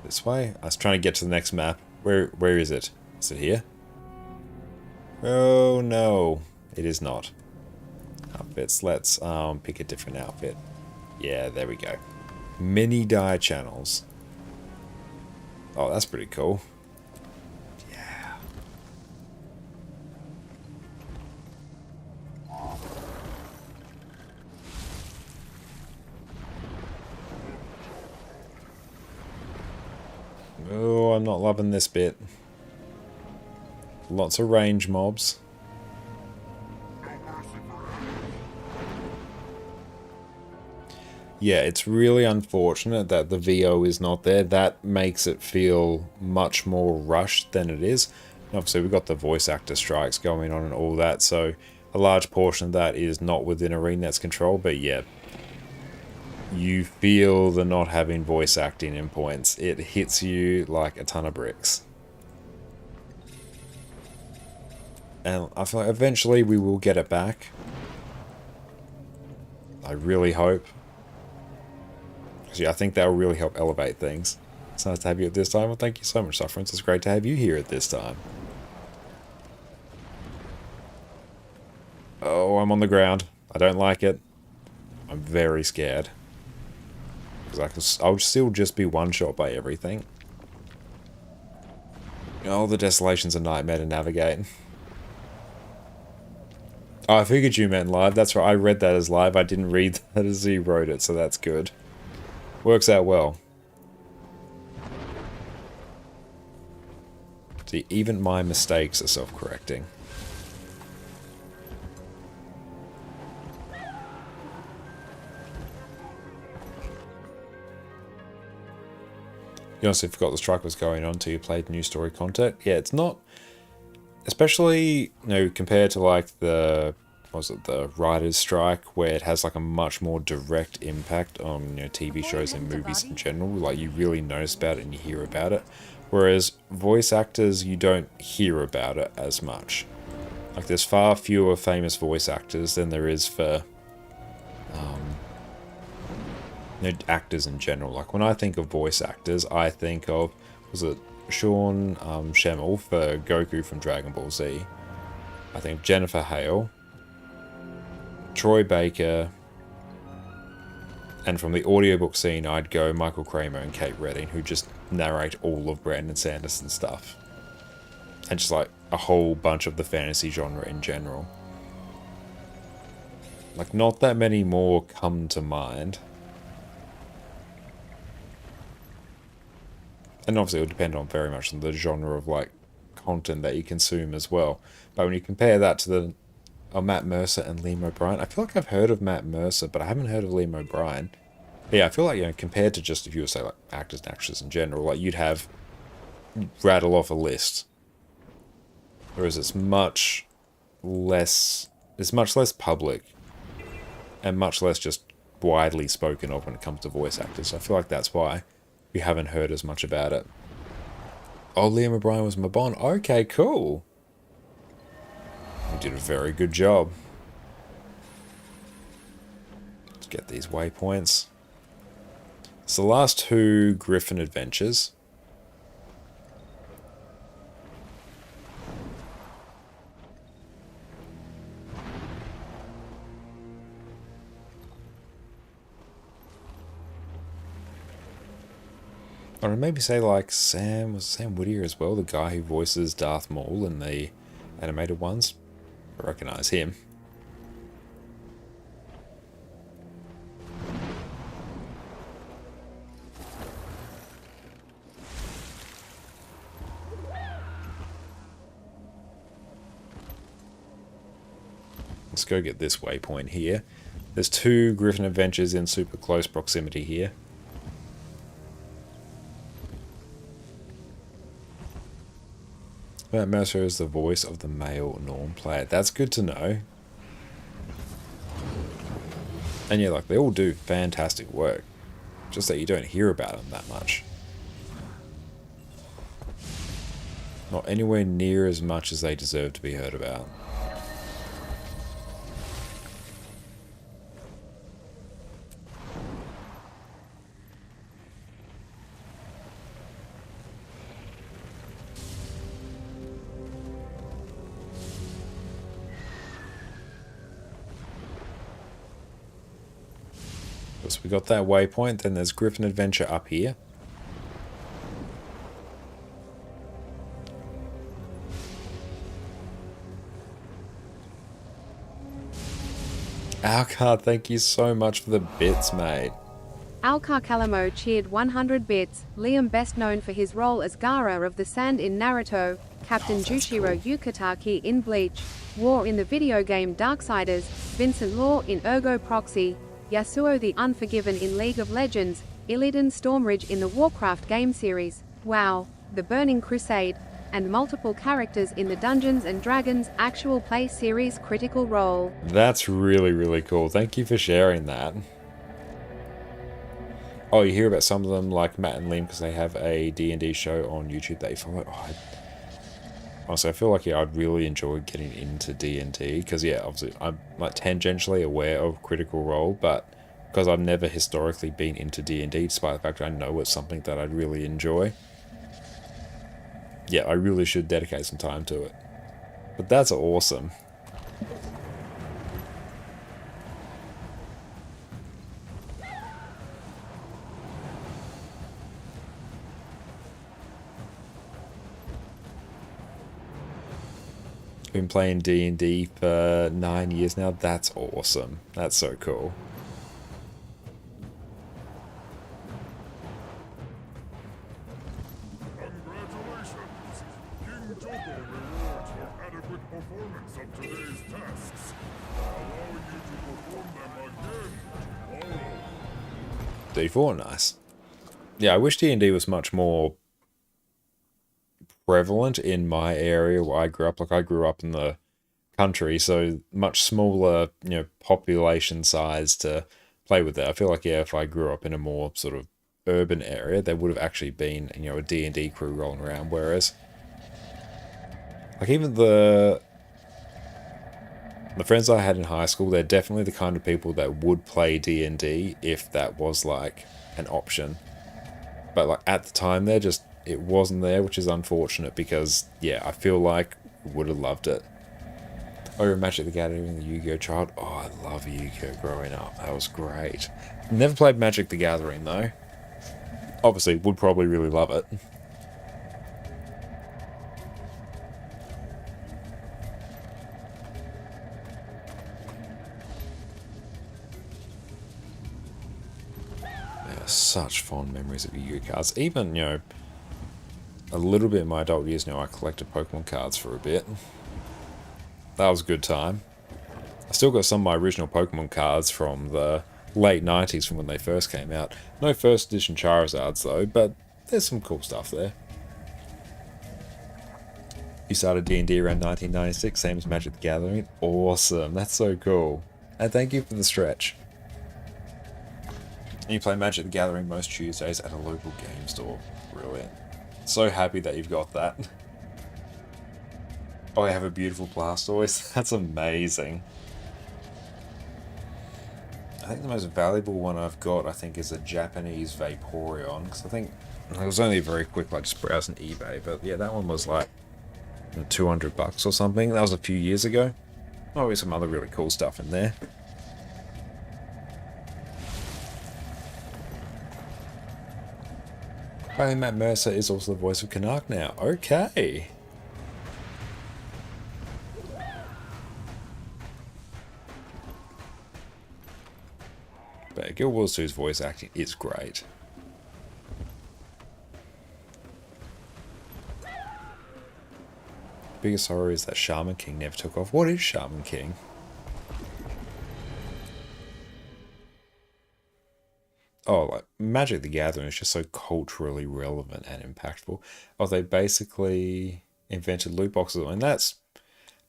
this way, I was trying to get to the next map. Where is it? Is it here? Oh no, it is not. Outfits. Let's pick a different outfit. Yeah, there we go. Mini die channels. Oh, that's pretty cool. Yeah. Oh, I'm not loving this bit. Lots of range mobs. Yeah, it's really unfortunate that the VO is not there. That makes it feel much more rushed than it is. And obviously, we've got the voice actor strikes going on and all that, so a large portion of that is not within ArenaNet's control, but yeah. You feel the not having voice acting in points. It hits you like a ton of bricks. And I feel like eventually we will get it back. I really hope. Yeah, I think that will really help elevate things. It's nice to have you at this time. Well, thank you so much, Sufferance. It's great to have you here at this time. Oh, I'm on the ground. I don't like it. I'm very scared. Because I'll still just be one-shot by everything. Oh, the Desolation's a nightmare to navigate. Oh, I figured you meant live. That's right. I read that as live. I didn't read that as you wrote it, so that's good. Works out well. See, even my mistakes are self-correcting. You honestly forgot the strike was going on until you played new story content. Yeah, it's not, especially, compared to like the writer's strike, where it has like a much more direct impact on TV shows and movies in general. Like you really notice about it and you hear about it. Whereas voice actors, you don't hear about it as much. Like there's far fewer famous voice actors than there is for actors in general. Like when I think of voice actors, I think of, was it Sean Schemmel for Goku from Dragon Ball Z? I think Jennifer Hale, Troy Baker, and from the audiobook scene, I'd go Michael Kramer and Kate Redding, who just narrate all of Brandon Sanderson stuff. And just like a whole bunch of the fantasy genre in general. Like not that many more come to mind. And obviously it will depend on very much on the genre of like content that you consume as well. But when you compare that to the Matt Mercer and Liam O'Brien, I feel like I've heard of Matt Mercer, but I haven't heard of Liam O'Brien. But yeah, I feel like, compared to just if you were say like actors and actresses in general, like you'd rattle off a list. Whereas it's much less public and much less just widely spoken of when it comes to voice actors. So I feel like that's why we haven't heard as much about it. Oh, Liam O'Brien was Mabon. Okay, cool. You did a very good job. Let's get these waypoints. So the last two Griffin adventures. Or maybe say like Sam Whittier as well, the guy who voices Darth Maul in the animated ones. I recognize him. Let's go get this waypoint here. There's two Griffin adventures in super close proximity here. Matt Mercer is the voice of the male Norm player. That's good to know. And yeah, like they all do fantastic work. Just that you don't hear about them that much. Not anywhere near as much as they deserve to be heard about. So we got that waypoint, then there's Griffin Adventure up here. Alcard, thank you so much for the bits, mate. Alcar Calamo cheered 100 bits. Liam, best known for his role as Gaara of the Sand in Naruto, Captain Jushiro Yukitake in Bleach, War in the video game Darksiders, Vincent Law in Ergo Proxy, Yasuo the Unforgiven in League of Legends, Illidan Stormridge in the Warcraft game series, WoW, The Burning Crusade, and multiple characters in the Dungeons & Dragons actual play series Critical Role. That's really, really cool. Thank you for sharing that. Oh, you hear about some of them, like Matt and Liam, because they have a D&D show on YouTube that you follow. Oh, honestly, I feel like, yeah, I'd really enjoy getting into D&D, because, yeah, obviously, I'm like tangentially aware of Critical Role, but because I've never historically been into D&D, despite the fact that I know it's something that I'd really enjoy. Yeah, I really should dedicate some time to it. But that's awesome. Been playing D&D for 9 years now. That's awesome. That's so cool. Congratulations! King Joko rewards your adequate performance of today's tasks, allowing you to perform them again tomorrow. D4, nice. Yeah, I wish D&D was much more prevalent in my area where I grew up. Like, I grew up in the country, so much smaller, you know, population size to play with that. I feel like, yeah, if I grew up in a more sort of urban area, there would have actually been, you know, a D&D crew rolling around, whereas like even the friends I had in high school, they're definitely the kind of people that would play D&D if that was like an option. But like at the time there, just it wasn't there, which is unfortunate because, yeah, I feel like we would have loved it. Oh, Magic the Gathering, the Yu-Gi-Oh child. Oh, I love Yu-Gi-Oh growing up. That was great. Never played Magic the Gathering though. Obviously, would probably really love it. Such fond memories of Yu-Gi-Oh cards. Even, you know, a little bit in my adult years now, I collected Pokemon cards for a bit. That was a good time. I still got some of my original Pokemon cards from the late 90s from when they first came out. No first edition Charizards though, but there's some cool stuff there. You started D&D around 1996, same as Magic the Gathering. Awesome, that's so cool. And thank you for the stretch. And you play Magic the Gathering most Tuesdays at a local game store. Brilliant. So happy that you've got that. Oh, I have a beautiful Blastoise. That's amazing. I think the most valuable one I've got, I think, is a Japanese Vaporeon. Because I think it was only very quick, like just browsing eBay. But yeah, that one was like $200 or something. That was a few years ago. Oh, there's some other really cool stuff in there. Apparently Matt Mercer is also the voice of Canuck now. Okay. But Guild Wars 2's voice acting is great. Biggest horror is that Shaman King never took off. What is Shaman King? Oh, like Magic the Gathering is just so culturally relevant and impactful. Oh, they basically invented loot boxes, and that's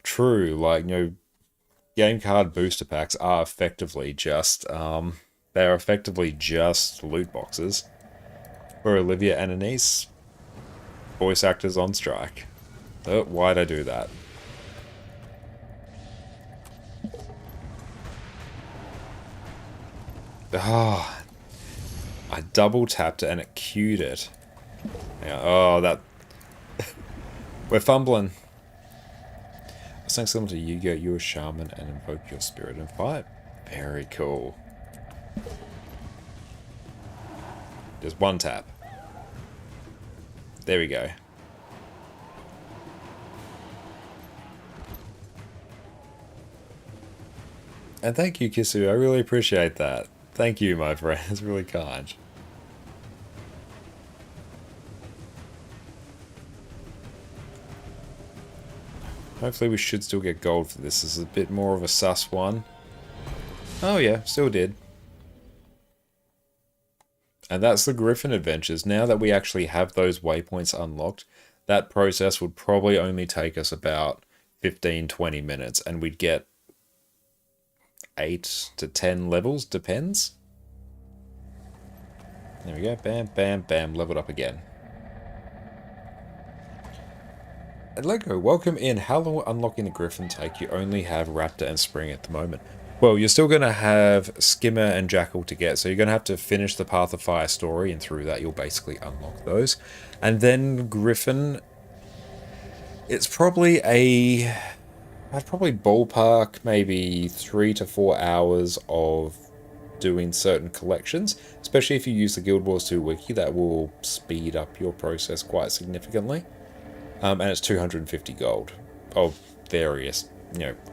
true. Like, you know, game card booster packs are effectively just they are effectively just loot boxes. For Olivia and Anise, voice actors on strike. Oh, why'd I do that? Ah. I double tapped it and it queued it. Yeah, oh, that... We're fumbling. I think similar to Yu-Gi-Oh! You're a shaman and invoke your spirit and fight. Very cool. Just one tap. There we go. And thank you, Kisu. I really appreciate that. Thank you, my friend. It's really kind. Hopefully we should still get gold for this. This is a bit more of a sus one. Oh yeah, still did. And that's the Griffin Adventures. Now that we actually have those waypoints unlocked, that process would probably only take us about 15-20 minutes, and we'd get 8 to 10 levels, depends. There we go, bam, bam, bam, leveled up again. And Lego, welcome in. How long will unlocking the Griffin take? You only have Raptor and Spring at the moment. Well, you're still going to have Skimmer and Jackal to get, so you're going to have to finish the Path of Fire story, and through that you'll basically unlock those. And then Griffin, it's probably I'd probably ballpark maybe 3 to 4 hours of doing certain collections, especially if you use the Guild Wars 2 wiki. That will speed up your process quite significantly. And it's 250 gold of various,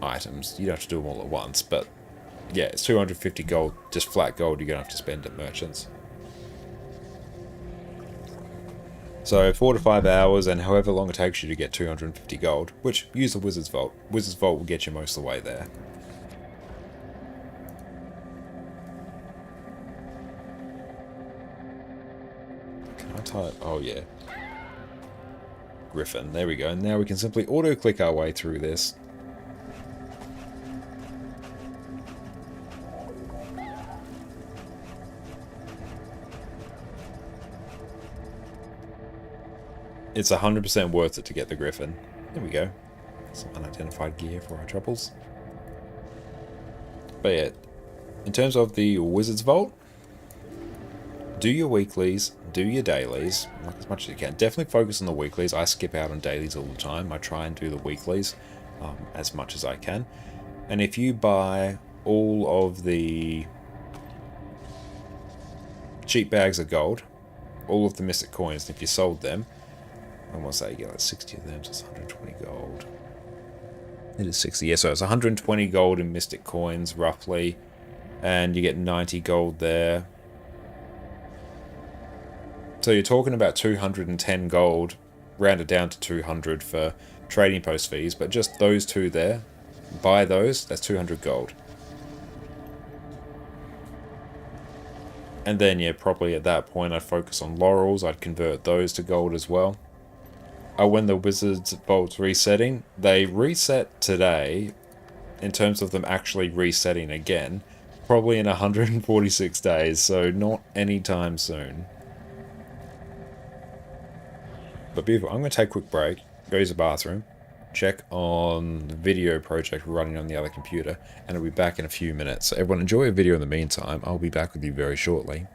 items. You don't have to do them all at once, but yeah, it's 250 gold, just flat gold you're going to have to spend at merchants. So 4 to 5 hours, and however long it takes you to get 250 gold, which, use the Wizard's Vault. Wizard's Vault will get you most of the way there. Can I type? Oh yeah. Griffin, there we go. And now we can simply auto-click our way through this. It's 100% worth it to get the Griffin. There we go. Some unidentified gear for our troubles. But yeah, in terms of the Wizard's Vault, do your weeklies, do your dailies, like as much as you can. Definitely focus on the weeklies. I skip out on dailies all the time. I try and do the weeklies as much as I can. And if you buy all of the cheap bags of gold, all of the mystic coins, if you sold them, and what's that, you get like 60 of them, so it's 120 gold. It is 60, yeah, so it's 120 gold in mystic coins, roughly, and you get 90 gold there. So you're talking about 210 gold, rounded down to 200 for trading post fees, but just those two there, buy those, that's 200 gold. And then, yeah, probably at that point I'd focus on laurels, I'd convert those to gold as well. When the Wizard's Vault's resetting, they reset today, in terms of them actually resetting again, probably in 146 days, so not anytime soon. But beautiful, I'm going to take a quick break, go use the bathroom, check on the video project running on the other computer, and I'll be back in a few minutes. So everyone enjoy a video in the meantime, I'll be back with you very shortly.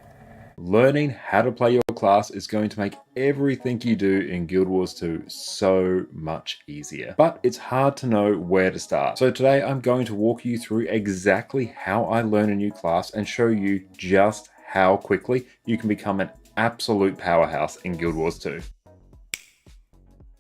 Learning how to play your class is going to make everything you do in Guild Wars 2 so much easier. But it's hard to know where to start. So today I'm going to walk you through exactly how I learn a new class and show you just how quickly you can become an absolute powerhouse in Guild Wars 2.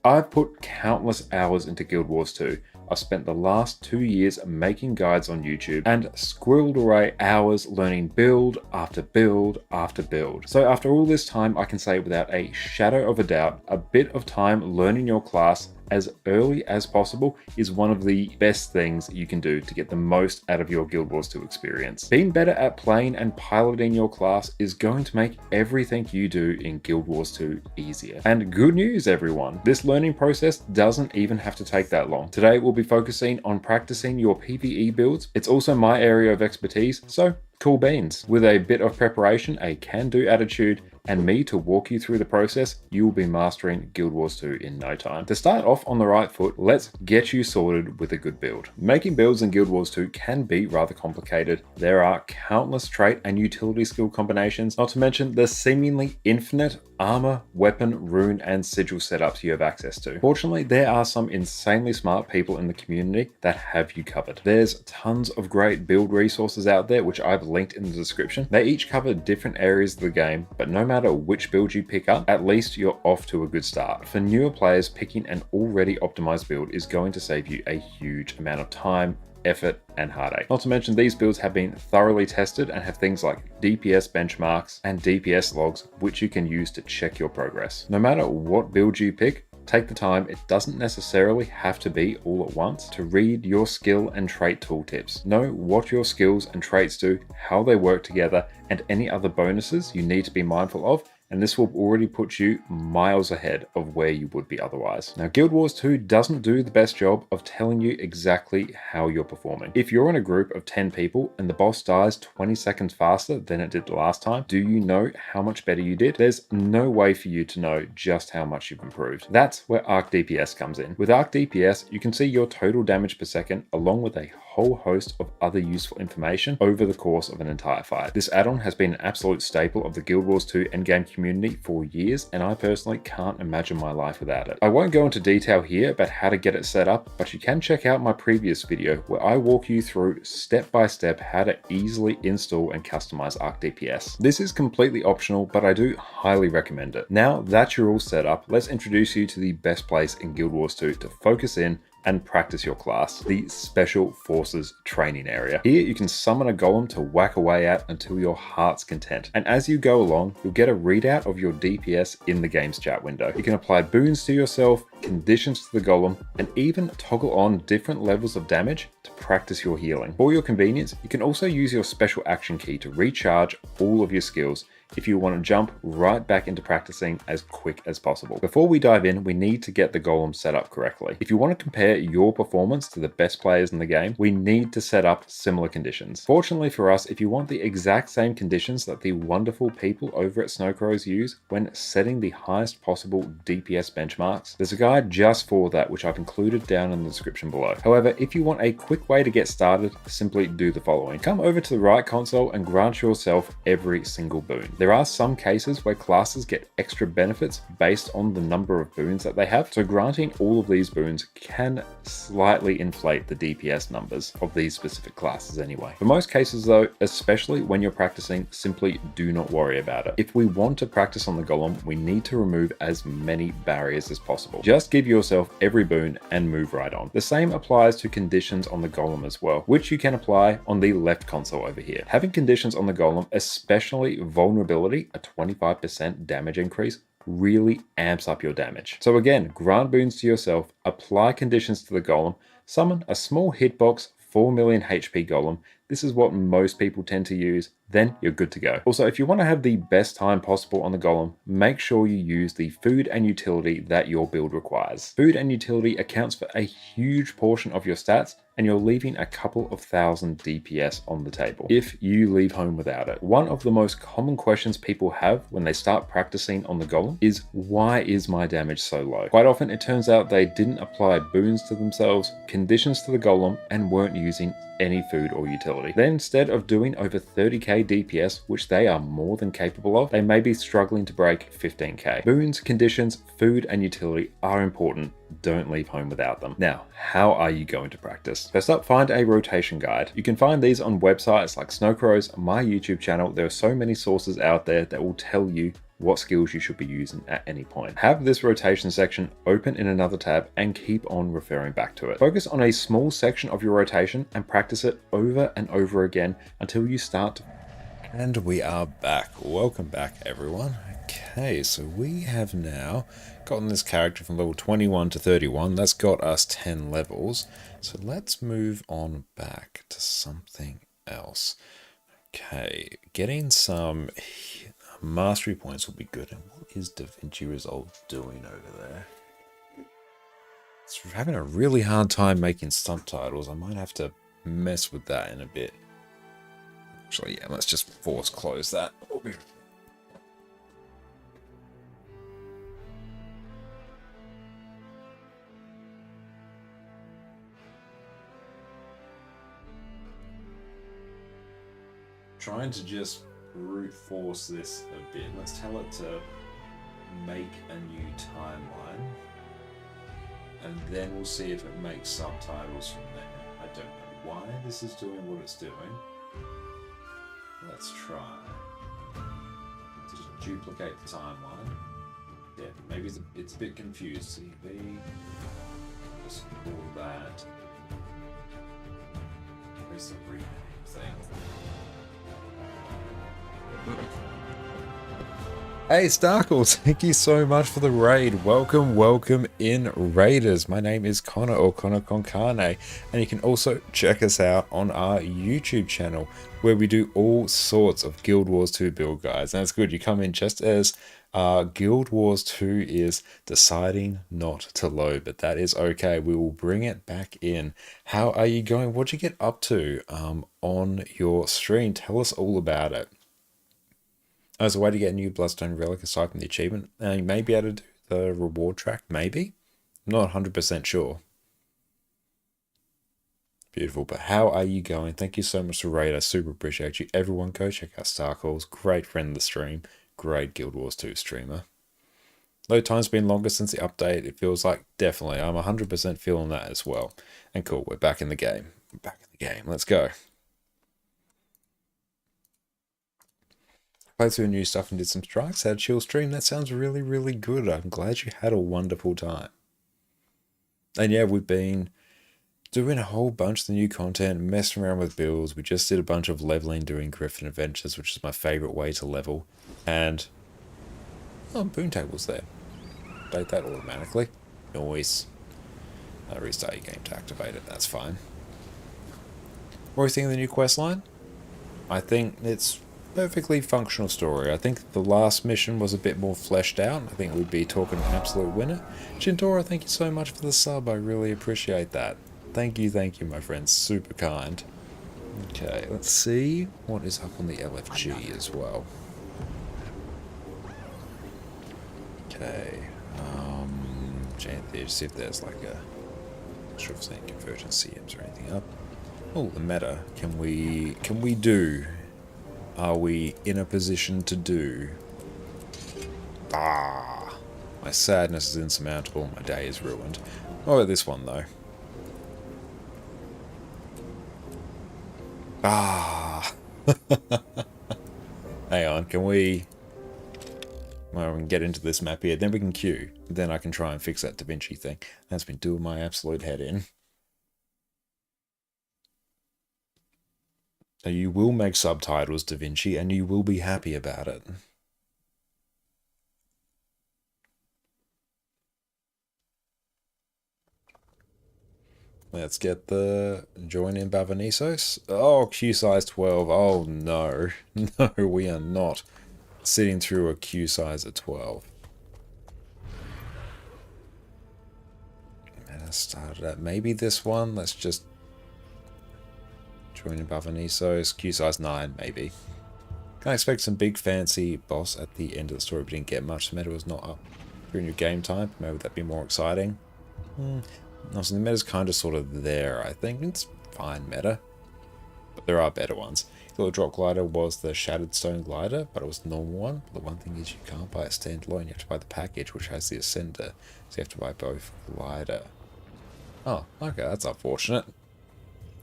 I've put countless hours into Guild Wars 2. I've spent the last 2 years making guides on YouTube and squirreled away hours learning build after build after build. So after all this time, I can say without a shadow of a doubt, a bit of time learning your class as early as possible is one of the best things you can do to get the most out of your Guild Wars 2 experience. Being better at playing and piloting your class is going to make everything you do in Guild Wars 2 easier. And good news, everyone, this learning process doesn't even have to take that long. Today we'll be focusing on practicing your PvE builds. It's also my area of expertise, so cool beans. With a bit of preparation, a can-do attitude, and me to walk you through the process, you will be mastering Guild Wars 2 in no time. To start off on the right foot, let's get you sorted with a good build. Making builds in Guild Wars 2 can be rather complicated. There are countless trait and utility skill combinations, not to mention the seemingly infinite armor, weapon, rune, and sigil setups you have access to. Fortunately, there are some insanely smart people in the community that have you covered. There's tons of great build resources out there, which I've linked in the description. They each cover different areas of the game, but no matter which build you pick up, at least you're off to a good start. For newer players, picking an already optimized build is going to save you a huge amount of time, effort, and heartache. Not to mention these builds have been thoroughly tested and have things like DPS benchmarks and DPS logs, which you can use to check your progress. No matter what build you pick, take the time, it doesn't necessarily have to be all at once, to read your skill and trait tooltips. Know what your skills and traits do, how they work together, and any other bonuses you need to be mindful of, and this will already put you miles ahead of where you would be otherwise. Now, Guild Wars 2 doesn't do the best job of telling you exactly how you're performing. If you're in a group of 10 people and the boss dies 20 seconds faster than it did the last time, do you know how much better you did? There's no way for you to know just how much you've improved. That's where Arc DPS comes in. With Arc DPS, you can see your total damage per second along with a whole host of other useful information over the course of an entire fight. This add-on has been an absolute staple of the Guild Wars 2 endgame community for years, and I personally can't imagine my life without it. I won't go into detail here about how to get it set up, but you can check out my previous video where I walk you through step by step how to easily install and customize Arc DPS. This is completely optional, but I do highly recommend it. Now that you're all set up, let's introduce you to the best place in Guild Wars 2 to focus in and practice your class, the Special Forces training area. Here you can summon a golem to whack away at until your heart's content. And as you go along, you'll get a readout of your DPS in the game's chat window. You can apply boons to yourself, conditions to the golem, and even toggle on different levels of damage to practice your healing. For your convenience, you can also use your special action key to recharge all of your skills if you want to jump right back into practicing as quick as possible. Before we dive in, we need to get the golem set up correctly. If you want to compare your performance to the best players in the game, we need to set up similar conditions. Fortunately for us, if you want the exact same conditions that the wonderful people over at Snowcrows use when setting the highest possible DPS benchmarks, there's a guide just for that which I've included down in the description below. However, if you want a quick way to get started, simply do the following. Come over to the right console and grant yourself every single boon. There are some cases where classes get extra benefits based on the number of boons that they have, so granting all of these boons can slightly inflate the DPS numbers of these specific classes anyway. For most cases though, especially when you're practicing, simply do not worry about it. If we want to practice on the golem, we need to remove as many barriers as possible. Just give yourself every boon and move right on. The same applies to conditions on the golem as well, which you can apply on the left console over here. Having conditions on the golem, especially vulnerability, a 25% damage increase, really amps up your damage. So again, grant boons to yourself, apply conditions to the golem, summon a small hitbox 4 million HP golem. This is what most people tend to use, then you're good to go. Also, if you want to have the best time possible on the golem, make sure you use the food and utility that your build requires. Food and utility accounts for a huge portion of your stats, and you're leaving a couple of thousand DPS on the table if you leave home without it. One of the most common questions people have when they start practicing on the golem is, why is my damage so low? Quite often it turns out they didn't apply boons to themselves, conditions to the golem, and weren't using any food or utility. Then instead of doing over 30k DPS, which they are more than capable of, they may be struggling to break 15k. Boons, conditions, food, and utility are important. Don't leave home without them. Now, how are you going to practice? First up, find a rotation guide. You can find these on websites like Snowcrows, my YouTube channel. There are so many sources out there that will tell you what skills you should be using at any point. Have this rotation section open in another tab and keep on referring back to it. Focus on a small section of your rotation and practice it over and over again until you start to... And we are back. Welcome back, everyone. Okay, so we have now gotten this character from level 21 to 31. That's got us 10 levels. So let's move on back to something else. Okay, getting some mastery points will be good. And what is Da Vinci Resolve doing over there? It's having a really hard time making subtitles. I might have to mess with that in a bit. Actually, yeah, let's just force close that. Trying to just brute force this a bit. Let's tell it to make a new timeline, and then we'll see if it makes subtitles from there. I don't know why this is doing what it's doing. let's try to duplicate the timeline. Yeah, maybe it's a bit confused. CV, just call that. Where's the rename thing? Hey Starkles, thank you so much for the raid. Welcome in Raiders. My name is Connor or ConnorConCarne, and you can also check us out on our YouTube channel where we do all sorts of Guild Wars 2 build guides. And it's good, you come in just as Guild Wars 2 is deciding not to load, but that is okay. We will bring it back in. How are you going? What'd you get up to on your stream? Tell us all about it. As a way to get a new Bloodstone Relic aside from the achievement, you may be able to do the reward track, maybe? I'm not 100% sure. Beautiful, but how are you going? Thank you so much for raid. I super appreciate you. Everyone go check out Starcalls. Great friend of the stream. Great Guild Wars 2 streamer. Load time's been longer since the update. It feels like definitely. I'm 100% feeling that as well. And cool, we're back in the game. We're back in the game. Let's go. Played through new stuff and did some strikes, had a chill stream. That sounds really, really good. I'm glad you had a wonderful time. And yeah, we've been doing a whole bunch of the new content, messing around with builds. We just did a bunch of leveling doing Griffin Adventures, which is my favorite way to level. And oh, Boon Table's there. Update that automatically. Noise. Restart your game to activate it. That's fine. What do you think of the new quest line? I think it's perfectly functional story. I think the last mission was a bit more fleshed out. I think we'd be talking an absolute winner. Jintora, thank you so much for the sub. I really appreciate that. Thank you, my friends. Super kind. Okay, let's see what is up on the LFG as well. Okay, Janthir, see if there's like a, not sure if there's any convergent CMs or anything up. Oh, the meta. Can we do? Are we in a position to do? Ah, my sadness is insurmountable. My day is ruined. What about this one though? Ah. Hang on, can we... Well, we can get into this map here, then we can queue. Then I can try and fix that Da Vinci thing. That's been doing my absolute head in. So you will make subtitles, Da Vinci, and you will be happy about it. Let's get the join in Bavanisos. Oh, queue size 12. Oh no. No, we are not sitting through a queue size of 12. And I started at maybe this one. Let's just join in Bavanisos. Queue size 9, maybe. Can I expect some big fancy boss at the end of the story, but didn't get much. The meta was not up during your game time. Maybe that'd be more exciting. Also, the meta's kind of sort of there, I think. It's fine meta. But there are better ones. The drop glider was the Shattered Stone glider, but it was the normal one. The one thing is you can't buy it standalone. You have to buy the package, which has the Ascender. So you have to buy both glider. Oh, okay, that's unfortunate.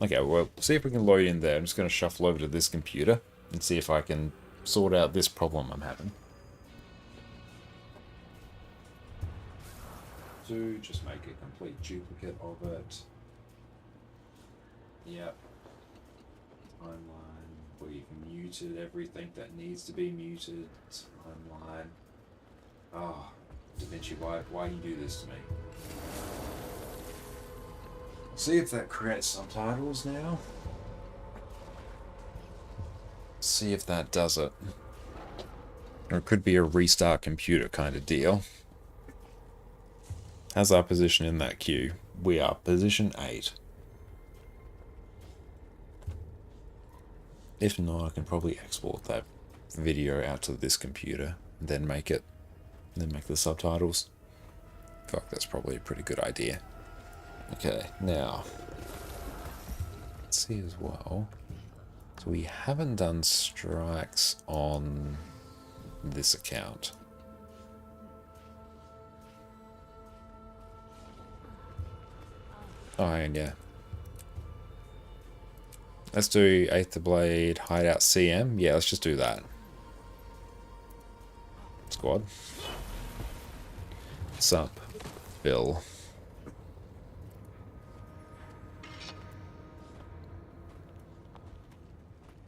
Okay, well, see if we can load in there. I'm just going to shuffle over to this computer and see if I can sort out this problem I'm having. To just make a complete duplicate of it. Yep. Timeline. We've muted everything that needs to be muted. Timeline. Oh, Da Vinci, why you do this to me? See if that creates subtitles now. See if that does it. Or it could be a restart computer kind of deal. How's our position in that queue? We are position 8. If not, I can probably export that video out to this computer and then make the subtitles. Fuck, that's probably a pretty good idea. Okay, now let's see as well. So we haven't done strikes on this account. Oh, and yeah. Let's do Aether Blade, Hideout CM. Yeah, let's just do that. Squad. Sup, Bill.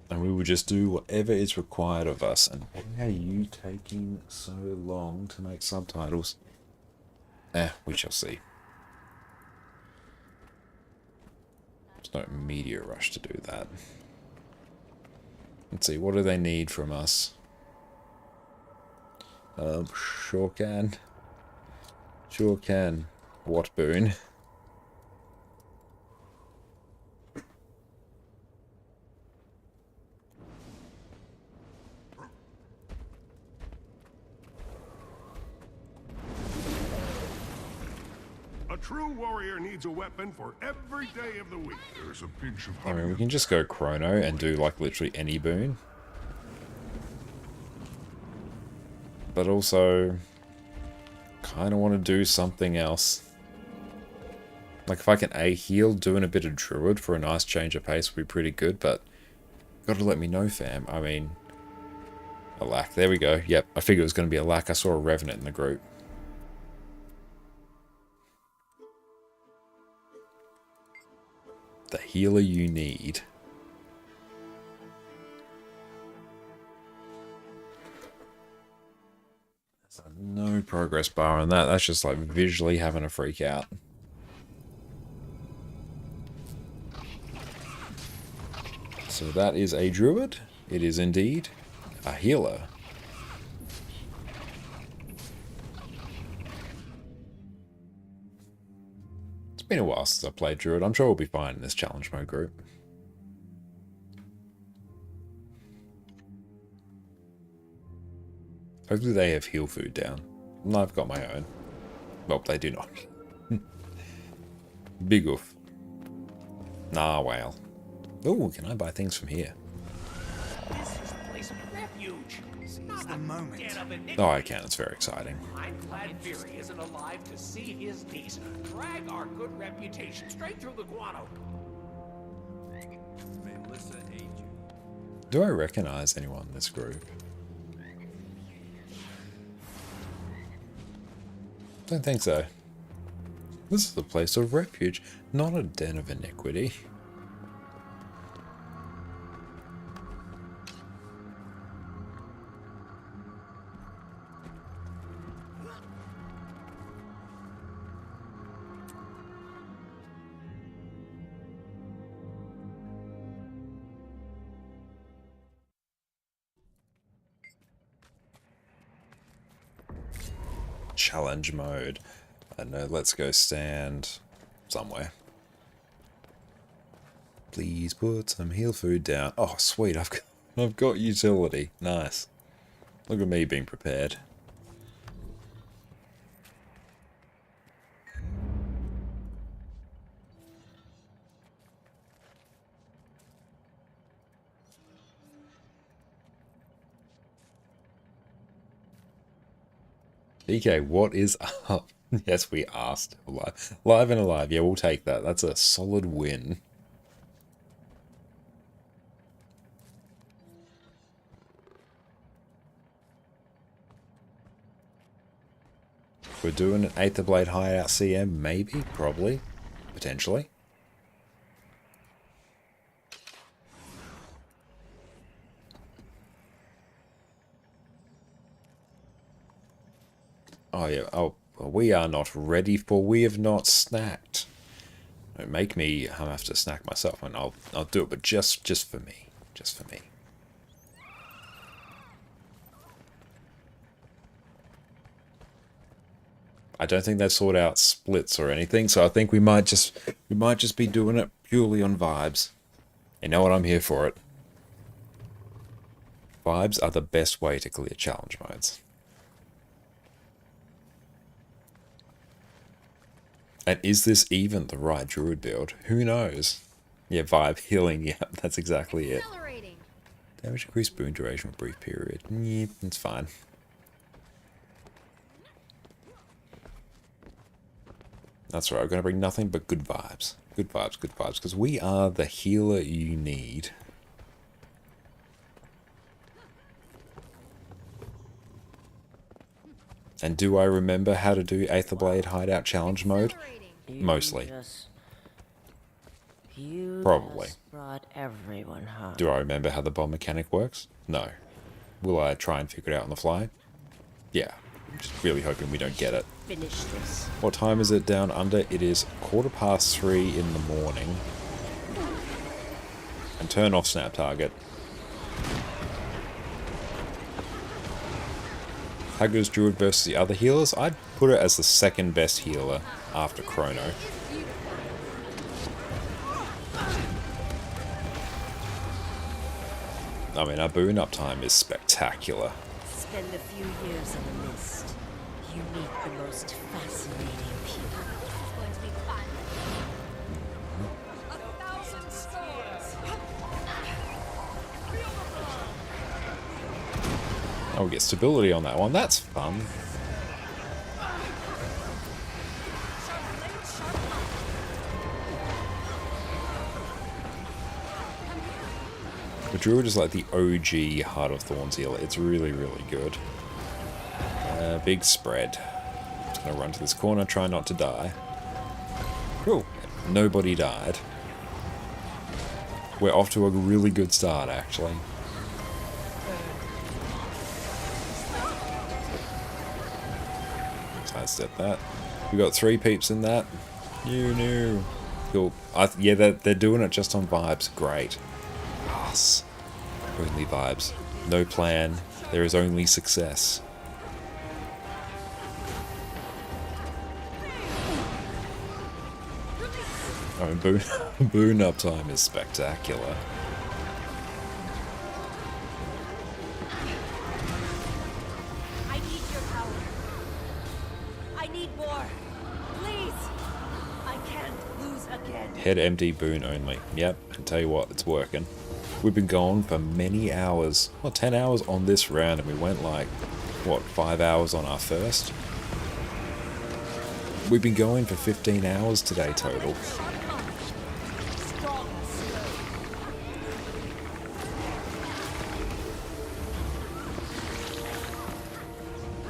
And we will just do whatever is required of us. And why are you taking so long to make subtitles? We shall see. There's no immediate rush to do that. Let's see, what do they need from us? Sure can. Sure can. What boon? A true warrior needs a weapon for every day of the week. There's a pinch of I mean, we can just go chrono and do like literally any boon. But also, kind of want to do something else. Like if I can A heal, doing a bit of druid for a nice change of pace would be pretty good, but gotta let me know, fam. I mean, a lack. There we go. Yep, I figured it was going to be a lack. I saw a revenant in the group. The healer you need. There's no progress bar on that. That's just like visually having a freak out. So that is a druid. It is indeed a healer. It's been a while since I played druid. I'm sure we'll be fine in this challenge mode group. Hopefully they have heal food down. No, I've got my own. Well, they do not. Big oof. Nah, well. Oh, can I buy things from here? This is a place of refuge. Seize the moment. Oh, I can. It's very exciting. I'm glad Fury isn't alive to see his niece drag our good reputation straight through the guano. Melissa ate you. Do I recognize anyone in this group? Don't think so. This is a place of refuge, not a den of iniquity. Challenge mode. I don't know, let's go stand somewhere. Please put some heal food down. Oh, sweet, I've got utility. Nice. Look at me being prepared. DK, what is up? Yes, we are still alive. Live and alive. Yeah, we'll take that. That's a solid win. We're doing an Aether Blade Hideout CM, maybe, probably, potentially. Oh yeah, oh, well, we are not ready for, we have not snacked. Don't make me have to snack myself, and I'll do it, but just for me. Just for me. I don't think they've sorted out splits or anything, so I think we might just be doing it purely on vibes. You know what, I'm here for it. Vibes are the best way to clear challenge modes. And is this even the right druid build? Who knows? Yeah, vibe, healing, yeah, that's exactly it. Damage increase boon duration for brief period. Yeah, it's fine. That's right, I'm going to bring nothing but good vibes. Good vibes, because we are the healer you need. And do I remember how to do Aetherblade Hideout Challenge mode? Mostly. Probably. Brought everyone home. Do I remember how the bomb mechanic works? No. Will I try and figure it out on the fly? Yeah. I'm just really hoping we don't get it. Finish this. What time is it down under? It is 3:15 in the morning. And turn off snap target. How good is Druid versus the other healers? I'd put it as the second best healer after Chrono. I mean, our boon uptime is spectacular. Spend a few years in the mist. You meet the most fascinating people. It's going to be fun. 1,000 swords. Oh, we get stability on that one. That's fun. The Druid is like the OG Heart of Thorns healer. It's really, really good. Big spread. Just gonna run to this corner, try not to die. Cool. Nobody died. We're off to a really good start, actually. Sidestep that. We got 3 peeps in that. You knew. Cool. Yeah, they're doing it just on vibes. Great. Yes. Only vibes. No plan. There is only success. I mean, boon uptime is spectacular. I need your power. I need more. Please. I can't lose again. Head empty, boon only. Yep, and tell you what, it's working. We've been going for many hours. Well, 10 hours on this round, and we went like, what, 5 hours on our first? We've been going for 15 hours today total.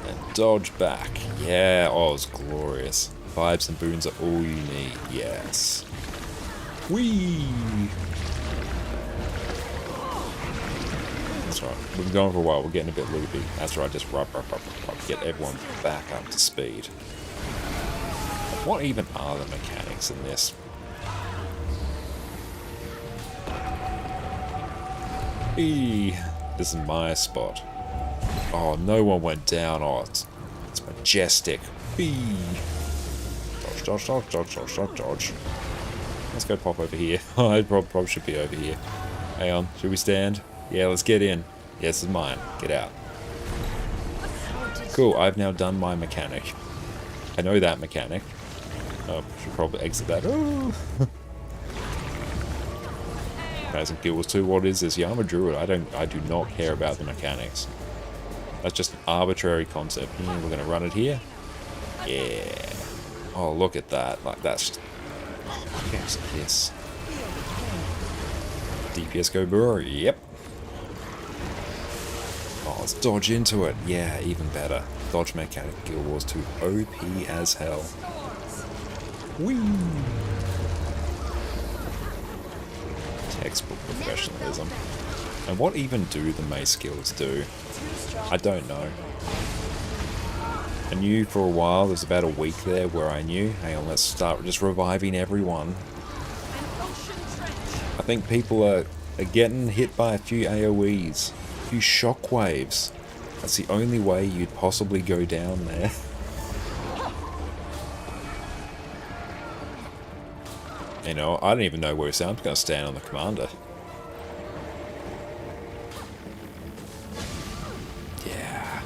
And dodge back. Yeah, oh, it was glorious. Vibes and boons are all you need. Yes. Whee! That's right. We've been going for a while. We're getting a bit loopy. That's right. Just rub. Get everyone back up to speed. What even are the mechanics in this? Eee, this is my spot. Oh, no one went down. Oh, it's majestic. Eee. Dodge. Let's go pop over here. I probably should be over here. Hang on. Should we stand? Yeah, let's get in. Yeah, this is mine. Get out. Cool, I've now done my mechanic. I know that mechanic. Oh, should probably exit that. Oh. Guys and Guilds too. What is this? Yeah, I'm a druid. I do not care about the mechanics. That's just an arbitrary concept. We're gonna run it here. Yeah. Oh, look at that. Like that's just. Oh, yes. DPS go brewer. Yep. Oh, let's dodge into it. Yeah, even better. Dodge mechanic Guild Wars 2 OP as hell. Whee! Textbook professionalism. And what even do the mace skills do? I don't know. I knew for a while, there's about a week there where I knew, hang on, let's start just reviving everyone. I think people are getting hit by a few AoEs, a few shockwaves. That's the only way you'd possibly go down there. You know, I don't even know where I'm going to stand on the commander. Yeah.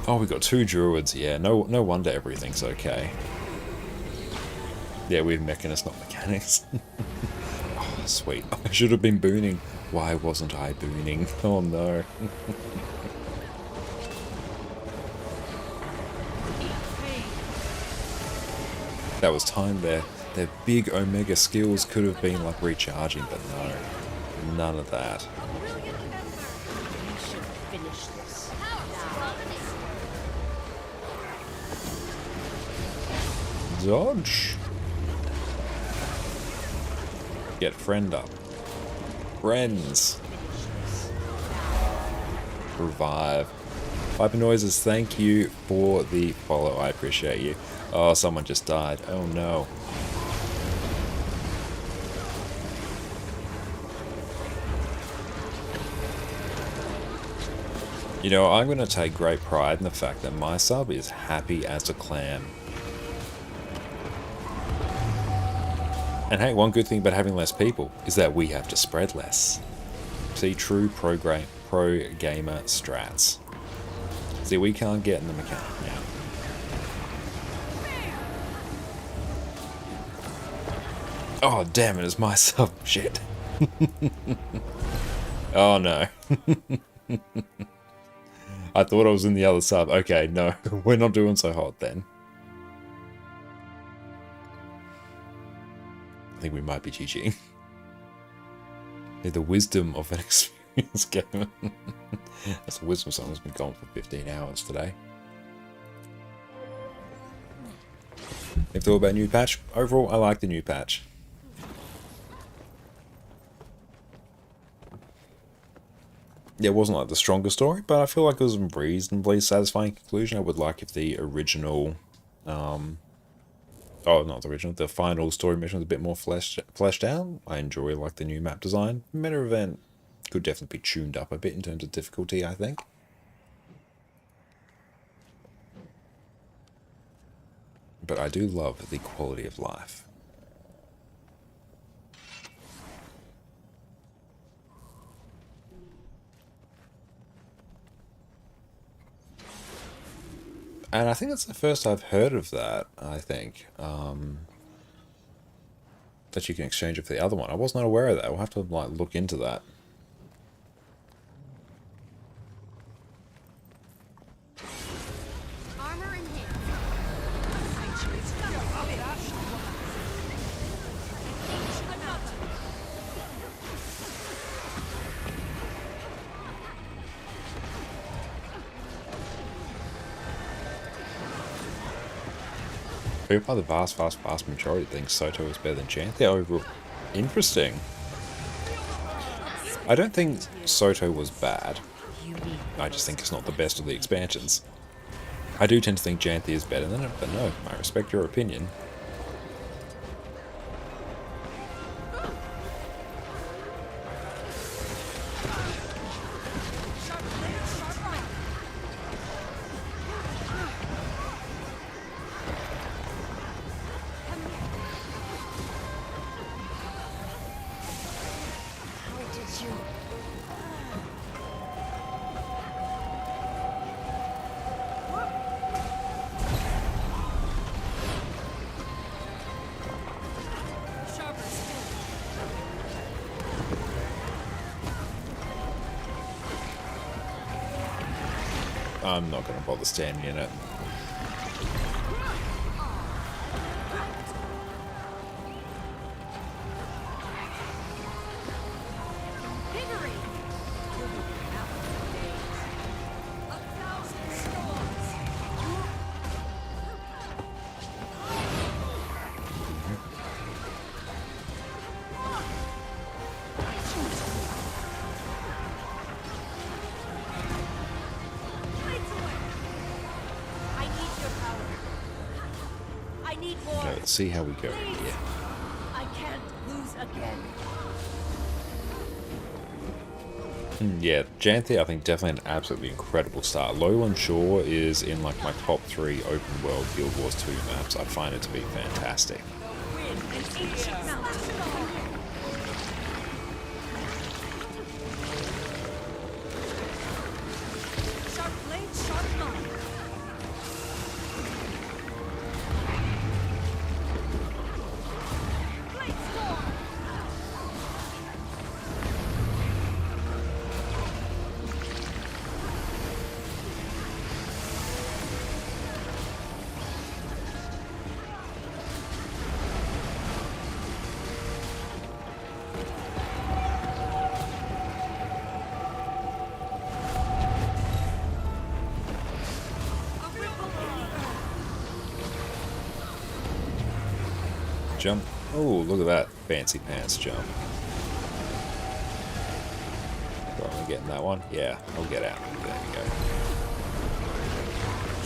Oh, we got 2 druids. Yeah, no wonder everything's okay. Yeah, we have mechanists, not mechanics. Oh, sweet. I should have been booning. Why wasn't I booning? Oh no. That was time there. Their big Omega skills could have been like recharging, but no. None of that. We should finish this. Dodge. Get friend up. Friends. Revive. Viper Noises, thank you for the follow. I appreciate you. Oh, someone just died. Oh no. You know, I'm going to take great pride in the fact that my sub is happy as a clam. And hey, one good thing about having less people is that we have to spread less. See, true pro gamer strats. See, we can't get in the mechanic now. Oh, damn it, it's my sub. Shit. Oh, no. I thought I was in the other sub. Okay, no. We're not doing so hot then. I think we might be GGing. The wisdom of an experienced gamer. That's a wisdom song that's been gone for 15 hours today. If thought about new patch, overall I like the new patch. It wasn't like the strongest story, but I feel like it was a reasonably satisfying conclusion. I would like if the original oh, not the original. The final story mission was a bit more fleshed out. I enjoy like the new map design. Meta event could definitely be tuned up a bit in terms of difficulty, I think. But I do love the quality of life. And I think that's the first I've heard of that, I think. That you can exchange it for the other one. I was not aware of that. We'll have to like look into that. Armor in hand. People by the vast majority think Soto is better than Janthir overall. Interesting. I don't think Soto was bad. I just think it's not the best of the expansions. I do tend to think Janthir is better than it, but no, I respect your opinion. I'm not going to bother standing in it. Let's see how we go here. I can't lose again. Yeah, Janthir I think definitely an absolutely incredible start. Lowland Shore is in like my top 3 open world Guild Wars 2 maps. I find it to be fantastic. jump. Oh, look at that fancy pants jump. Am I getting that one? Yeah, I'll get out. There we go.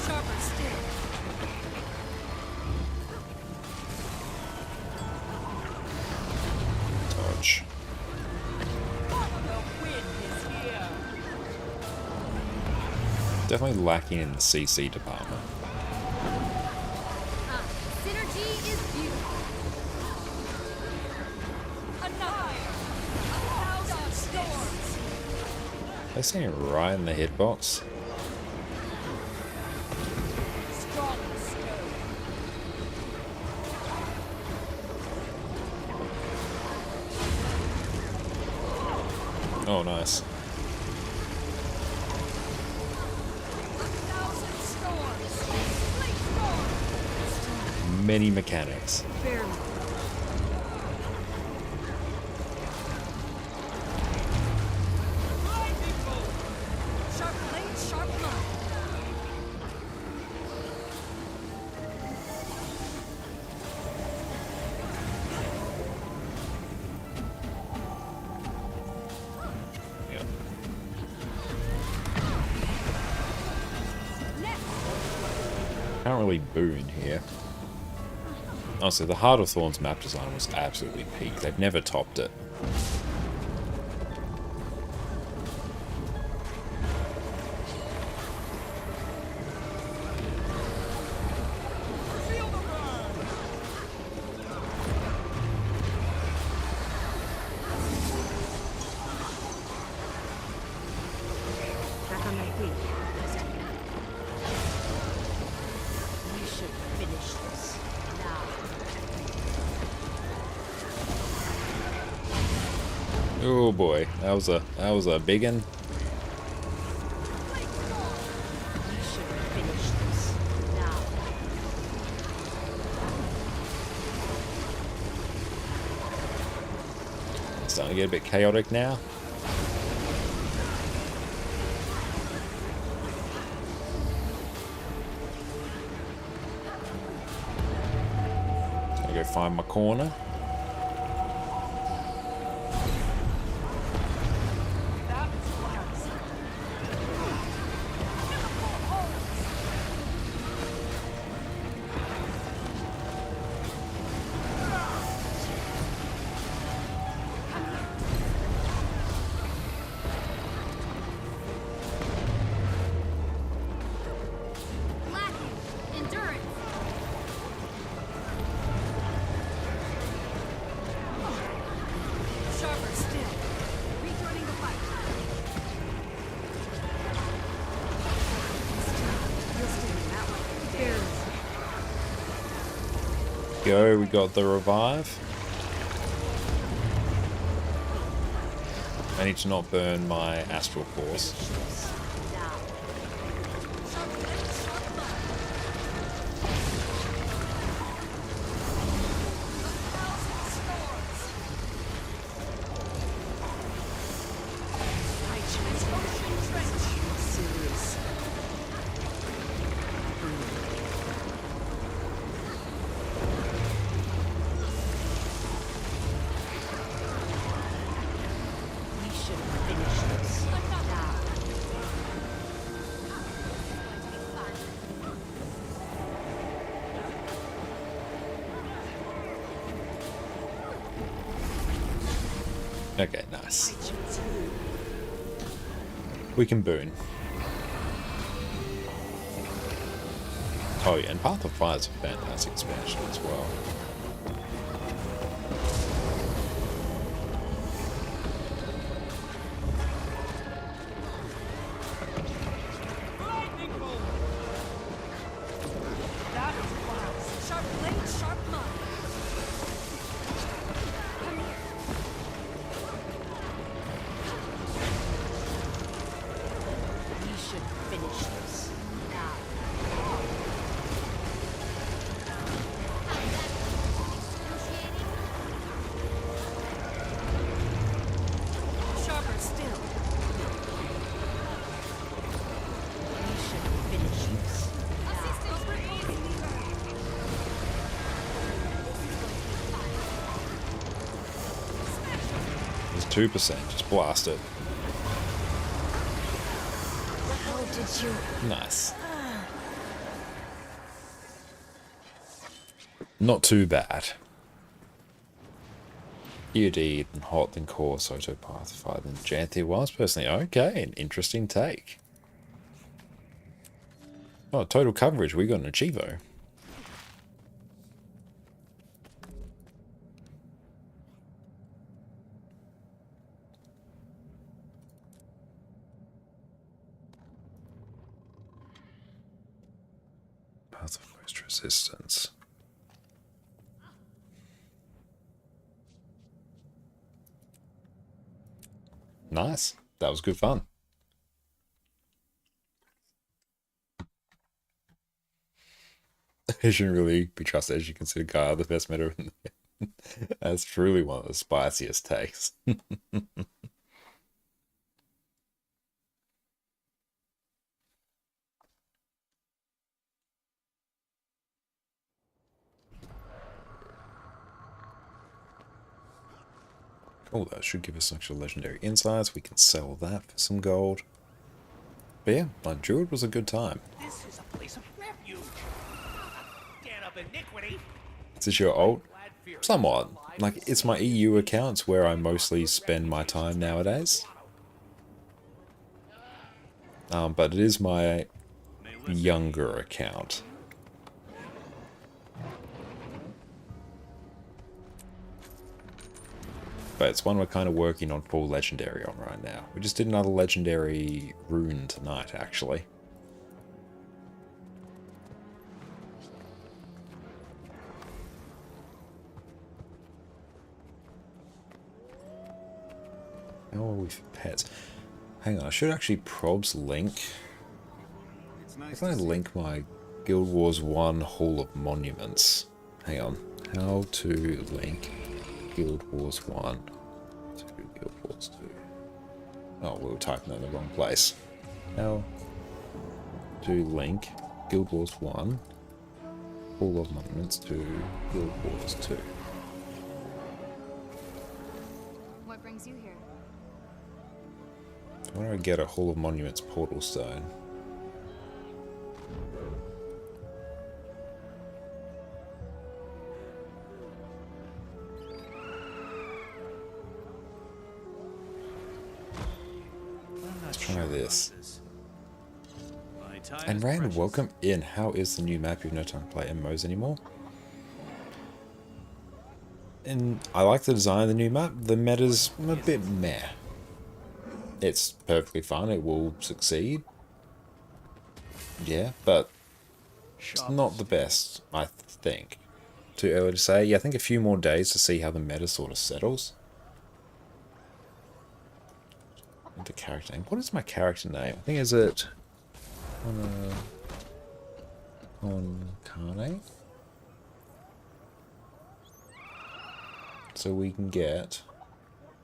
Sharper still. Dodge. Definitely lacking in the CC department. Synergy is beautiful. They seem right in the hitbox. Oh, nice. Many mechanics. Can't really boon here. Honestly, the Heart of Thorns map design was absolutely peak. They've never topped it. Back on my feet. We should finish this now. Oh boy, that was a big one. We should finish this now. It's starting to get a bit chaotic now. Gotta go find my corner. Endurance. Sharper still. Rejoining the fight. You'll stay in that one. Go, we got the revive. I need to not burn my astral force. Okay, nice. We can boon. Oh yeah, and Path of Fire is a fantastic expansion as well. 2%. Just blast it. How did you... Nice. Not too bad. EOD, then Hot, then Core, Soto, Pacifier, then Janthir was personally okay. An interesting take. Oh, total coverage. We got an Achievo. Path of most resistance. Nice. That was good fun. It shouldn't really be trusted as you consider Gaia the best meta. That's truly one of the spiciest takes. Oh, that should give us some extra legendary insights. We can sell that for some gold. But yeah, my druid was a good time. This is a place of refuge. Get up iniquity. Is this your ult? Somewhat. Like, it's my EU accounts where I mostly spend my time nowadays. But it is my younger account. But it's one we're kind of working on full legendary on right now. We just did another legendary rune tonight, actually. How are we for pets? Hang on, I should actually probs link. If I link my Guild Wars 1 Hall of Monuments. Hang on. How to link Guild Wars 1 to Guild Wars 2. Oh, we were typing in the wrong place. How to link Guild Wars 1 Hall of Monuments to Guild Wars 2. What brings you here? Why do I get a Hall of Monuments portal stone? Let's try this. And Rand, welcome in. How is the new map? You've no time to play MMOs anymore. And I like the design of the new map. The meta's a bit meh. It's perfectly fine. It will succeed. Yeah, but it's not the best, I think. Too early to say. Yeah, I think a few more days to see how the meta sort of settles. The character name. What is my character name? I think is it ConnorConCarne. So we can get,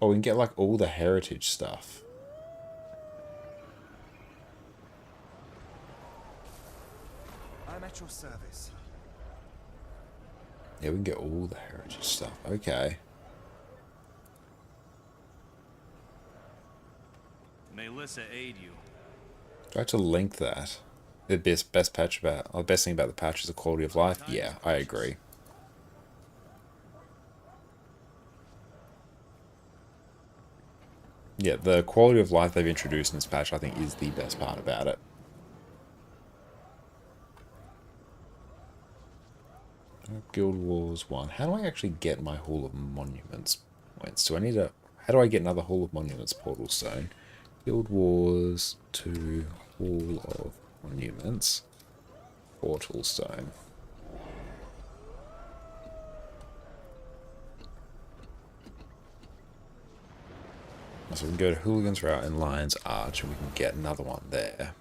oh, we can get like all the heritage stuff. I'm at your service. Yeah, we can get all the heritage stuff. Okay. May Lissa aid you. Try to link that. The best patch about, or the best thing about the patch is the quality of life. Yeah, I agree. Yeah, the quality of life they've introduced in this patch, I think, is the best part about it. Guild Wars 1. How do I actually get my Hall of Monuments points? Do I need a... How do I get another Hall of Monuments portal stone? Guild Wars 2 Hall of Monuments portal stone. So we can go to Hooligan's Route and Lion's Arch and we can get another one there.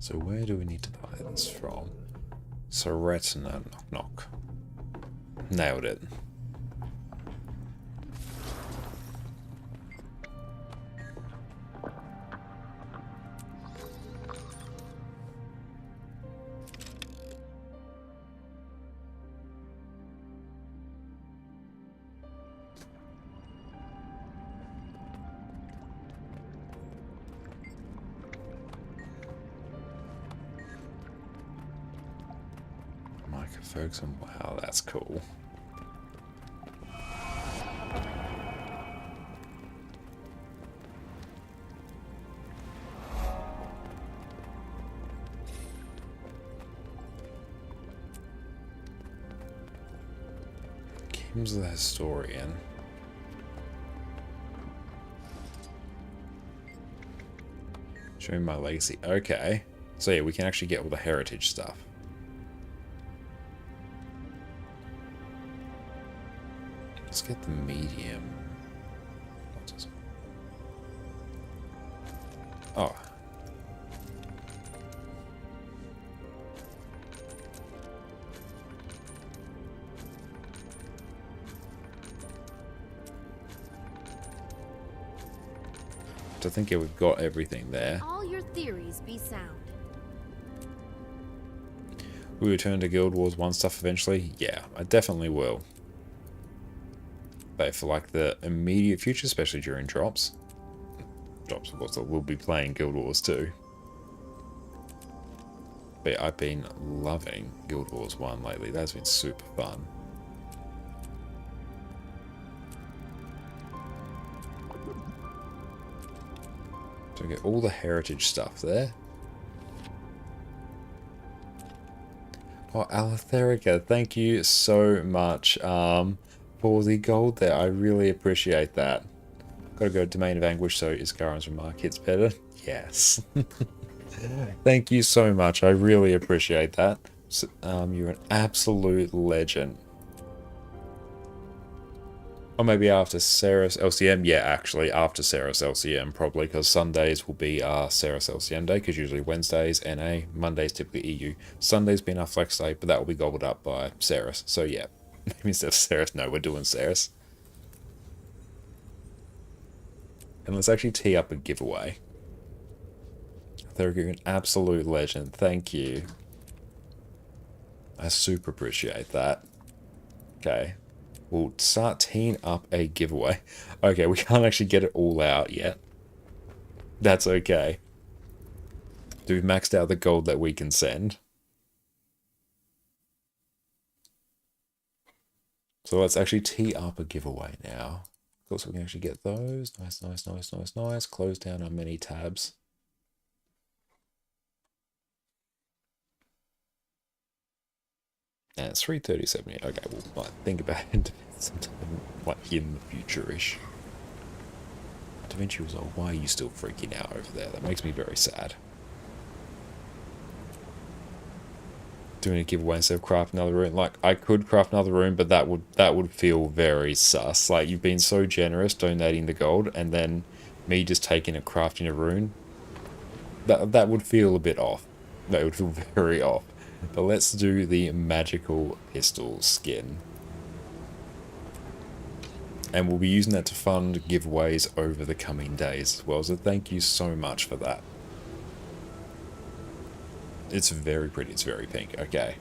So where do we need to buy this from? Soretina, knock knock. Nailed it. Micah Ferguson, wow, that's cool. Kim's the historian. Show me my legacy. Okay. So yeah, we can actually get all the heritage stuff. Let's get the medium. What is it? Oh. I think yeah, we've got everything there. All your theories be sound. Will we return to Guild Wars 1 stuff eventually? Yeah, I definitely will. But for like the immediate future, especially during drops. Drops, of course, we'll be playing Guild Wars 2. But yeah, I've been loving Guild Wars 1 lately. That's been super fun. So we get all the heritage stuff there. Oh, Aletherica, thank you so much for the gold there. I really appreciate that. Gotta go Domain of Anguish, so Iskaron's remark hits better. Yes. Thank you so much. I really appreciate that. So, you're an absolute legend. Or maybe after Ceres LCM. Yeah, actually, after Ceres LCM, probably, because Sundays will be our Ceres LCM day, because usually Wednesdays NA, Mondays typically EU. Sunday's been our flex day, but that will be gobbled up by Ceres. So yeah, maybe instead of Ceres, no, we're doing Ceres. And let's actually tee up a giveaway. They're an absolute legend. Thank you. I super appreciate that. Okay. We'll start teeing up a giveaway. Okay, we can't actually get it all out yet. That's okay. We've maxed out the gold that we can send. So let's actually tee up a giveaway now. Of course, we can actually get those. Nice, nice, nice, nice, nice. Close down our many tabs. And it's 3:37. Okay, we'll might think about it sometime like in the future-ish. Da Vinci was like, why are you still freaking out over there? That makes me very sad. Doing a giveaway instead of craft another room. Like, I could craft another room, but that would feel very sus. Like, you've been so generous donating the gold, and then me just taking and crafting a rune. That would feel a bit off. That would feel very off. But let's do the magical pistol skin. And we'll be using that to fund giveaways over the coming days as well. So thank you so much for that. It's very pretty. It's very pink. Okay.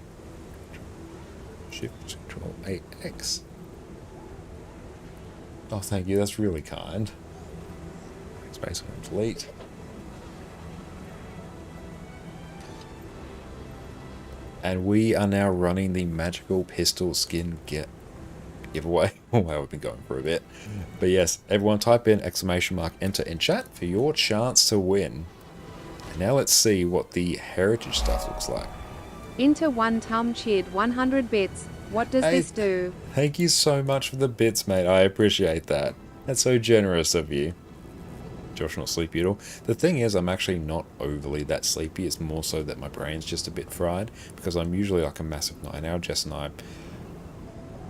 Shift Control 8X. Oh, thank you. That's really kind. Space delete. And we are now running the magical pistol skin giveaway. Oh wow, we've been going for a bit. But yes, everyone type in ! Enter in chat for your chance to win. And now let's see what the heritage stuff looks like. Into one Tum cheered 100 bits. What does this do? Thank you so much for the bits, mate. I appreciate that. That's so generous of you. Josh, not sleepy at all. The thing is, I'm actually not overly that sleepy. It's more so that my brain's just a bit fried, because I'm usually like a massive night owl. Jess and I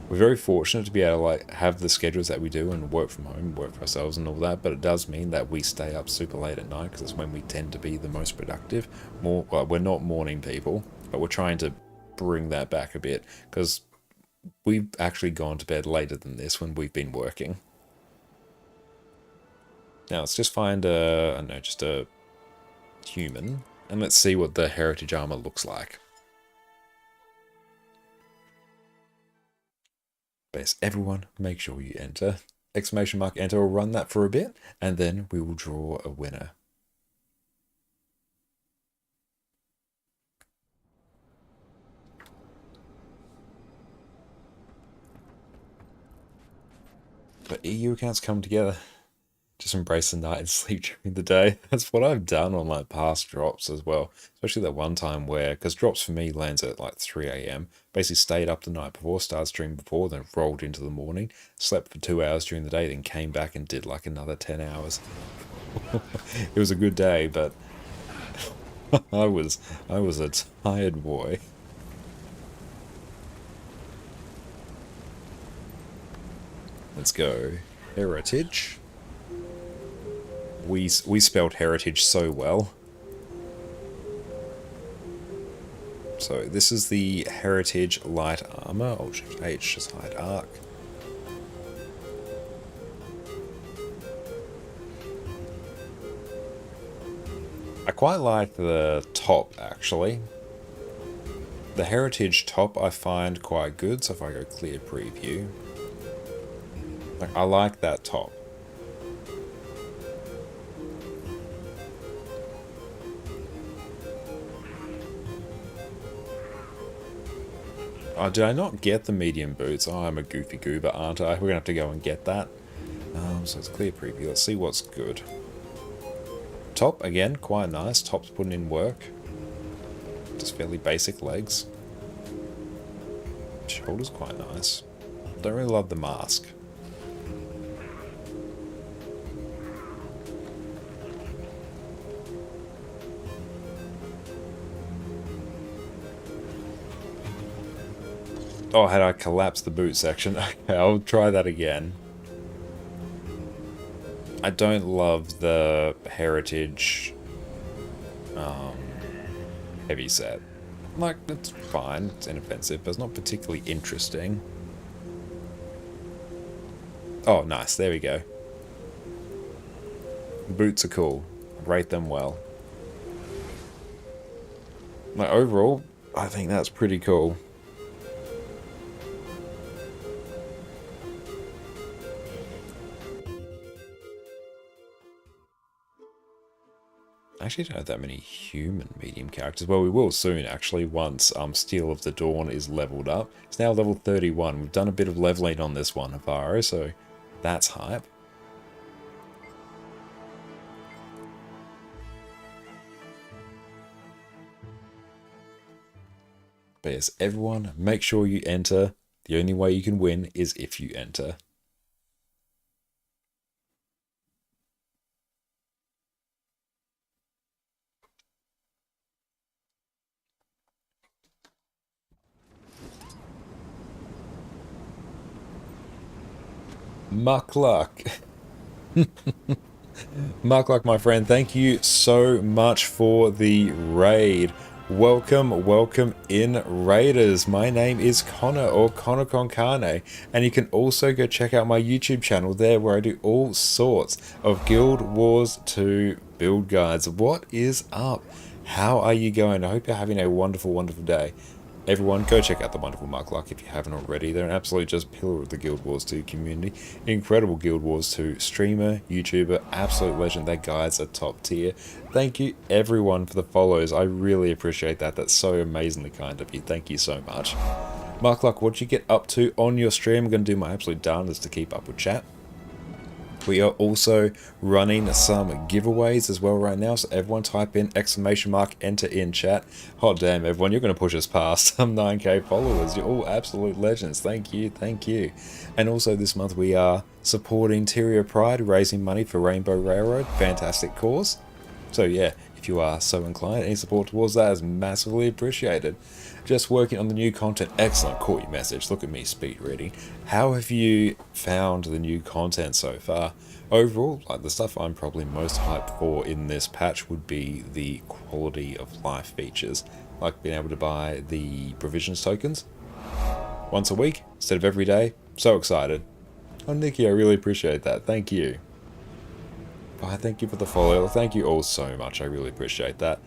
We're very fortunate to be able to like have the schedules that we do and work from home, work for ourselves and all that, but it does mean that we stay up super late at night because it's when we tend to be the most productive. More, well, we're not morning people, but we're trying to bring that back a bit because we've actually gone to bed later than this when we've been working. Now let's just find a, I don't know, just a human, and let's see what the heritage armor looks like. Best everyone, make sure you enter. Exclamation mark enter. We'll run that for a bit, and then we will draw a winner. But EU accounts come together. Just embrace the night and sleep during the day. That's what I've done on like past drops as well. Especially that one time where, because drops for me lands at like 3 a.m. Basically stayed up the night before, started streaming before, then rolled into the morning, slept for 2 hours during the day, then came back and did like another 10 hours. It was a good day, but I was a tired boy. Let's go. Heritage. We spelled heritage so well. So this is the heritage light armor. Alt Shift H, just hide arc. I quite like the top actually. The heritage top I find quite good. So if I go clear preview, like I like that top. Oh, did I not get the medium boots? Oh, I'm a goofy goober, aren't I? We're going to have to go and get that. So it's clear preview. Let's see what's good. Top, again, quite nice. Top's putting in work. Just fairly basic legs. Shoulders quite nice. Don't really love the mask. Oh, had I collapsed the boot section? Okay, I'll try that again. I don't love the heritage heavy set. Like, it's fine, it's inoffensive, but it's not particularly interesting. Oh, nice, there we go. The boots are cool. Rate them well. Like, overall, I think that's pretty cool. I actually don't have that many human medium characters. Well, we will soon, actually, once Steel of the Dawn is leveled up. It's now level 31. We've done a bit of leveling on this one, Havaro, so that's hype. But yes, everyone, make sure you enter. The only way you can win is if you enter. Muck luck. Muck luck, my friend. Thank you so much for the raid. Welcome, welcome in, raiders. My name is Connor, or ConnorConCarne, and you can also go check out my YouTube channel there where I do all sorts of Guild Wars 2 build guides. What is up? How are you going? I hope you're having a wonderful, wonderful day. Everyone, go check out the wonderful Muck Luck if you haven't already. They're an absolute just pillar of the Guild Wars 2 community. Incredible Guild Wars 2 streamer, YouTuber, absolute legend. Their guides are top tier. Thank you everyone for the follows. I really appreciate that. That's so amazingly kind of you. Thank you so much. Muck Luck, what you get up to on your stream? I'm going to do my absolute darndest to keep up with chat. We are also running some giveaways as well right now, so everyone type in ! enter in chat. Hot damn, everyone, you're going to push us past some 9k followers. You're all absolute legends. Thank you, thank you. And also this month we are supporting Tyria Pride, raising money for Rainbow Railroad. Fantastic cause. So yeah, if if you are so inclined. Any support towards that is massively appreciated. Just working on the new content. Excellent. Caught your message. Look at me speed reading. How have you found the new content so far? Overall, like, the stuff I'm probably most hyped for in this patch would be the quality of life features, like being able to buy the provisions tokens once a week instead of every day. So excited. Oh, Nikki, I really appreciate that. Thank you. Bye, thank you for the follow. Thank you all so much. I really appreciate that.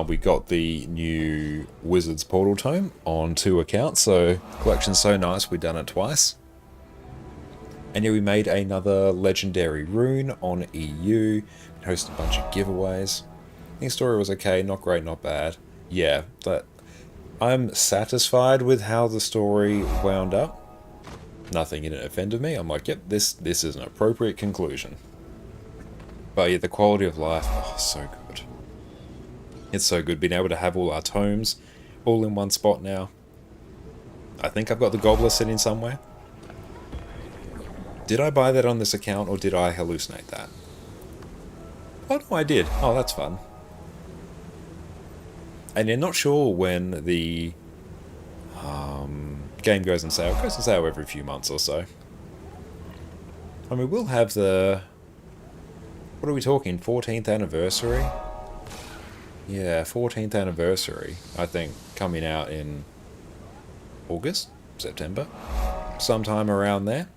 We got the new Wizard's Portal Tome on 2 accounts, so the collection's so nice we've done it twice. And yeah, we made another legendary rune on EU, hosted a bunch of giveaways. I think the story was okay, not great, not bad. Yeah, but I'm satisfied with how the story wound up. Nothing in it offended me. I'm like, yep, this is an appropriate conclusion. But yeah, the quality of life, oh, so good. It's so good being able to have all our tomes all in one spot now. I think I've got the Gobbler sitting somewhere. Did I buy that on this account, or did I hallucinate that? Oh no, I did. Oh, that's fun. And you're not sure when the game goes on sale. It goes on sale every few months or so. I mean, we'll have the... What are we talking? 14th anniversary? Yeah, 14th anniversary, I think, coming out in August? September? Sometime around there.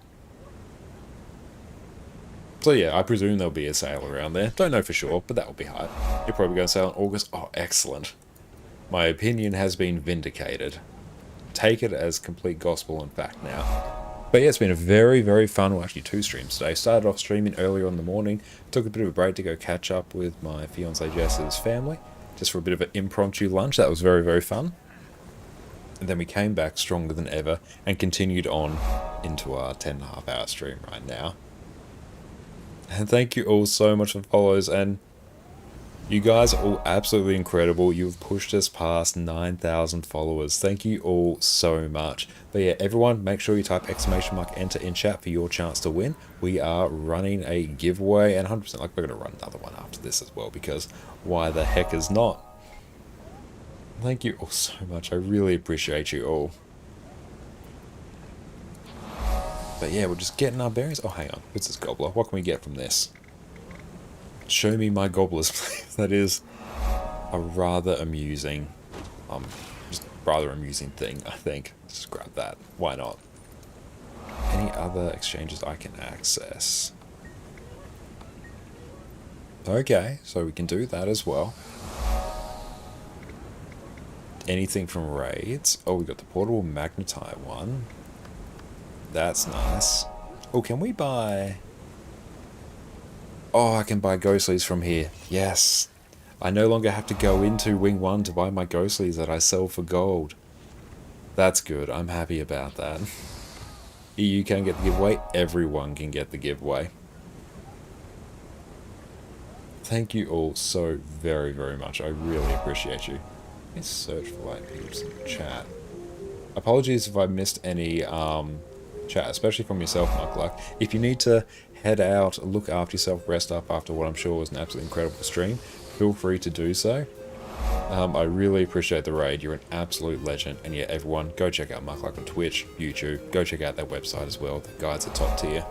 So yeah, I presume there'll be a sale around there. Don't know for sure, but that will be hype. You're probably going to sell in August. Oh, excellent. My opinion has been vindicated. Take it as complete gospel and fact now. But yeah, it's been a very, very fun, well, actually 2 streams today. Started off streaming earlier in the morning, took a bit of a break to go catch up with my fiancée Jess's family, just for a bit of an impromptu lunch. That was very, very fun. And then we came back stronger than ever and continued on into our 10.5-hour stream right now. And thank you all so much for the follows, and you guys are all absolutely incredible. You've pushed us past 9,000 followers. Thank you all so much. But yeah, everyone, make sure you type !enter in chat for your chance to win. We are running a giveaway, and 100% like we're going to run another one after this as well, because why the heck is not? Thank you all so much. I really appreciate you all. But yeah, we're just getting our bearings. Oh, hang on. What's this gobbler? What can we get from this? Show me my gobblers, please. That is a rather amusing, thing, I think. Just grab that. Why not? Any other exchanges I can access? Okay, so we can do that as well. Anything from raids? Oh, we got the portable magnetite one. That's nice. Oh, can we buy... Oh, I can buy ghostlies from here. Yes. I no longer have to go into Wing 1 to buy my ghostlies that I sell for gold. That's good. I'm happy about that. EU can get the giveaway. Everyone can get the giveaway. Thank you all so very, very much. I really appreciate you. Let's search for light peeps in chat. Apologies if I missed any chat, especially from yourself, Muckluck. If you need to head out, look after yourself, rest up after what I'm sure was an absolutely incredible stream, feel free to do so. I really appreciate the raid. You're an absolute legend. And yeah, everyone, go check out Muckluck on Twitch, YouTube. Go check out their website as well. The guides are top tier.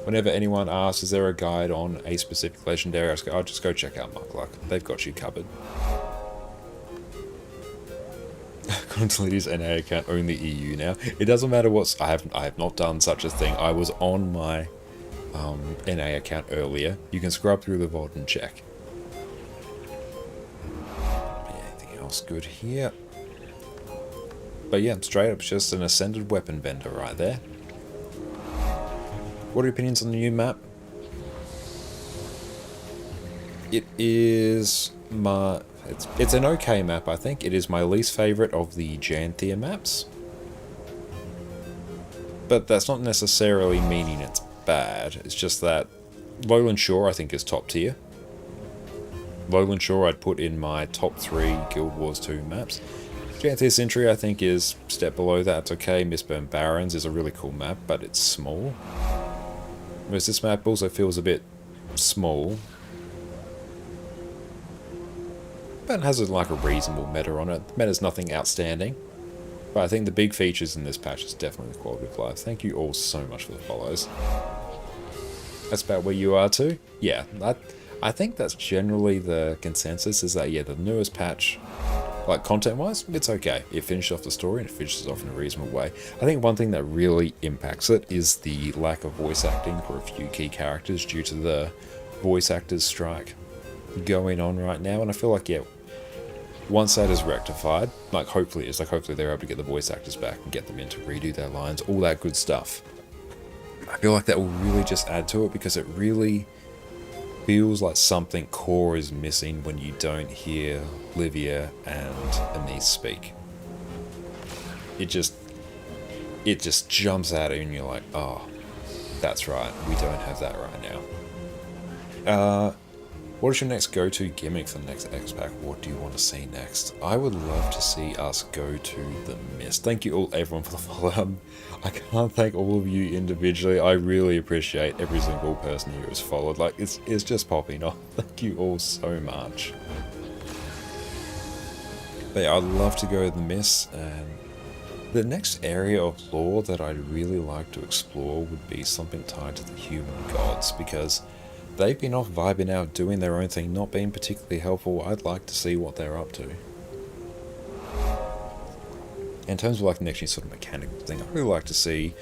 Whenever anyone asks, is there a guide on a specific legendary, I will just go check out Muckluck. They've got you covered. Continuity's NA account only EU now. It doesn't matter what's... I have not done such a thing. I was on my NA account earlier. You can scrub through the vault and check. Anything else good here? But yeah, straight up just an ascended weapon vendor right there. What are your opinions on the new map? It is my... It's an okay map, I think. It is my least favourite of the Janthir maps. But that's not necessarily meaning it's bad. It's just that Lowland Shore, I think, is top tier. Lowland Shore I'd put in my top 3 Guild Wars 2 maps. Janthir Sentry, I think, is a step below that. It's okay. Mistburn Barrens is a really cool map, but it's small. Whereas this map also feels a bit small. Combat has like a reasonable meta on it. The meta's nothing outstanding. But I think the big features in this patch is definitely the quality of life. Thank you all so much for the follows. That's about where you are too? Yeah, I think that's generally the consensus, is that, yeah, the newest patch, like content-wise, it's okay. It finished off the story and it finishes off in a reasonable way. I think one thing that really impacts it is the lack of voice acting for a few key characters due to the voice actors strike going on right now. And I feel like, yeah, once that is rectified, like hopefully they're able to get the voice actors back and get them in to redo their lines, all that good stuff. I feel like that will really just add to it, because it really feels like something core is missing when you don't hear Livia and Anise speak. It just jumps out at you and you're like, oh, that's right, we don't have that right now. What is your next go-to gimmick for the next X-Pack? What do you want to see next? I would love to see us go to the Mist. Thank you all, everyone, for the follow-up. I can't thank all of you individually. I really appreciate every single person who has followed. Like, it's just popping off. Thank you all so much. But yeah, I'd love to go to the Mist, and the next area of lore that I'd really like to explore would be something tied to the human gods, because they've been off vibing out, doing their own thing, not being particularly helpful. I'd like to see what they're up to. In terms of like the next sort of mechanical thing, I'd really like to see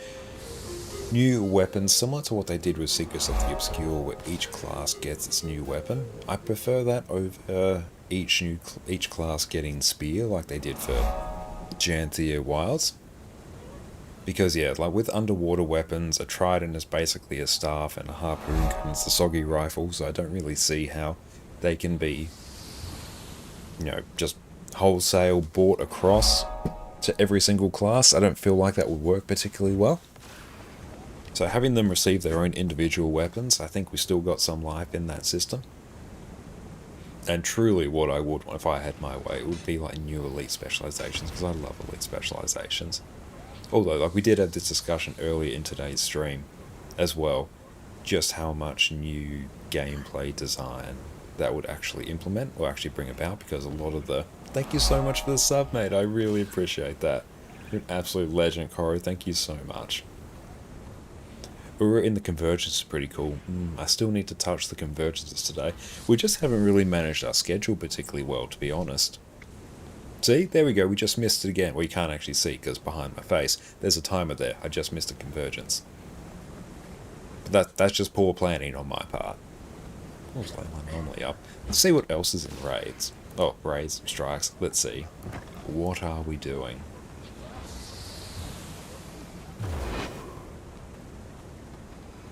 new weapons, similar to what they did with Secrets of the Obscure, where each class gets its new weapon. I prefer that over each class getting spear, like they did for Janthir Wilds. Because yeah, like with underwater weapons, a trident is basically a staff and a harpoon comes the soggy rifle, so I don't really see how they can be, you know, just wholesale bought across to every single class. I don't feel like that would work particularly well. So having them receive their own individual weapons, I think we still got some life in that system. And truly what I would want if I had my way, it would be like new elite specializations, because I love elite specializations. Although, like, we did have this discussion earlier in today's stream as well, just how much new gameplay design that would actually implement or actually bring about, because a lot of the... Thank you so much for the sub, mate. I really appreciate that. You're an absolute legend, Corey. Thank you so much. We're in the convergence is pretty cool. I still need to touch the convergences today. We just haven't really managed our schedule particularly well, to be honest. See, there we go, we just missed it again. Well, you can't actually see because behind my face, there's a timer there. I just missed a convergence. But that's just poor planning on my part. I'll just lay my normally up. Let's see what else is in raids. Oh, raids, strikes. Let's see. What are we doing?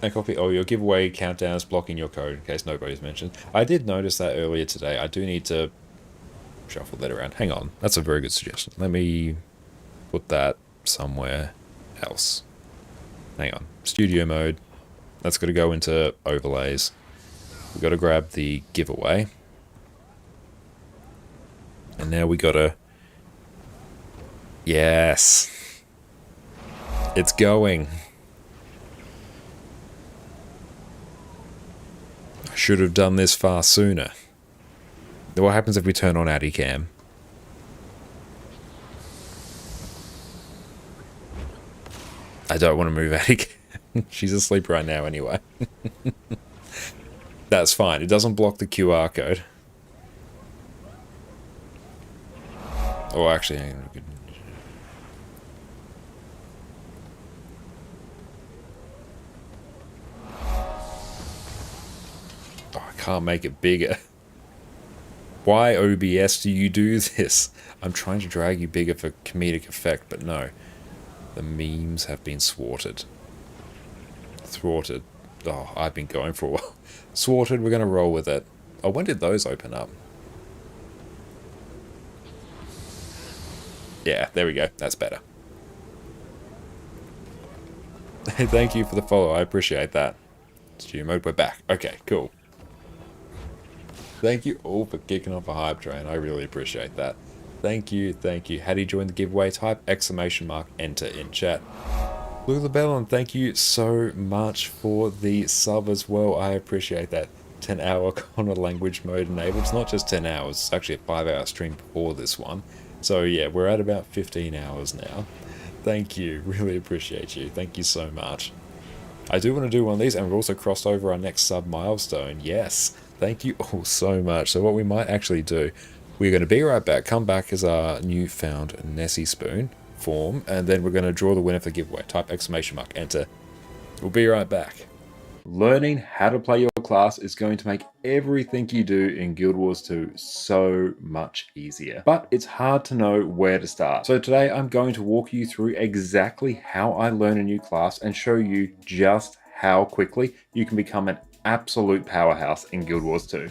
A copy. Oh, your giveaway countdown is blocking your code in case nobody's mentioned. I did notice that earlier today. I do need to shuffle that around. Hang on, that's a very good suggestion. Let me put that somewhere else. Hang on, studio mode. That's got to go into overlays. We've got to grab the giveaway. And now we got to... Yes! It's going! I should have done this far sooner. What happens if we turn on Addy Cam? I don't want to move Addy Cam. She's asleep right now anyway. That's fine. It doesn't block the QR code. Oh, actually, hang on. Oh, I can't make it bigger. Why, OBS, do you do this? I'm trying to drag you bigger for comedic effect, but no. The memes have been thwarted. Thwarted. Oh, I've been going for a while. Thwarted, we're going to roll with it. Oh, when did those open up? Yeah, there we go. That's better. Thank you for the follow. I appreciate that. Studio mode, we're back. Okay, cool. Thank you all for kicking off a hype train. I really appreciate that. Thank you, thank you. How do you join the giveaway? Type !enter in chat. Blue Bell, and thank you so much for the sub as well. I appreciate that. 10-hour Connor language mode enabled. It's not just 10 hours, it's actually a 5-hour stream before this one. So yeah, we're at about 15 hours now. Thank you, really appreciate you. Thank you so much. I do want to do one of these, and we've also crossed over our next sub milestone. Yes, thank you all so much. So what we might actually do, we're going to be right back, come back as our newfound Nessie spoon form, and then we're going to draw the winner for the giveaway. Type exclamation mark, enter. We'll be right back. Learning how to play your class is going to make everything you do in Guild Wars 2 so much easier. But it's hard to know where to start. So today I'm going to walk you through exactly how I learn a new class and show you just how quickly you can become an absolute powerhouse in Guild Wars 2.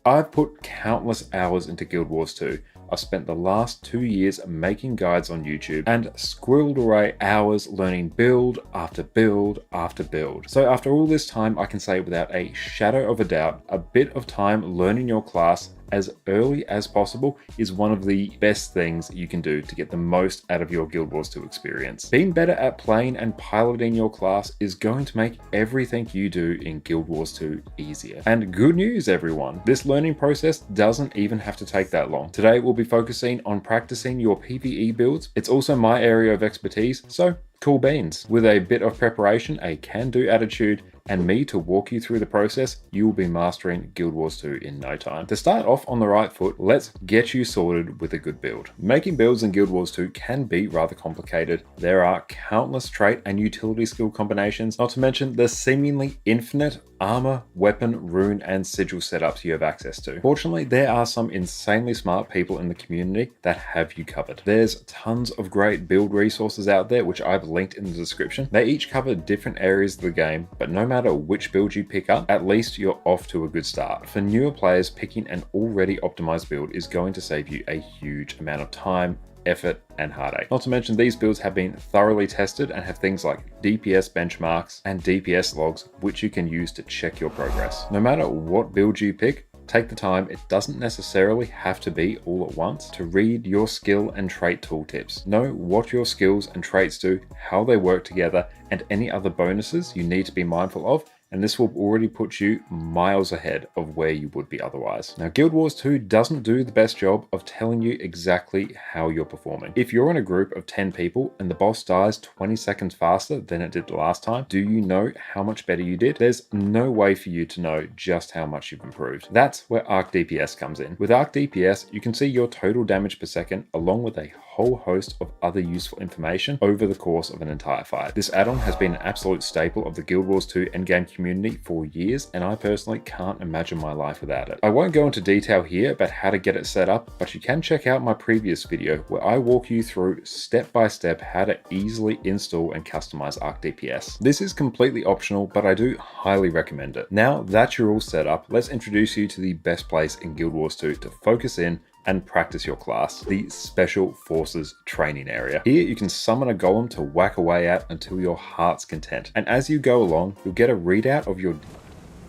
I've put countless hours into Guild Wars 2. I've spent the last 2 years making guides on YouTube and squirreled away hours learning build after build after build. So after all this time, I can say without a shadow of a doubt, a bit of time learning your class as early as possible is one of the best things you can do to get the most out of your Guild Wars 2 experience. Being better at playing and piloting your class is going to make everything you do in Guild Wars 2 easier. And good news, everyone, this learning process doesn't even have to take that long. Today we'll be focusing on practicing your PvE builds. It's also my area of expertise, so cool beans. With a bit of preparation, a can-do attitude, and me to walk you through the process, you will be mastering Guild Wars 2 in no time. To start off on the right foot, let's get you sorted with a good build. Making builds in Guild Wars 2 can be rather complicated. There are countless trait and utility skill combinations, not to mention the seemingly infinite armor, weapon, rune, and sigil setups you have access to. Fortunately, there are some insanely smart people in the community that have you covered. There's tons of great build resources out there, which I've linked in the description. They each cover different areas of the game, but no matter which build you pick up, at least you're off to a good start. For newer players, picking an already optimized build is going to save you a huge amount of time, effort, and heartache. Not to mention these builds have been thoroughly tested and have things like DPS benchmarks and DPS logs, which you can use to check your progress. No matter what build you pick, take the time, it doesn't necessarily have to be all at once, to read your skill and trait tooltips. Know what your skills and traits do, how they work together, and any other bonuses you need to be mindful of, and this will already put you miles ahead of where you would be otherwise. Now, Guild Wars 2 doesn't do the best job of telling you exactly how you're performing. If you're in a group of 10 people and the boss dies 20 seconds faster than it did the last time, do you know how much better you did? There's no way for you to know just how much you've improved. That's where Arc DPS comes in. With Arc DPS, you can see your total damage per second along with a whole host of other useful information over the course of an entire fight. This add-on has been an absolute staple of the Guild Wars 2 endgame community for years, and I personally can't imagine my life without it. I won't go into detail here about how to get it set up, but you can check out my previous video where I walk you through step by step how to easily install and customize Arc DPS. This is completely optional, but I do highly recommend it. Now that you're all set up, let's introduce you to the best place in Guild Wars 2 to focus in and practice your class, the Special Forces training area. Here you can summon a golem to whack away at until your heart's content. And as you go along, you'll get a readout of your...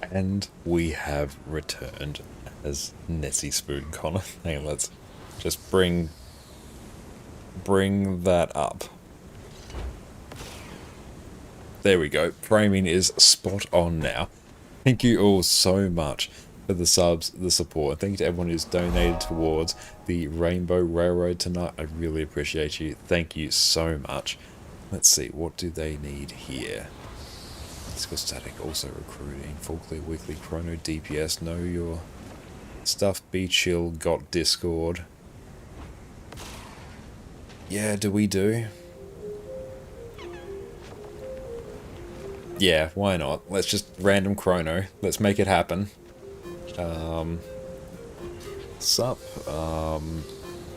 And we have returned as Nessie Spoon Connor. Hang on, let's just bring that up. There we go. Framing is spot on now. Thank you all so much for the subs, the support. Thank you to everyone who's donated towards the Rainbow Railroad tonight. I really appreciate you. Thank you so much. Let's see, what do they need here? Skill static, also recruiting, full clear weekly, chrono DPS, know your stuff, be chill, got Discord. Yeah, do we do? Yeah, why not? Let's just random chrono. Let's make it happen. Sup,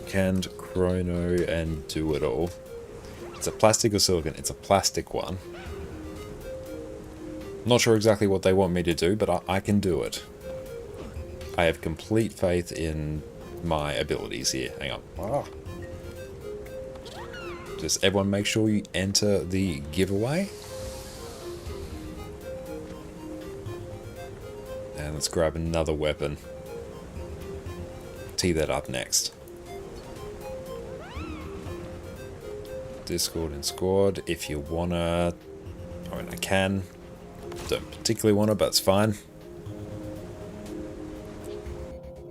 canned chrono and do it all. It's a plastic or silicon? It's a plastic one. Not sure exactly what they want me to do, but I can do it. I have complete faith in my abilities here. Hang on. Oh. Just everyone make sure you enter the giveaway. And let's grab another weapon. Tee that up next. Discord and squad, if you wanna... I mean, I can. Don't particularly want it, but it's fine.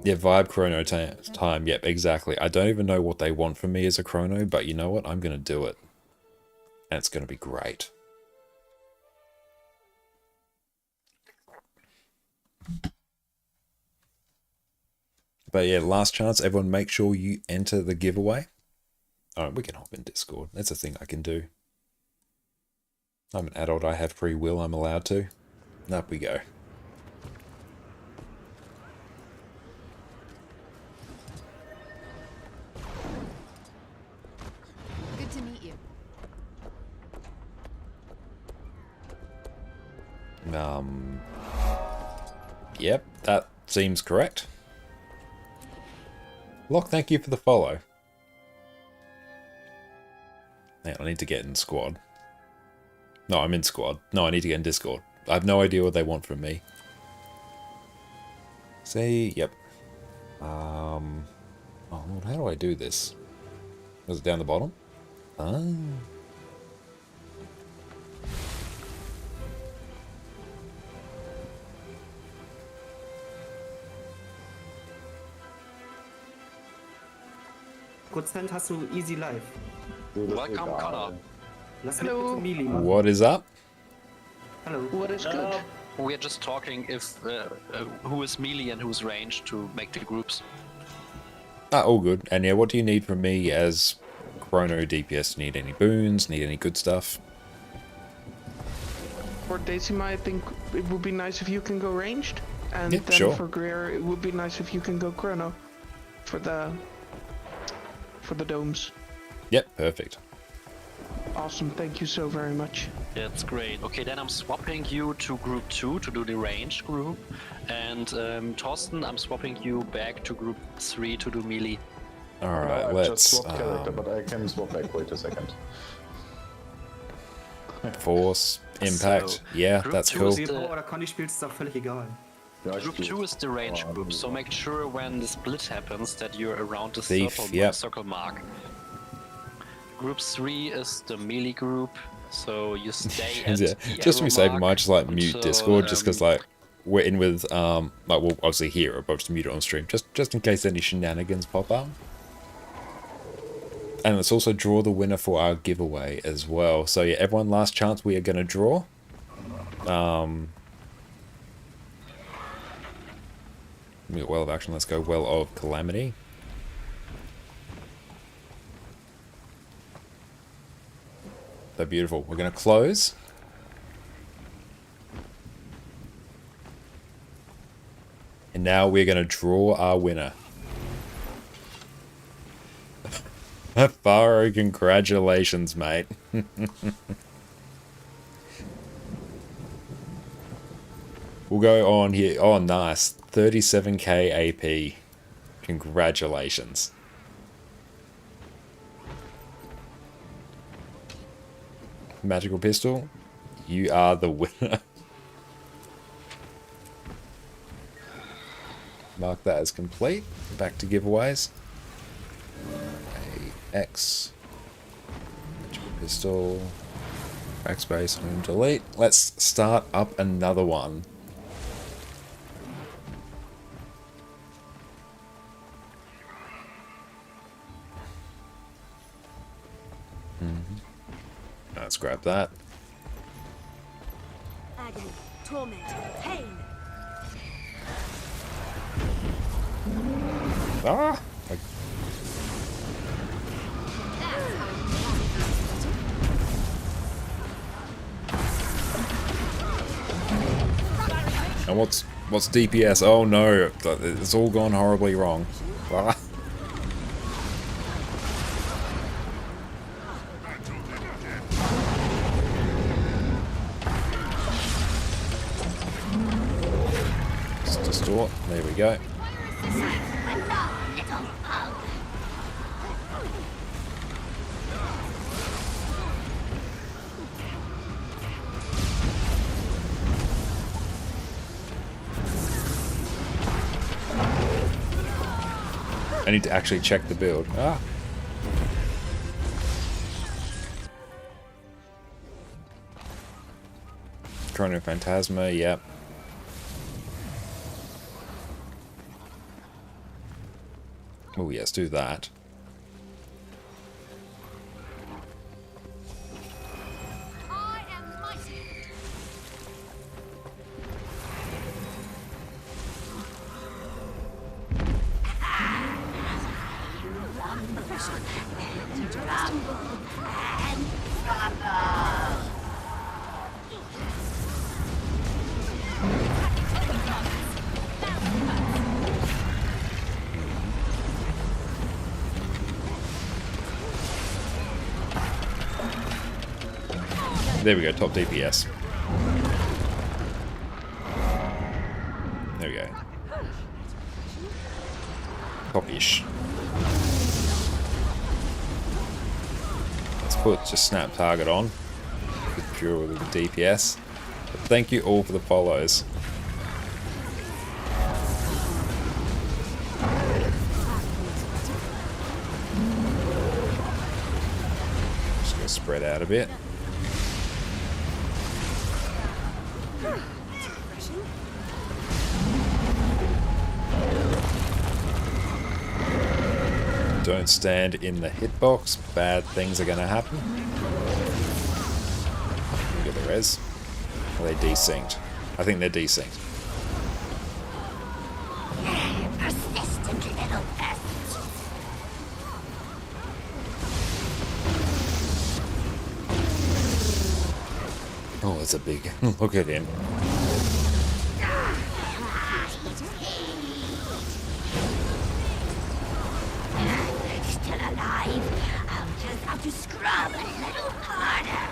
Yeah, vibe chrono time. Yep, exactly. I don't even know what they want from me as a chrono, but you know what? I'm going to do it. And it's going to be great. But yeah, last chance. Everyone make sure you enter the giveaway. Alright, we can hop in Discord. That's a thing I can do. I'm an adult. I have free will. I'm allowed to. Up we go. Good to meet you. Yep, that seems correct. Locke, thank you for the follow. Man, I need to get in squad. No, I'm in squad. No, I need to get in Discord. I have no idea what they want from me. See, yep. Oh Lord, how do I do this? Was it down the bottom? Ah. Prozent hast du easy life. Welcome, Connor. Lass mich bitte Melee machen. What is up? Hello. What is good? We are just talking if who is melee and who's range to make the groups. Ah, all good. And yeah, what do you need from me as chrono DPS? Need any boons? Need any good stuff? For Decima, I think it would be nice if you can go ranged. And Yeah, then sure. for Greer, it would be nice if you can go chrono. For the domes. Yep, perfect. Awesome, thank you so very much. That's great. Okay, then I'm swapping you to group 2 to do the ranged group. And Torsten, I'm swapping you back to group 3 to do melee. Alright, I let's... just swapped character, but I can swap back. Wait a second. Force, impact. So, yeah, group that's two cool. is Pro oder Conny spielst, ist doch völlig egal. Group 2 is the range group, so make sure when the split happens that you're around the Thief, circle, yep. circle mark. Group 3 is the melee group, so you stay at Yeah, the just to arrow be safe, I mark might just like mute until, Discord just because like we're in with like we'll obviously hear it, but I'll just mute it on stream just in case any shenanigans pop up. And let's also draw the winner for our giveaway as well. So yeah, everyone, last chance, we are gonna draw. We got Well of Action. Let's go Well of Calamity. They're beautiful. We're gonna close. And now we're gonna draw our winner. Faro, congratulations, mate. We'll go on here. Oh, nice. 37k AP. Congratulations. Magical Pistol, you are the winner. Mark that as complete. Back to giveaways. X. Magical Pistol. Backspace, home delete. Let's start up another one. Let's grab that. Agony, torment, pain. Ah! And what's DPS? Oh no, it's all gone horribly wrong. Ah. Distort. There we go. I need to actually check the build. Ah. Chrono Phantasma, yep. Oh yes, do that. I am mighty. There we go, top DPS. There we go. Top-ish. Let's put just snap target on. With the DPS. But thank you all for the follows. Just gonna spread out a bit. Don't stand in the hitbox. Bad things are going to happen. Look at the res. Are they desynced? I think they're desynced. Persistent little pests. Oh, that's a big... Look at him. Still alive. I'll just have to scrub a little harder.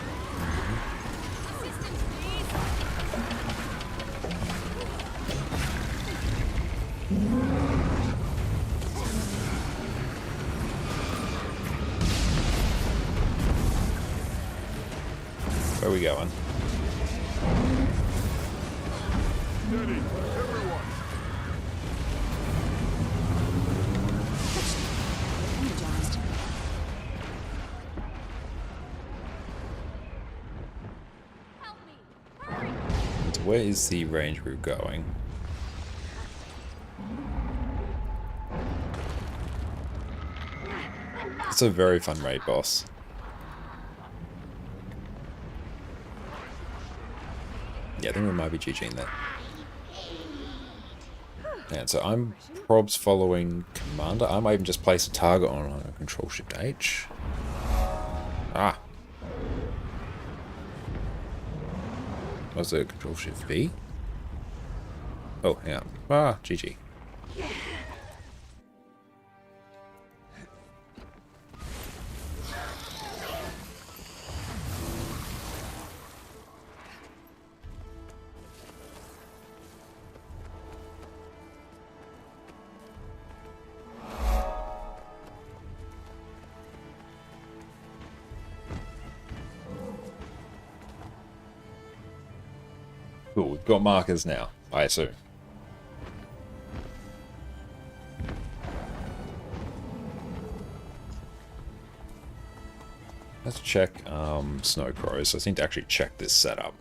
Assistance, Where are we going? Steady, everyone. So where is the range we're going? It's a very fun raid boss. Yeah, I think we might be GGing that. And so I'm probs following Commander. I might even just place a target on Control Shift H. Ah. Was it Control Shift V? Oh, hang on. Ah, GG. Cool, we've got markers now, I assume. Let's check Snow Crows. I need to actually check this setup.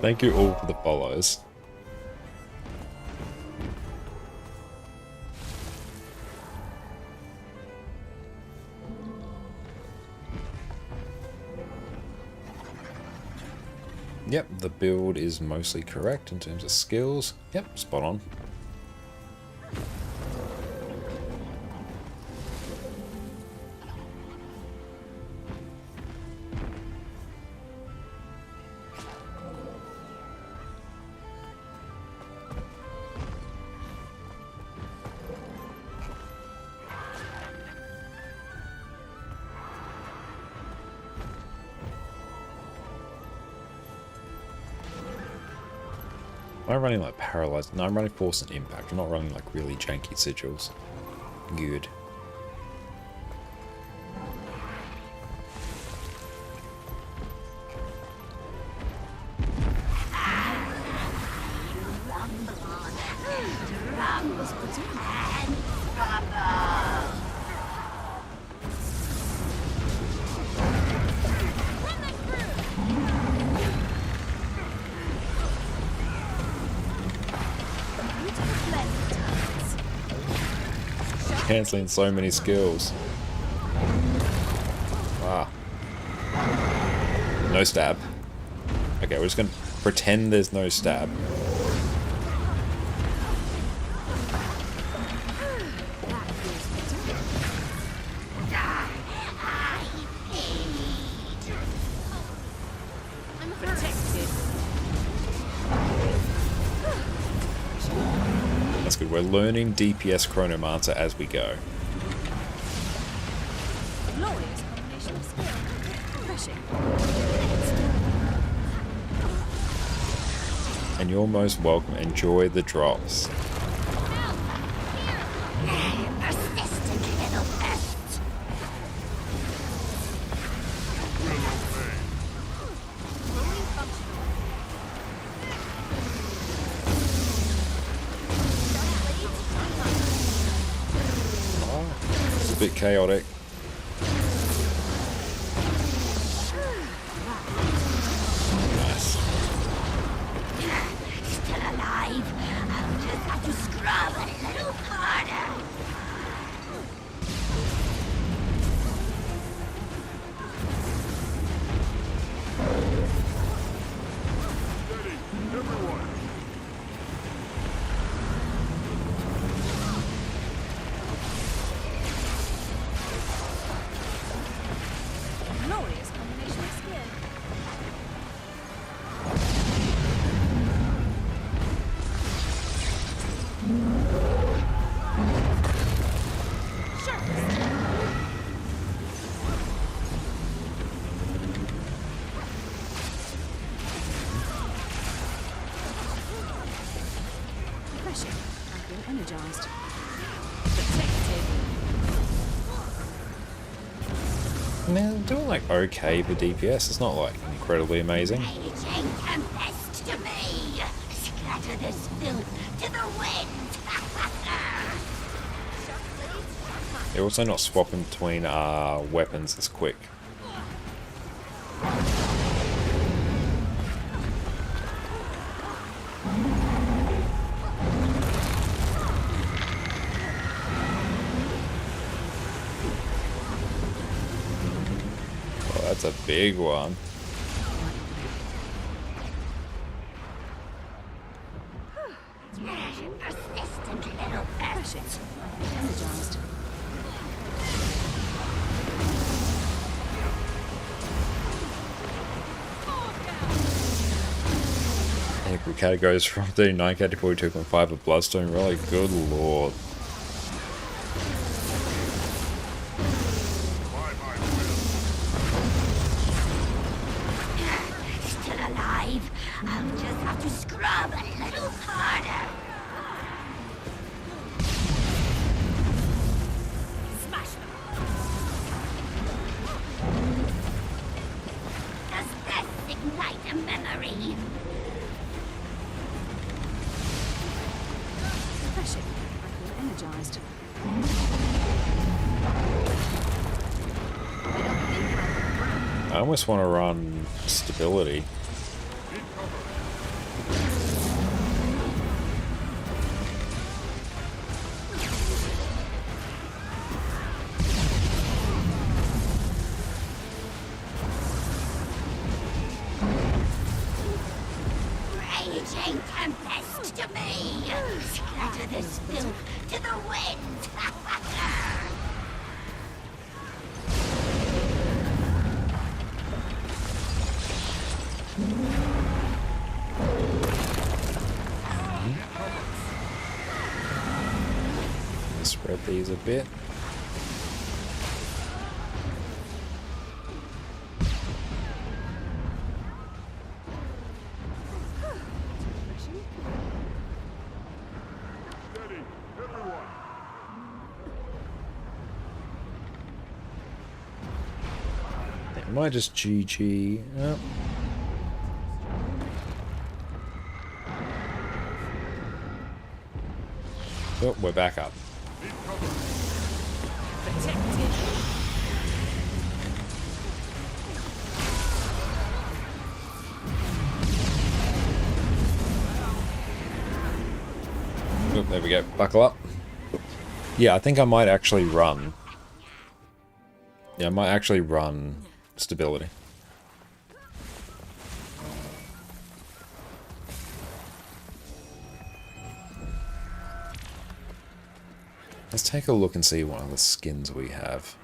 Thank you all for the follows. Yep, the build is mostly correct in terms of skills. Yep, spot on. Am I running like paralyzed? No, I'm running force and impact. I'm not running like really janky sigils. Good. cancelling so many skills. Wow. No stab. Okay, we're just gonna pretend there's no stab. That's good. We're learning DPS Chronomancer as we go. Glorious combination of skill. Refreshing. And you're most welcome. Enjoy the drops. Persistent little pests. Fully functional. It's a bit chaotic. Nice. Still alive. I'll just have to scrub a little harder. Glorious combination of skill. Refreshing. I feel energized. Protected. I mean, they're doing like okay for DPS. It's not like incredibly amazing. Raging tempest to me. Scatter this filth to the wind. They're also not swapping between weapons as quick. Oh, that's a big one. Persistent little pests. Energized. Equal categories from 39k to 42.5 of Bloodstone. Really, good lord. Still alive. I'll just have to scrub a little harder. Smash them. Does this ignite a memory? Refreshing. I feel energized. I almost want to run stability. Raging tempest to me. Scatter this filth to the wind. Spread these a bit. It might just GG. Yep. Oh, we're back up. Oh, there we go. Buckle up. Yeah, I think I might actually run. Yeah, I might actually run stability. Let's take a look and see what other skins we have.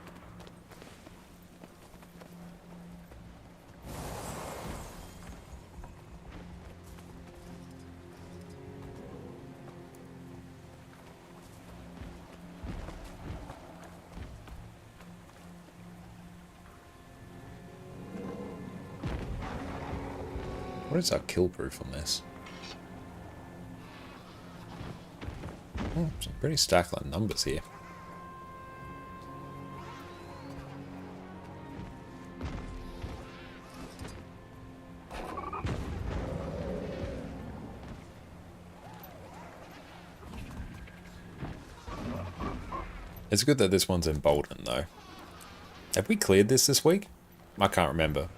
What is our kill proof on this? Oh, some pretty stacked like numbers here. It's good that this one's emboldened though. Have we cleared this week? I can't remember.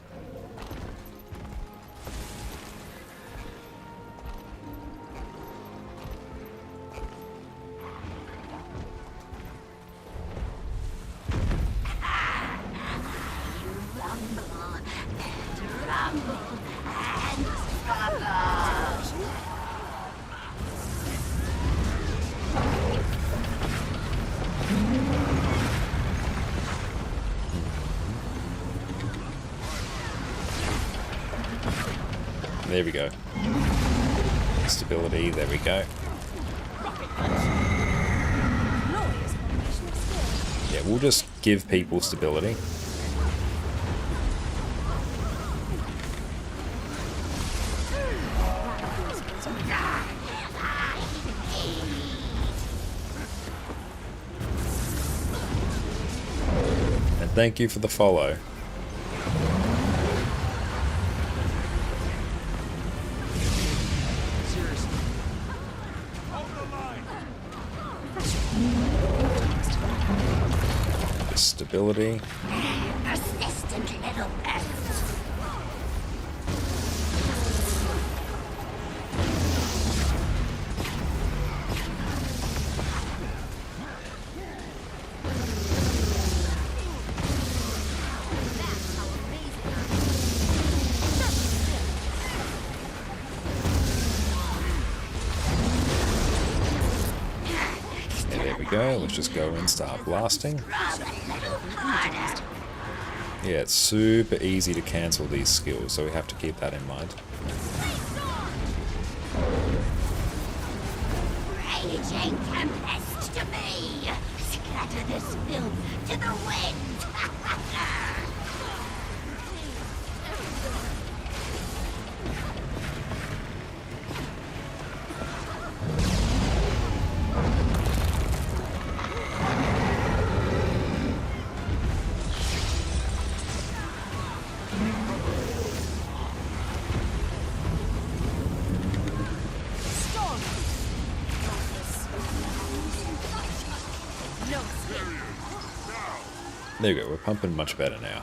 There we go. Stability, there we go. Yeah, we'll just give people stability. And thank you for the follow. Stability. Persistent little pests. And there we go. Let's just go and start blasting. Yeah, it's super easy to cancel these skills, so we have to keep that in mind. Raging tempest to me. Scatter this filth to the wind. There we go, we're pumping much better now.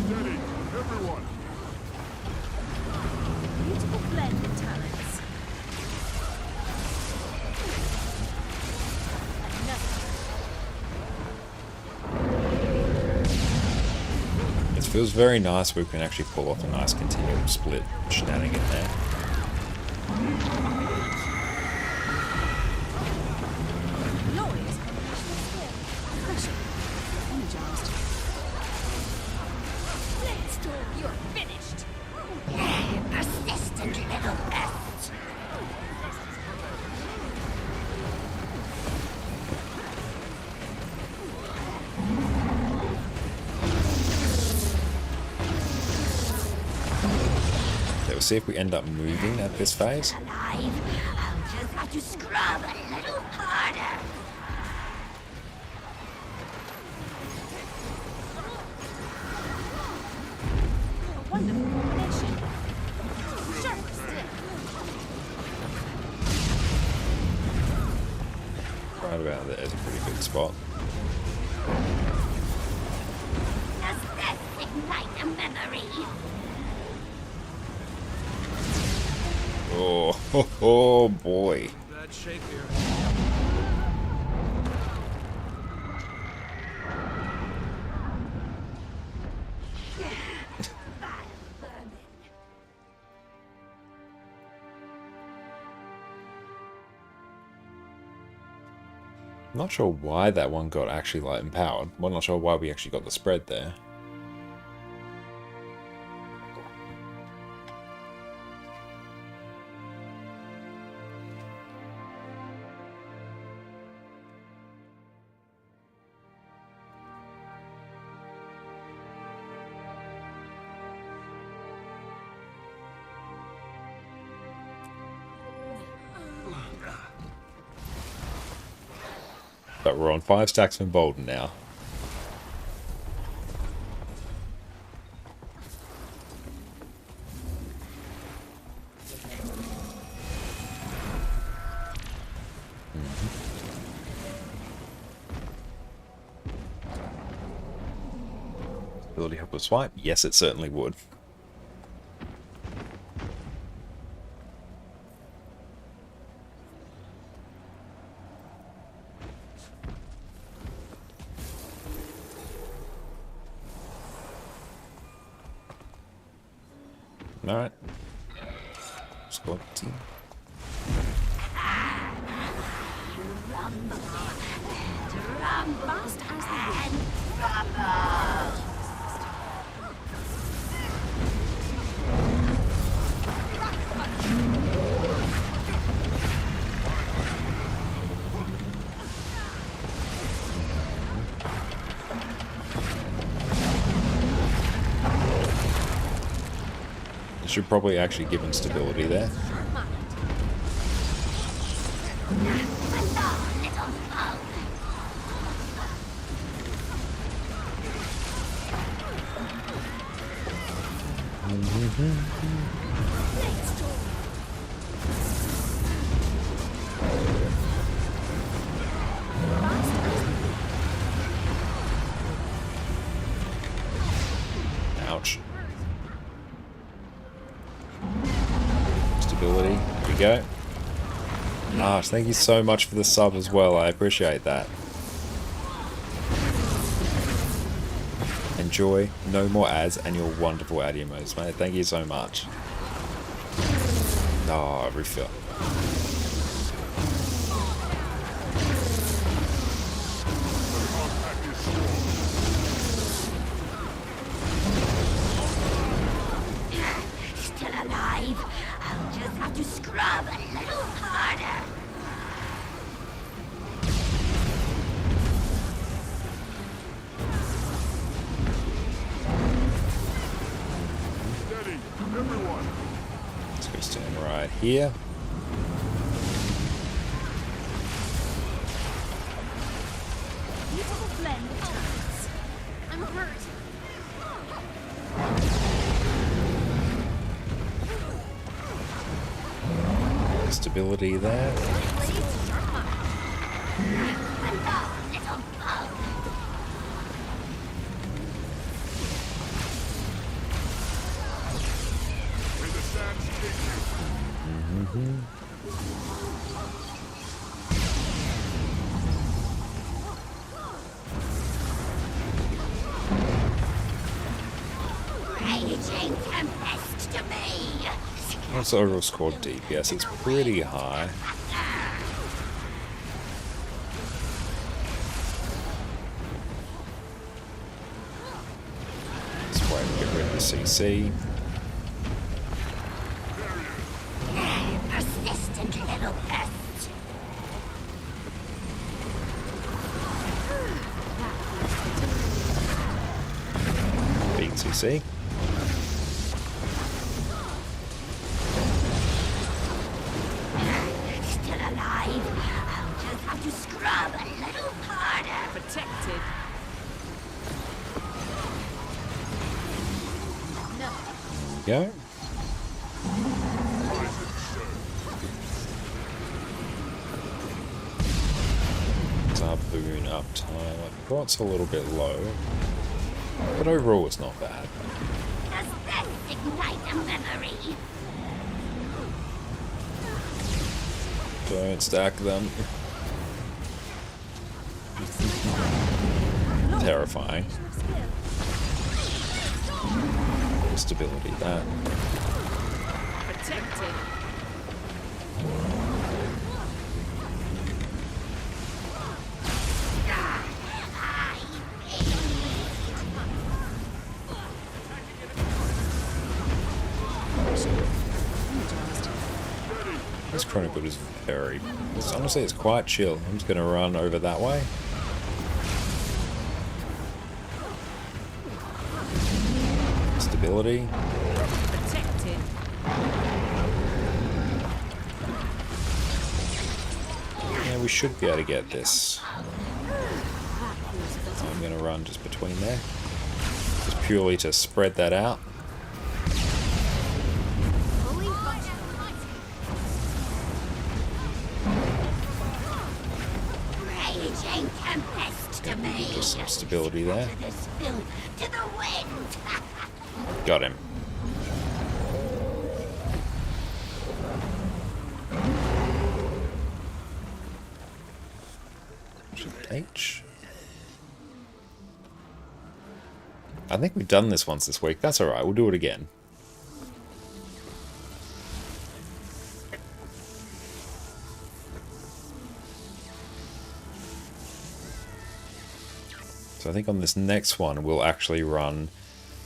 Steady, everyone. Beautiful blend of talents. It feels very nice. We can actually pull off a nice continuum split shenanigan there. You're finished. Persistent little pests. Okay, we'll see if we end up moving at this phase. Alive. I'll just have to scrub a little harder. Wonderful combination. Sharp stick. Right about there is a pretty good spot. Does this ignite a memory? Oh boy. Bad shape here. Not sure why that one got actually like empowered. Well, not sure why we actually got the spread there. But we're on 5 stacks from Bolden now. Ability help with swipe? Yes, it certainly would. Alright. Squad team. Should probably actually give him stability there. Ouch. Stability. There we go. Gosh, thank you so much for the sub as well. I appreciate that. Enjoy. No more ads and your wonderful ad emotes, mate. Thank you so much. Oh, refill. Still alive. I'll just have to scrub a little harder. Steady, everyone. Let's go stand right here. Beautiful blend of tones. I'm hurt. Stability there. Raging tempest to me. What's the overall squad DPS? It's pretty high. Let's wait and get rid of the CC. Persistent little pest. Beat CC. Still alive. I'll just have to scrub a little harder. Protected. No. There we go. Our boon uptime. Like, Grot's a little bit low, but overall it's not bad. Does this ignite a memory? Don't stack them. Terrifying. Stability, that. Protected. This Chronicle is very... honestly, it's quite chill. I'm just going to run over that way. Stability. Protected. Yeah, we should be able to get this. I'm going to run just between there. Just purely to spread that out. Just some stability there. Got him. H. I think we've done this once this week. That's alright, we'll do it again. So I think on this next one, we'll actually run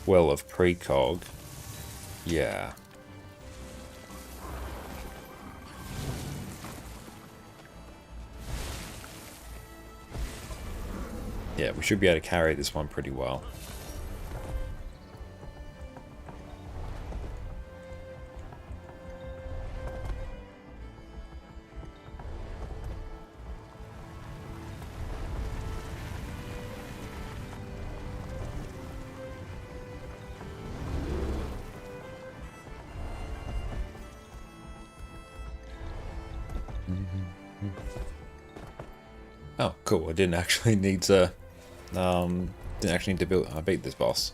Well of Precog. Yeah. Yeah, we should be able to carry this one pretty well. Oh, cool. I didn't actually need to build. I beat this boss.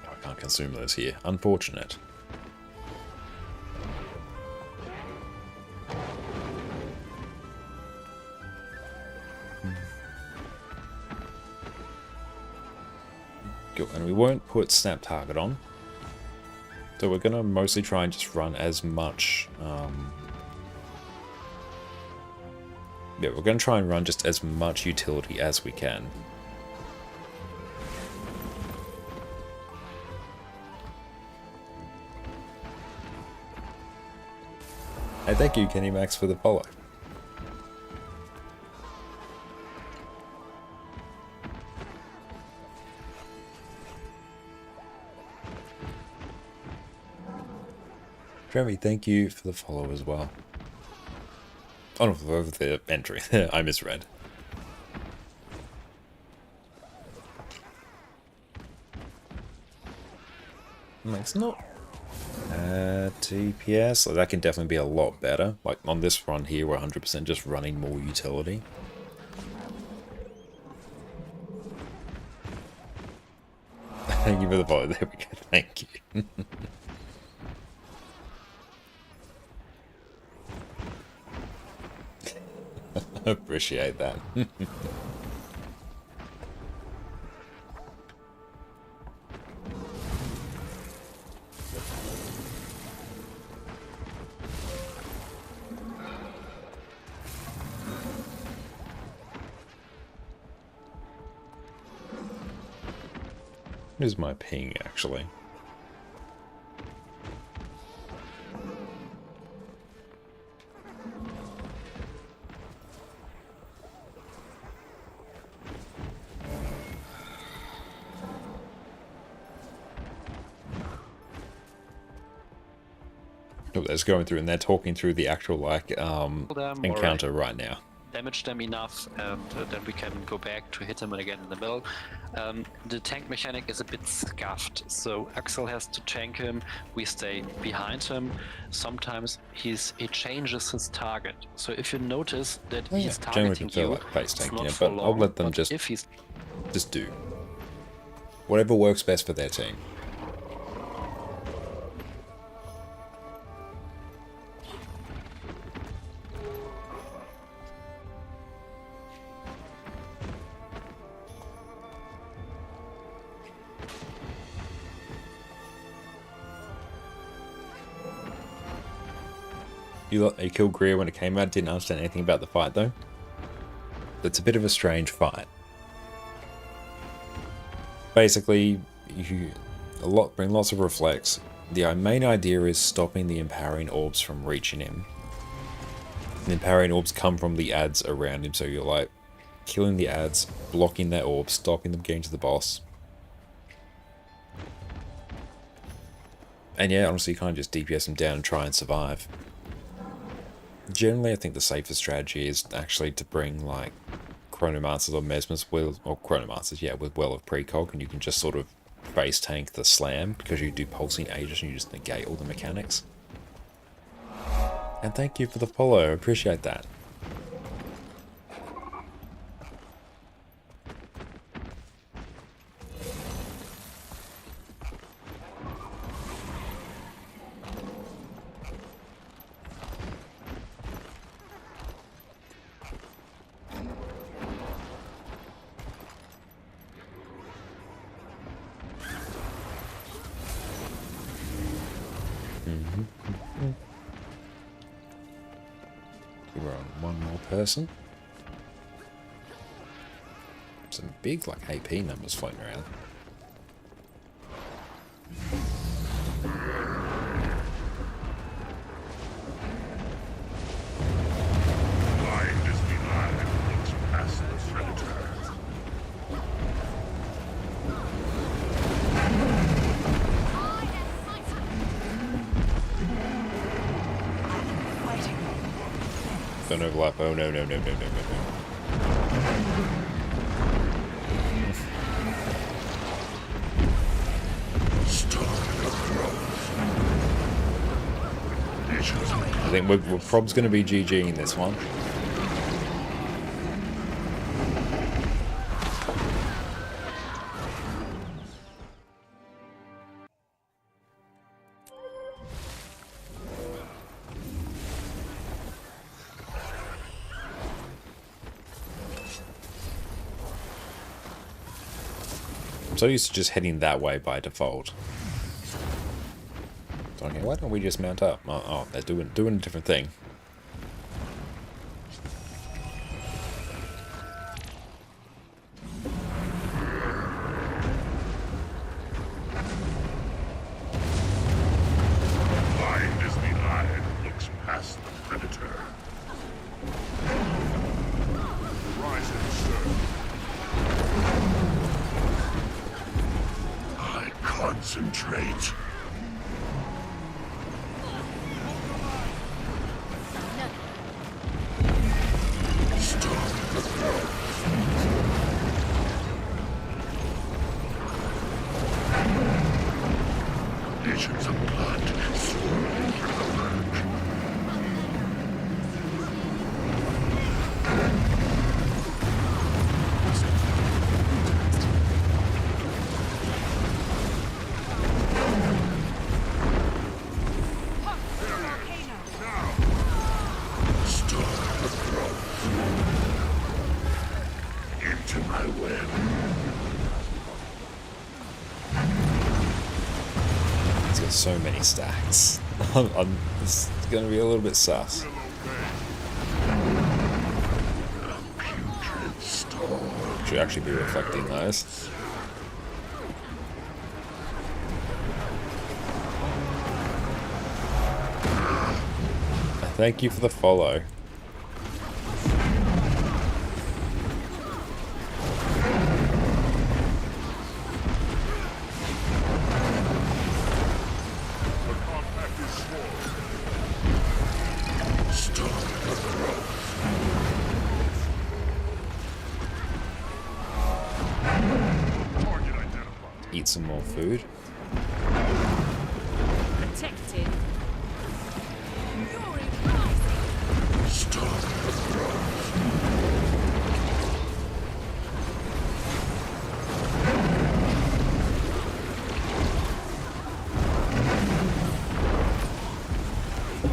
I can't consume those here. Unfortunate. And we won't put snap target on, so we're gonna mostly try and just run as much yeah, we're gonna try and run just as much utility as we can. Hey, thank you Kenny Max for the follow. Jeremy, thank you for the follow as well. Oh no, for the entry. I misread. It's not TPS. So that can definitely be a lot better. Like on this run here, we're 100% just running more utility. Thank you for the follow. There we go. Thank you. Appreciate that. Here's my ping, actually. Oh, that's going through, and they're talking through the actual, like, encounter right now. damage them enough, and then we can go back to hit him again in the middle. The tank mechanic is a bit scuffed, so Axel has to tank him, we stay behind him. Sometimes he changes his target. So if you notice that he's targeting feel you, like face it's tanking not it, for but long, I'll let them but just if he's do whatever works best for their team. You killed Greer when it came out, didn't understand anything about the fight though. It's a bit of a strange fight. Basically, you bring lots of reflex. The main idea is stopping the empowering orbs from reaching him. The empowering orbs come from the ads around him, so you're like killing the ads, blocking their orbs, stopping them getting to the boss. And yeah, honestly, you kind of just DPS them down and try and survive. Generally, I think the safest strategy is actually to bring like Chronomancers or Mesmers with, or Chronomancers, yeah, with Well of Precog, and you can just sort of face tank the slam because you do pulsing ages and you just negate all the mechanics. And thank you for the follow, I appreciate that. We're on one more person. Some big like AP numbers floating around. Blind as the eye that looks past the predator. Don't overlap. Oh no, no, no, no, no, no, no. I think we're probably going to be GGing this one. I'm so used to just heading that way by default. So, okay, why don't we just mount up? Oh, they're doing a different thing. Blind as the eye that looks past the predator. Rise and serve. I concentrate. Visions of blood swirling through the murk. Star of growth. Into my web. He's got so many stacks. It's going to be a little bit sus. Should actually be reflecting those. Thank you for the follow. eat some more food. Protected. Stop the growth.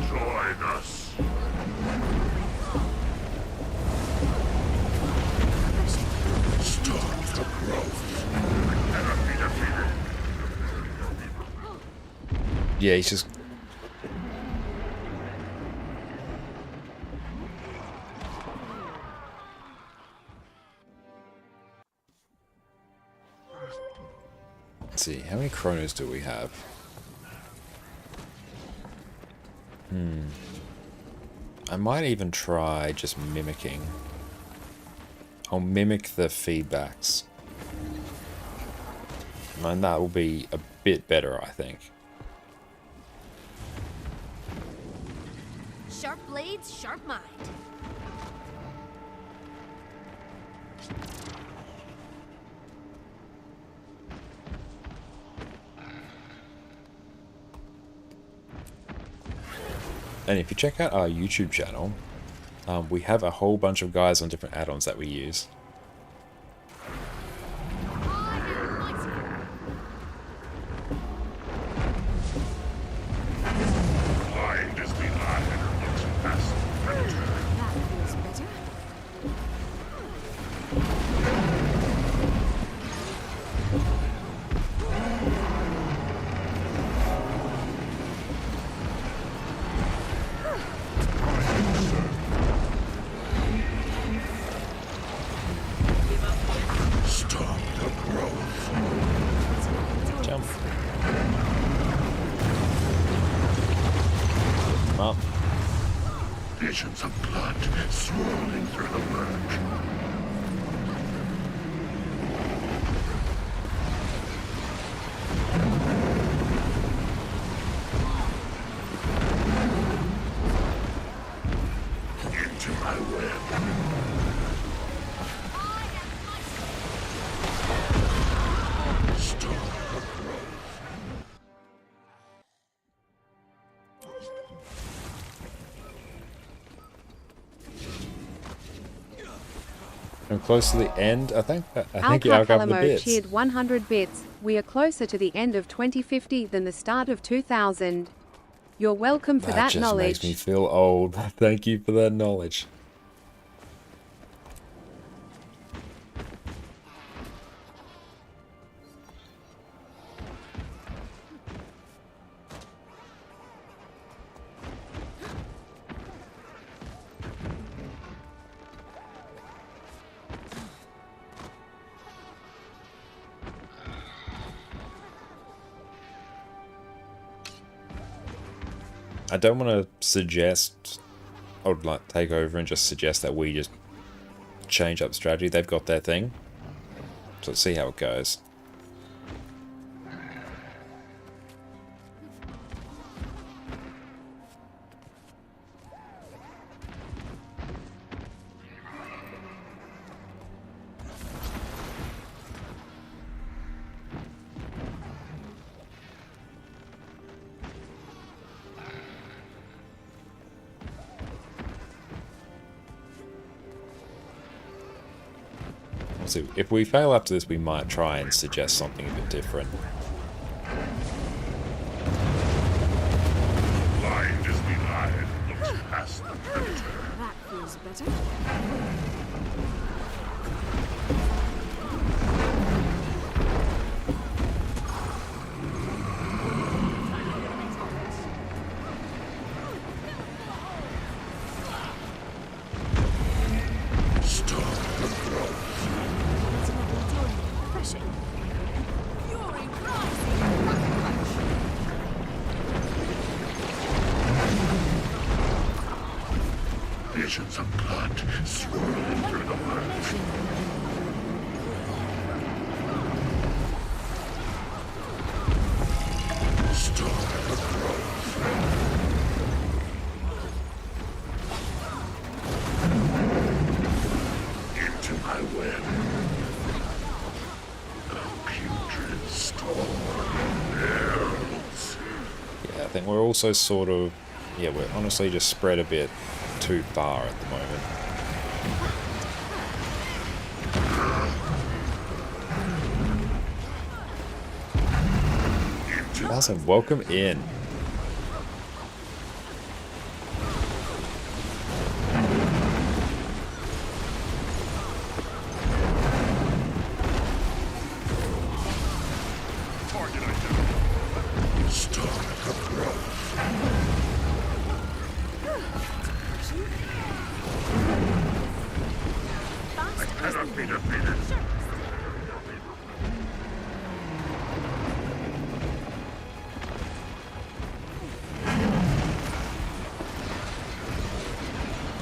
Join us. Stop the growth. Enemy defeated. Yeah, he's just... Let's see, how many chronos do we have? I might even try just mimicking. I'll mimic the feedbacks. And that will be a bit better, I think. Sharp blades, sharp mind. And if you check out our YouTube channel, we have a whole bunch of guides on different add-ons that we use. Blind as the eye looks past the predator. That feels better. Stop the growth. Jump. Well, Visions of blood swirling through the murk. Into my web. Stop the growth. I'm close to the end, I think. I think Al I'll cover the Alamo bits. cheered 100 bits. We are closer to the end of 2050 than the start of 2000. You're welcome for that just knowledge. makes me feel old. Thank you for that knowledge. I don't want to suggest, I would like take over and just suggest that we just change up strategy. They've got their thing. So let's see how it goes. So if we fail after this, we might try and suggest something a bit different. Blind as the eye looks past the predator. That feels better. Stop the growth. Refreshing. Fury rising. Visions of blood swirling through the murk. Stop the growth. Into my web. A putrid Yeah, I think we're also sort of... Yeah, we're honestly just spread a bit too far at the moment. Awesome, welcome in.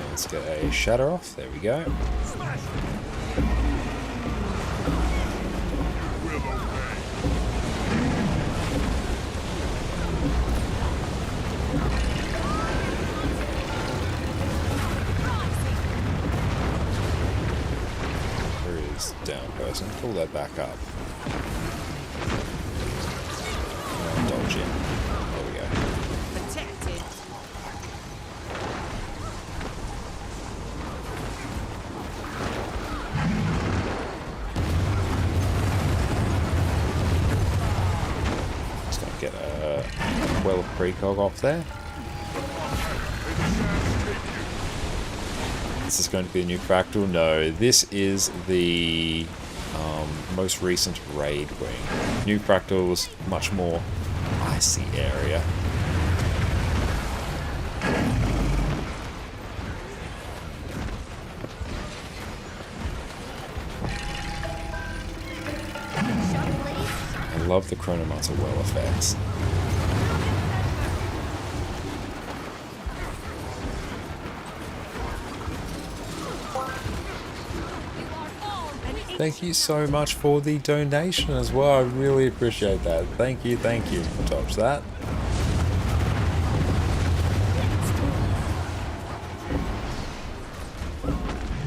Let's get a shatter off. There we go. There is down person. Pull that back up. Dodge in. There we go. Protected. Just gonna get a well of precog off there. This is going to be a new fractal? No, this is the most recent raid wing. New fractals, much more icy area. I love the Chronomancer well effects. Thank you so much for the donation as well. I really appreciate that. Thank you, thank you. Dodge that.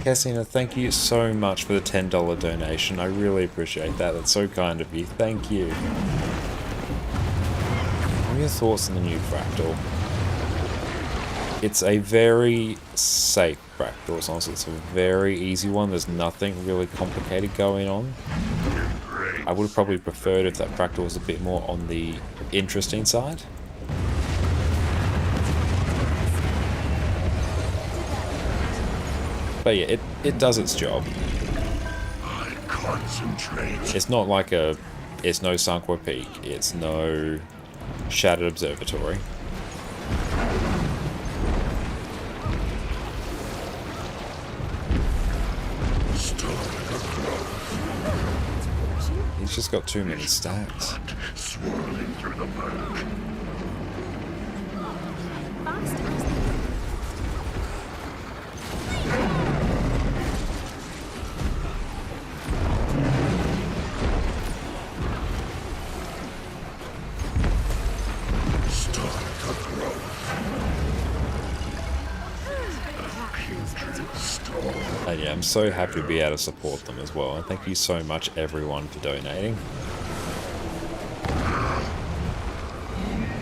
Cassina, thank you so much for the $10 donation. I really appreciate that. That's so kind of you. Thank you. What are your thoughts on the new fractal? It's a very safe fractal. It's honestly, it's a very easy one. There's nothing really complicated going on. I would have probably preferred if that fractal was a bit more on the interesting side. But yeah, it does its job. I concentrate. It's not like it's no Sunquo Peak. It's no Shattered Observatory. He's just got too many stacks. Swirling through the murk. And yeah, I'm so happy to be able to support them as well. And thank you so much, everyone, for donating.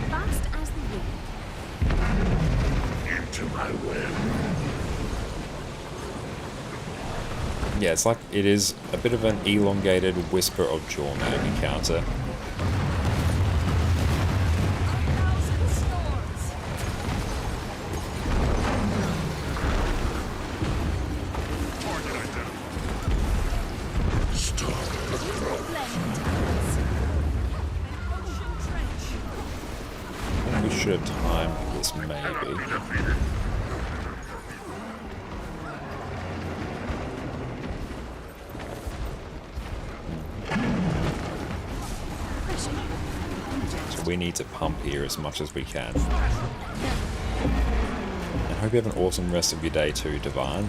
Fast as the wind. Into my web. Yeah, it's like it is a bit of an elongated Whisper of Jawmag encounter. We should have timed this maybe. So we need to pump here as much as we can. I hope you have an awesome rest of your day too, Divine.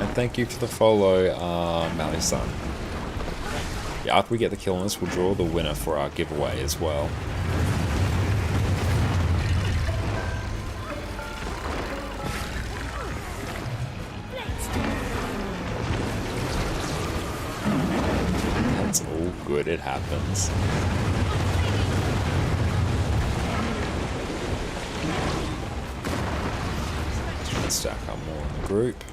And thank you for the follow, Mally-san. Yeah, after we get the kill on this, we'll draw the winner for our giveaway as well. That's all good, it happens. Let's stack up more in the group.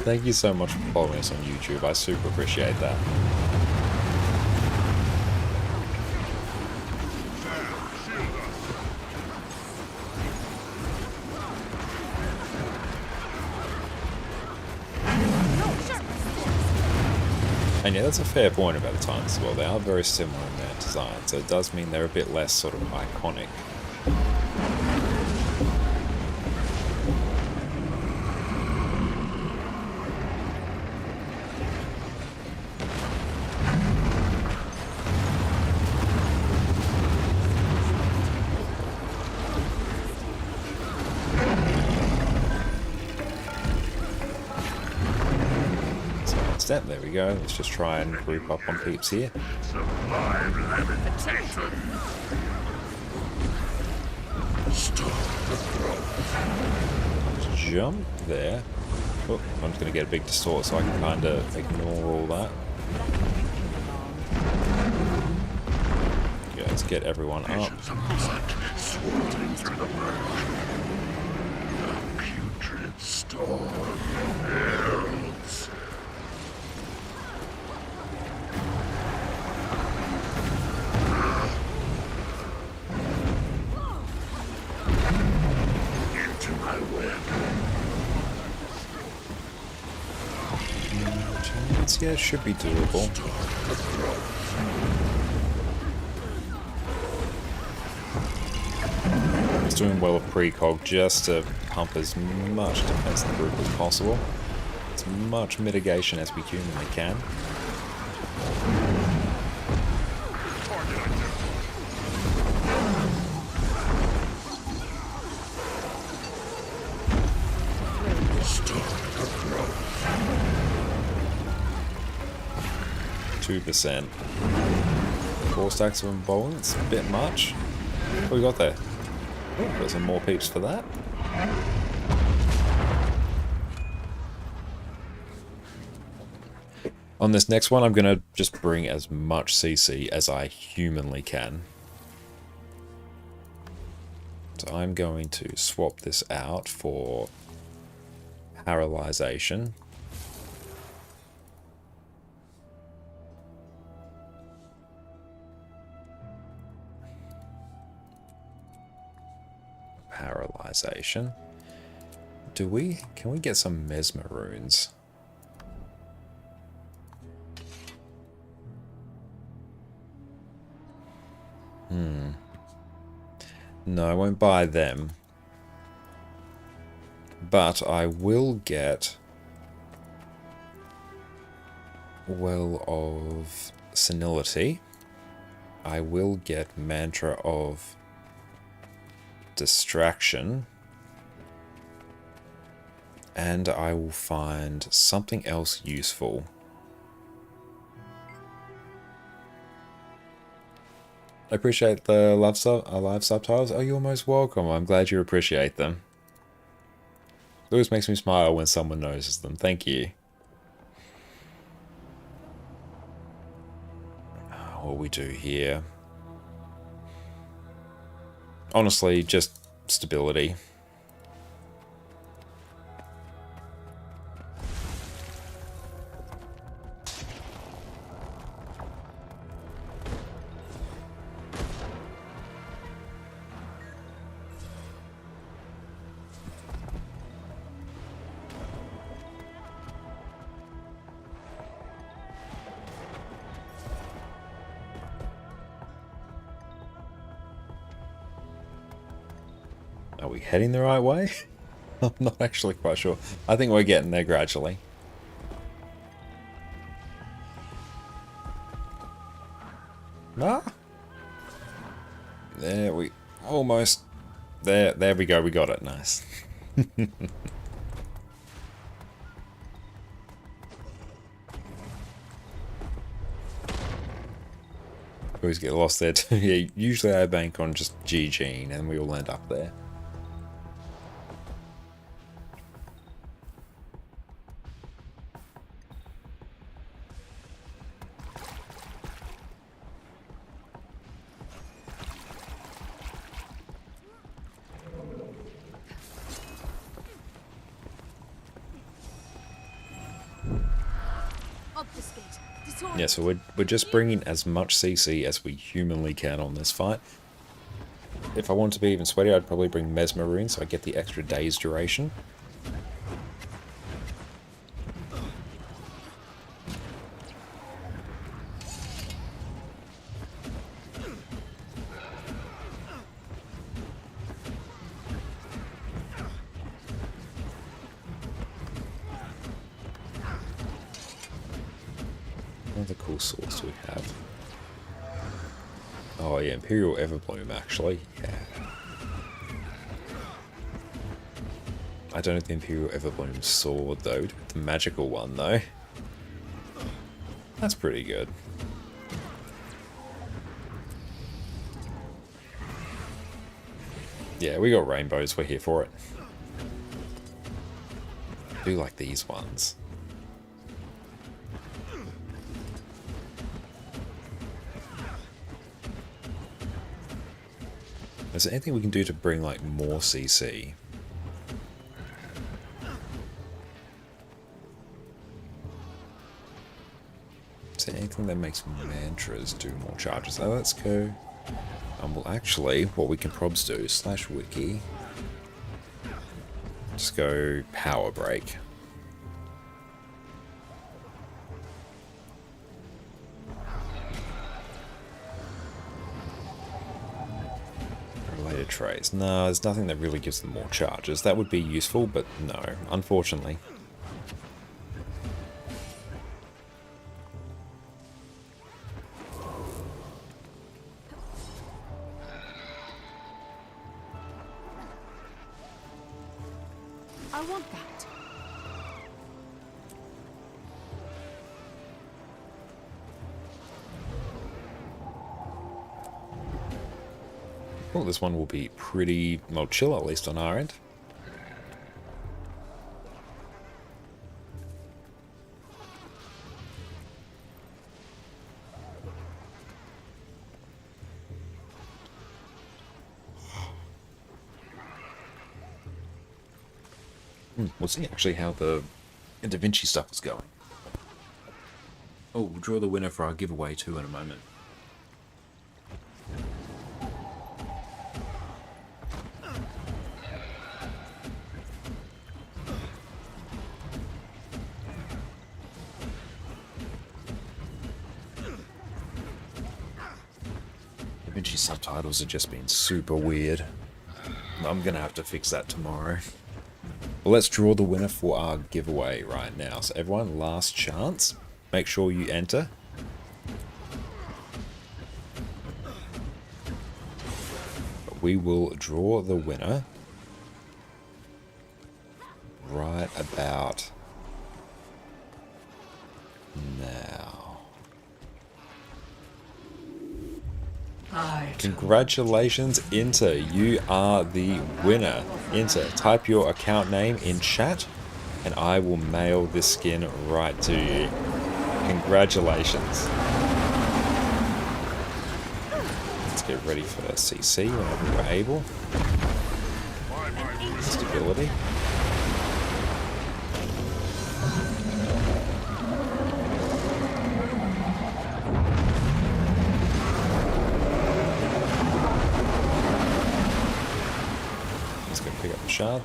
Thank you so much for following us on YouTube, I super appreciate that. And yeah, that's a fair point about the Titans as well. They are very similar in their design, so it does mean they're a bit less sort of iconic. There we go. Let's just try and group up on peeps here. Jump there. Oh, I'm just going to get a big distort so I can kind of ignore all that. Okay, let's get everyone up. Yeah, it should be doable. It's doing well with precog just to pump as much defense in the group as possible. As much mitigation as we humanly can. %. 4 stacks of embolden, it's a bit much. What we got there? Oh, got some more peeps for that. On this next one, I'm going to just bring as much CC as I humanly can. So I'm going to swap this out for paralyzation. Paralyzation. Can we get some mesmer runes? No, I won't buy them. But I will get Well of Senility. I will get Mantra of Distraction, and I will find something else useful. I appreciate the live subtitles. Oh, you're most welcome. I'm glad you appreciate them. It always makes me smile when someone notices them. Thank you. What we do here? Honestly, just stability. Are we heading the right way? I'm not actually quite sure. I think we're getting there gradually. Ah! There we... almost... There we go, we got it. Nice. always get lost there too. Yeah, usually I bank on just GG and we all end up there. Yeah, so we're just bringing as much CC as we humanly can on this fight. If I want to be even sweaty, I'd probably bring Mesmerine so I get the extra day's duration. What other cool swords do we have? Oh yeah, Imperial Everbloom actually, yeah. I don't know the Imperial Everbloom sword though, the magical one though. That's pretty good. Yeah, we got rainbows, we're here for it. I do like these ones. Is there anything we can do to bring like more CC? Is there anything that makes mantras do more charges? Oh, let's go. Well, actually, what we can probs do / wiki. Just go power break. Related traits. No, there's nothing that really gives them more charges. That would be useful, but no, unfortunately. I want that. Well, this one will be pretty, well, chill, at least on our end. We'll see actually how the Da Vinci stuff is going. Oh, we'll draw the winner for our giveaway too in a moment. Da Vinci subtitles have just been super weird. I'm gonna have to fix that tomorrow. Well, let's draw the winner for our giveaway right now. So everyone, last chance. Make sure you enter. We will draw the winner right about now. Congratulations, Inter. You are the winner. Inter, type your account name in chat and I will mail this skin right to you. Congratulations. Let's get ready for CC whenever we're able. Stability. Pick up the shard.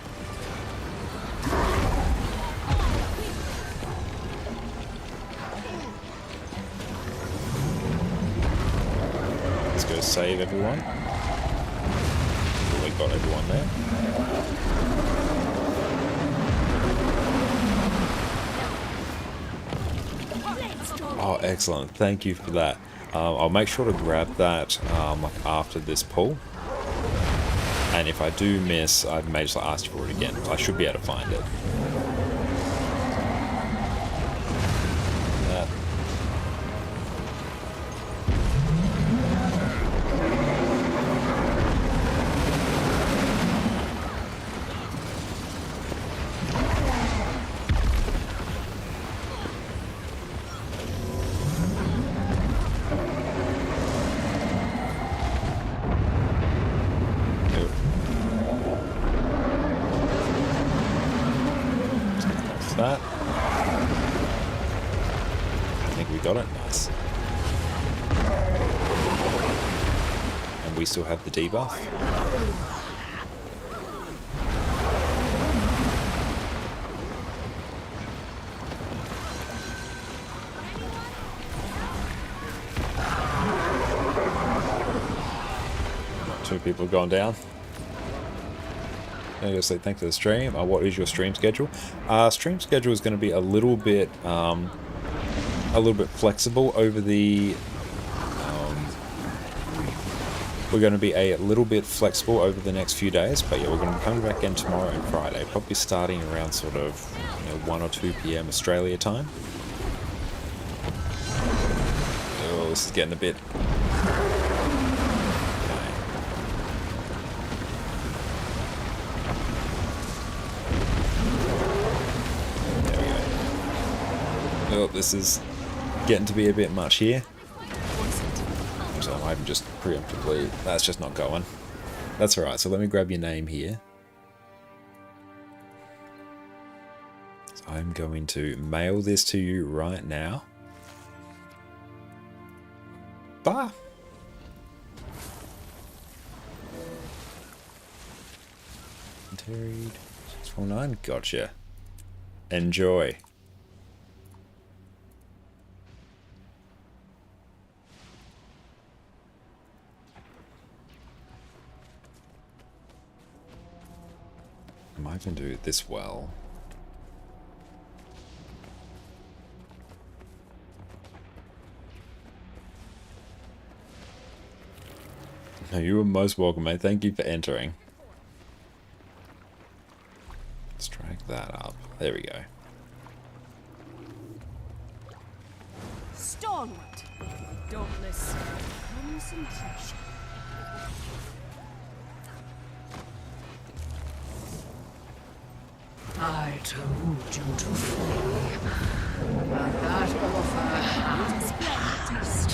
Let's go save everyone. We got everyone there. Oh, excellent. Thank you for that. I'll make sure to grab that like after this pull. And if I do miss, I may just ask you for it again. I should be able to find it. that. I think we got it. Nice. And we still have the debuff. Two people have gone down. I just say thanks for the stream. What is your stream schedule? Stream schedule is going to be a little bit flexible over the. We're going to be a little bit flexible over the next few days, but yeah, we're going to be coming back in tomorrow and Friday. Probably starting around sort of 1 or 2 p.m. Australia time. Oh, this is getting a bit. Oh, this is getting to be a bit much here. So I'm hoping just preemptively. That's just not going. That's alright, so let me grab your name here. So I'm going to mail this to you right now. Bye! Terry 649, gotcha. Enjoy. I can do this well. No, you are most welcome, mate. Thank you for entering. Let's drag that up. There we go. Stalwart. Don't listen. Concentration. I told you to flee, but that offer has passed.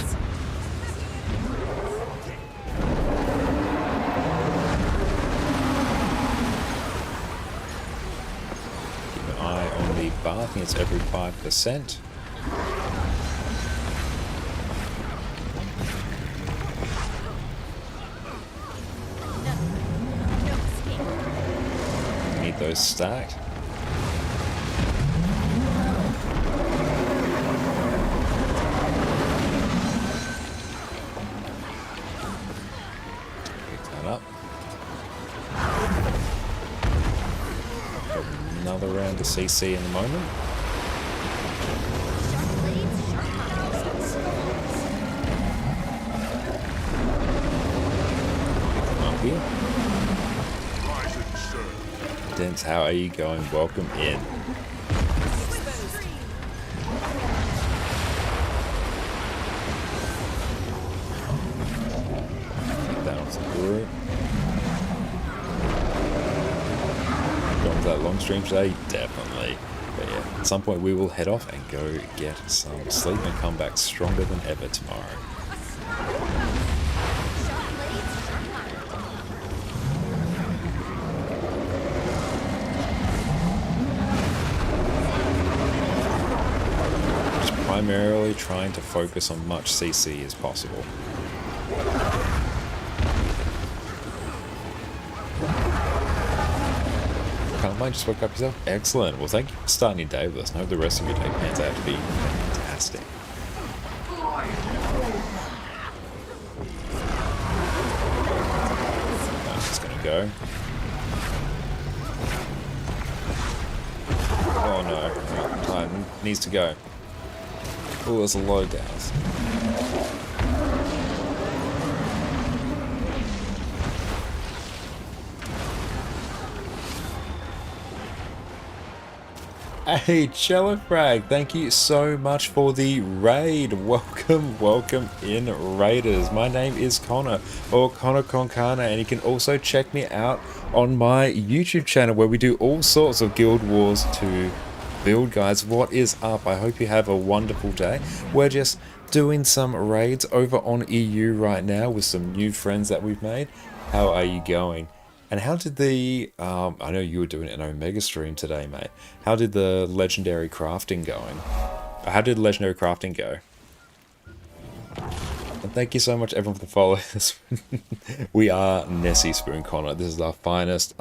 Keep an eye on the bar. I think it's every 5%. Need those stacked. Another round of CC in a moment. Come up here. Dents, how are you going? Welcome in. Take that off the group. That long stream today, definitely. But yeah, at some point we will head off and go get some sleep and come back stronger than ever tomorrow. Just primarily trying to focus on much CC as possible. Can't just woke up yourself? Excellent. Well, thank you for starting your day with us. I hope the rest of your day pans out to be fantastic. I'm just going to go. Oh no. Time needs to go. Oh, there's a lot of downs. Hey, Frag, thank you so much for the raid. Welcome, welcome in, Raiders. My name is Connor, or ConnorConCarne, and you can also check me out on my YouTube channel where we do all sorts of Guild Wars 2 build guides. What is up? I hope you have a wonderful day. We're just doing some raids over on EU right now with some new friends that we've made. How are you going? And how did the, I know you were doing an Omega stream today, mate. How did the legendary crafting going? How did legendary crafting go? And thank you so much everyone for the follows. We are Nessie Spoon, Connor. This is our finest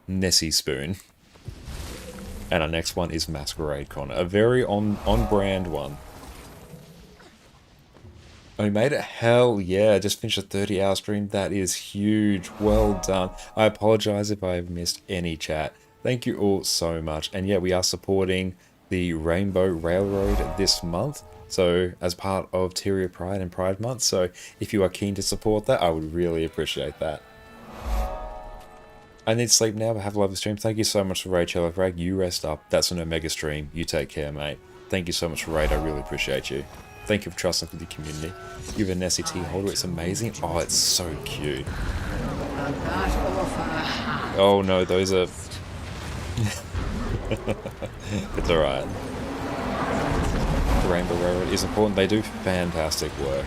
Nessie Spoon. And our next one is Masquerade, Connor. A very on-brand one. Oh, you made it? Hell yeah. Just finished a 30-hour stream. That is huge. Well done. I apologize if I have missed any chat. Thank you all so much. And yeah, we are supporting the Rainbow Railroad this month. So as part of Tyria Pride and Pride Month. So if you are keen to support that, I would really appreciate that. I need to sleep now, but have a lovely stream. Thank you so much for Raid, Frag. You rest up. That's an Omega stream. You take care, mate. Thank you so much for Raid. I really appreciate you. Thank you for trusting with the community. You have an Nessie tea holder. It's amazing. Oh, it's so cute. Oh no, those are... It's alright. The Rainbow Railroad is important. They do fantastic work.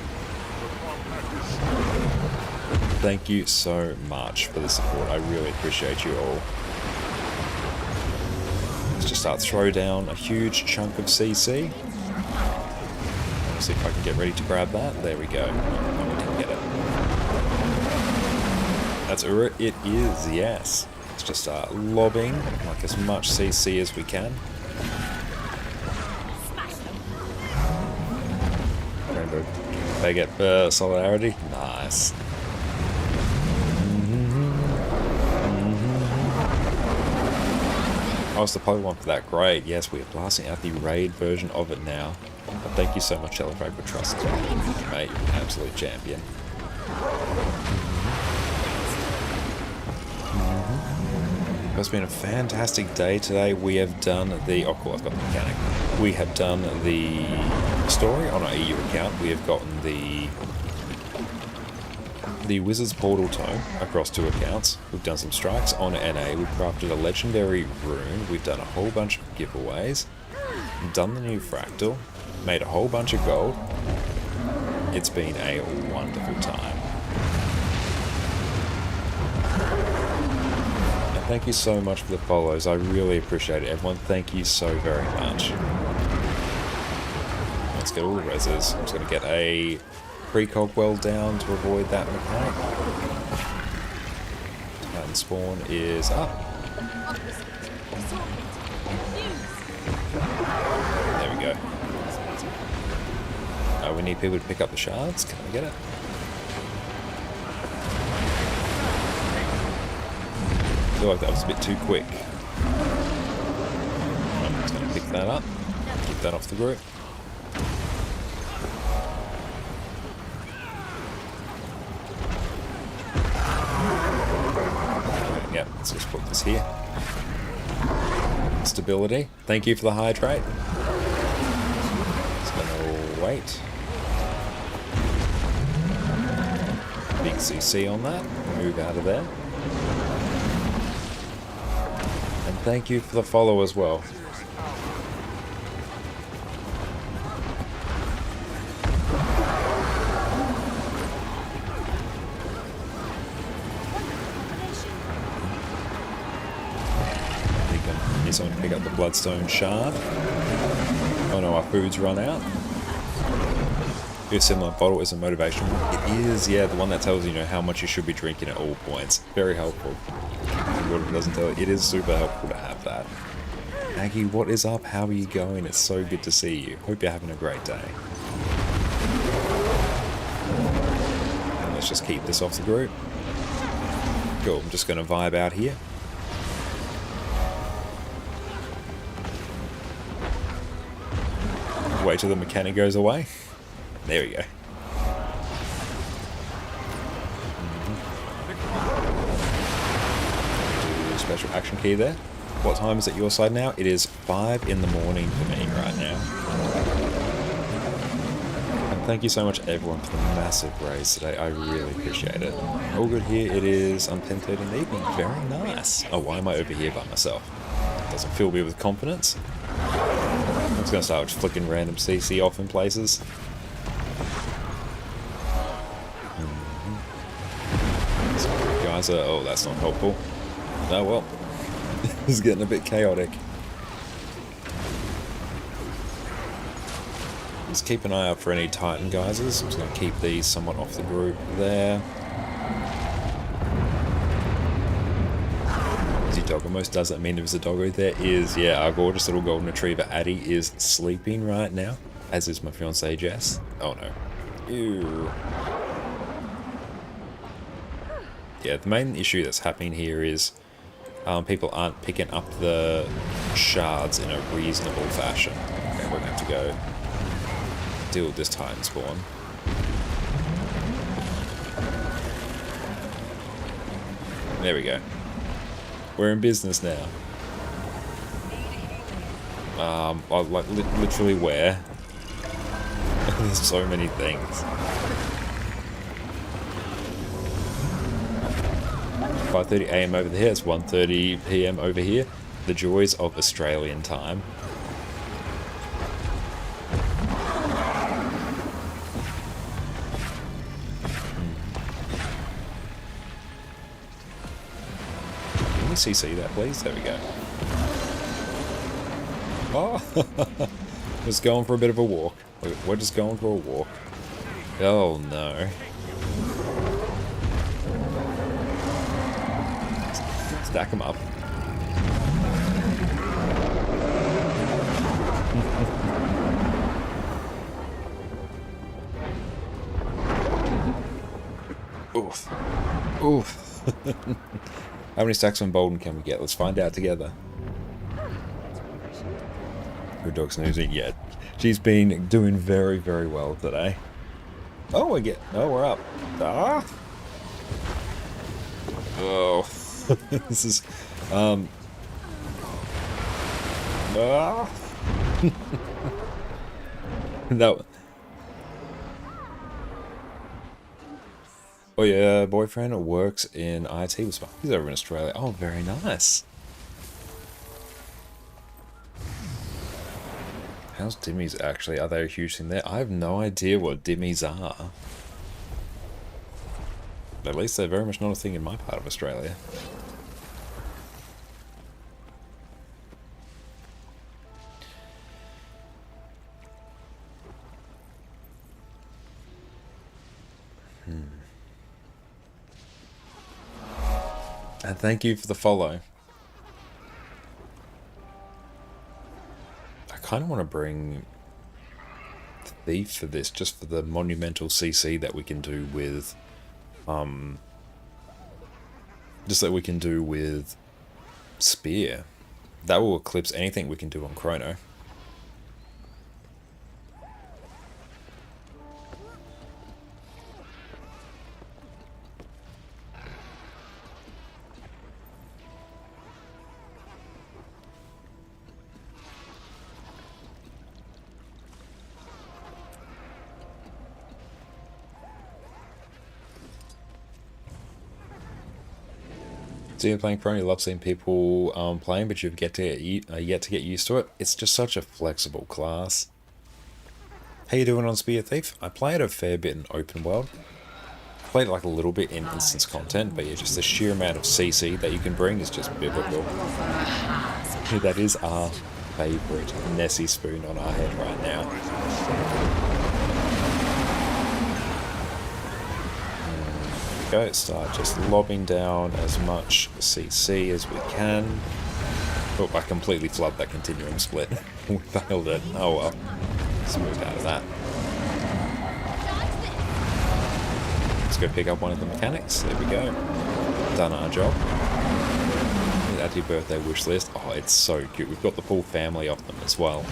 Thank you so much for the support. I really appreciate you all. Let's just start throw down a huge chunk of CC. See if I can get ready to grab that. There we go. No, we didn't get it. That's it is, yes. Let's just start lobbing like as much CC as we can. Rainbow Baguette solidarity. Nice. I was the Poe one for that. Great. Yes, we are blasting out the raid version of it now. But thank you so much, Telegraph, for trust, mate. Absolute champion. It's been a fantastic day today. We have done the... Oh, cool, I've got the mechanic. We have done the story on our EU account. We have gotten the Wizard's Portal Tome across 2 accounts. We've done some strikes on NA. We've crafted a legendary rune. We've done a whole bunch of giveaways. Done the new fractal. Made a whole bunch of gold. It's been a wonderful time. And thank you so much for the follows. I really appreciate it, everyone. Thank you so very much. Let's get all the reses. I'm just going to get a precog well down to avoid that mechanic. And spawn is up. There we go. We need people to pick up the shards. Can I get it? I feel like that was a bit too quick. I'm just going to pick that up. Keep that off the group. Yep, let's just put this here. Stability. Thank you for the hydrate. Just going to wait. Big CC on that. Move out of there. And thank you for the follow as well. Need someone to pick up the Bloodstone Shard. Oh no, our food's run out. Your similar bottle is a motivation. It is, yeah, the one that tells you, how much you should be drinking at all points. Very helpful. What it doesn't tell you, it is super helpful to have that. Aggie, what is up? How are you going? It's so good to see you. Hope you're having a great day. And let's just keep this off the group. Cool, I'm just going to vibe out here. Wait till the mechanic goes away. There we go. Do special action key there. What time is it your side now? It is 5 in the morning for me right now. And thank you so much everyone for the massive raise today. I really appreciate it. All good here. It is 10:30 in the evening. Very nice. Oh, why am I over here by myself? Doesn't fill me with confidence. I'm just going to start just flicking random CC off in places. guys are... Oh, that's not helpful. Oh well. It's getting a bit chaotic. Just keep an eye out for any Titan geysers. I'm just going to keep these somewhat off the group there. Is he doggo-most? Does that mean there's a doggo? There is, yeah. Our gorgeous little golden retriever Addie is sleeping right now, as is my fiancée Jess. Oh no. Ew. Yeah, the main issue that's happening here is people aren't picking up the shards in a reasonable fashion. Okay, we're going to have to go deal with this Titan spawn. There we go. We're in business now. Like literally where? There's so many things. 5:30 AM over here, it's 1:30 PM over here. The joys of Australian time. Can we CC that, please? There we go. Oh, just going for a bit of a walk. We're just going for a walk. Oh no. Stack them up. Oof. Oof. How many stacks of Bolden can we get? Let's find out together. Her dog's snoozing yet. She's been doing very, very well today. Oh, we're up. Ah. Oh. This is, ah. No. Oh yeah, boyfriend works in IT. He's over in Australia. Oh, very nice. How's Dimmies actually? Are they a huge thing there? I have no idea what Dimmies are. But at least they're very much not a thing in my part of Australia. And thank you for the follow. I kind of want to bring Thief for this, just for the monumental CC that we can do with, just that we can do with Spear. That will eclipse anything we can do on Chrono. So you're playing Chrono, you love seeing people playing, but you've yet to get used to it. It's just such a flexible class. How you doing on Spear Thief? I play it a fair bit in open world. I played like a little bit in instance content, but yeah, just the sheer amount of CC that you can bring is just biblical. That is our favourite Nessie spoon on our head right now. Go, start just lobbing down as much CC as we can. Oh, I completely flood that continuum split. We failed it. Oh well. Smooth out of that. Let's go pick up one of the mechanics. There we go. Done our job. Add to your birthday wish list. Oh, it's so cute. We've got the full family of them as well.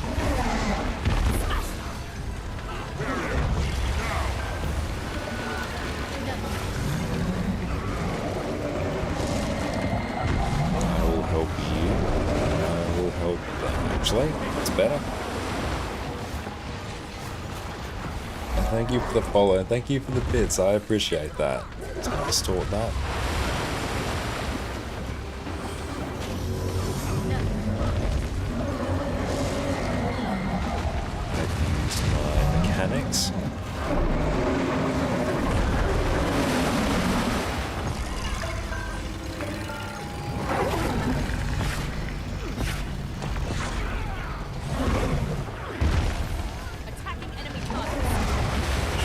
Actually, it's better. And thank you for the follow, and thank you for the bits, I appreciate that. Let's not distort that. I've used my mechanics.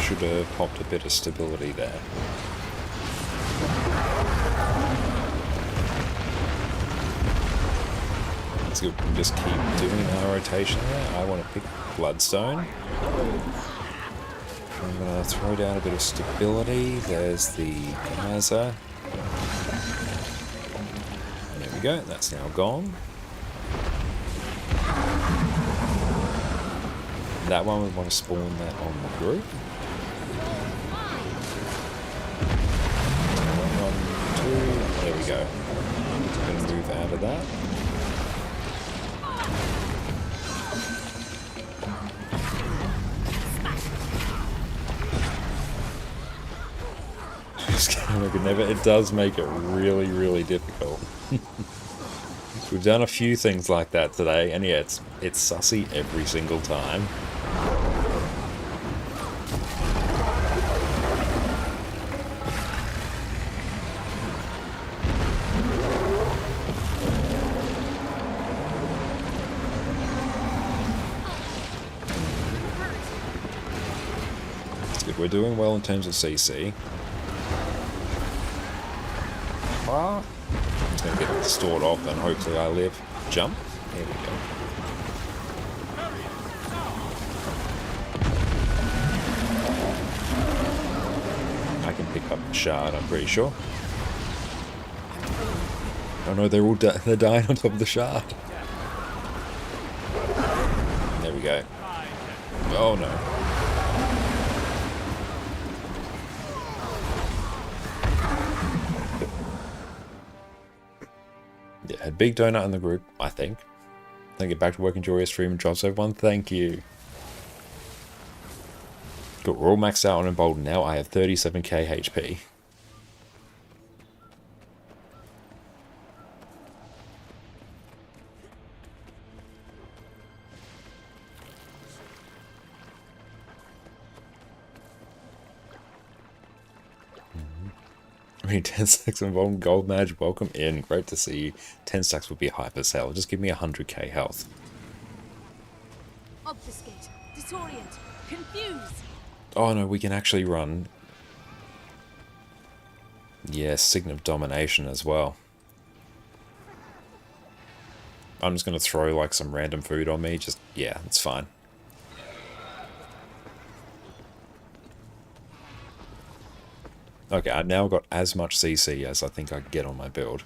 should have popped a bit of stability there. Let's go, just keep doing our rotation there. I want to pick Bloodstone. I'm going to throw down a bit of stability. There's the Gaza. There we go, that's now gone. That one, we want to spawn that on the group. 1, 2, there we go. Just going to move out of that. It does make it really, really difficult. We've done a few things like that today, and yeah, it's sussy every single time. It's good. We're doing well in terms of CC. I'm just going to get stored off and hopefully I live. Jump. There we go. I can pick up the shard, I'm pretty sure. Oh no, they're all they're dying on top of the shard. There we go. Oh no. Yeah, big donut in the group, I think. Then get back to work, enjoy your stream, and drops everyone. Thank you. Good, we're all maxed out on Embolden now. I have 37k HP. I mean, 10 stacks involved gold badge, welcome in. Great to see you. 10 stacks would be a hyper sale. Just give me 100k health. Obfuscate, disorient, confuse. Oh no, we can actually run. Yeah, Sign of Domination as well. I'm just going to throw like some random food on me. Just, yeah, it's fine. Okay, I've now got as much CC as I think I can get on my build.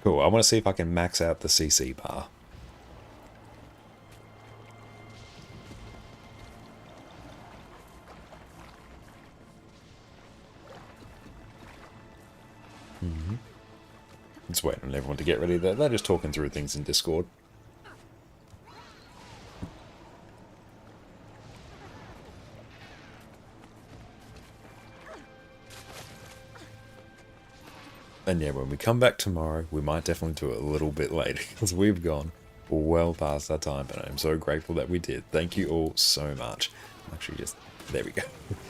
Cool, I want to see if I can max out the CC bar. Just waiting on everyone to get ready. They're just talking through things in Discord. And yeah, when we come back tomorrow, we might definitely do it a little bit later, because we've gone well past our time, but I'm so grateful that we did. Thank you all so much. Actually, just, there we go.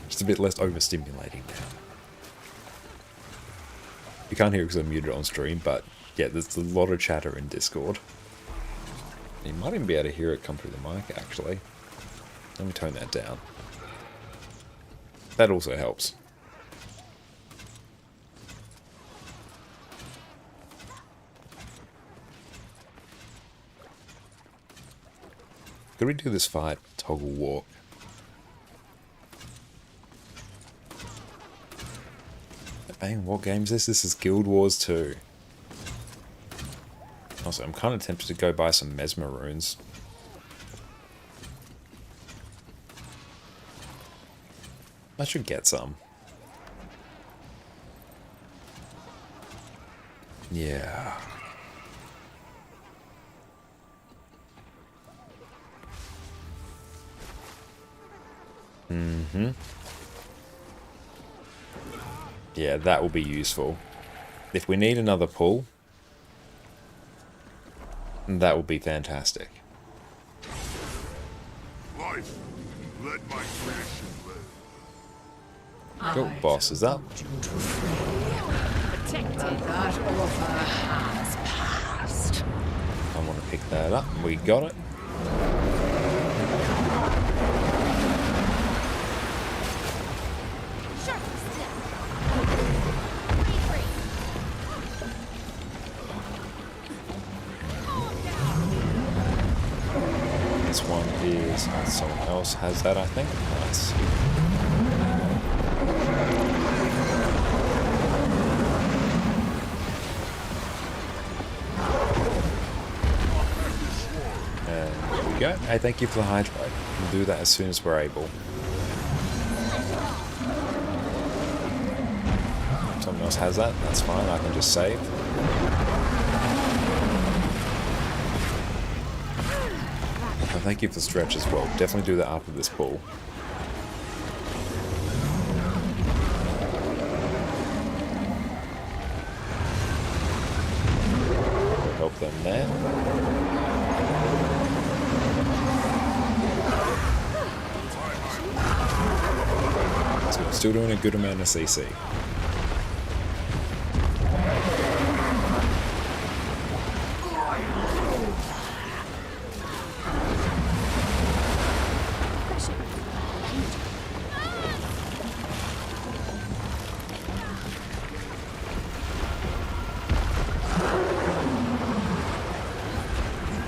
Just a bit less overstimulating now. You can't hear it because I'm muted on stream, but yeah, there's a lot of chatter in Discord. You might even be able to hear it come through the mic, actually. Let me tone that down. That also helps. Could we do this fight? Toggle walk. Bang, what game is this? This is Guild Wars 2. Also, I'm kind of tempted to go buy some Mesmer runes. I should get some. Yeah. Mm-hmm. Yeah, that will be useful. If we need another pull, that will be fantastic. Life, let my creation live. Cool, boss is up. protected. That offer has passed. I want to pick that up. We got it. This one is someone else has that, I think. Nice. And there we go. Hey, thank you for the hydrate. We'll do that as soon as we're able. Someone else has that. That's fine. I can just save. Oh, thank you for the stretch as well. Definitely do that after this pull. Help them there. So we're still doing a good amount of CC.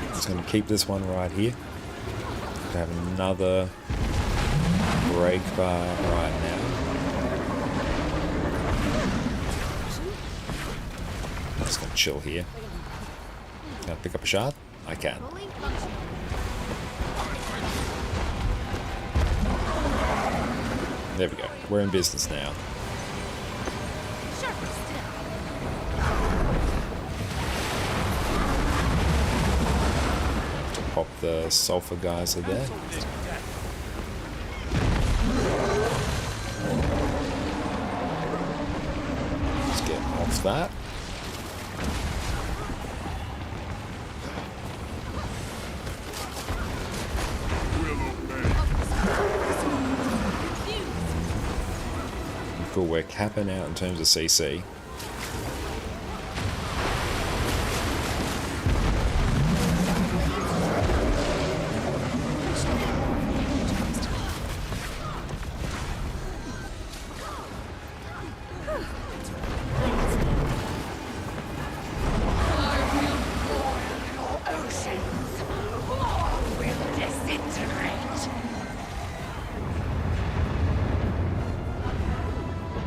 Just going to keep this one right here. We have another break bar right now. I'm just going to chill here. Can I pick up a shard? I can. There we go. We're in business now. Pop the sulfur guys are there. Let's get off that. Cool, we're capping out in terms of CC.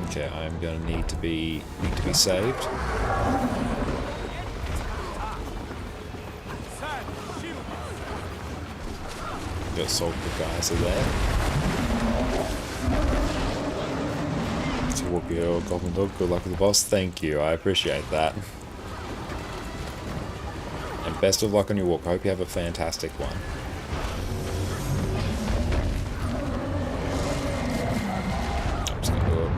Okay, I'm gonna need to be saved. Got sulfur guys are there. Scorpio, Goblin Dog, good luck with the boss. Thank you, I appreciate that. And best of luck on your walk. I hope you have a fantastic one. I'm just gonna go.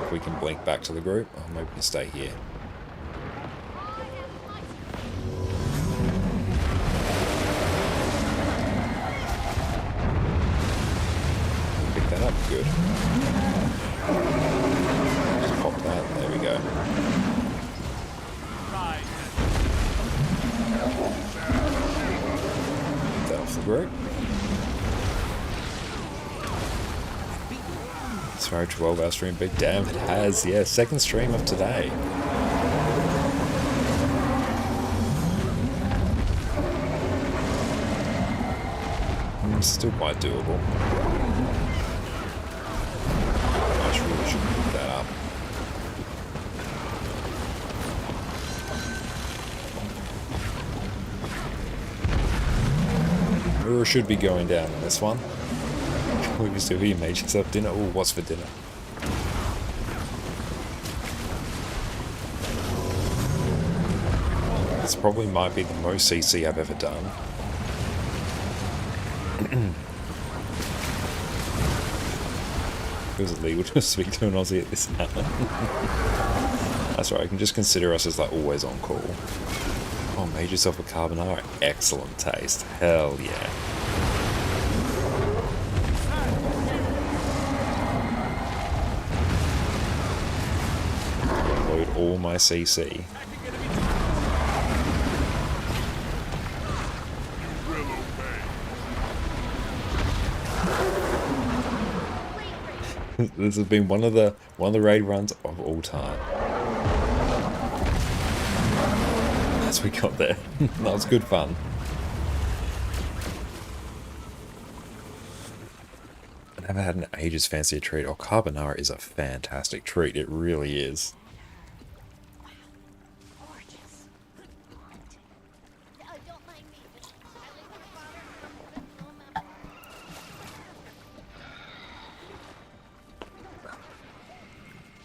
If we can blink back to the group, or maybe we can stay here. Pick that up, good. Just pop that, there we go. Get that off the group. Sorry, 12-hour stream, big damn, it has, yeah, second stream of today. Still quite doable. I really should pick that up. Or should be going down on this one. We can still hear you made yourself dinner. Oh, what's for dinner? This probably might be the most CC I've ever done. Feels illegal to speak to an Aussie at this hour. That's right, I can just consider us as like always on call. Oh, made yourself a carbonara. Excellent taste. Hell yeah. Load all my CC. This has been one of the raid runs of all time. As we got there. That was good fun. I haven't had in ages fancier treat. Oh, carbonara is a fantastic treat. It really is.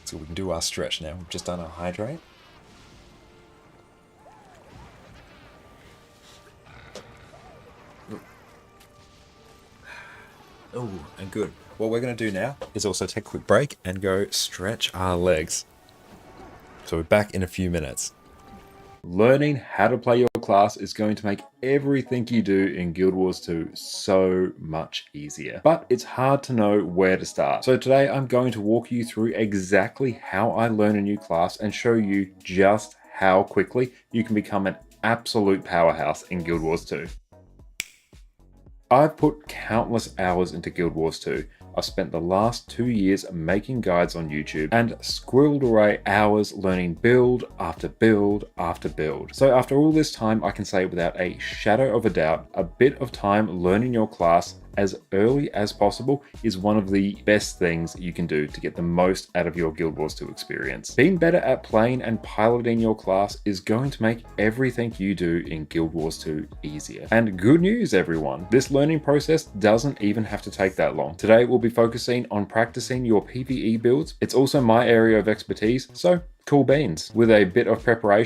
So we can do our stretch now. We've just done our hydrate. Oh, and good. What we're going to do now is also take a quick break and go stretch our legs. So we're back in a few minutes. Learning how to play your class is going to make everything you do in Guild Wars 2 so much easier. But it's hard to know where to start. So today I'm going to walk you through exactly how I learn a new class and show you just how quickly you can become an absolute powerhouse in Guild Wars 2. I've put countless hours into Guild Wars 2. I've spent the last 2 years making guides on YouTube and squirreled away hours learning build after build after build. So after all this time, I can say without a shadow of a doubt, a bit of time learning your class as early as possible is one of the best things you can do to get the most out of your Guild Wars 2 experience. Being better at playing and piloting your class is going to make everything you do in Guild Wars 2 easier. And good news, everyone, this learning process doesn't even have to take that long. Today we'll be focusing on practicing your PvE builds. It's also my area of expertise, so cool beans. With a bit of preparation